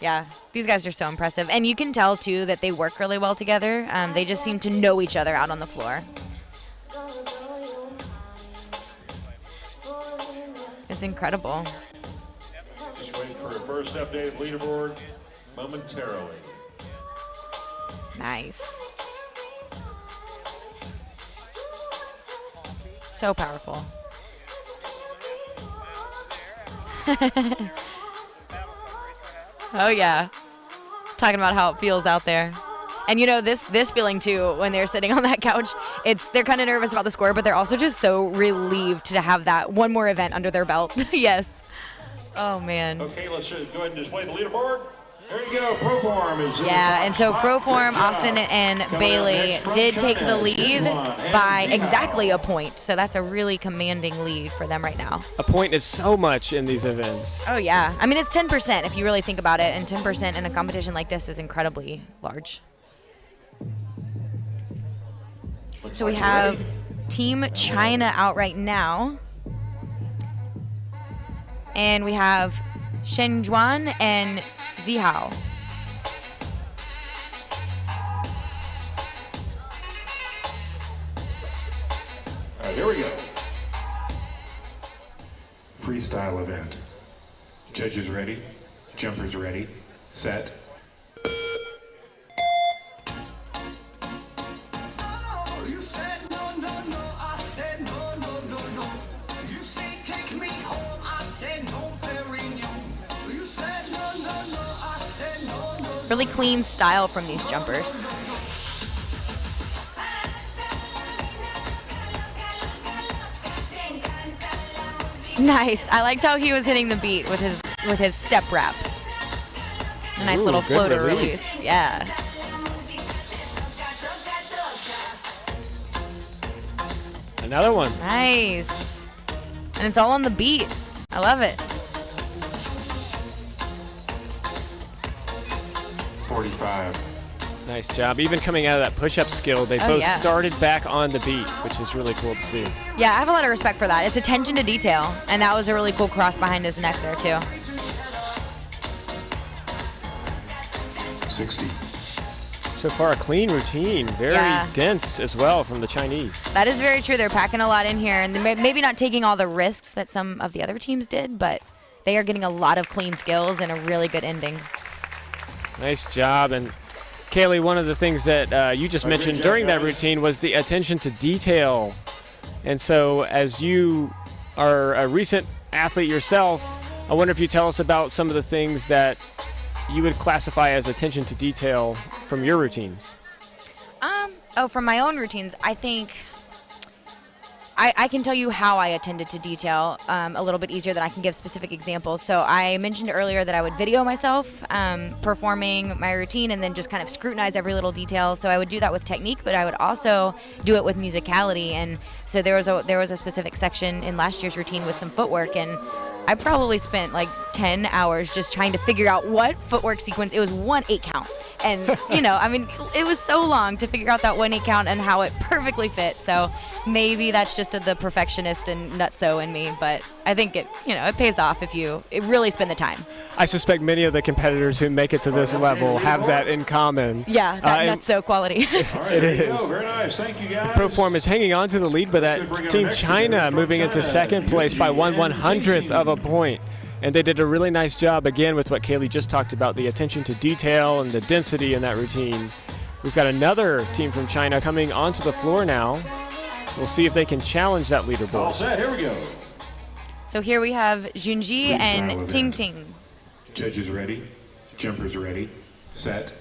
Yeah, these guys are so impressive. And you can tell too that they work really well together. They just seem to know each other out on the floor. It's incredible. Just waiting for a first update of leaderboard momentarily. Nice. So powerful. Oh yeah. Talking about how it feels out there. And you know, this feeling too, when they're sitting on that couch, they're kind of nervous about the score, but they're also just so relieved to have that one more event under their belt. Yes. Oh man. Okay, let's go ahead and display the leaderboard. There you go, Proform is in the Yeah, top and so spot. Proform, Great job. Austin, and Coming up Bailey next from did take China, the lead Zihao by and exactly a point. So that's a really commanding lead for them right now. A point is so much in these events. Oh yeah, I mean it's 10% if you really think about it, and 10% in a competition like this is incredibly large. So we have Team China out right now. And we have Shen Juan and Zihao. All right, here we go. Freestyle event. Judges ready, jumpers ready, set. You said no, no, no. I said no, no, no, no. You say take me home. I said no, Perignon. You said no, no, no. I said no, no. Really clean style from these jumpers. Nice. I liked how he was hitting the beat with his step raps. A nice Ooh, little good floater release. release. Yeah. Another one. Nice. And it's all on the beat. I love it. 45. Nice job. Even coming out of that push-up skill, they both started back on the beat, which is really cool to see. Yeah, I have a lot of respect for that. It's attention to detail, and that was a really cool cross behind his neck there too. 60. So far, a clean routine, very dense as well from the Chinese. That is very true. They're packing a lot in here, and they're maybe not taking all the risks that some of the other teams did, but they are getting a lot of clean skills and a really good ending. Nice job. And Kaylee, one of the things that you just mentioned during that routine was the attention to detail. And so as you are a recent athlete yourself, I wonder if you tell us about some of the things that you would classify as attention to detail from your routines. From my own routines, I think I can tell you how I attended to detail a little bit easier than I can give specific examples. So I mentioned earlier that I would video myself performing my routine and then just kind of scrutinize every little detail. So I would do that with technique, but I would also do it with musicality. And so there was a specific section in last year's routine with some footwork, and I probably spent like 10 hours just trying to figure out what footwork sequence. It was 1 8 count. And, you know, I mean, it was so long to figure out that 1 8 count and how it perfectly fit. So maybe that's just the perfectionist and nutso in me, but I think it pays off if you really spend the time. I suspect many of the competitors who make it to this level have that in common. Yeah, that nutso quality. It is. Very nice. Thank you, guys. Proform is hanging on to the lead, but that Team China moving into second place by 1/100th of a point. And they did a really nice job, again, with what Kaylee just talked about, the attention to detail and the density in that routine. We've got another team from China coming onto the floor now. We'll see if they can challenge that leaderboard. All set. Here we go. So here we have Junji and Ting Ting. Judges ready, jumpers ready, set.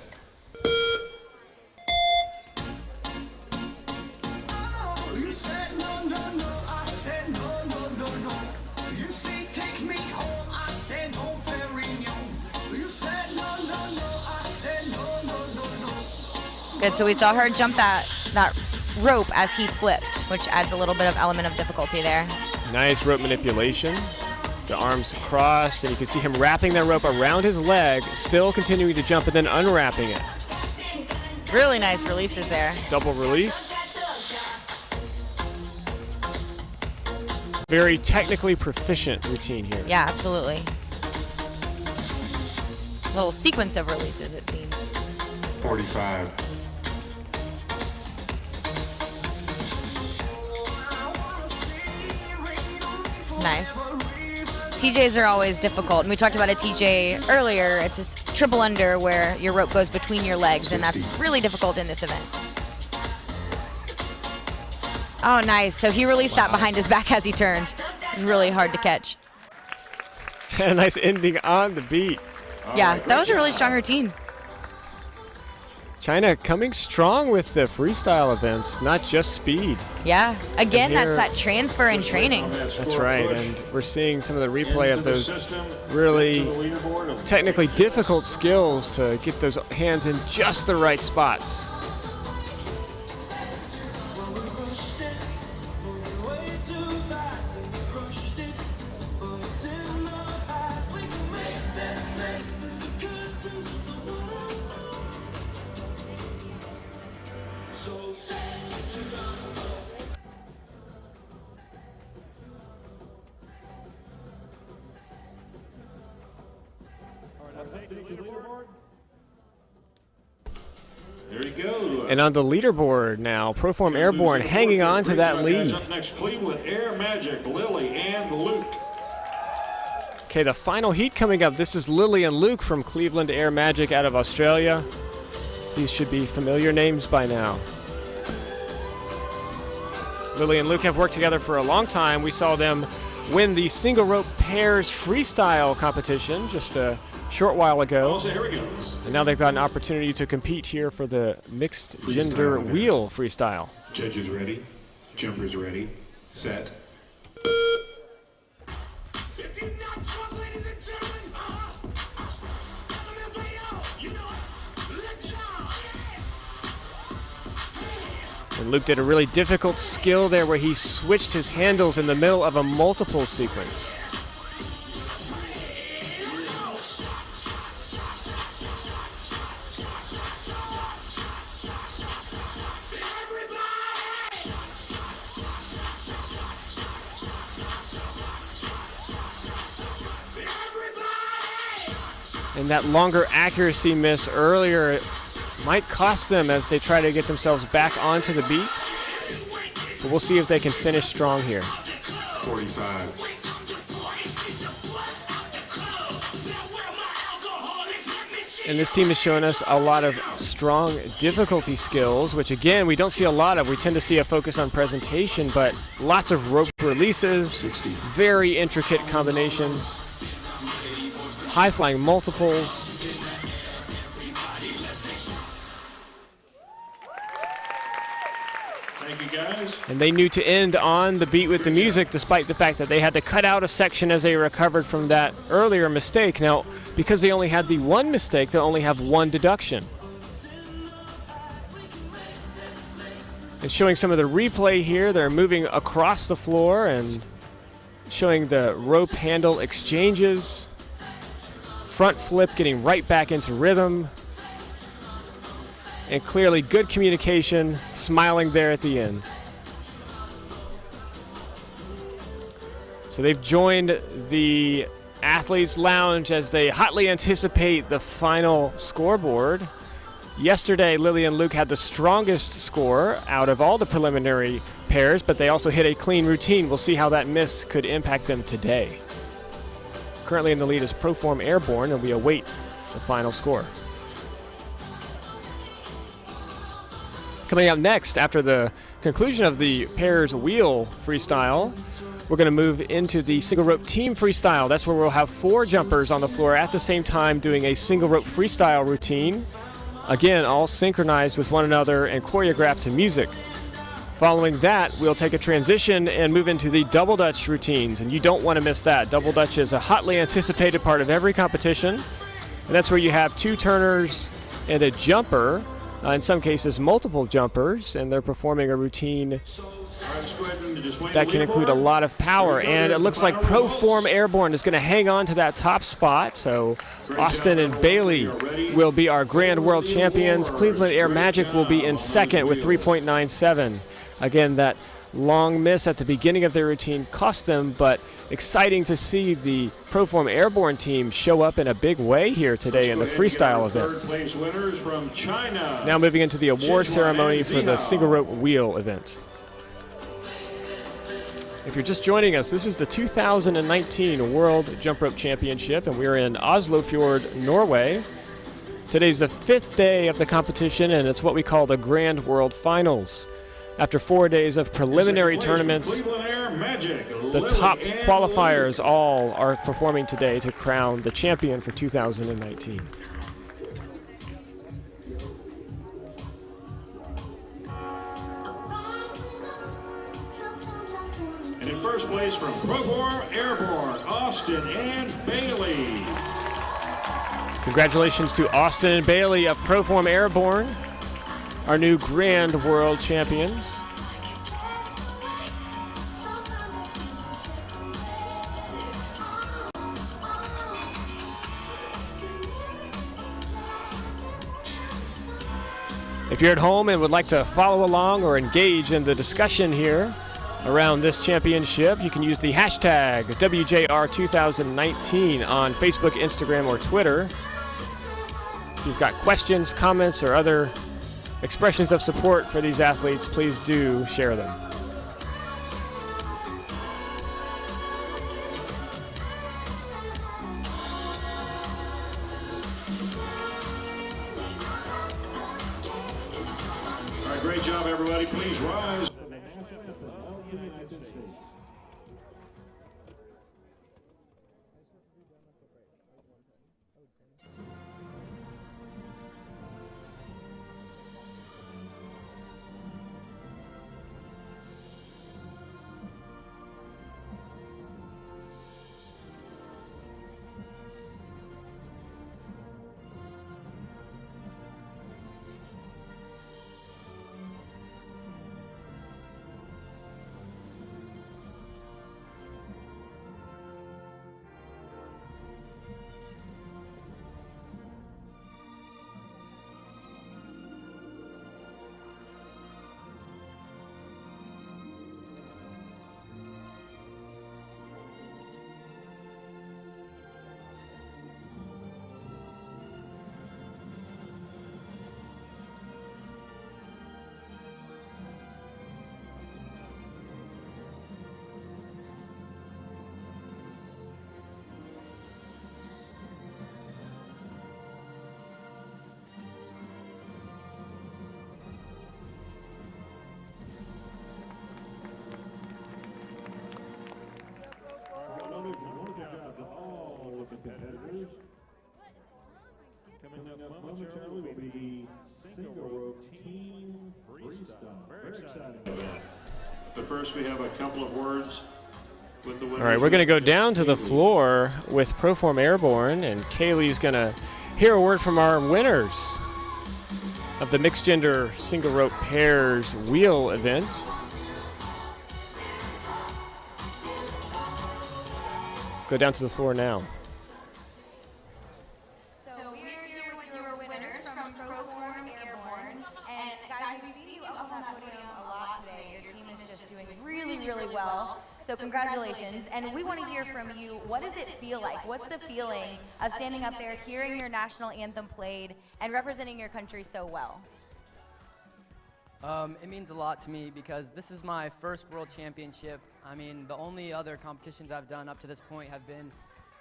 You said no, no, no, I said no, no, no, no. You say take me home, I said no, Perignon. You said no, no, no, I said no, no, no, no. Good, so we saw her jump that rope as he flipped, which adds a little bit of element of difficulty there. Nice rope manipulation. The arms crossed, and you can see him wrapping that rope around his leg, still continuing to jump and then unwrapping it. Really nice releases there. Double release. Very technically proficient routine here. Yeah, absolutely. Little sequence of releases, it seems. 45. Nice. TJs are always difficult, and we talked about a TJ earlier. It's a triple under where your rope goes between your legs, and that's really difficult in this event. Oh, nice. So he released that behind his back as he turned. It was really hard to catch. A nice ending on the beat. Yeah, that was a really strong routine. China coming strong with the freestyle events, not just speed. Yeah, again, And here- that's that transfer and training. That's right, and we're seeing some of the replay of those really technically difficult skills to get those hands in just the right spots. There you go. And on the leaderboard now, Proform Airborne hanging on to that lead. Up next, Cleveland Air Magic, Lily and Luke. Okay, the final heat coming up. This is Lily and Luke from Cleveland Air Magic out of Australia. These should be familiar names by now. Lily and Luke have worked together for a long time. We saw them win the single rope pairs freestyle competition just a short while ago. So here we go. And now they've got an opportunity to compete here for the mixed gender wheel freestyle. Judges ready, jumpers ready, set. And And Luke did a really difficult skill there where he switched his handles in the middle of a multiple sequence. And that longer accuracy miss earlier might cost them as they try to get themselves back onto the beat. But we'll see if they can finish strong here. 45. And this team is showing us a lot of strong difficulty skills, which again, we don't see a lot of. We tend to see a focus on presentation, but lots of rope releases, very intricate combinations, high-flying multiples. Thank you, guys. And they knew to end on the beat with the music, despite the fact that they had to cut out a section as they recovered from that earlier mistake. Now, because they only had the one mistake, they'll only have one deduction. And showing some of the replay here, they're moving across the floor and showing the rope handle exchanges. Front flip, getting right back into rhythm. And clearly good communication, smiling there at the end. So they've joined the athletes' lounge as they hotly anticipate the final scoreboard. Yesterday, Lily and Luke had the strongest score out of all the preliminary pairs, but they also hit a clean routine. We'll see how that miss could impact them today. Currently in the lead is Proform Airborne, and we await the final score. Coming up next, after the conclusion of the pairs wheel freestyle, we're going to move into the single rope team freestyle. That's where we'll have 4 jumpers on the floor at the same time doing a single rope freestyle routine. Again, all synchronized with one another and choreographed to music. Following that, we'll take a transition and move into the double dutch routines, and you don't want to miss that. Double dutch is a hotly anticipated part of every competition, and that's where you have 2 turners and a jumper, in some cases multiple jumpers, and they're performing a routine that can include a lot of power. And it looks like Proform Airborne is going to hang on to that top spot, so Austin and Bailey will be our Grand World Champions. Cleveland Air Magic will be in second with 3.97. Again, that long miss at the beginning of their routine cost them, but exciting to see the Proform Airborne team show up in a big way here today in the freestyle events. Now moving into the award ceremony for the single rope wheel event. If you're just joining us, this is the 2019 World Jump Rope Championship, and we're in Oslofjord, Norway. Today's the 5th day of the competition, and it's what we call the Grand World Finals. After 4 days of preliminary tournaments, the top qualifiers all are performing today to crown the champion for 2019. And in first place from Proform Airborne, Austin and Bailey. Congratulations to Austin and Bailey of Proform Airborne, our new Grand World Champions. If you're at home and would like to follow along or engage in the discussion here around this championship, you can use the hashtag WJR2019 on Facebook, Instagram, or Twitter. If you've got questions, comments, or other expressions of support for these athletes, please do share them. All right, great job, everybody. Please rise. momentarily will be single rope team freestyle. Very exciting. But first, we have a couple of words with the winners. All right, we're going to go down to the floor with Proform Airborne, and Kaylee's going to hear a word from our winners of the mixed gender single rope pairs wheel event. Go down to the floor now. So we are here with your winners from Proform Airborne. And guys, we see you up on that podium a lot today. Your team is just doing really, really well. So congratulations. And we want to hear from you. What does it feel like? What's the feeling of standing up there, hearing your national anthem played, and representing your country so well? It means a lot to me because this is my first world championship. I mean, the only other competitions I've done up to this point have been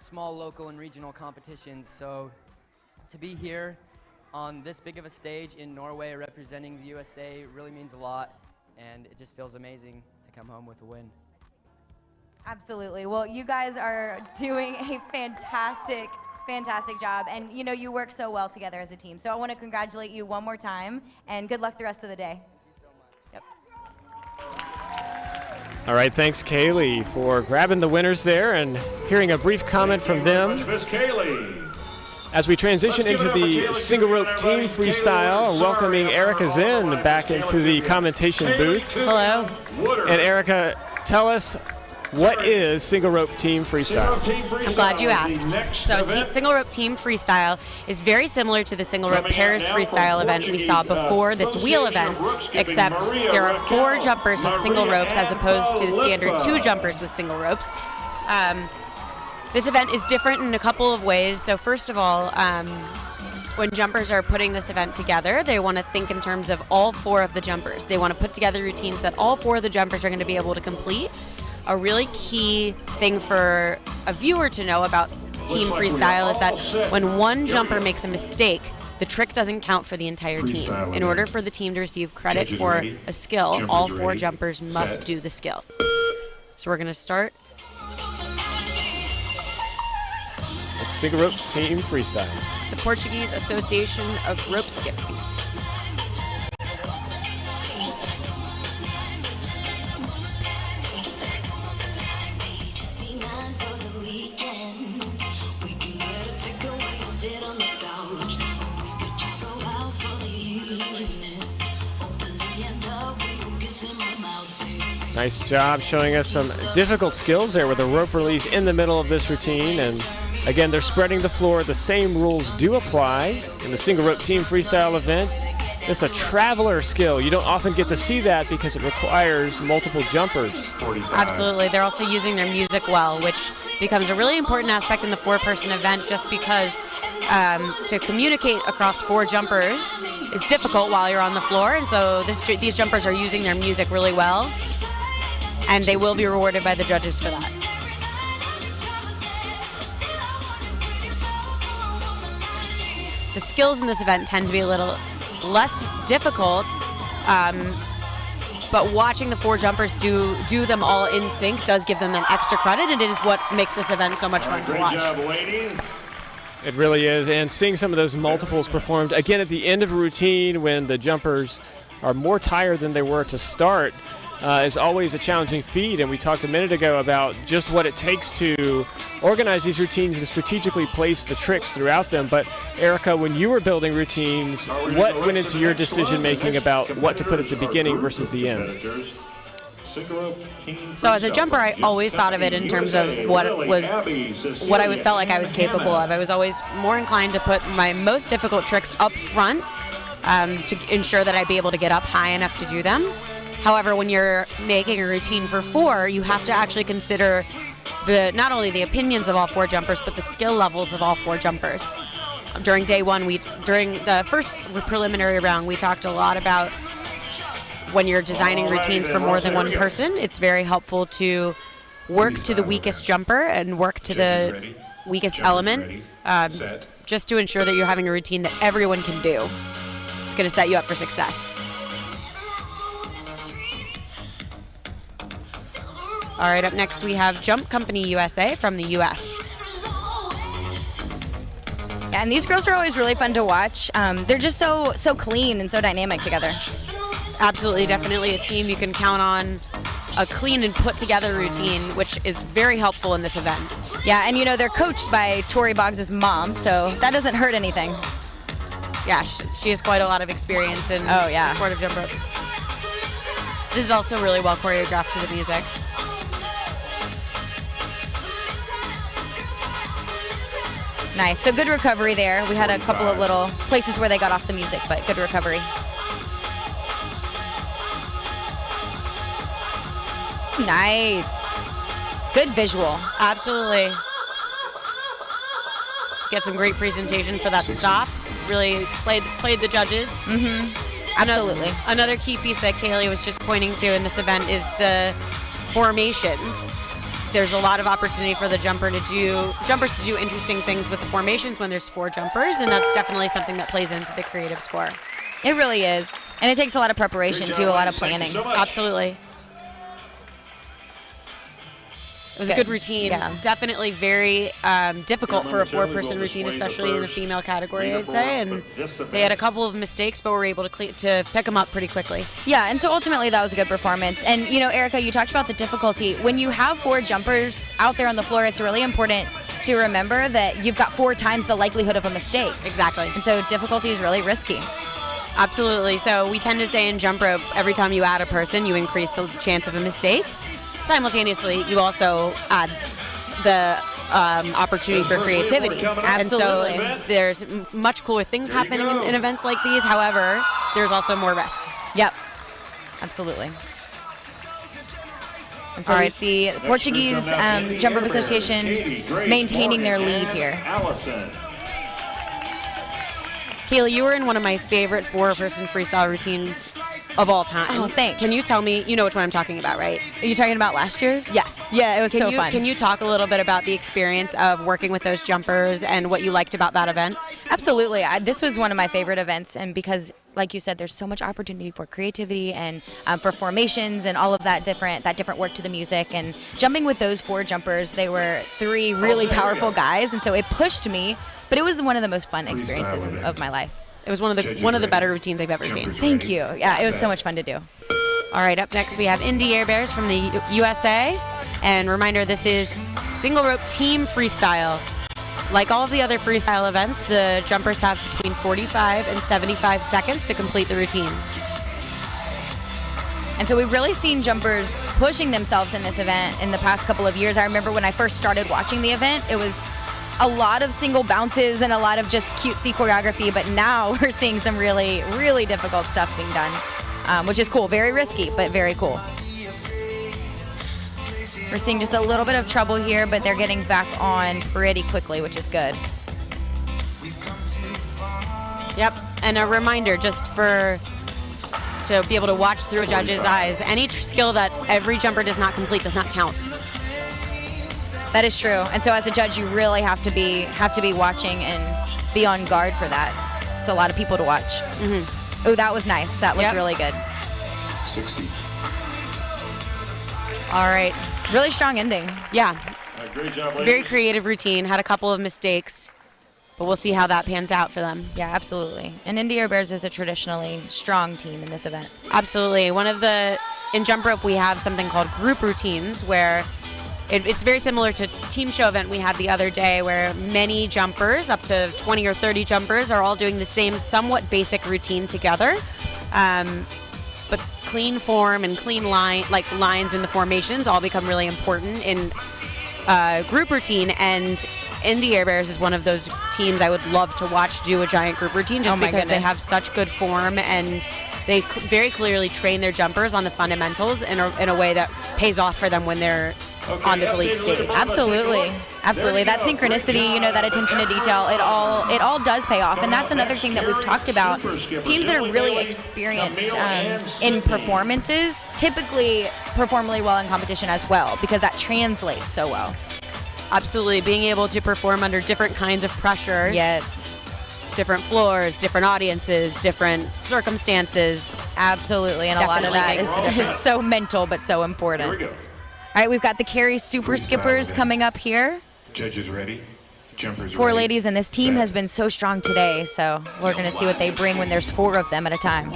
small local and regional competitions. So to be here on this big of a stage in Norway representing the USA really means a lot, and it just feels amazing to come home with a win. Absolutely. Well, you guys are doing a fantastic job, and you know you work so well together as a team. So I want to congratulate you one more time, and good luck the rest of the day. Yep. All right, thanks Kaylee for grabbing the winners there and hearing a brief comment from them. Miss Kaylee. As we transition into the single rope team freestyle, welcoming Erica Zinn back into the commentation booth. Hello. And Erica, tell us, what is single rope team freestyle? I'm glad you asked. So single rope team freestyle is very similar to the single rope pairs freestyle event we saw before this wheel event, except there are 4 jumpers with single ropes as opposed to the standard 2 jumpers with single ropes. This event is different in a couple of ways. So first of all, when jumpers are putting this event together, they want to think in terms of all 4 of the jumpers. They want to put together routines that all 4 of the jumpers are going to be able to complete. A really key thing for a viewer to know about team freestyle is that when one jumper makes a mistake, the trick doesn't count for the entire team. In order for the team to receive credit for a skill, all 4 jumpers must do the skill. So we're going to start. A single rope team freestyle. The Portuguese Association of Rope Skipping. Nice job showing us some difficult skills there with a rope release in the middle of this routine. And again, they're spreading the floor. The same rules do apply in the single rope team freestyle event. It's a traveler skill. You don't often get to see that because it requires multiple jumpers. Absolutely. They're also using their music well, which becomes a really important aspect in the 4-person event just because to communicate across 4 jumpers is difficult while you're on the floor. And so these jumpers are using their music really well, and they will be rewarded by the judges for that. The skills in this event tend to be a little less difficult, but watching the 4 jumpers do them all in sync does give them that extra credit, and it is what makes this event so much fun to watch. Great job, ladies. It really is, and seeing some of those multiples performed again at the end of a routine when the jumpers are more tired than they were to start is always a challenging feat. And we talked a minute ago about just what it takes to organize these routines and strategically place the tricks throughout them. But Erica, when you were building routines, what went into your decision making about what to put at the beginning versus the end? So as a jumper, I always thought of it in terms of what I felt like I was capable of. I was always more inclined to put my most difficult tricks up front to ensure that I'd be able to get up high enough to do them. However, when you're making a routine for 4, you have to actually consider not only the opinions of all 4 jumpers, but the skill levels of all 4 jumpers. During day 1, during the first preliminary round, we talked a lot about when you're designing routines for more than one person, it's very helpful to work to the weakest jumper and work to the weakest element, just to ensure that you're having a routine that everyone can do. It's going to set you up for success. All right, up next we have Jump Company USA from the US. Yeah, and these girls are always really fun to watch. They're just so clean and so dynamic together. Absolutely, definitely a team you can count on. A clean and put together routine, which is very helpful in this event. Yeah, and they're coached by Tori Boggs' mom, so that doesn't hurt anything. Yeah, she has quite a lot of experience in the sport of jump rope. This is also really well choreographed to the music. Nice. So good recovery there. We had a couple of little places where they got off the music, but good recovery. Nice. Good visual. Absolutely. Get some great presentation for that stop. Really played the judges. Absolutely. Another key piece that Kaylee was just pointing to in this event is the formations. There's a lot of opportunity for the jumpers to do interesting things with the formations when there's 4 jumpers, and that's definitely something that plays into the creative score. It really is. And it takes a lot of preparation too, a lot of planning. Absolutely. It was a good routine. Yeah. Definitely very difficult for a 4-person routine, especially in the female category, I'd say. And they had a couple of mistakes, but were able to pick them up pretty quickly. Yeah, and so ultimately that was a good performance. And, Erica, you talked about the difficulty. When you have 4 jumpers out there on the floor, it's really important to remember that you've got 4 times the likelihood of a mistake. Exactly. And so difficulty is really risky. Absolutely. So we tend to say in jump rope, every time you add a person, you increase the chance of a mistake. Simultaneously, you also add the opportunity for creativity. And so there's much cooler things happening in events like these. However, there's also more risk. Yep, absolutely. And so we see the Portuguese Jump Rope Association maintaining their lead here. Kaylee, you were in one of my favorite 4-person freestyle routines of all time. Oh, thanks. Can you tell me, you know which one I'm talking about, right? Are you talking about last year's? Yes. Yeah, it was so fun. Can you talk a little bit about the experience of working with those jumpers and what you liked about that event? Absolutely. This was one of my favorite events, and because, like you said, there's so much opportunity for creativity and for formations and all of that different work to the music. And jumping with those 4 jumpers, they were 3 really powerful guys, and so it pushed me. But it was one of the most fun experiences of my life. It was one of the better routines I've ever seen. Thank you. Yeah, it was so much fun to do. All right, up next we have Indy Air Bears from the USA. And reminder, this is single rope team freestyle. Like all of the other freestyle events, the jumpers have between 45 and 75 seconds to complete the routine. And so we've really seen jumpers pushing themselves in this event in the past couple of years. I remember when I first started watching the event, it was a lot of single bounces and a lot of just cutesy choreography, but now we're seeing some really, really difficult stuff being done, which is cool. Very risky, but very cool. We're seeing just a little bit of trouble here, but they're getting back on pretty quickly, which is good. Yep, and a reminder just to be able to watch through a judge's eyes, any skill that every jumper does not complete does not count. That is true, and so as a judge, you really have to be watching and be on guard for that. It's a lot of people to watch. Oh, that was nice. That looked really good. 60. All right. Really strong ending. Yeah. Great job, ladies. Very creative routine. Had a couple of mistakes, but we'll see how that pans out for them. Yeah, absolutely. And Indy Air Bears is a traditionally strong team in this event. Absolutely. In jump rope, we have something called group routines where it's very similar to team show event we had the other day where many jumpers, up to 20 or 30 jumpers, are all doing the same somewhat basic routine together. But clean form and clean lines in the formations all become really important in group routine. And Indy Air Bears is one of those teams I would love to watch do a giant group routine just because they have such good form and they very clearly train their jumpers on the fundamentals in a way that pays off for them when they're on this elite stage. Absolutely. Absolutely. That synchronicity, that attention to detail, it all does pay off. And that's another thing that we've talked about. Teams that are really experienced in performances typically perform really well in competition as well because that translates so well. Absolutely. Being able to perform under different kinds of pressure. Yes. Different floors, different audiences, different circumstances. Absolutely. And a lot of that is so mental but so important. Here we go. All right, we've got the Carry Super Skippers coming up here. Judges ready? Jumpers four ready. ladies, and this team Set. has been so strong today. So we're going to see what they bring when there's 4 of them at a time.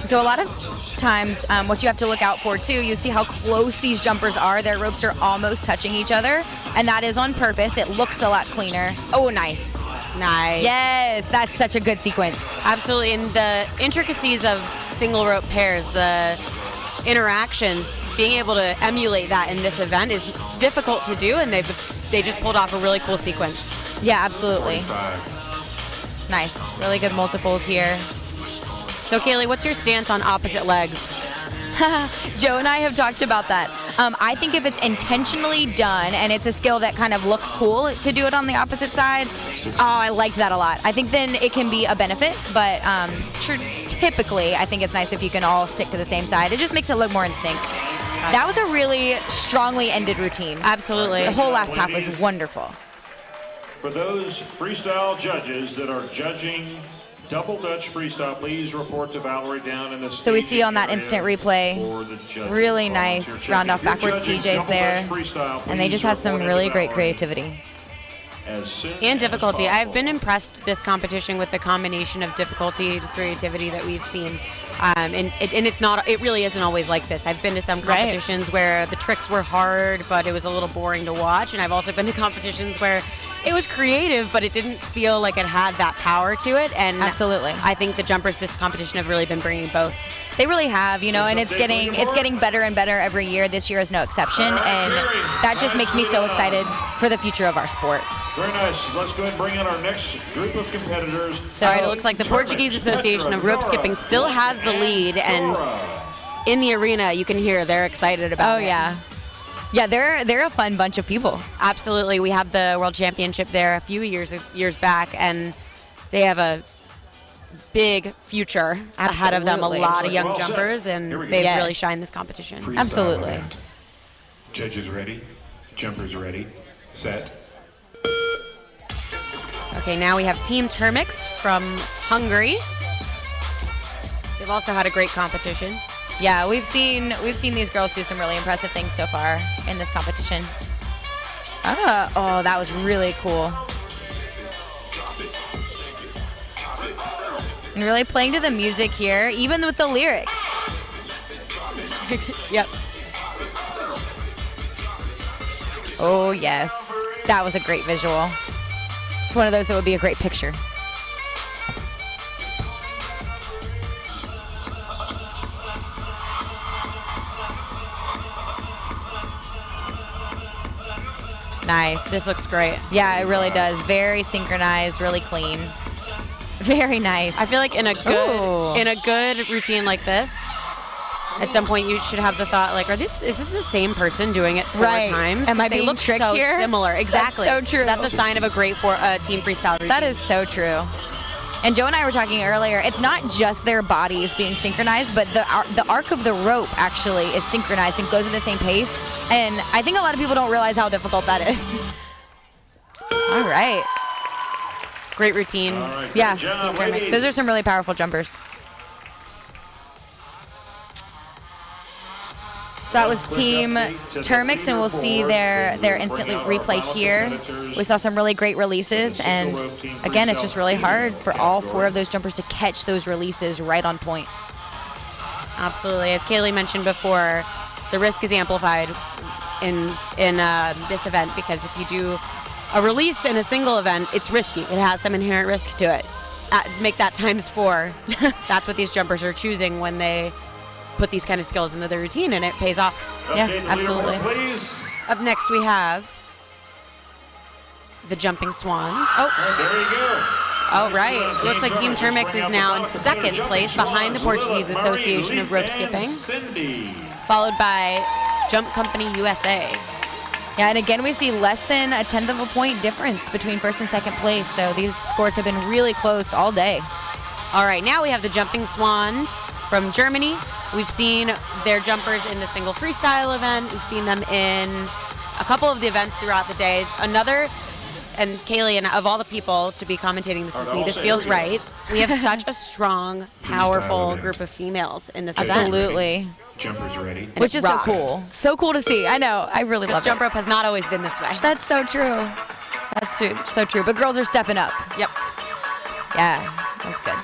So a lot of times, what you have to look out for too, you see how close these jumpers are. Their ropes are almost touching each other, and that is on purpose. It looks a lot cleaner. Oh, nice. Nice. Yes, that's such a good sequence. Absolutely, and the intricacies of single rope pairs, the interactions, being able to emulate that in this event is difficult to do, and they just pulled off a really cool sequence. Yeah, absolutely. Nice. Really good multiples here. So Kaylee, what's your stance on opposite legs? Joe and I have talked about that. I think if it's intentionally done and it's a skill that kind of looks cool to do it on the opposite side, I liked that a lot. I think then it can be a benefit, but typically I think it's nice if you can all stick to the same side. It just makes it look more in sync. That was a really strongly ended routine. Absolutely. The whole last half was wonderful. For those freestyle judges that are judging double Dutch freestyle, please report to Valerie down in the So we see on that staging instant area replay, for the judges. really Your nice champion. round off If you're backwards judging TJs double there. Dutch freestyle, And they please just had some report really to great Valerie creativity. as soon And as difficulty. possible. I've been impressed this competition with the combination of difficulty and creativity that we've seen. And it's not, it really isn't always like this. I've been to some competitions where the tricks were hard, but it was a little boring to watch. And I've also been to competitions where it was creative, but it didn't feel like it had that power to it. And Absolutely. I think the jumpers this competition have really been bringing both. They really have, and it's getting better and better every year. This year is no exception, and that just makes me so excited for the future of our sport. Very nice. Let's go ahead and bring in our next group of competitors. So it looks like the Portuguese Association of Rope Skipping still has the lead, and in the arena you can hear they're excited about it. Oh yeah. Yeah, they're a fun bunch of people. Absolutely. We had the World Championship there a few years back, and they have a big future ahead of them. A Absolutely. lot of young jumpers, and they've really shined this competition. Freestyle Absolutely. event. Judges ready, jumpers ready, set. Okay, now we have Team Termix from Hungary. They've also had a great competition. Yeah, we've seen these girls do some really impressive things so far in this competition. Oh, that was really cool. And really playing to the music here, even with the lyrics. Yep. Oh yes, that was a great visual. It's one of those that would be a great picture. Nice. This looks great. Yeah, it really does. Very synchronized, really clean. Very nice. I feel like in a good routine like this, at some point you should have the thought like, is this the same person doing it 4 Right. times? Am I They being look tricked so here? Similar, That's exactly. so true. That's a sign of a great team freestyle routine. That is so true. And Joe and I were talking earlier, it's not just their bodies being synchronized, but the arc of the rope actually is synchronized and goes at the same pace. And I think a lot of people don't realize how difficult that is. All right. Great routine. All right, Yeah. good job, ladies. Those are some really powerful jumpers. So that was Team Termix, and we'll see their instant replay here. We saw some really great releases, and again, it's just really hard for all 4 of those jumpers to catch those releases right on point. Absolutely. As Kaylee mentioned before, the risk is amplified in this event because if you do a release in a single event, it's risky. It has some inherent risk to it. Make that times 4. That's what these jumpers are choosing when they put these kind of skills into their routine, and it pays off. Okay, the leaderboard, please. Up next, we have the Jumping Swans. Oh, There you go. oh right. Looks like Team Termix is now in second place behind the Portuguese Association of Rope Skipping, followed by Jump Company USA. Yeah, and again, we see less than a 1/10 of a point difference between first and second place, so these scores have been really close all day. All right, now we have the Jumping Swans from Germany. We've seen their jumpers in the single freestyle event. We've seen them in a couple of the events throughout the day. Another, and Kaylee, and of all the people to be commentating this with me, this feels right. We have such a strong, powerful group of females in this event. Absolutely. Jumpers ready. And Which it is rocks. so cool. So cool to see. I know. I really love it. Jump rope has not always been this way. That's so true. That's so true. But girls are stepping up. Yep. Yeah, that was good.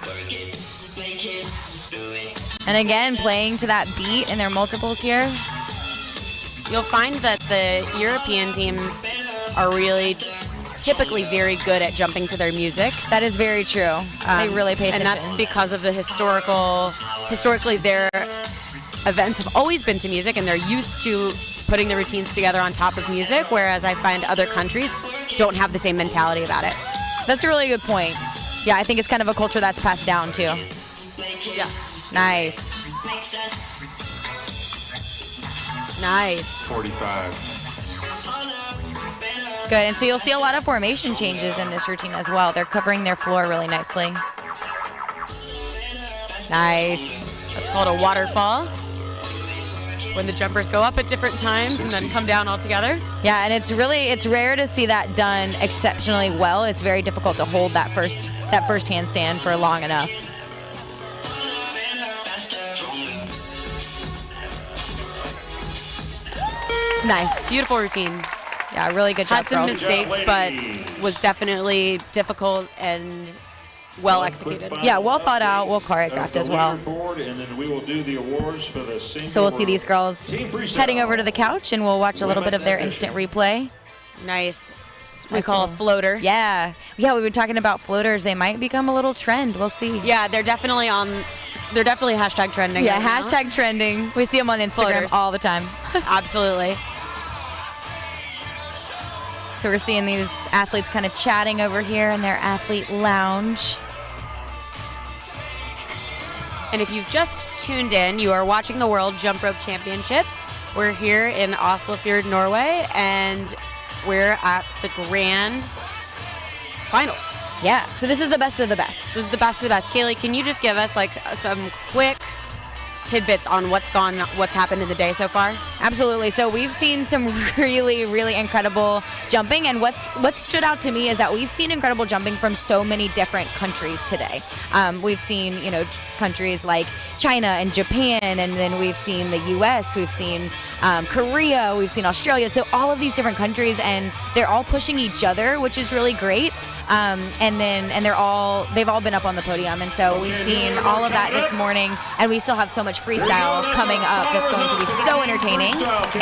And again, playing to that beat in their multiples here. You'll find that the European teams are really typically very good at jumping to their music. That is very true. They really pay attention. And that's because of the historically their events have always been to music, and they're used to putting the routines together on top of music, whereas I find other countries don't have the same mentality about it. That's a really good point. Yeah, I think it's kind of a culture that's passed down too. Yeah. Nice. Nice. 45. Good, and so you'll see a lot of formation changes in this routine as well. They're covering their floor really nicely. Nice. That's called a waterfall, when the jumpers go up at different times and then come down all together. Yeah, and it's rare to see that done exceptionally well. It's very difficult to hold that first handstand for long enough. Nice. Beautiful routine. Yeah, really good job, Had some girls. mistakes, but was definitely difficult and well executed. Yeah, well thought out, well choreographed as well. And then we will do the awards for the single So we'll see these girls Team freestyle. heading over to the couch, and we'll watch a little bit of their instant replay. Nice. We call a floater. Yeah. Yeah, we've been talking about floaters. They might become a little trend. We'll see. Yeah, they're definitely hashtag trending. Yeah, right now. hashtag trending. We see them on Instagram Floaters. all the time. Absolutely. So we're seeing these athletes kind of chatting over here in their athlete lounge. And if you've just tuned in, you are watching the World Jump Rope Championships. We're here in Oslofjord, Norway, and we're at the grand finals. Yeah, so this is the best of the best. This is the best of the best. Kaylee, can you just give us like some quick tidbits on what's happened in the day so far? Absolutely. So we've seen some really, really incredible jumping, and what stood out to me is that we've seen incredible jumping from so many different countries today. We've seen, countries like China and Japan, and then we've seen the U.S., we've seen Korea, we've seen Australia. So all of these different countries, and they're all pushing each other, which is really great. And they've all been up on the podium, and so we've seen all of that this morning, and we still have so much freestyle coming up that's going to be so entertaining.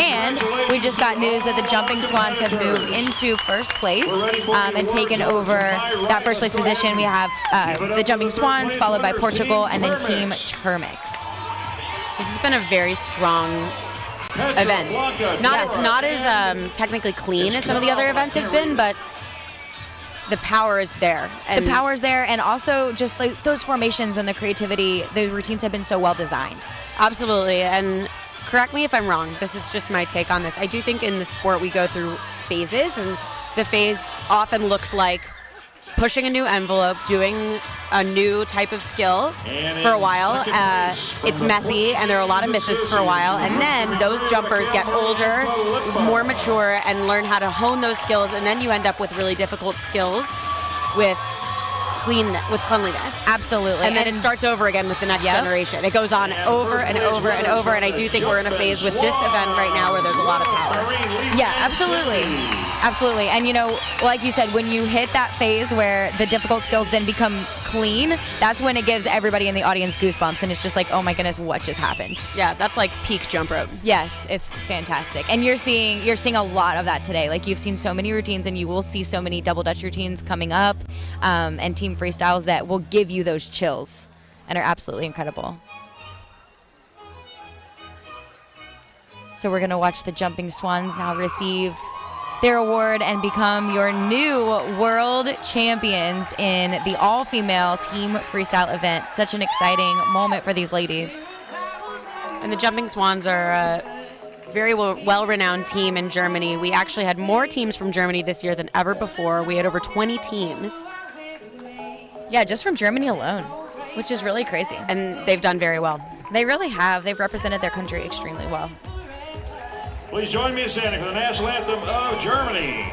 And we just got news that the Jumping Swans have moved into first place and taken over that first place position. We have the Jumping Swans, followed by Portugal, and then Team Termix. This has been a very strong event. Not as technically clean as some of the other events have been, but the power is there. The power is there, and also just like those formations and the creativity, the routines have been so well designed. Absolutely, and correct me if I'm wrong, this is just my take on this. I do think in the sport we go through phases, and the phase often looks like pushing a new envelope, doing a new type of skill for a while. It's messy, and there are a lot of misses for a while, and then those jumpers get older, more mature, and learn how to hone those skills, and then you end up with really difficult skills with cleanliness. Absolutely. And then it starts over again with the next generation. It goes on over and over and over, and I do think we're in a phase with this event right now where there's a lot of power. Yeah, absolutely. Absolutely. And like you said, when you hit that phase where the difficult skills then become clean, that's when it gives everybody in the audience goosebumps, and it's just like, oh my goodness, what just happened? Yeah, that's like peak jump rope. Yes, it's fantastic. And you're seeing a lot of that today. Like, you've seen so many routines, and you will see so many double Dutch routines coming up, and team freestyles that will give you those chills and are absolutely incredible. So we're gonna watch the Jumping Swans now receive their award and become your new world champions in the all-female team freestyle event. Such an exciting moment for these ladies. And the Jumping Swans are a very well-renowned team in Germany. We actually had more teams from Germany this year than ever before. We had over 20 teams. Yeah, just from Germany alone, which is really crazy. And they've done very well. They really have. They've represented their country extremely well. Please join me in standing for the national anthem of Germany.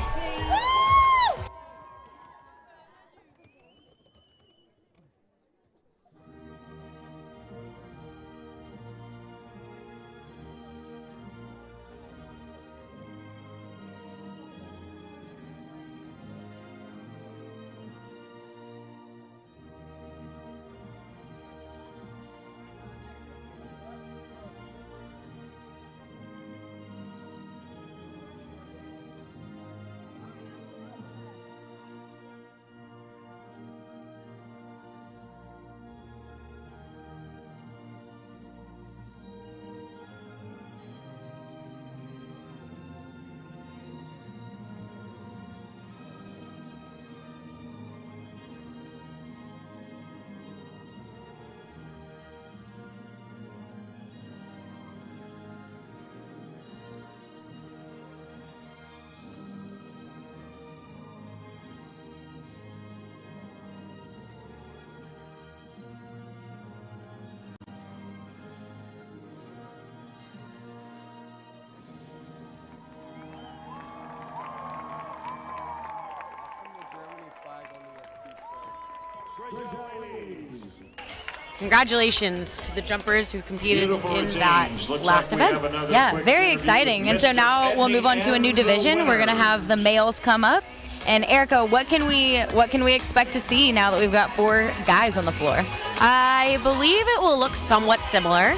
Congratulations to the jumpers who competed in that last event. Yeah, very exciting. And so now we'll move on to a new division. We're going to have the males come up. And Erica, what can we expect to see now that we've got 4 guys on the floor? I believe it will look somewhat similar,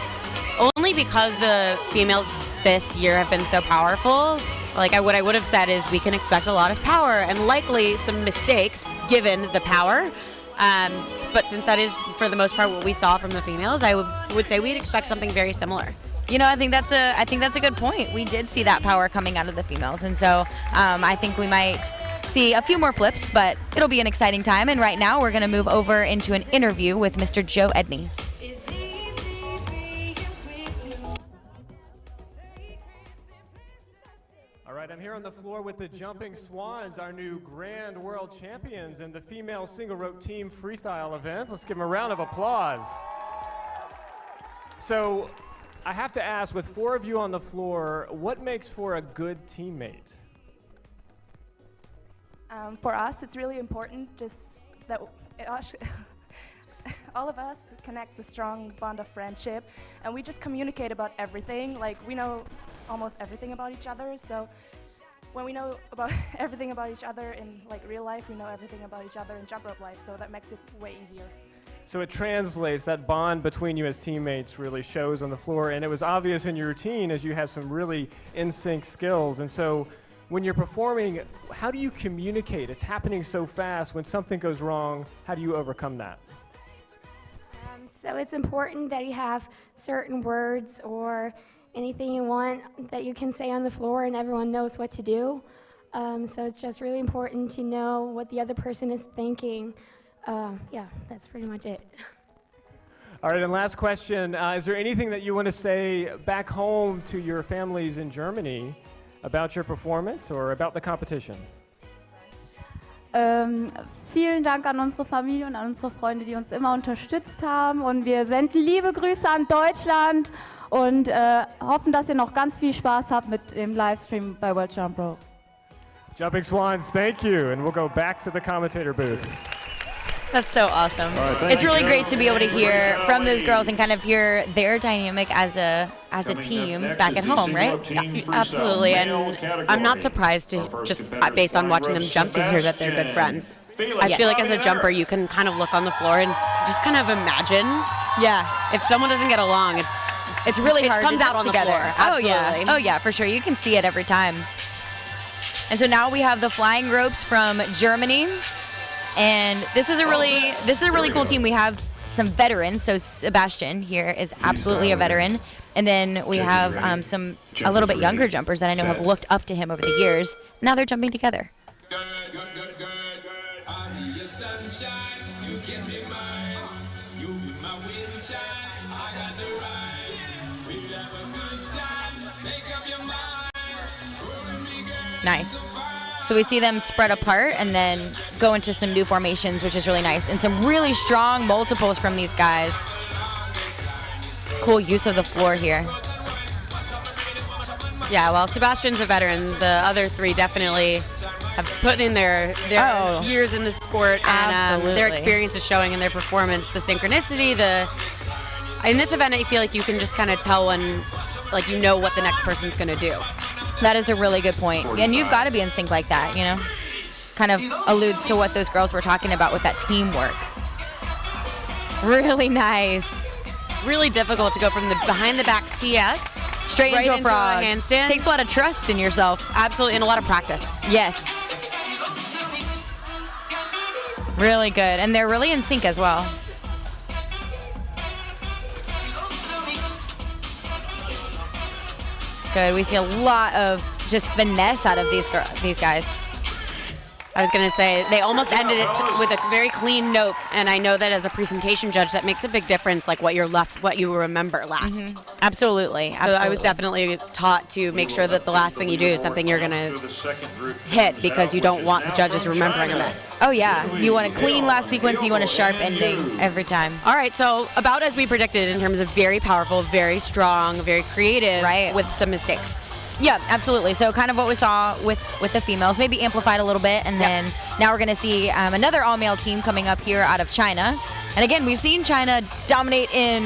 only because the females this year have been so powerful. Like what I would have said is we can expect a lot of power and likely some mistakes given the power. But since that is, for the most part, what we saw from the females, I would say we'd expect something very similar. You know, I think that's a good point. We did see that power coming out of the females, and so I think we might see a few more flips, but it'll be an exciting time. And right now, we're going to move over into an interview with Mr. Joe Edney. I'm here on the floor with the Jumping Swans, our new Grand World Champions in the female single rope team freestyle event. Let's give them a round of applause. So I have to ask, with 4 of you on the floor, what makes for a good teammate? For us, it's really important just that all of us connect a strong bond of friendship, and we just communicate about everything. Like, we know almost everything about each other, so when we know about everything about each other in like real life, we know everything about each other in jump rope life, so that makes it way easier. So it translates, that bond between you as teammates really shows on the floor, and it was obvious in your routine as you have some really in-sync skills. And so when you're performing, how do you communicate? It's happening so fast. When something goes wrong, how do you overcome that? So it's important that you have certain words or anything you want that you can say on the floor and everyone knows what to do. So it's just really important to know what the other person is thinking. Yeah, that's pretty much it. All right, and last question. Is there anything that you want to say back home to your families in Germany about your performance or about the competition? Vielen Dank an unsere Familie und an unsere Freunde, die uns immer unterstützt haben. Und wir senden liebe Grüße an Deutschland und hoffen, dass ihr noch ganz viel Spaß habt mit dem Livestream bei World Jump Rope. Jumping Swans, thank you, and we'll go back to the commentator booth. That's so awesome. Right, it's really great to be able to hear from those girls and kind of hear their dynamic as a team back at home, right? Yeah, absolutely, and I'm not surprised to just based on watching them jump to hear that they're good friends. I feel like as a jumper, you can kind of look on the floor and just kind of imagine. Yeah. If someone doesn't get along, it's really hard comes to out get on together. the floor. Absolutely. Oh yeah, for sure. You can see it every time. And so now we have the flying ropes from Germany. And this is a really cool team. We have some veterans. So Sebastian here is absolutely a veteran. And then we have a little bit younger jumpers that I know have looked up to him over the years. Now they're jumping together. Nice. So we see them spread apart and then go into some new formations, which is really nice. And some really strong multiples from these guys. Cool use of the floor here. Yeah, well, Sebastian's a veteran. The other three definitely have put in their years in the sport, and their experience is showing in their performance. The synchronicity, in this event, I feel like you can just kind of tell when, like, you know what the next person's going to do. That is a really good point. And you've got to be in sync like that, you know? Kind of alludes to what those girls were talking about with that teamwork. Really nice. Really difficult to go from the behind the back TS straight into a frog. handstand. Takes a lot of trust in yourself. Absolutely, and a lot of practice. Yes. Really good. And they're really in sync as well. Good. We see a lot of just finesse out of these guys. I was going to say, they almost ended it with a very clean note, and I know that as a presentation judge, that makes a big difference, like what you remember last. Absolutely. So I was definitely taught to make sure that the last thing you do is something you're going to hit, because you don't want the judges remembering a miss. Oh, yeah. You want a clean last sequence, you want a sharp ending every time. All right, so about as we predicted in terms of very powerful, very strong, very creative, with some mistakes. Yeah, absolutely. So kind of what we saw with the females, maybe amplified a little bit, and then now we're going to see another all-male team coming up here out of China. And again, we've seen China dominate in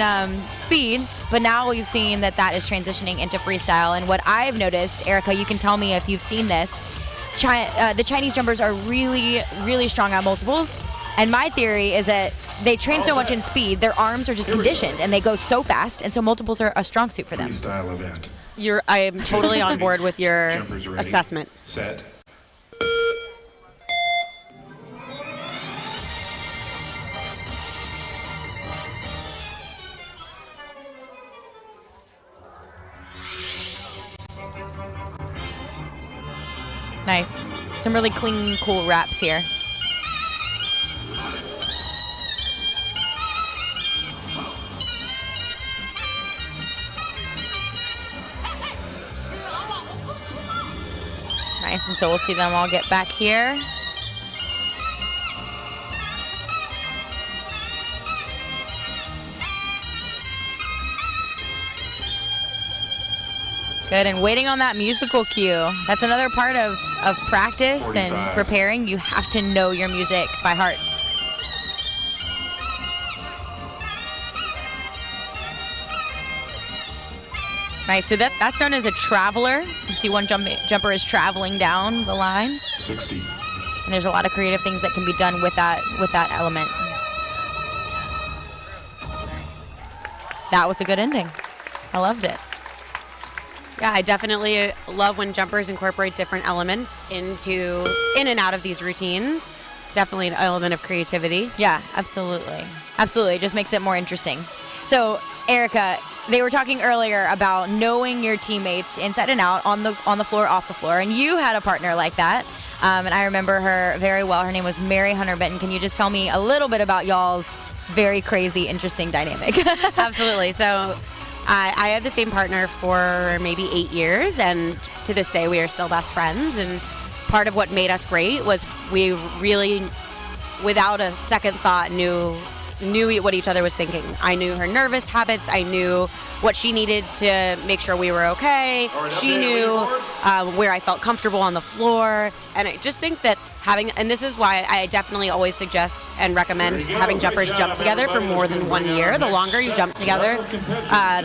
speed, but now we've seen that is transitioning into freestyle. And what I've noticed, Erica, you can tell me if you've seen this, the Chinese jumpers are really, really strong on multiples. And my theory is that they train so much in speed, their arms are just conditioned, and they go so fast, and so multiples are a strong suit for them. Freestyle event. I am totally on board with your assessment. Set. Nice. Some really clean, cool wraps here. Nice, and so we'll see them all get back here. Good, and waiting on that musical cue. That's another part of practice 45. And preparing. You have to know your music by heart. Nice, so that's known as a traveler. You see one jumper is traveling down the line. 60. And there's a lot of creative things that can be done with that element. That was a good ending. I loved it. Yeah, I definitely love when jumpers incorporate different elements in and out of these routines. Definitely an element of creativity. Yeah, absolutely. Absolutely, it just makes it more interesting. So, Erica, they were talking earlier about knowing your teammates inside and out, on the floor, off the floor, and you had a partner like that. And I remember her very well. Her name was Mary Hunter Benton. Can you just tell me a little bit about y'all's very crazy, interesting dynamic? Absolutely. So I had the same partner for maybe 8 years, and to this day we are still best friends. And part of what made us great was we really, without a second thought, knew what each other was thinking. I knew her nervous habits. I knew what she needed to make sure we were okay. She knew where I felt comfortable on the floor. And I just think that and this is why I definitely always suggest and recommend having jumpers jump together for more than 1 year. The longer you jump together,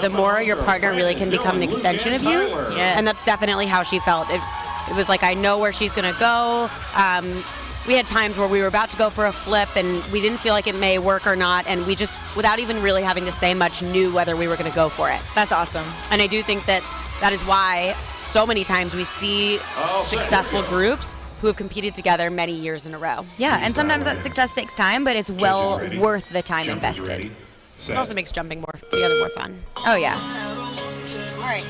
the more your partner really can become an extension of you. Yes. And that's definitely how she felt. It was like, I know where she's going to go. We had times where we were about to go for a flip and we didn't feel like it may work or not, and we just, without even really having to say much, knew whether we were going to go for it. That's awesome. And I do think that is why so many times we see successful groups who have competed together many years in a row. Yeah, and sometimes that success takes time, but it's well worth the time invested. It also makes jumping together more fun. Oh, yeah. All right.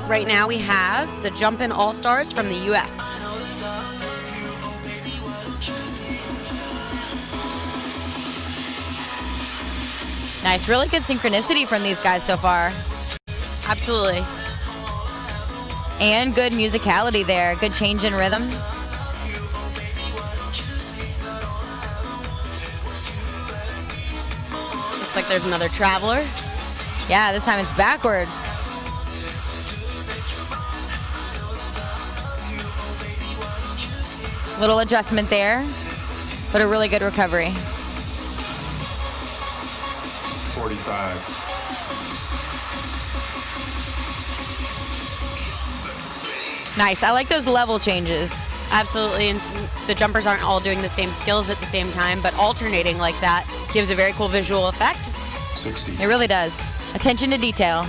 Right now we have the Jumpin' All-Stars from the U.S. Nice, really good synchronicity from these guys so far. Absolutely. And good musicality there, good change in rhythm. Looks like there's another traveler. Yeah, this time it's backwards. Little adjustment there, but a really good recovery. 45. Nice. I like those level changes. Absolutely, and the jumpers aren't all doing the same skills at the same time, but alternating like that gives a very cool visual effect. 60. It really does. Attention to detail.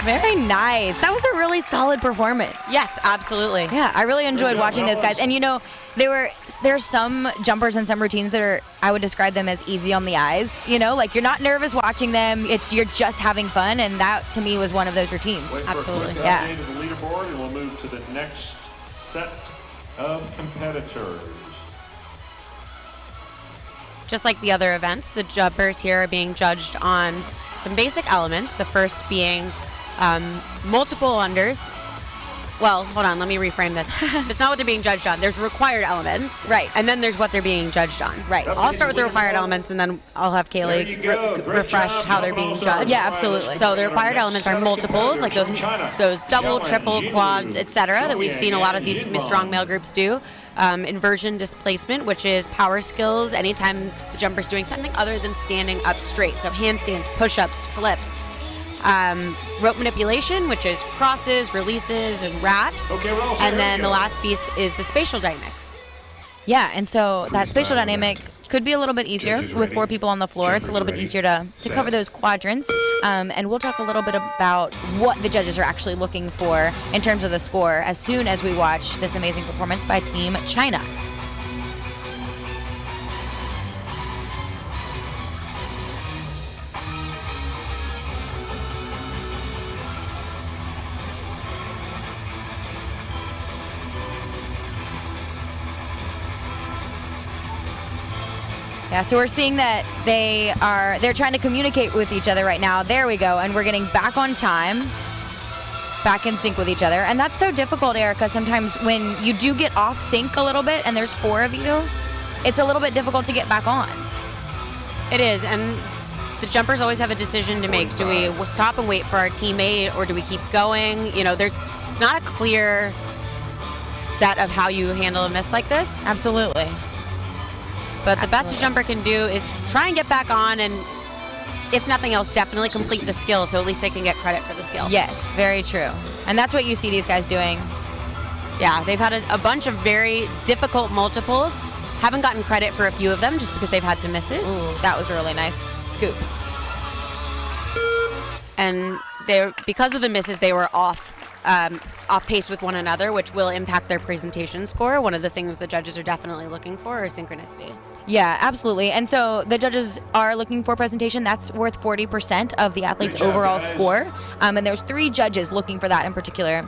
Very nice. That was a really solid performance. Yes, absolutely. Yeah, I really enjoyed watching those guys. And you know, there's some jumpers and some routines that are, I would describe them as easy on the eyes. You know, like you're not nervous watching them. You're just having fun, and that to me was one of those routines. Absolutely. Yeah. Update of the leaderboard, and we'll move to the next set of competitors. Just like the other events, the jumpers here are being judged on some basic elements. The first being multiple unders. Well, hold on, let me reframe this. It's not what they're being judged on. There's required elements. Right. And then there's what they're being judged on. Right. I'll start with the required elements, and then I'll have Kaylee refresh how they're being judged. Yeah, absolutely. So the required elements are multiples, like those double, triple, quads, etc., that we've seen a lot of these strong male groups do. Inversion displacement, which is power skills anytime the jumper's doing something other than standing up straight. So handstands, push-ups, flips. Rope manipulation, which is crosses, releases, and wraps. And then the last piece is the spatial dynamic. Yeah, and so that spatial dynamic could be a little bit easier with 4 people on the floor. It's a little bit easier to cover those quadrants. And we'll talk a little bit about what the judges are actually looking for in terms of the score as soon as we watch this amazing performance by Team China. Yeah, so we're seeing that they're trying to communicate with each other right now. There we go, and we're getting back on time, back in sync with each other. And that's so difficult, Erica, sometimes when you do get off sync a little bit and there's 4 of you, it's a little bit difficult to get back on. It is, and the jumpers always have a decision to make. Do we stop and wait for our teammate, or do we keep going? You know, there's not a clear set of how you handle a miss like this. Absolutely. But the best a jumper can do is try and get back on, and if nothing else, definitely complete the skill, so at least they can get credit for the skill. Yes, very true. And that's what you see these guys doing. Yeah, they've had a bunch of very difficult multiples. Haven't gotten credit for a few of them just because they've had some misses. Ooh, that was a really nice scoop. And because of the misses, they were off pace with one another, which will impact their presentation score. One of the things the judges are definitely looking for is synchronicity. Yeah, absolutely. And so the judges are looking for presentation. That's worth 40% of the athlete's overall score. And there's 3 judges looking for that in particular.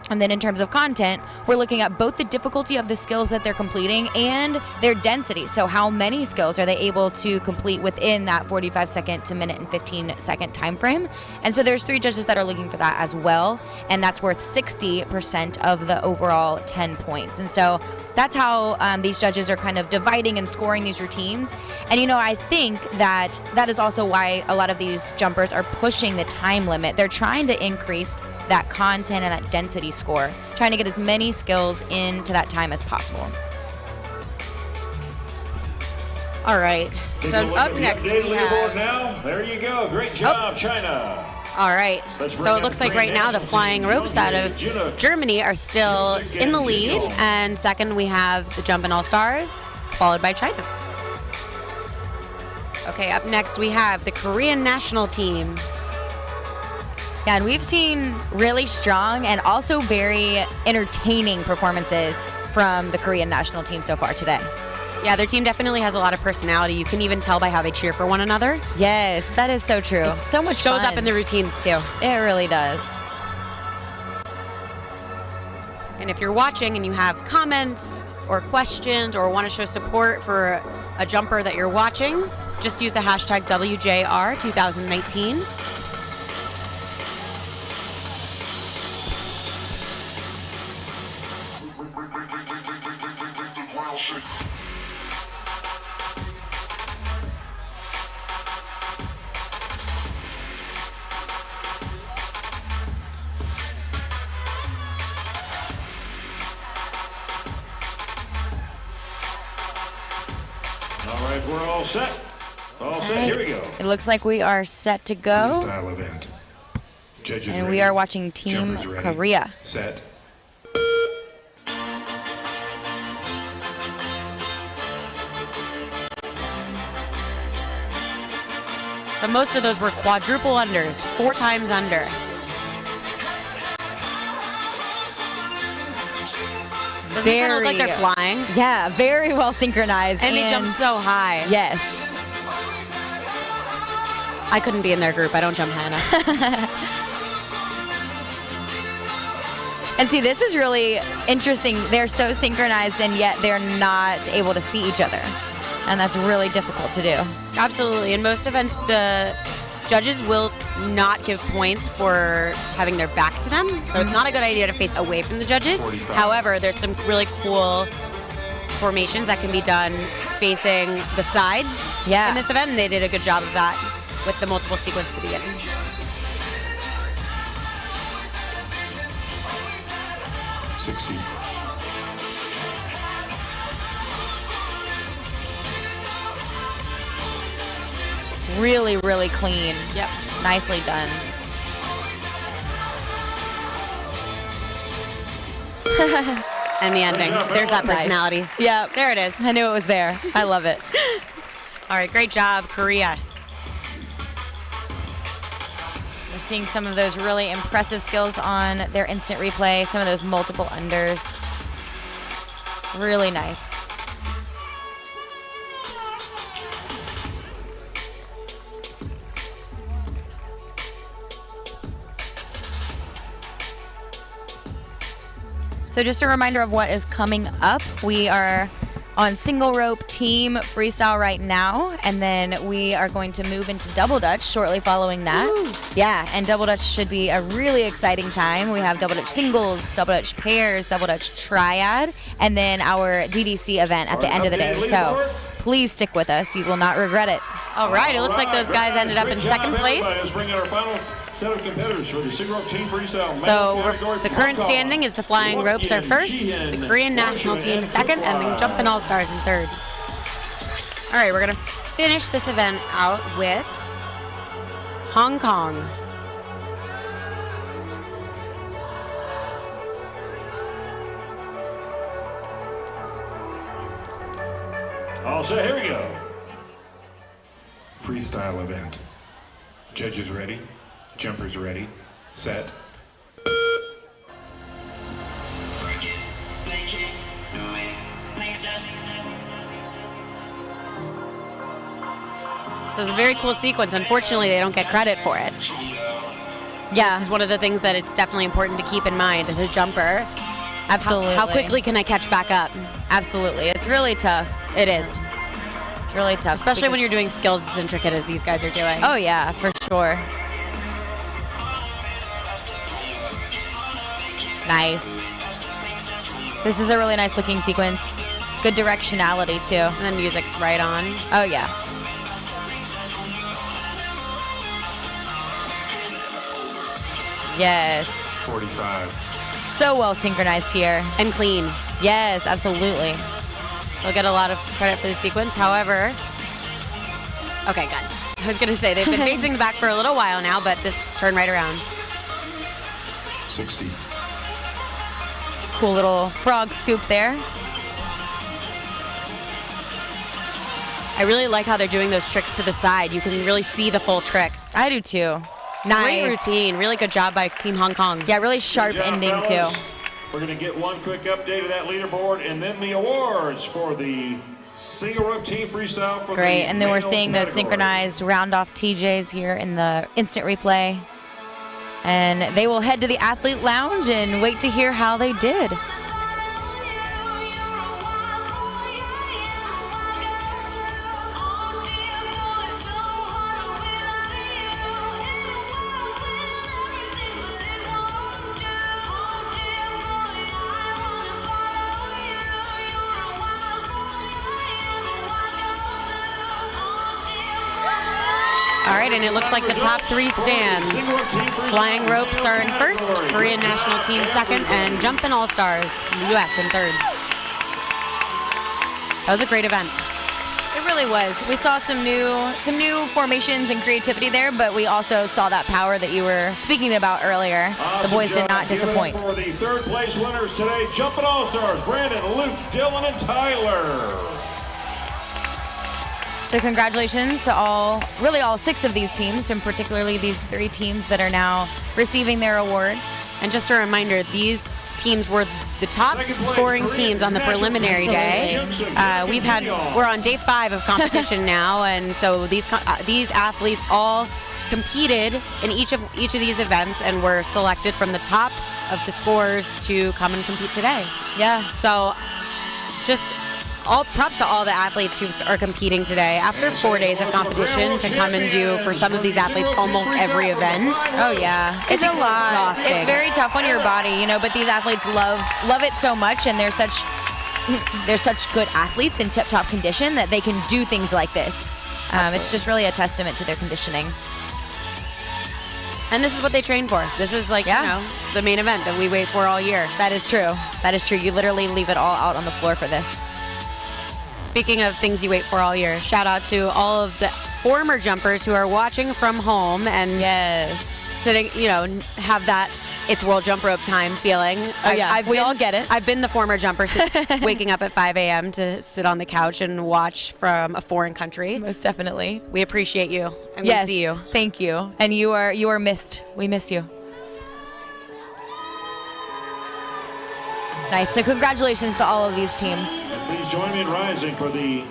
And then in terms of content, we're looking at both the difficulty of the skills that they're completing and their density. So how many skills are they able to complete within that 45-second to minute and 15-second time frame? And so there's 3 judges that are looking for that as well, and that's worth 60% of the overall 10 points. And so that's how these judges are kind of dividing and scoring these routines. And you know, I think that is also why a lot of these jumpers are pushing the time limit. They're trying to increase that content and that density score, trying to get as many skills into that time as possible. All right, so up next we have... Now. There you go, great job, China. All right, so it looks like right now the flying ropes out of Germany are still in the lead, and second we have the Jumpin' All-Stars, followed by China. Okay, up next we have the Korean national team. Yeah, and we've seen really strong and also very entertaining performances from the Korean national team so far today. Yeah, their team definitely has a lot of personality. You can even tell by how they cheer for one another. Yes, that is so true. It's so much shows fun. up in the routines too. It really does. And if you're watching and you have comments or questions or want to show support for a jumper that you're watching, just use the hashtag WJR2019. right, we're all set. All set, Alright. here we go. It looks like we are set to go. Freestyle event. Judges And ready. we are watching Team Jumpers ready. Korea. Set. So most of those were quadruple unders, 4 times under. Doesn't it kinda look like they're flying? Yeah, very well synchronized. And they jump so high. Yes. I couldn't be in their group. I don't jump high enough. And see, this is really interesting. They're so synchronized and yet they're not able to see each other. And that's really difficult to do. Absolutely. In most events, the judges will not give points for having their back to them. So it's not a good idea to face away from the judges. 45. However, there's some really cool formations that can be done facing the sides in this event, and they did a good job of that with the multiple sequence at the beginning. Really, really clean. Yep. Nicely done. And the ending. There's that personality. Yeah. There it is. I knew it was there. I love it. All right, great job, Korea. We're seeing some of those really impressive skills on their instant replay, some of those multiple unders. Really nice. So just a reminder of what is coming up. We are on single rope team freestyle right now, and then we are going to move into double dutch shortly following that. Woo. Yeah, and double dutch should be a really exciting time. We have double dutch singles, double dutch pairs, double dutch triad, and then our DDC event at the end of the day. So please stick with us. You will not regret it. All right, it looks like those guys ended up in second place. Let's bring in our final set of competitors for the single rope team freestyle. So the current standing is the flying ropes are first, the Korean national team second, and the jumping all-stars in third. All right, we're gonna finish this event out with Hong Kong. All set, here we go. Freestyle event. Judges ready. Jumpers ready. Set. So it's a very cool sequence. Unfortunately, they don't get credit for it. Yeah. This is one of the things that it's definitely important to keep in mind as a jumper. Absolutely. How quickly can I catch back up? Absolutely. It's really tough. It is. It's really tough. Especially when you're doing skills as intricate as these guys are doing. Oh, yeah, for sure. Nice. This is a really nice looking sequence. Good directionality, too. And the music's right on. Oh, yeah. Yes. 45. So well synchronized here. And clean. Yes, absolutely. They'll get a lot of credit for the sequence. However, okay, good. I was going to say, they've been facing the back for a little while now, but this turn right around. 60. Cool little frog scoop there. I really like how they're doing those tricks to the side. You can really see the full trick. I do too. Nice. Great routine. Really good job by Team Hong Kong. Yeah, really sharp Good job, ending fellas. too. We're going to get one quick update of that leaderboard and then the awards for the single rope team freestyle. For Great, the and then we're male seeing those category. synchronized round off TJs here in the instant replay. And they will head to the athlete lounge and wait to hear how they did. All right, and it looks like the top three stands. Flying ropes are in first, Korean national team second, and jumping all-stars, the U.S. in third. That was a great event. It really was. We saw some new formations and creativity there, but we also saw that power that you were speaking about earlier. The boys did not disappoint. For the third place winners today, Jumping All-Stars, Brandon, Luke, Dylan, and Tyler. So congratulations to all 6 of these teams, and particularly these 3 teams that are now receiving their awards. And just a reminder, these teams were the top scoring teams on the preliminary day. We're on day 5 of competition now, and so these athletes all competed in each of these events and were selected from the top of the scores to come and compete today. Yeah. So just all props to all the athletes who are competing today after 4 days of competition to come and do, for some of these athletes, almost every event. Oh yeah, it's a lot. Exhausting. It's very tough on your body, but these athletes love it so much, and they're such good athletes in tip-top condition that they can do things like this. It's just really a testament to their conditioning. And this is what they train for. This is the main event that we wait for all year. That is true. That is true. You literally leave it all out on the floor for this. Speaking of things you wait for all year, shout out to all of the former jumpers who are watching from home and sitting, have that it's World Jump Rope time feeling. Oh yeah, we all get it. I've been the former jumper waking up at 5 a.m. to sit on the couch and watch from a foreign country. Most definitely. We appreciate you. And yes, we see you. Thank you. And you are missed. We miss you. Nice. So congratulations to all of these teams. And please join me in rising for the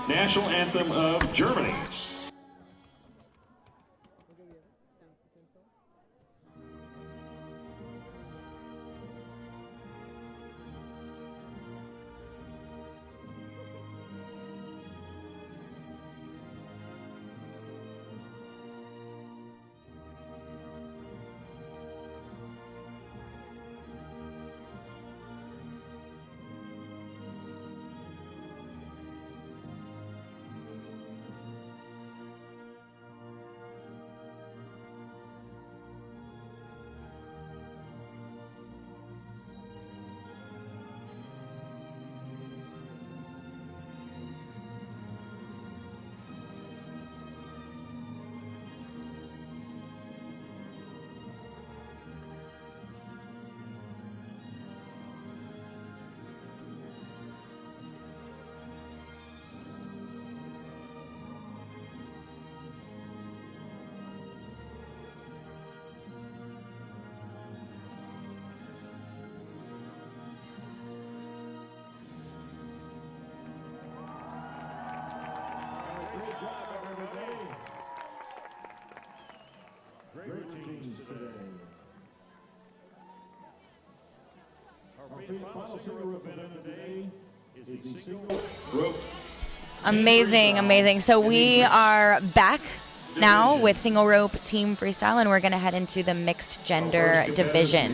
national anthem of Germany. Great routines today. Our final single rope event of the day is the single rope. Amazing, amazing. So we are back now with single rope team freestyle, and we're going to head into the mixed gender division.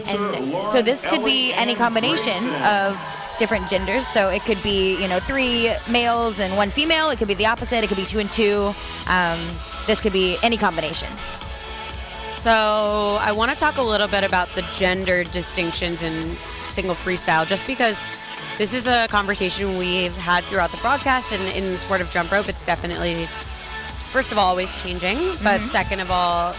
And so this could be any combination of different genders. So it could be, 3 males and 1 female. It could be the opposite. It could be 2 and 2. This could be any combination. So I want to talk a little bit about the gender distinctions in single freestyle, just because this is a conversation we've had throughout the broadcast, and in the sport of jump rope, it's definitely, first of all, always changing, but second of all,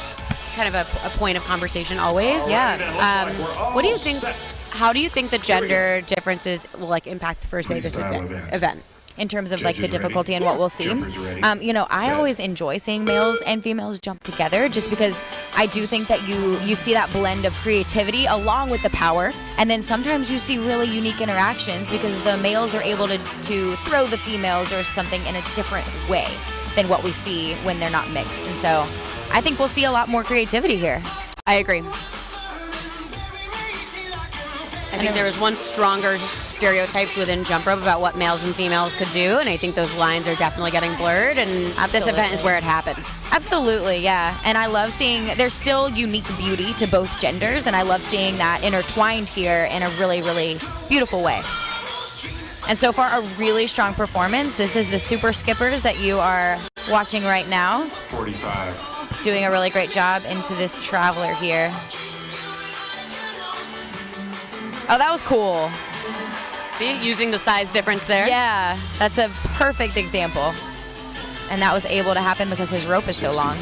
kind of a point of conversation always. Yeah. What do you think? How do you think the gender differences will impact, for say, this event? In terms of the difficulty and what we'll see. I always enjoy seeing males and females jump together, just because I do think that you see that blend of creativity along with the power, and then sometimes you see really unique interactions because the males are able to throw the females or something in a different way than what we see when they're not mixed. And so I think we'll see a lot more creativity here. I agree. I think there was one stronger stereotype within jump rope about what males and females could do, and I think those lines are definitely getting blurred, and this event is where it happens. Absolutely, yeah. And I love seeing there's still unique beauty to both genders, and I love seeing that intertwined here in a really, really beautiful way. And so far, a really strong performance. This is the Super Skippers that you are watching right now. 45. Doing a really great job into this traveler here. Oh, that was cool. See, using the size difference there. Yeah, that's a perfect example. And that was able to happen because his rope is so long.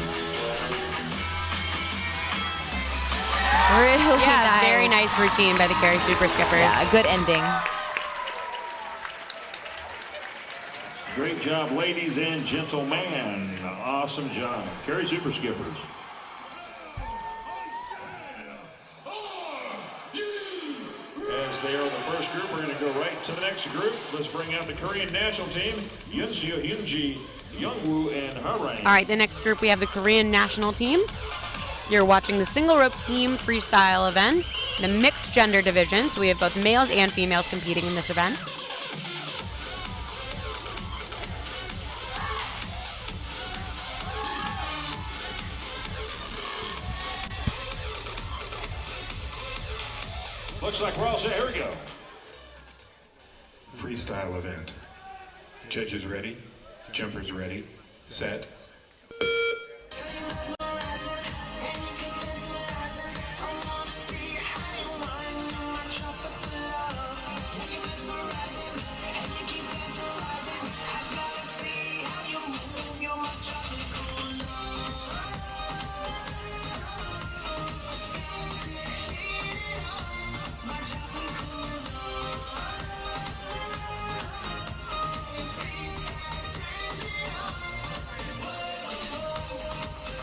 Really nice. Very nice routine by the Carey Super Skippers. Yeah, good ending. Great job, ladies and gentlemen. Awesome job. Carey Super Skippers. As they are the first group, we're going to go right to the next group. Let's bring out the Korean national team, Yoonseo Hyunji, Youngwoo, and Harain. All right, the next group, we have the Korean national team. You're watching the single rope team freestyle event, the mixed gender division. So we have both males and females competing in this event. Looks like we're all set. Here we go. Freestyle event. Judges ready, jumpers ready, set.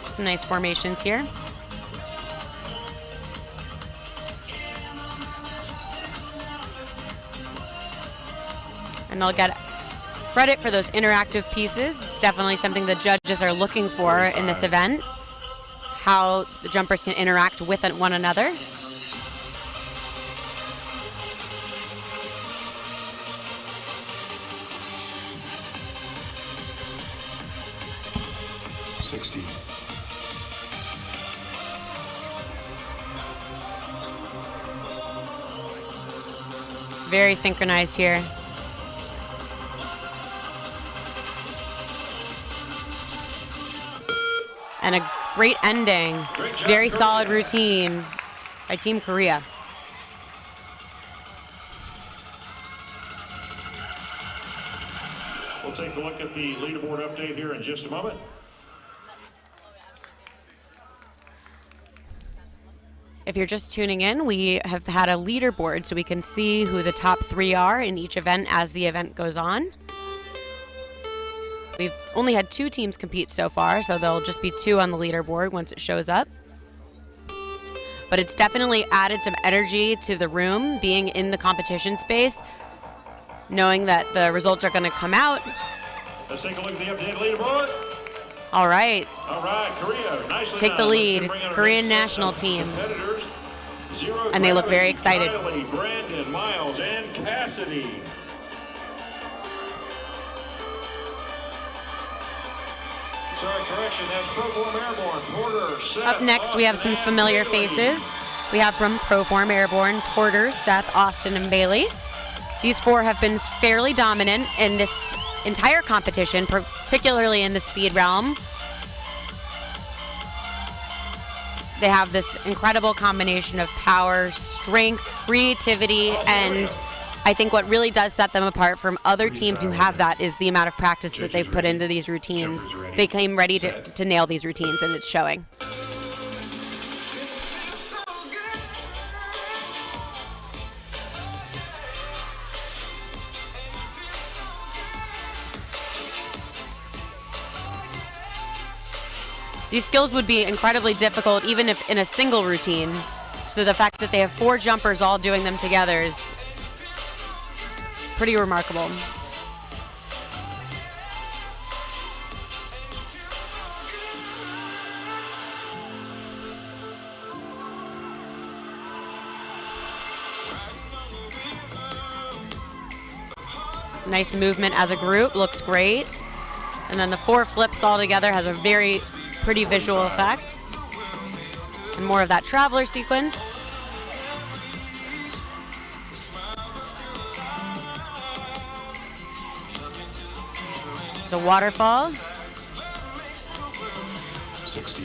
Some nice formations here. And they'll get credit for those interactive pieces. It's definitely something the judges are looking for in this event, how the jumpers can interact with one another. Very synchronized here. And a great ending. Very solid routine by Team Korea. We'll take a look at the leaderboard update here in just a moment. If you're just tuning in, we have had a leaderboard so we can see who the top 3 are in each event as the event goes on. We've only had 2 teams compete so far, so there'll just be 2 on the leaderboard once it shows up. But it's definitely added some energy to the room, being in the competition space, knowing that the results are going to come out. Let's take a look at the updated leaderboard. All right. All right, Korea, nicely Take done. the lead, Let's bring out our Korean next set national of team. competitors. Zero And they look very Gravity, excited. Riley, Brandon, Miles, and Cassidy. Sorry, correction, that's Proform Airborne, Porter, Seth, Up next, we have some Austin, familiar and Bailey. faces. We have from Proform Airborne, Porter, Seth, Austin, and Bailey. These 4 have been fairly dominant in this entire competition, particularly in the speed realm. They have this incredible combination of power, strength, creativity, and I think what really does set them apart from other teams who have that is the amount of practice that they've put into these routines. They came ready to nail these routines, and it's showing. These skills would be incredibly difficult even if in a single routine. So the fact that they have 4 jumpers all doing them together is pretty remarkable. Nice movement as a group, looks great. And then the 4 flips all together has a very pretty visual effect. And more of that traveler sequence. It's a waterfall. 60.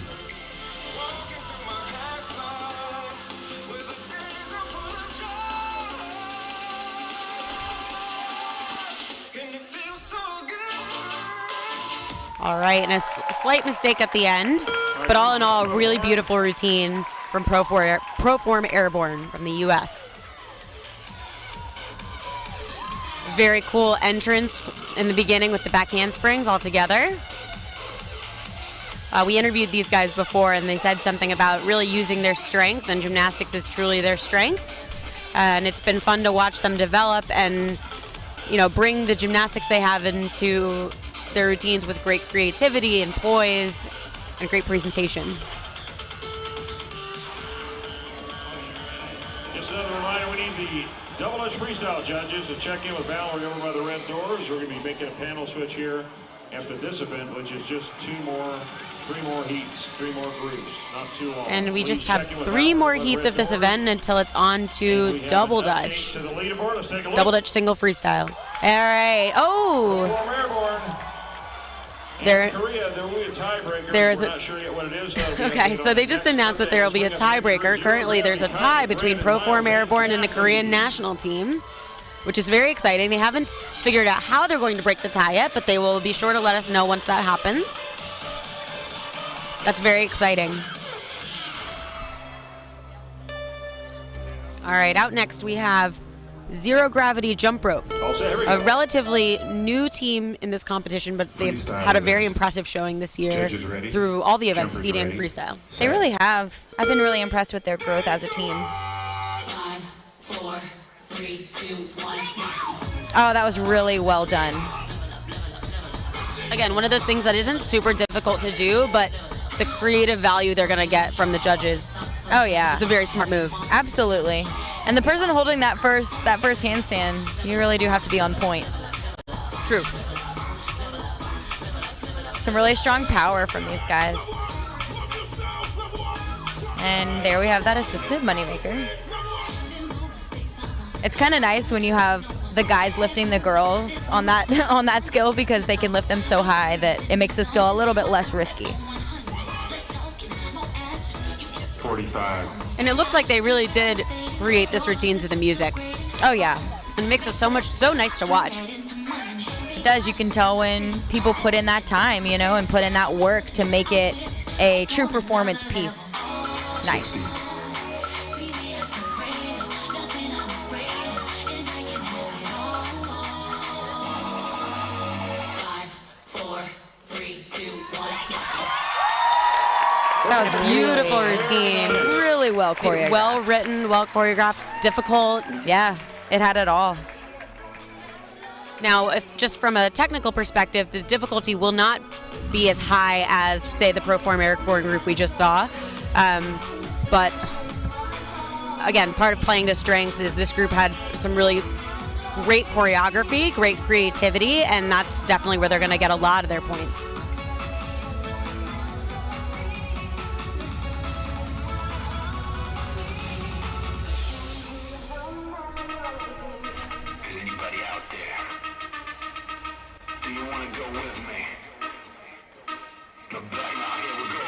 All right, and a slight mistake at the end, but all in all, really beautiful routine from Proform Airborne from the U.S. Very cool entrance in the beginning with the back handsprings all together. We interviewed these guys before, and they said something about really using their strength, and gymnastics is truly their strength. And it's been fun to watch them develop and, you know, bring the gymnastics they have into their routines with great creativity and poise and great presentation. Just another reminder, we need the double edge freestyle judges to check in with Valerie over by the red doors. We're going to be making a panel switch here after this event, which is just three more heats, 3 more groups, not too long. And we Please just have check in with 3 more Valerie heats with of this red event until it's on to We have double an update Dutch. to the leaderboard. Let's take a look. Double Dutch single freestyle. All right. Oh! There, Korea, there will be a tiebreaker. there is We're a- not sure yet what it is, though. Okay, so they just announced that there will be a tiebreaker. Currently, there's a tie between Proform Airborne and the Korean national team, which is very exciting. They haven't figured out how they're going to break the tie yet, but they will be sure to let us know once that happens. That's very exciting. All right, out next we have Zero Gravity Jump Rope, All set, here we a go. relatively new team in this competition, but they've Freestyle had a very event. impressive showing this year Judges ready? through all the events, Jumpers speed and ready? freestyle. They really have. I've been really impressed with their growth as a team. 5, 4, 3, 2, 1. Oh, that was really well done. Again, one of those things that isn't super difficult to do, but the creative value they're going to get from the judges. Oh yeah, it's a very smart move. Absolutely. And the person holding that first handstand, you really do have to be on point. True. Some really strong power from these guys. And there we have that assisted moneymaker. It's kind of nice when you have the guys lifting the girls on that on that skill, because they can lift them so high that it makes the skill a little bit less risky. 45. And it looks like they really did create this routine to the music. Oh yeah. And it makes it so nice to watch. It does. You can tell when people put in that time, you know, and put in that work to make it a true performance piece. Nice. That was beautiful routine. Really well choreographed. Well written, well choreographed, difficult. Yeah, it had it all. Now, if just from a technical perspective, the difficulty will not be as high as, say, the Proform Airborne group we just saw. But again, part of playing to strengths is this group had some really great choreography, great creativity, and that's definitely where they're going to get a lot of their points. Is anybody out there? Do you want to go with me? Look back now, here we go.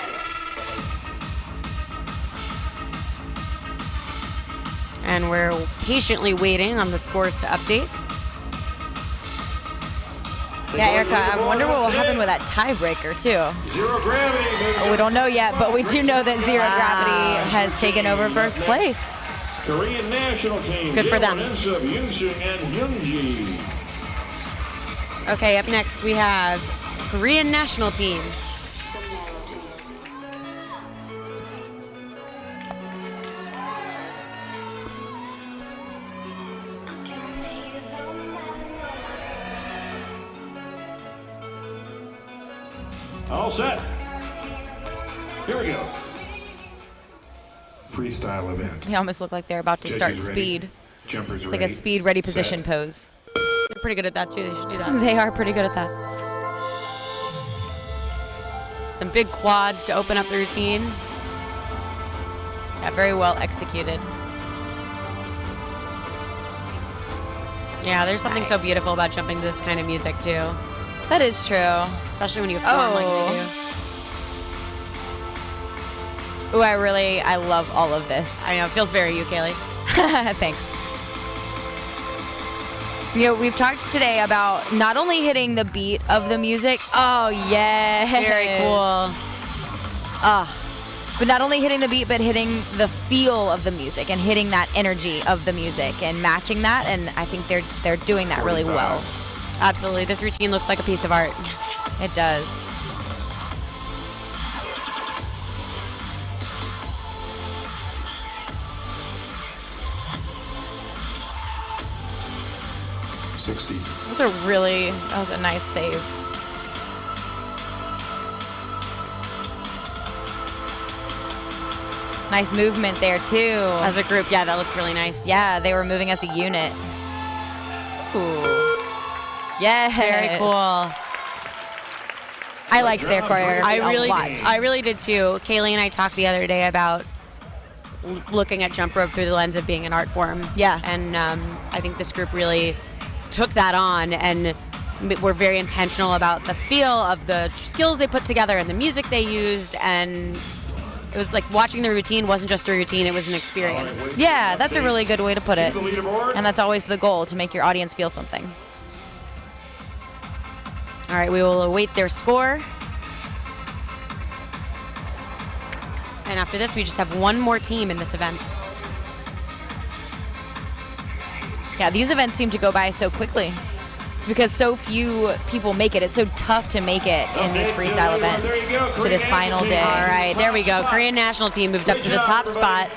And we're patiently waiting on the scores to update. Yeah, Erica, I wonder what will happen with that tiebreaker, too. Zero Gravity. We don't know yet, but we do know that Zero Gravity has taken over first place. Korean national team. Good for them. Of Yoonsung and Hyunji. Okay, up next we have Korean national team. All set. Here we go. Freestyle event. They almost look like they're about to start Judges ready. speed. Jumpers It's like a ready. speed ready Set. position pose. They're pretty good at that too. They should do that. They are pretty good at that. Some big quads to open up the routine. Yeah, very well executed. Yeah, there's something so beautiful about jumping to this kind of music too. That is true. Especially when you form like they do. Ooh, I love all of this. I know, it feels very you, Kaylee. Thanks. You know, we've talked today about not only hitting the beat of the music. Oh, yeah. Very cool. But not only hitting the beat, but hitting the feel of the music and hitting that energy of the music and matching that. And I think they're doing that really well. Absolutely. This routine looks like a piece of art. It does. That was a nice save. Nice movement there too. As a group, yeah, that looked really nice. Yeah, they were moving as a unit. Ooh. Yes. Very cool. I liked their choreography a lot. I really did too. Kaylee and I talked the other day about looking at jump rope through the lens of being an art form. Yeah. And I think this group really took that on and were very intentional about the feel of the skills they put together and the music they used, and it was like watching the routine wasn't just a routine, it was an experience. Yeah, that's a really good way to put it. And that's always the goal, to make your audience feel something. All right, we will await their score. And after this, we just have one more team in this event. Yeah, these events seem to go by so quickly. It's because so few people make it. It's so tough to make it in these freestyle events to this final day. All right, there we go. Korean national team moved up to the top spot.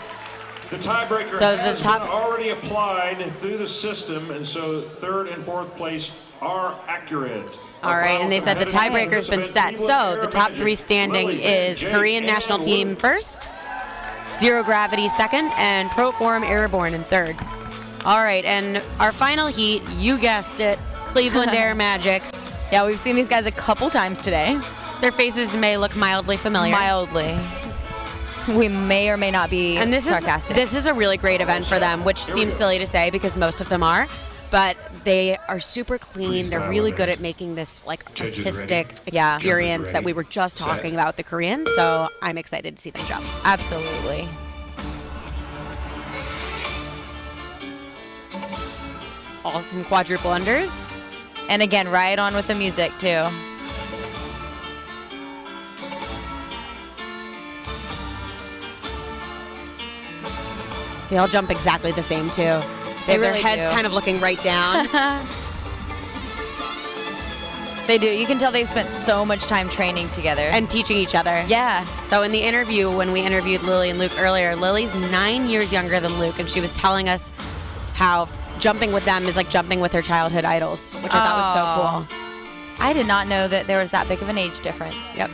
The tiebreaker has been already applied through the system, and so third and fourth place are accurate. All right, and they said the tiebreaker's been set. So the top three standing is Korean national team first, Zero Gravity second, and Proform Airborne in third. All right, and our final heat, you guessed it, Cleveland Air Magic. Yeah, we've seen these guys a couple times today. Their faces may look mildly familiar. Mildly. We may or may not be sarcastic. This is a really great event for them, which seems silly to say because most of them are, but they are super clean. They're really good at making this like artistic experience that we were just talking about with the Koreans, so I'm excited to see them jump. Absolutely. Awesome quadruple unders. And again, right on with the music too. They all jump exactly the same too. They have their heads kind of looking right down. They do. You can tell they've spent so much time training together. And teaching each other. Yeah. So in the interview, when we interviewed Lily and Luke earlier, Lily's 9 years younger than Luke, and she was telling us how jumping with them is like jumping with her childhood idols, which I thought was so cool. I did not know that there was that big of an age difference. Yep.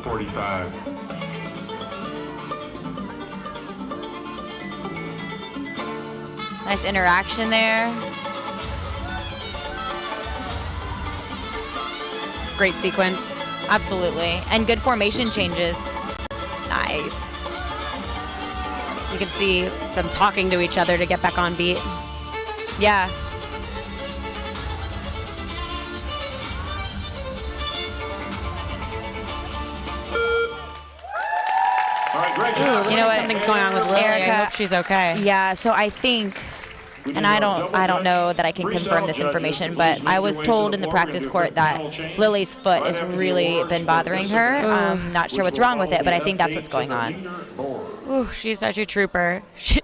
45. Nice interaction there. Great sequence. Absolutely. And good formation changes. Nice. You can see them talking to each other to get back on beat. Yeah. All right, great job. You know what? Something's going on with Lily. Erica, I hope she's okay. Yeah, so I think, and I don't know that I can confirm this information, but I was told in the practice court that Lily's foot has really been bothering her. I'm not sure what's wrong with it, but I think that's what's going on. Ooh, she's such a trooper.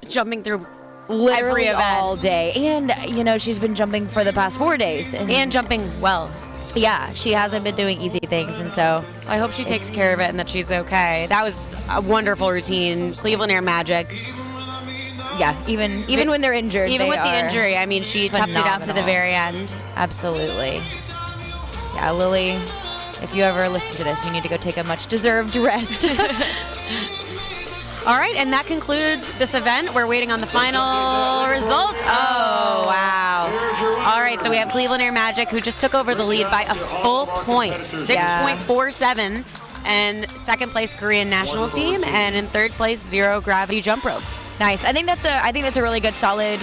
Jumping through Literally every event. all day. And, you know, she's been jumping for the past 4 days. And jumping well. Yeah, she hasn't been doing easy things, and so I hope she takes care of it and that she's okay. That was a wonderful routine. Cleveland Air Magic. Yeah, even when they're injured, even they with the are injury, I mean, she toughed it out to the very end. Absolutely. Yeah, Lily, if you ever listen to this, you need to go take a much-deserved rest. All right, and that concludes this event. We're waiting on the final results. Oh, wow. All right, so we have Cleveland Air Magic, who just took over the lead by a full point, 6.47. And second place, Korean national team. And in third place, Zero Gravity Jump Rope. Nice. I think that's a really good, solid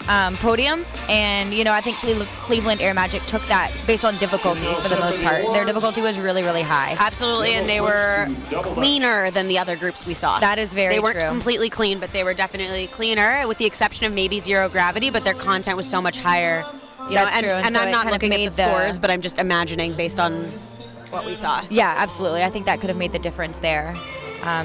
podium, and I think Cleveland Air Magic took that based on difficulty for the most part. Their difficulty was really, really high. Absolutely, and they were cleaner than the other groups we saw. That is very They weren't true. completely clean, but they were definitely cleaner, with the exception of maybe zero gravity, but their content was so much higher. That's and, true, And so I'm it not kind of looking at made the the- scores, but I'm just imagining based on what we saw. Yeah, absolutely. I think that could have made the difference there.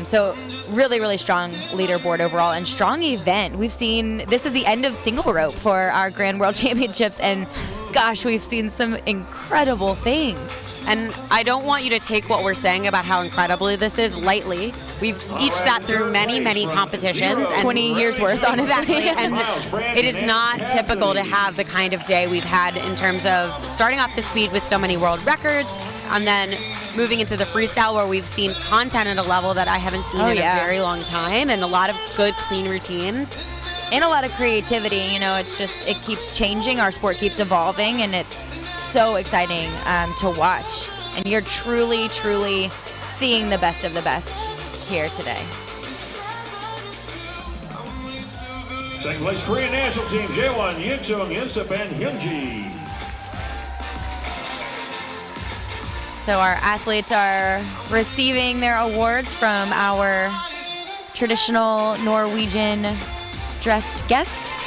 So really, really strong leaderboard overall and strong event. We've seen, this is the end of single rope for our Grand World Championships, and gosh, we've seen some incredible things. And I don't want you to take what we're saying about how incredibly this is lightly. We've each sat through many, many competitions. And 20 years worth, honestly. Exactly. And it is not typical to have the kind of day we've had in terms of starting off the speed with so many world records, and then moving into the freestyle where we've seen content at a level that I haven't seen in a very long time, and a lot of good, clean routines. And a lot of creativity. It's just, it keeps changing. Our sport keeps evolving, and it's so exciting to watch. And you're truly, truly seeing the best of the best here today. Second place Korean national team, Jaewon, Yincheong, Insip, and Hyunji. So our athletes are receiving their awards from our traditional Norwegian dressed guests.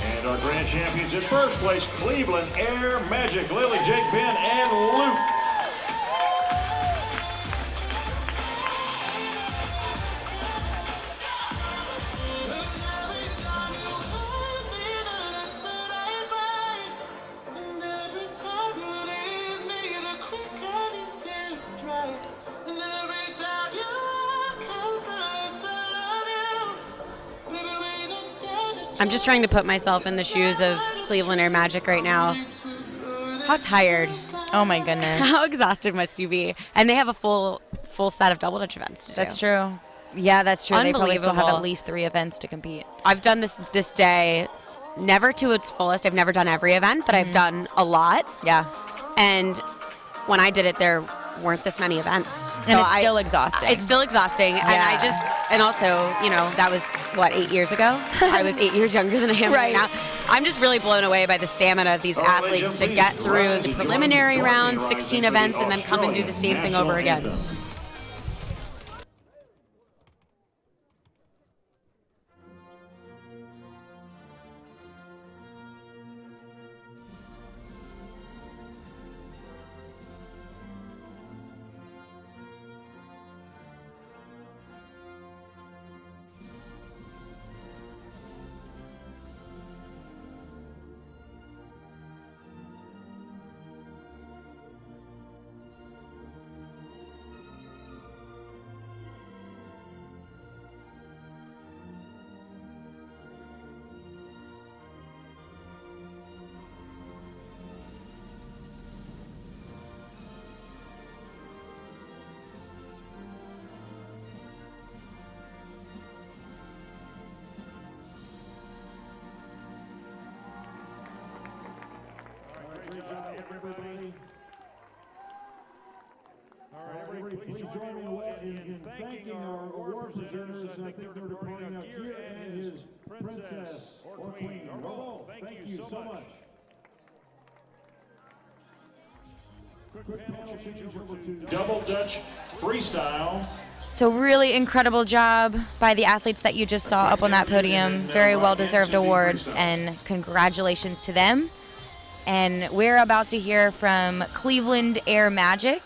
And our grand champions in first place, Cleveland Air Magic, Lily, Jake, Ben, and Luke. I'm just trying to put myself in the shoes of Cleveland Air Magic right now. How tired. Oh my goodness. How exhausted must you be? And they have a full set of double dutch events to do. That's true. Yeah, that's true. They probably still have Unbelievable. at least 3 events to compete. I've done this day, never to its fullest. I've never done every event, but I've done a lot. Yeah. And when I did it, there weren't this many events. And it's still exhausting. It's still exhausting. Yeah. And also, that was, 8 years ago? I was 8 years younger than I am right now. I'm just really blown away by the stamina of these athletes to get through the preliminary round, 16 events, and then come and do the same thing over again. Everybody. All right, everybody, please join me in thanking our award presenters. I think they're departing out here and his princess or queen. Ramon, thank you so much. Quick panel change over to double Dutch freestyle. So really incredible job by the athletes that you just saw up on that podium. Very well-deserved awards, and congratulations to them. And we're about to hear from Cleveland Air Magic.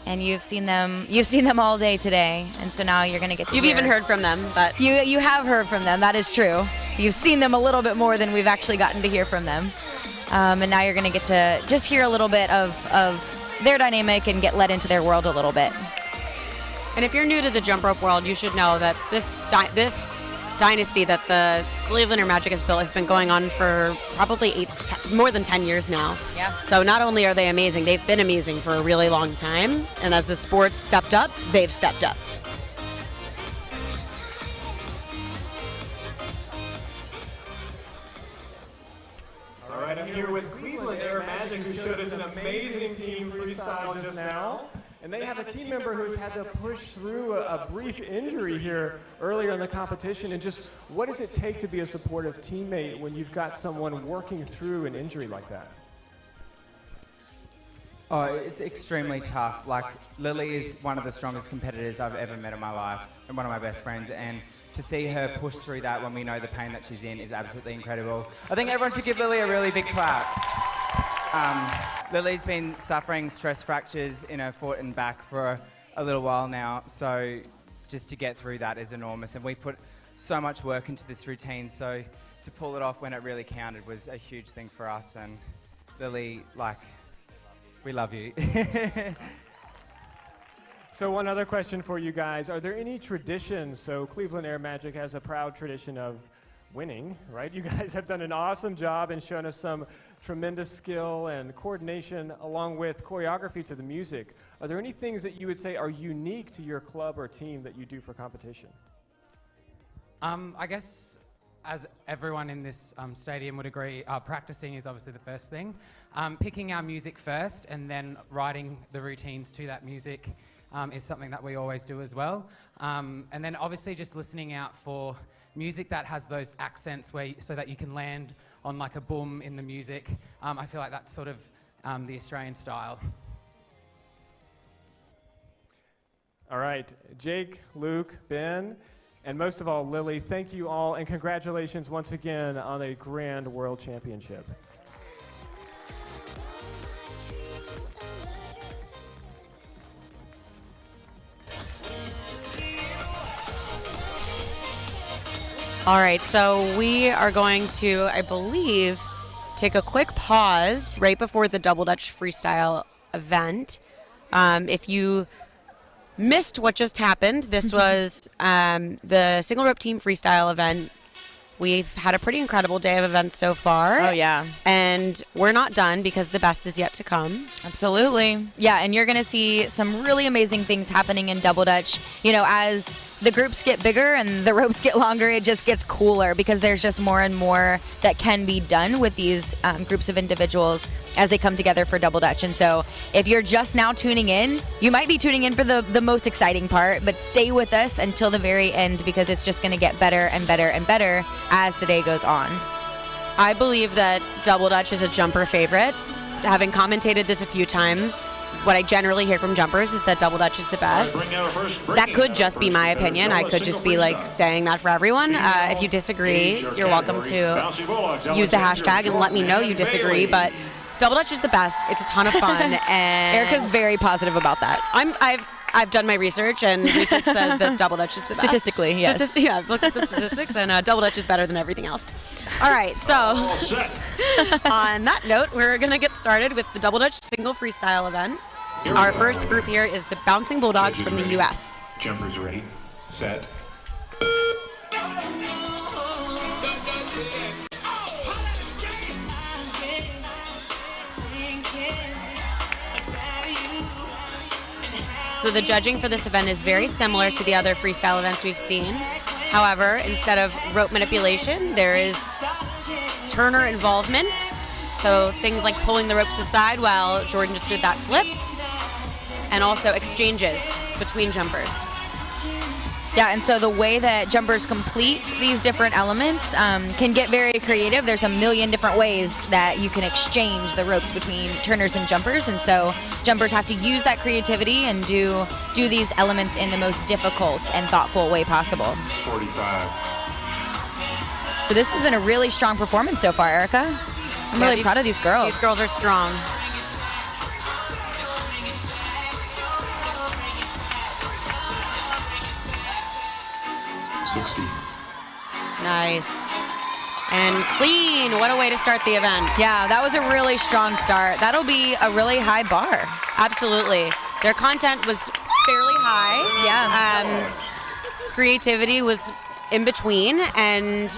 And you've seen them all day today, and so now you're going to get to You've hear. even heard from them, but You have heard from them, that is true. You've seen them a little bit more than we've actually gotten to hear from them. And now you're going to get to just hear a little bit of their dynamic and get let into their world a little bit. And if you're new to the jump rope world, you should know that this dynasty that the Cleveland Air Magic has built has been going on for probably more than 10 years now. Yeah. So not only are they amazing, they've been amazing for a really long time. And as the sport's stepped up, they've stepped up. All right, I'm here with Cleveland Air Magic, who showed us an amazing team freestyle just now. And they have a team member who's had to push through a brief injury here earlier in the competition. And just what does it take to be a supportive teammate when you've got someone working through an injury like that? Oh, it's extremely tough. Like, Lily is one of the strongest competitors I've ever met in my life, and one of my best friends. And to see her push through that when we know the pain that she's in is absolutely incredible. I think everyone should give Lily a really big clap. Lily's been suffering stress fractures in her foot and back for a little while now, so just to get through that is enormous. And we put so much work into this routine, so to pull it off when it really counted was a huge thing for us. And Lily, like, we love you. So one other question for you guys. Are there any traditions? So Cleveland Air Magic has a proud tradition of winning, right? You guys have done an awesome job and shown us some tremendous skill and coordination along with choreography to the music. Are there any things that you would say are unique to your club or team that you do for competition? I guess, as everyone in this stadium would agree, practicing is obviously the first thing. Picking our music first and then writing the routines to that music is something that we always do as well. And then obviously just listening out for music that has those accents so that you can land on like a boom in the music. I feel like that's sort of the Australian style. All right, Jake, Luke, Ben, and most of all, Lily, thank you all, and congratulations once again on a grand world championship. All right, so we are going to, I believe, take a quick pause right before the Double Dutch Freestyle event. If you missed what just happened, this was the single rope team freestyle event. We've had a pretty incredible day of events so far. Oh, yeah. And we're not done because the best is yet to come. Absolutely. Yeah, and you're going to see some really amazing things happening in Double Dutch. You know, as the groups get bigger and the ropes get longer, it just gets cooler because there's just more and more that can be done with these groups of individuals as they come together for Double Dutch. And so if you're just now tuning in, you might be tuning in for the most exciting part, but stay with us until the very end because it's just going to get better and better and better as the day goes on. I believe that Double Dutch is a jumper favorite. Having commentated this a few times, what I generally hear from jumpers is that Double Dutch is the best. That could just be my opinion. I could just be like saying that for everyone. If you disagree, you're welcome to use the hashtag and let me know you disagree. But Double Dutch is the best. It's a ton of fun, and Erica's very positive about that. I've done my research, and research says that Double Dutch is the best. Statistically, yes. Yeah, I've looked at the statistics, and Double Dutch is better than everything else. All right, so on that note, we're going to get started with the Double Dutch single freestyle event. Our first group here is the Bouncing Bulldogs from the U.S. Jumpers ready, set. So the judging for this event is very similar to the other freestyle events we've seen. However, instead of rope manipulation, there is turner involvement. So things like pulling the ropes aside while Jordan just did that flip, and also exchanges between jumpers. Yeah, and so the way that jumpers complete these different elements can get very creative. There's a million different ways that you can exchange the ropes between turners and jumpers, and so jumpers have to use that creativity and do these elements in the most difficult and thoughtful way possible. 45. So this has been a really strong performance so far, Erica. I'm really proud of these girls. These girls are strong. Nice. And clean. What a way to start the event. Yeah, that was a really strong start. That'll be a really high bar. Absolutely. Their content was fairly high. Yeah. Creativity was in between, and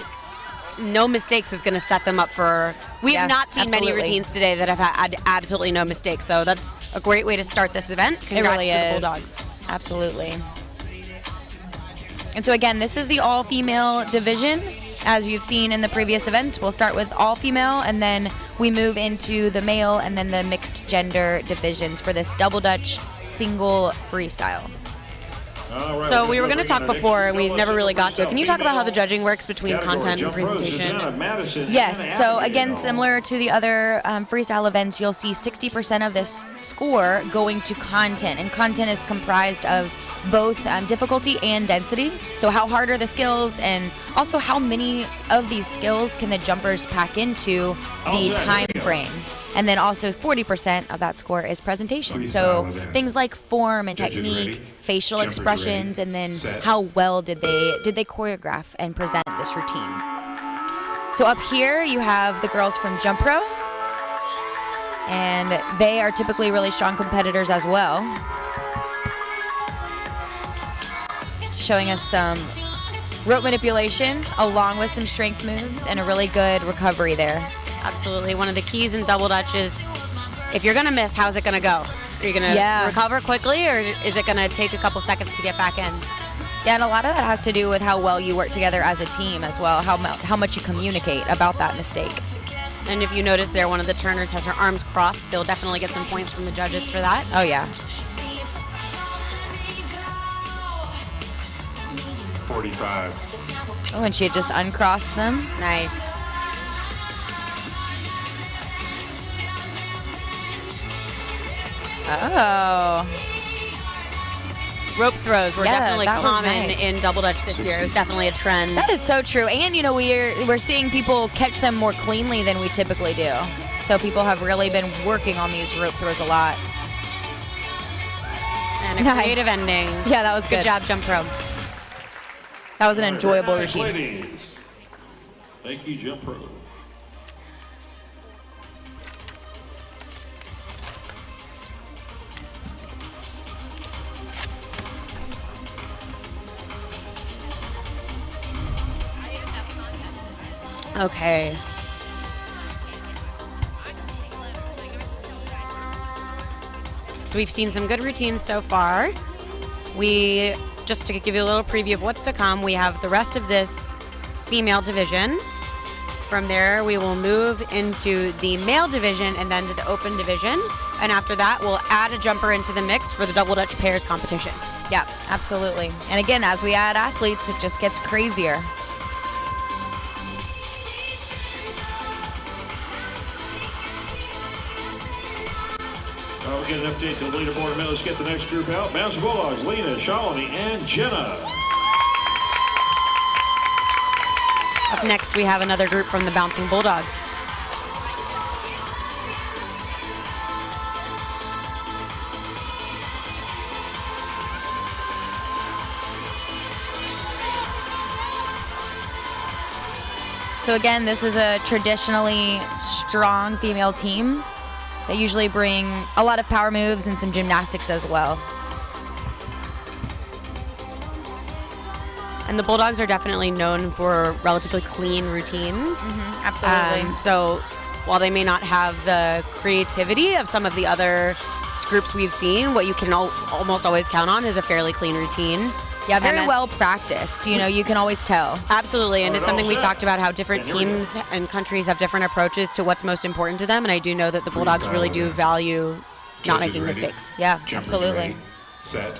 no mistakes is going to set them up for... We have not seen many routines today that have had absolutely no mistakes, so that's a great way to start this event. Congrats really to the is. Bulldogs. Absolutely. And so again, this is the all-female division. As you've seen in the previous events, we'll start with all-female, and then we move into the male and then the mixed gender divisions for this double Dutch single freestyle. So we were going to talk before, and we never really got to it. Can you talk about how the judging works between content and presentation? Yes, so again, similar to the other freestyle events, you'll see 60% of this score going to content, and content is comprised of both difficulty and density. So how hard are the skills, and also how many of these skills can the jumpers pack into the time frame. And then also 40% of that score is presentation. So things like form and technique, facial expressions, and then how well did they choreograph and present this routine. So up here you have the girls from Jump Pro, and they are typically really strong competitors as well. Showing us some rope manipulation along with some strength moves and a really good recovery there. Absolutely. One of the keys in double Dutch is if you're going to miss, how's it going to go? Are you going to recover quickly, or is it going to take a couple seconds to get back in? Yeah, and a lot of that has to do with how well you work together as a team as well, how much you communicate about that mistake. And if you notice there, one of the turners has her arms crossed. They'll definitely get some points from the judges for that. Oh, yeah. 45. Oh, and she had just uncrossed them. Nice. Oh. Rope throws were definitely that was common nice. in double Dutch this year. It was definitely a trend. That is so true. And, we're seeing people catch them more cleanly than we typically do. So people have really been working on these rope throws a lot. And a creative ending. Yeah, that was good. Good job, Jump Pro. That was an enjoyable Very nice, routine. ladies. Thank you, Jump Pro. Okay. So we've seen some good routines so far. Just to give you a little preview of what's to come, we have the rest of this female division. From there, we will move into the male division and then to the open division. And after that, we'll add a jumper into the mix for the double Dutch pairs competition. Yeah, absolutely. And again, as we add athletes, it just gets crazier. We'll get an update to the leaderboard in a minute. Let's get the next group out. Bouncing Bulldogs, Lena, Shalini, and Jenna. Up next, we have another group from the Bouncing Bulldogs. So again, this is a traditionally strong female team. They usually bring a lot of power moves and some gymnastics as well. And the Bulldogs are definitely known for relatively clean routines. Absolutely. So while they may not have the creativity of some of the other groups we've seen, what you can almost always count on is a fairly clean routine. Yeah, very well practiced. You can always tell. Absolutely, and it's something we talked about, how different teams and countries have different approaches to what's most important to them, and I do know that the Bulldogs really do value not making mistakes. Yeah, absolutely. Set.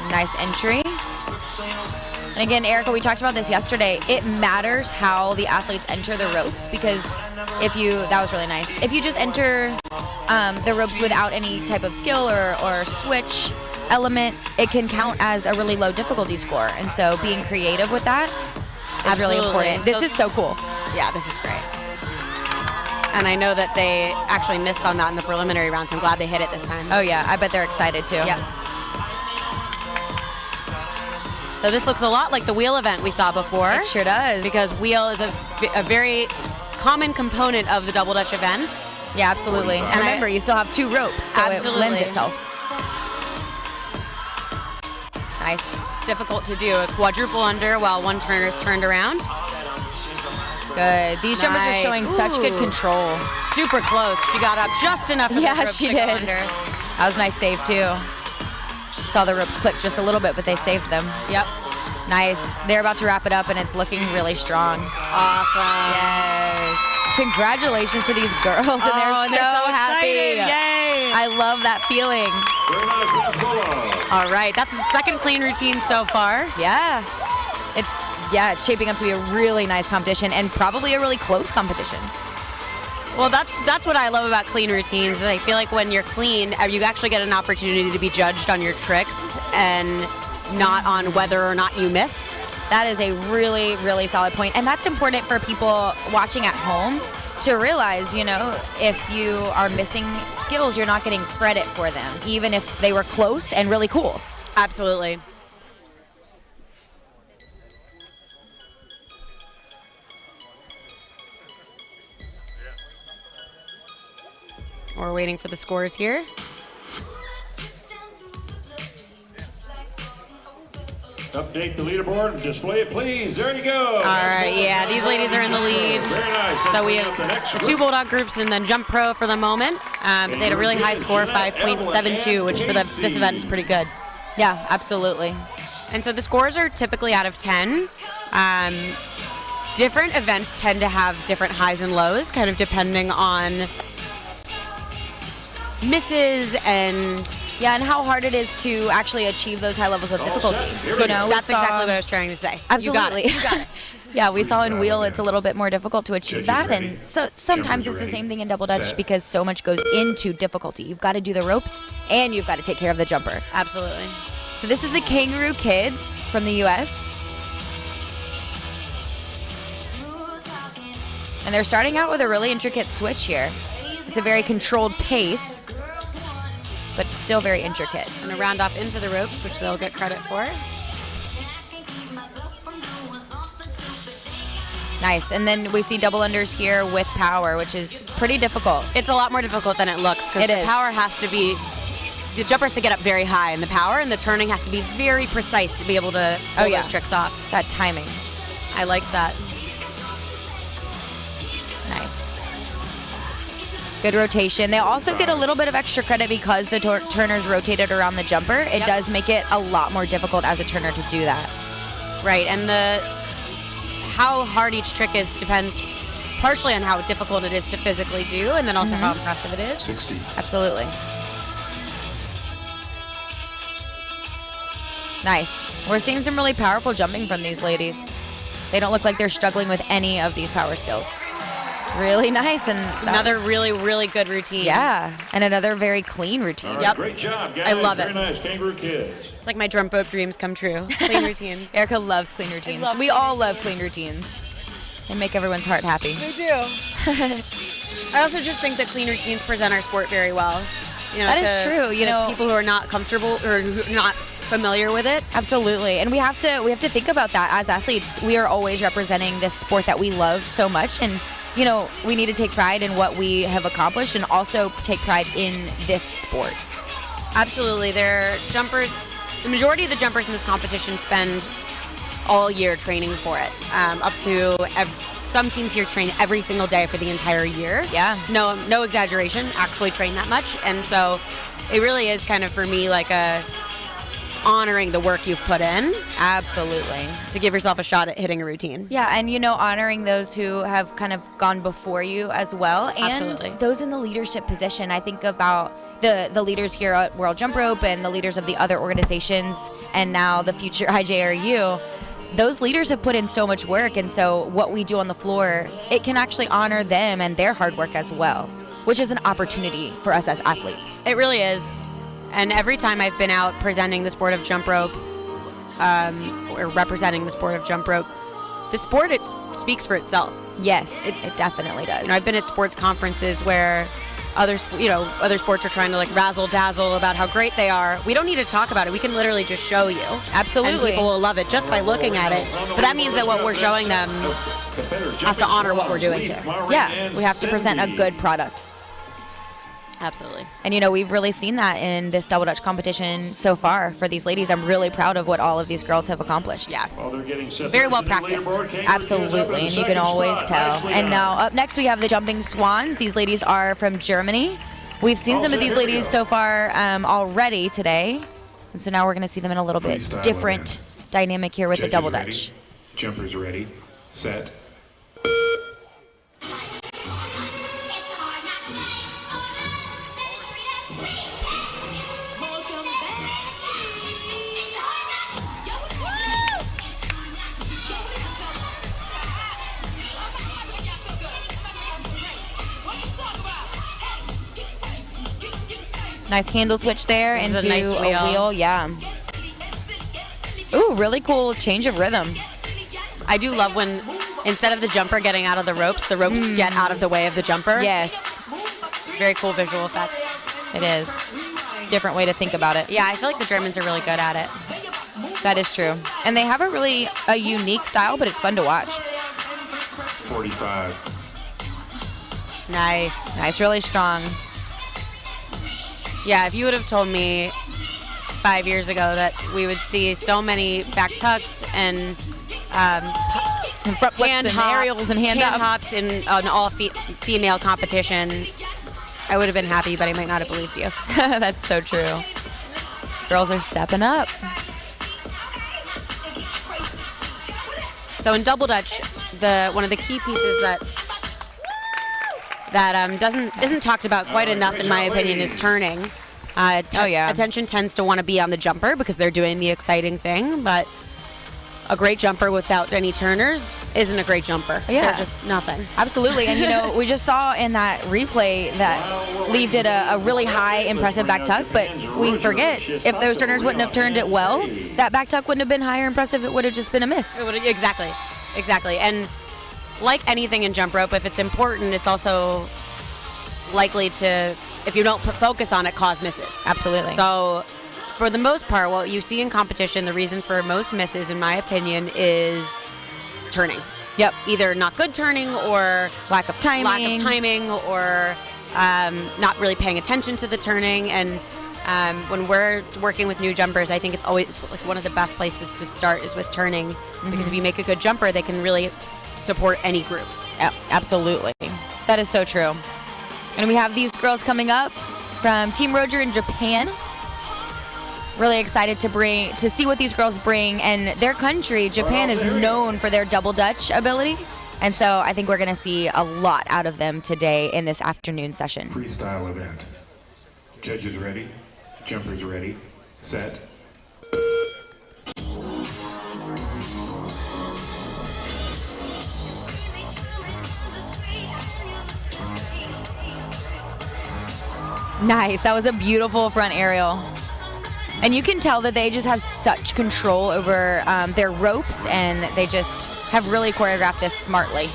Nice entry. And again, Erica, we talked about this yesterday. It matters how the athletes enter the ropes, because that was really nice. If you just enter the ropes without any type of skill or switch element, it can count as a really low difficulty score. And so being creative with that is really important. This is so cool. Yeah, this is great. And I know that they actually missed on that in the preliminary rounds. I'm glad they hit it this time. Oh yeah, I bet they're excited too. Yeah. So this looks a lot like the wheel event we saw before. It sure does. Because wheel is a very common component of the double Dutch events. Yeah, absolutely. And remember, you still have two ropes, so it lends itself. Nice. It's difficult to do a quadruple under while one turner's turned around. Good. These jumpers are showing such good control. Super close. She got up just enough for the ropes she to did. go under. That was a nice save too. Saw the ropes click just a little bit, but they saved them. Yep. Nice. They're about to wrap it up, and it's looking really strong. Awesome. Yes. Congratulations to these girls, and and they're so happy. excited. Yay. I love that feeling. All right, that's the second clean routine so far. Yeah. It's shaping up to be a really nice competition, and probably a really close competition. Well, that's what I love about clean routines. I feel like when you're clean, you actually get an opportunity to be judged on your tricks and not on whether or not you missed. That is a really, really solid point. And that's important for people watching at home to realize, if you are missing skills, you're not getting credit for them, even if they were close and really cool. Absolutely. We're waiting for the scores here. Update the leaderboard and display it, please. There you go. All right, yeah, these ladies are in the lead. Very nice. So we have the two Bulldog groups and then Jump Pro for the moment. They had a really high score, 5.72, which for this event is pretty good. Yeah, absolutely. And so the scores are typically out of 10. Different events tend to have different highs and lows, kind of depending on misses and and how hard it is to actually achieve those high levels of difficulty. That's exactly what I was trying to say. Absolutely. You got it. Yeah, we saw in wheel it's a little bit more difficult to achieve that, and so sometimes it's the same thing in double dutch because so much goes into difficulty. You've got to do the ropes and you've got to take care of the jumper. Absolutely. So this is the Kangaroo Kids from the US. And they're starting out with a really intricate switch here. It's a very controlled pace, but still very intricate. And a round off into the ropes, which they'll get credit for. Nice. And then we see double unders here with power, which is pretty difficult. It's a lot more difficult than it looks because the power has to be, the jumper has to get up very high in the power, and the turning has to be very precise to be able to pull those tricks off. That timing. I like that. Nice. Good rotation. They also get a little bit of extra credit because the turner's rotated around the jumper. It does make it a lot more difficult as a turner to do that. Right, and how hard each trick is depends partially on how difficult it is to physically do, and then also how impressive it is. 60. Absolutely. Nice. We're seeing some really powerful jumping from these ladies. They don't look like they're struggling with any of these power skills. Really nice, and another really, really good routine. Yeah, and another very clean routine. Right, great job, guys. I love Very it. nice, Kangaroo Kids. It's like my drum rope dreams come true. Clean routines. Erica loves clean routines. We all love clean routines. They make everyone's heart happy. They do. I also just think that clean routines present our sport very well. That is true. To people who are not comfortable or who are not familiar with it. Absolutely, and we have to think about that as athletes. We are always representing this sport that we love so much, and we need to take pride in what we have accomplished and also take pride in this sport. Absolutely. The majority of the jumpers in this competition spend all year training for it. Up to some teams here train every single day for the entire year. Yeah. No exaggeration, actually train that much. And so it really is kind of for me like honoring the work you've put in. Absolutely. To give yourself a shot at hitting a routine. Yeah, and honoring those who have kind of gone before you as well. And Absolutely. Those in the leadership position. I think about the leaders here at World Jump Rope and the leaders of the other organizations and now the future IJRU. Those leaders have put in so much work, and so what we do on the floor, it can actually honor them and their hard work as well, which is an opportunity for us as athletes. It really is. And every time I've been out presenting the sport of jump rope, or representing the sport of jump rope, the sport, it speaks for itself. Yes, it definitely does. I've been at sports conferences where other sports are trying to razzle dazzle about how great they are. We don't need to talk about it. We can literally just show you. Absolutely. And people will love it just by looking at it. But that means that what we're showing them has to honor what we're doing here. Yeah, we have to present a good product. Absolutely. And we've really seen that in this double dutch competition so far for these ladies. I'm really proud of what all of these girls have accomplished. Yeah. Very Very well practiced. Absolutely, and you can always tell. And now up next we have the Jumping Swans. These ladies are from Germany. We've seen some of these ladies so far already today. And so now we're going to see them in a little bit different dynamic here with the Judges double ready? dutch. Jumpers ready, set. Nice handle switch there This is into a nice a wheel. wheel. Yeah. Ooh, really cool change of rhythm. I do love when instead of the jumper getting out of the ropes get out of the way of the jumper. Yes. Very cool visual effect. It is. Different way to think about it. Yeah, I feel like the Germans are really good at it. That is true. And they have a unique style, but it's fun to watch. 45. Nice. Nice, really strong. Yeah, if you would have told me 5 years ago that we would see so many back tucks and front flips and aerials and hand ups. hops in an all-female competition, I would have been happy, but I might not have believed you. That's so true. Girls are stepping up. So in double dutch, one of the key pieces that isn't talked about quite enough, in my opinion, is turning. Attention tends to want to be on the jumper because they're doing the exciting thing, but a great jumper without any turners isn't a great jumper. Yeah. They're just nothing. Absolutely. And, we just saw in that replay that Liev did a really high, impressive back tuck, but we forget if those turners wouldn't have turned it well, that back tuck wouldn't have been higher impressive. It would have just been a miss. Exactly. And like anything in jump rope, if it's important, it's also likely to, if you don't focus on it, cause misses. Absolutely. So for the most part, what you see in competition, the reason for most misses, in my opinion, is turning. Yep. Either not good turning or lack of timing or not really paying attention to the turning. And when we're working with new jumpers, I think it's always like one of the best places to start is with turning, because if you make a good jumper, they can really support any group. Yep, absolutely. That is so true. And we have these girls coming up from Team Roger in Japan. Really excited to see what these girls bring. And their country, Japan, is known for their double dutch ability. And so I think we're going to see a lot out of them today in this afternoon session. Freestyle event. Judges ready, jumpers ready, set. Nice. That was a beautiful front aerial. And you can tell that they just have such control over their ropes, and they just have really choreographed this smartly.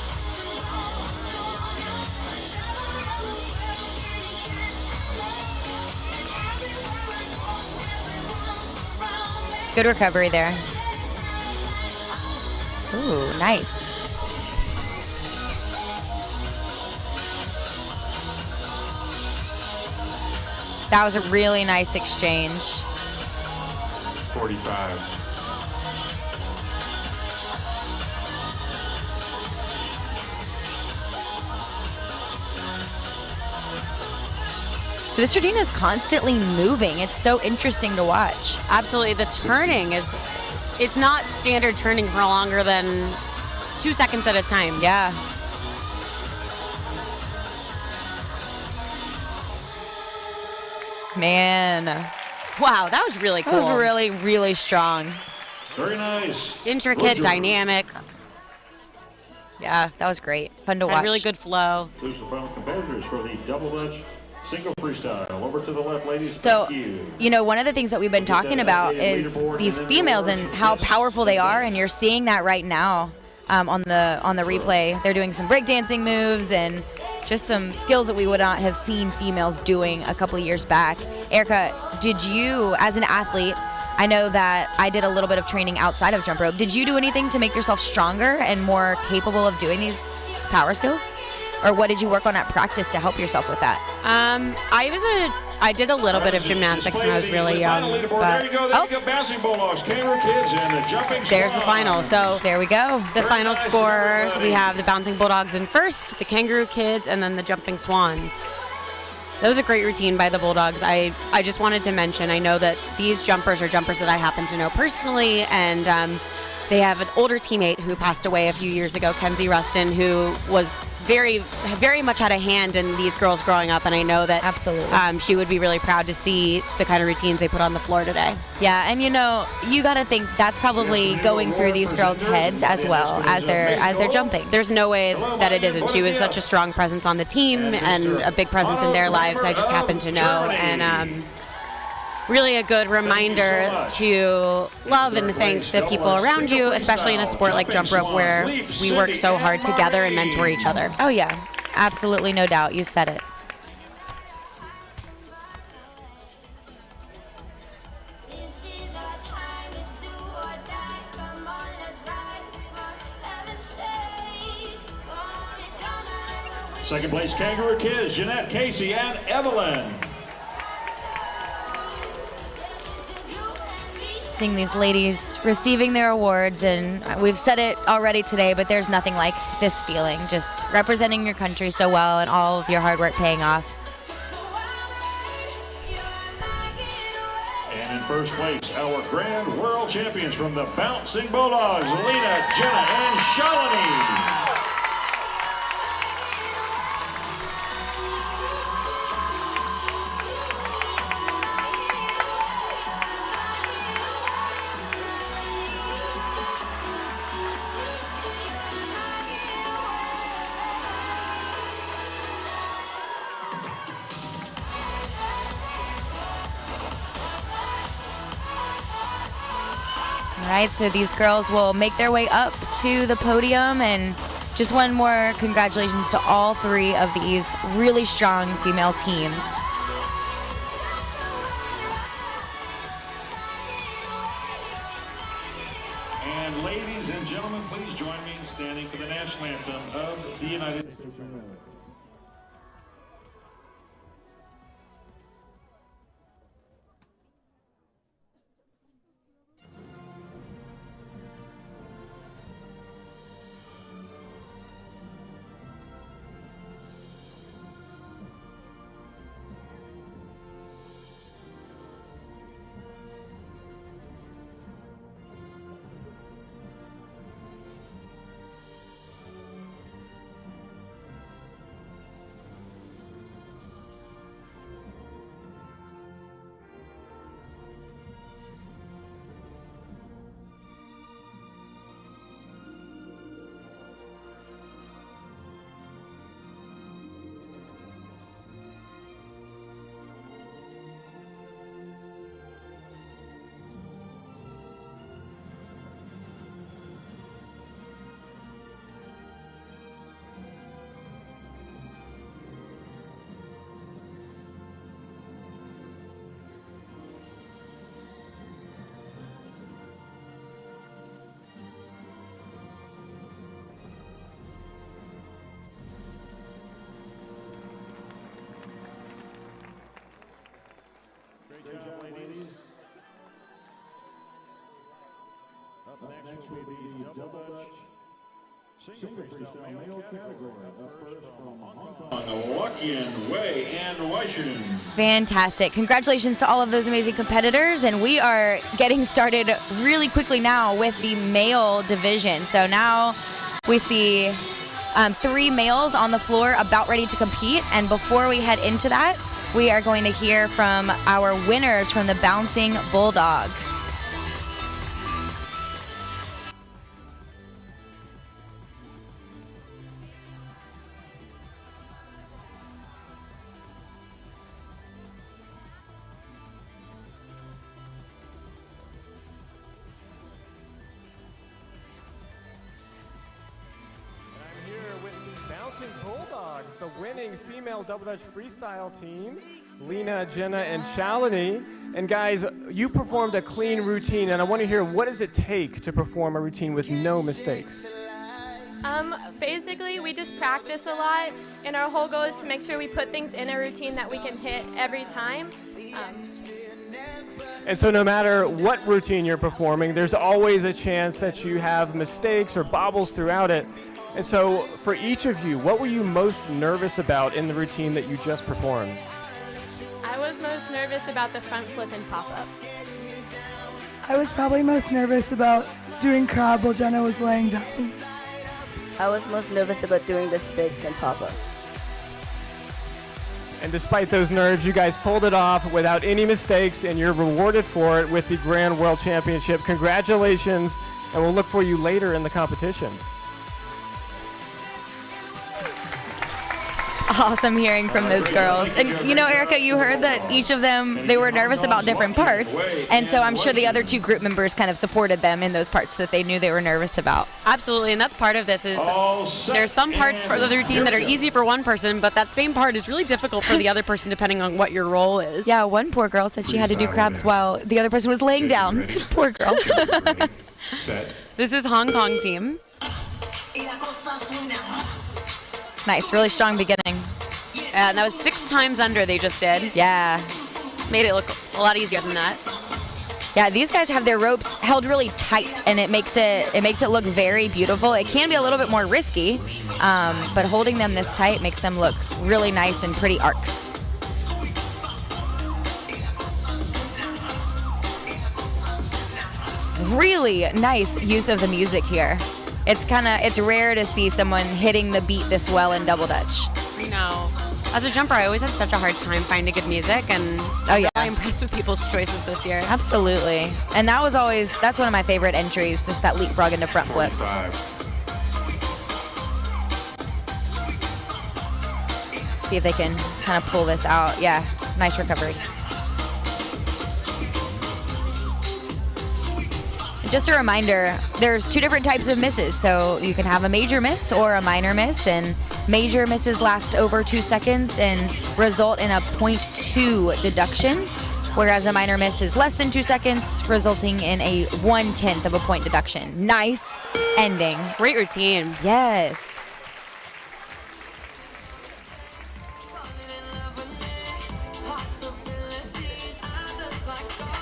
Good recovery there. Ooh, nice. That was a really nice exchange. 45. So this routine is constantly moving. It's so interesting to watch. Absolutely. The turning it's not standard turning for longer than 2 seconds at a time. Yeah. Man. Wow, that was really cool. That was really, really strong. Very nice. Intricate, dynamic. Yeah, that was great. Fun to Had watch. really good flow. Who's the final competitors for the double dutch single freestyle? Over to the left, ladies. So, Thank you. one of the things that we've been talking about is these females and how powerful they are, and you're seeing that right now on the replay. They're doing some breakdancing moves and just some skills that we would not have seen females doing a couple of years back. Erica, did you, as an athlete, I know that I did a little bit of training outside of jump rope. Did you do anything to make yourself stronger and more capable of doing these power skills? Or what did you work on at practice to help yourself with that? I did a little bit of gymnastics when I was really young. But, There you go, Bouncing Bulldogs, Kangaroo Kids, and the Jumping there's the Swan. final. So there we go. The final scores, we have the Bouncing Bulldogs in first, the Kangaroo Kids, and then the Jumping Swans. That was a great routine by the Bulldogs. I just wanted to mention, I know that these jumpers are jumpers that I happen to know personally, and they have an older teammate who passed away a few years ago, Kenzie Rustin, who was very, very much had a hand in these girls growing up, and I know that absolutely she would be really proud to see the kind of routines they put on the floor today. Yeah, and you know, you got to think that's probably going through these girls' heads as well as they're jumping. There's no way that it isn't. She was such a strong presence on the team and a big presence in their lives. I just happen to know, and really a good reminder to love and thank the people around you, especially in a sport like jump rope where we work so hard together and mentor each other. Oh yeah, absolutely, no doubt. You said it. Second place Kangaroo Kids, Jeanette, Casey, and Evelyn. Seeing these ladies receiving their awards, and we've said it already today, but there's nothing like this feeling, just representing your country so well and all of your hard work paying off. And in first place, our grand world champions from the Bouncing Bulldogs, Lena, Jenna, and Shalini. All right, so these girls will make their way up to the podium, and just one more congratulations to all three of these really strong female teams. And ladies and gentlemen, please join me in standing for the national anthem of the United States of America. Great job, ladies. Up next will be the double Dutch single freestyle male category. Up first from Hong Kong, Luckian, Wei, and Weishun. Fantastic. Congratulations to all of those amazing competitors, and we are getting started really quickly now with the male division. So now we see 3 males on the floor about ready to compete, and before we head into that, we are going to hear from our winners from the Bouncing Bulldogs. Bulldogs, the winning female double Dutch freestyle team, Lena, Jenna, and Shalini. And guys, you performed a clean routine, and I want to hear, what does it take to perform a routine with no mistakes? Basically, we just practice a lot, and our whole goal is to make sure we put things in a routine that we can hit every time. And so no matter what routine you're performing, there's always a chance that you have mistakes or bobbles throughout it. And so for each of you, what were you most nervous about in the routine that you just performed? I was most nervous about the front flip and pop-ups. I was probably most nervous about doing crab while Jenna was laying down. I was most nervous about doing the 6 and pop-ups. And despite those nerves, you guys pulled it off without any mistakes, and you're rewarded for it with the Grand World Championship. Congratulations, and we'll look for you later in the competition. Awesome hearing from those girls. And you know, Erica, you heard that each of them, they were nervous about different parts. And so I'm sure the other 2 group members kind of supported them in those parts that they knew they were nervous about. Absolutely, and that's part of this is there's some parts for the routine that are easy for one person, but that same part is really difficult for the other person depending on what your role is. Yeah, one poor girl said she had to do crabs while the other person was laying down. Poor girl. This is Hong Kong team. Nice, really strong beginning. And that was 6 times under they just did. Yeah. Made it look a lot easier than that. Yeah, these guys have their ropes held really tight, and it makes it look very beautiful. It can be a little bit more risky, but holding them this tight makes them look really nice and pretty arcs. Really nice use of the music here. It's rare to see someone hitting the beat this well in double dutch. I know. As a jumper, I always had such a hard time finding good music, and I'm really impressed with people's choices this year. Absolutely. And that's one of my favorite entries, just that leapfrog into front flip. See if they can kind of pull this out. Yeah, nice recovery. Just a reminder, there's 2 different types of misses. So you can have a major miss or a minor miss, and major misses last over 2 seconds and result in a 0.2 deduction, whereas a minor miss is less than 2 seconds, resulting in a 1/10 of a point deduction. Nice ending. Great routine. Yes.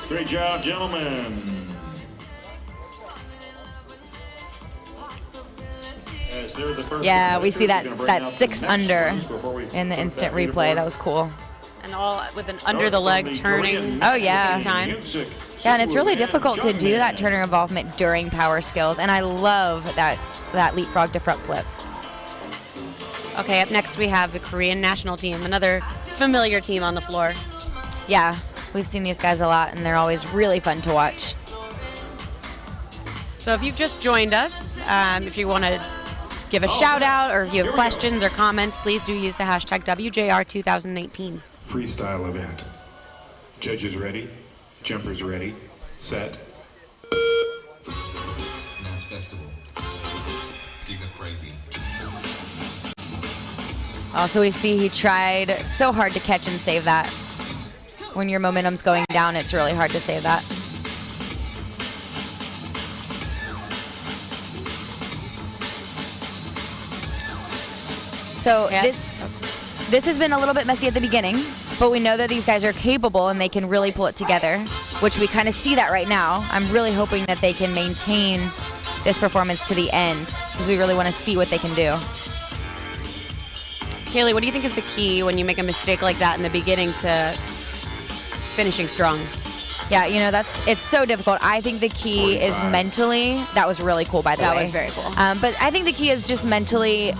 Great job, gentlemen. Yeah, we see that 6 under in the instant replay. That was cool. And all with an under the leg turning. Oh yeah. At the same time. Yeah, and it's really difficult to do that turner involvement during power skills, and I love that leapfrog to front flip. Okay, up next we have the Korean national team, another familiar team on the floor. Yeah, we've seen these guys a lot, and they're always really fun to watch. So if you've just joined us, if you want to give a shout out or if you have questions or comments, please do use the hashtag WJR2019. Freestyle event. Judges ready, jumpers ready, set. Mass Festival. Diga Crazy. Also, we see he tried so hard to catch and save that. When your momentum's going down, it's really hard to save that. So this has been a little bit messy at the beginning, but we know that these guys are capable and they can really pull it together, which we kind of see that right now. I'm really hoping that they can maintain this performance to the end because we really want to see what they can do. Kaylee, what do you think is the key when you make a mistake like that in the beginning to finishing strong? Yeah, you know, it's so difficult. I think the key is mentally. That was really cool, by the way. That was very cool. But I think the key is just mentally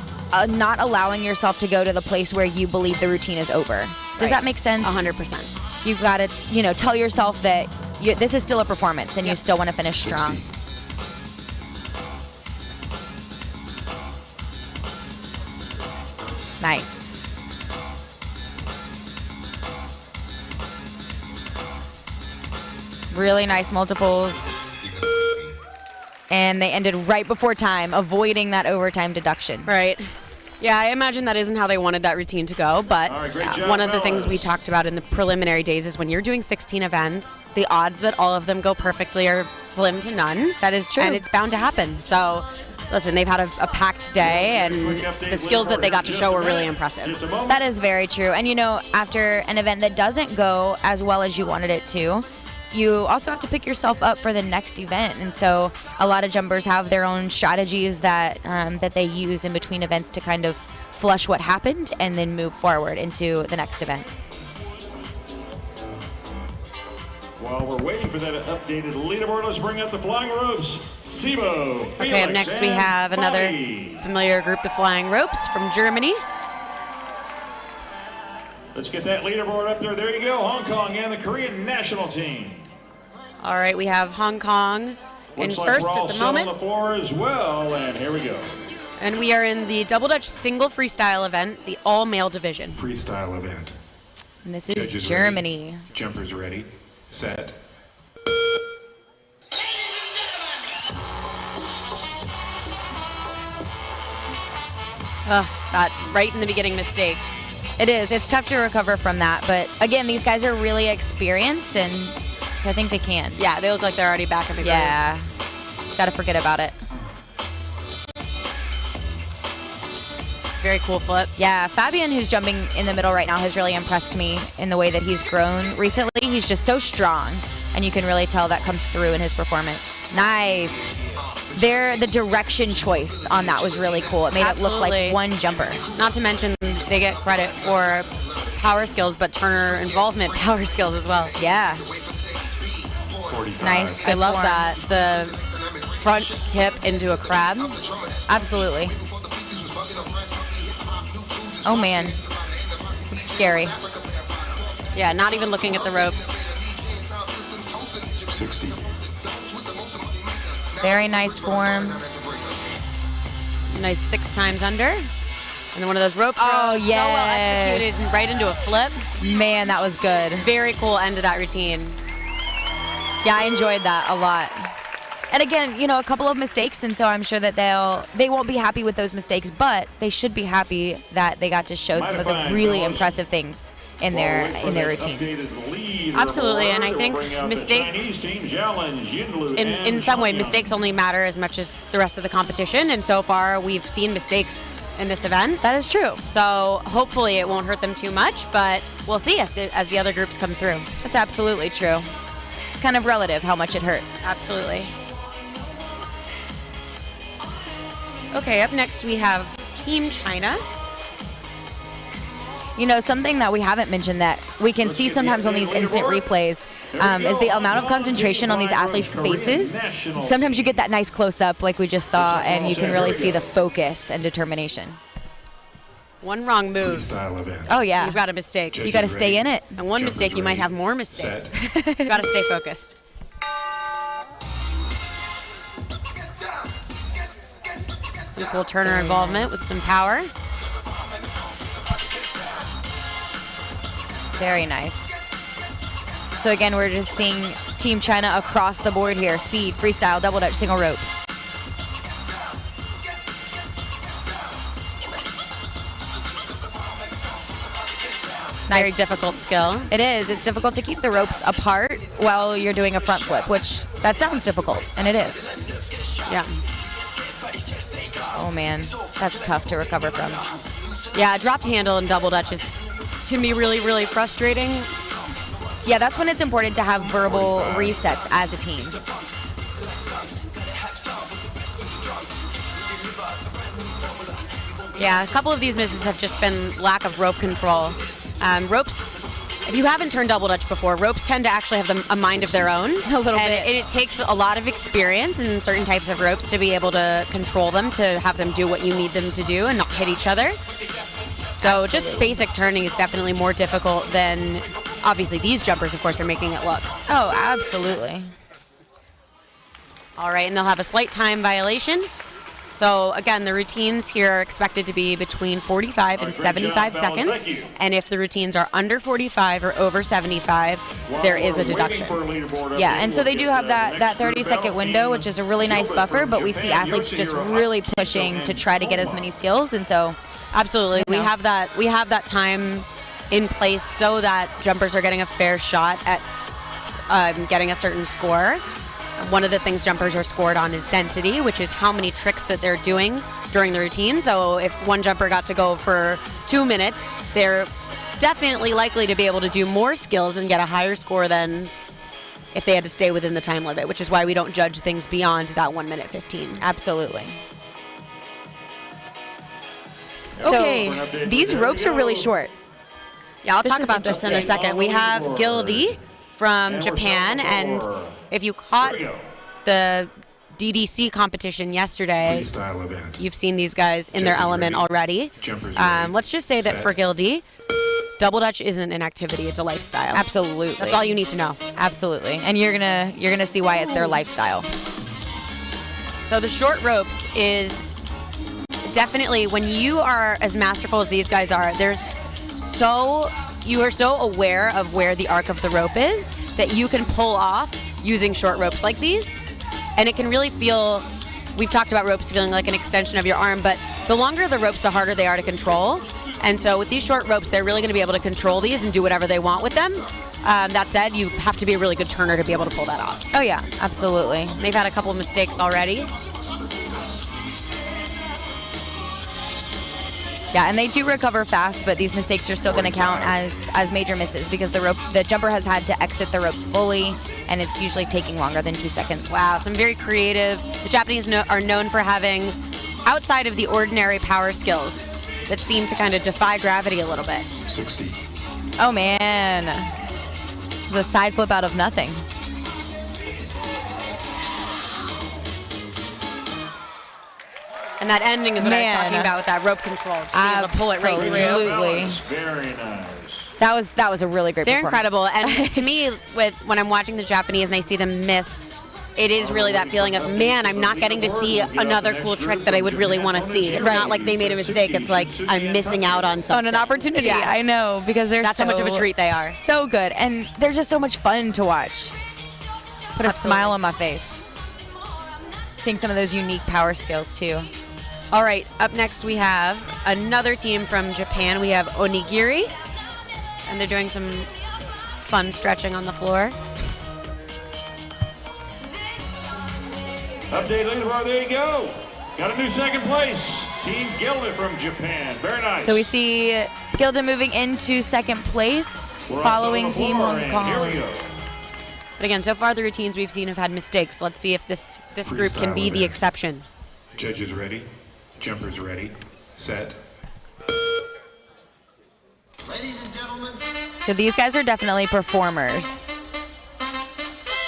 not allowing yourself to go to the place where you believe the routine is over. Does that make sense? 100%. You've got to, tell yourself that this is still a performance and you still want to finish strong. Nice. Really nice multiples. And they ended right before time, avoiding that overtime deduction. Right. Yeah, I imagine that isn't how they wanted that routine to go, but one of the things we talked about in the preliminary days is when you're doing 16 events, the odds that all of them go perfectly are slim to none. That is true. And it's bound to happen. So, listen, they've had a packed day, and the skills that they got to show were really impressive. That is very true. And, after an event that doesn't go as well as you wanted it to, you also have to pick yourself up for the next event. And so a lot of jumpers have their own strategies that they use in between events to kind of flush what happened and then move forward into the next event. While we're waiting for that updated leaderboard, let's bring out the flying ropes. Sibo, Okay, up Felix, next we and have another Fabi. familiar group of flying ropes from Germany. Let's get that leaderboard up there. There you go, Hong Kong and the Korean national team. All right, we have Hong Kong in Looks like first we're all at the set on moment. the floor as well, and here we go. And we are in the double Dutch single freestyle event, the all-male division. Freestyle event. And this is Judges Germany. Ready. Jumpers ready. Set. Ugh, that right in the beginning mistake. It is. It's tough to recover from that. But again, these guys are really experienced, and so I think they can. Yeah, they look like they're already back in the groove. Yeah. Got to forget about it. Very cool flip. Yeah, Fabian, who's jumping in the middle right now, has really impressed me in the way that he's grown recently. He's just so strong, and you can really tell that comes through in his performance. Nice. The direction choice on that was really cool. It made it look like one jumper. Not to mention they get credit for power skills, but Turner involvement power skills as well. Yeah. 45. Nice. I Good love form. that. The front hip into a crab. Absolutely. Oh man, it's scary. Yeah, not even looking at the ropes. 60. Very nice form. Nice 6 times under. And then one of those rope throws. Oh, So well yes. executed, right into a flip. Man, that was good. Very cool end to that routine. Yeah, I enjoyed that a lot. And again, you know, a couple of mistakes, and so I'm sure that they won't be happy with those mistakes, but they should be happy that they got to show some of the really impressive things in their routine. Absolutely, and I think mistakes, in some way, mistakes only matter as much as the rest of the competition, and so far we've seen mistakes in this event. That is true. So hopefully it won't hurt them too much, but we'll see as the other groups come through. That's absolutely true. It's kind of relative how much it hurts. Absolutely. Okay, up next we have Team China. You know, something that we haven't mentioned that we can see sometimes on these instant replays is the amount of concentration on these athletes' faces. Sometimes you get that nice close-up like we just saw, and you can really see the focus and determination. One wrong move. Oh, yeah. You've got a mistake. You got to stay in it. And one mistake, you might have more mistakes. You've got to stay focused. Some cool Turner involvement with some power. Very nice. So again, we're just seeing Team China across the board here. Speed, freestyle, double Dutch, single rope. Very difficult skill. It is. It's difficult to keep the ropes apart while you're doing a front flip, which that sounds difficult, and it is. Yeah. Oh man, that's tough to recover from. Yeah, dropped handle and double Dutches can be really, really frustrating. Yeah, that's when it's important to have verbal resets as a team. Yeah, a couple of these misses have just been lack of rope control. Ropes, if you haven't turned double Dutch before, ropes tend to actually have a mind of their own. A little and bit. It takes a lot of experience in certain types of ropes to be able to control them, to have them do what you need them to do and not hit each other. So just basic turning is definitely more difficult than, obviously these jumpers, of course, are making it look. Oh, absolutely. All right, and they'll have a slight time violation. So again, the routines here are expected to be between 45 and 75 seconds. And if the routines are under 45 or over 75, there is a deduction. Yeah, and so they do have that 30-second window, which is a really nice buffer, but we see athletes just really pushing to try to get as many skills, and so absolutely, we have that time in place so that jumpers are getting a fair shot at getting a certain score. One of the things jumpers are scored on is density, which is how many tricks that they're doing during the routine. So if one jumper got to go for 2 minutes, they're definitely likely to be able to do more skills and get a higher score than if they had to stay within the time limit, which is why we don't judge things beyond that 1 minute 15. Absolutely. Okay, these ropes are really short. Yeah, I'll This talk is about this in a interesting. second. We have Gildy from And we're Japan, set and for- if you caught Here we go. the DDC competition yesterday, Freestyle event. you've seen these guys in their Judges element ready. already. Jumpers ready. Let's just say that Set. for Gildy, double dutch isn't an activity; it's a lifestyle. Absolutely. That's all you need to know. Absolutely. And you're gonna see why it's their lifestyle. So the short ropes is definitely, when you are as masterful as these guys are, you are so aware of where the arc of the rope is that you can pull off using short ropes like these. And it can really feel, we've talked about ropes feeling like an extension of your arm, but the longer the ropes, the harder they are to control. And so with these short ropes, they're really going to be able to control these and do whatever they want with them. That said, you have to be a really good turner to be able to pull that off. Oh yeah, absolutely. They've had a couple of mistakes already. Yeah, and they do recover fast, but these mistakes are still going to count as major misses because the jumper has had to exit the ropes fully, and it's usually taking longer than 2 seconds. Wow, some very creative. The Japanese are known for having, outside of the ordinary power skills, that seem to kind of defy gravity a little bit. 60. Oh man, the side flip out of nothing. And that ending is what I was talking about with that rope control. Just being able to pull it right through. Absolutely. Very nice. That was a really great They're performance. incredible. And to me, when I'm watching the Japanese and I see them miss, it is really that feeling of, man, I'm not getting to see another cool trick that I would really want to see. It's not like they made a mistake. It's like I'm missing out on something. On an opportunity. Yes. I know, because That's how much of a treat they are. So good, and they're just so much fun to watch. Put a smile on my face. Seeing some of those unique power skills too. All right, up next we have another team from Japan. We have Onigiri, and they're doing some fun stretching on the floor. Update leaderboard, there you go. Got a new second place. Team Gilda from Japan. Very nice. So we see Gilda moving into second place, We're following also on the Team floor, Hong and Kong. Here we go. But again, so far the routines we've seen have had mistakes. Let's see if this group can Freestyle be the event. exception. Judges ready. Jumpers ready. Set. So these guys are definitely performers.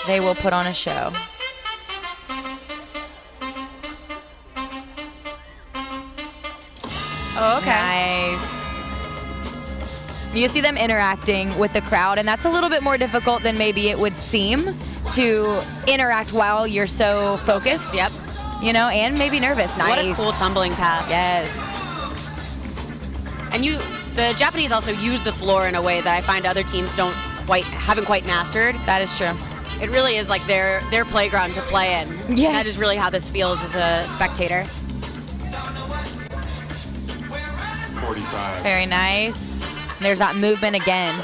They will put on a show. Oh, okay. Nice. You see them interacting with the crowd, and that's a little bit more difficult than maybe it would seem to interact while you're so focused. Yep. You know, and maybe nervous. Nice. What a cool tumbling pass. Yes. And the Japanese also use the floor in a way that I find other teams haven't quite mastered. That is true. It really is like their playground to play in. Yes. That is really how this feels as a spectator. 45. Very nice. There's that movement again.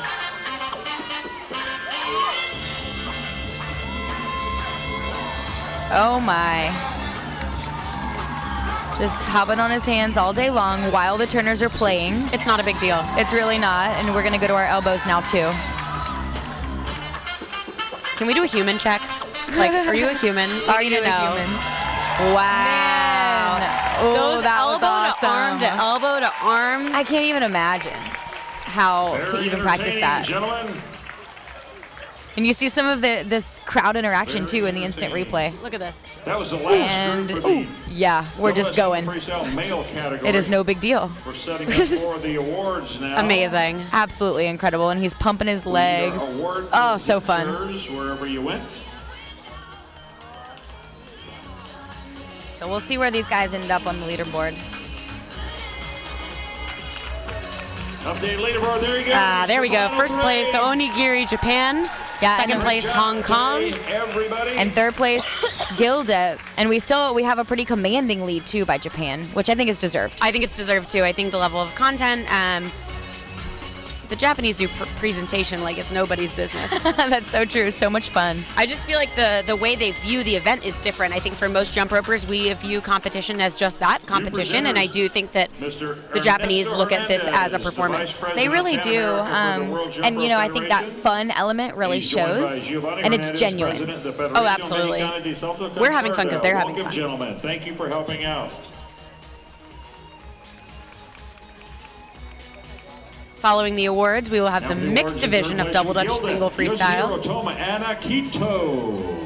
Oh my. Just hopping on his hands all day long while the turners are playing. It's not a big deal. It's really not, and we're gonna go to our elbows now too. Can we do a human check? Like, are you a human? Are you a human? Wow. Oh, Those that was elbow to arm awesome. to elbow to arm. I can't even imagine how to Very even practice that. entertaining, Gentlemen. And you see some of this crowd interaction too in the instant replay. Look at this. That was the last And group for the yeah, we're just going. freestyle male category. It is no big deal. We're setting up for the awards now. Amazing. Absolutely incredible. And he's pumping his legs. Award Oh, so fun. jurors Wherever you went. So we'll see where these guys end up on the leaderboard. Update leaderboard, there you go. There we go. First place, Onigiri, Japan. Yeah, Second and place, Hong Kong. Everybody. And third place, Gilda. And we have a pretty commanding lead too by Japan, which I think is deserved. I think it's deserved too. I think the level of content, the Japanese do presentation like it's nobody's business. That's so true. So much fun. I just feel like the way they view the event is different. I think for most jump ropers, we view competition as just that, competition. And I do think that the Japanese look at this as a performance. They really do. And, you know, I think that fun element really shows. And it's genuine. Oh, absolutely. We're having fun because they're having Welcome, fun. gentlemen. Thank you for helping out. Following the awards, we will have the mixed division of double Dutch single freestyle. Rotoma Anna Quito.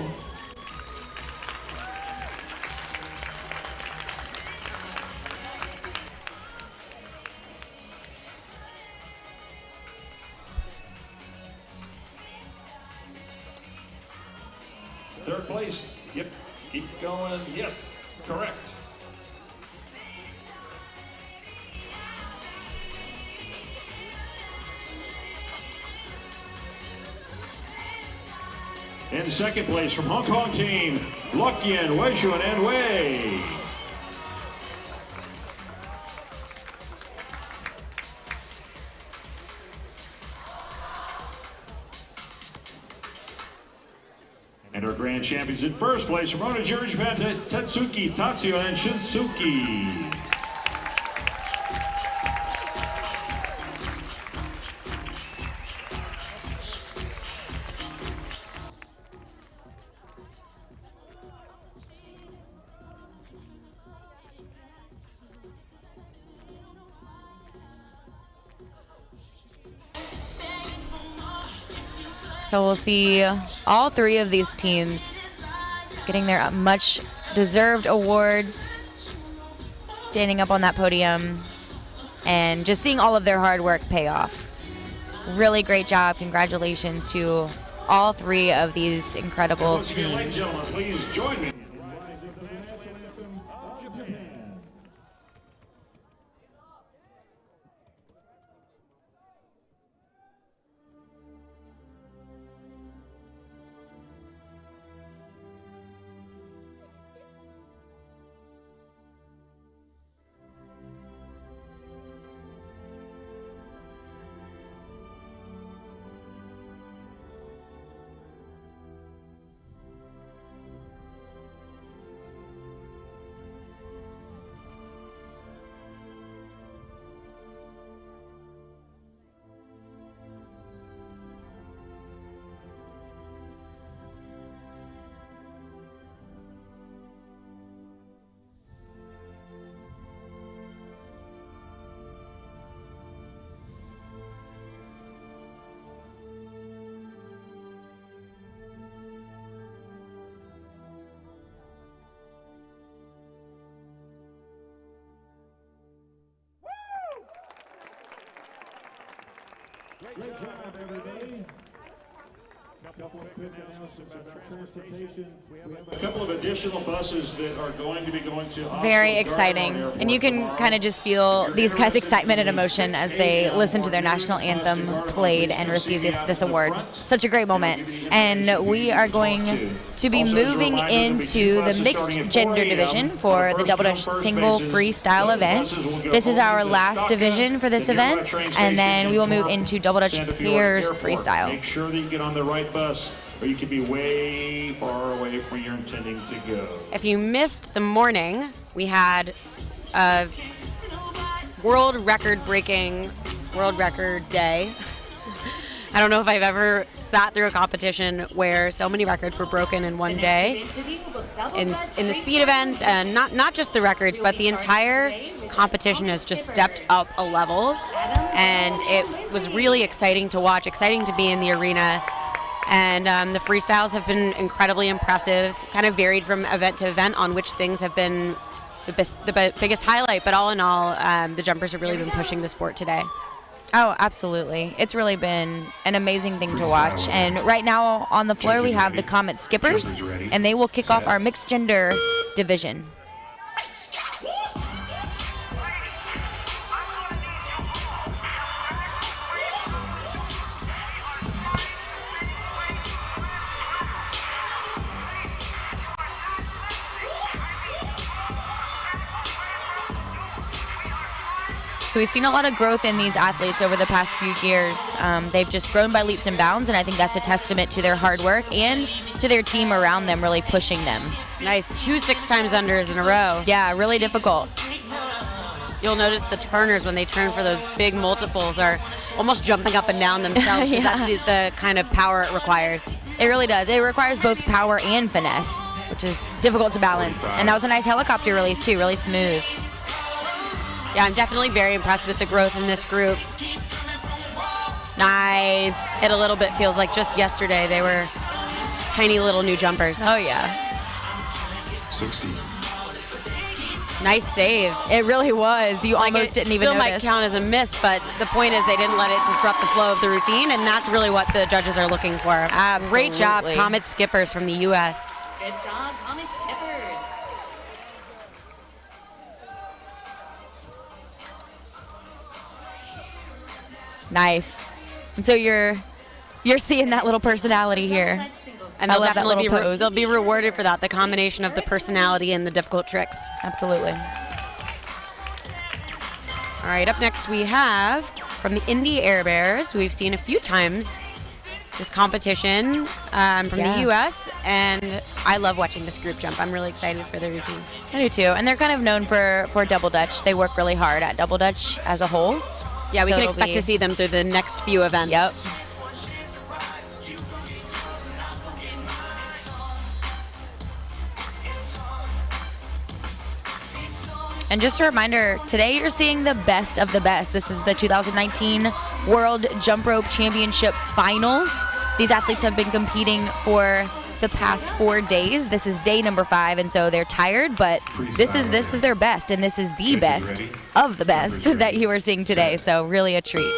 Third place. Yep. Keep going. Yes. Correct. In second place from Hong Kong team, Lokian Weijun and Wei. And our grand champions in first place from Onigiri, Japan, Tetsuki Tatsuya and Shinsuke. So we'll see all three of these teams getting their much deserved awards, standing up on that podium, and just seeing all of their hard work pay off. Really great job. Congratulations to all three of these incredible Ladies and teams. gentlemen, please join me. Great job, everybody. A couple of additional buses that are going to be going to Oslo Very Gardermoen exciting. Airport And you can tomorrow. kind of just feel these guys' excitement and emotion as they listen to their national anthem played and receive this award. Such a great moment. And we are going to be moving into the mixed gender division for the Double Dutch single freestyle event. This is our last division for this event, and then we will move into Double Dutch pairs freestyle. Make sure that you get on the right bus, or you could be way far away from where you're intending to go. If you missed the morning, we had a world record day. I don't know if I've ever sat through a competition where so many records were broken in one day. In the speed events, and not just the records, but the entire competition has just stepped up a level. And it was really exciting to watch, exciting to be in the arena. And the freestyles have been incredibly impressive, kind of varied from event to event on which things have been the biggest highlight. But all in all, the jumpers have really been pushing the sport today. Oh, absolutely. It's really been an amazing thing to watch. And right now on the floor we have the Comet Skippers, and they will kick off our mixed gender division. So we've seen a lot of growth in these athletes over the past few years. They've just grown by leaps and bounds, and I think that's a testament to their hard work and to their team around them really pushing them. Nice, 2 6x unders in a row. Yeah, really difficult. You'll notice the turners, when they turn for those big multiples, are almost jumping up and down themselves. Yeah. That's the kind of power it requires. It really does. It requires both power and finesse, which is difficult to balance. And that was a nice helicopter release too, really smooth. Yeah, I'm definitely very impressed with the growth in this group. Nice. It a little bit feels like just yesterday they were tiny little new jumpers. Oh, yeah. 60. Nice save. It really was. You almost didn't even notice. Still might notice. count as a miss, but the point is they didn't let it disrupt the flow of the routine, and that's really what the judges are looking for. Absolutely. Great job, Comet Skippers from the U.S. Good job, Comet Skippers. Nice. And so you're seeing that little personality here. And I they'll love that definitely little pose. they'll be rewarded for that, the combination of the personality and the difficult tricks. Absolutely. All right, up next we have from the Indy Air Bears, who we've seen a few times this competition from the U.S., and I love watching this group jump. I'm really excited for their routine. I do too. And they're kind of known for double dutch. They work really hard at double dutch as a whole. Yeah, we So can it'll expect be- to see them through the next few events. Yep. And just a reminder, today you're seeing the best of the best. This is the 2019 World Jump Rope Championship Finals. These athletes have been competing for the past 4 days. This is day number 5, and so they're tired, but this is their best, and this is the best of the best that you are seeing today. So really a treat.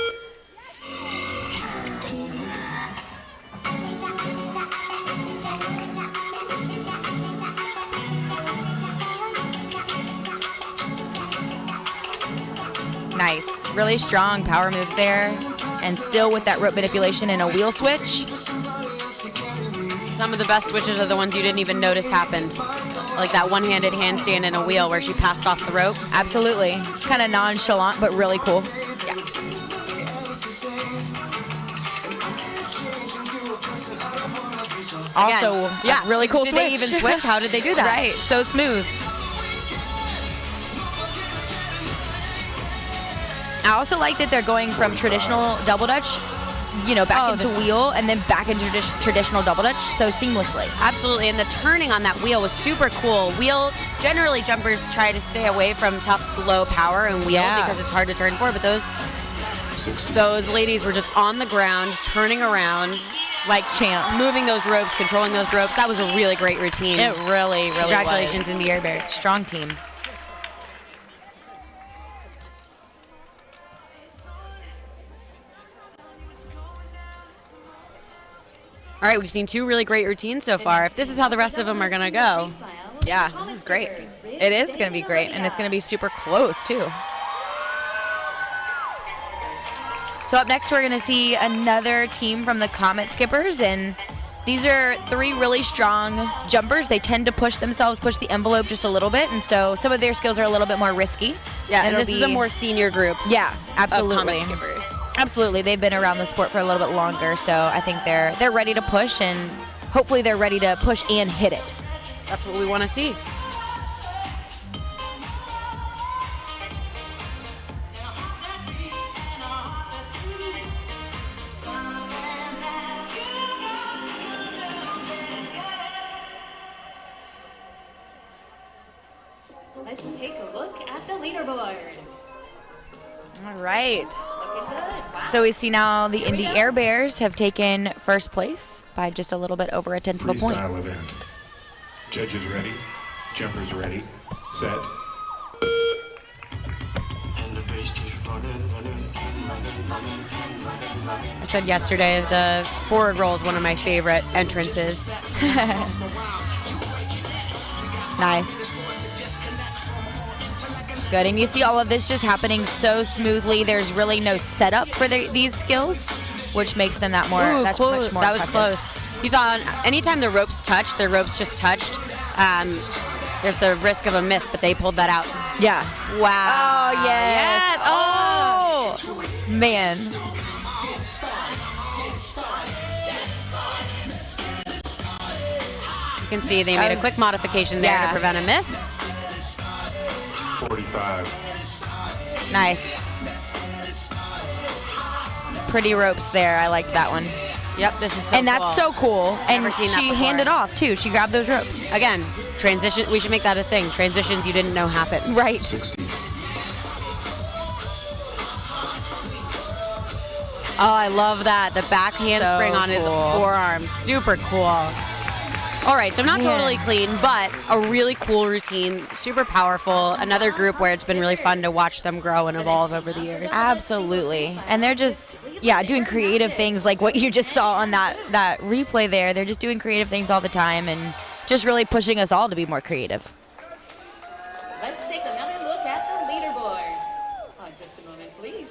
Nice. Really strong power moves there. And still with that rope manipulation and a wheel switch. Some of the best switches are the ones you didn't even notice happened. Like that one-handed handstand and a wheel where she passed off the rope. Absolutely. Kind of nonchalant, but really cool. Yeah. Also, yeah, really cool did switch. they even switch? How did they do that? Right, so smooth. I also like that they're going from traditional double dutch, back into wheel and then back into traditional double dutch so seamlessly. Absolutely, and the turning on that wheel was super cool. Wheel, generally jumpers try to stay away from tough, low power and wheel because it's hard to turn for, but those ladies were just on the ground, turning around. Like champs. Moving those ropes, controlling those ropes. That was a really great routine. It really, really Congratulations, was. Indy Air Bears. Strong team. All right, we've seen 2 really great routines so far. If this is how the rest of them are going to go. Yeah, this is great. It is going to be great, and it's going to be super close, too. So up next, we're going to see another team from the Comet Skippers, and these are 3 really strong jumpers. They tend to push themselves, push the envelope just a little bit, and so some of their skills are a little bit more risky. Yeah, and this is a more senior group. Yeah, absolutely. Of Comet Skippers. Absolutely, they've been around the sport for a little bit longer, so I think they're ready to push, and hopefully they're ready to push and hit it. That's what we want to see. Let's take a look at the leaderboard. All right. Looking good. Wow. So we see now the Indy Air Bears have taken first place by just a little bit over a tenth of a point. Freestyle event. Judges ready, jumpers ready, set. I said yesterday, the forward roll is one of my favorite entrances. Nice. Good, and you see all of this just happening so smoothly. There's really no setup for these skills, which makes them that Ooh, much close. more That was impressive. close. You saw anytime the ropes touched, their ropes just touched. There's the risk of a miss, but they pulled that out. Yeah. Wow. Oh, yes. Oh, man. You can see they made a quick modification there to prevent a miss. 45. Nice. Pretty ropes there. I liked that one. Yep, this is so and that's so cool. And Never seen that she before. handed off too. She grabbed those ropes. Again, transition. We should make that a thing. Transitions you didn't know happened. Right. Oh, I love that. The back handspring So on his cool. forearm. Super cool. All right, so not totally clean, but a really cool routine, super powerful. Another group where it's been really fun to watch them grow and evolve over the years. Absolutely. And they're just, doing creative things like what you just saw on that replay there. They're just doing creative things all the time and just really pushing us all to be more creative. Let's take another look at the leaderboard. Just a moment, please.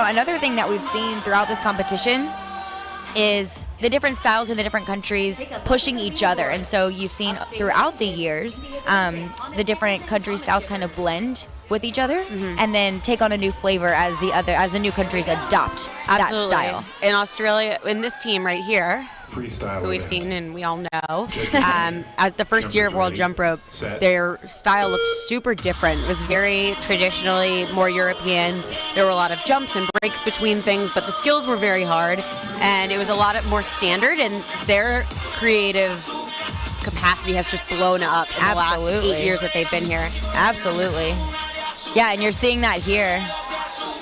Another thing that we've seen throughout this competition is the different styles in the different countries pushing each other. And so you've seen throughout the years the different country styles kind of blend with each other and then take on a new flavor as the new countries adopt Absolutely. that style. In Australia, in this team right here, Freestyle who we've event. seen and we all know, at the first year of World Jump Rope, their style looked super different. It was very traditionally more European. There were a lot of jumps and breaks between things, but the skills were very hard, and it was a lot more standard, and their creative capacity has just blown up in the last 8 years that they've been here. Absolutely. Yeah, and you're seeing that here.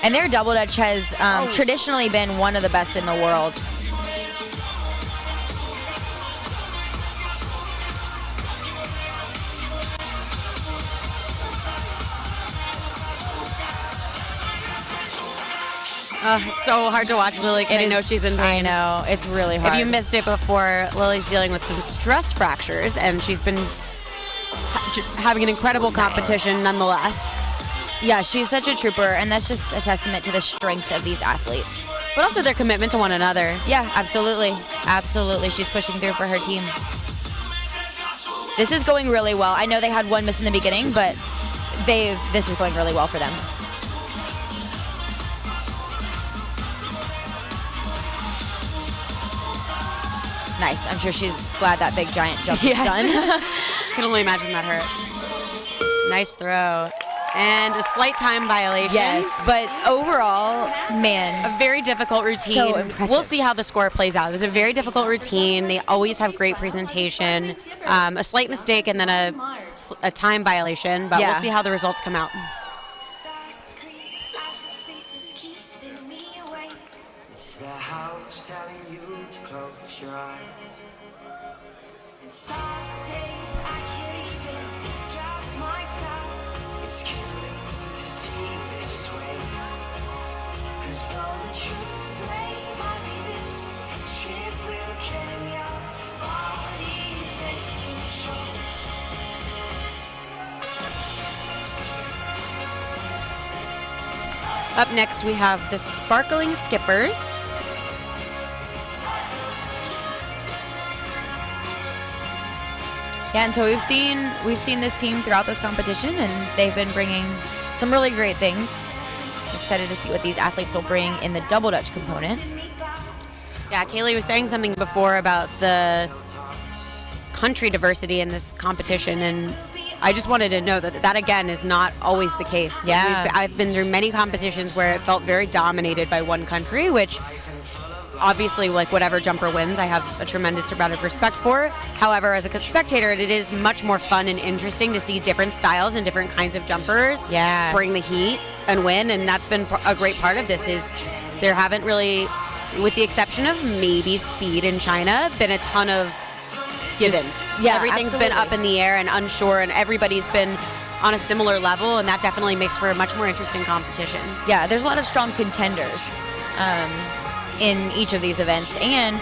And their double dutch has traditionally been one of the best in the world. It's so hard to watch Lily because I know she's in pain. I know, it's really hard. If you missed it before, Lily's dealing with some stress fractures, and she's been having an incredible competition nonetheless. Yeah, she's such a trooper, and that's just a testament to the strength of these athletes. But also their commitment to one another. Yeah, absolutely. Absolutely. She's pushing through for her team. This is going really well. I know they had one miss in the beginning, but this is going really well for them. Nice. I'm sure she's glad that big giant jump is done. I can only imagine that hurt. Nice throw. And a slight time violation. Yes, but overall, man. A very difficult routine. So impressive. We'll see how the score plays out. It was a very difficult routine. They always have great presentation. A slight mistake and then a time violation, but we'll see how the results come out. It's the house telling you to close your eyes. It's some days I can't even trust myself. It's killing me to see this way. 'Cause all the truth might be this. Shit will carry our bodies safe to shore. Up next, we have the Sparkling Skippers. Yeah, and so we've seen this team throughout this competition, and they've been bringing some really great things. Excited to see what these athletes will bring in the double dutch component. Yeah, Kaylee was saying something before about the country diversity in this competition, and I just wanted to know that again is not always the case. Yeah. I've been through many competitions where it felt very dominated by one country, which obviously, like whatever jumper wins, I have a tremendous amount of respect for. However, as a spectator, it is much more fun and interesting to see different styles and different kinds of jumpers bring the heat and win, and that's been a great part of this. Is there haven't really, with the exception of maybe speed in China, been a ton of givens. Everything's been up in the air and unsure, and everybody's been on a similar level, and that definitely makes for a much more interesting competition. Yeah, there's a lot of strong contenders in each of these events, and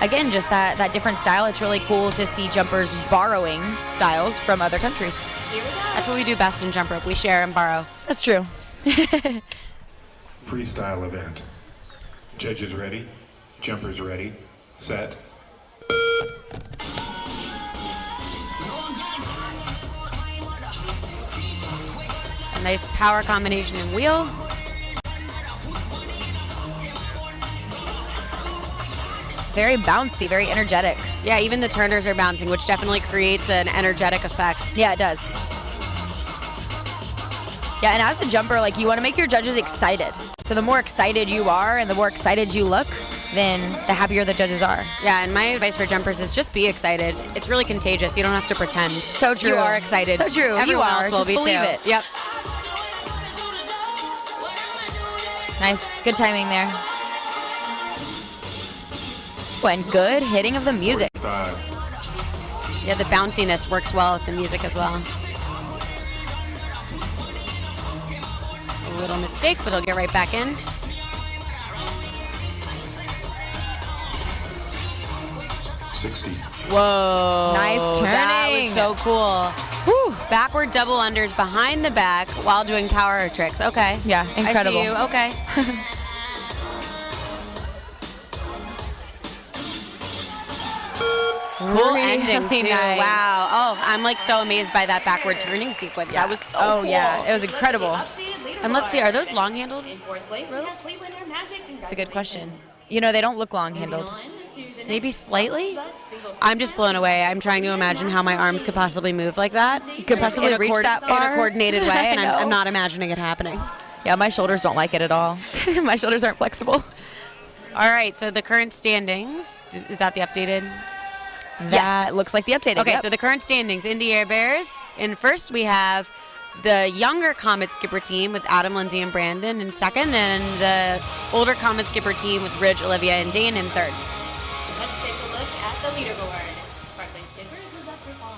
again, just that different style. It's really cool to see jumpers borrowing styles from other countries. That's what we do best in jump rope. We share and borrow. That's true. Freestyle event. Judges ready, jumpers ready, set. A nice power combination and wheel. Very bouncy, very energetic. Yeah, even the turners are bouncing, which definitely creates an energetic effect. Yeah, it does. Yeah, and as a jumper, like, you want to make your judges excited. So the more excited you are and the more excited you look, then the happier the judges are. Yeah, and my advice for jumpers is just be excited. It's really contagious. You don't have to pretend. So true. You are excited. So true. Everyone You are. else will Just be believe too. it. Yep. Nice. Good timing there. And good hitting of the music. Yeah, the bounciness works well with the music as well. A little mistake, but he'll get right back in. Whoa. Nice That turning. was so cool. Whew. Backward double unders behind the back while doing power tricks. Okay. Yeah, incredible. I see you. Okay. Cool ending too. Nice. Wow. Oh, I'm like so amazed by that backward turning sequence. That was so Oh, cool. yeah. It was incredible. And let's see, are those long handled? It's a good question. You know, they don't look long handled. Maybe slightly? I'm just blown away. I'm trying to imagine how my arms could possibly move like that. Could possibly in a reach that in a far? coordinated way, and I know. I'm not imagining it happening. Yeah, my shoulders don't like it at all. My shoulders aren't flexible. All right, so the current standings, is that the updated? That looks like the updated. Okay, yep. so the current standings, Indy Air Bears. In first, we have the younger Comet Skipper team with Adam, Lindsay, and Brandon in second, and the older Comet Skipper team with Ridge, Olivia, and Dane in third. Let's take a look at the leaderboard. Sparkling Skippers is up for 5.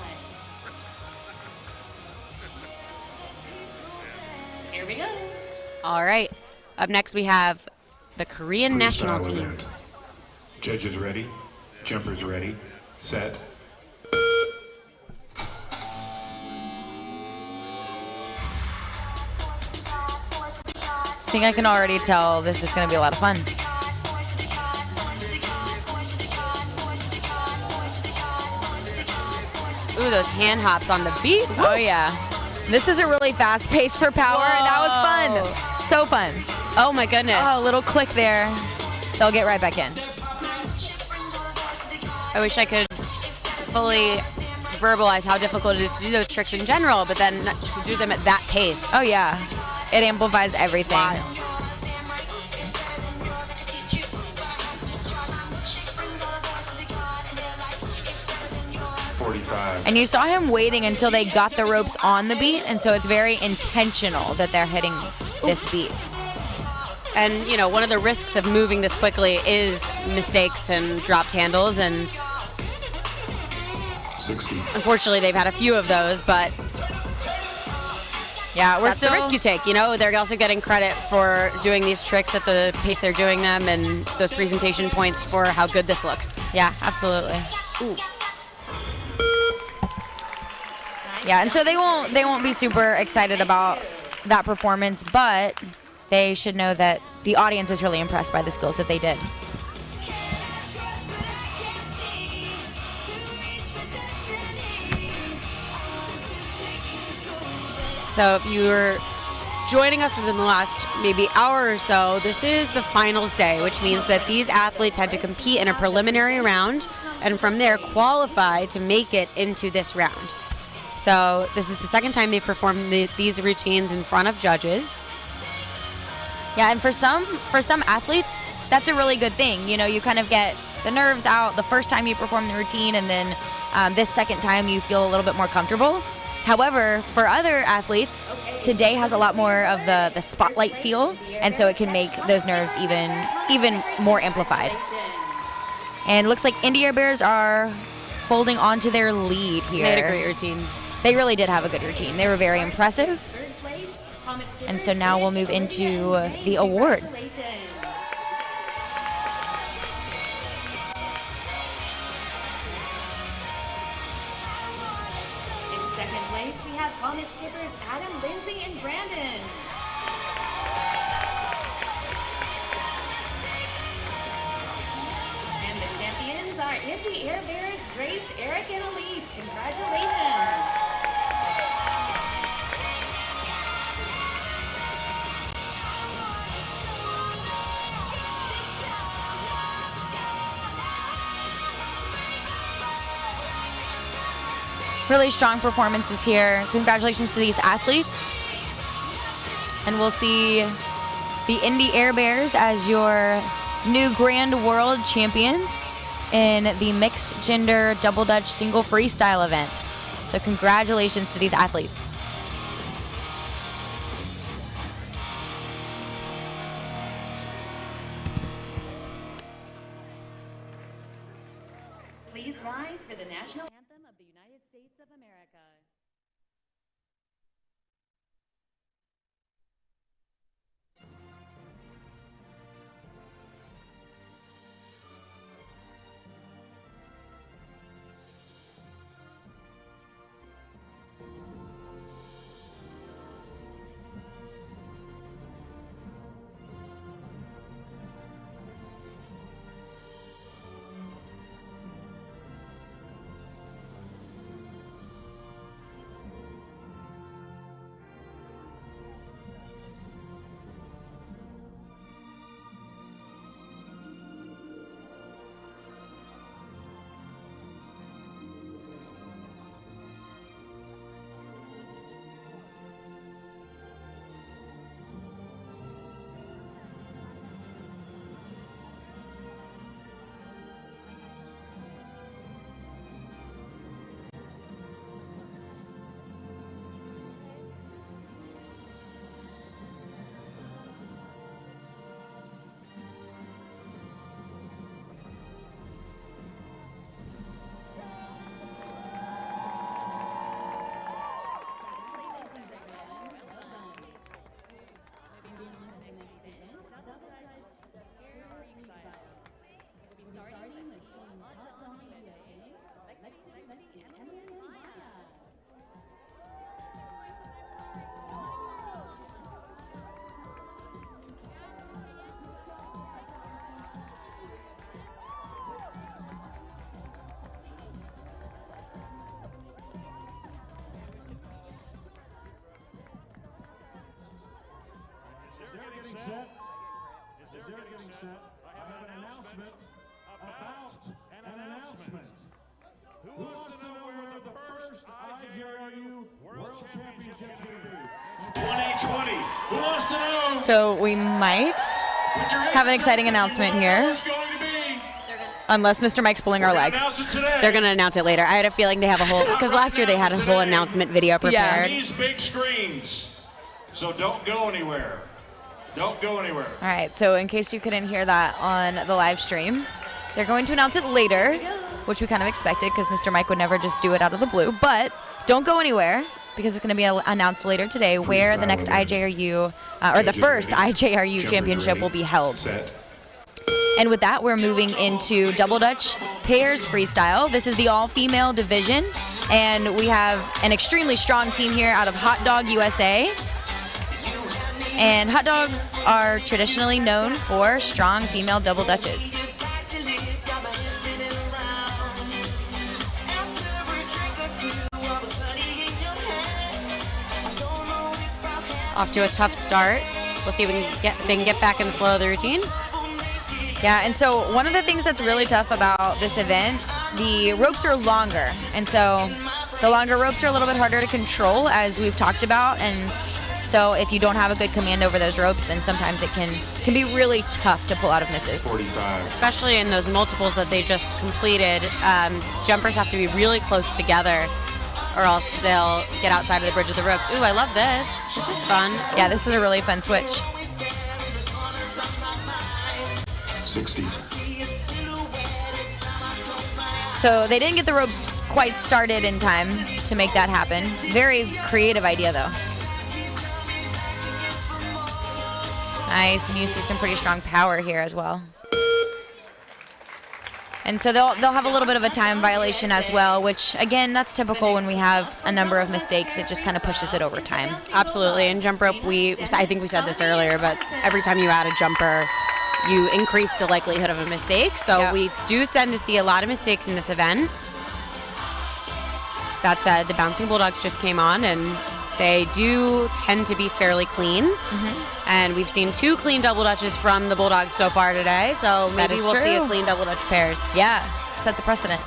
Here we go. All right, up next we have the Korean national Freestyle team. event. Judges ready, jumpers ready, set. I think I can already tell this is going to be a lot of fun. Ooh, those hand hops on the beat. Oh, yeah. This is a really fast pace for power. Whoa. That was fun. So fun. Oh, my goodness. Oh, a little click there. They'll get right back in. I wish I could fully verbalize how difficult it is to do those tricks in general, but then to do them at that pace. Oh, yeah. It amplifies everything. Wild. And you saw him waiting until they got the ropes on the beat, and so it's very intentional that they're hitting this beat. And, you know, one of the risks of moving this quickly is mistakes and dropped handles, and 60. unfortunately they've had a few of those, but yeah, that's the risk you take, you know? They're also getting credit for doing these tricks at the pace they're doing them, and those presentation points for how good this looks. Yeah, absolutely. Ooh. Yeah, and so they won't be super excited about that performance, but they should know that the audience is really impressed by the skills that they did. So if you're joining us within the last maybe hour or so, this is the finals day, which means that these athletes had to compete in a preliminary round and from there qualify to make it into this round. So this is the second time they've performed these routines in front of judges. Yeah, and for some athletes, that's a really good thing. You know, you kind of get the nerves out the first time you perform the routine, and then this second time you feel a little bit more comfortable. However, for other athletes, today has a lot more of the spotlight feel, and so it can make those nerves even more amplified. And it looks like Indy Air Bears are holding on to their lead here. They had a great routine. They really did have a good routine. They were very impressive. And so now we'll move into the awards. In second place, we have Comet Skippers Adam, Lindsay, and Brandon. And the champions are Indy Air Bears, Grace, Eric, and Elise. Congratulations. Really strong performances here. Congratulations to these athletes. And we'll see the Indy Air Bears as your new Grand World Champions in the mixed gender double Dutch single freestyle event. So congratulations to these athletes. Please rise for the national anthem of the United States of America. Set. Is there getting set? I have an announcement about an announcement. Who wants to know where the first IJRU World Championship is going to be? 2020. Who wants to know? So we might have an exciting announcement here. Unless Mr. Mike's pulling our leg. They're going to announce it later. I had a feeling they have a whole, because last year they had a whole announcement video prepared. These big screens. So don't go anywhere. Don't go anywhere. All right, so in case you couldn't hear that on the live stream, they're going to announce it later, which we kind of expected because Mr. Mike would never just do it out of the blue. But don't go anywhere because it's going to be announced later today where the next IJRU, or the first IJRU championship will be held. And with that, we're moving into double Dutch pairs freestyle. This is the all-female division, and we have an extremely strong team here out of Hot Dog USA. And Hot Dogs are traditionally known for strong female double Dutches. Off to a tough start. We'll see if they can get back in the flow of the routine. Yeah, and so one of the things that's really tough about this event, the ropes are longer. And so the longer ropes are a little bit harder to control, as we've talked about. And so if you don't have a good command over those ropes, then sometimes it can be really tough to pull out of misses. 45. Especially in those multiples that they just completed, jumpers have to be really close together or else they'll get outside of the bridge of the ropes. Ooh, I love this. This is fun. Yeah, this is a really fun switch. 60. So they didn't get the ropes quite started in time to make that happen. Very creative idea, though. Nice, and you see some pretty strong power here as well. And so they'll have a little bit of a time violation as well, which, again, that's typical when we have a number of mistakes. It just kind of pushes it over time. Absolutely. In jump rope, I think we said this earlier, but every time you add a jumper, you increase the likelihood of a mistake. So we do tend to see a lot of mistakes in this event. That said, the Bouncing Bulldogs just came on, and they do tend to be fairly clean. And we've seen 2 clean double Dutches from the Bulldogs so far today, so maybe we'll see a clean double Dutch pairs. Yeah, set the precedent.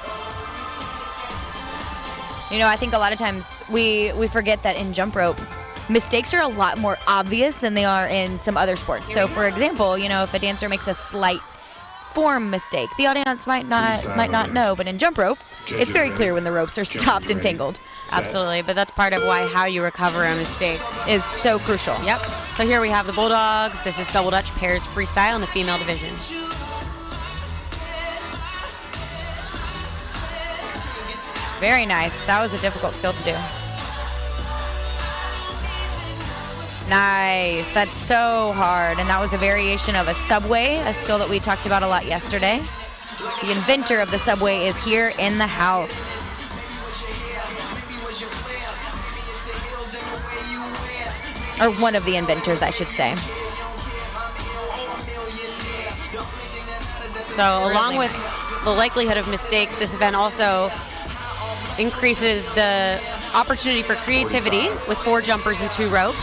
You know, I think a lot of times we forget that in jump rope, mistakes are a lot more obvious than they are in some other sports. So for example, you know, if a dancer makes a slight form mistake. The audience might not know, but in jump rope, it's very clear when the ropes are stopped and tangled. Absolutely, but that's part of why how you recover a mistake is so crucial. Yep. So here we have the Bulldogs. This is Double Dutch Pairs Freestyle in the female division. Very nice. That was a difficult skill to do. Nice. That's so hard. And that was a variation of a subway, a skill that we talked about a lot yesterday. The inventor of the subway is here in the house. Or one of the inventors, I should say. So along with the likelihood of mistakes, this event also increases the opportunity for creativity with 4 jumpers and 2 ropes.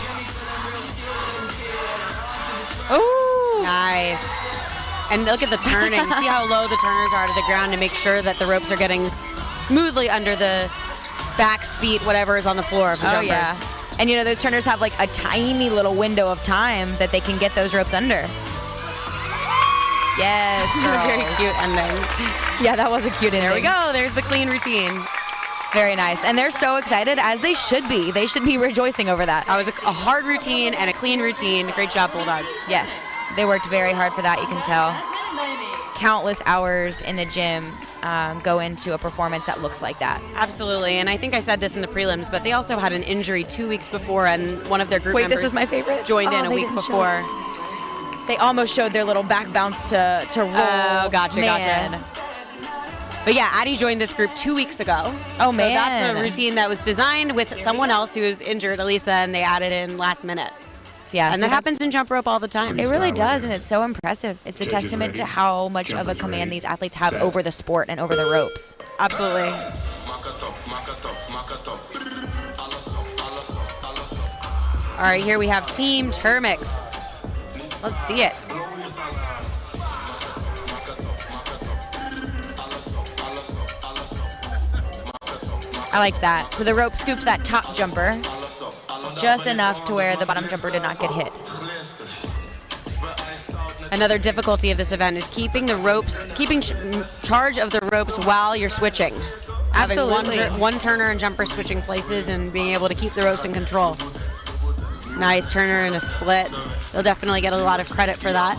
Oh, nice. And look at the turning. See how low the turners are to the ground to make sure that the ropes are getting smoothly under the backs, feet, whatever is on the floor of the jumpers. Yeah. And you know, those turners have like a tiny little window of time that they can get those ropes under. Yes, girls. Very cute ending. Yeah, that was a cute ending. There we go. There's the clean routine. Very nice. And they're so excited, as they should be. They should be rejoicing over that. That was a hard routine and a clean routine. Great job, Bulldogs. Yes, they worked very hard for that, you can tell. Countless hours in the gym go into a performance that looks like that. Absolutely, and I think I said this in the prelims, but they also had an injury 2 weeks before, and one of their group members this is my favorite. Joined in a week before. They almost showed their little back bounce to roll. Oh, gotcha. But yeah, Addie joined this group 2 weeks ago. Oh, man. So that's a routine that was designed with someone else who was injured, Elisa, and they added in last minute. Yeah, and that happens in jump rope all the time. It really does, and it's so impressive. It's a testament to how much of a command these athletes have over the sport and over the ropes. Absolutely. All right, here we have Team Termix. Let's see it. I liked that. So the rope scooped that top jumper just enough to where the bottom jumper did not get hit. Another difficulty of this event is keeping the ropes, keeping charge of the ropes while you're switching. Absolutely. Having one turner and jumper switching places and being able to keep the ropes in control. Nice turner and a split. You'll definitely get a lot of credit for that.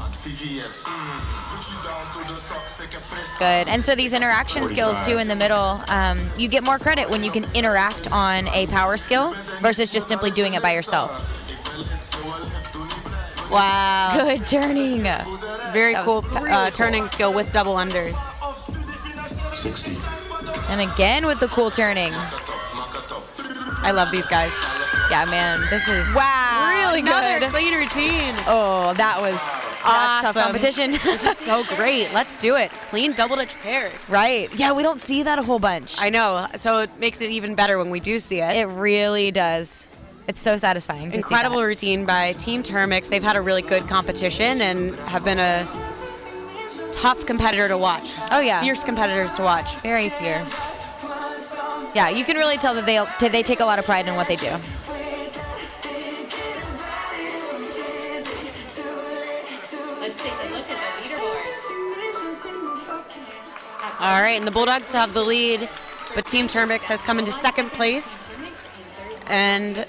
Good. And so these interaction skills too in the middle, you get more credit when you can interact on a power skill versus just simply doing it by yourself. Wow. Good turning. Very cool turning skill with double unders. 60. And again with the cool turning. I love these guys. Yeah, man, this is really good. Another clean routine. Oh, that's awesome. tough competition. This is so great. Let's do it. Clean double Dutch pairs. Right. Yeah, we don't see that a whole bunch. I know. So it makes it even better when we do see it. It really does. It's so satisfying to Incredible see that. routine by Team Termix. They've had a really good competition and have been a tough competitor to watch. Oh, yeah. Fierce competitors to watch. Very fierce. Yeah, you can really tell that they take a lot of pride in what they do. Let's take a look at the leaderboard. All right, and the Bulldogs still have the lead, but Team Termix has come into second place. And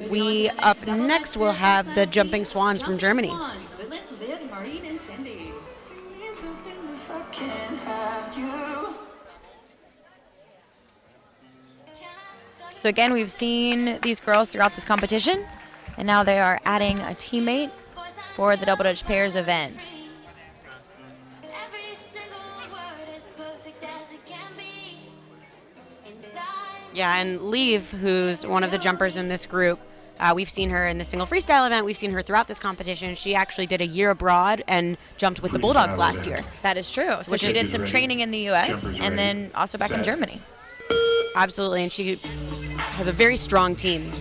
we, up next, will have the Jumping Swans from Germany. Liz, Maureen, and Cindy. So again, we've seen these girls throughout this competition, and now they are adding a teammate for the Double Dutch Pairs event. Yeah, and Leave, who's one of the jumpers in this group, we've seen her in the single freestyle event. We've seen her throughout this competition. She actually did a year abroad and jumped with the Bulldogs last year. That is true. So she did some training in the U.S. and then also back in Germany. Absolutely, and she has a very strong team.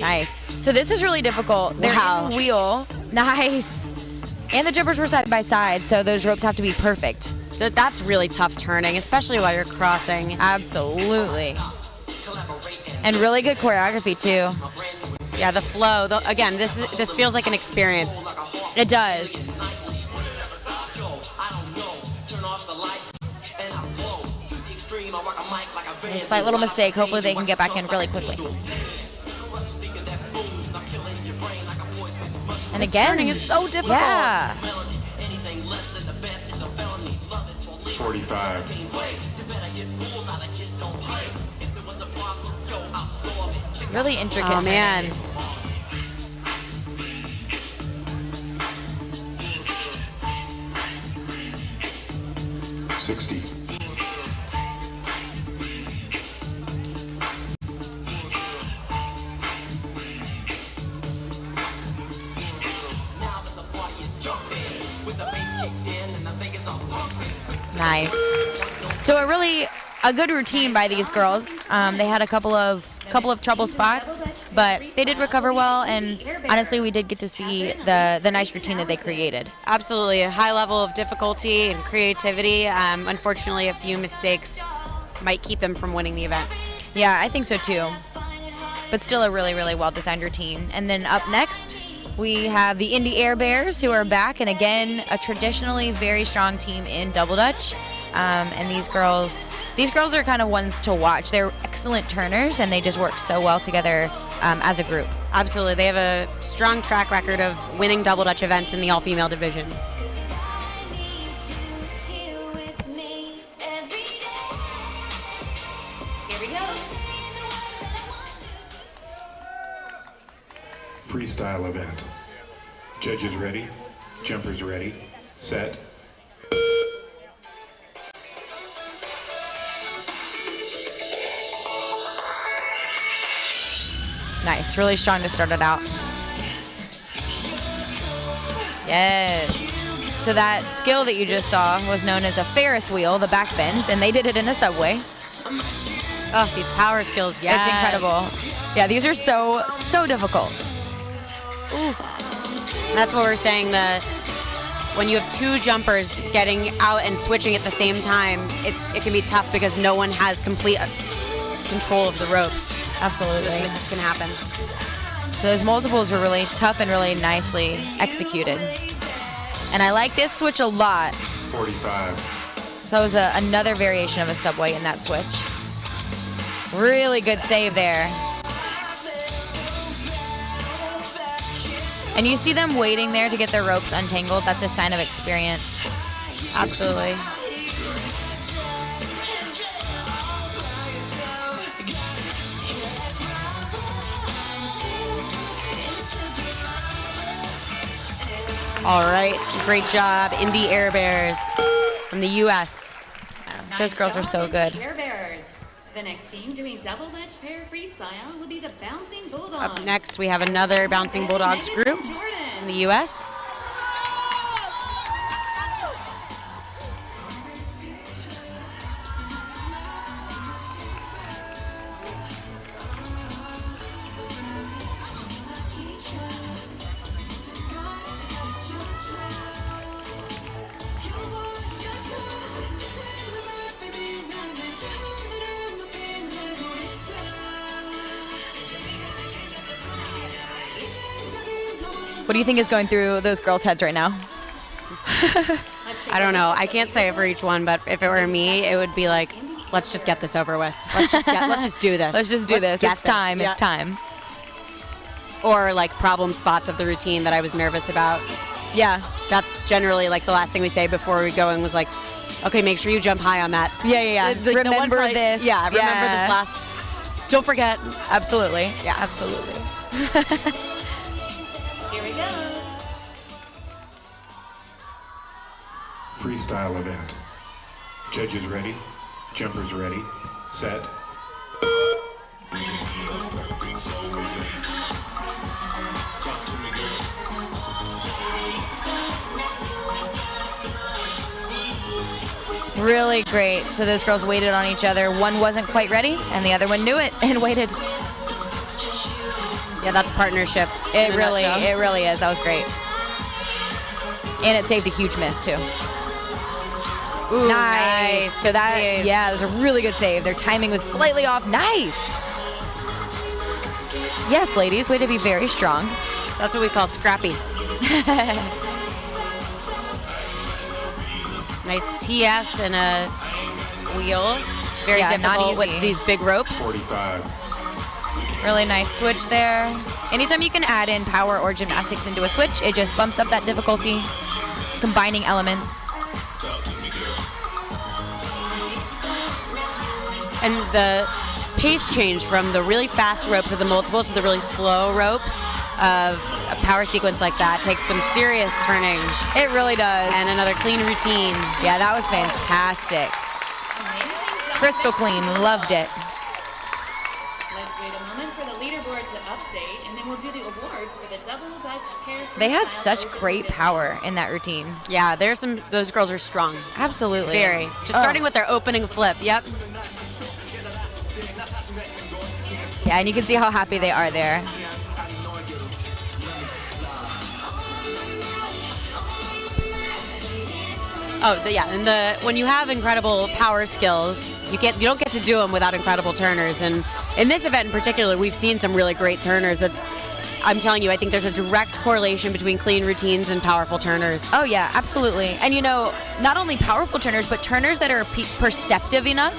Nice. So this is really difficult. They're in the wheel. Nice. And the jumpers were side by side, so those ropes have to be perfect. That's really tough turning, especially while you're crossing. Absolutely. And really good choreography, too. Yeah, the flow. Again, this feels like an experience. It does. A slight little mistake. Hopefully they can get back in really quickly. And again, turning is so difficult. Yeah. 45. Really intricate. Oh, man. turning. 60. Nice. So a good routine by these girls. They had a couple of trouble spots, but they did recover well, and honestly, we did get to see the nice routine that they created. Absolutely, a high level of difficulty and creativity. Unfortunately, a few mistakes might keep them from winning the event. Yeah, I think so too. But still a really, really well-designed routine. And then up next, we have the Indy Air Bears, who are back, and again, a traditionally very strong team in Double Dutch. And these girls are kind of ones to watch. They're excellent turners, and they just work so well together as a group. Absolutely, they have a strong track record of winning Double Dutch events in the all-female division. Here we go. Freestyle event. Judges ready, jumpers ready, set. Nice, really strong to start it out. Yes. So that skill that you just saw was known as a Ferris wheel, the back bend, and they did it in a subway. Oh, these power skills, yes. It's incredible. Yeah, these are so difficult. Ooh. That's what we're saying, that when you have two jumpers getting out and switching at the same time, it can be tough because no one has complete control of the ropes. Absolutely. Misses can happen. So those multiples were really tough and really nicely executed. And I like this switch a lot. 45. That was another variation of a subway in that switch. Really good save there. And you see them waiting there to get their ropes untangled. That's a sign of experience. Absolutely. All right, great job, Indy Air Bears from the U.S. Those girls are so good. Air Bears. The next team doing double dutch pair freestyle will be the Bouncing Bulldogs. Up next, we have another Bouncing Bulldogs group from the U.S. What do you think is going through those girls' heads right now? I don't know. I can't say it for each one, but if it were me, it would be like, let's just get this over with. Let's just do this. Let's just do this. It's time. Yeah. It's time. Or like problem spots of the routine that I was nervous about. Yeah. That's generally like the last thing we say before we go, and was like, okay, make sure you jump high on that. Yeah. Like, Remember this. Yeah, remember this last. Don't forget. Absolutely. Yeah. Absolutely. Here we go. Freestyle event. Judges ready, jumpers ready, set. Really great. So those girls waited on each other. One wasn't quite ready, and the other one knew it and waited. Yeah, that's partnership. It really is. That was great. And it saved a huge miss too. Ooh, nice. So that, save. yeah, it was a really good save. Their timing was slightly off. Nice. Yes, ladies, way to be very strong. That's what we call scrappy. Nice TS and a wheel. Very Yeah, not difficult with easy. these big ropes. 45. Really nice switch there. Anytime you can add in power or gymnastics into a switch, it just bumps up that difficulty, combining elements. And the pace change from the really fast ropes of the multiples to the really slow ropes of a power sequence like that takes some serious turning. It really does. And another clean routine. Yeah, that was fantastic. Crystal clean, loved it. Let's wait a moment for the leaderboard to update, and then we'll do the awards for the double Dutch pair. They had freestyle such over great the power in that routine. Yeah, those girls are strong. Absolutely. Very. Just starting with their opening flip. Yep. Yeah, and you can see how happy they are there. And when you have incredible power skills, you don't get to do them without incredible turners. And in this event in particular, we've seen some really great turners. I'm telling you, I think there's a direct correlation between clean routines and powerful turners. Oh yeah, absolutely. And you know, not only powerful turners, but turners that are perceptive enough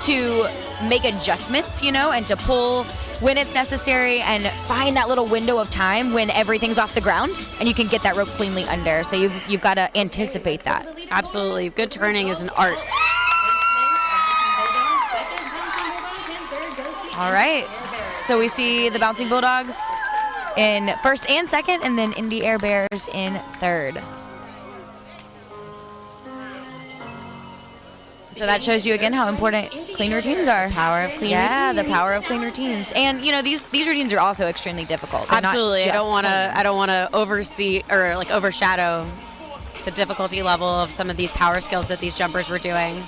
to make adjustments, you know, and to pull when it's necessary and find that little window of time when everything's off the ground and you can get that rope cleanly under. So you've got to anticipate that. Absolutely. Good turning is an art. All right. So we see the Bouncing Bulldogs in first and second, and then Indy Air Bears in third. So that shows you again how important clean routines are. Power of clean routines. Yeah, the power of clean routines. And you know, these routines are also extremely difficult. They're not Absolutely. just I don't want to overshadow the difficulty level of some of these power skills that these jumpers were doing.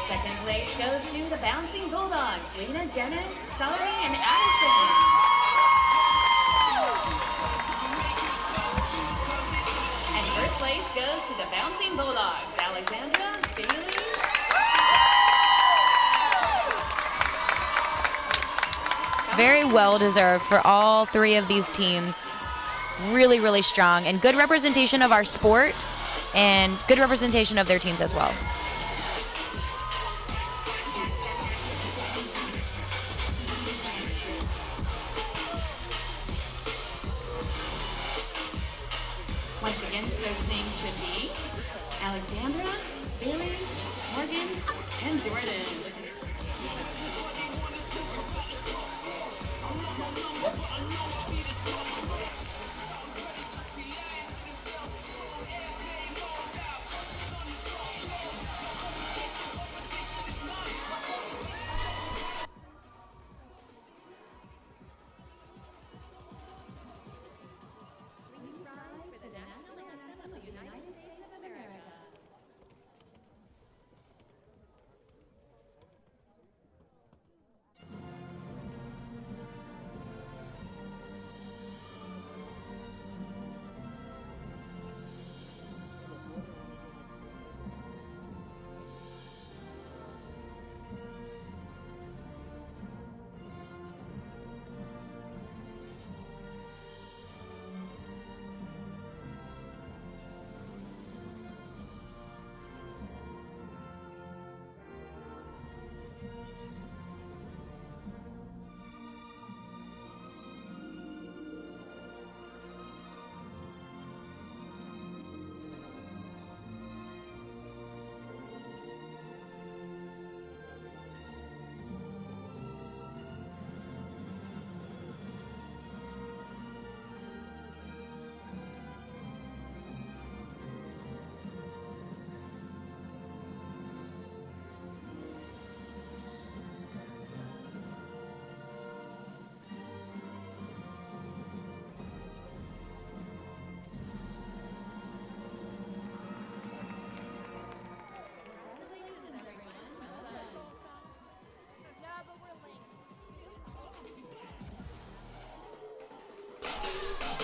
Second place goes to the Bouncing Bulldogs, Lena, Jenna, Charlie, and Addison. And first place goes to the Bouncing Bulldogs, Alexandra, Bailey. Very well deserved for all three of these teams. Really, really strong and good representation of our sport and good representation of their teams as well. Once again, those names should be Alexandra, Bailey, Morgan, and Jordan.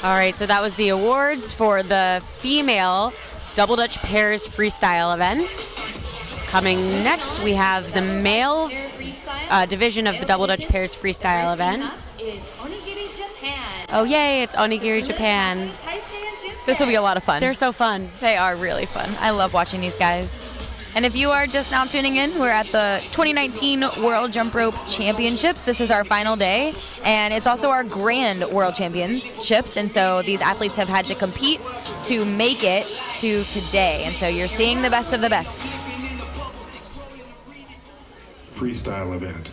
All right, so that was the awards for the female Double Dutch Pairs Freestyle event. Coming next, we have the male division of the Double Dutch Pairs Freestyle event. Is Onigiri Japan. Oh, yay, it's Onigiri Japan. This will be a lot of fun. They're so fun. They are really fun. I love watching these guys. And if you are just now tuning in, we're at the 2019 World Jump Rope Championships. This is our final day, and it's also our Grand World Championships. And so these athletes have had to compete to make it to today. And so you're seeing the best of the best. Freestyle event.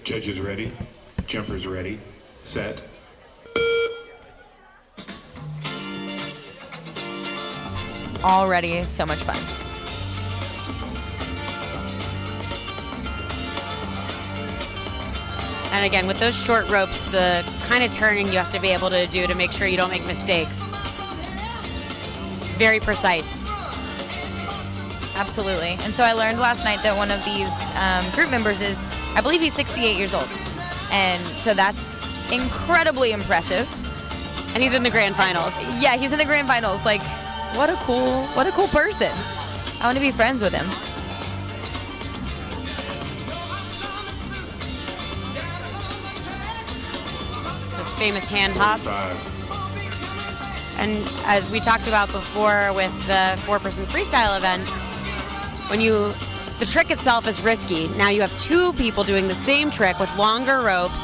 Judges ready, jumpers ready, set. Already so much fun. And again, with those short ropes, the kind of turning you have to be able to do to make sure you don't make mistakes. Very precise. Absolutely. And so I learned last night that one of these group members is, I believe he's 68 years old. And so that's incredibly impressive. And he's in the grand finals. Yeah, he's in the grand finals. Like, what a cool person. I want to be friends with him. Those famous hand hops. And as we talked about before with the 4-person freestyle event, the trick itself is risky. Now you have 2 people doing the same trick with longer ropes.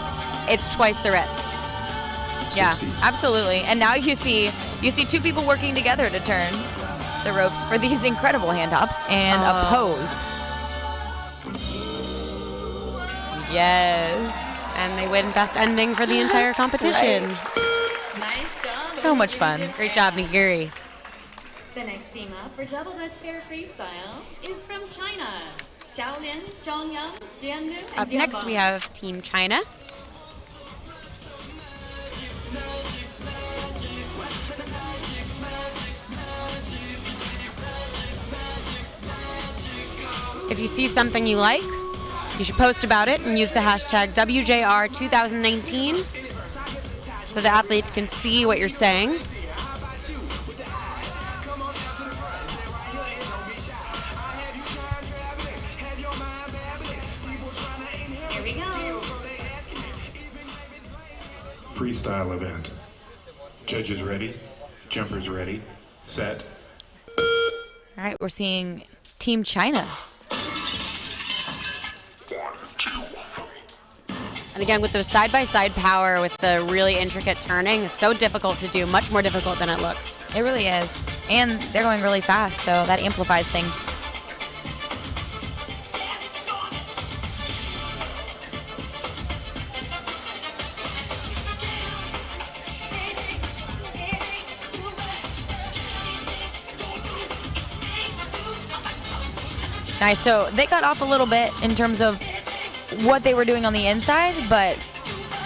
It's twice the risk. Yeah, absolutely. And now you see 2 people working together to turn the ropes for these incredible hand hops and a pose. Yes. And they win best ending for the entire competition. Nice job. So much fun. Great job, Nigiri. The next team up for Double Dutch Fair Freestyle is from China. Xiaolin, Zhongyang, Jiannu, and Up next, Jianbang. we have Team China. If you see something you like, you should post about it and use the hashtag WJR2019 so the athletes can see what you're saying. Here we go. Freestyle event. Judges ready, jumpers ready, set. All right, we're seeing Team China. And again, with the side-by-side power, with the really intricate turning, it's so difficult to do, much more difficult than it looks. It really is. And they're going really fast, so that amplifies things. Nice. So they got off a little bit in terms of what they were doing on the inside, but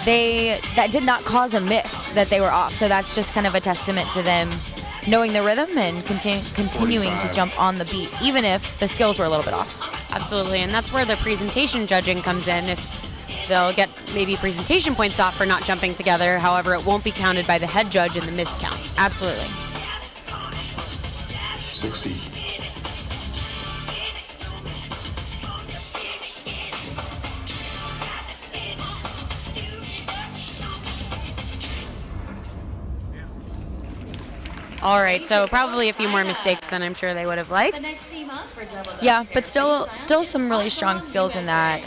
that did not cause a miss that they were off. So that's just kind of a testament to them knowing the rhythm and continuing to jump on the beat, even if the skills were a little bit off. Absolutely, and that's where the presentation judging comes in. If they'll get maybe presentation points off for not jumping together, however, it won't be counted by the head judge in the miss count. Absolutely. 60. All right, so probably a few more mistakes than I'm sure they would have liked. Yeah, but still some really strong skills in that,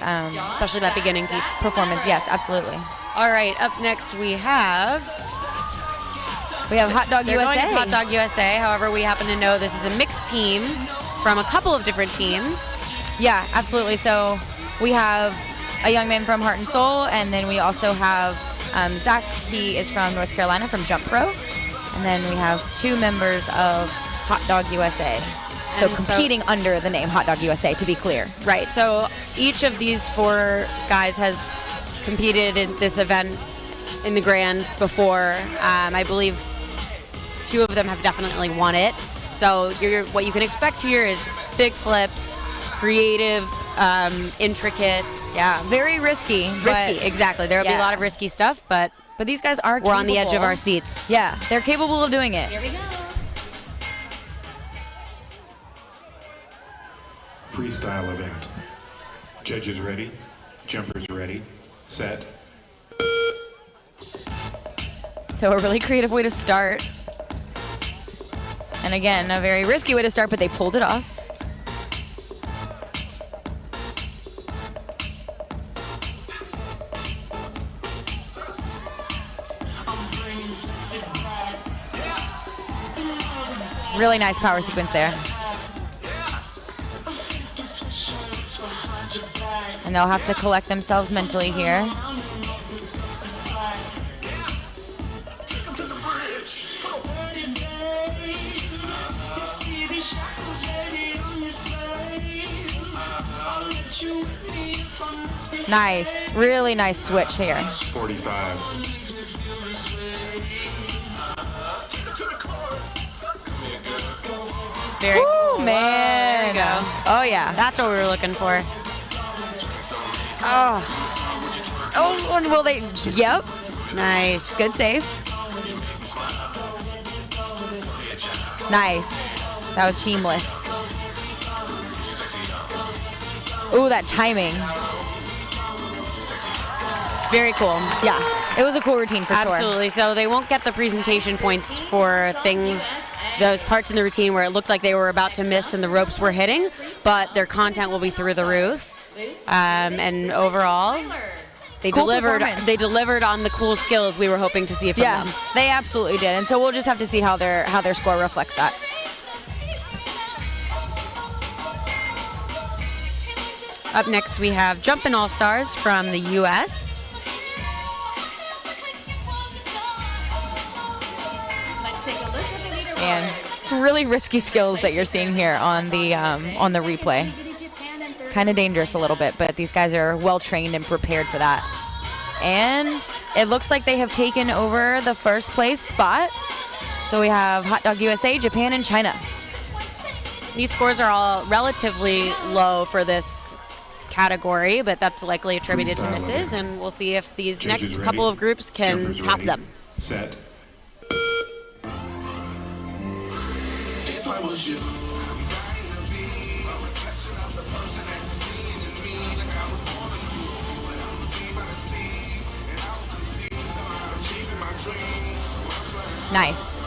especially that beginning piece. Performance, yes, absolutely. All right, up next we have Hot Dog They're USA. going as Hot Dog USA. However, we happen to know this is a mixed team from a couple of different teams. Yeah, absolutely. So we have a young man from Heart and Soul, and then we also have Zach. He is from North Carolina, from Jump Pro. And then we have 2 members of Hot Dog USA. So competing under the name Hot Dog USA, to be clear. Right, so each of these 4 guys has competed in this event in the Grands before. I believe 2 of them have definitely won it. So what you can expect here is big flips, creative, intricate. Yeah, very risky. Risky, exactly. There will be a lot of risky stuff, but these guys are we're on the edge of our seats. Yeah, they're capable of doing it. Here we go. Freestyle event. Judges ready, jumpers ready, set. So a really creative way to start. And again, a very risky way to start, but they pulled it off. Really nice power sequence there. And they'll have to collect themselves mentally here. Nice, really nice switch here. 45. Very Ooh, cool. man. There you go. Oh, yeah. That's what we were looking for. Oh, and will they? Yep. Nice. Good save. Nice. That was seamless. Ooh, that timing. Very cool. Yeah, it was a cool routine for sure. Absolutely. So they won't get the presentation points for things, those parts in the routine where it looked like they were about to miss and the ropes were hitting, but their content will be through the roof. And overall, they Cool delivered. performance. They delivered on the cool skills we were hoping to see from Yeah, them. they absolutely did. And so we'll just have to see how their score reflects that. Up next, we have Jumpin' All-Stars from the U.S. And it's really risky skills that you're seeing here on the replay. Kind of dangerous a little bit, but these guys are well trained and prepared for that. And it looks like they have taken over the first place spot. So we have Hot Dog USA, Japan, and China. These scores are all relatively low for this category, but that's likely attributed to misses, and we'll see if these Judges next ready. couple of groups can Jumpers top ready. them. Set. If I was you, Nice.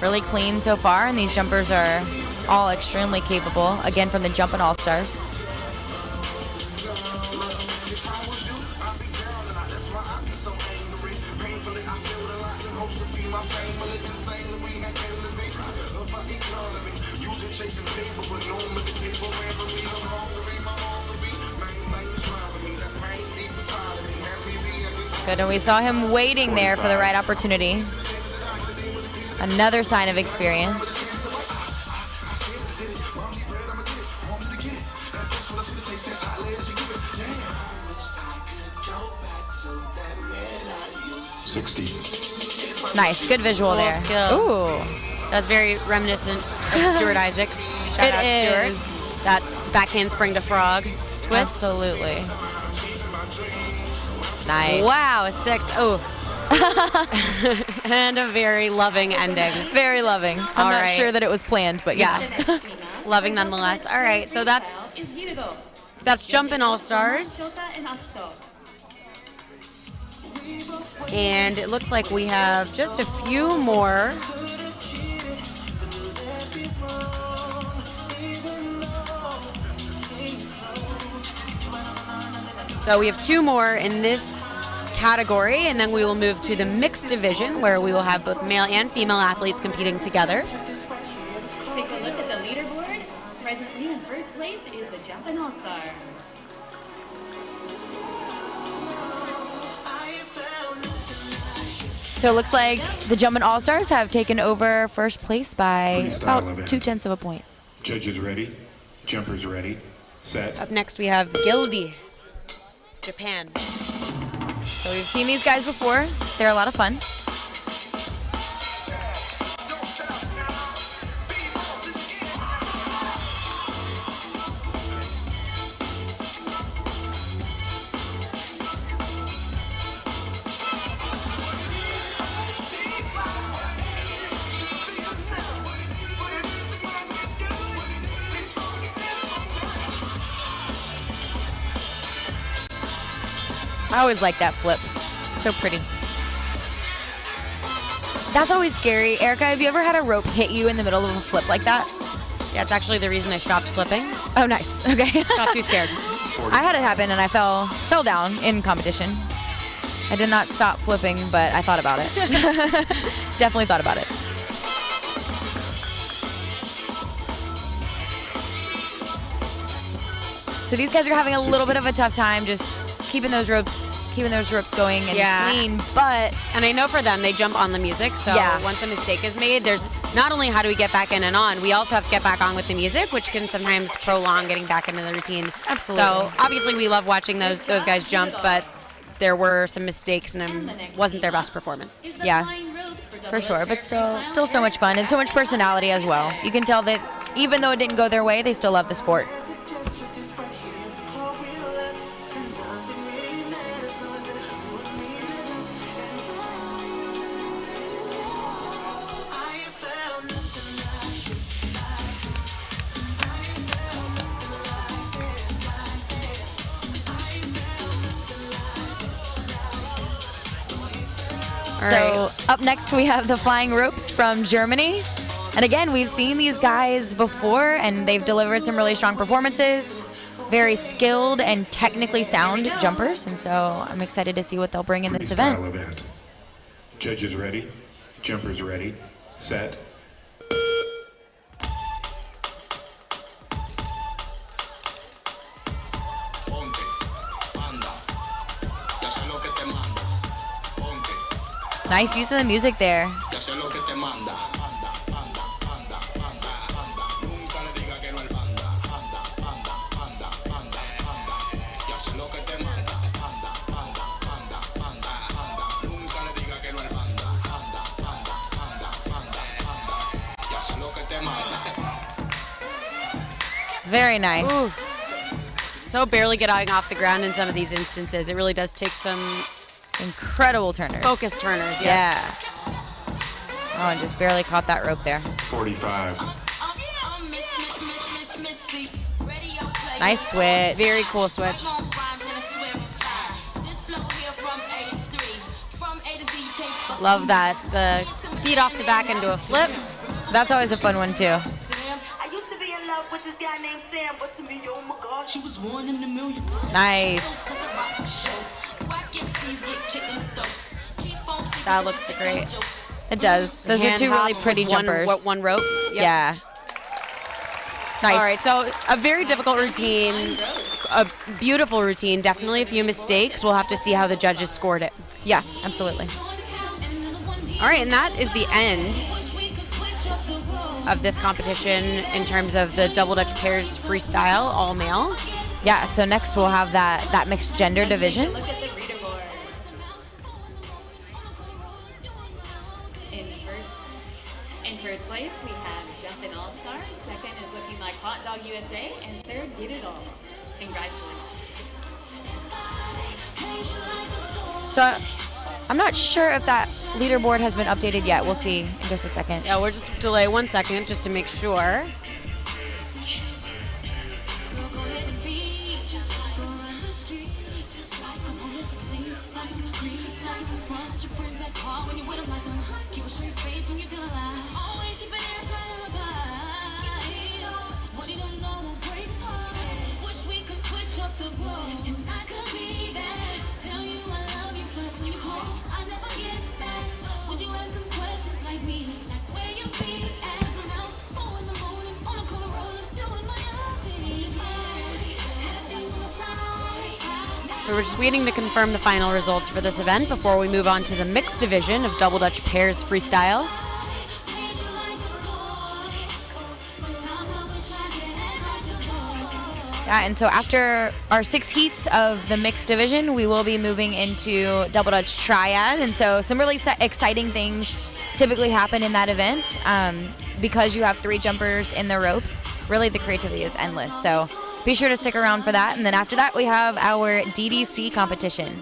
Really clean so far, and these jumpers are all extremely capable. Again, from the Jumpin' All-Stars. Good, and we saw him waiting there for the right opportunity. Another sign of experience. Nice, good visual Cool there. skill. Ooh. That's very reminiscent of Stuart Isaacs. Shout It out is. Stuart. That backhand spring to frog twist. Absolutely. Nice. Wow, a 6. Oh. And a very loving ending. Very loving. I'm All not right. sure that it was planned, but yeah. Loving nonetheless. All right, so that's Jumpin' All-Stars. And it looks like we have just a few more. So we have 2 more in this category, and then we will move to the mixed division, where we will have both male and female athletes competing together. Take a look at the leaderboard. Presently in first place is the Jumpin' All-Star. So it looks like the Jumpin' All-Stars have taken over first place by Freestyle about event. 0.2 of a point. Judges ready. Jumpers ready. Set. Up next, we have Gildy, Japan. So we've seen these guys before. They're a lot of fun. I always like that flip. So pretty. That's always scary. Erica, have you ever had a rope hit you in the middle of a flip like that? Yeah, it's actually the reason I stopped flipping. Oh, nice. Okay. Got too scared. I had it happen and I fell down in competition. I did not stop flipping, but I thought about it. Definitely thought about it. So these guys are having a little bit of a tough time just keeping those ropes going and clean, but and I know for them they jump on the music, so once a mistake is made, there's not only how do we get back in and on, we also have to get back on with the music, which can sometimes prolong getting back into the routine. Absolutely. So obviously we love watching those guys jump, but there were some mistakes and it wasn't their best performance. Yeah, for sure, but still so much fun and so much personality as well. You can tell that even though it didn't go their way, they still love the sport. So up next we have the flying ropes from Germany. And again, we've seen these guys before and they've delivered some really strong performances. Very skilled and technically sound jumpers. And so I'm excited to see what they'll bring in this event. Judges ready, jumpers ready, set. Nice use of the music there. Very nice. Ooh. So barely getting off the ground in some of these instances. It really does take some incredible turners. Focused turners, yeah. Oh, and just barely caught that rope there. 45. Nice switch. Very cool switch. Love that. The feet off the back into a flip. That's always a fun one too. I used to be in love with this guy named Sam, but to me, oh my God, she was one in a million. Nice. That looks great. It does. Those are two really pretty jumpers. One rope. Yep. Yeah. Nice. All right, so a very difficult routine, a beautiful routine. Definitely a few mistakes. We'll have to see how the judges scored it. Yeah, absolutely. All right, and that is the end of this competition in terms of the Double Dutch Pairs Freestyle, all male. Yeah, so next we'll have that mixed gender division. In first place, we have Jumpin' All Stars. Second is looking like Hot Dog USA, and third, Get It All. Congratulations. So I'm not sure if that leaderboard has been updated yet. We'll see in just a second. Yeah, we'll just delay 1 second just to make sure. So we're just waiting to confirm the final results for this event before we move on to the mixed division of Double Dutch Pairs Freestyle. Yeah, and so after our 6 heats of the mixed division, we will be moving into Double Dutch Triad. And so some really exciting things typically happen in that event. Because you have 3 jumpers in the ropes, really the creativity is endless. So be sure to stick around for that. And then after that, we have our DDC competition.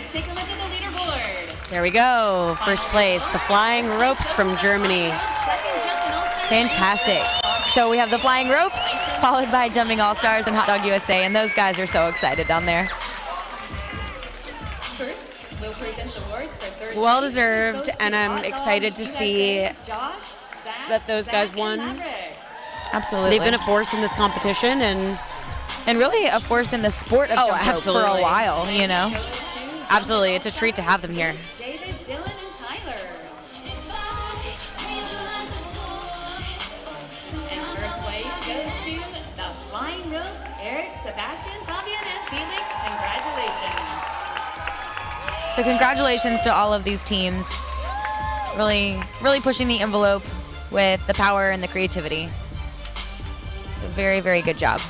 Let's take a look at the leaderboard. There we go. First place, the flying ropes from Germany. Fantastic. So we have the flying ropes, followed by Jumping All-Stars and Hot Dog USA, and those guys are so excited down there. First, we'll present the awards for third Well place. deserved, and I'm Oddball excited to see USA, Josh, Zach, that those guys Zach, won. and Maverick. Absolutely. They've been a force in this competition, and really a force in the sport of jump rope for a absolutely. while, you know. Absolutely, it's a treat to have them here. David, Dylan, and Tyler. And first place goes to the Flying Ropes, Eric, Sebastian, Fabian, and Felix. Congratulations. So congratulations to all of these teams. Really pushing the envelope with the power and the creativity. So very, very good job.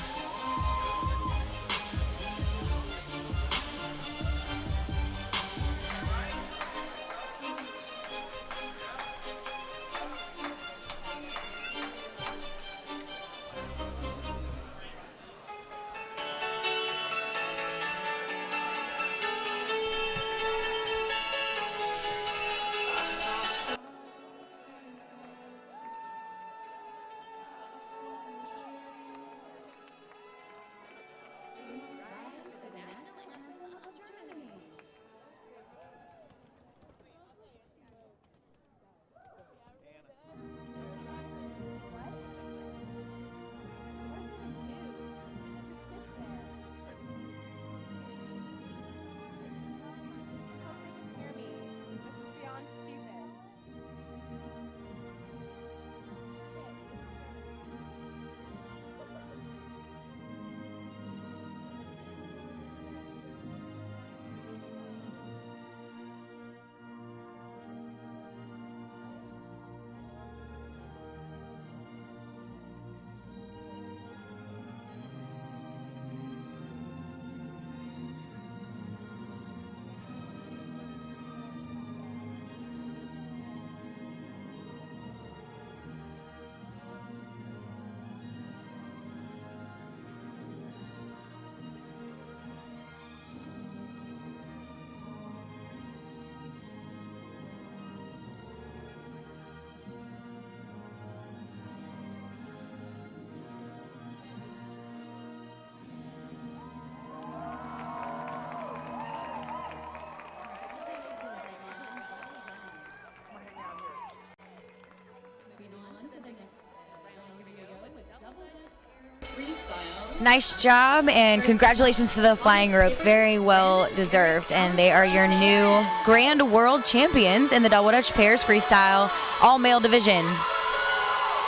Nice job, and congratulations to the Flying Ropes. Very well deserved, and they are your new Grand World Champions in the Double Dutch Pairs Freestyle All-Male Division.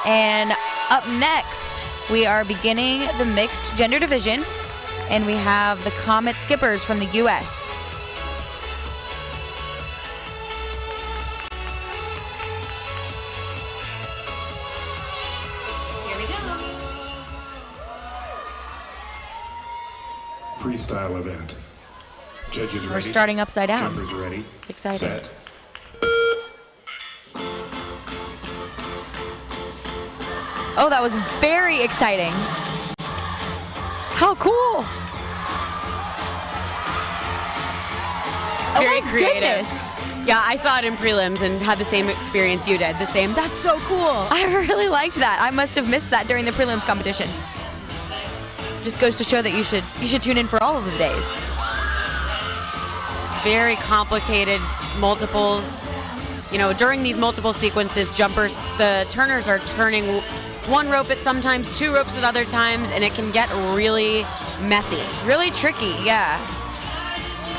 And up next, we are beginning the Mixed Gender Division, and we have the Comet Skippers from the U.S. Here we go. Freestyle event. Judges ready. We're starting upside down. Jumpers ready. It's exciting. Set. Oh, that was very exciting. How cool. Very oh my creative. Goodness. Yeah, I saw it in prelims and had the same experience you did. The same, that's so cool. I really liked that. I must have missed that during the prelims competition. Just goes to show that you should tune in for all of the days. Very complicated multiples. You know, during these multiple sequences, the turners are turning one rope at sometimes, two ropes at other times, and it can get really messy. Really tricky, yeah.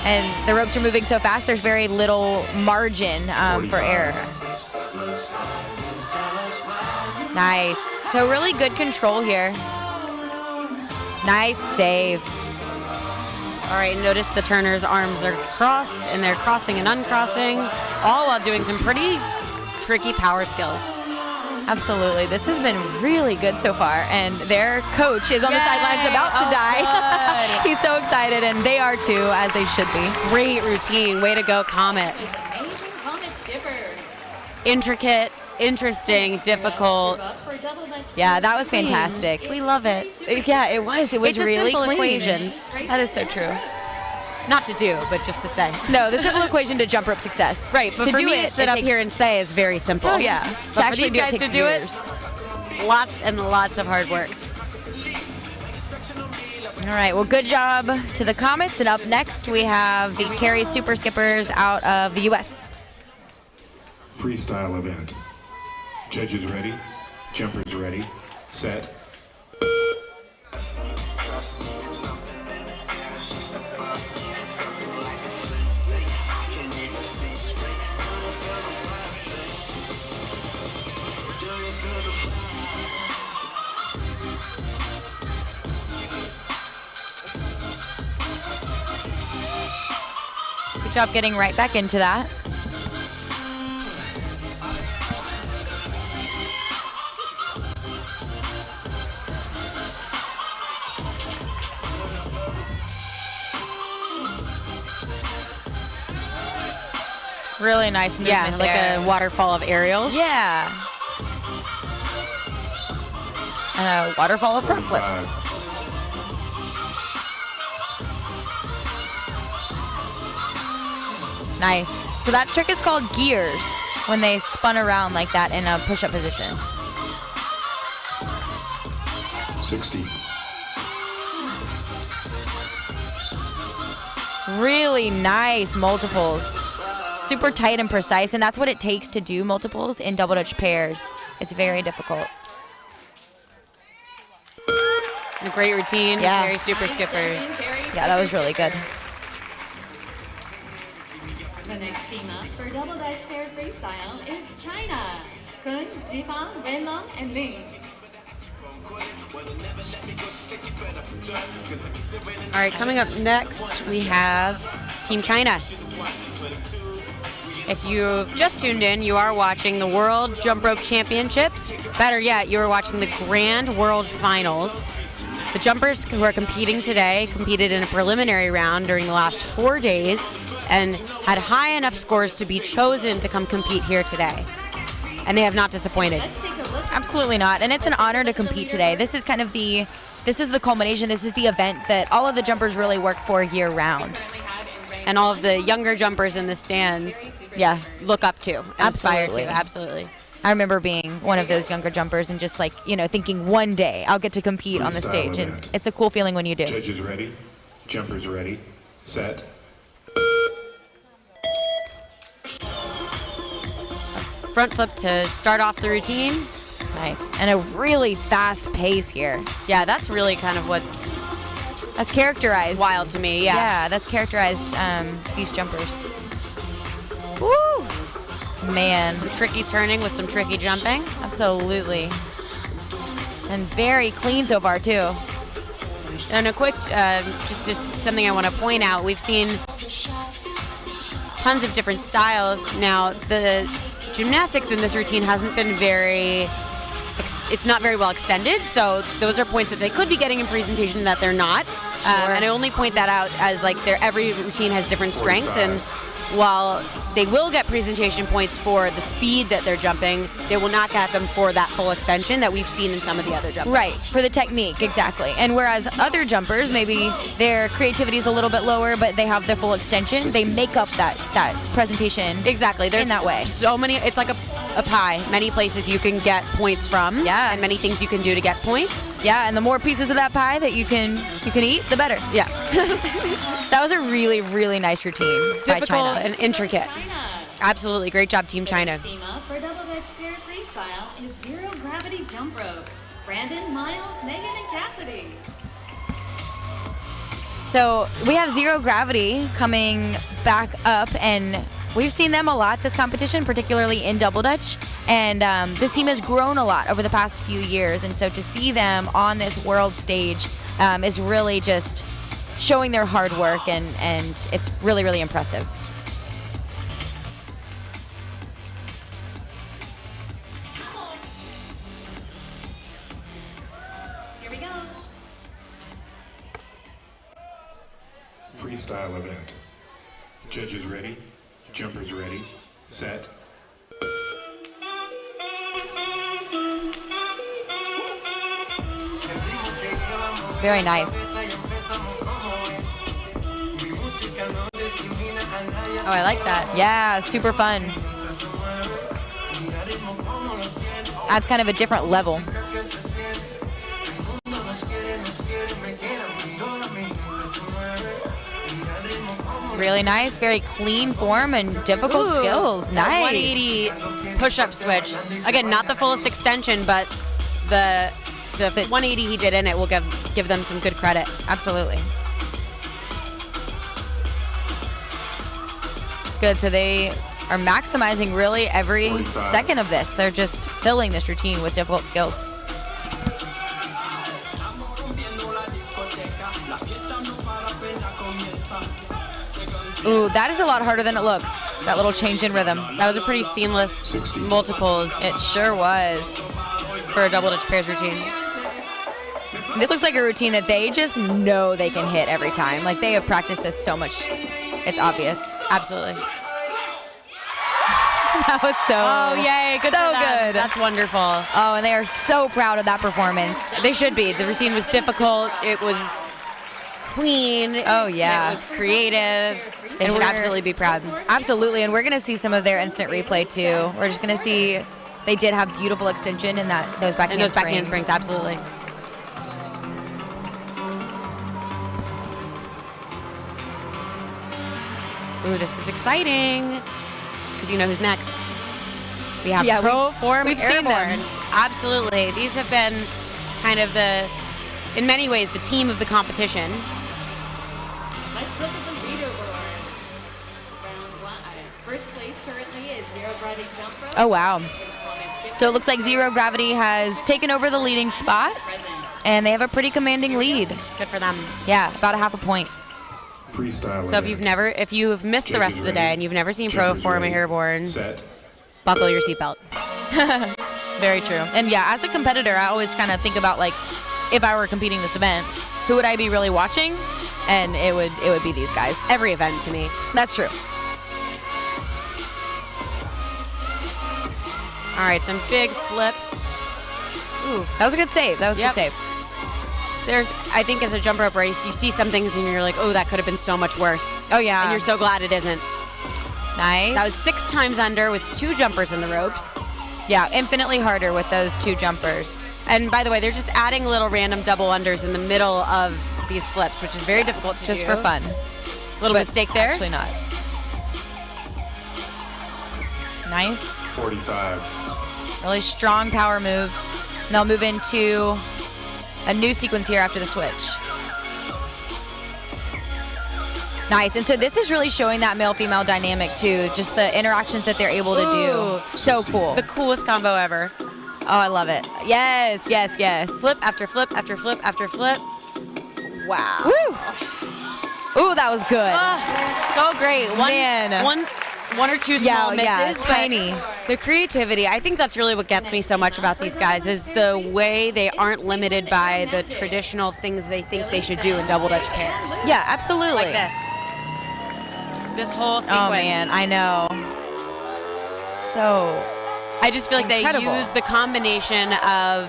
And the ropes are moving so fast, there's very little margin for error. Nice. So really good control here. Nice save. All right, notice the turner's arms are crossed, and they're crossing and uncrossing, all while doing some pretty tricky power skills. Absolutely. This has been really good so far, and their coach is on the sidelines about to die. He's so excited, and they are too, as they should be. Great routine. Way to go, Comet. Amazing Comet Skippers. Intricate, interesting, difficult. Yeah, that was fantastic. We love it. Yeah, it was. It was It's a really simple clean. equation. That is so true. Not to do, but just to say. No, the simple equation to jump rope success. Right, but to for do me it, to sit up here and say is very simple. Oh, yeah. But To actually for these guys do it to takes do years. it, lots and lots of hard work. All right, well, good job to the Comets. And up next, we have the Carey Super Skippers out of the U.S. Freestyle event. Judges ready, jumpers ready, set. Good job getting right back into that. Really nice movement Yeah, like there. a waterfall of aerials. Yeah. And a waterfall of front flips. Nice. So that trick is called gears when they spun around like that in a push-up position. 60. Really nice multiples. Super tight and precise, and that's what it takes to do multiples in double Dutch pairs. It's very difficult. A great routine. Yeah. Very super skippers. Yeah, that was really good. The next team up for double Dutch pair freestyle is China. Kun, Jifang, Wenlong, and Ling. All right, coming up next, we have Team China. If you've just tuned in, you are watching the World Jump Rope Championships. Better yet, you are watching the Grand World Finals. The jumpers who are competing today competed in a preliminary round during the last 4 days and had high enough scores to be chosen to come compete here today. And they have not disappointed. Absolutely not. And it's an honor to compete today. This is kind of the culmination. This is the event that all of the jumpers really work for year round. And all of the younger jumpers in the stands look up to, aspire to. Absolutely. I remember being one of those younger jumpers and just thinking one day I'll get to compete on the Freestyle stage. event. And it's a cool feeling when you do. Judges ready, jumpers ready, set. Front flip to start off the routine. Nice. And a really fast pace here. Yeah, that's really kind of that's characterized. Wild to me, yeah. Yeah, that's characterized these jumpers. Woo! Man. Some tricky turning with some tricky jumping. Absolutely. And very clean so far, too. And a quick, just something I want to point out, we've seen tons of different styles. Now, the gymnastics in this routine hasn't been it's not very well extended, so those are points that they could be getting in presentation that they're not. And I only point that out as every routine has different strengths, and while they will get presentation points for the speed that they're jumping, they will not get them for that full extension that we've seen in some of the other jumpers. Right, for the technique, exactly. And whereas other jumpers, maybe their creativity is a little bit lower, but they have their full extension, they make up that presentation exactly. There's in that way. So many, it's like a pie. Many places you can get points from, and many things you can do to get points. Yeah, and the more pieces of that pie that you can eat, the better. Yeah. That was a really, really nice routine by Difficult China. and intricate. Absolutely. Great job, Team China. Team up for double Dutch pair freestyle is zero gravity jump rope. Brandon, Miles, Megan, and Cassidy. So we have Zero Gravity coming back up, and we've seen them a lot this competition, particularly in double Dutch. And this team has grown a lot over the past few years, and so to see them on this world stage is really just showing their hard work, and it's really, really impressive. Here we go. Freestyle event. Judges ready, jumpers ready, set. Very nice. Oh, I like that. Yeah, super fun. Adds kind of a different level. Really nice, very clean form and difficult skills. That Nice. 180 push-up switch. Again, not the fullest extension, but the 180 he did in it will give them some good credit. Absolutely. Good, so they are maximizing really every 45. second of this. They're just filling this routine with difficult skills. Ooh, that is a lot harder than it looks. That little change in rhythm. That was a pretty seamless multiples. It sure was. For a double Dutch pairs routine. This looks like a routine that they just know they can hit every time. Like they have practiced this so much. It's obvious. Absolutely. That was Oh, yay. Good so for them. good. That's wonderful. Oh, and they are so proud of that performance. They should be. The routine was difficult. It was clean. Oh, yeah. It was creative. They should absolutely be proud. Absolutely, and we're going to see some of their instant replay too. We're just going to see they did have beautiful extension in those backhand And those backhand springs, absolutely. Ooh, this is exciting. Because you know who's next. We have Pro Form we've Airborne. seen them. Absolutely. These have been kind of in many ways, the team of the competition. Let's look at the leaderboard. Round 1. First place currently is Zero Gravity Jump Rope. Oh, wow. So it looks like Zero Gravity has taken over the leading spot, and they have a pretty commanding lead. Good for them. Yeah, about a half a point. Freestyle. So if you've missed the rest of the day and you've never seen Pro Form Airborne, buckle your seatbelt. Very true. And yeah, as a competitor, I always kind of think about like, if I were competing this event, who would I be really watching? And it would be these guys. Every event to me. That's true. All right, some big flips. Ooh, that was a good save. That was a good save. I think as a jump rope race, you see some things and you're like, oh, that could have been so much worse. Oh, yeah. And you're so glad it isn't. Nice. That was 6 times under with 2 jumpers in the ropes. Yeah, infinitely harder with those 2 jumpers. And by the way, they're just adding little random double unders in the middle of these flips, which is very difficult to do. Just for fun. Little mistake there? Actually not. Nice. 45. Really strong power moves. And they'll move into a new sequence here after the switch. Nice. And so this is really showing that male-female dynamic too. Just the interactions that they're able to do. So cool. The coolest combo ever. Oh, I love it. Yes, yes, yes. Flip after flip after flip after flip. Wow. Woo! Ooh, that was good. So great. One or two small misses, but tiny. The creativity, I think that's really what gets me so much about these guys is the way they aren't limited by the traditional things they think they should do in double Dutch pairs. Yeah, absolutely. Like this. This whole sequence. Oh man, I know. So I just feel like incredible. They use the combination of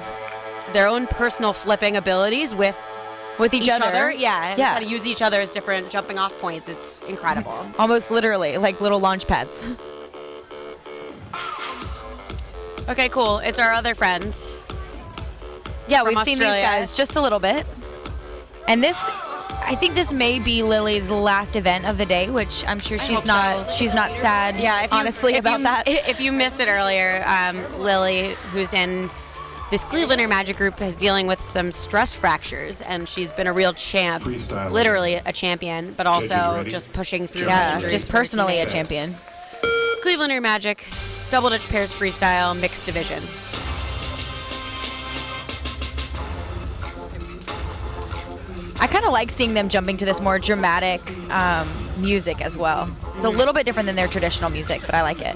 their own personal flipping abilities with each other. Yeah, and Yeah. how to use each other as different jumping off points. It's incredible. Almost literally, like little launch pads. Okay, cool. It's our other friends. Yeah, from we've seen these Australia. guys just a little bit. And I think this may be Lily's last event of the day, which I'm sure she's not sad, honestly, about that. If you missed it earlier, Lily, who's in this Cleveland Magic group, is dealing with some stress fractures, and she's been a real champ, Freestyle. literally a champion, but Judges also ready? just pushing through. Yeah, injuries just for her personally a teammates. champion. Cleveland Magic, double Dutch pairs freestyle, mixed division. I kind of like seeing them jumping to this more dramatic music as well. It's a little bit different than their traditional music, but I like it.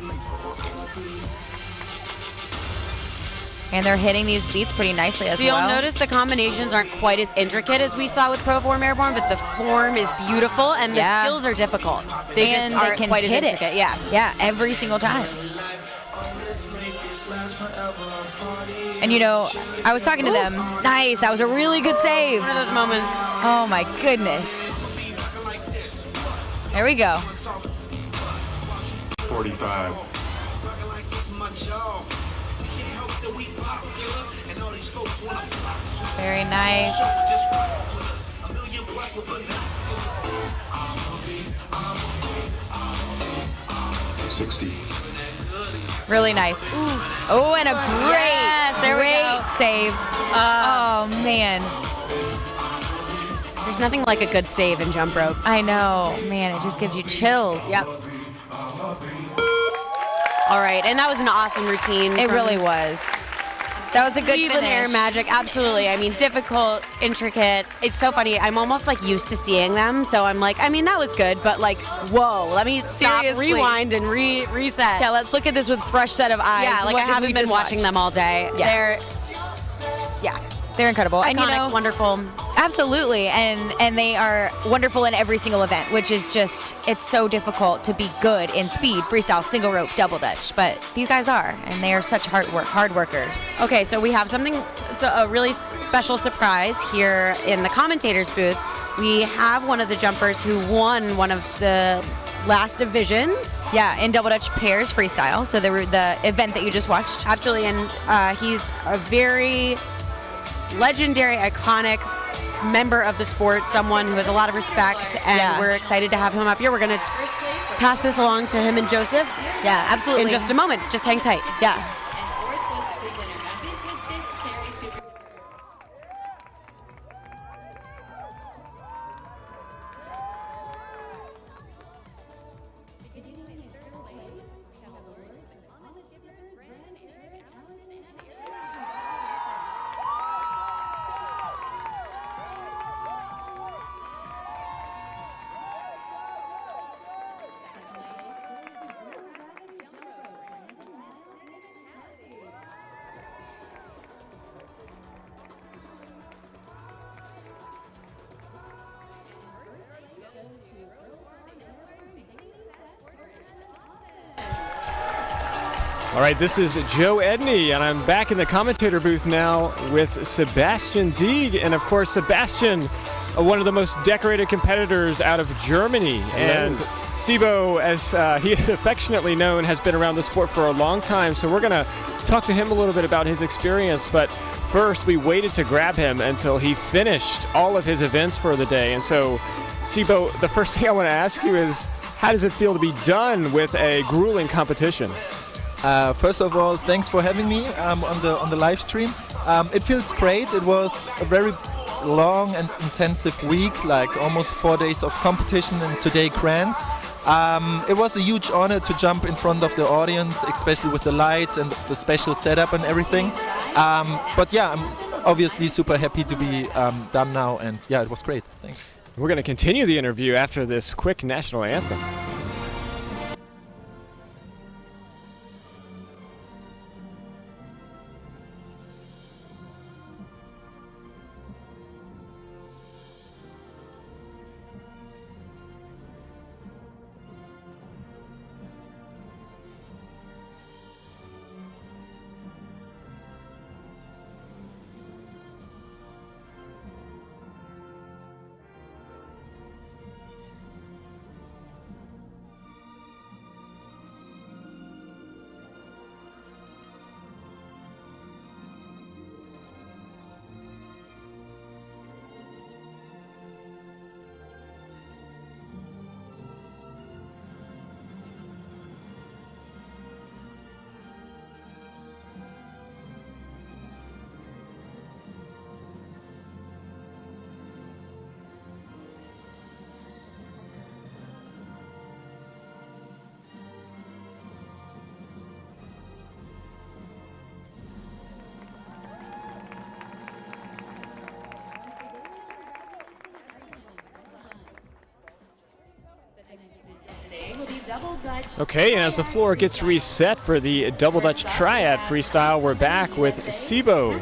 And they're hitting these beats pretty nicely as So well. you'll notice the combinations aren't quite as intricate as we saw with Pro Form Airborne, but the form is beautiful and the skills are difficult. They and just aren't they can quite as hit intricate. it. Yeah. Yeah, every single time. And you know, I was talking to them. Nice, that was a really good save. One of those moments. Oh my goodness. There we go. 45. Very nice. 60. Really nice. Oh, and a great save. Oh, man. There's nothing like a good save in jump rope. I know. Man, it just gives you chills. Yep. All right, and that was an awesome routine. It really was. That was a good Cleveland finish. Air Magic, absolutely. I mean, difficult, intricate. It's so funny. I'm almost like used to seeing them, so I'm like, I mean, that was good, but like, whoa, let me stop, Seriously. rewind, and reset. Yeah, let's look at this with fresh set of eyes. Yeah, like What I did haven't we been just watching watch? them all day. Yeah. They're incredible. Iconic, and you know, wonderful. Absolutely. And they are wonderful in every single event, which is just, it's so difficult to be good in speed, freestyle, single rope, double dutch. But these guys are, and they are such hard workers. Okay, so we have a really special surprise here in the commentators booth. We have one of the jumpers who won one of the last divisions. Yeah, in double dutch pairs freestyle. So the event that you just watched. Absolutely, and he's a very legendary, iconic member of the sport, someone who has a lot of respect, and we're excited to have him up here. We're going to pass this along to him and Joseph. Yeah, absolutely. In just a moment. Just hang tight. Yeah. All right, this is Joe Edney, and I'm back in the commentator booth now with Sebastian Dieg. And of course, Sebastian, one of the most decorated competitors out of Germany. And Sibo, as he is affectionately known, has been around the sport for a long time. So we're going to talk to him a little bit about his experience. But first, we waited to grab him until he finished all of his events for the day. And so, Sibo, the first thing I want to ask you is, how does it feel to be done with a grueling competition? First of all, thanks for having me on the live stream. It feels great. It was a very long and intensive week, like almost 4 days of competition and today grands. It was a huge honor to jump in front of the audience, especially with the lights and the special setup and everything. But yeah, I'm obviously super happy to be done now, and yeah, it was great. Thanks. We're going to continue the interview after this quick national anthem. Okay, and as the floor gets reset for the double dutch triad freestyle, we're back with Sibo.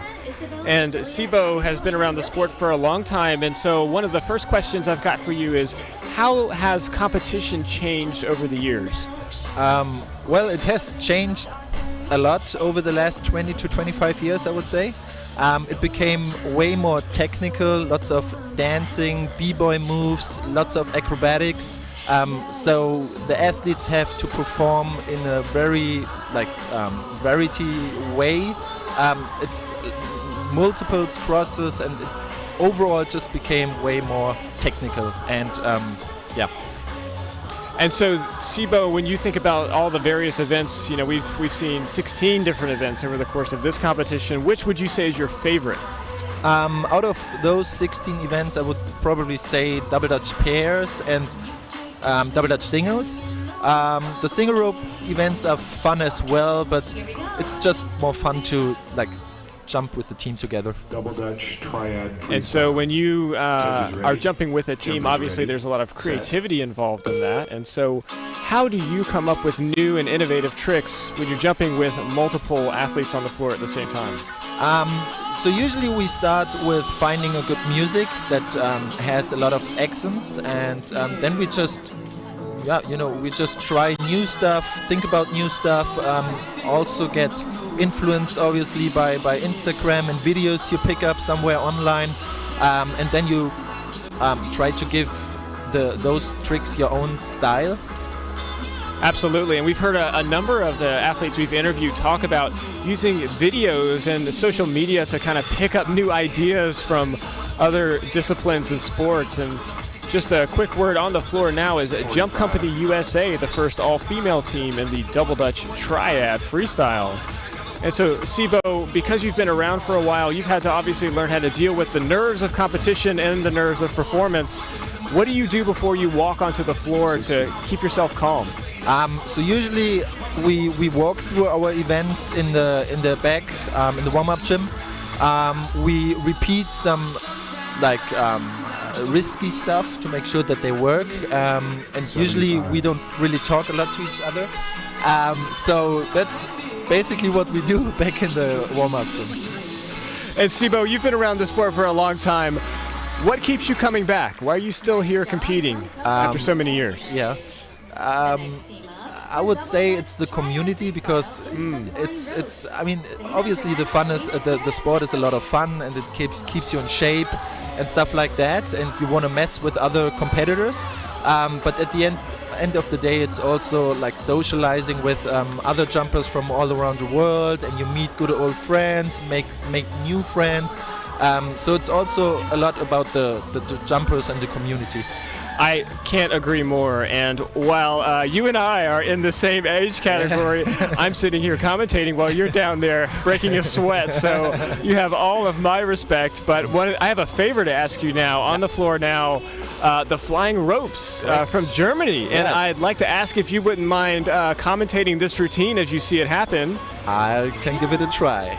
And Sibo has been around the sport for a long time, and so one of the first questions I've got for you is, how has competition changed over the years? Well, it has changed a lot over the last 20 to 25 years, I would say. It became way more technical, lots of dancing, b-boy moves, lots of acrobatics. So the athletes have to perform in a very variety way. It's multiples, crosses, and overall it just became way more technical. And yeah. And so, Sibo, when you think about all the various events, we've seen 16 different events over the course of this competition. Which would you say is your favorite? Out of those 16 events, I would probably say double Dutch pairs and double Dutch singles. The single rope events are fun as well, but it's just more fun to jump with the team together. Double Dutch triad. And so when you are jumping with a team, obviously there's a lot of creativity involved in that. And so how do you come up with new and innovative tricks when you're jumping with multiple athletes on the floor at the same time? So usually we start with finding a good music that has a lot of accents, and then we just try new stuff, think about new stuff, also get influenced obviously by Instagram and videos you pick up somewhere online, and then you try to give those tricks your own style. Absolutely, and we've heard a number of the athletes we've interviewed talk about using videos and social media to kind of pick up new ideas from other disciplines and sports. And just a quick word on the floor now is Jump Company USA, the first all-female team in the Double Dutch Triad Freestyle. And so, Sibo, because you've been around for a while, you've had to obviously learn how to deal with the nerves of competition and the nerves of performance. What do you do before you walk onto the floor to keep yourself calm? So usually we walk through our events in the back in the warm-up gym. We repeat some risky stuff to make sure that they work, and usually we don't really talk a lot to each other. So that's basically what we do back in the warm-up gym. And Sibo, you've been around the sport for a long time. What keeps you coming back? Why are you still here competing after so many years? Yeah. I would say it's the community, because it's. I mean, obviously the fun is the sport is a lot of fun, and it keeps you in shape and stuff like that, and you want to mess with other competitors. But at the end of the day, it's also like socializing with other jumpers from all around the world, and you meet good old friends, make new friends. So it's also a lot about the jumpers and the community. I can't agree more. And while you and I are in the same age category, I'm sitting here commentating while you're down there breaking a sweat. So you have all of my respect. But I have a favor to ask you now. On the floor now, the flying ropes from Germany. And I'd like to ask if you wouldn't mind commentating this routine as you see it happen. I can give it a try.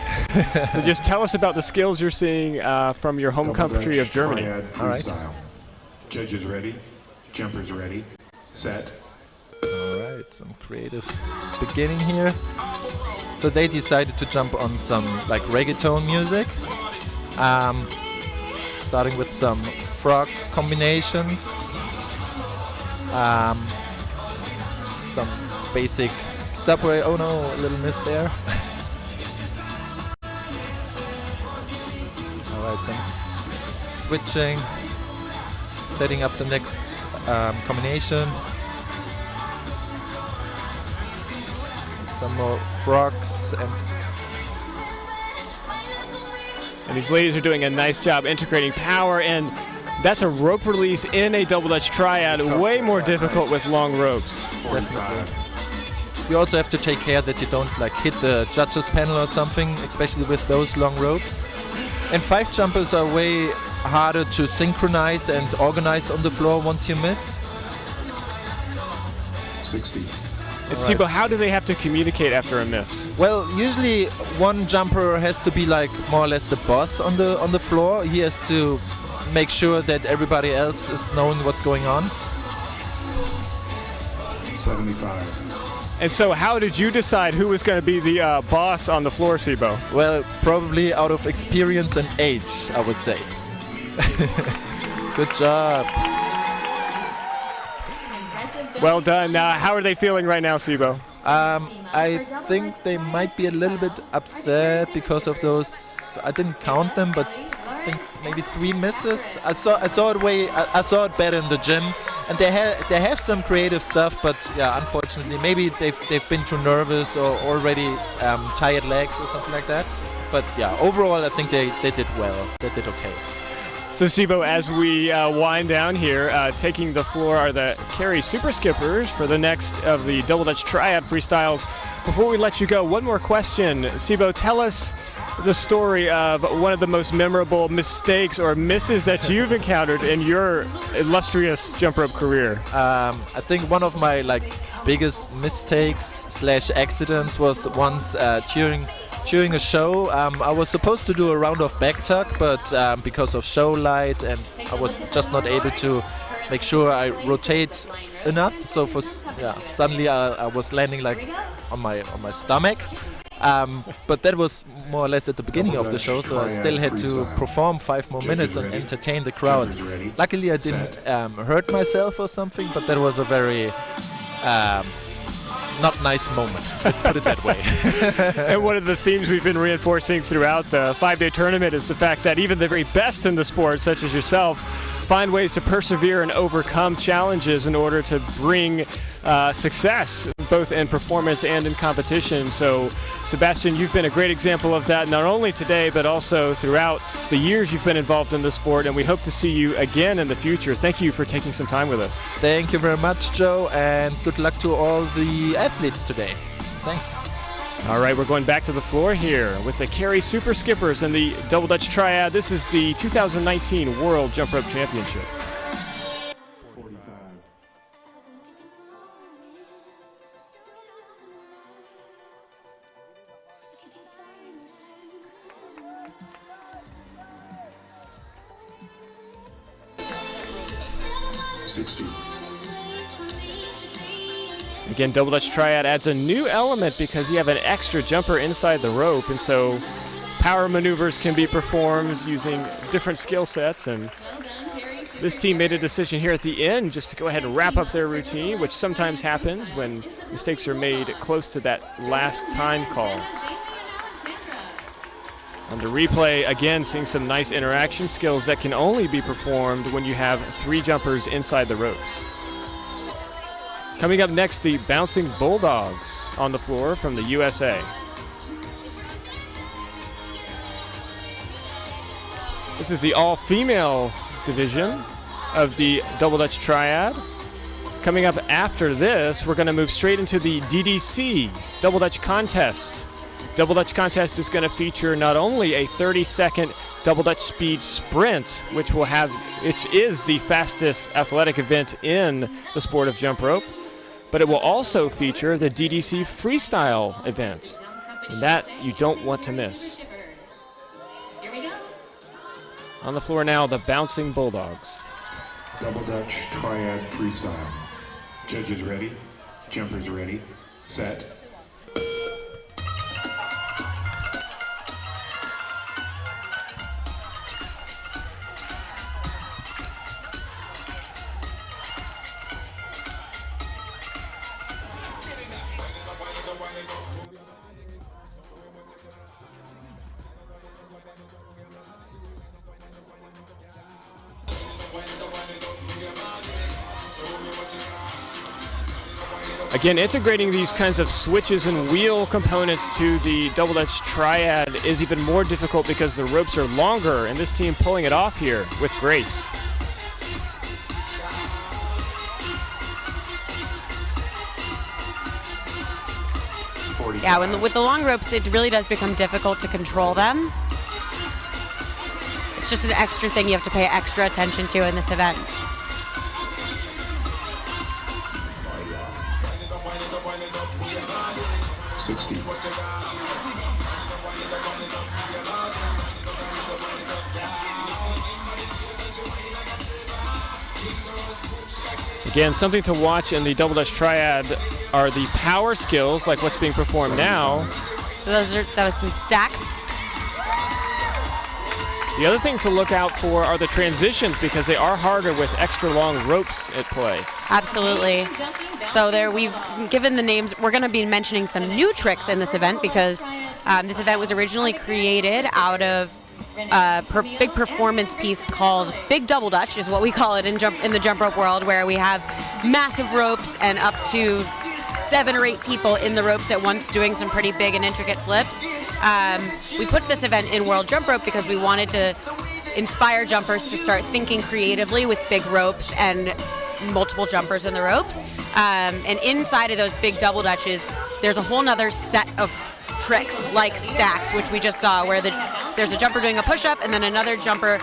So just tell us about the skills you're seeing from your home country of Germany. All right. Judges ready. Jumpers ready. Set. All right, some creative beginning here. So they decided to jump on some reggaeton music. Starting with some frog combinations. Some basic subway. Oh no, a little miss there. All right, some switching. Setting up the next combination. Some more frogs and these ladies are doing a nice job integrating power, and that's a rope release in a double Dutch triad, way more difficult with long ropes. Definitely. You also have to take care that you don't hit the judges panel or something, especially with those long ropes. And 5 jumpers are way harder to synchronize and organize on the floor once you miss. 60. Sibo, how do they have to communicate after a miss? Well, usually one jumper has to be more or less the boss on the floor. He has to make sure that everybody else is knowing what's going on. 75. And so how did you decide who was going to be the boss on the floor, Sibo? Well, probably out of experience and age, I would say. Good job. Well done. How are they feeling right now, Sibo? I think they might be a little bit upset because of those. I didn't count them, but I think maybe 3 misses. I saw it better in the gym, and they have some creative stuff, but yeah, unfortunately, maybe they've been too nervous or already tired legs or something like that. But yeah, overall, I think they did well. They did okay. So Sibo, as we wind down here, taking the floor are the Carey Super Skippers for the next of the Double Dutch Triad freestyles. Before we let you go, one more question. Sibo, tell us the story of one of the most memorable mistakes or misses that you've encountered in your illustrious jump rope career. I think one of my biggest mistakes / accidents was once during a show. I was supposed to do a round of back tuck, but because of show light and I was just not able to make sure I rotate enough. So suddenly I was landing on my stomach. But that was more or less at the beginning of the show, so I still had to perform 5 more minutes and entertain the crowd. Luckily I didn't hurt myself or something, but that was a very not nice moment, let's put it that way. And one of the themes we've been reinforcing throughout the 5-day tournament is the fact that even the very best in the sport, such as yourself, find ways to persevere and overcome challenges in order to bring success, both in performance and in competition. So, Sebastian, you've been a great example of that, not only today, but also throughout the years you've been involved in the sport, and we hope to see you again in the future. Thank you for taking some time with us. Thank you very much, Joe, and good luck to all the athletes today. Thanks. All right, we're going back to the floor here with the Carey Super Skippers and the Double Dutch Triad. This is the 2019 World Jump Rope Championship. Again, Double Dutch Triad adds a new element because you have an extra jumper inside the rope, and so power maneuvers can be performed using different skill sets. And this team made a decision here at the end just to go ahead and wrap up their routine, which sometimes happens when mistakes are made close to that last time call. On the replay, again, seeing some nice interaction skills that can only be performed when you have 3 jumpers inside the ropes. Coming up next, the Bouncing Bulldogs on the floor from the USA. This is the all-female division of the Double Dutch Triad. Coming up after this, we're going to move straight into the DDC, Double Dutch Contest. Double Dutch Contest is going to feature not only a 30-second Double Dutch Speed Sprint, which is the fastest athletic event in the sport of jump rope, but it will also feature the DDC Freestyle event, and that you don't want to miss. On the floor now, the Bouncing Bulldogs. Double Dutch Triad Freestyle. Judges ready, jumpers ready, set. Again, integrating these kinds of switches and wheel components to the Double Dutch Triad is even more difficult because the ropes are longer, and this team pulling it off here with grace. Yeah, with the long ropes, it really does become difficult to control them. It's just an extra thing you have to pay extra attention to in this event. Again, something to watch in the Double Dutch Triad are the power skills, like what's being performed now. So that was some stacks. The other thing to look out for are the transitions, because they are harder with extra long ropes at play. Absolutely. So there, we've given the names. We're going to be mentioning some new tricks in this event because this event was originally created out of big performance piece called Big Double Dutch, is what we call it in the jump rope world, where we have massive ropes and up to 7 or 8 people in the ropes at once doing some pretty big and intricate flips. We put this event in World Jump Rope because we wanted to inspire jumpers to start thinking creatively with big ropes and multiple jumpers in the ropes. And inside of those big double dutches, there's a whole nother set of tricks like stacks, which we just saw, where there's a jumper doing a push-up and then another jumper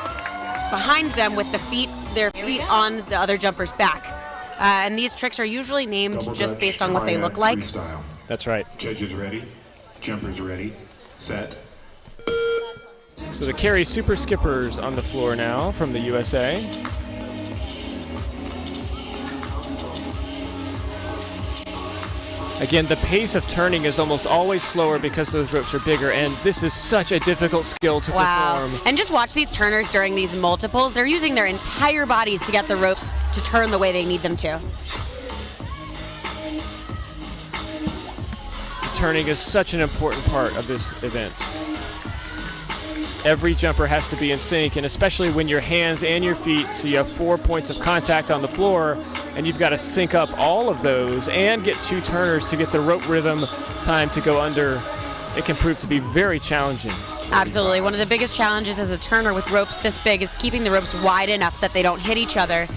behind them with their feet on the other jumper's back. And these tricks are usually named Double just Dutch based on what they look triad like. freestyle. That's right. Judges ready, jumpers ready, set. So the Carry Super Skippers on the floor now from the USA. Again, the pace of turning is almost always slower because those ropes are bigger, and this is such a difficult skill to perform. And just watch these turners during these multiples. They're using their entire bodies to get the ropes to turn the way they need them to. Turning is such an important part of this event. Every jumper has to be in sync, and especially when your hands and your feet, so you have 4 points of contact on the floor, and you've got to sync up all of those and get 2 turners to get the rope rhythm time to go under. It can prove to be very challenging. Absolutely. One of the biggest challenges as a turner with ropes this big is keeping the ropes wide enough that they don't hit each other.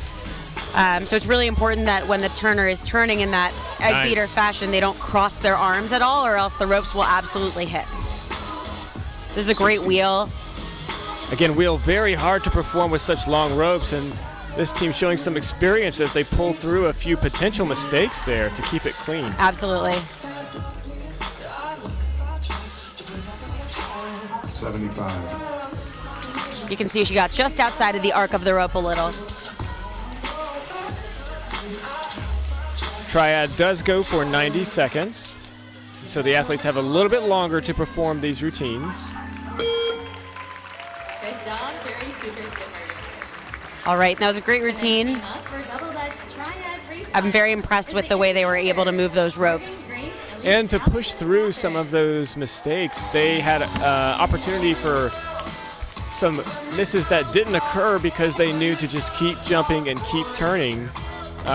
So it's really important that when the turner is turning in that egg beater fashion, they don't cross their arms at all, or else the ropes will absolutely hit. This is a great wheel. Again, wheel very hard to perform with such long ropes, and this team showing some experience as they pull through a few potential mistakes there to keep it clean. Absolutely. 75. You can see she got just outside of the arc of the rope a little. Triad does go for 90 seconds, so the athletes have a little bit longer to perform these routines. Good job, Carry Super Skippers. All right, that was a great routine. Up for Double Dutch Triad freestyle. I'm very impressed with the way they were able to move those ropes. And to push through some of those mistakes, they had opportunity for some misses that didn't occur because they knew to just keep jumping and keep turning,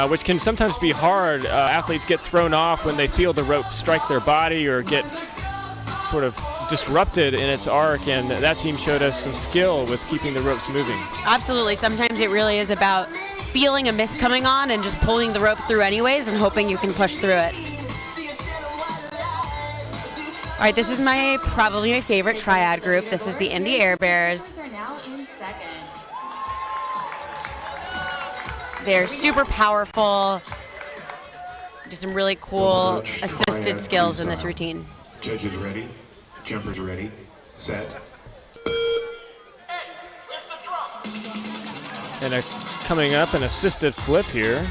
which can sometimes be hard. Athletes get thrown off when they feel the rope strike their body or get sort of disrupted in its arc, and that team showed us some skill with keeping the ropes moving. Absolutely. Sometimes it really is about feeling a miss coming on and just pulling the rope through anyways and hoping you can push through it. All right, this is probably my favorite triad group. This is the Indy Air Bears. Are now in second. They're super powerful. Do some really cool assisted skills in this routine. Judges ready, jumpers ready, set. And coming up, an assisted flip here.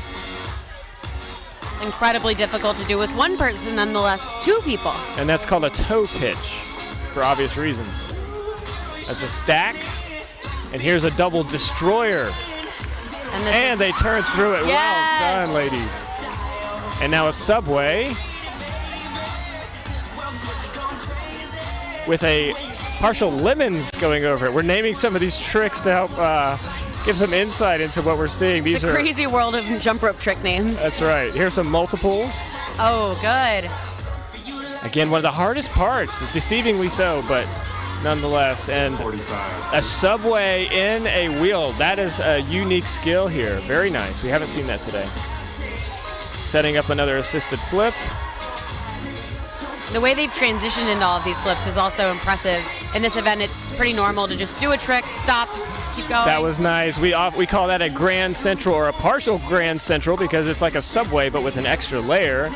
It's incredibly difficult to do with one person, nonetheless, 2 people. And that's called a toe pitch for obvious reasons. That's a stack, and here's a double destroyer. And they turn through it. Yes. Well done, ladies. And now a subway with a partial lemons going over it. We're naming some of these tricks to help give some insight into what we're seeing. These The crazy world of jump rope trick names. That's right. Here's some multiples. Oh, good. Again, one of the hardest parts, deceivingly so, but nonetheless. And a subway in a wheel. That is a unique skill here. Very nice. We haven't seen that today. Setting up another assisted flip. The way they've transitioned into all of these flips is also impressive. In this event, it's pretty normal to just do a trick, stop, keep going. That was nice. We call that a grand central or a partial grand central because it's like a subway but with an extra layer.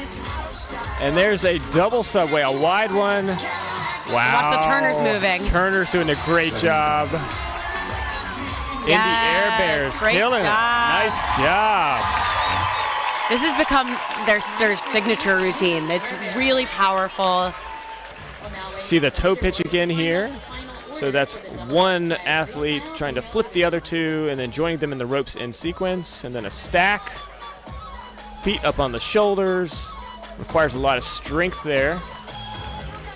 And there's a double subway, a wide one. Wow. Watch the turners moving. Turner's doing a great job. Indy Air Bears killing it. Nice job. This has become their signature routine. It's really powerful. See the toe pitch again here. So that's one athlete trying to flip the other 2 and then joining them in the ropes in sequence. And then a stack. Feet up on the shoulders. Requires a lot of strength there.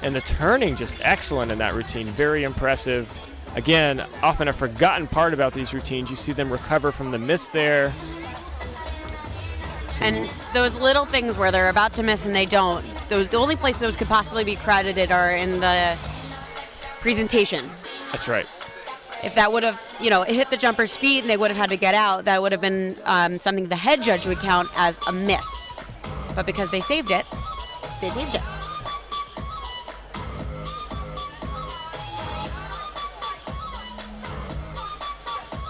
And the turning just excellent in that routine. Very impressive. Again, often a forgotten part about these routines. You see them recover from the miss there. And those little things where they're about to miss and they don't, the only place those could possibly be credited are in the presentation. That's right. If that would have, hit the jumper's feet and they would have had to get out, that would have been something the head judge would count as a miss. But because they saved it, they saved it.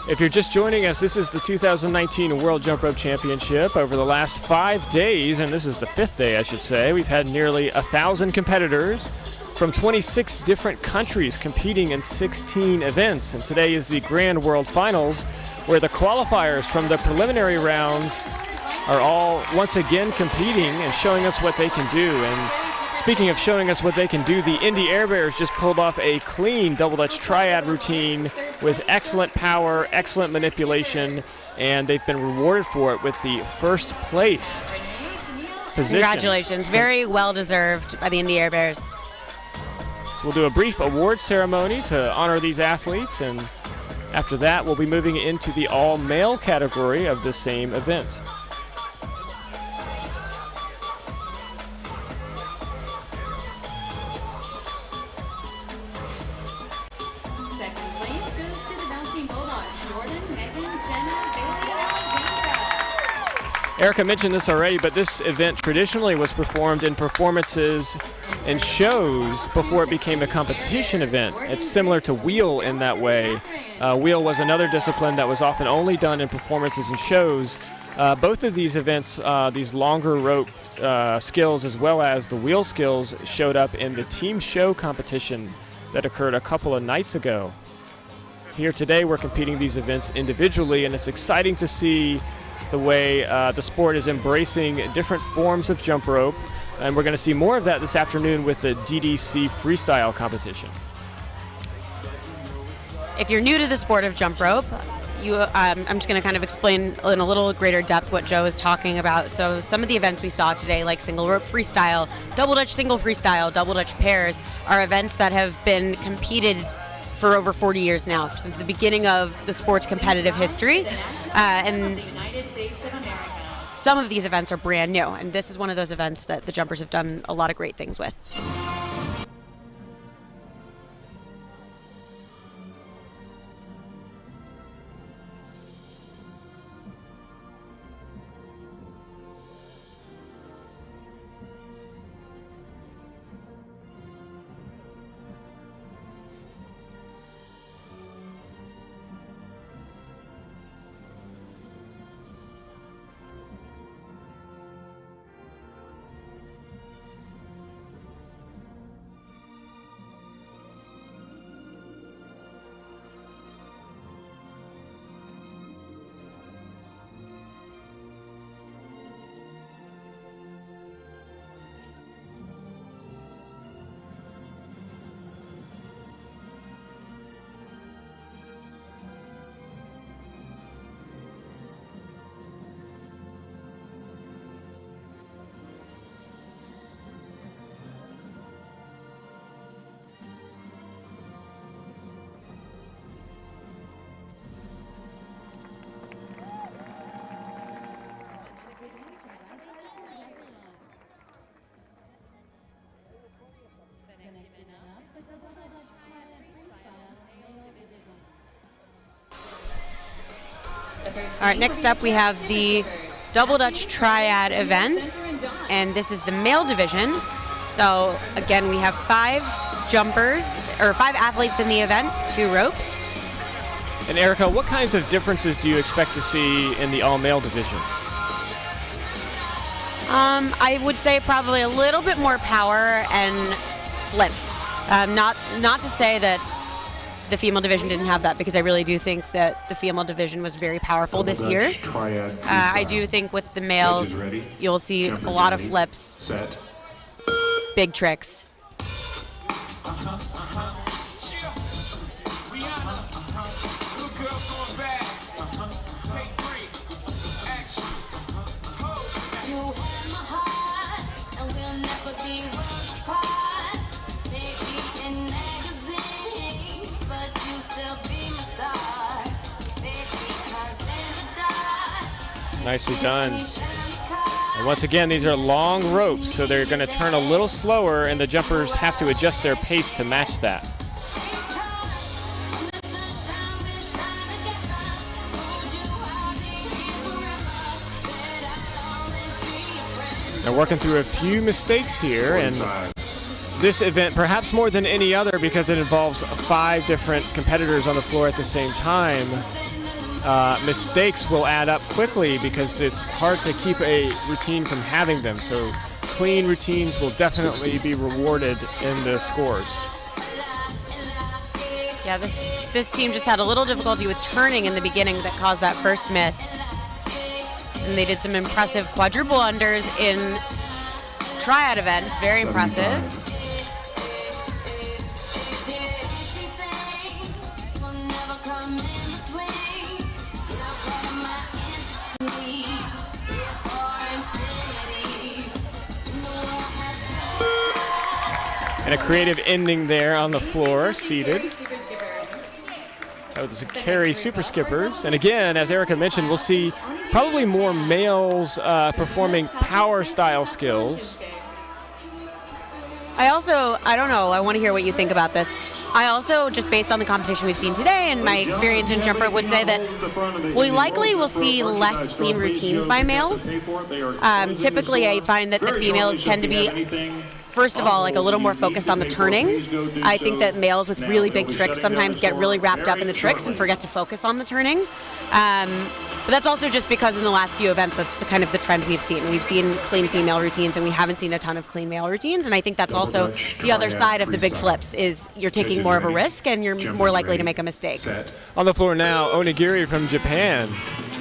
If you're just joining us, this is the 2019 World Jump Rope Championship. Over the last 5 days, and this is the 5th day, I should say, we've had nearly 1,000 competitors from 26 different countries competing in 16 events. And today is the Grand World Finals, where the qualifiers from the preliminary rounds are all once again competing and showing us what they can do. And speaking of showing us what they can do, the Indy Air Bears just pulled off a clean double Dutch triad routine with excellent power, excellent manipulation, and they've been rewarded for it with the first place position. Congratulations. Very well deserved by the Indy Air Bears. So we'll do a brief award ceremony to honor these athletes, and after that we'll be moving into the all-male category of the same event. Erica mentioned this already, but this event traditionally was performed in performances and shows before it became a competition event. It's similar to wheel in that way. Wheel was another discipline that was often only done in performances and shows. Both of these events, these longer rope skills as well as the wheel skills, showed up in the team show competition that occurred a couple of nights ago. Here today we're competing these events individually, and it's exciting to see the way the sport is embracing different forms of jump rope, and we're going to see more of that this afternoon with the DDC freestyle competition. If you're new to the sport of jump rope, I'm just going to kind of explain in a little greater depth what Joe is talking about. So some of the events we saw today, like single rope freestyle, double Dutch single freestyle, double Dutch pairs, are events that have been competed for over 40 years now, since the beginning of the sport's competitive history. And some of these events are brand new, and this is one of those events that the jumpers have done a lot of great things with. All right, next up we have the Double Dutch Triad event, and this is the male division. So again, we have 5 jumpers, or 5 athletes in the event, 2 ropes. And Erica, what kinds of differences do you expect to see in the all-male division? I would say probably a little bit more power and flips. Not to say that the female division didn't have that, because I really do think that the female division was very powerful this year. I do think with the males, you'll see a lot of flips, big tricks. Nicely done. And once again, these are long ropes, so they're going to turn a little slower, and the jumpers have to adjust their pace to match that. They're working through a few mistakes here, and this event, perhaps more than any other because it involves 5 different competitors on the floor at the same time, mistakes will add up quickly because it's hard to keep a routine from having them. So clean routines will definitely be rewarded in the scores. Yeah, this team just had a little difficulty with turning in the beginning that caused that first miss. And they did some impressive quadruple unders in triad events, very impressive. And a creative ending there on the floor, seated. That was the Carry Super Skippers. And again, as Erica mentioned, we'll see probably more males performing power style skills. I don't know, I want to hear what you think about this. I also, just based on the competition we've seen today and my experience in jump rope, would say that we likely will see less clean routines by males. Typically, I find that the females tend to be, first of all, like a little more focused on the turning. I think that males with really big tricks sometimes get really wrapped up in the tricks and forget to focus on the turning. But that's also just because in the last few events, that's the kind of the trend we've seen. We've seen clean female routines, and we haven't seen a ton of clean male routines. And I think that's also the other side of the big flips is you're taking more of a risk, and you're more likely to make a mistake. On the floor now, Onigiri from Japan.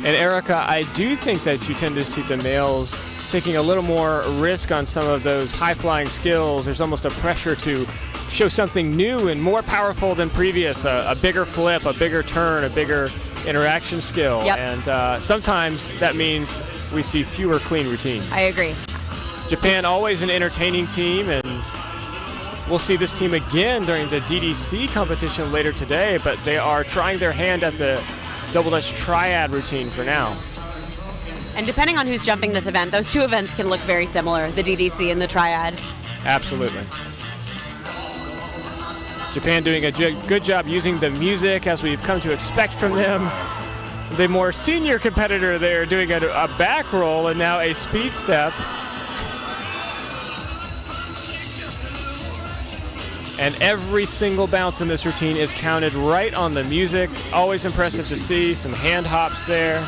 And Erica, I do think that you tend to see the males taking a little more risk on some of those high-flying skills. There's almost a pressure to show something new and more powerful than previous, a bigger flip, a bigger turn, a bigger interaction skill. Yep. And sometimes that means we see fewer clean routines. I agree. Japan, always an entertaining team, and we'll see this team again during the DDC competition later today, but they are trying their hand at the double Dutch triad routine for now. And depending on who's jumping this event, those two events can look very similar, the DDC and the triad. Absolutely. Japan doing a good job using the music as we've come to expect from them. The more senior competitor there doing a back roll and now a speed step. And every single bounce in this routine is counted right on the music. Always impressive to see some hand hops there.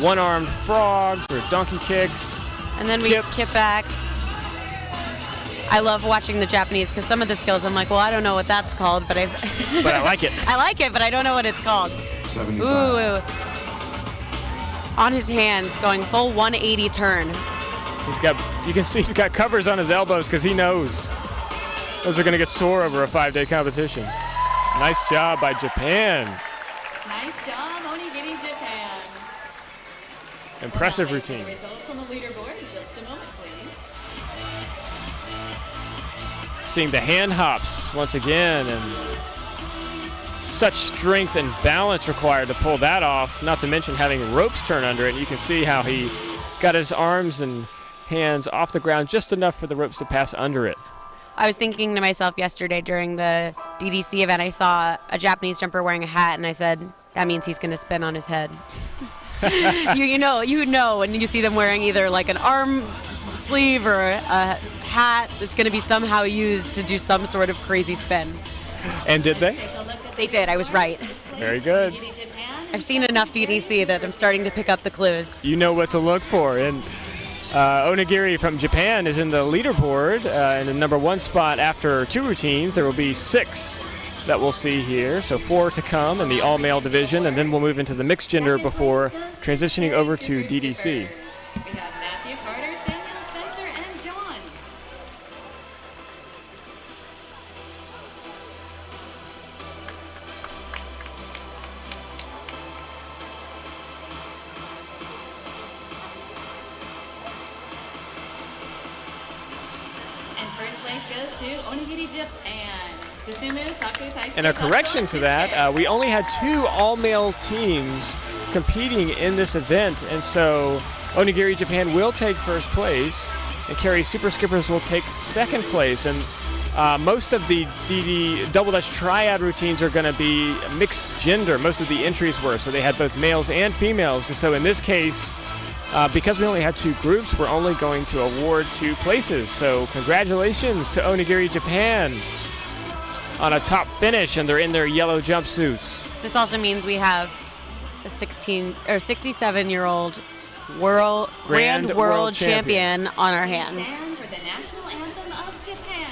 One-armed frogs or donkey kicks. And then we kip backs. I love watching the Japanese because some of the skills I'm like, well, I don't know what that's called, but but I like it. I like it, but I don't know what it's called. 75. Ooh. On his hands, going full 180 turn. You can see he's got covers on his elbows because he knows those are going to get sore over a 5-day competition. Nice job by Japan. Nice job, Onigiri Japan. Impressive routine. Results on the leaderboard in just a moment, please. Seeing the hand hops once again, and such strength and balance required to pull that off, not to mention having ropes turn under it. And you can see how he got his arms and hands off the ground just enough for the ropes to pass under it. I was thinking to myself yesterday during the DDC event, I saw a Japanese jumper wearing a hat, and I said, that means he's going to spin on his head. you know when you see them wearing either like an arm sleeve or a hat, it's going to be somehow used to do some sort of crazy spin. And did they? They did. I was right. Very good. I've seen enough DDC that I'm starting to pick up the clues. You know what to look for. And Onigiri from Japan is in the leaderboard in the #1 spot after 2 routines. There will be 6 that we'll see here. So 4 to come in the all-male division, and then we'll move into the mixed gender before transitioning over to DDC. We have Matthew, Carter, Samuel, Spencer, and John. And first place goes to Onigiri Japan. Susumu, Taku, Taisuke, And a correction to that, we only had 2 all-male teams competing in this event, and so Onigiri Japan will take first place, and Carey Super Skippers will take second place. And most of the DD Double Dutch Triad routines are going to be mixed gender. Most of the entries were, so they had both males and females. And so in this case, because we only had 2 groups, we're only going to award 2 places. So congratulations to Onigiri Japan on a top finish, and they're in their yellow jumpsuits. This also means we have a 67-year-old grand world champion on our hands. Stand for the national anthem of Japan.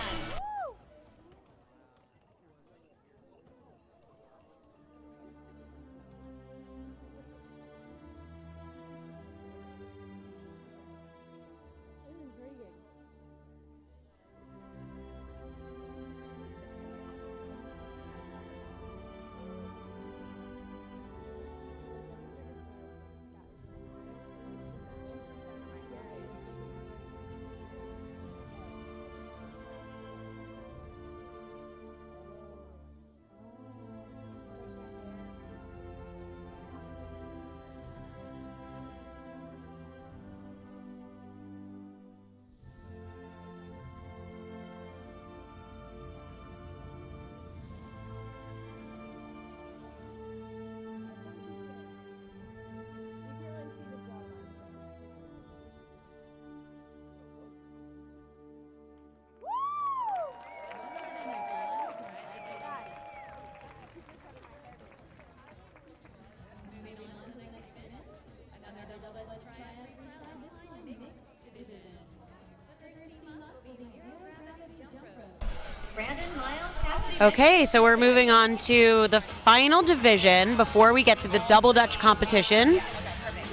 Okay, so we're moving on to the final division before we get to the Double Dutch competition,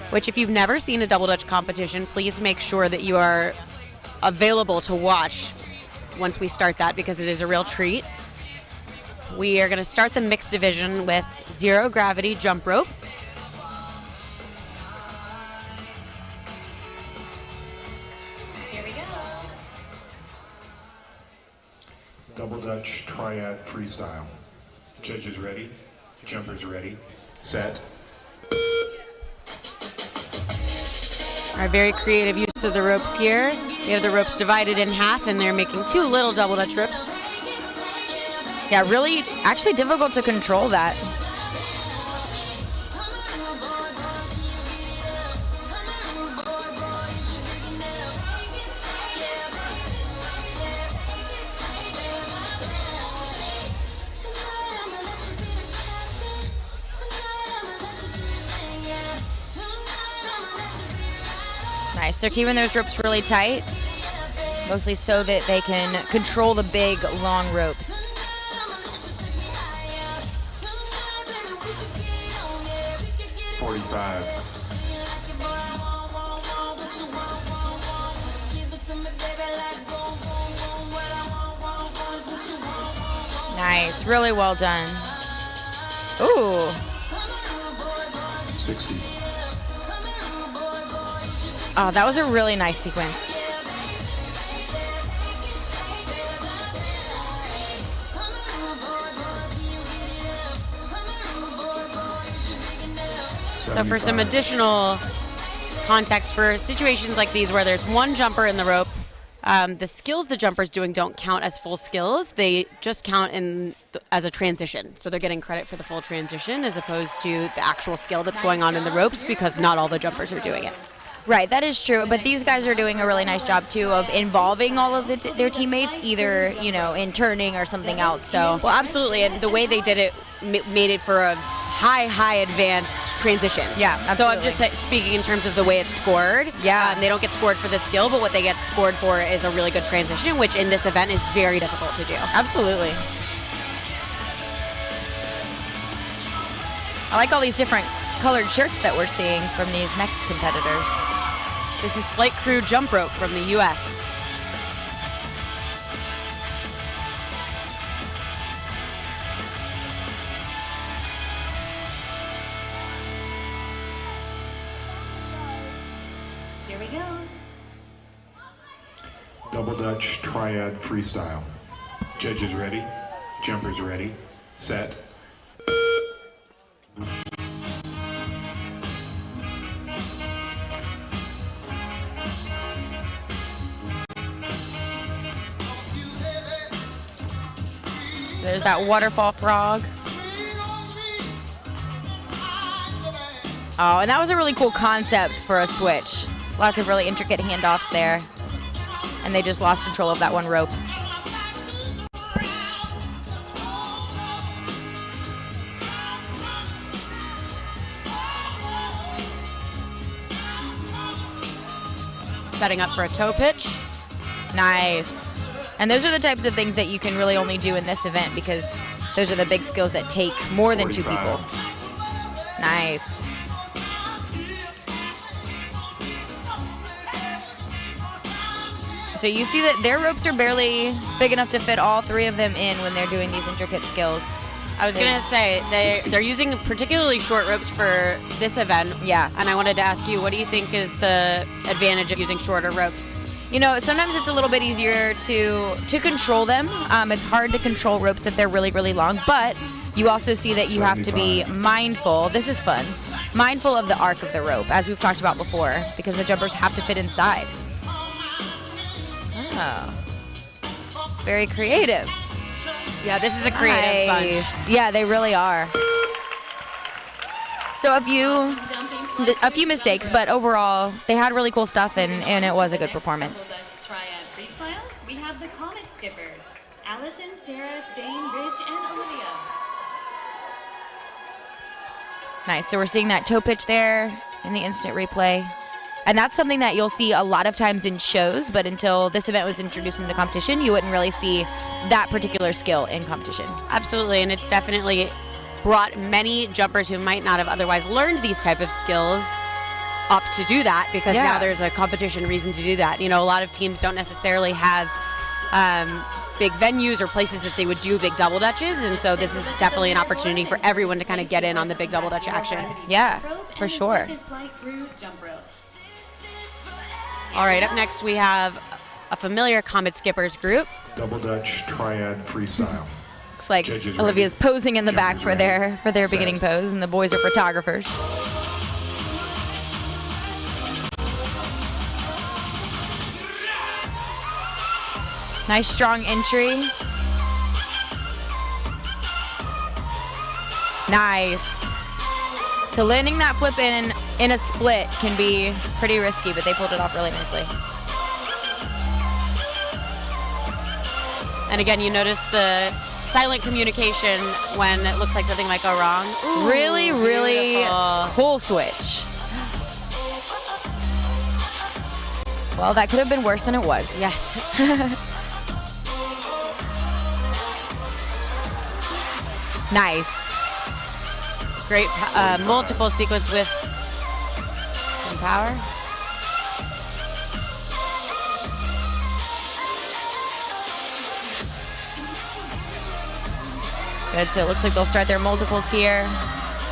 which if you've never seen a Double Dutch competition, please make sure that you are available to watch once we start that, because it is a real treat. We are going to start the mixed division with zero gravity jump rope. Here we go. Double Dutch Triad Freestyle. Judges ready, jumpers ready, set. Our very creative use of the ropes here. We have the ropes divided in half, and they're making 2 little double Dutch ropes. Yeah, really, actually difficult to control that. Nice, they're keeping those ropes really tight, mostly so that they can control the big, long ropes. Nice, really well done. Ooh. 60. Oh, that was a really nice sequence. So for some additional context for situations like these where there's one jumper in the rope, the skills the jumper's doing don't count as full skills. They just count as a transition. So they're getting credit for the full transition as opposed to the actual skill that's going on in the ropes, because not all the jumpers are doing it. Right, that is true. But these guys are doing a really nice job too of involving all of their teammates, either in turning or something else. So well, absolutely, and the way they did it made it for a high advanced transition. Yeah, absolutely. So I'm just speaking in terms of the way it's scored. Yeah, they don't get scored for the skill, but what they get scored for is a really good transition, which in this event is very difficult to do. Absolutely. I like all these different colored shirts that we're seeing from these next competitors. This is Flight Crew Jump Rope from the U.S. Here we go. Double Dutch Triad Freestyle. Judges ready, jumpers ready, set. There's that waterfall frog. Oh, and that was a really cool concept for a switch. Lots of really intricate handoffs there. And they just lost control of that one rope. Setting up for a toe pitch. Nice. And those are the types of things that you can really only do in this event because those are the big skills that take more than 2 people. Nice. So you see that their ropes are barely big enough to fit all 3 of them in when they're doing these intricate skills. I was going to say, they're using particularly short ropes for this event. Yeah. And I wanted to ask you, what do you think is the advantage of using shorter ropes? You know, sometimes it's a little bit easier to control them. It's hard to control ropes if they're really, really long, but you also see that you have to be mindful. This is fun. Mindful of the arc of the rope, as we've talked about before, because the jumpers have to fit inside. Oh. Very creative. Yeah, this is a creative bunch. Yeah, they really are. So a few mistakes, but overall, they had really cool stuff, and it was a good performance. Triad freestyle, we have the Comet Skippers, Allison, Sarah, Dane, Rich, and Olivia. Nice, so we're seeing that toe pitch there in the instant replay. And that's something that you'll see a lot of times in shows, but until this event was introduced into competition, you wouldn't really see that particular skill in competition. Absolutely, and it's definitely brought many jumpers who might not have otherwise learned these type of skills up to do that, because now there's a competition reason to do that. You know, a lot of teams don't necessarily have big venues or places that they would do big double dutches, and so this is definitely an opportunity for everyone to kind of get in on the big double dutch action. Yeah, for sure. All right, up next we have a familiar Comet Skippers group. Double Dutch Triad Freestyle. Looks like Judges Olivia's ready. posing in the back Judges for ready. their Set. beginning pose, and the boys are photographers. Nice strong entry. Nice. So landing that flip in a split can be pretty risky, but they pulled it off really nicely. And again, you notice the silent communication when it looks like something might go wrong. Ooh, really, really beautiful. cool switch. Well, that could have been worse than it was. Yes. Nice. Great multiple sequence with some power. Good, so it looks like they'll start their multiples here.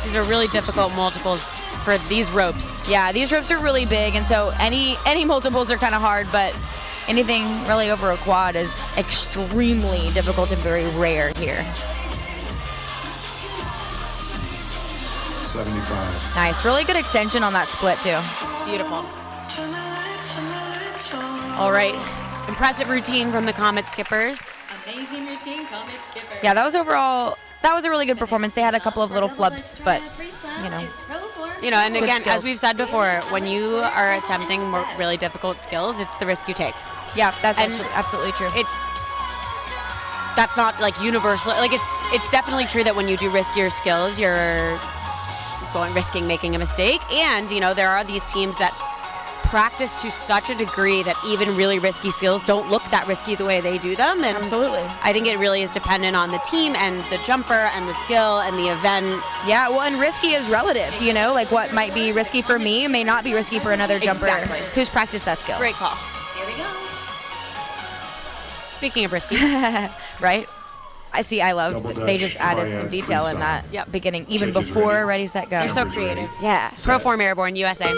These are really difficult multiples for these ropes. Yeah, these ropes are really big, and so any multiples are kind of hard, but anything really over a quad is extremely difficult and very rare here. 75. Nice, really good extension on that split too. Beautiful. All right, impressive routine from the Comet Skippers. Amazing routine, Comet Skippers. Yeah, that was a really good performance. They had a couple of little flubs, but You know, and good again, skills. as we've said before, when you are attempting more really difficult skills, it's the risk you take. Yeah, that's And absolutely true. That's not like universal. Like it's definitely true that when you do riskier skills, you're risking making a mistake. And you know, there are these teams that practice to such a degree that even really risky skills don't look that risky the way they do them. And absolutely, I think it really is dependent on the team and the jumper and the skill and the event. Yeah, well, and risky is relative. You know, like what might be risky for me may not be risky for another jumper Exactly. who's practiced that skill. Great call. Here we go. Speaking of risky, right? I love Double they just Dutch added some Triad detail in Freestyle. that beginning, even Judges before ready. Ready, Set, Go. they're so Numbers creative. ready. Yeah. Pro Form Airborne USA.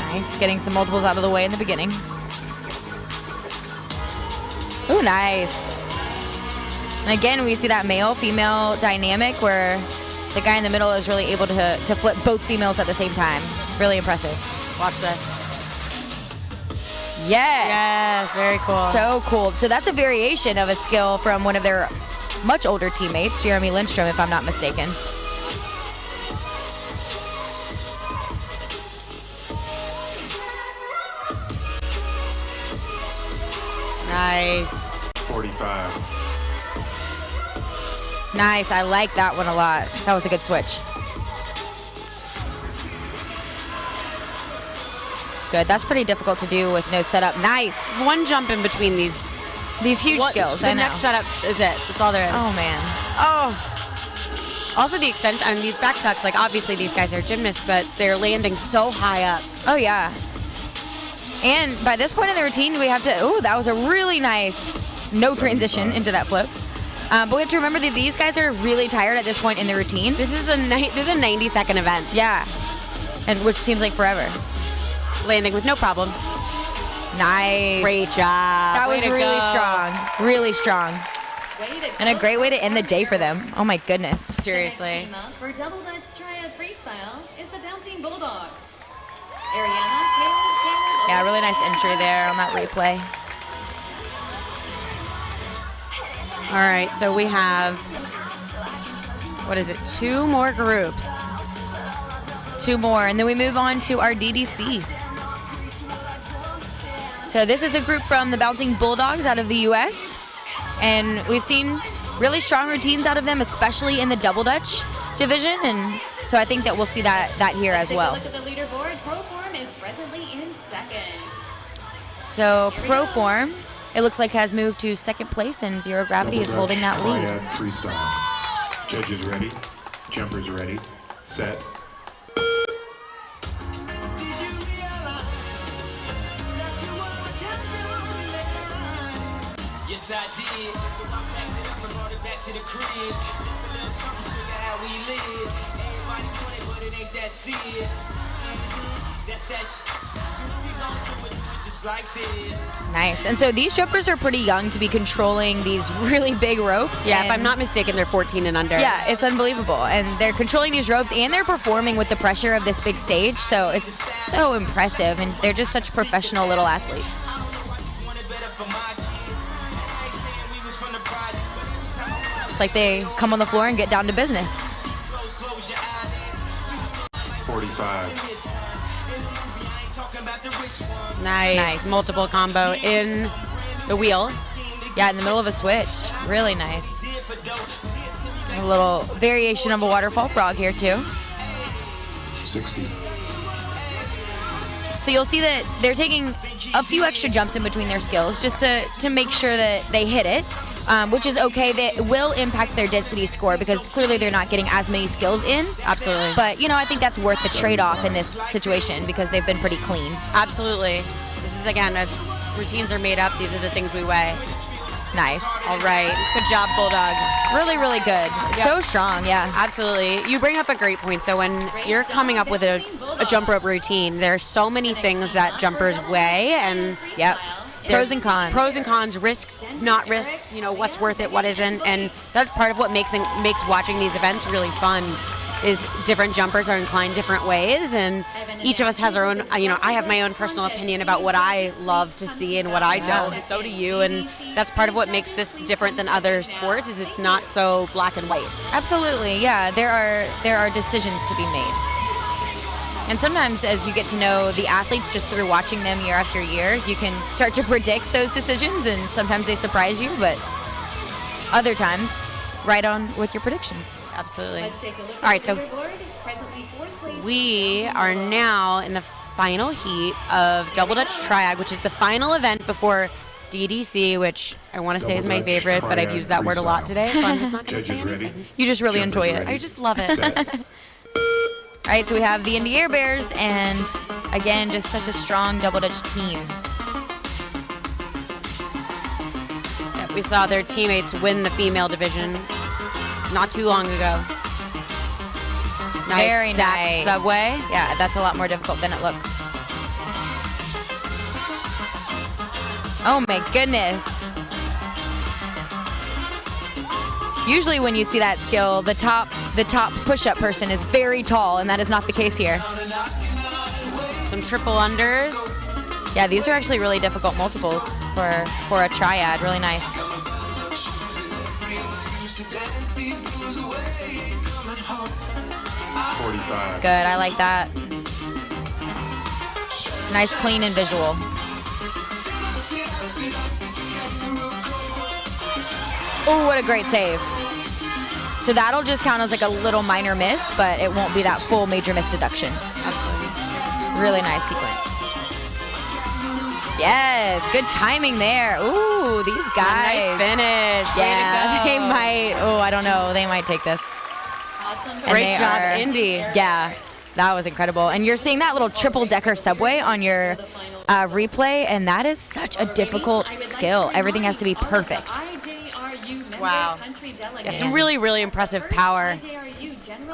Nice, getting some multiples out of the way in the beginning. Ooh, nice. And again, we see that male-female dynamic where the guy in the middle is really able to flip both females at the same time. Really impressive. Watch this. Yes. Yes, very cool. So cool. So that's a variation of a skill from one of their much older teammates, Jeremy Lindstrom, if I'm not mistaken. Nice. 45. Nice. I like that one a lot. That was a good switch. Good. That's pretty difficult to do with no setup. Nice. One jump in between these huge skills. The next setup is it. That's all there is. Oh, man. Oh. Also the extension and these back tucks, like obviously these guys are gymnasts, but they're landing so high up. Oh, yeah. And by this point in the routine, we have to, oh, that was a really nice no transition into that flip. But we have to remember that these guys are really tired at this point in the routine. This is a 90-second event. Yeah. And which seems like forever. Landing with no problem. Nice. Great job. That was really strong. Really strong. And a great way to end the day for them. Oh my goodness. Seriously. For double Dutch triad freestyle is the Bouncing Bulldogs. Ariana, Caleb, Yeah, really nice entry there on that replay. All right, so we have, what is it, 2 more groups. 2 more, and then we move on to our DDC. So this is a group from the Bouncing Bulldogs out of the US. And we've seen really strong routines out of them, especially in the double Dutch division. And so I think that we'll see that here as well. Take a look at the leaderboard. Proform is presently in second. So Proform, it looks like, has moved to second place, and Zero Gravity is holding that lead. Triad freestyle. Judges ready. Jumpers ready. Set. Yes, I did. So I packed it up and brought it back to the crib. Just a little something, show you how we live. Everybody want it, but it ain't that serious. That's that. So if we gon' do it just like this. Nice. And so these jumpers are pretty young to be controlling these really big ropes. Yeah, if I'm not mistaken, they're 14 and under. Yeah, it's unbelievable. And they're controlling these ropes, and they're performing with the pressure of this big stage. So it's so impressive, and they're just such professional little athletes. It's like they come on the floor and get down to business. 45. Nice. Multiple combo in the wheel. Yeah, in the middle of a switch. Really nice. A little variation of a waterfall frog here too. 60. So you'll see that they're taking a few extra jumps in between their skills just to make sure that they hit it. Which is okay. That will impact their density score because clearly they're not getting as many skills in. Absolutely. But, you know, I think that's worth the trade-off in this situation because they've been pretty clean. Absolutely. This is, again, as routines are made up, these are the things we weigh. Nice. All right. Good job, Bulldogs. Really, really good. Yep. So strong, yeah. Absolutely. You bring up a great point. So when you're coming up with a jump rope routine, there are so many things that jumpers weigh. And yep. Pros and cons. Pros and cons, risks, not risks, you know, what's worth it, what isn't. And that's part of what makes watching these events really fun is different jumpers are inclined different ways. And each of us has our own, you know, I have my own personal opinion about what I love to see and what I don't. And so do you. And that's part of what makes this different than other sports is it's not so black and white. Absolutely, yeah. There are decisions to be made. And sometimes as you get to know the athletes just through watching them year after year, you can start to predict those decisions, and sometimes they surprise you, but other times, right on with your predictions. Absolutely. Let's take a look All right, so presently fourth place. we are now in the final heat of Double Dutch Triad, which is the final event before DDC, which I want to say is my favorite, but I've used that word a lot today, so I'm just not going to say anything. You just really enjoy it. I just love it. All right, so we have the Indy Air Bears, and again, just such a strong Double Dutch team. Yeah, we saw their teammates win the female division not too long ago. Nice Very stacked nice. subway. Yeah, that's a lot more difficult than it looks. Oh my goodness. Usually when you see that skill, the top push-up person is very tall, and that is not the case here. Some triple unders. Yeah, these are actually really difficult multiples for a triad. Really nice. 45. Good, I like that. Nice, clean, and visual. Oh, what a great save. So that'll just count as like a little minor miss, but it won't be that full major miss deduction. Absolutely. Really nice sequence. Yes, good timing there. Ooh, these guys. Nice finish. Yeah, they might. Oh, I don't know. They might take this. Awesome. Great job, Indy. Yeah, that was incredible. And you're seeing that little triple-decker subway on your replay, and that is such a difficult skill. Everything has to be perfect. Wow. Yeah, some really, really impressive power.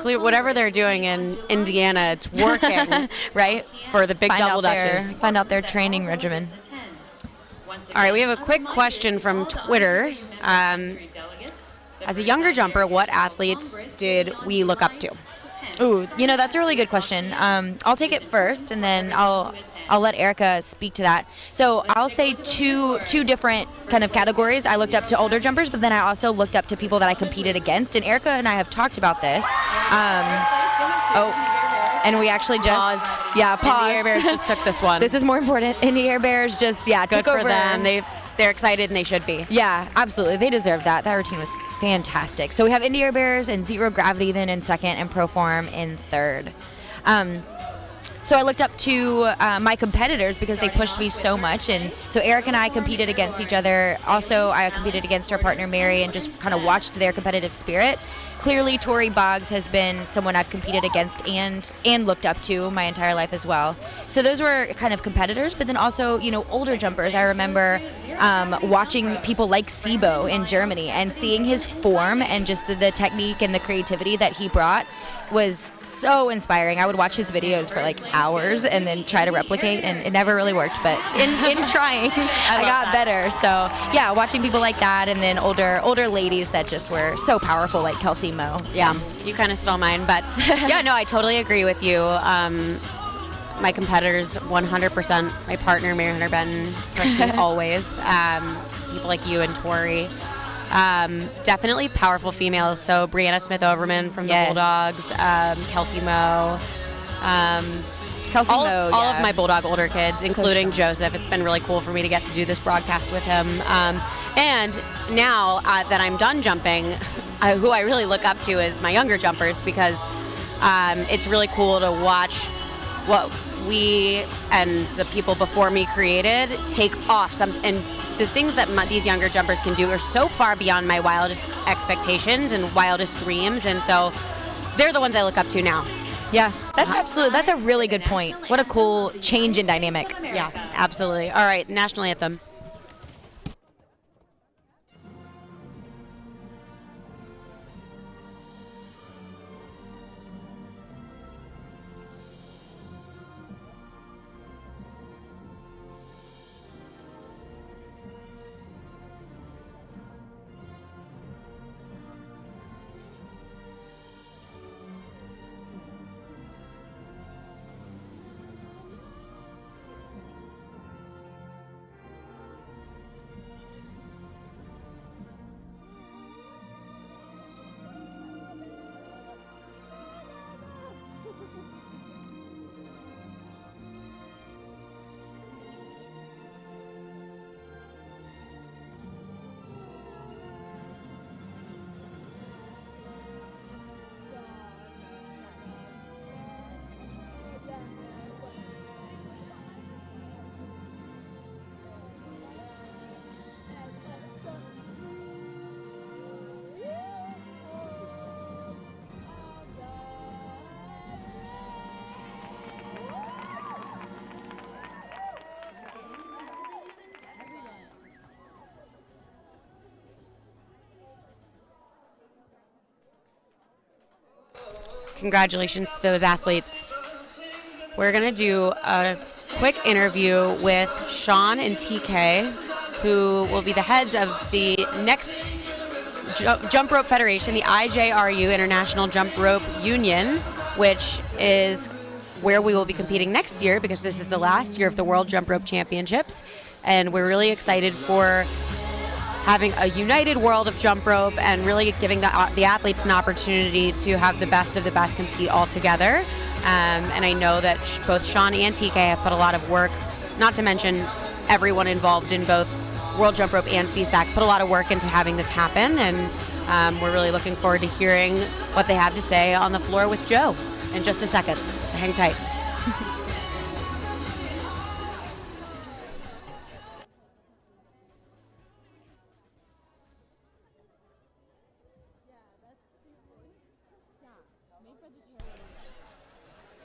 Whatever they're doing in Indiana, it's working. Right? For the big double dutches. Find out their training regimen. All right, we have a quick question from Twitter. As a younger jumper, what athletes did we look up to? Ooh, that's a really good question. I'll take it first, and then I'll let Erica speak to that. So I'll say two different kind of categories. I looked up to older jumpers, but then I also looked up to people that I competed against. And Erica and I have talked about this. And we actually just paused. Yeah, paused. Indy Air Bears just took this one. This is more important. Indy Air Bears just Good took for over. them. They're excited and they should be. Yeah, absolutely. They deserve that. That routine was fantastic. So we have Indy Air Bears and Zero Gravity then in second and Proform in third. So I looked up to my competitors because they pushed me so much. And so Eric and I competed against each other. Also, I competed against our partner Mary and just kind of watched their competitive spirit. Clearly, Tori Boggs has been someone I've competed against and looked up to my entire life as well. So those were kind of competitors, but then also, older jumpers. I remember watching people like Sibo in Germany and seeing his form and just the technique and the creativity that he brought was so inspiring. I would watch his videos for like hours and then try to replicate, and it never really worked, but in trying, I got better. So yeah, watching people like that, and then older ladies that just were so powerful, like Kelsey Moe. So. Yeah, you kind of stole mine, but yeah, no, I totally agree with you. My competitors, 100%. My partner, Mary Hunter Benton, pushed me always. People like you and Tori. Definitely powerful females. So Brianna Smith-Overman from the Bulldogs, Kelsey Moe. All of my Bulldog older kids, including Joseph. It's been really cool for me to get to do this broadcast with him. And now that I'm done jumping, who I really look up to is my younger jumpers, because it's really cool to watch what we and the people before me created take off. And the things that these younger jumpers can do are so far beyond my wildest expectations and wildest dreams, and so they're the ones I look up to now. Yeah, that's a really good point. What a cool change in dynamic. Yeah, absolutely. All right, national anthem. Congratulations to those athletes. We're going to do a quick interview with Sean and TK, who will be the heads of the next Jump Rope Federation, the IJRU, International Jump Rope Union, which is where we will be competing next year, because this is the last year of the World Jump Rope Championships. And we're really excited for having a united world of jump rope and really giving the athletes an opportunity to have the best of the best compete all together. And I know that both Sean and TK have put a lot of work, not to mention everyone involved in both World Jump Rope and FISAC put a lot of work into having this happen, and we're really looking forward to hearing what they have to say on the floor with Joe in just a second. So hang tight.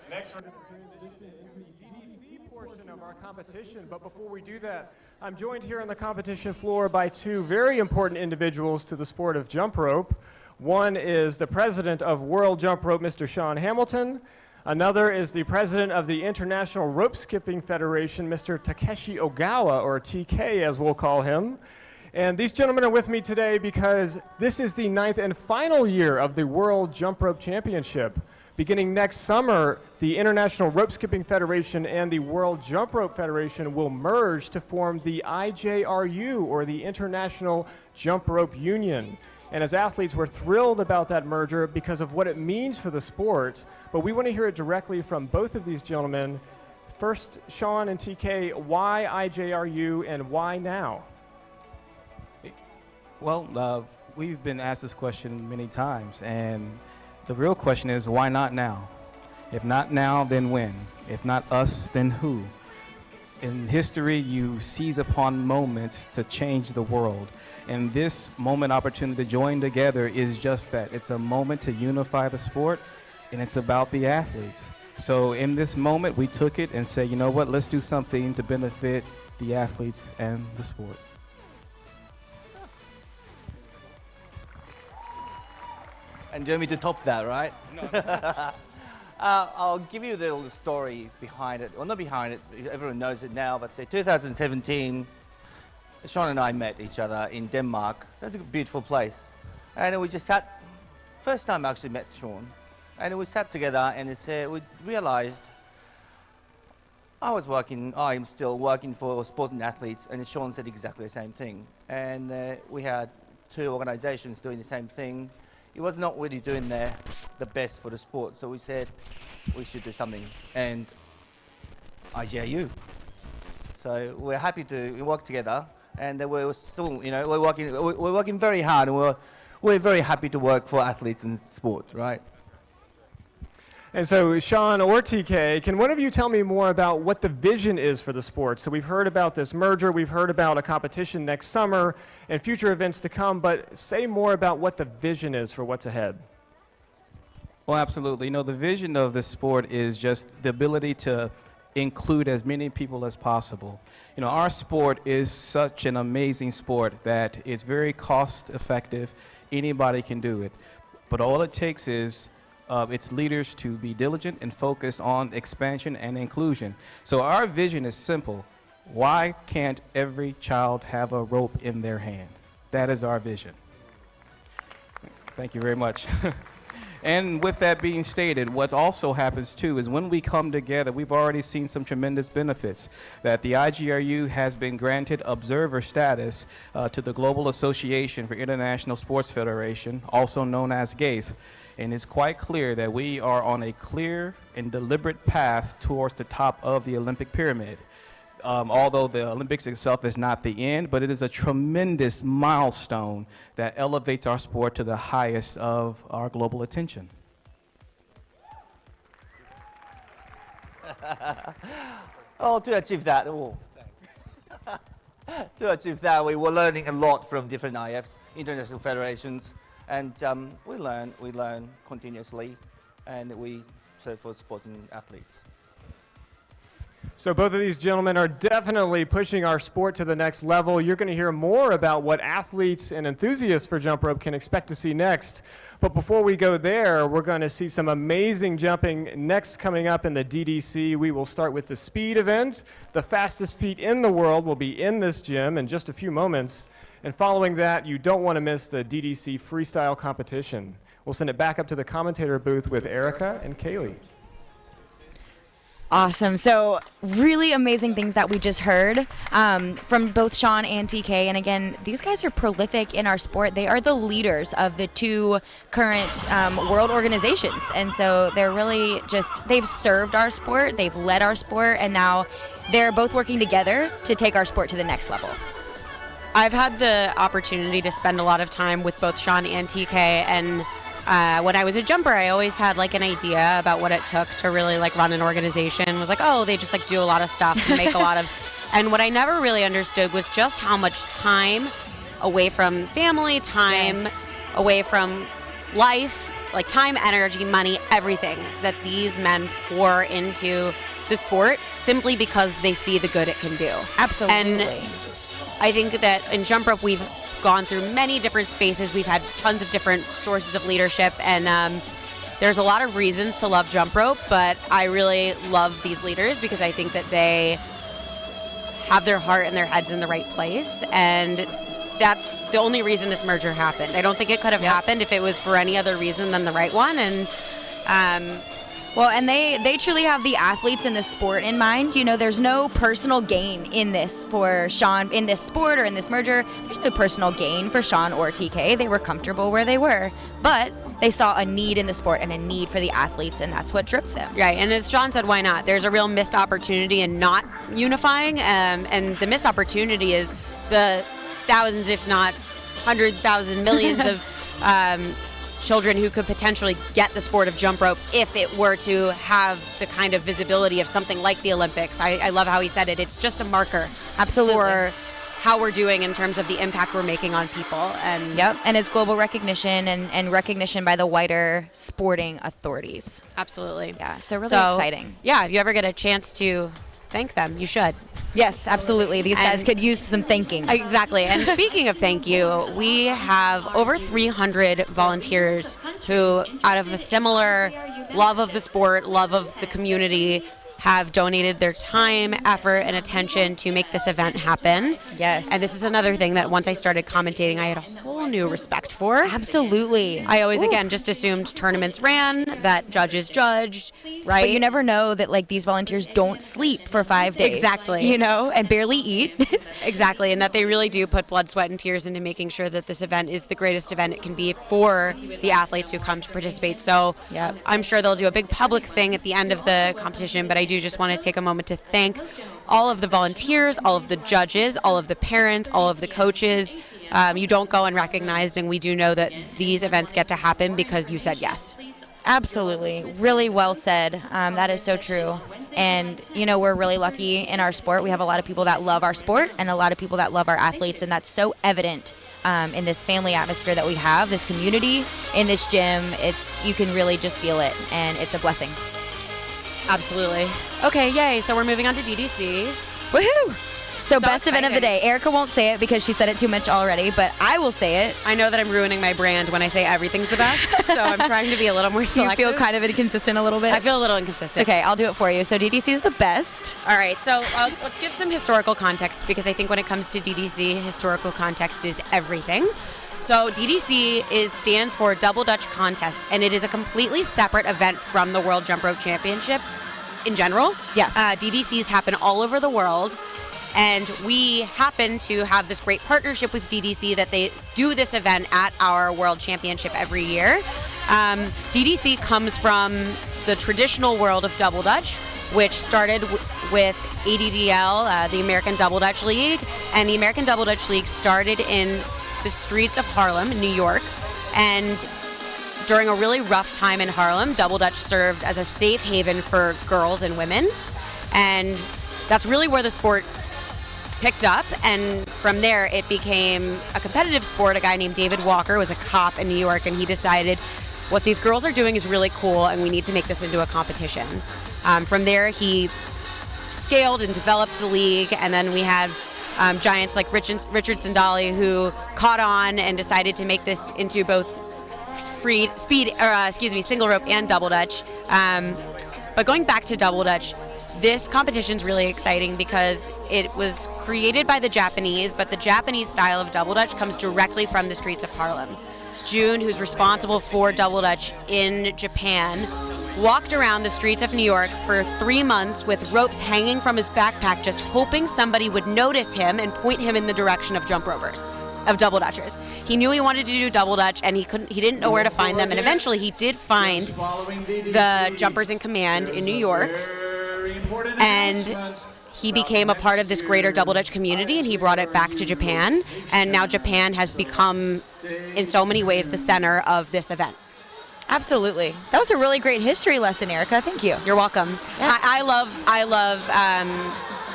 Next, we're going to transition into the DDC portion of our competition. But before we do that, I'm joined here on the competition floor by two very important individuals to the sport of jump rope. One is the president of World Jump Rope, Mr. Sean Hamilton. Another is the president of the International Rope Skipping Federation, Mr. Takeshi Ogawa, or TK as we'll call him. And these gentlemen are with me today because this is the 9th and final year of the World Jump Rope Championship. Beginning next summer, the International Rope Skipping Federation and the World Jump Rope Federation will merge to form the IJRU, or the International Jump Rope Union. And as athletes, we're thrilled about that merger because of what it means for the sport. But we want to hear it directly from both of these gentlemen. First, Sean and TK, why IJRU and why now? Well, we've been asked this question many times, and the real question is, why not now? If not now, then when? If not us, then who? In history, you seize upon moments to change the world. And this moment opportunity to join together is just that. It's a moment to unify the sport, and it's about the athletes. So in this moment, we took it and said, you know what, let's do something to benefit the athletes and the sport. And you want me to top that, right? No. I'll give you the little story behind it. Well, not behind it, everyone knows it now, but in 2017, Sean and I met each other in Denmark. That's a beautiful place. And we just sat, first time I actually met Sean, and we sat together and we realized I'm still working for sporting athletes, and Sean said exactly the same thing. And we had two organizations doing the same thing. It was not really doing the best for the sport, so we said we should do something, and IJRU. So we're happy to work together, and we're still, we're working very hard, and we're very happy to work for athletes and sport, right? And so, Sean or TK, can one of you tell me more about what the vision is for the sport? So we've heard about this merger, we've heard about a competition next summer and future events to come, but say more about what the vision is for what's ahead. Well, absolutely. The vision of this sport is just the ability to include as many people as possible. Our sport is such an amazing sport that it's very cost effective. Anybody can do it. But all it takes is its leaders to be diligent and focused on expansion and inclusion. So our vision is simple. Why can't every child have a rope in their hand? That is our vision. Thank you very much. And with that being stated, what also happens too is when we come together, we've already seen some tremendous benefits. That the IJRU has been granted observer status to the Global Association for International Sports Federation, also known as GACE. And it's quite clear that we are on a clear and deliberate path towards the top of the Olympic pyramid. Although the Olympics itself is not the end, but it is a tremendous milestone that elevates our sport to the highest of our global attention. To achieve that, we were learning a lot from different IFs, international federations. And we learn continuously, and we serve for sporting athletes. So both of these gentlemen are definitely pushing our sport to the next level. You're going to hear more about what athletes and enthusiasts for jump rope can expect to see next. But before we go there, we're going to see some amazing jumping next coming up in the DDC. We will start with the speed event. The fastest feet in the world will be in this gym in just a few moments. And following that, you don't want to miss the DDC freestyle competition. We'll send it back up to the commentator booth with Erica and Kaylee. Awesome. So really amazing things that we just heard from both Sean and TK. And again, these guys are prolific in our sport. They are the leaders of the two current world organizations. And so they're really they've served our sport, they've led our sport, and now they're both working together to take our sport to the next level. I've had the opportunity to spend a lot of time with both Sean and TK, and when I was a jumper, I always had like an idea about what it took to really like run an organization. It was like, oh, they just like do a lot of stuff and make a lot of, and what I never really understood was just how much time away from family, time away from life, like time, energy, money, everything that these men pour into the sport simply because they see the good it can do. Absolutely. And I think that in jump rope, we've gone through many different spaces. We've had tons of different sources of leadership, and there's a lot of reasons to love jump rope, but I really love these leaders because I think that they have their heart and their heads in the right place, and that's the only reason this merger happened. I don't think it could have happened if it was for any other reason than the right one. And well, and they truly have the athletes and the sport in mind. You know, there's no personal gain in this for Sean, in this sport or in this merger. There's no personal gain for Sean or TK. They were comfortable where they were, but they saw a need in the sport and a need for the athletes, and that's what drove them. Right, and as Sean said, why not? There's a real missed opportunity in not unifying, and the missed opportunity is the thousands, if not 100,000, millions of children who could potentially get the sport of jump rope if it were to have the kind of visibility of something like the Olympics. I love how he said it. It's just a marker for how we're doing in terms of the impact we're making on people. And and it's global recognition and recognition by the wider sporting authorities. Absolutely. Yeah, so really exciting. Yeah, if you ever get a chance to thank them, you should. Yes, absolutely. These guys could use some thanking. Exactly. And speaking of thank you, we have over 300 volunteers who, out of a similar love of the sport, love of the community, have donated their time, effort, and attention to make this event happen. Yes. And this is another thing that once I started commentating, I had a whole new respect for. Absolutely. I always, again, just assumed tournaments ran, that judges judged, right? But you never know that, like, these volunteers don't sleep for 5 days. Exactly. You know, and barely eat. Exactly, and that they really do put blood, sweat, and tears into making sure that this event is the greatest event it can be for the athletes who come to participate. So I'm sure they'll do a big public thing at the end of the competition, but I do just want to take a moment to thank all of the volunteers, all of the judges, all of the parents, all of the coaches. You don't go unrecognized, and we do know that these events get to happen because you said yes. Absolutely. Really well said. That is so true. And, you know, we're really lucky in our sport. We have a lot of people that love our sport and a lot of people that love our athletes, and that's so evident in this family atmosphere that we have, this community, in this gym. You can really just feel it, and it's a blessing. Absolutely. Okay, yay. So we're moving on to DDC. Woohoo! So best event of the day. Erica won't say it because she said it too much already, but I will say it. I know that I'm ruining my brand when I say everything's the best, so I'm trying to be a little more selective. Do you feel kind of inconsistent a little bit? I feel a little inconsistent. Okay, I'll do it for you. So DDC is the best. All right, so let's give some historical context, because I think when it comes to DDC, historical context is everything. So DDC stands for Double Dutch Contest, and it is a completely separate event from the World Jump Rope Championship in general. Yeah. DDCs happen all over the world, and we happen to have this great partnership with DDC that they do this event at our World Championship every year. DDC comes from the traditional world of Double Dutch, which started with ADDL, the American Double Dutch League, and the American Double Dutch League started in the streets of Harlem, New York, and during a really rough time in Harlem, Double Dutch served as a safe haven for girls and women, and that's really where the sport picked up, and from there it became a competitive sport. A guy named David Walker was a cop in New York, and he decided what these girls are doing is really cool, and we need to make this into a competition. From there, he scaled and developed the league, and then we had giants like Richard Sandali, who caught on and decided to make this into both single rope and double dutch. But going back to double dutch, this competition is really exciting because it was created by the Japanese, but the Japanese style of double dutch comes directly from the streets of Harlem. June, who's responsible for double dutch in Japan, walked around the streets of New York for 3 months with ropes hanging from his backpack, just hoping somebody would notice him and point him in the direction of jump ropers, of double dutchers. He knew he wanted to do double dutch, and he didn't know where to find them, and eventually he did find the jumpers in command in New York, and he became a part of this greater double dutch community, and he brought it back to Japan, and now Japan has become, in so many ways, the center of this event. Absolutely. That was a really great history lesson, Erica. Thank you. You're welcome. Yeah. I love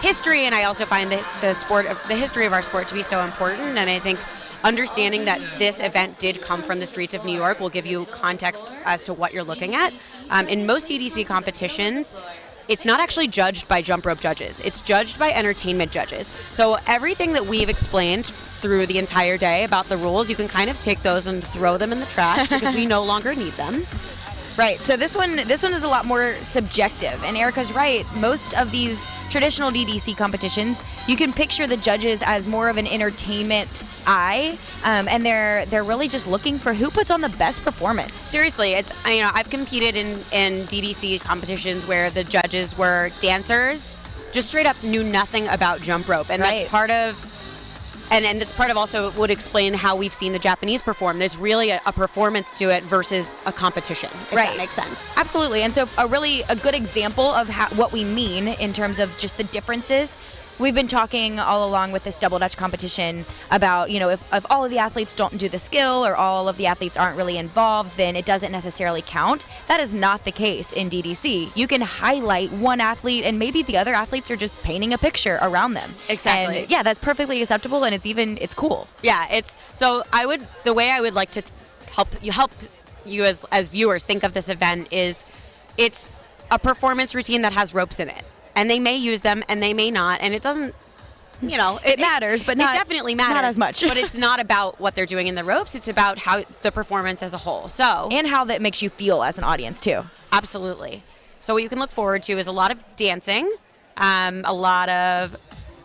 history, and I also find the history of our sport to be so important, and I think understanding that this event did come from the streets of New York will give you context as to what you're looking at. In most DDC competitions, it's not actually judged by jump rope judges. It's judged by entertainment judges. So everything that we've explained through the entire day about the rules, you can kind of take those and throw them in the trash because we no longer need them. Right. So this one is a lot more subjective. And Erica's right. Most of these traditional DDC competitions, you can picture the judges as more of an entertainment eye, and they're really just looking for who puts on the best performance. Seriously, I've competed in DDC competitions where the judges were dancers, just straight up knew nothing about jump rope, and Right. that's part of. And it's part of also would explain how we've seen the Japanese perform. There's really a performance to it versus a competition, if that makes sense. Absolutely. And so a good example of what we mean in terms of just the differences. We've been talking all along with this double dutch competition about, if all of the athletes don't do the skill or all of the athletes aren't really involved, then it doesn't necessarily count. That is not the case in DDC. You can highlight one athlete and maybe the other athletes are just painting a picture around them. Exactly. And yeah, that's perfectly acceptable, and it's cool. Yeah, the way I would like to help you as viewers think of this event is it's a performance routine that has ropes in it. And they may use them and they may not, and it doesn't, it matters, but it definitely matters. Not as much. But it's not about what they're doing in the ropes, it's about how the performance as a whole. And how that makes you feel as an audience too. Absolutely. So what you can look forward to is a lot of dancing, a lot of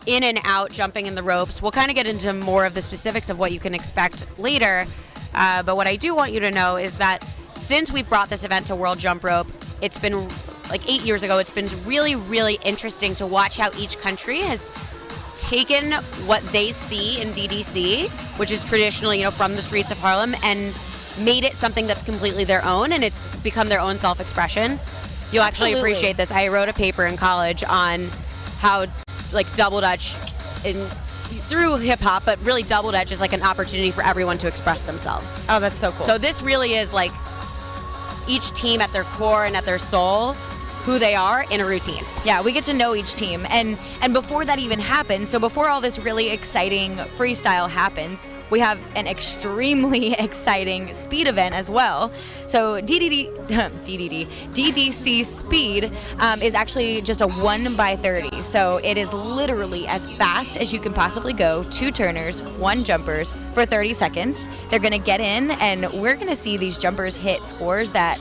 in and out jumping in the ropes. We'll kind of get into more of the specifics of what you can expect later. But what I do want you to know is that since we've brought this event to World Jump Rope, it's been like 8 years ago, it's been really, really interesting to watch how each country has taken what they see in DDC, which is traditionally, from the streets of Harlem, and made it something that's completely their own, and it's become their own self-expression. You'll actually appreciate this. I wrote a paper in college on how, double dutch through hip hop, but really double dutch is like an opportunity for everyone to express themselves. Oh, that's so cool. So this really is like each team at their core and at their soul, who they are in a routine. Yeah, we get to know each team. And before that even happens, so before all this really exciting freestyle happens, we have an extremely exciting speed event as well. So DDC speed is actually just a 1x30. So it is literally as fast as you can possibly go, 2 turners, 1 jumpers for 30 seconds. They're gonna get in, and we're gonna see these jumpers hit scores that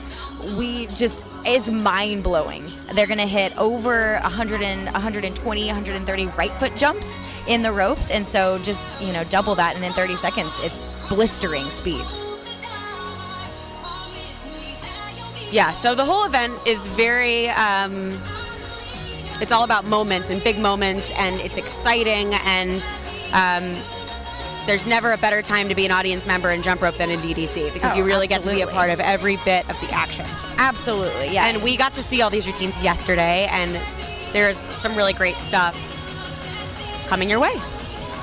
it's mind-blowing. They're gonna hit over 120, 130 right foot jumps in the ropes, and so just double that, and in 30 seconds it's blistering speeds. Yeah, so the whole event is very it's all about moments and big moments, and it's exciting, and there's never a better time to be an audience member in jump rope than in DDC, because you really get to be a part of every bit of the action. Absolutely, yeah. And we got to see all these routines yesterday, and there's some really great stuff coming your way.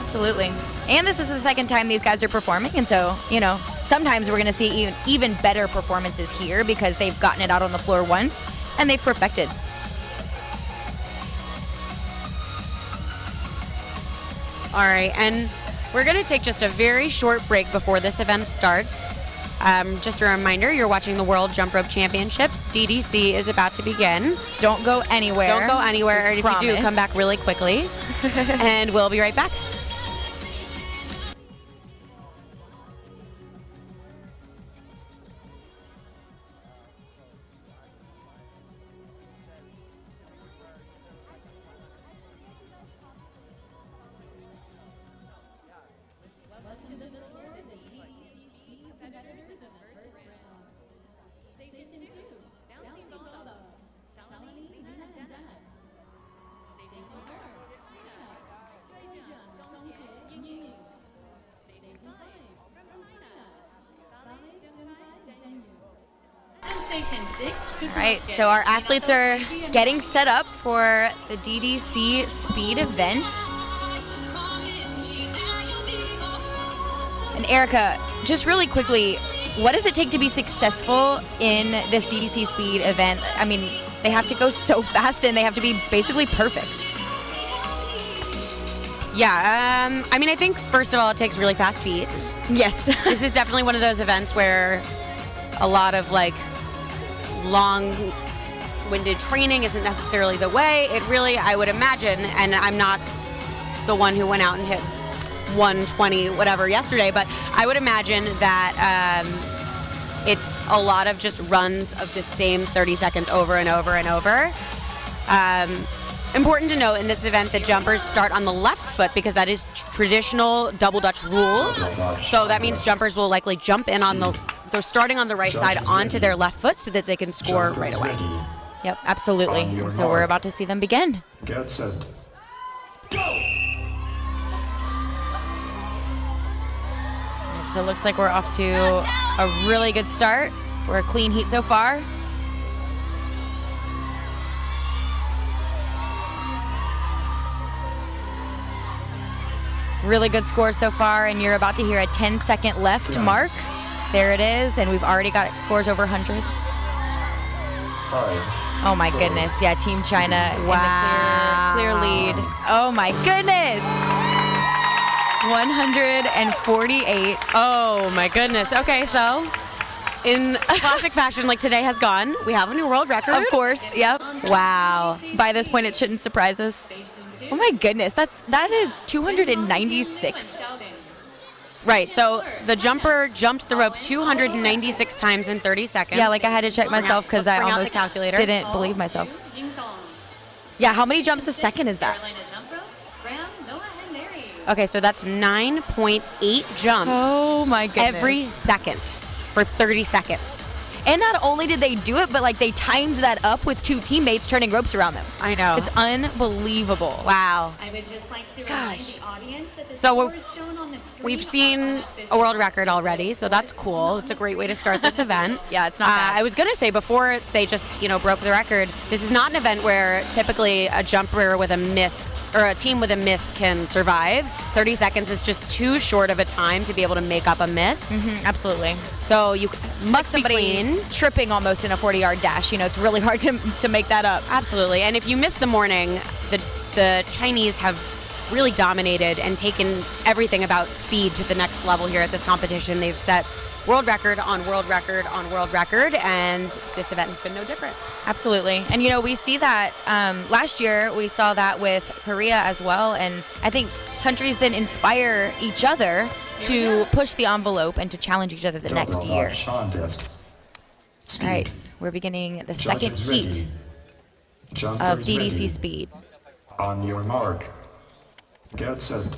Absolutely. And this is the second time these guys are performing, and so, sometimes we're going to see even better performances here because they've gotten it out on the floor once, and they've perfected. All right, and we're going to take just a very short break before this event starts. Just a reminder, you're watching the World Jump Rope Championships. DDC is about to begin. Don't go anywhere. Don't go anywhere. And if you do, come back really quickly. And we'll be right back. Station 2, bouncing the Station 6. All right, so our athletes are getting set up for the DDC Speed event. And Erica, just really quickly, what does it take to be successful in this DDC Speed event? I mean, they have to go so fast and they have to be basically perfect. Yeah, I mean, I think first of all, it takes really fast feet. Yes. This is definitely one of those events where a lot of like long-winded training isn't necessarily the way. It really, I would imagine, and I'm not the one who went out and hit 120 whatever yesterday, but I would imagine that it's a lot of just runs of the same 30 seconds over and over and over. Important to note in this event, the jumpers start on the left foot because that is traditional double Dutch rules. So that means jumpers will likely jump in they're starting on the right side onto their left foot so that they can score right away. Yep, absolutely. So we're about to see them begin. Get set. So it looks like we're off to a really good start. We're a clean heat so far. Really good score so far, and you're about to hear a 10-second left mark. There it is, and we've already got scores over 100. 5. Oh my goodness, yeah, Team China in the clear lead. Oh my goodness! 148. Oh my goodness. Okay, so in classic fashion like today has gone, we have a new world record. Of course, yep. Wow. By this point, it shouldn't surprise us. Oh my goodness, that is 296. Right, so the jumper jumped the rope 296 times in 30 seconds. Yeah, like I had to check myself because I almost didn't believe myself. Yeah, how many jumps a second is that? Okay, so that's 9.8 jumps. Oh my goodness. Every second for 30 seconds. And not only did they do it, but like they timed that up with two teammates turning ropes around them. I know. It's unbelievable. Wow. I would just like to remind the audience that the So scores shown on the screen we've seen a world record already, so that's cool. It's a great way to start this event. Yeah, it's not bad. I was going to say before they just, broke the record, this is not an event where typically a jumper with a miss or a team with a miss can survive. 30 seconds is just too short of a time to be able to make up a miss. Absolutely. So you must be somebody clean. Tripping almost in a 40-yard dash. It's really hard to make that up. Absolutely. And if you missed the morning, the Chinese have really dominated and taken everything about speed to the next level here at this competition. They've set world record on world record on world record, and this event has been no different. Absolutely. And, we see that last year we saw that with Korea as well. And I think countries then inspire each other to push the envelope and to challenge each other the next year. All right, we're beginning the second heat of DDC Speed. On your mark. Get set.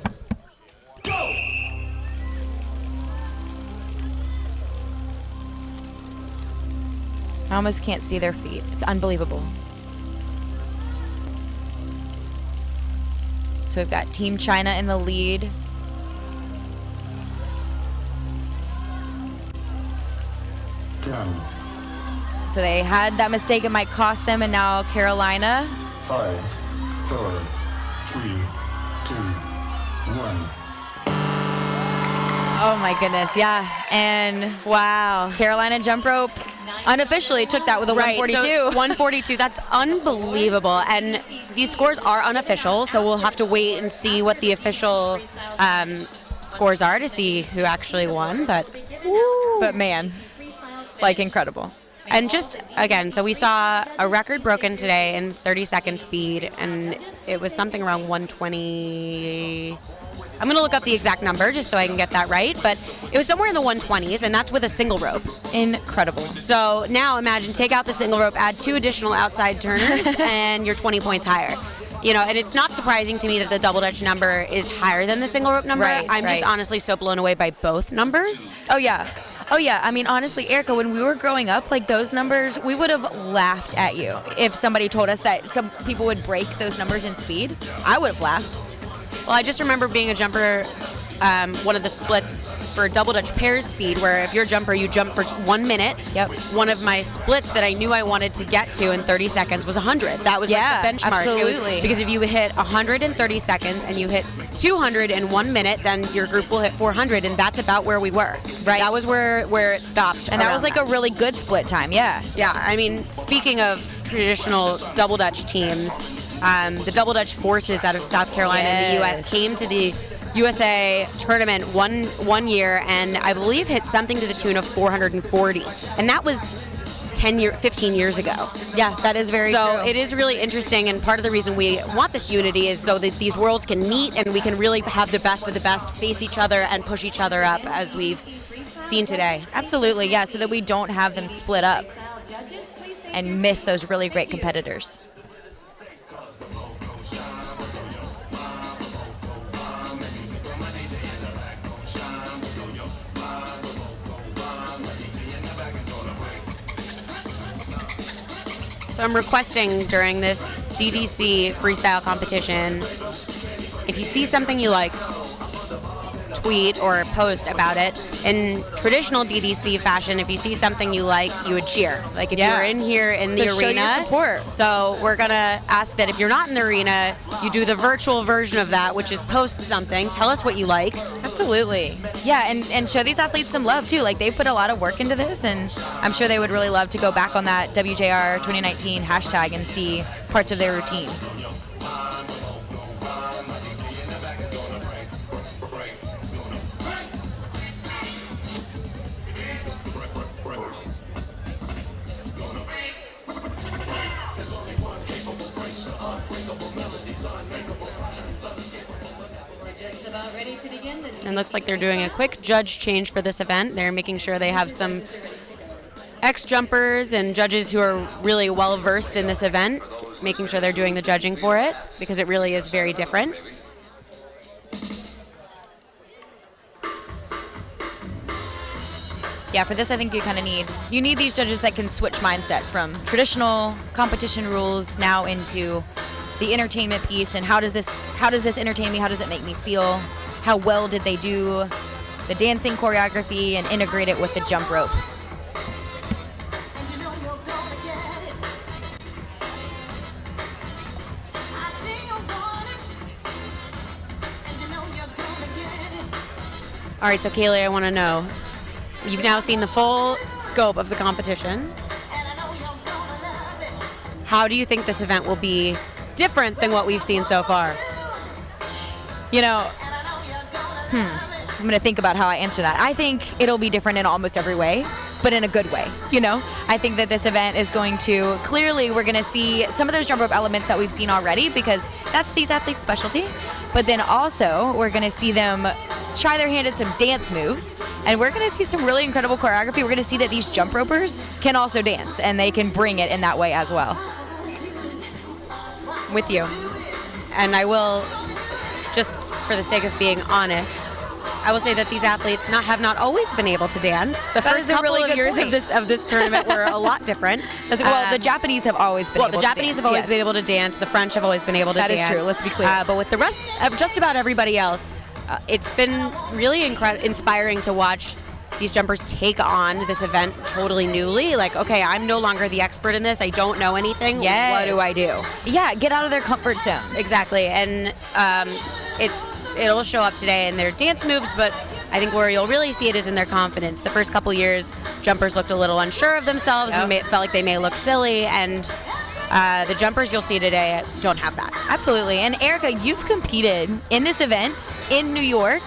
Go! I almost can't see their feet. It's unbelievable. So we've got Team China in the lead. So they had that mistake, it might cost them, and now Carolina. 5, 4, 3, 2, 1. Oh my goodness, yeah. And wow, Carolina jump rope unofficially took that with a 142. So 142, that's unbelievable. And these scores are unofficial, so we'll have to wait and see what the official scores are to see who actually won. But man, like incredible. And just, again, so we saw a record broken today in 30-second speed, and it was something around 120. I'm going to look up the exact number just so I can get that right, but it was somewhere in the 120s, and that's with a single rope. Incredible. So now imagine, take out the single rope, add 2 additional outside turners, and you're 20 points higher. And it's not surprising to me that the double Dutch number is higher than the single rope number. Right, I'm just honestly so blown away by both numbers. Oh, yeah. I mean, honestly, Erica, when we were growing up, like those numbers, we would have laughed at you if somebody told us that some people would break those numbers in speed. I would have laughed. Well, I just remember being a jumper, one of the splits for double Dutch pairs speed, where if you're a jumper, you jump for 1 minute. Yep. One of my splits that I knew I wanted to get to in 30 seconds was 100. That was Yeah, like the benchmark. It was- absolutely. because if you hit 100 in 30 seconds and you hit 200 in 1 minute, then your group will hit 400, and that's about where we were. Right. That was where it stopped. And that around was like a really good split time, yeah. Yeah, I mean, speaking of traditional double Dutch teams, the double Dutch forces out of South Carolina and the U.S. Yes. came to the USA tournament one year, and I believe hit something to the tune of 440, and that was 15 years ago. Yeah, that is very so true. it is really interesting, and part of the reason we want this unity is so that these worlds can meet and we can really have the best of the best face each other and push each other up, as we've seen today. Absolutely, yeah, so that we don't have them split up and miss those really great competitors. So I'm requesting during this DDC freestyle competition, if you see something you like, tweet or post about it. In traditional DDC fashion, if you see something you like, you would cheer. Like if Yeah. you're in here in the So show arena. your support. So we're gonna ask that if you're not in the arena, you do the virtual version of that, which is post something, tell us what you liked. Absolutely. Yeah, and show these athletes some love too. Like they've put a lot of work into this, and I'm sure they would really love to go back on that WJR 2019 hashtag and see parts of their routine. Just about ready to begin. And looks like they're doing a quick judge change for this event. They're making sure they have some ex-jumpers and judges who are really well versed in this event, making sure they're doing the judging for it, because it really is very different. Yeah, for this I think you kind of need these judges that can switch mindset from traditional competition rules now into the entertainment piece, and how does this entertain me? How does it make me feel? How well did they do the dancing choreography and integrate it with the jump rope? All right, so Kaylee, I want to know, you've now seen the full scope of the competition. How do you think this event will be different than what we've seen so far? You know, I'm going to think about how I answer that. I think it'll be different in almost every way, but in a good way, you know? I think that this event is going to, clearly we're going to see some of those jump rope elements that we've seen already, because that's these athletes' specialty. But then also, we're going to see them try their hand at some dance moves, and we're going to see some really incredible choreography. We're going to see that these jump ropers can also dance, and they can bring it in that way as well. With you. And I will, just for the sake of being honest, I will say that these athletes have not always been able to dance. The That first is a couple really of good years point. of this tournament were a lot different. Well, the Japanese have always been able to dance. The Japanese have always yes. been able to dance. The French have always been able to That dance. is true, let's be clear. But with the rest of just about everybody else, it's been really inspiring to watch these jumpers take on this event totally newly. Like, okay, I'm no longer the expert in this. I don't know anything. Yes. What do I do? Yeah, get out of their comfort zone. Exactly. And it'll show up today in their dance moves, but I think where you'll really see it is in their confidence. The first couple years, jumpers looked a little unsure of themselves and felt like they may look silly, and the jumpers you'll see today don't have that. Absolutely. And Erica, you've competed in this event in New York,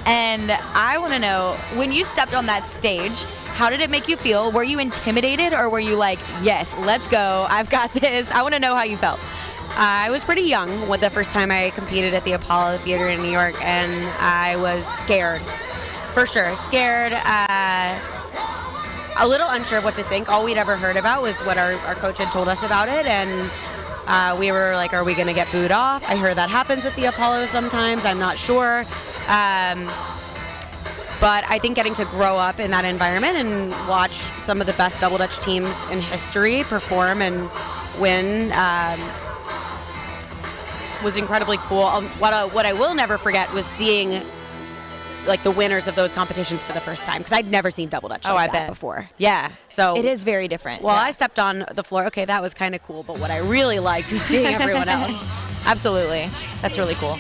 and I want to know, when you stepped on that stage, how did it make you feel? Were you intimidated, or were you like, yes, let's go, I've got this? I want to know how you felt. I was pretty young with the first time I competed at the Apollo Theater in New York, and I was scared, for sure. Scared, a little unsure of what to think. All we'd ever heard about was what our coach had told us about it, and we were like, are we going to get booed off? I heard that happens at the Apollo sometimes. I'm not sure. But I think getting to grow up in that environment and watch some of the best double Dutch teams in history perform and win was incredibly cool. What I will never forget was seeing like the winners of those competitions for the first time because I'd never seen double dutch Oh, like I that bet. before. Yeah. So It is very different. Well, yeah. I stepped on the floor. Okay, that was kind of cool, but what I really liked was seeing everyone else. Absolutely. That's really cool.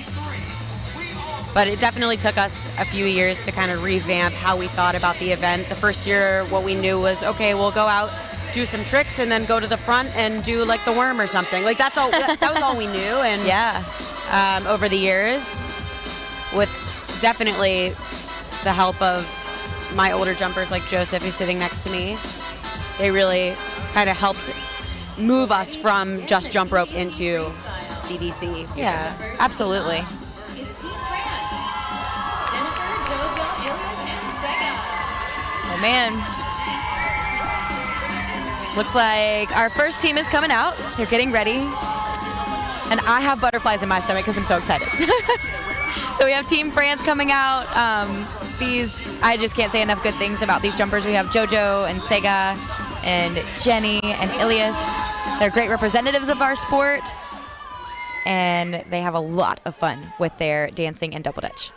But it definitely took us a few years to kind of revamp how we thought about the event. The first year, what we knew was, okay, we'll go out, do some tricks, and then go to the front and do like the worm or something. Like that's all. That was all we knew. And Yeah. over the years, with definitely the help of my older jumpers like Joseph, who's sitting next to me, they really kind of helped move us from just jump rope into DDC. Yeah, absolutely. Oh man. Looks like our first team is coming out. They're getting ready. And I have butterflies in my stomach because I'm so excited. So we have Team France coming out. I just can't say enough good things about these jumpers. We have Jojo and Sega and Jenny and Ilias. They're great representatives of our sport. And they have a lot of fun with their dancing and double dutch.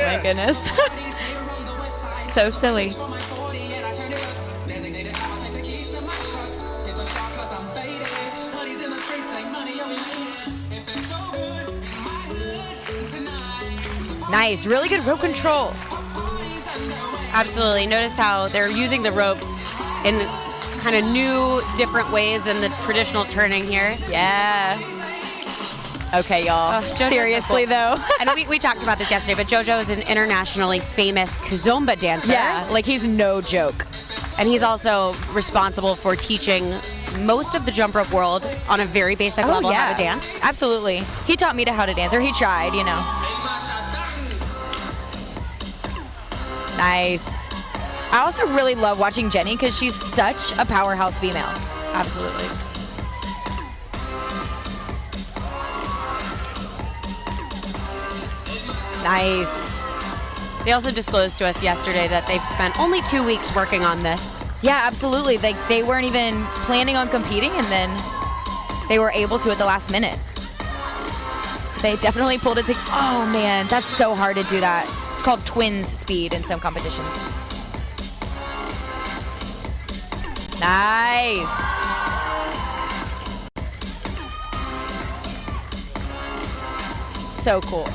My goodness. So silly. Nice, really good rope control. Absolutely. Notice how they're using the ropes in kind of new, different ways than the traditional turning here. Yeah. Okay, y'all. Seriously, though. And we talked about this yesterday, but JoJo is an internationally famous Kizomba dancer. Yeah, like he's no joke. And he's also responsible for teaching most of the jump rope world on a very basic level how to dance. Absolutely. He taught me how to dance, or he tried, you know. Nice. I also really love watching Jenny because she's such a powerhouse female. Absolutely. Nice. They also disclosed to us yesterday that they've spent only 2 weeks working on this. Yeah, absolutely. They weren't even planning on competing, and then they were able to at the last minute. They definitely pulled it together. Oh, man, that's so hard to do that. It's called twins speed in some competitions. Nice. So cool.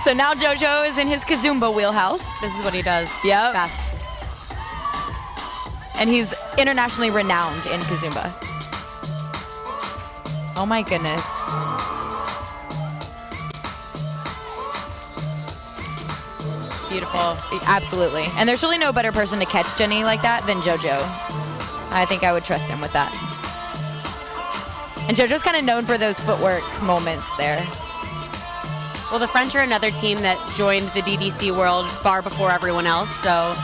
So now JoJo is in his Kizomba wheelhouse. This is what he does. Yep. Best. And he's internationally renowned in Kizomba. Oh my goodness. Beautiful. Absolutely. And there's really no better person to catch Jenny like that than JoJo. I think I would trust him with that. And JoJo's kind of known for those footwork moments there. Well, the French are another team that joined the DDC world far before everyone else, so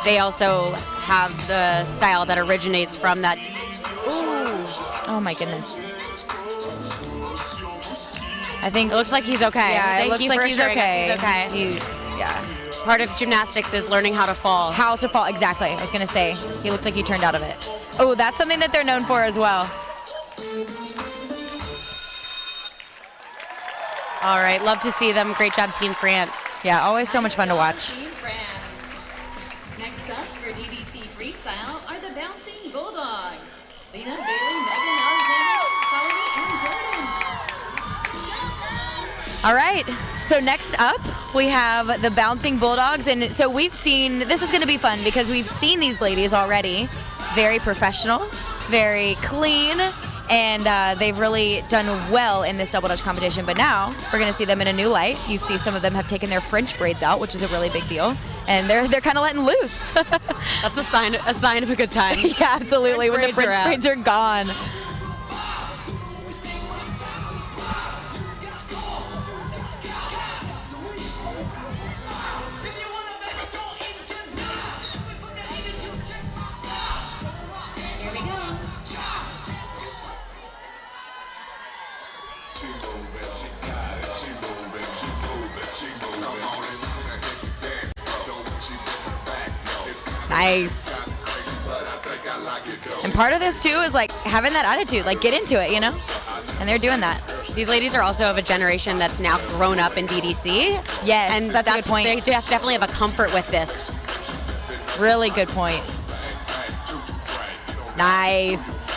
they also have the style that originates from that. Ooh. Oh my goodness. I think it looks like he's okay. Yeah, Thank it looks you like for he's assuring us okay. He's okay. Yeah. Part of gymnastics is learning how to fall. How to fall, exactly. I was going to say, he looked like he turned out of it. Oh, that's something that they're known for as well. All right, love to see them. Great job, Team France. Yeah, always so much fun to watch. Team France. Next up for DDC Freestyle are the Bouncing Bulldogs. Lena, Bailey, Megan, Alexander, Solomon, and Jordan. All right, so next up, we have the Bouncing Bulldogs. And so we've seen, this is going to be fun because we've seen these ladies already. Very professional, very clean, and they've really done well in this double dutch competition. But now we're going to see them in a new light. You see some of them have taken their French braids out, which is a really big deal. And they're kind of letting loose. That's a sign of a good time. Yeah, absolutely, when the French French braids are gone. Nice. And part of this too is like having that attitude, like get into it, you know? And they're doing that. These ladies are also of a generation that's now grown up in DDC. Yes, and that's a good point. They definitely have a comfort with this. Really good point. Nice.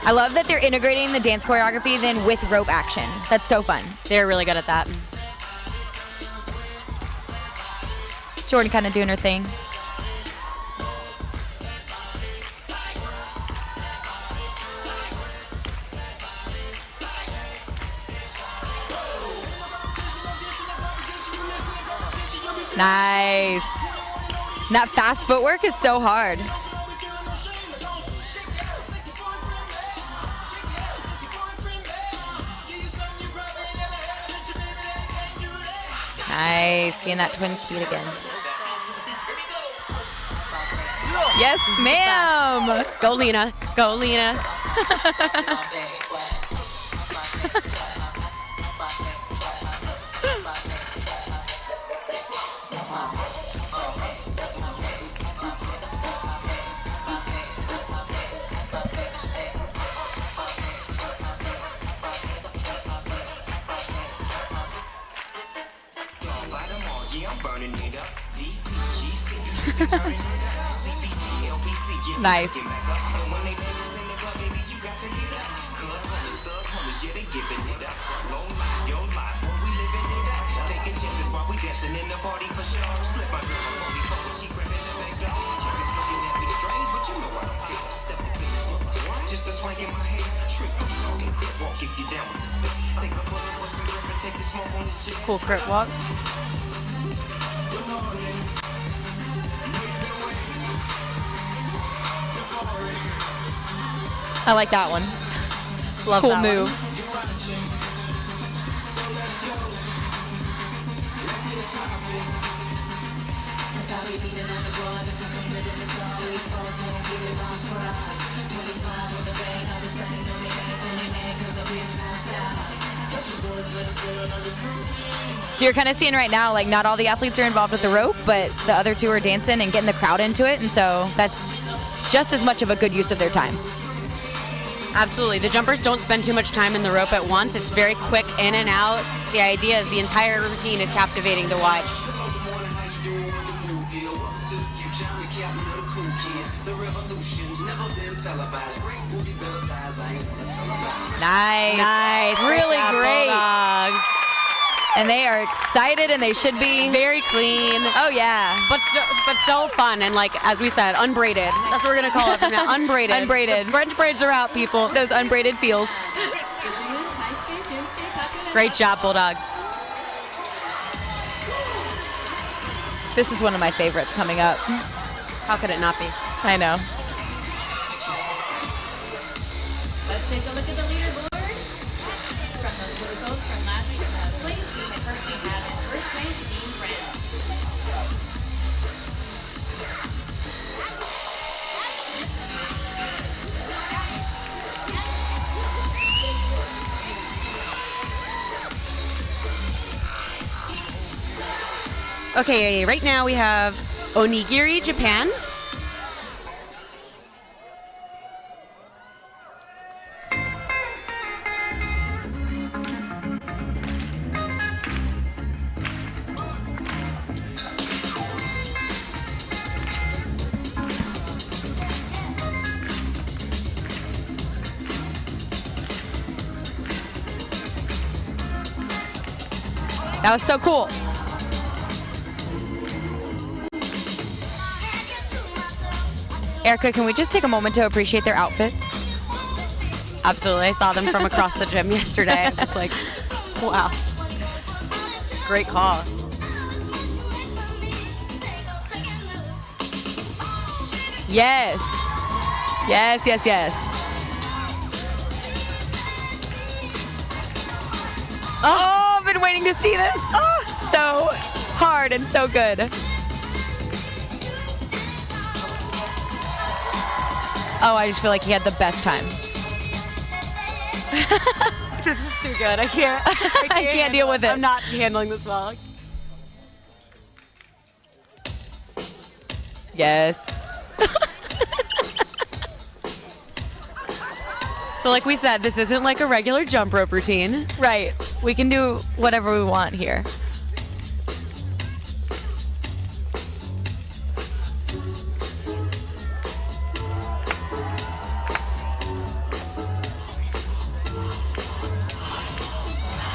I love that they're integrating the dance choreography then with rope action. That's so fun. They're really good at that. Jordan kind of doing her thing. Nice. And that fast footwork is so hard. Nice. Seeing that twin speed again. Yes, ma'am. Go, Lena. Go, Lena. Nice. Cool crip walk. I like that one. Love cool that move. So you're kind of seeing right now, like not all the athletes are involved with the rope, but the other two are dancing and getting the crowd into it, and so that's just as much of a good use of their time. Absolutely. The jumpers don't spend too much time in the rope at once. It's very quick in and out. The idea is the entire routine is captivating to watch. Nice. Nice. Really job, great. Bulldogs. And they are excited and they should be. Very clean. Oh, yeah. But so fun. And like, as we said, unbraided. That's what we're going to call it from now. Unbraided. Unbraided. The French braids are out, people. Those unbraided feels. Great job, Bulldogs. This is one of my favorites coming up. How could it not be? I know. Let's take a look at the leaderboard. From the blue coats from last week's place, we currently have first ranked Team France. Okay, right now we have Onigiri, Japan. That was so cool. Erica, can we just take a moment to appreciate their outfits? Absolutely. I saw them from across the gym yesterday. I was like, wow. Great call. Yes. Yes, yes, yes. Oh, I've been waiting to see this. Oh, so hard and so good. Oh, I just feel like he had the best time. This is too good. I can't. I can't deal with it. I'm not handling this well. Yes. So like we said, this isn't like a regular jump rope routine. Right. We can do whatever we want here.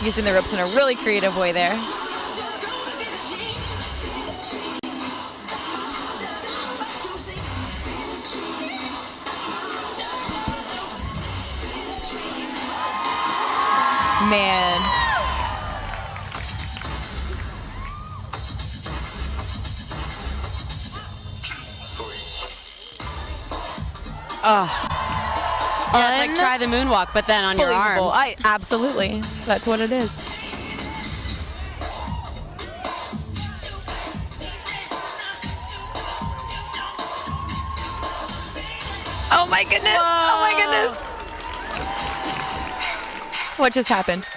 Using the ropes in a really creative way there. Man. Yeah, it's like try the moonwalk, but then on your Unbelievable. arms. Absolutely. That's what it is. Oh my goodness. Oh my goodness. What just happened?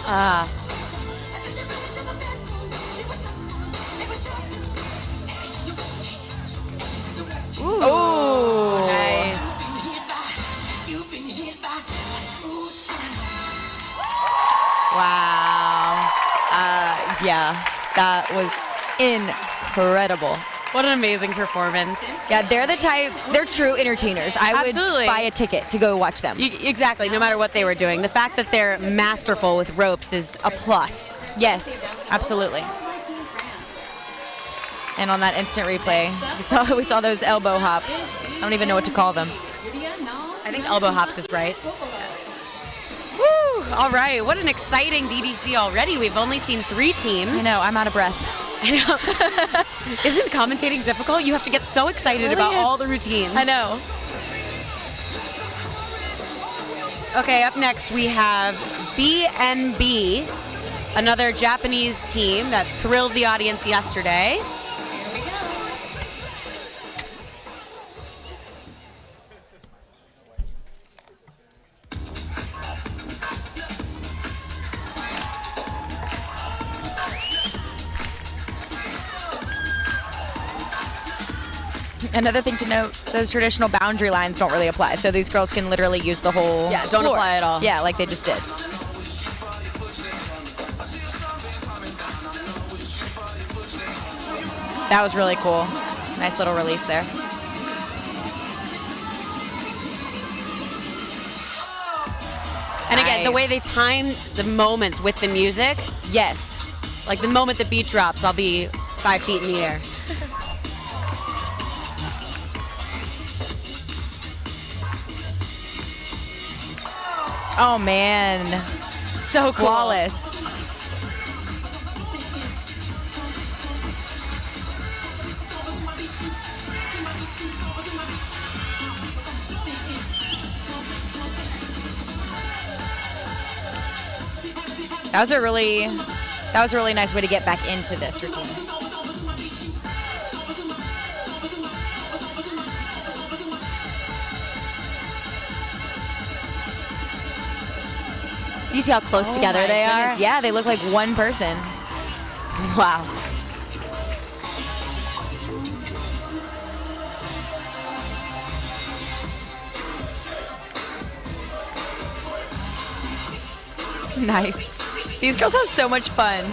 Ah. Ooh. Nice. Wow. Yeah, that was incredible. What an amazing performance. Yeah, they're the type, they're true entertainers. I would Absolutely. buy a ticket to go watch them. Exactly, no matter what they were doing. The fact that they're masterful with ropes is a plus. Yes, absolutely. And on that instant replay, we saw those elbow hops. I don't even know what to call them. I think elbow hops is right. Woo! All right, what an exciting DDC already. We've only seen 3 teams. I know, I'm out of breath. I know. Isn't commentating difficult? You have to get so excited about all the routines. I know. Okay, up next we have BNB, another Japanese team that thrilled the audience yesterday. Another thing to note, those traditional boundary lines don't really apply. So these girls can literally use the whole Don't floor. apply at all. Yeah, like they just did. That was really cool. Nice little release there. And again, the way they timed the moments with the music. Yes. Like the moment the beat drops, I'll be 5 feet in the air. Oh man, so cool. Flawless. That was a really nice way to get back into this routine. Do you see how close together they are? Yeah, they look like one person. Wow. Nice. These girls have so much fun.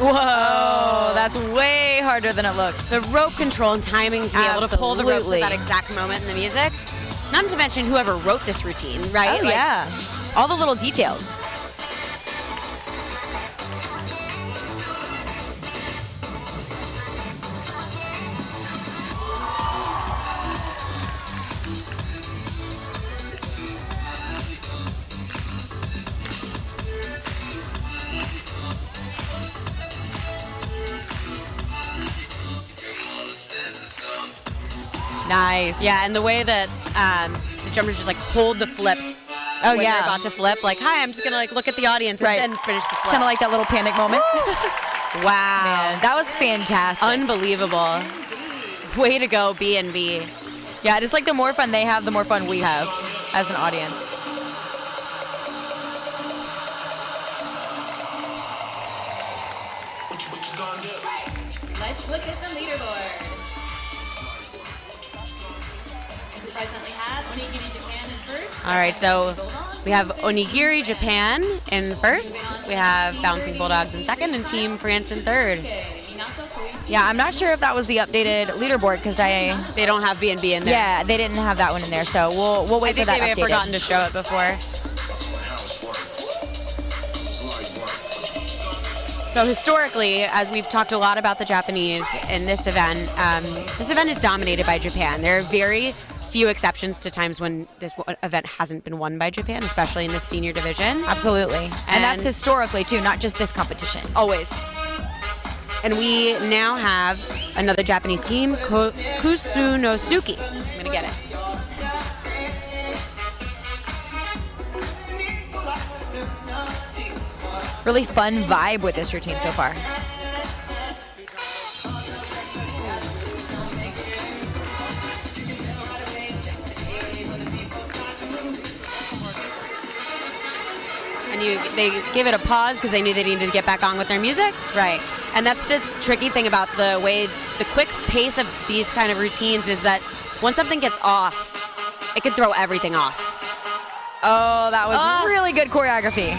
Whoa, that's way harder than it looks. The rope control and timing to be able to pull the ropes Absolutely. at that exact moment in the music. Not to mention whoever wrote this routine, right? Oh, yeah. All the little details. Nice. Yeah, and the way that the jumpers just like hold the flips. Oh, when yeah. they're about to flip. Like, hi, I'm just gonna like look at the audience Right. and then finish the flip. Kind of like that little panic moment. Wow. Man, that was fantastic. Unbelievable. Way to go, B&B. Yeah, just like the more fun they have, the more fun we have as an audience. Let's look at the leaderboard. We presently have Onigiri Japan in first. All right, so we have Onigiri Japan in first. We have Bouncing Bulldogs in second, and Team France in third. Yeah, I'm not sure if that was the updated leaderboard because they don't have B&B in there. Yeah, they didn't have that one in there, so we'll wait for that I think they may have updated. forgotten to show it before. So historically, as we've talked a lot about the Japanese in this event is dominated by Japan. There are very few exceptions to times when this event hasn't been won by Japan, especially in the senior division. Absolutely. And that's historically too, not just this competition. Always. And we now have another Japanese team, Kusunosuke. I'm going to get it. Really fun vibe with this routine so far. And they give it a pause because they knew they needed to get back on with their music. Right. And that's the tricky thing about the quick pace of these kind of routines is that once something gets off, it can throw everything off. Oh, that was really good choreography.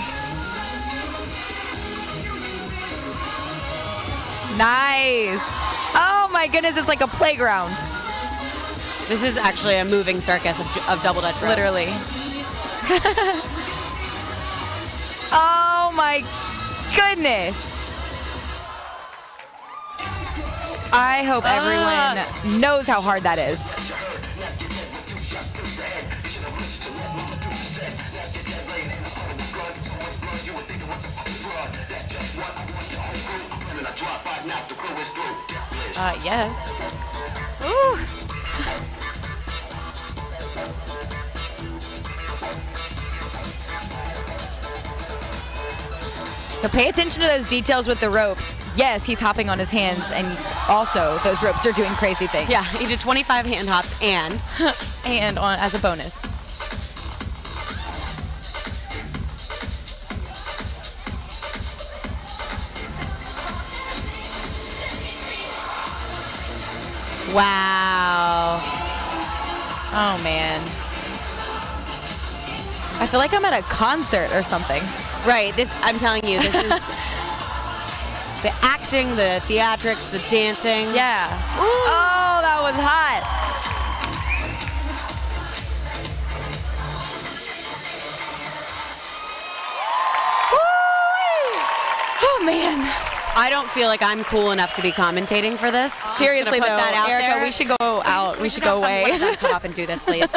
Nice. Oh my goodness, it's like a playground. This is actually a moving circus of double Dutch rope. Literally. Oh my goodness. I hope everyone knows how hard that is. Yes. Ooh. So pay attention to those details with the ropes. Yes, he's hopping on his hands, and also those ropes are doing crazy things. Yeah, he did 25 hand hops and as a bonus. Wow. Oh man. I feel like I'm at a concert or something. Right, I'm telling you, this is the acting, the theatrics, the dancing. Yeah. Ooh. Oh, that was hot. Woo! Oh man. I don't feel like I'm cool enough to be commentating for this. Seriously, put though, that out Erica, there. we should go out. We should go away. One of them come up and do this, please.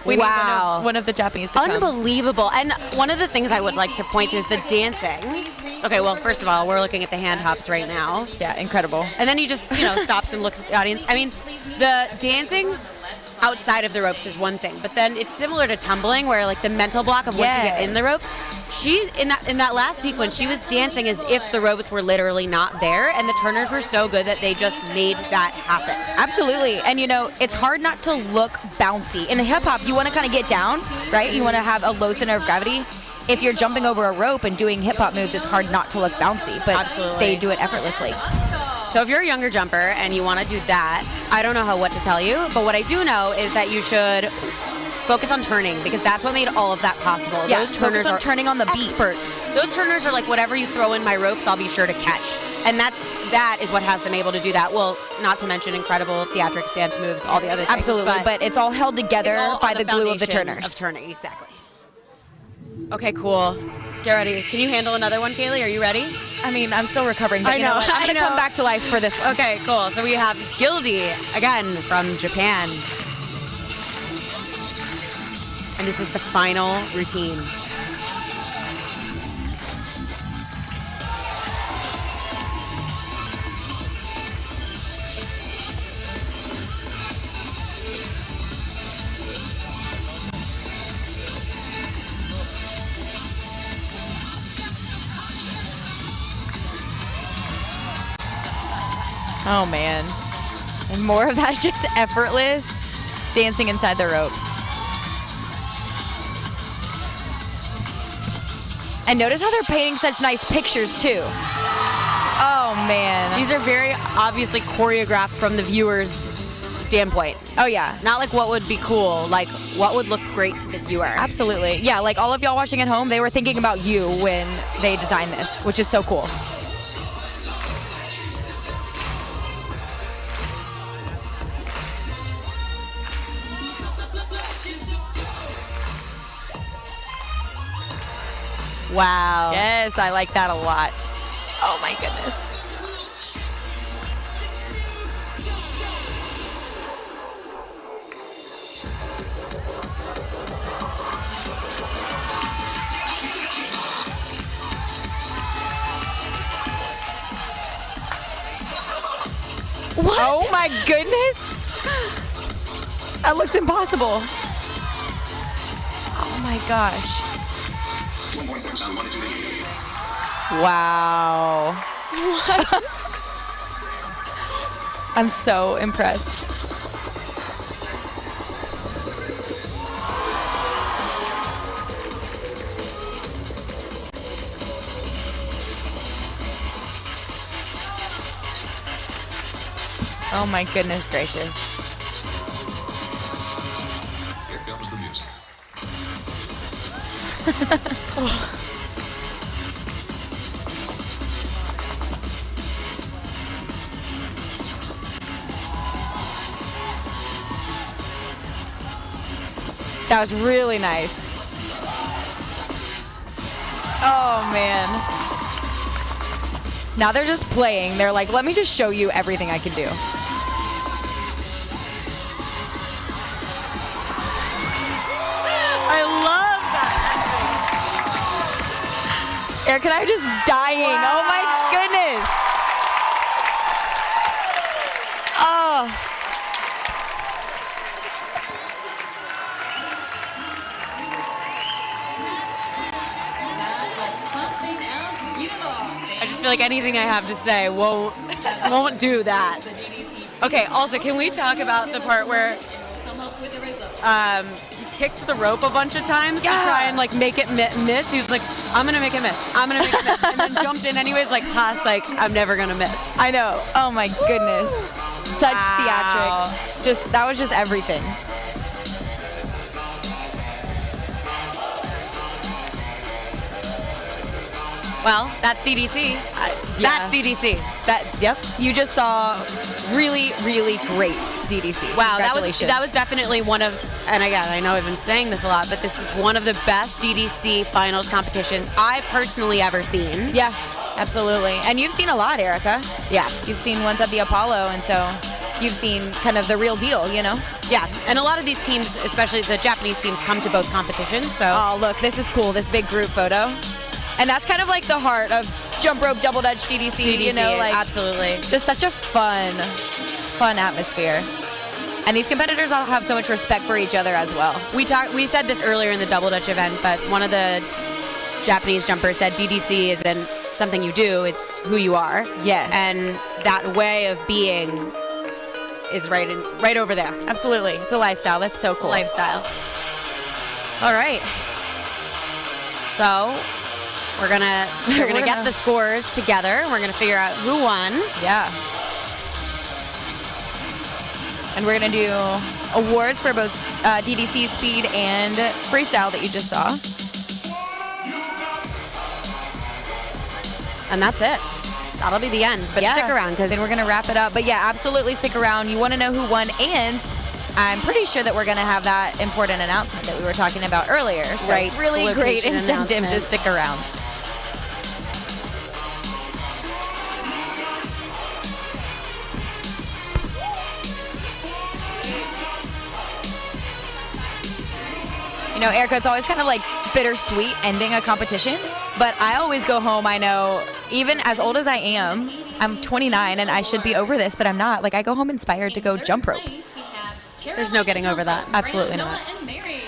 We need one of the Japanese to come. Unbelievable. And one of the things I would like to point to is the dancing. Okay, well, first of all, we're looking at the hand hops right now. Yeah, incredible. And then he just, stops and looks at the audience. I mean, the dancing outside of the ropes is one thing, but then it's similar to tumbling where like the mental block of once you get in the ropes, she's in that last sequence, she was dancing as if the ropes were literally not there, and the turners were so good that they just made that happen. Absolutely. And it's hard not to look bouncy. In hip hop, you want to kind of get down, right? You want to have a low center of gravity. If you're jumping over a rope and doing hip hop moves, it's hard not to look bouncy, but they do it effortlessly. So if you're a younger jumper and you want to do that, I don't know what to tell you, but what I do know is that you should focus on turning because that's what made all of that possible. Yeah, those turners focus on are turning on the beat. Expert. Those turners are like whatever you throw in my ropes, I'll be sure to catch. And that is what has them able to do that. Well, not to mention incredible theatrics, dance moves, all the other things. Absolutely, but it's all held together all by on the glue of the foundation turners. Of turning, exactly. Okay, cool. Get ready. Can you handle another one, Kaylee? Are you ready? I mean, I'm still recovering, but you know what? I'm going to come back to life for this one. Okay, cool. So we have Gildy, again, from Japan. And this is the final routine. Oh, man. And more of that just effortless dancing inside the ropes. And notice how they're painting such nice pictures, too. Oh, man. These are very obviously choreographed from the viewer's standpoint. Oh, yeah. Not like what would be cool, like what would look great to the viewer. Absolutely. Yeah, like all of y'all watching at home, they were thinking about you when they designed this, which is so cool. Wow. Yes, I like that a lot. Oh my goodness. What? Oh my goodness. That looks impossible. Oh my gosh. Wow. What? I'm so impressed. Oh my goodness gracious. Here comes the music. That was really nice. Oh man. Now they're just playing. They're like, let me just show you everything I can do. I love that. Erica and I are just dying. Wow. Oh my goodness. Oh. I just feel like anything I have to say won't do that. Okay, also, can we talk about the part where he kicked the rope a bunch of times to try and like make it miss? He was like, I'm gonna make it miss. I'm gonna make it miss. And then jumped in anyways, like, psych, I'm never gonna miss. I know. Oh my goodness. Such Wow. theatrics. That was just everything. Well, that's DDC. That's DDC. Yep. You just saw really, really great DDC. Wow, Congratulations. that was definitely one of, and again, I know I've been saying this a lot, but this is one of the best DDC finals competitions I've personally ever seen. Yeah, absolutely. And you've seen a lot, Erica. Yeah. You've seen ones at the Apollo, and so you've seen kind of the real deal, you know? Yeah, and a lot of these teams, especially the Japanese teams, come to both competitions, so. Oh, look, this is cool, this big group photo. And that's kind of like the heart of jump rope, double dutch, DDC, you know, like absolutely. Just such a fun atmosphere. And these competitors all have so much respect for each other as well. We said this earlier in the double dutch event, but one of the Japanese jumpers said DDC isn't something you do, it's who you are. Yes. And that way of being is right over there. Absolutely. It's a lifestyle. That's so cool. Lifestyle. All right. So we're gonna get the scores together. We're gonna figure out who won. Yeah. And we're gonna do awards for both DDC speed and freestyle that you just saw. And that's it. That'll be the end, but stick around because then we're gonna wrap it up. But yeah, absolutely stick around. You want to know who won, and I'm pretty sure that we're gonna have that important announcement that we were talking about earlier. So Right, really great location incentive to announcement. stick around. You know, Erica, it's always kind of like bittersweet ending a competition, but I always go home, I know, even as old as I am, I'm 29 and I should be over this, but I'm not. Like, I go home inspired to go jump rope. There's no getting over that. Absolutely not. And Mary.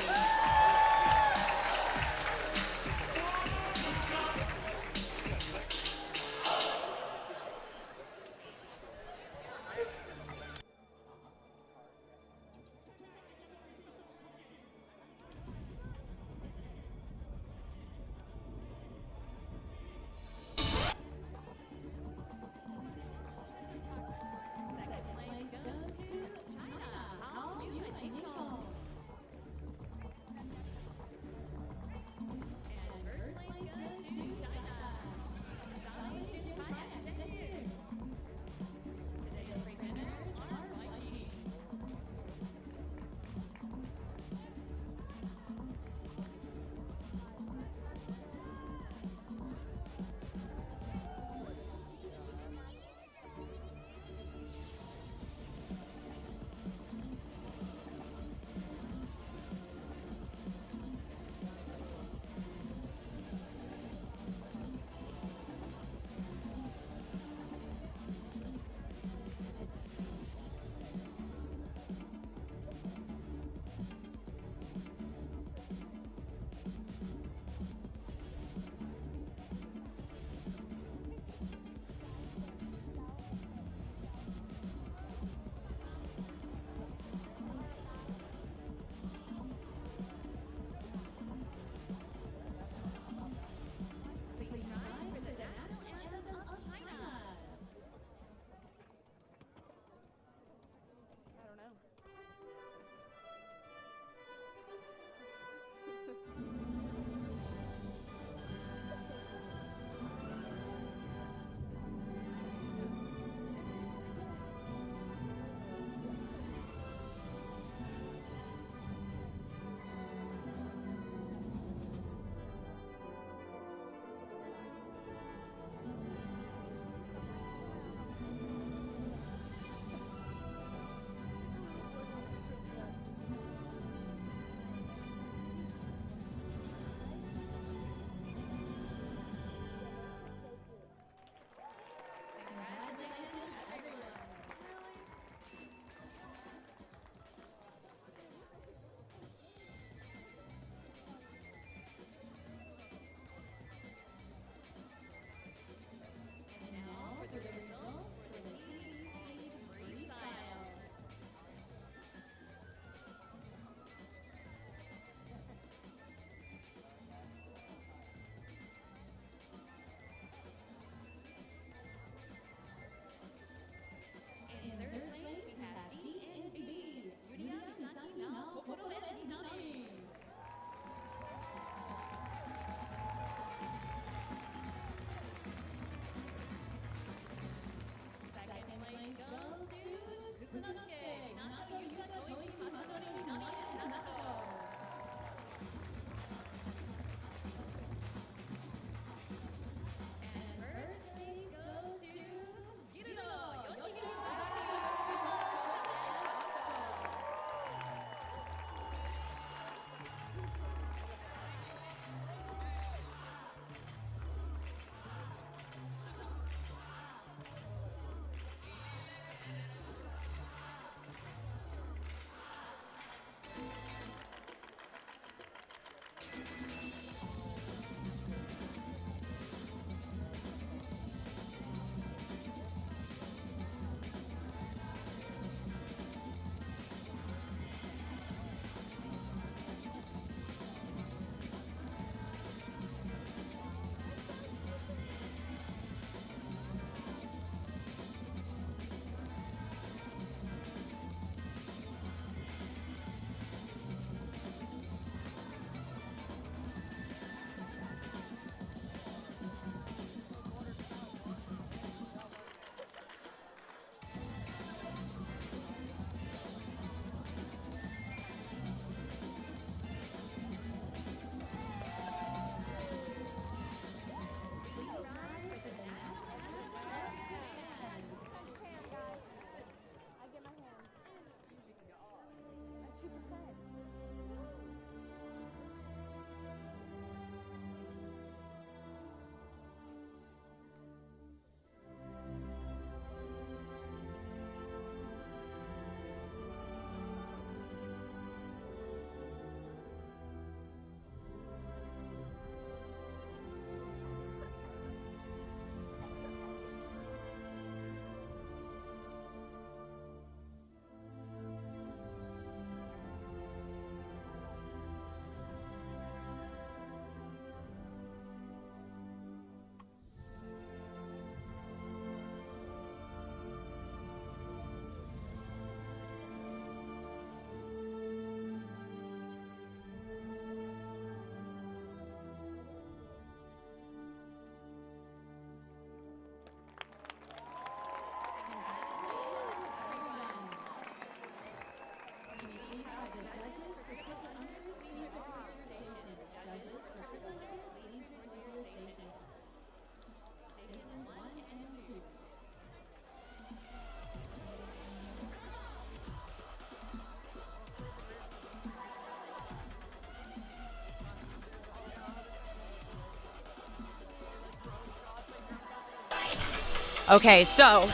Okay, so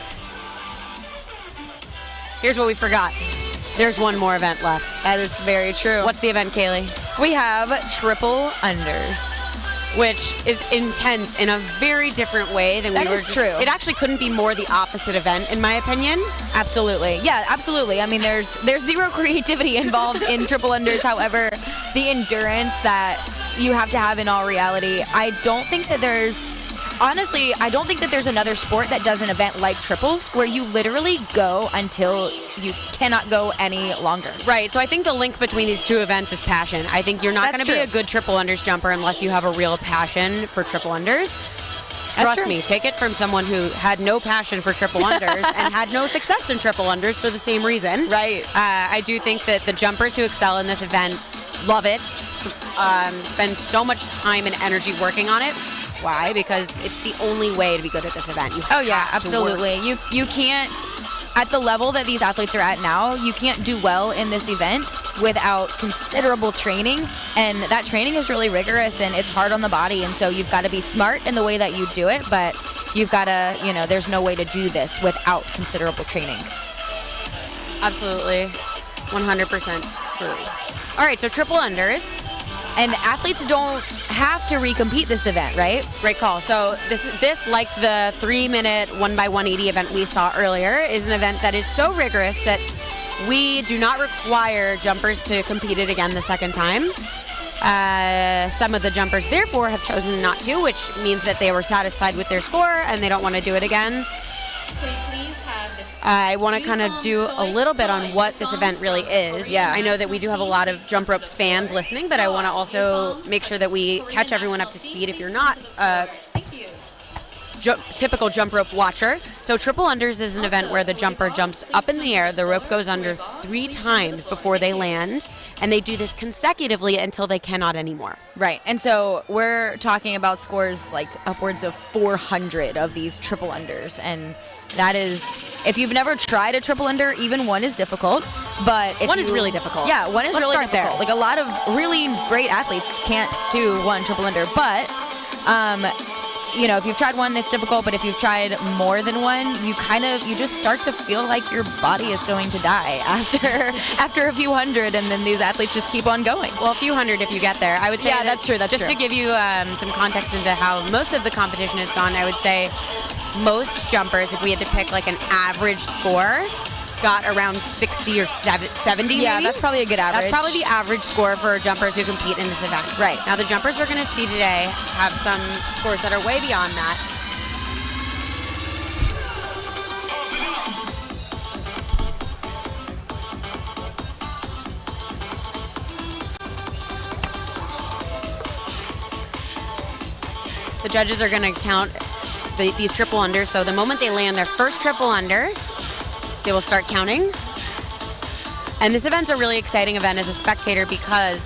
here's what we forgot. There's one more event left. That is very true. What's the event, Kaylee? We have triple unders, which is intense in a very different way than That we were. is true. It actually couldn't be more the opposite event, in my opinion. Absolutely. Yeah, absolutely. I mean, there's zero creativity involved in triple unders. However, the endurance that you have to have in all reality, I don't think that there's another sport that does an event like triples where you literally go until you cannot go any longer. Right, so I think the link between these two events is passion. I think you're not going That's to be true. a good triple unders jumper unless you have a real passion for triple unders. Trust true. me, take it from someone who had no passion for triple unders and had no success in triple unders for the same reason. Right. I do think that the jumpers who excel in this event love it, spend so much time and energy working on it. Why? Because it's the only way to be good at this event. You Oh yeah, have to work. absolutely. You can't, at the level that these athletes are at now, you can't do well in this event without considerable training, and that training is really rigorous and it's hard on the body, and so you've got to be smart in the way that you do it, but you've got to, there's no way to do this without considerable training. Absolutely. 100% true. All right, so triple unders. And athletes don't have to recompete this event, right? Great call. So this, like the 3-minute 1x180 event we saw earlier, is an event that is so rigorous that we do not require jumpers to compete it again the second time. Some of the jumpers, therefore, have chosen not to, which means that they were satisfied with their score and they don't want to do it again. I want to kind of do a little bit on what this event really is. Yeah. I know that we do have a lot of jump rope fans listening, but I want to also make sure that we catch everyone up to speed if you're not a typical jump rope watcher. So triple unders is an event where the jumper jumps up in the air, the rope goes under 3 times before they land, and they do this consecutively until they cannot anymore. Right, and so we're talking about scores like upwards of 400 of these triple unders, and that is, if you've never tried a triple under, even one is difficult, but if One is really difficult. Yeah, one is Let's really start difficult. there. Like a lot of really great athletes can't do one triple under, but if you've tried one, it's difficult, but if you've tried more than one, you just start to feel like your body is going to die after a few hundred, and then these athletes just keep on going. Well, a few hundred if you get there. I would say Yeah, that's true, that's just true. to give you some context into how most of the competition has gone, I would say most jumpers, if we had to pick like an average score, got around 60 or 70 Yeah, maybe. that's probably a good average. That's probably the average score for jumpers who compete in this event. Right. Now the jumpers we're going to see today have some scores that are way beyond that. The judges are going to count these triple unders. So the moment they land their first triple under, they will start counting. And this event's a really exciting event as a spectator because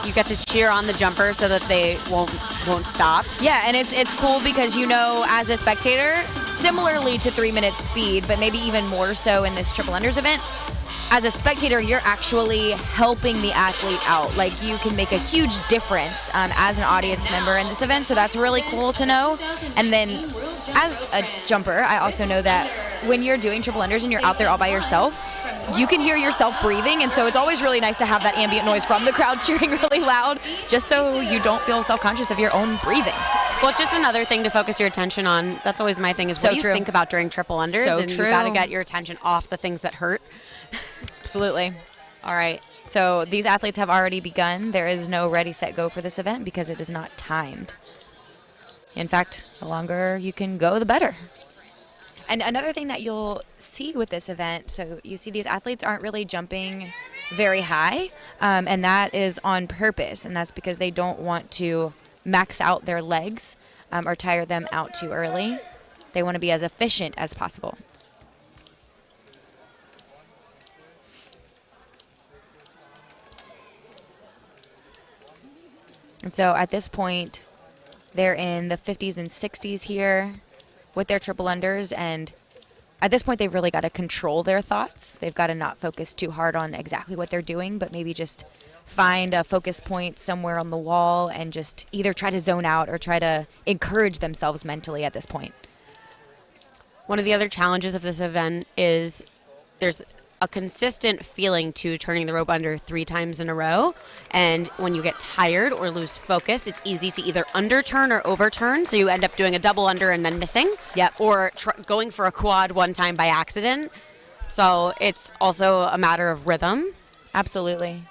you get to cheer on the jumper so that they won't stop. Yeah, and it's cool because as a spectator, similarly to 3-minute speed, but maybe even more so in this triple unders event, as a spectator, you're actually helping the athlete out. Like, you can make a huge difference as an audience member in this event, so that's really cool to know. And then as a jumper, I also know that when you're doing triple unders and you're out there all by yourself, you can hear yourself breathing, and so it's always really nice to have that ambient noise from the crowd cheering really loud, just so you don't feel self-conscious of your own breathing. Well, it's just another thing to focus your attention on. That's always my thing, is So what do you true. think about during triple unders? So and true. you got to get your attention off the things that hurt. Absolutely. All right. So these athletes have already begun. There is no ready, set, go for this event because it is not timed. In fact, the longer you can go, the better. And another thing that you'll see with this event, so you see these athletes aren't really jumping very high, and that is on purpose, and that's because they don't want to max out their legs or tire them out too early. They want to be as efficient as possible. And so at this point, they're in the 50s and 60s here with their triple unders, and at this point they've really got to control their thoughts. They've got to not focus too hard on exactly what they're doing, but maybe just find a focus point somewhere on the wall and just either try to zone out or try to encourage themselves mentally at this point. One of the other challenges of this event is there's a consistent feeling to turning the rope under 3 times in a row. And when you get tired or lose focus, it's easy to either underturn or overturn. So you end up doing a double under and then missing. Yep. Or going for a quad one time by accident. So it's also a matter of rhythm. Absolutely.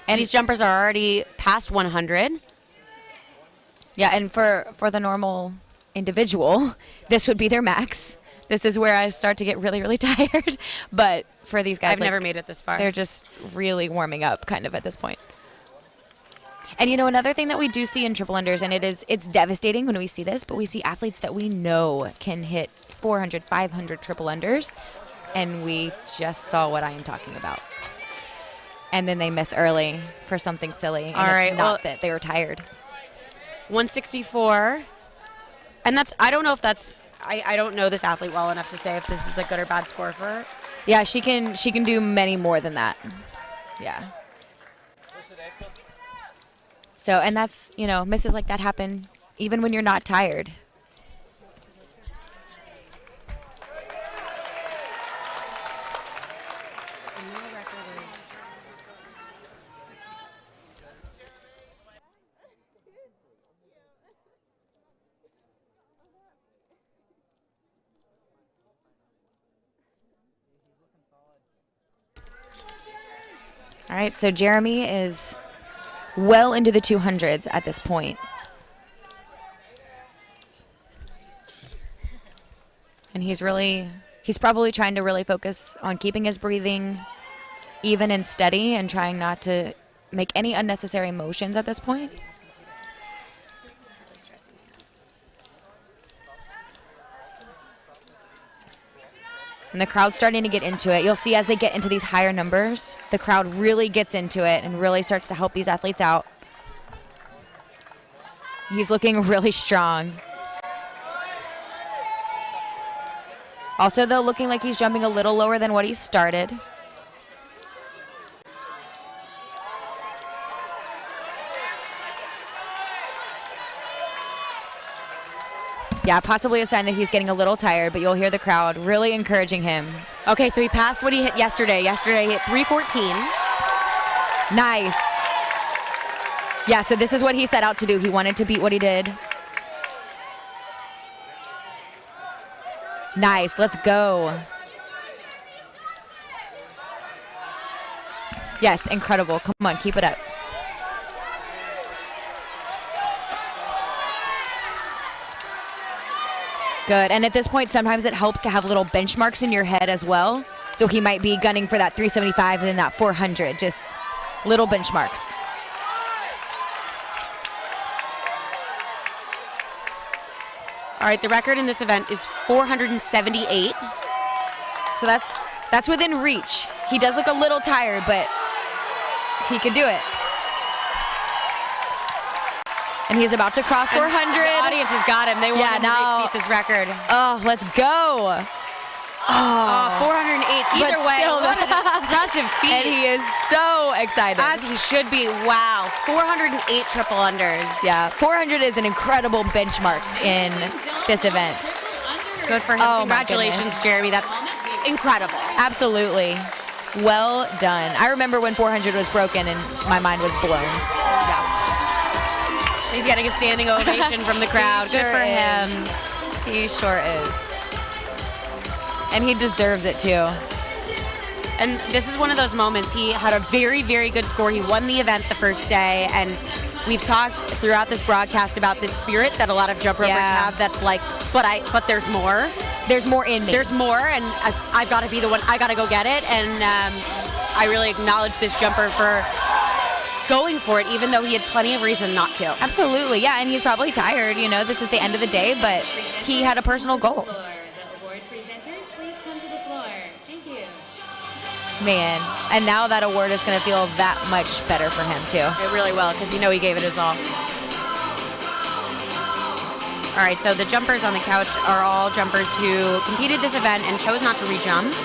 And these jumpers are already past 100. Yeah, and for the normal individual, this would be their max. This is where I start to get really, really tired. But for these guys, I've never made it this far. They're just really warming up kind of at this point. And you know, another thing that we do see in triple unders, and it's devastating when we see this, but we see athletes that we know can hit 400, 500 triple unders, and we just saw what I am talking about. And then they miss early for something silly. And All right, it's not that they were tired. 164. And that's, I don't know if that's, I don't know this athlete well enough to say if this is a good or bad score for her. Yeah, she can do many more than that. Yeah. So, and that's, you know, misses like that happen even when you're not tired. All right, so Jeremy is well into the 200s at this point. And he's probably trying to really focus on keeping his breathing even and steady and trying not to make any unnecessary motions at this point. And the crowd's starting to get into it. You'll see as they get into these higher numbers, the crowd really gets into it and really starts to help these athletes out. He's looking really strong. Also, though, looking like he's jumping a little lower than what he started. Yeah, possibly a sign that he's getting a little tired, but you'll hear the crowd really encouraging him. Okay, so he passed what he hit yesterday. Yesterday he hit 314. Nice. Yeah, so this is what he set out to do. He wanted to beat what he did. Nice, let's go. Yes, incredible. Come on, keep it up. Good, and at this point, sometimes it helps to have little benchmarks in your head as well. So he might be gunning for that 375 and then that 400, just little benchmarks. All right, the record in this event is 478. So that's within reach. He does look a little tired, but he could do it. And he's about to cross 400. The audience has got him. They want him to beat this record. Oh, let's go. Oh, 408. Either way, still, what an impressive feat. And he is so excited. As he should be. Wow, 408 triple unders. Yeah, 400 is an incredible benchmark in this event. Good for him. Oh, congratulations, Jeremy. That's incredible. Absolutely. Well done. I remember when 400 was broken and my mind was blown. Yeah. He's getting a standing ovation from the crowd. Sure Good for him. He sure is. And he deserves it too. And this is one of those moments. He had a very, very good score. He won the event the first day, and we've talked throughout this broadcast about this spirit that a lot of jump ropers have. That's like, but there's more. There's more in me. There's more, and I've got to be the one. I got to go get it. And I really acknowledge this jumper for going for it, even though he had plenty of reason not to. Absolutely, yeah, and he's probably tired. You know, this is the end of the day, but he had a personal goal. Man, and now that award is going to feel that much better for him too. It really will, because you know he gave it his all. All right, so the jumpers on the couch are all jumpers who competed this event and chose not to re-jump.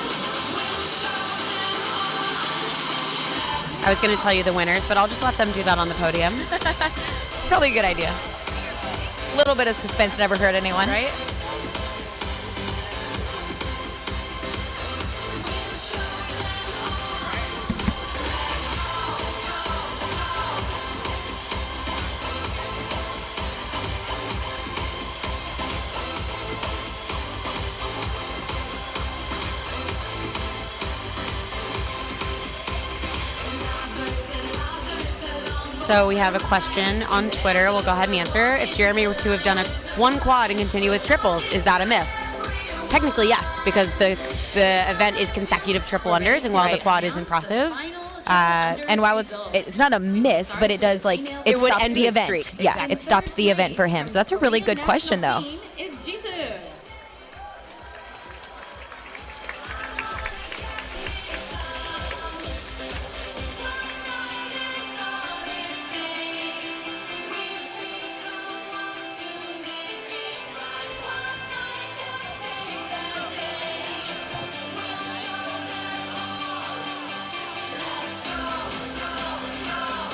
I was going to tell you the winners, but I'll just let them do that on the podium. Probably a good idea. A little bit of suspense never hurt anyone. Right? So we have a question on Twitter. We'll go ahead and answer. If Jeremy were to have done one quad and continue with triples, is that a miss? Technically, yes, because the event is consecutive triple unders, and while the quad is impressive, and while it's not a miss, but it does like it would stops end the his event. streak. Yeah, Exactly. it stops the event for him. So that's a really good question, though. Is Jisoo.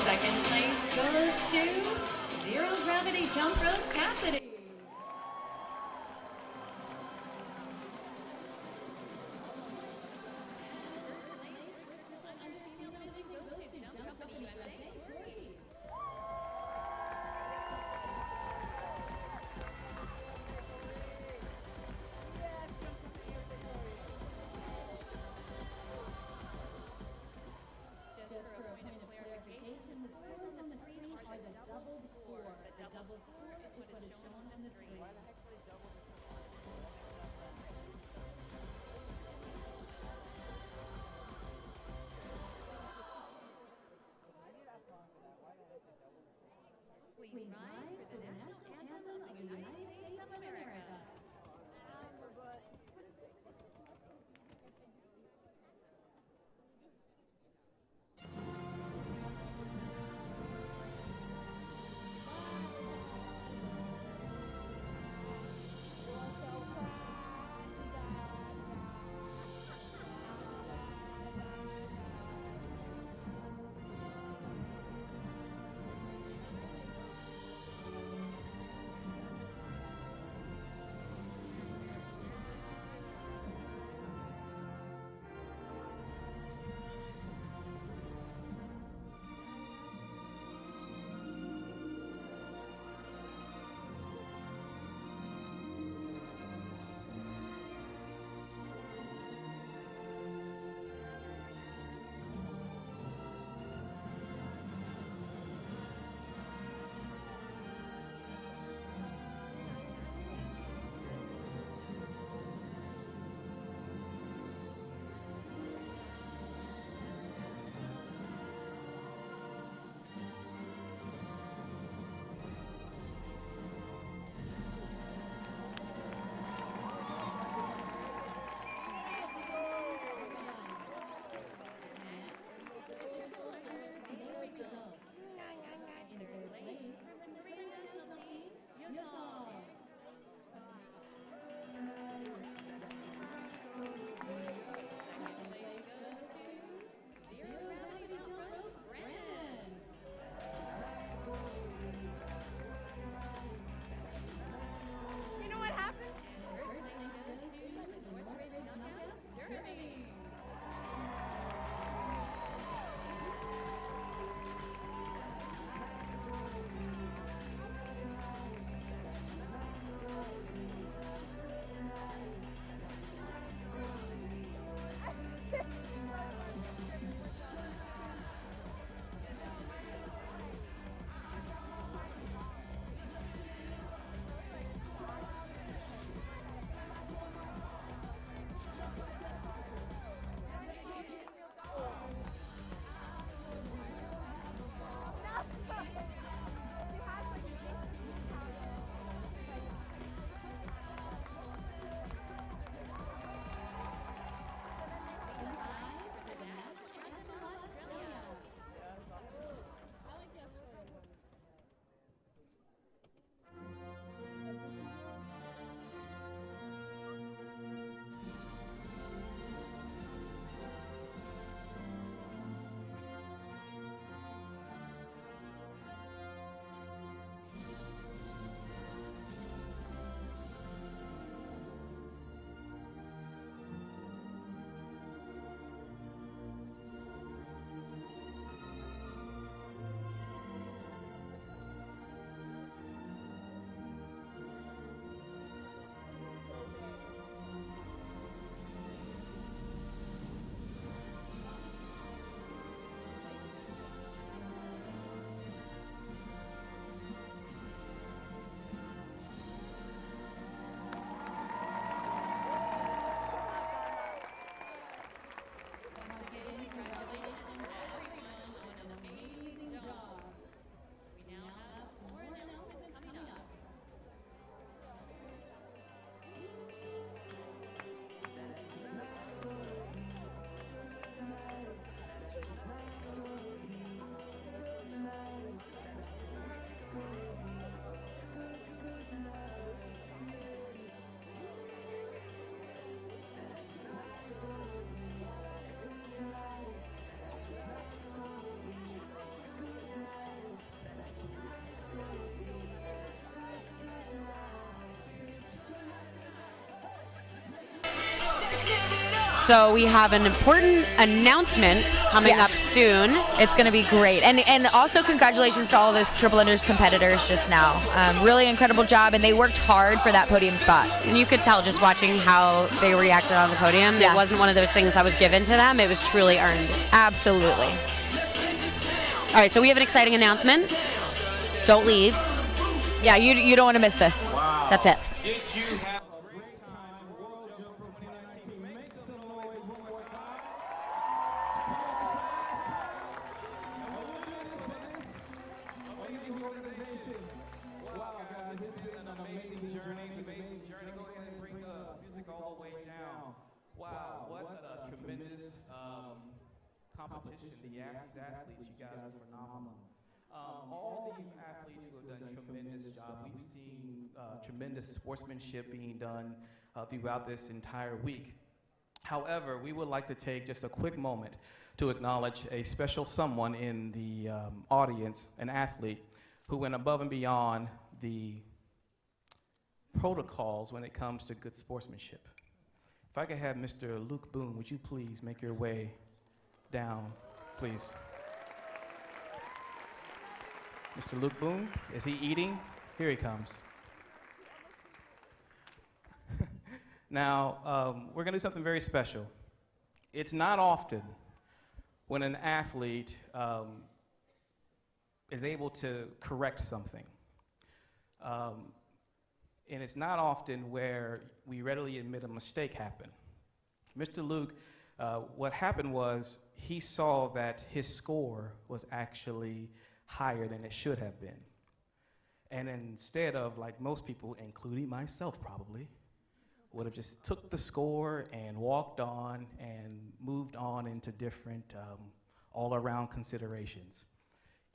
Second place goes to Zero Gravity Jump Rope Cassidy. Please rise for the national anthem of the United States of America. So we have an important announcement coming up soon. It's going to be great. And also congratulations to all of those triple unders competitors just now. Really incredible job, and they worked hard for that podium spot. And you could tell just watching how they reacted on the podium. It wasn't one of those things that was given to them. It was truly earned. Absolutely. All right, so we have an exciting announcement. Don't leave. Yeah, you don't want to miss this. Wow. That's it. Did you have a great time? World Jump Rope 2019. Make some noise one more time. Amazing organization. Wow, guys, it's been an amazing journey. Go ahead and bring the music all the way down. Wow, what a tremendous competition. The athletes, you guys are phenomenal. All the athletes who have done a tremendous job. We've seen tremendous sportsmanship being done throughout this entire week. However, we would like to take just a quick moment to acknowledge a special someone in the audience, an athlete, who went above and beyond the protocols when it comes to good sportsmanship. If I could have Mr. Luke Boone, would you please make your way down, please? Mr. Luke Boone, is he eating? Here he comes. Now, we're going to do something very special. It's not often when an athlete is able to correct something. And it's not often where we readily admit a mistake happened. Mr. Luke, what happened was he saw that his score was actually higher than it should have been. And instead of, like most people, including myself probably, would have just took the score and walked on and moved on into different all-around considerations.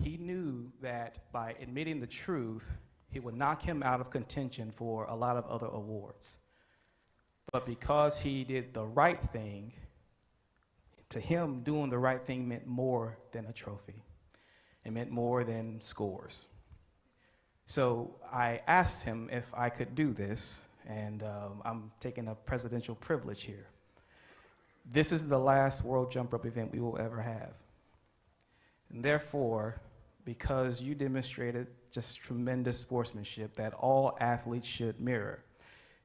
He knew that by admitting the truth, it would knock him out of contention for a lot of other awards. But because he did the right thing, to him, doing the right thing meant more than a trophy. It meant more than scores. So I asked him if I could do this, and I'm taking a presidential privilege here. This is the last World Jump Rope event we will ever have. And therefore, because you demonstrated just tremendous sportsmanship that all athletes should mirror,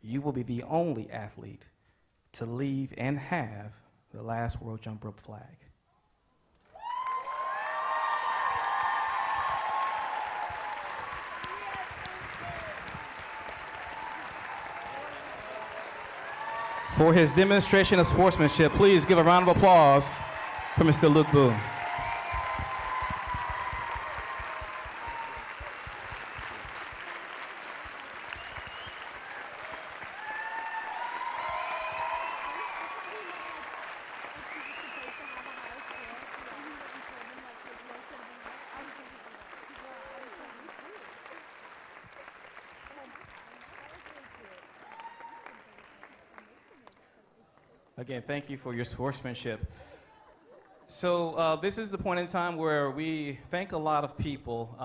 you will be the only athlete to leave and have the last World Jump Rope flag. For his demonstration of sportsmanship, please give a round of applause for Mr. Luke Boone. Again, thank you for your sportsmanship. So this is the point in time where we thank a lot of people.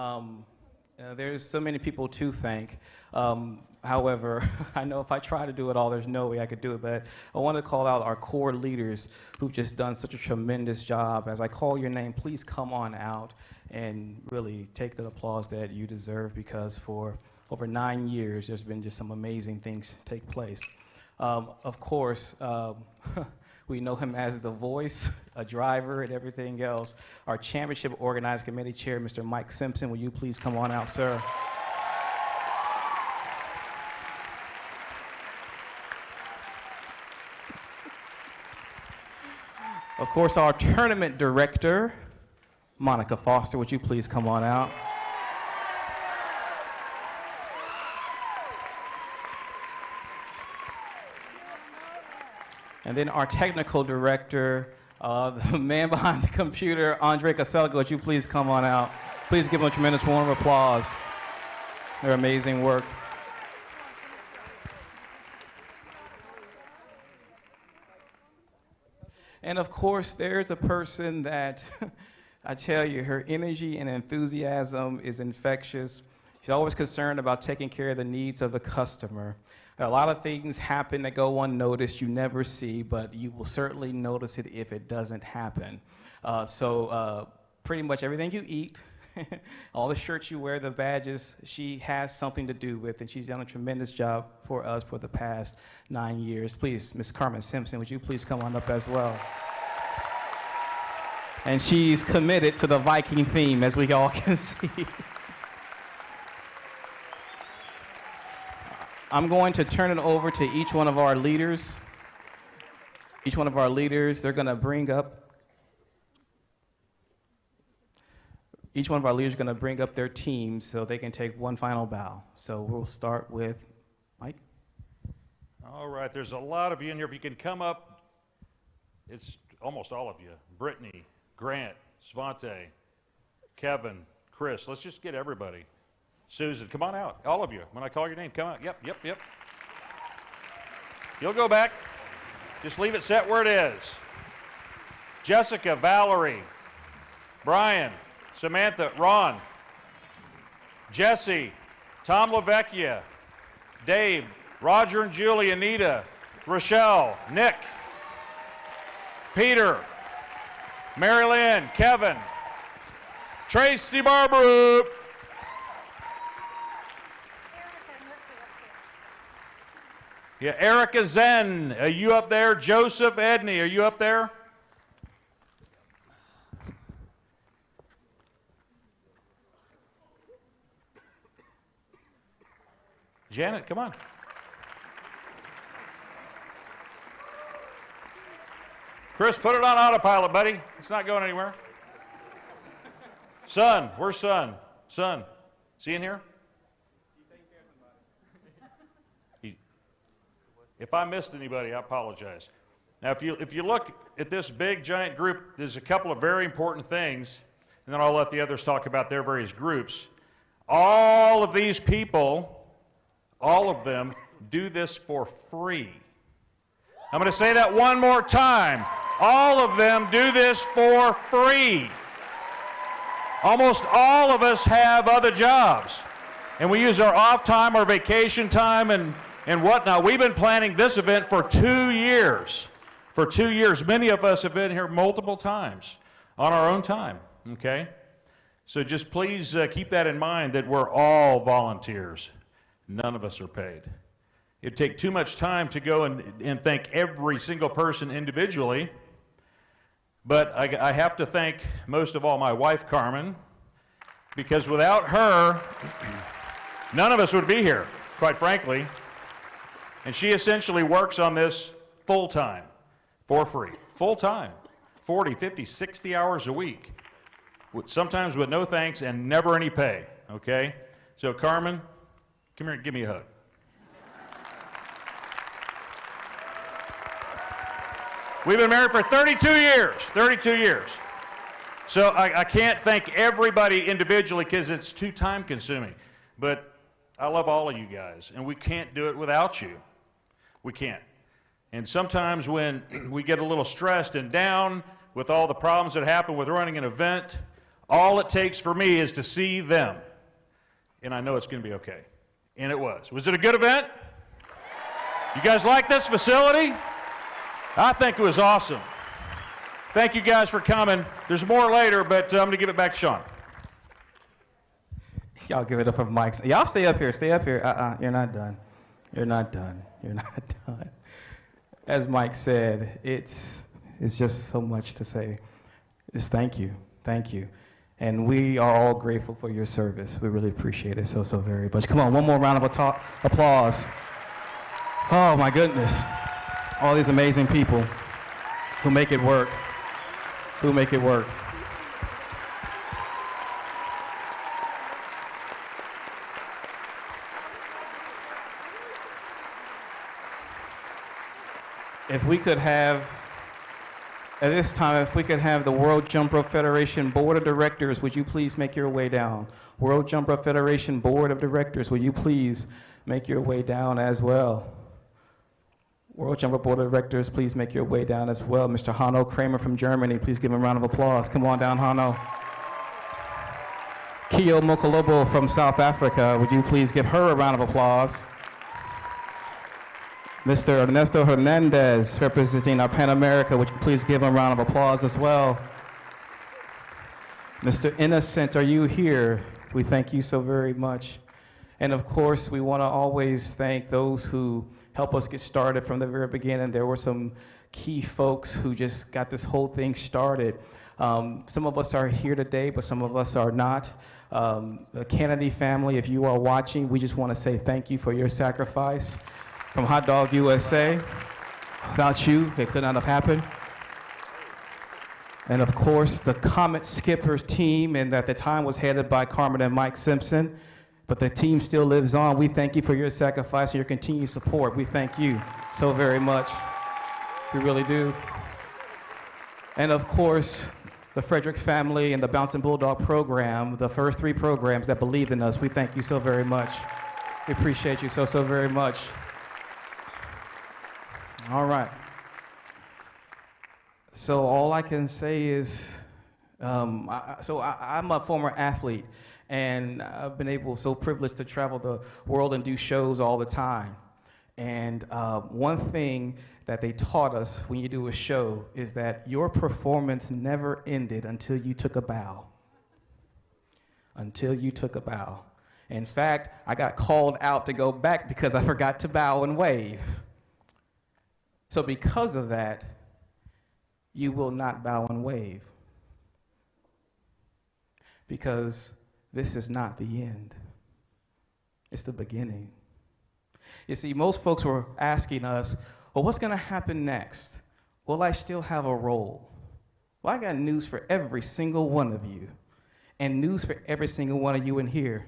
There's so many people to thank. However, I know if I try to do it all, there's no way I could do it. But I want to call out our core leaders who've just done such a tremendous job. As I call your name, please come on out and really take the applause that you deserve, because for over 9 years, there's been just some amazing things take place. Of course, we know him as the voice, a driver, and everything else. Our championship organizing committee chair, Mr. Mike Simpson, will you please come on out, sir? Of course, our tournament director, Monica Foster, would you please come on out? And then our technical director, the man behind the computer, Andre Caselga, would you please come on out? Please give them a tremendous warm applause. Their amazing work. And of course, there's a person that, I tell you, her energy and enthusiasm is infectious. She's always concerned about taking care of the needs of the customer. A lot of things happen that go unnoticed, you never see, but you will certainly notice it if it doesn't happen. So pretty much everything you eat, all the shirts you wear, the badges, she has something to do with, and she's done a tremendous job for us for the past 9 years. Please, Ms. Carmen Simpson, would you please come on up as well? And she's committed to the Viking theme, as we all can see. I'm going to turn it over to each one of our leaders. Each one of our leaders, they're going to bring up, each one of our leaders is going to bring up their teams so they can take one final bow. So we'll start with Mike. All right, there's a lot of you in here. If you can come up, it's almost all of you. Brittany, Grant, Svante, Kevin, Chris. Let's just get everybody. Susan, come on out. All of you. When I call your name, come out. Yep. You'll go back. Just leave it set where it is. Jessica, Valerie, Brian, Samantha, Ron, Jesse, Tom LaVecchia, Dave, Roger and Julie, Anita, Rochelle, Nick, Peter, Mary Lynn, Kevin, Tracy Barber. Yeah, Erica Zen, are you up there? Joseph Edney, are you up there? Janet, come on. Chris, put it on autopilot, buddy. It's not going anywhere. Son, where's Son? Son, is he in here? If I missed anybody, I apologize. Now, if you look at this big, giant group, there's a couple of very important things, and then I'll let the others talk about their various groups. All of these people, all of them, do this for free. I'm going to say that one more time. All of them do this for free. Almost all of us have other jobs, and we use our off time, our vacation time, and whatnot. We've been planning this event for 2 years. For 2 years. Many of us have been here multiple times on our own time, okay? So just please keep that in mind that we're all volunteers. None of us are paid. It'd take too much time to go and thank every single person individually, but I have to thank most of all my wife, Carmen, because without her, none of us would be here, quite frankly. And she essentially works on this full-time, for free, full-time, 40, 50, 60 hours a week, sometimes with no thanks and never any pay, okay? So Carmen, come here and give me a hug. We've been married for 32 years. So I can't thank everybody individually because it's too time-consuming, but I love all of you guys, and we can't do it without you. We can't. And sometimes when we get a little stressed and down with all the problems that happen with running an event, all it takes for me is to see them. And I know it's going to be okay. And it was. Was it a good event? You guys like this facility? I think it was awesome. Thank you guys for coming. There's more later, but I'm going to give it back to Sean. Y'all give it up for Mike. Y'all stay up here. Stay up here. You're not done. You're not done. You're not done. As Mike said, it's just so much to say. Just thank you. Thank you. And we are all grateful for your service. We really appreciate it so very much. Come on, one more round of applause. Oh, my goodness. All these amazing people who make it work. Who make it work. If we could have, at this time, if we could have the World Jump Rope Federation Board of Directors, would you please make your way down? World Jump Rope Federation Board of Directors, would you please make your way down as well? World Jump Rope Board of Directors, please make your way down as well. Mr. Hanno Kramer from Germany, please give him a round of applause. Come on down, Hanno. Kio Mokolobo from South Africa, would you please give her a round of applause? Mr. Ernesto Hernandez, representing our Pan America. Would you please give him a round of applause as well? Mr. Innocent, are you here? We thank you so very much. And of course, we want to always thank those who help us get started from the very beginning. There were some key folks who just got this whole thing started. Some of us are here today, but some of us are not. The Kennedy family, if you are watching, we just want to say thank you for your sacrifice. From Hot Dog USA, without you, it could not have happened. And of course, the Comet Skippers team, and at the time was headed by Carmen and Mike Simpson, but the team still lives on. We thank you for your sacrifice and your continued support. We thank you so very much. We really do. And of course, the Frederick family and the Bouncing Bulldog program, the first 3 programs that believed in us, we thank you so very much. We appreciate you so very much. All right. So all I can say is, I'm a former athlete, and I've been so privileged to travel the world and do shows all the time. And one thing that they taught us when you do a show is that your performance never ended until you took a bow. Until you took a bow. In fact, I got called out to go back because I forgot to bow and wave. So because of that, you will not bow and wave. Because this is not the end. It's the beginning. You see, most folks were asking us, well, what's going to happen next? Will I still have a role? Well, I got news for every single one of you, and news for every single one of you in here.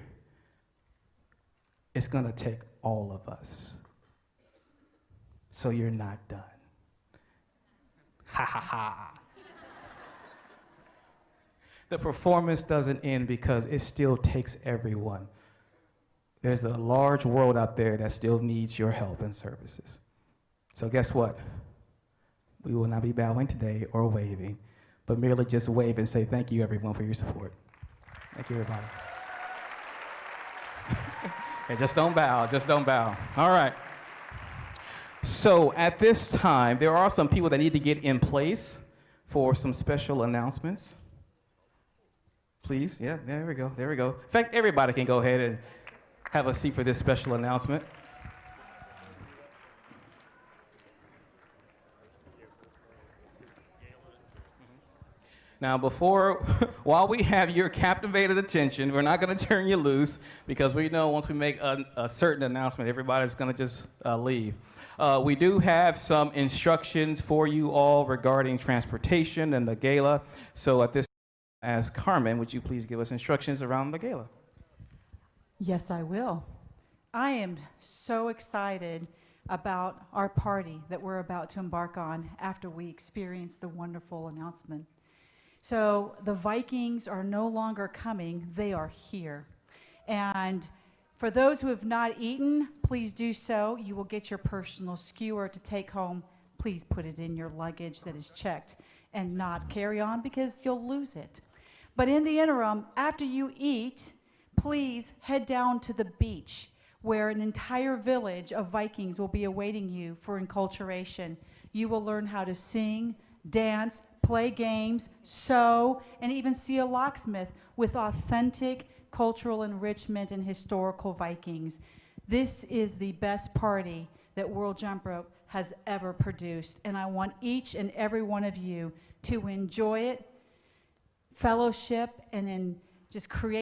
It's going to take all of us. So you're not done. Ha ha ha. The performance doesn't end because it still takes everyone. There's a large world out there that still needs your help and services. So guess what? We will not be bowing today or waving, but merely just wave and say thank you, everyone, for your support. Thank you, everybody. And just don't bow, just don't bow. All right. So at this time, there are some people that need to get in place for some special announcements. Please, yeah, there we go, there we go. In fact, everybody can go ahead and have a seat for this special announcement. Now, while we have your captivated attention, we're not going to turn you loose because we know once we make a certain announcement, everybody's going to just leave. We do have some instructions for you all regarding transportation and the gala. So at this time, as Carmen, would you please give us instructions around the gala? Yes, I will. I am so excited about our party that we're about to embark on after we experience the wonderful announcement. So the Vikings are no longer coming, they are here. And for those who have not eaten, please do so. You will get your personal skewer to take home. Please put it in your luggage that is checked and not carry on because you'll lose it. But in the interim, after you eat, please head down to the beach where an entire village of Vikings will be awaiting you for enculturation. You will learn how to sing, dance, play games, sew, and even see a locksmith with authentic cultural enrichment and historical Vikings. This is the best party that World Jump Rope has ever produced, and I want each and every one of you to enjoy it, fellowship, and then just create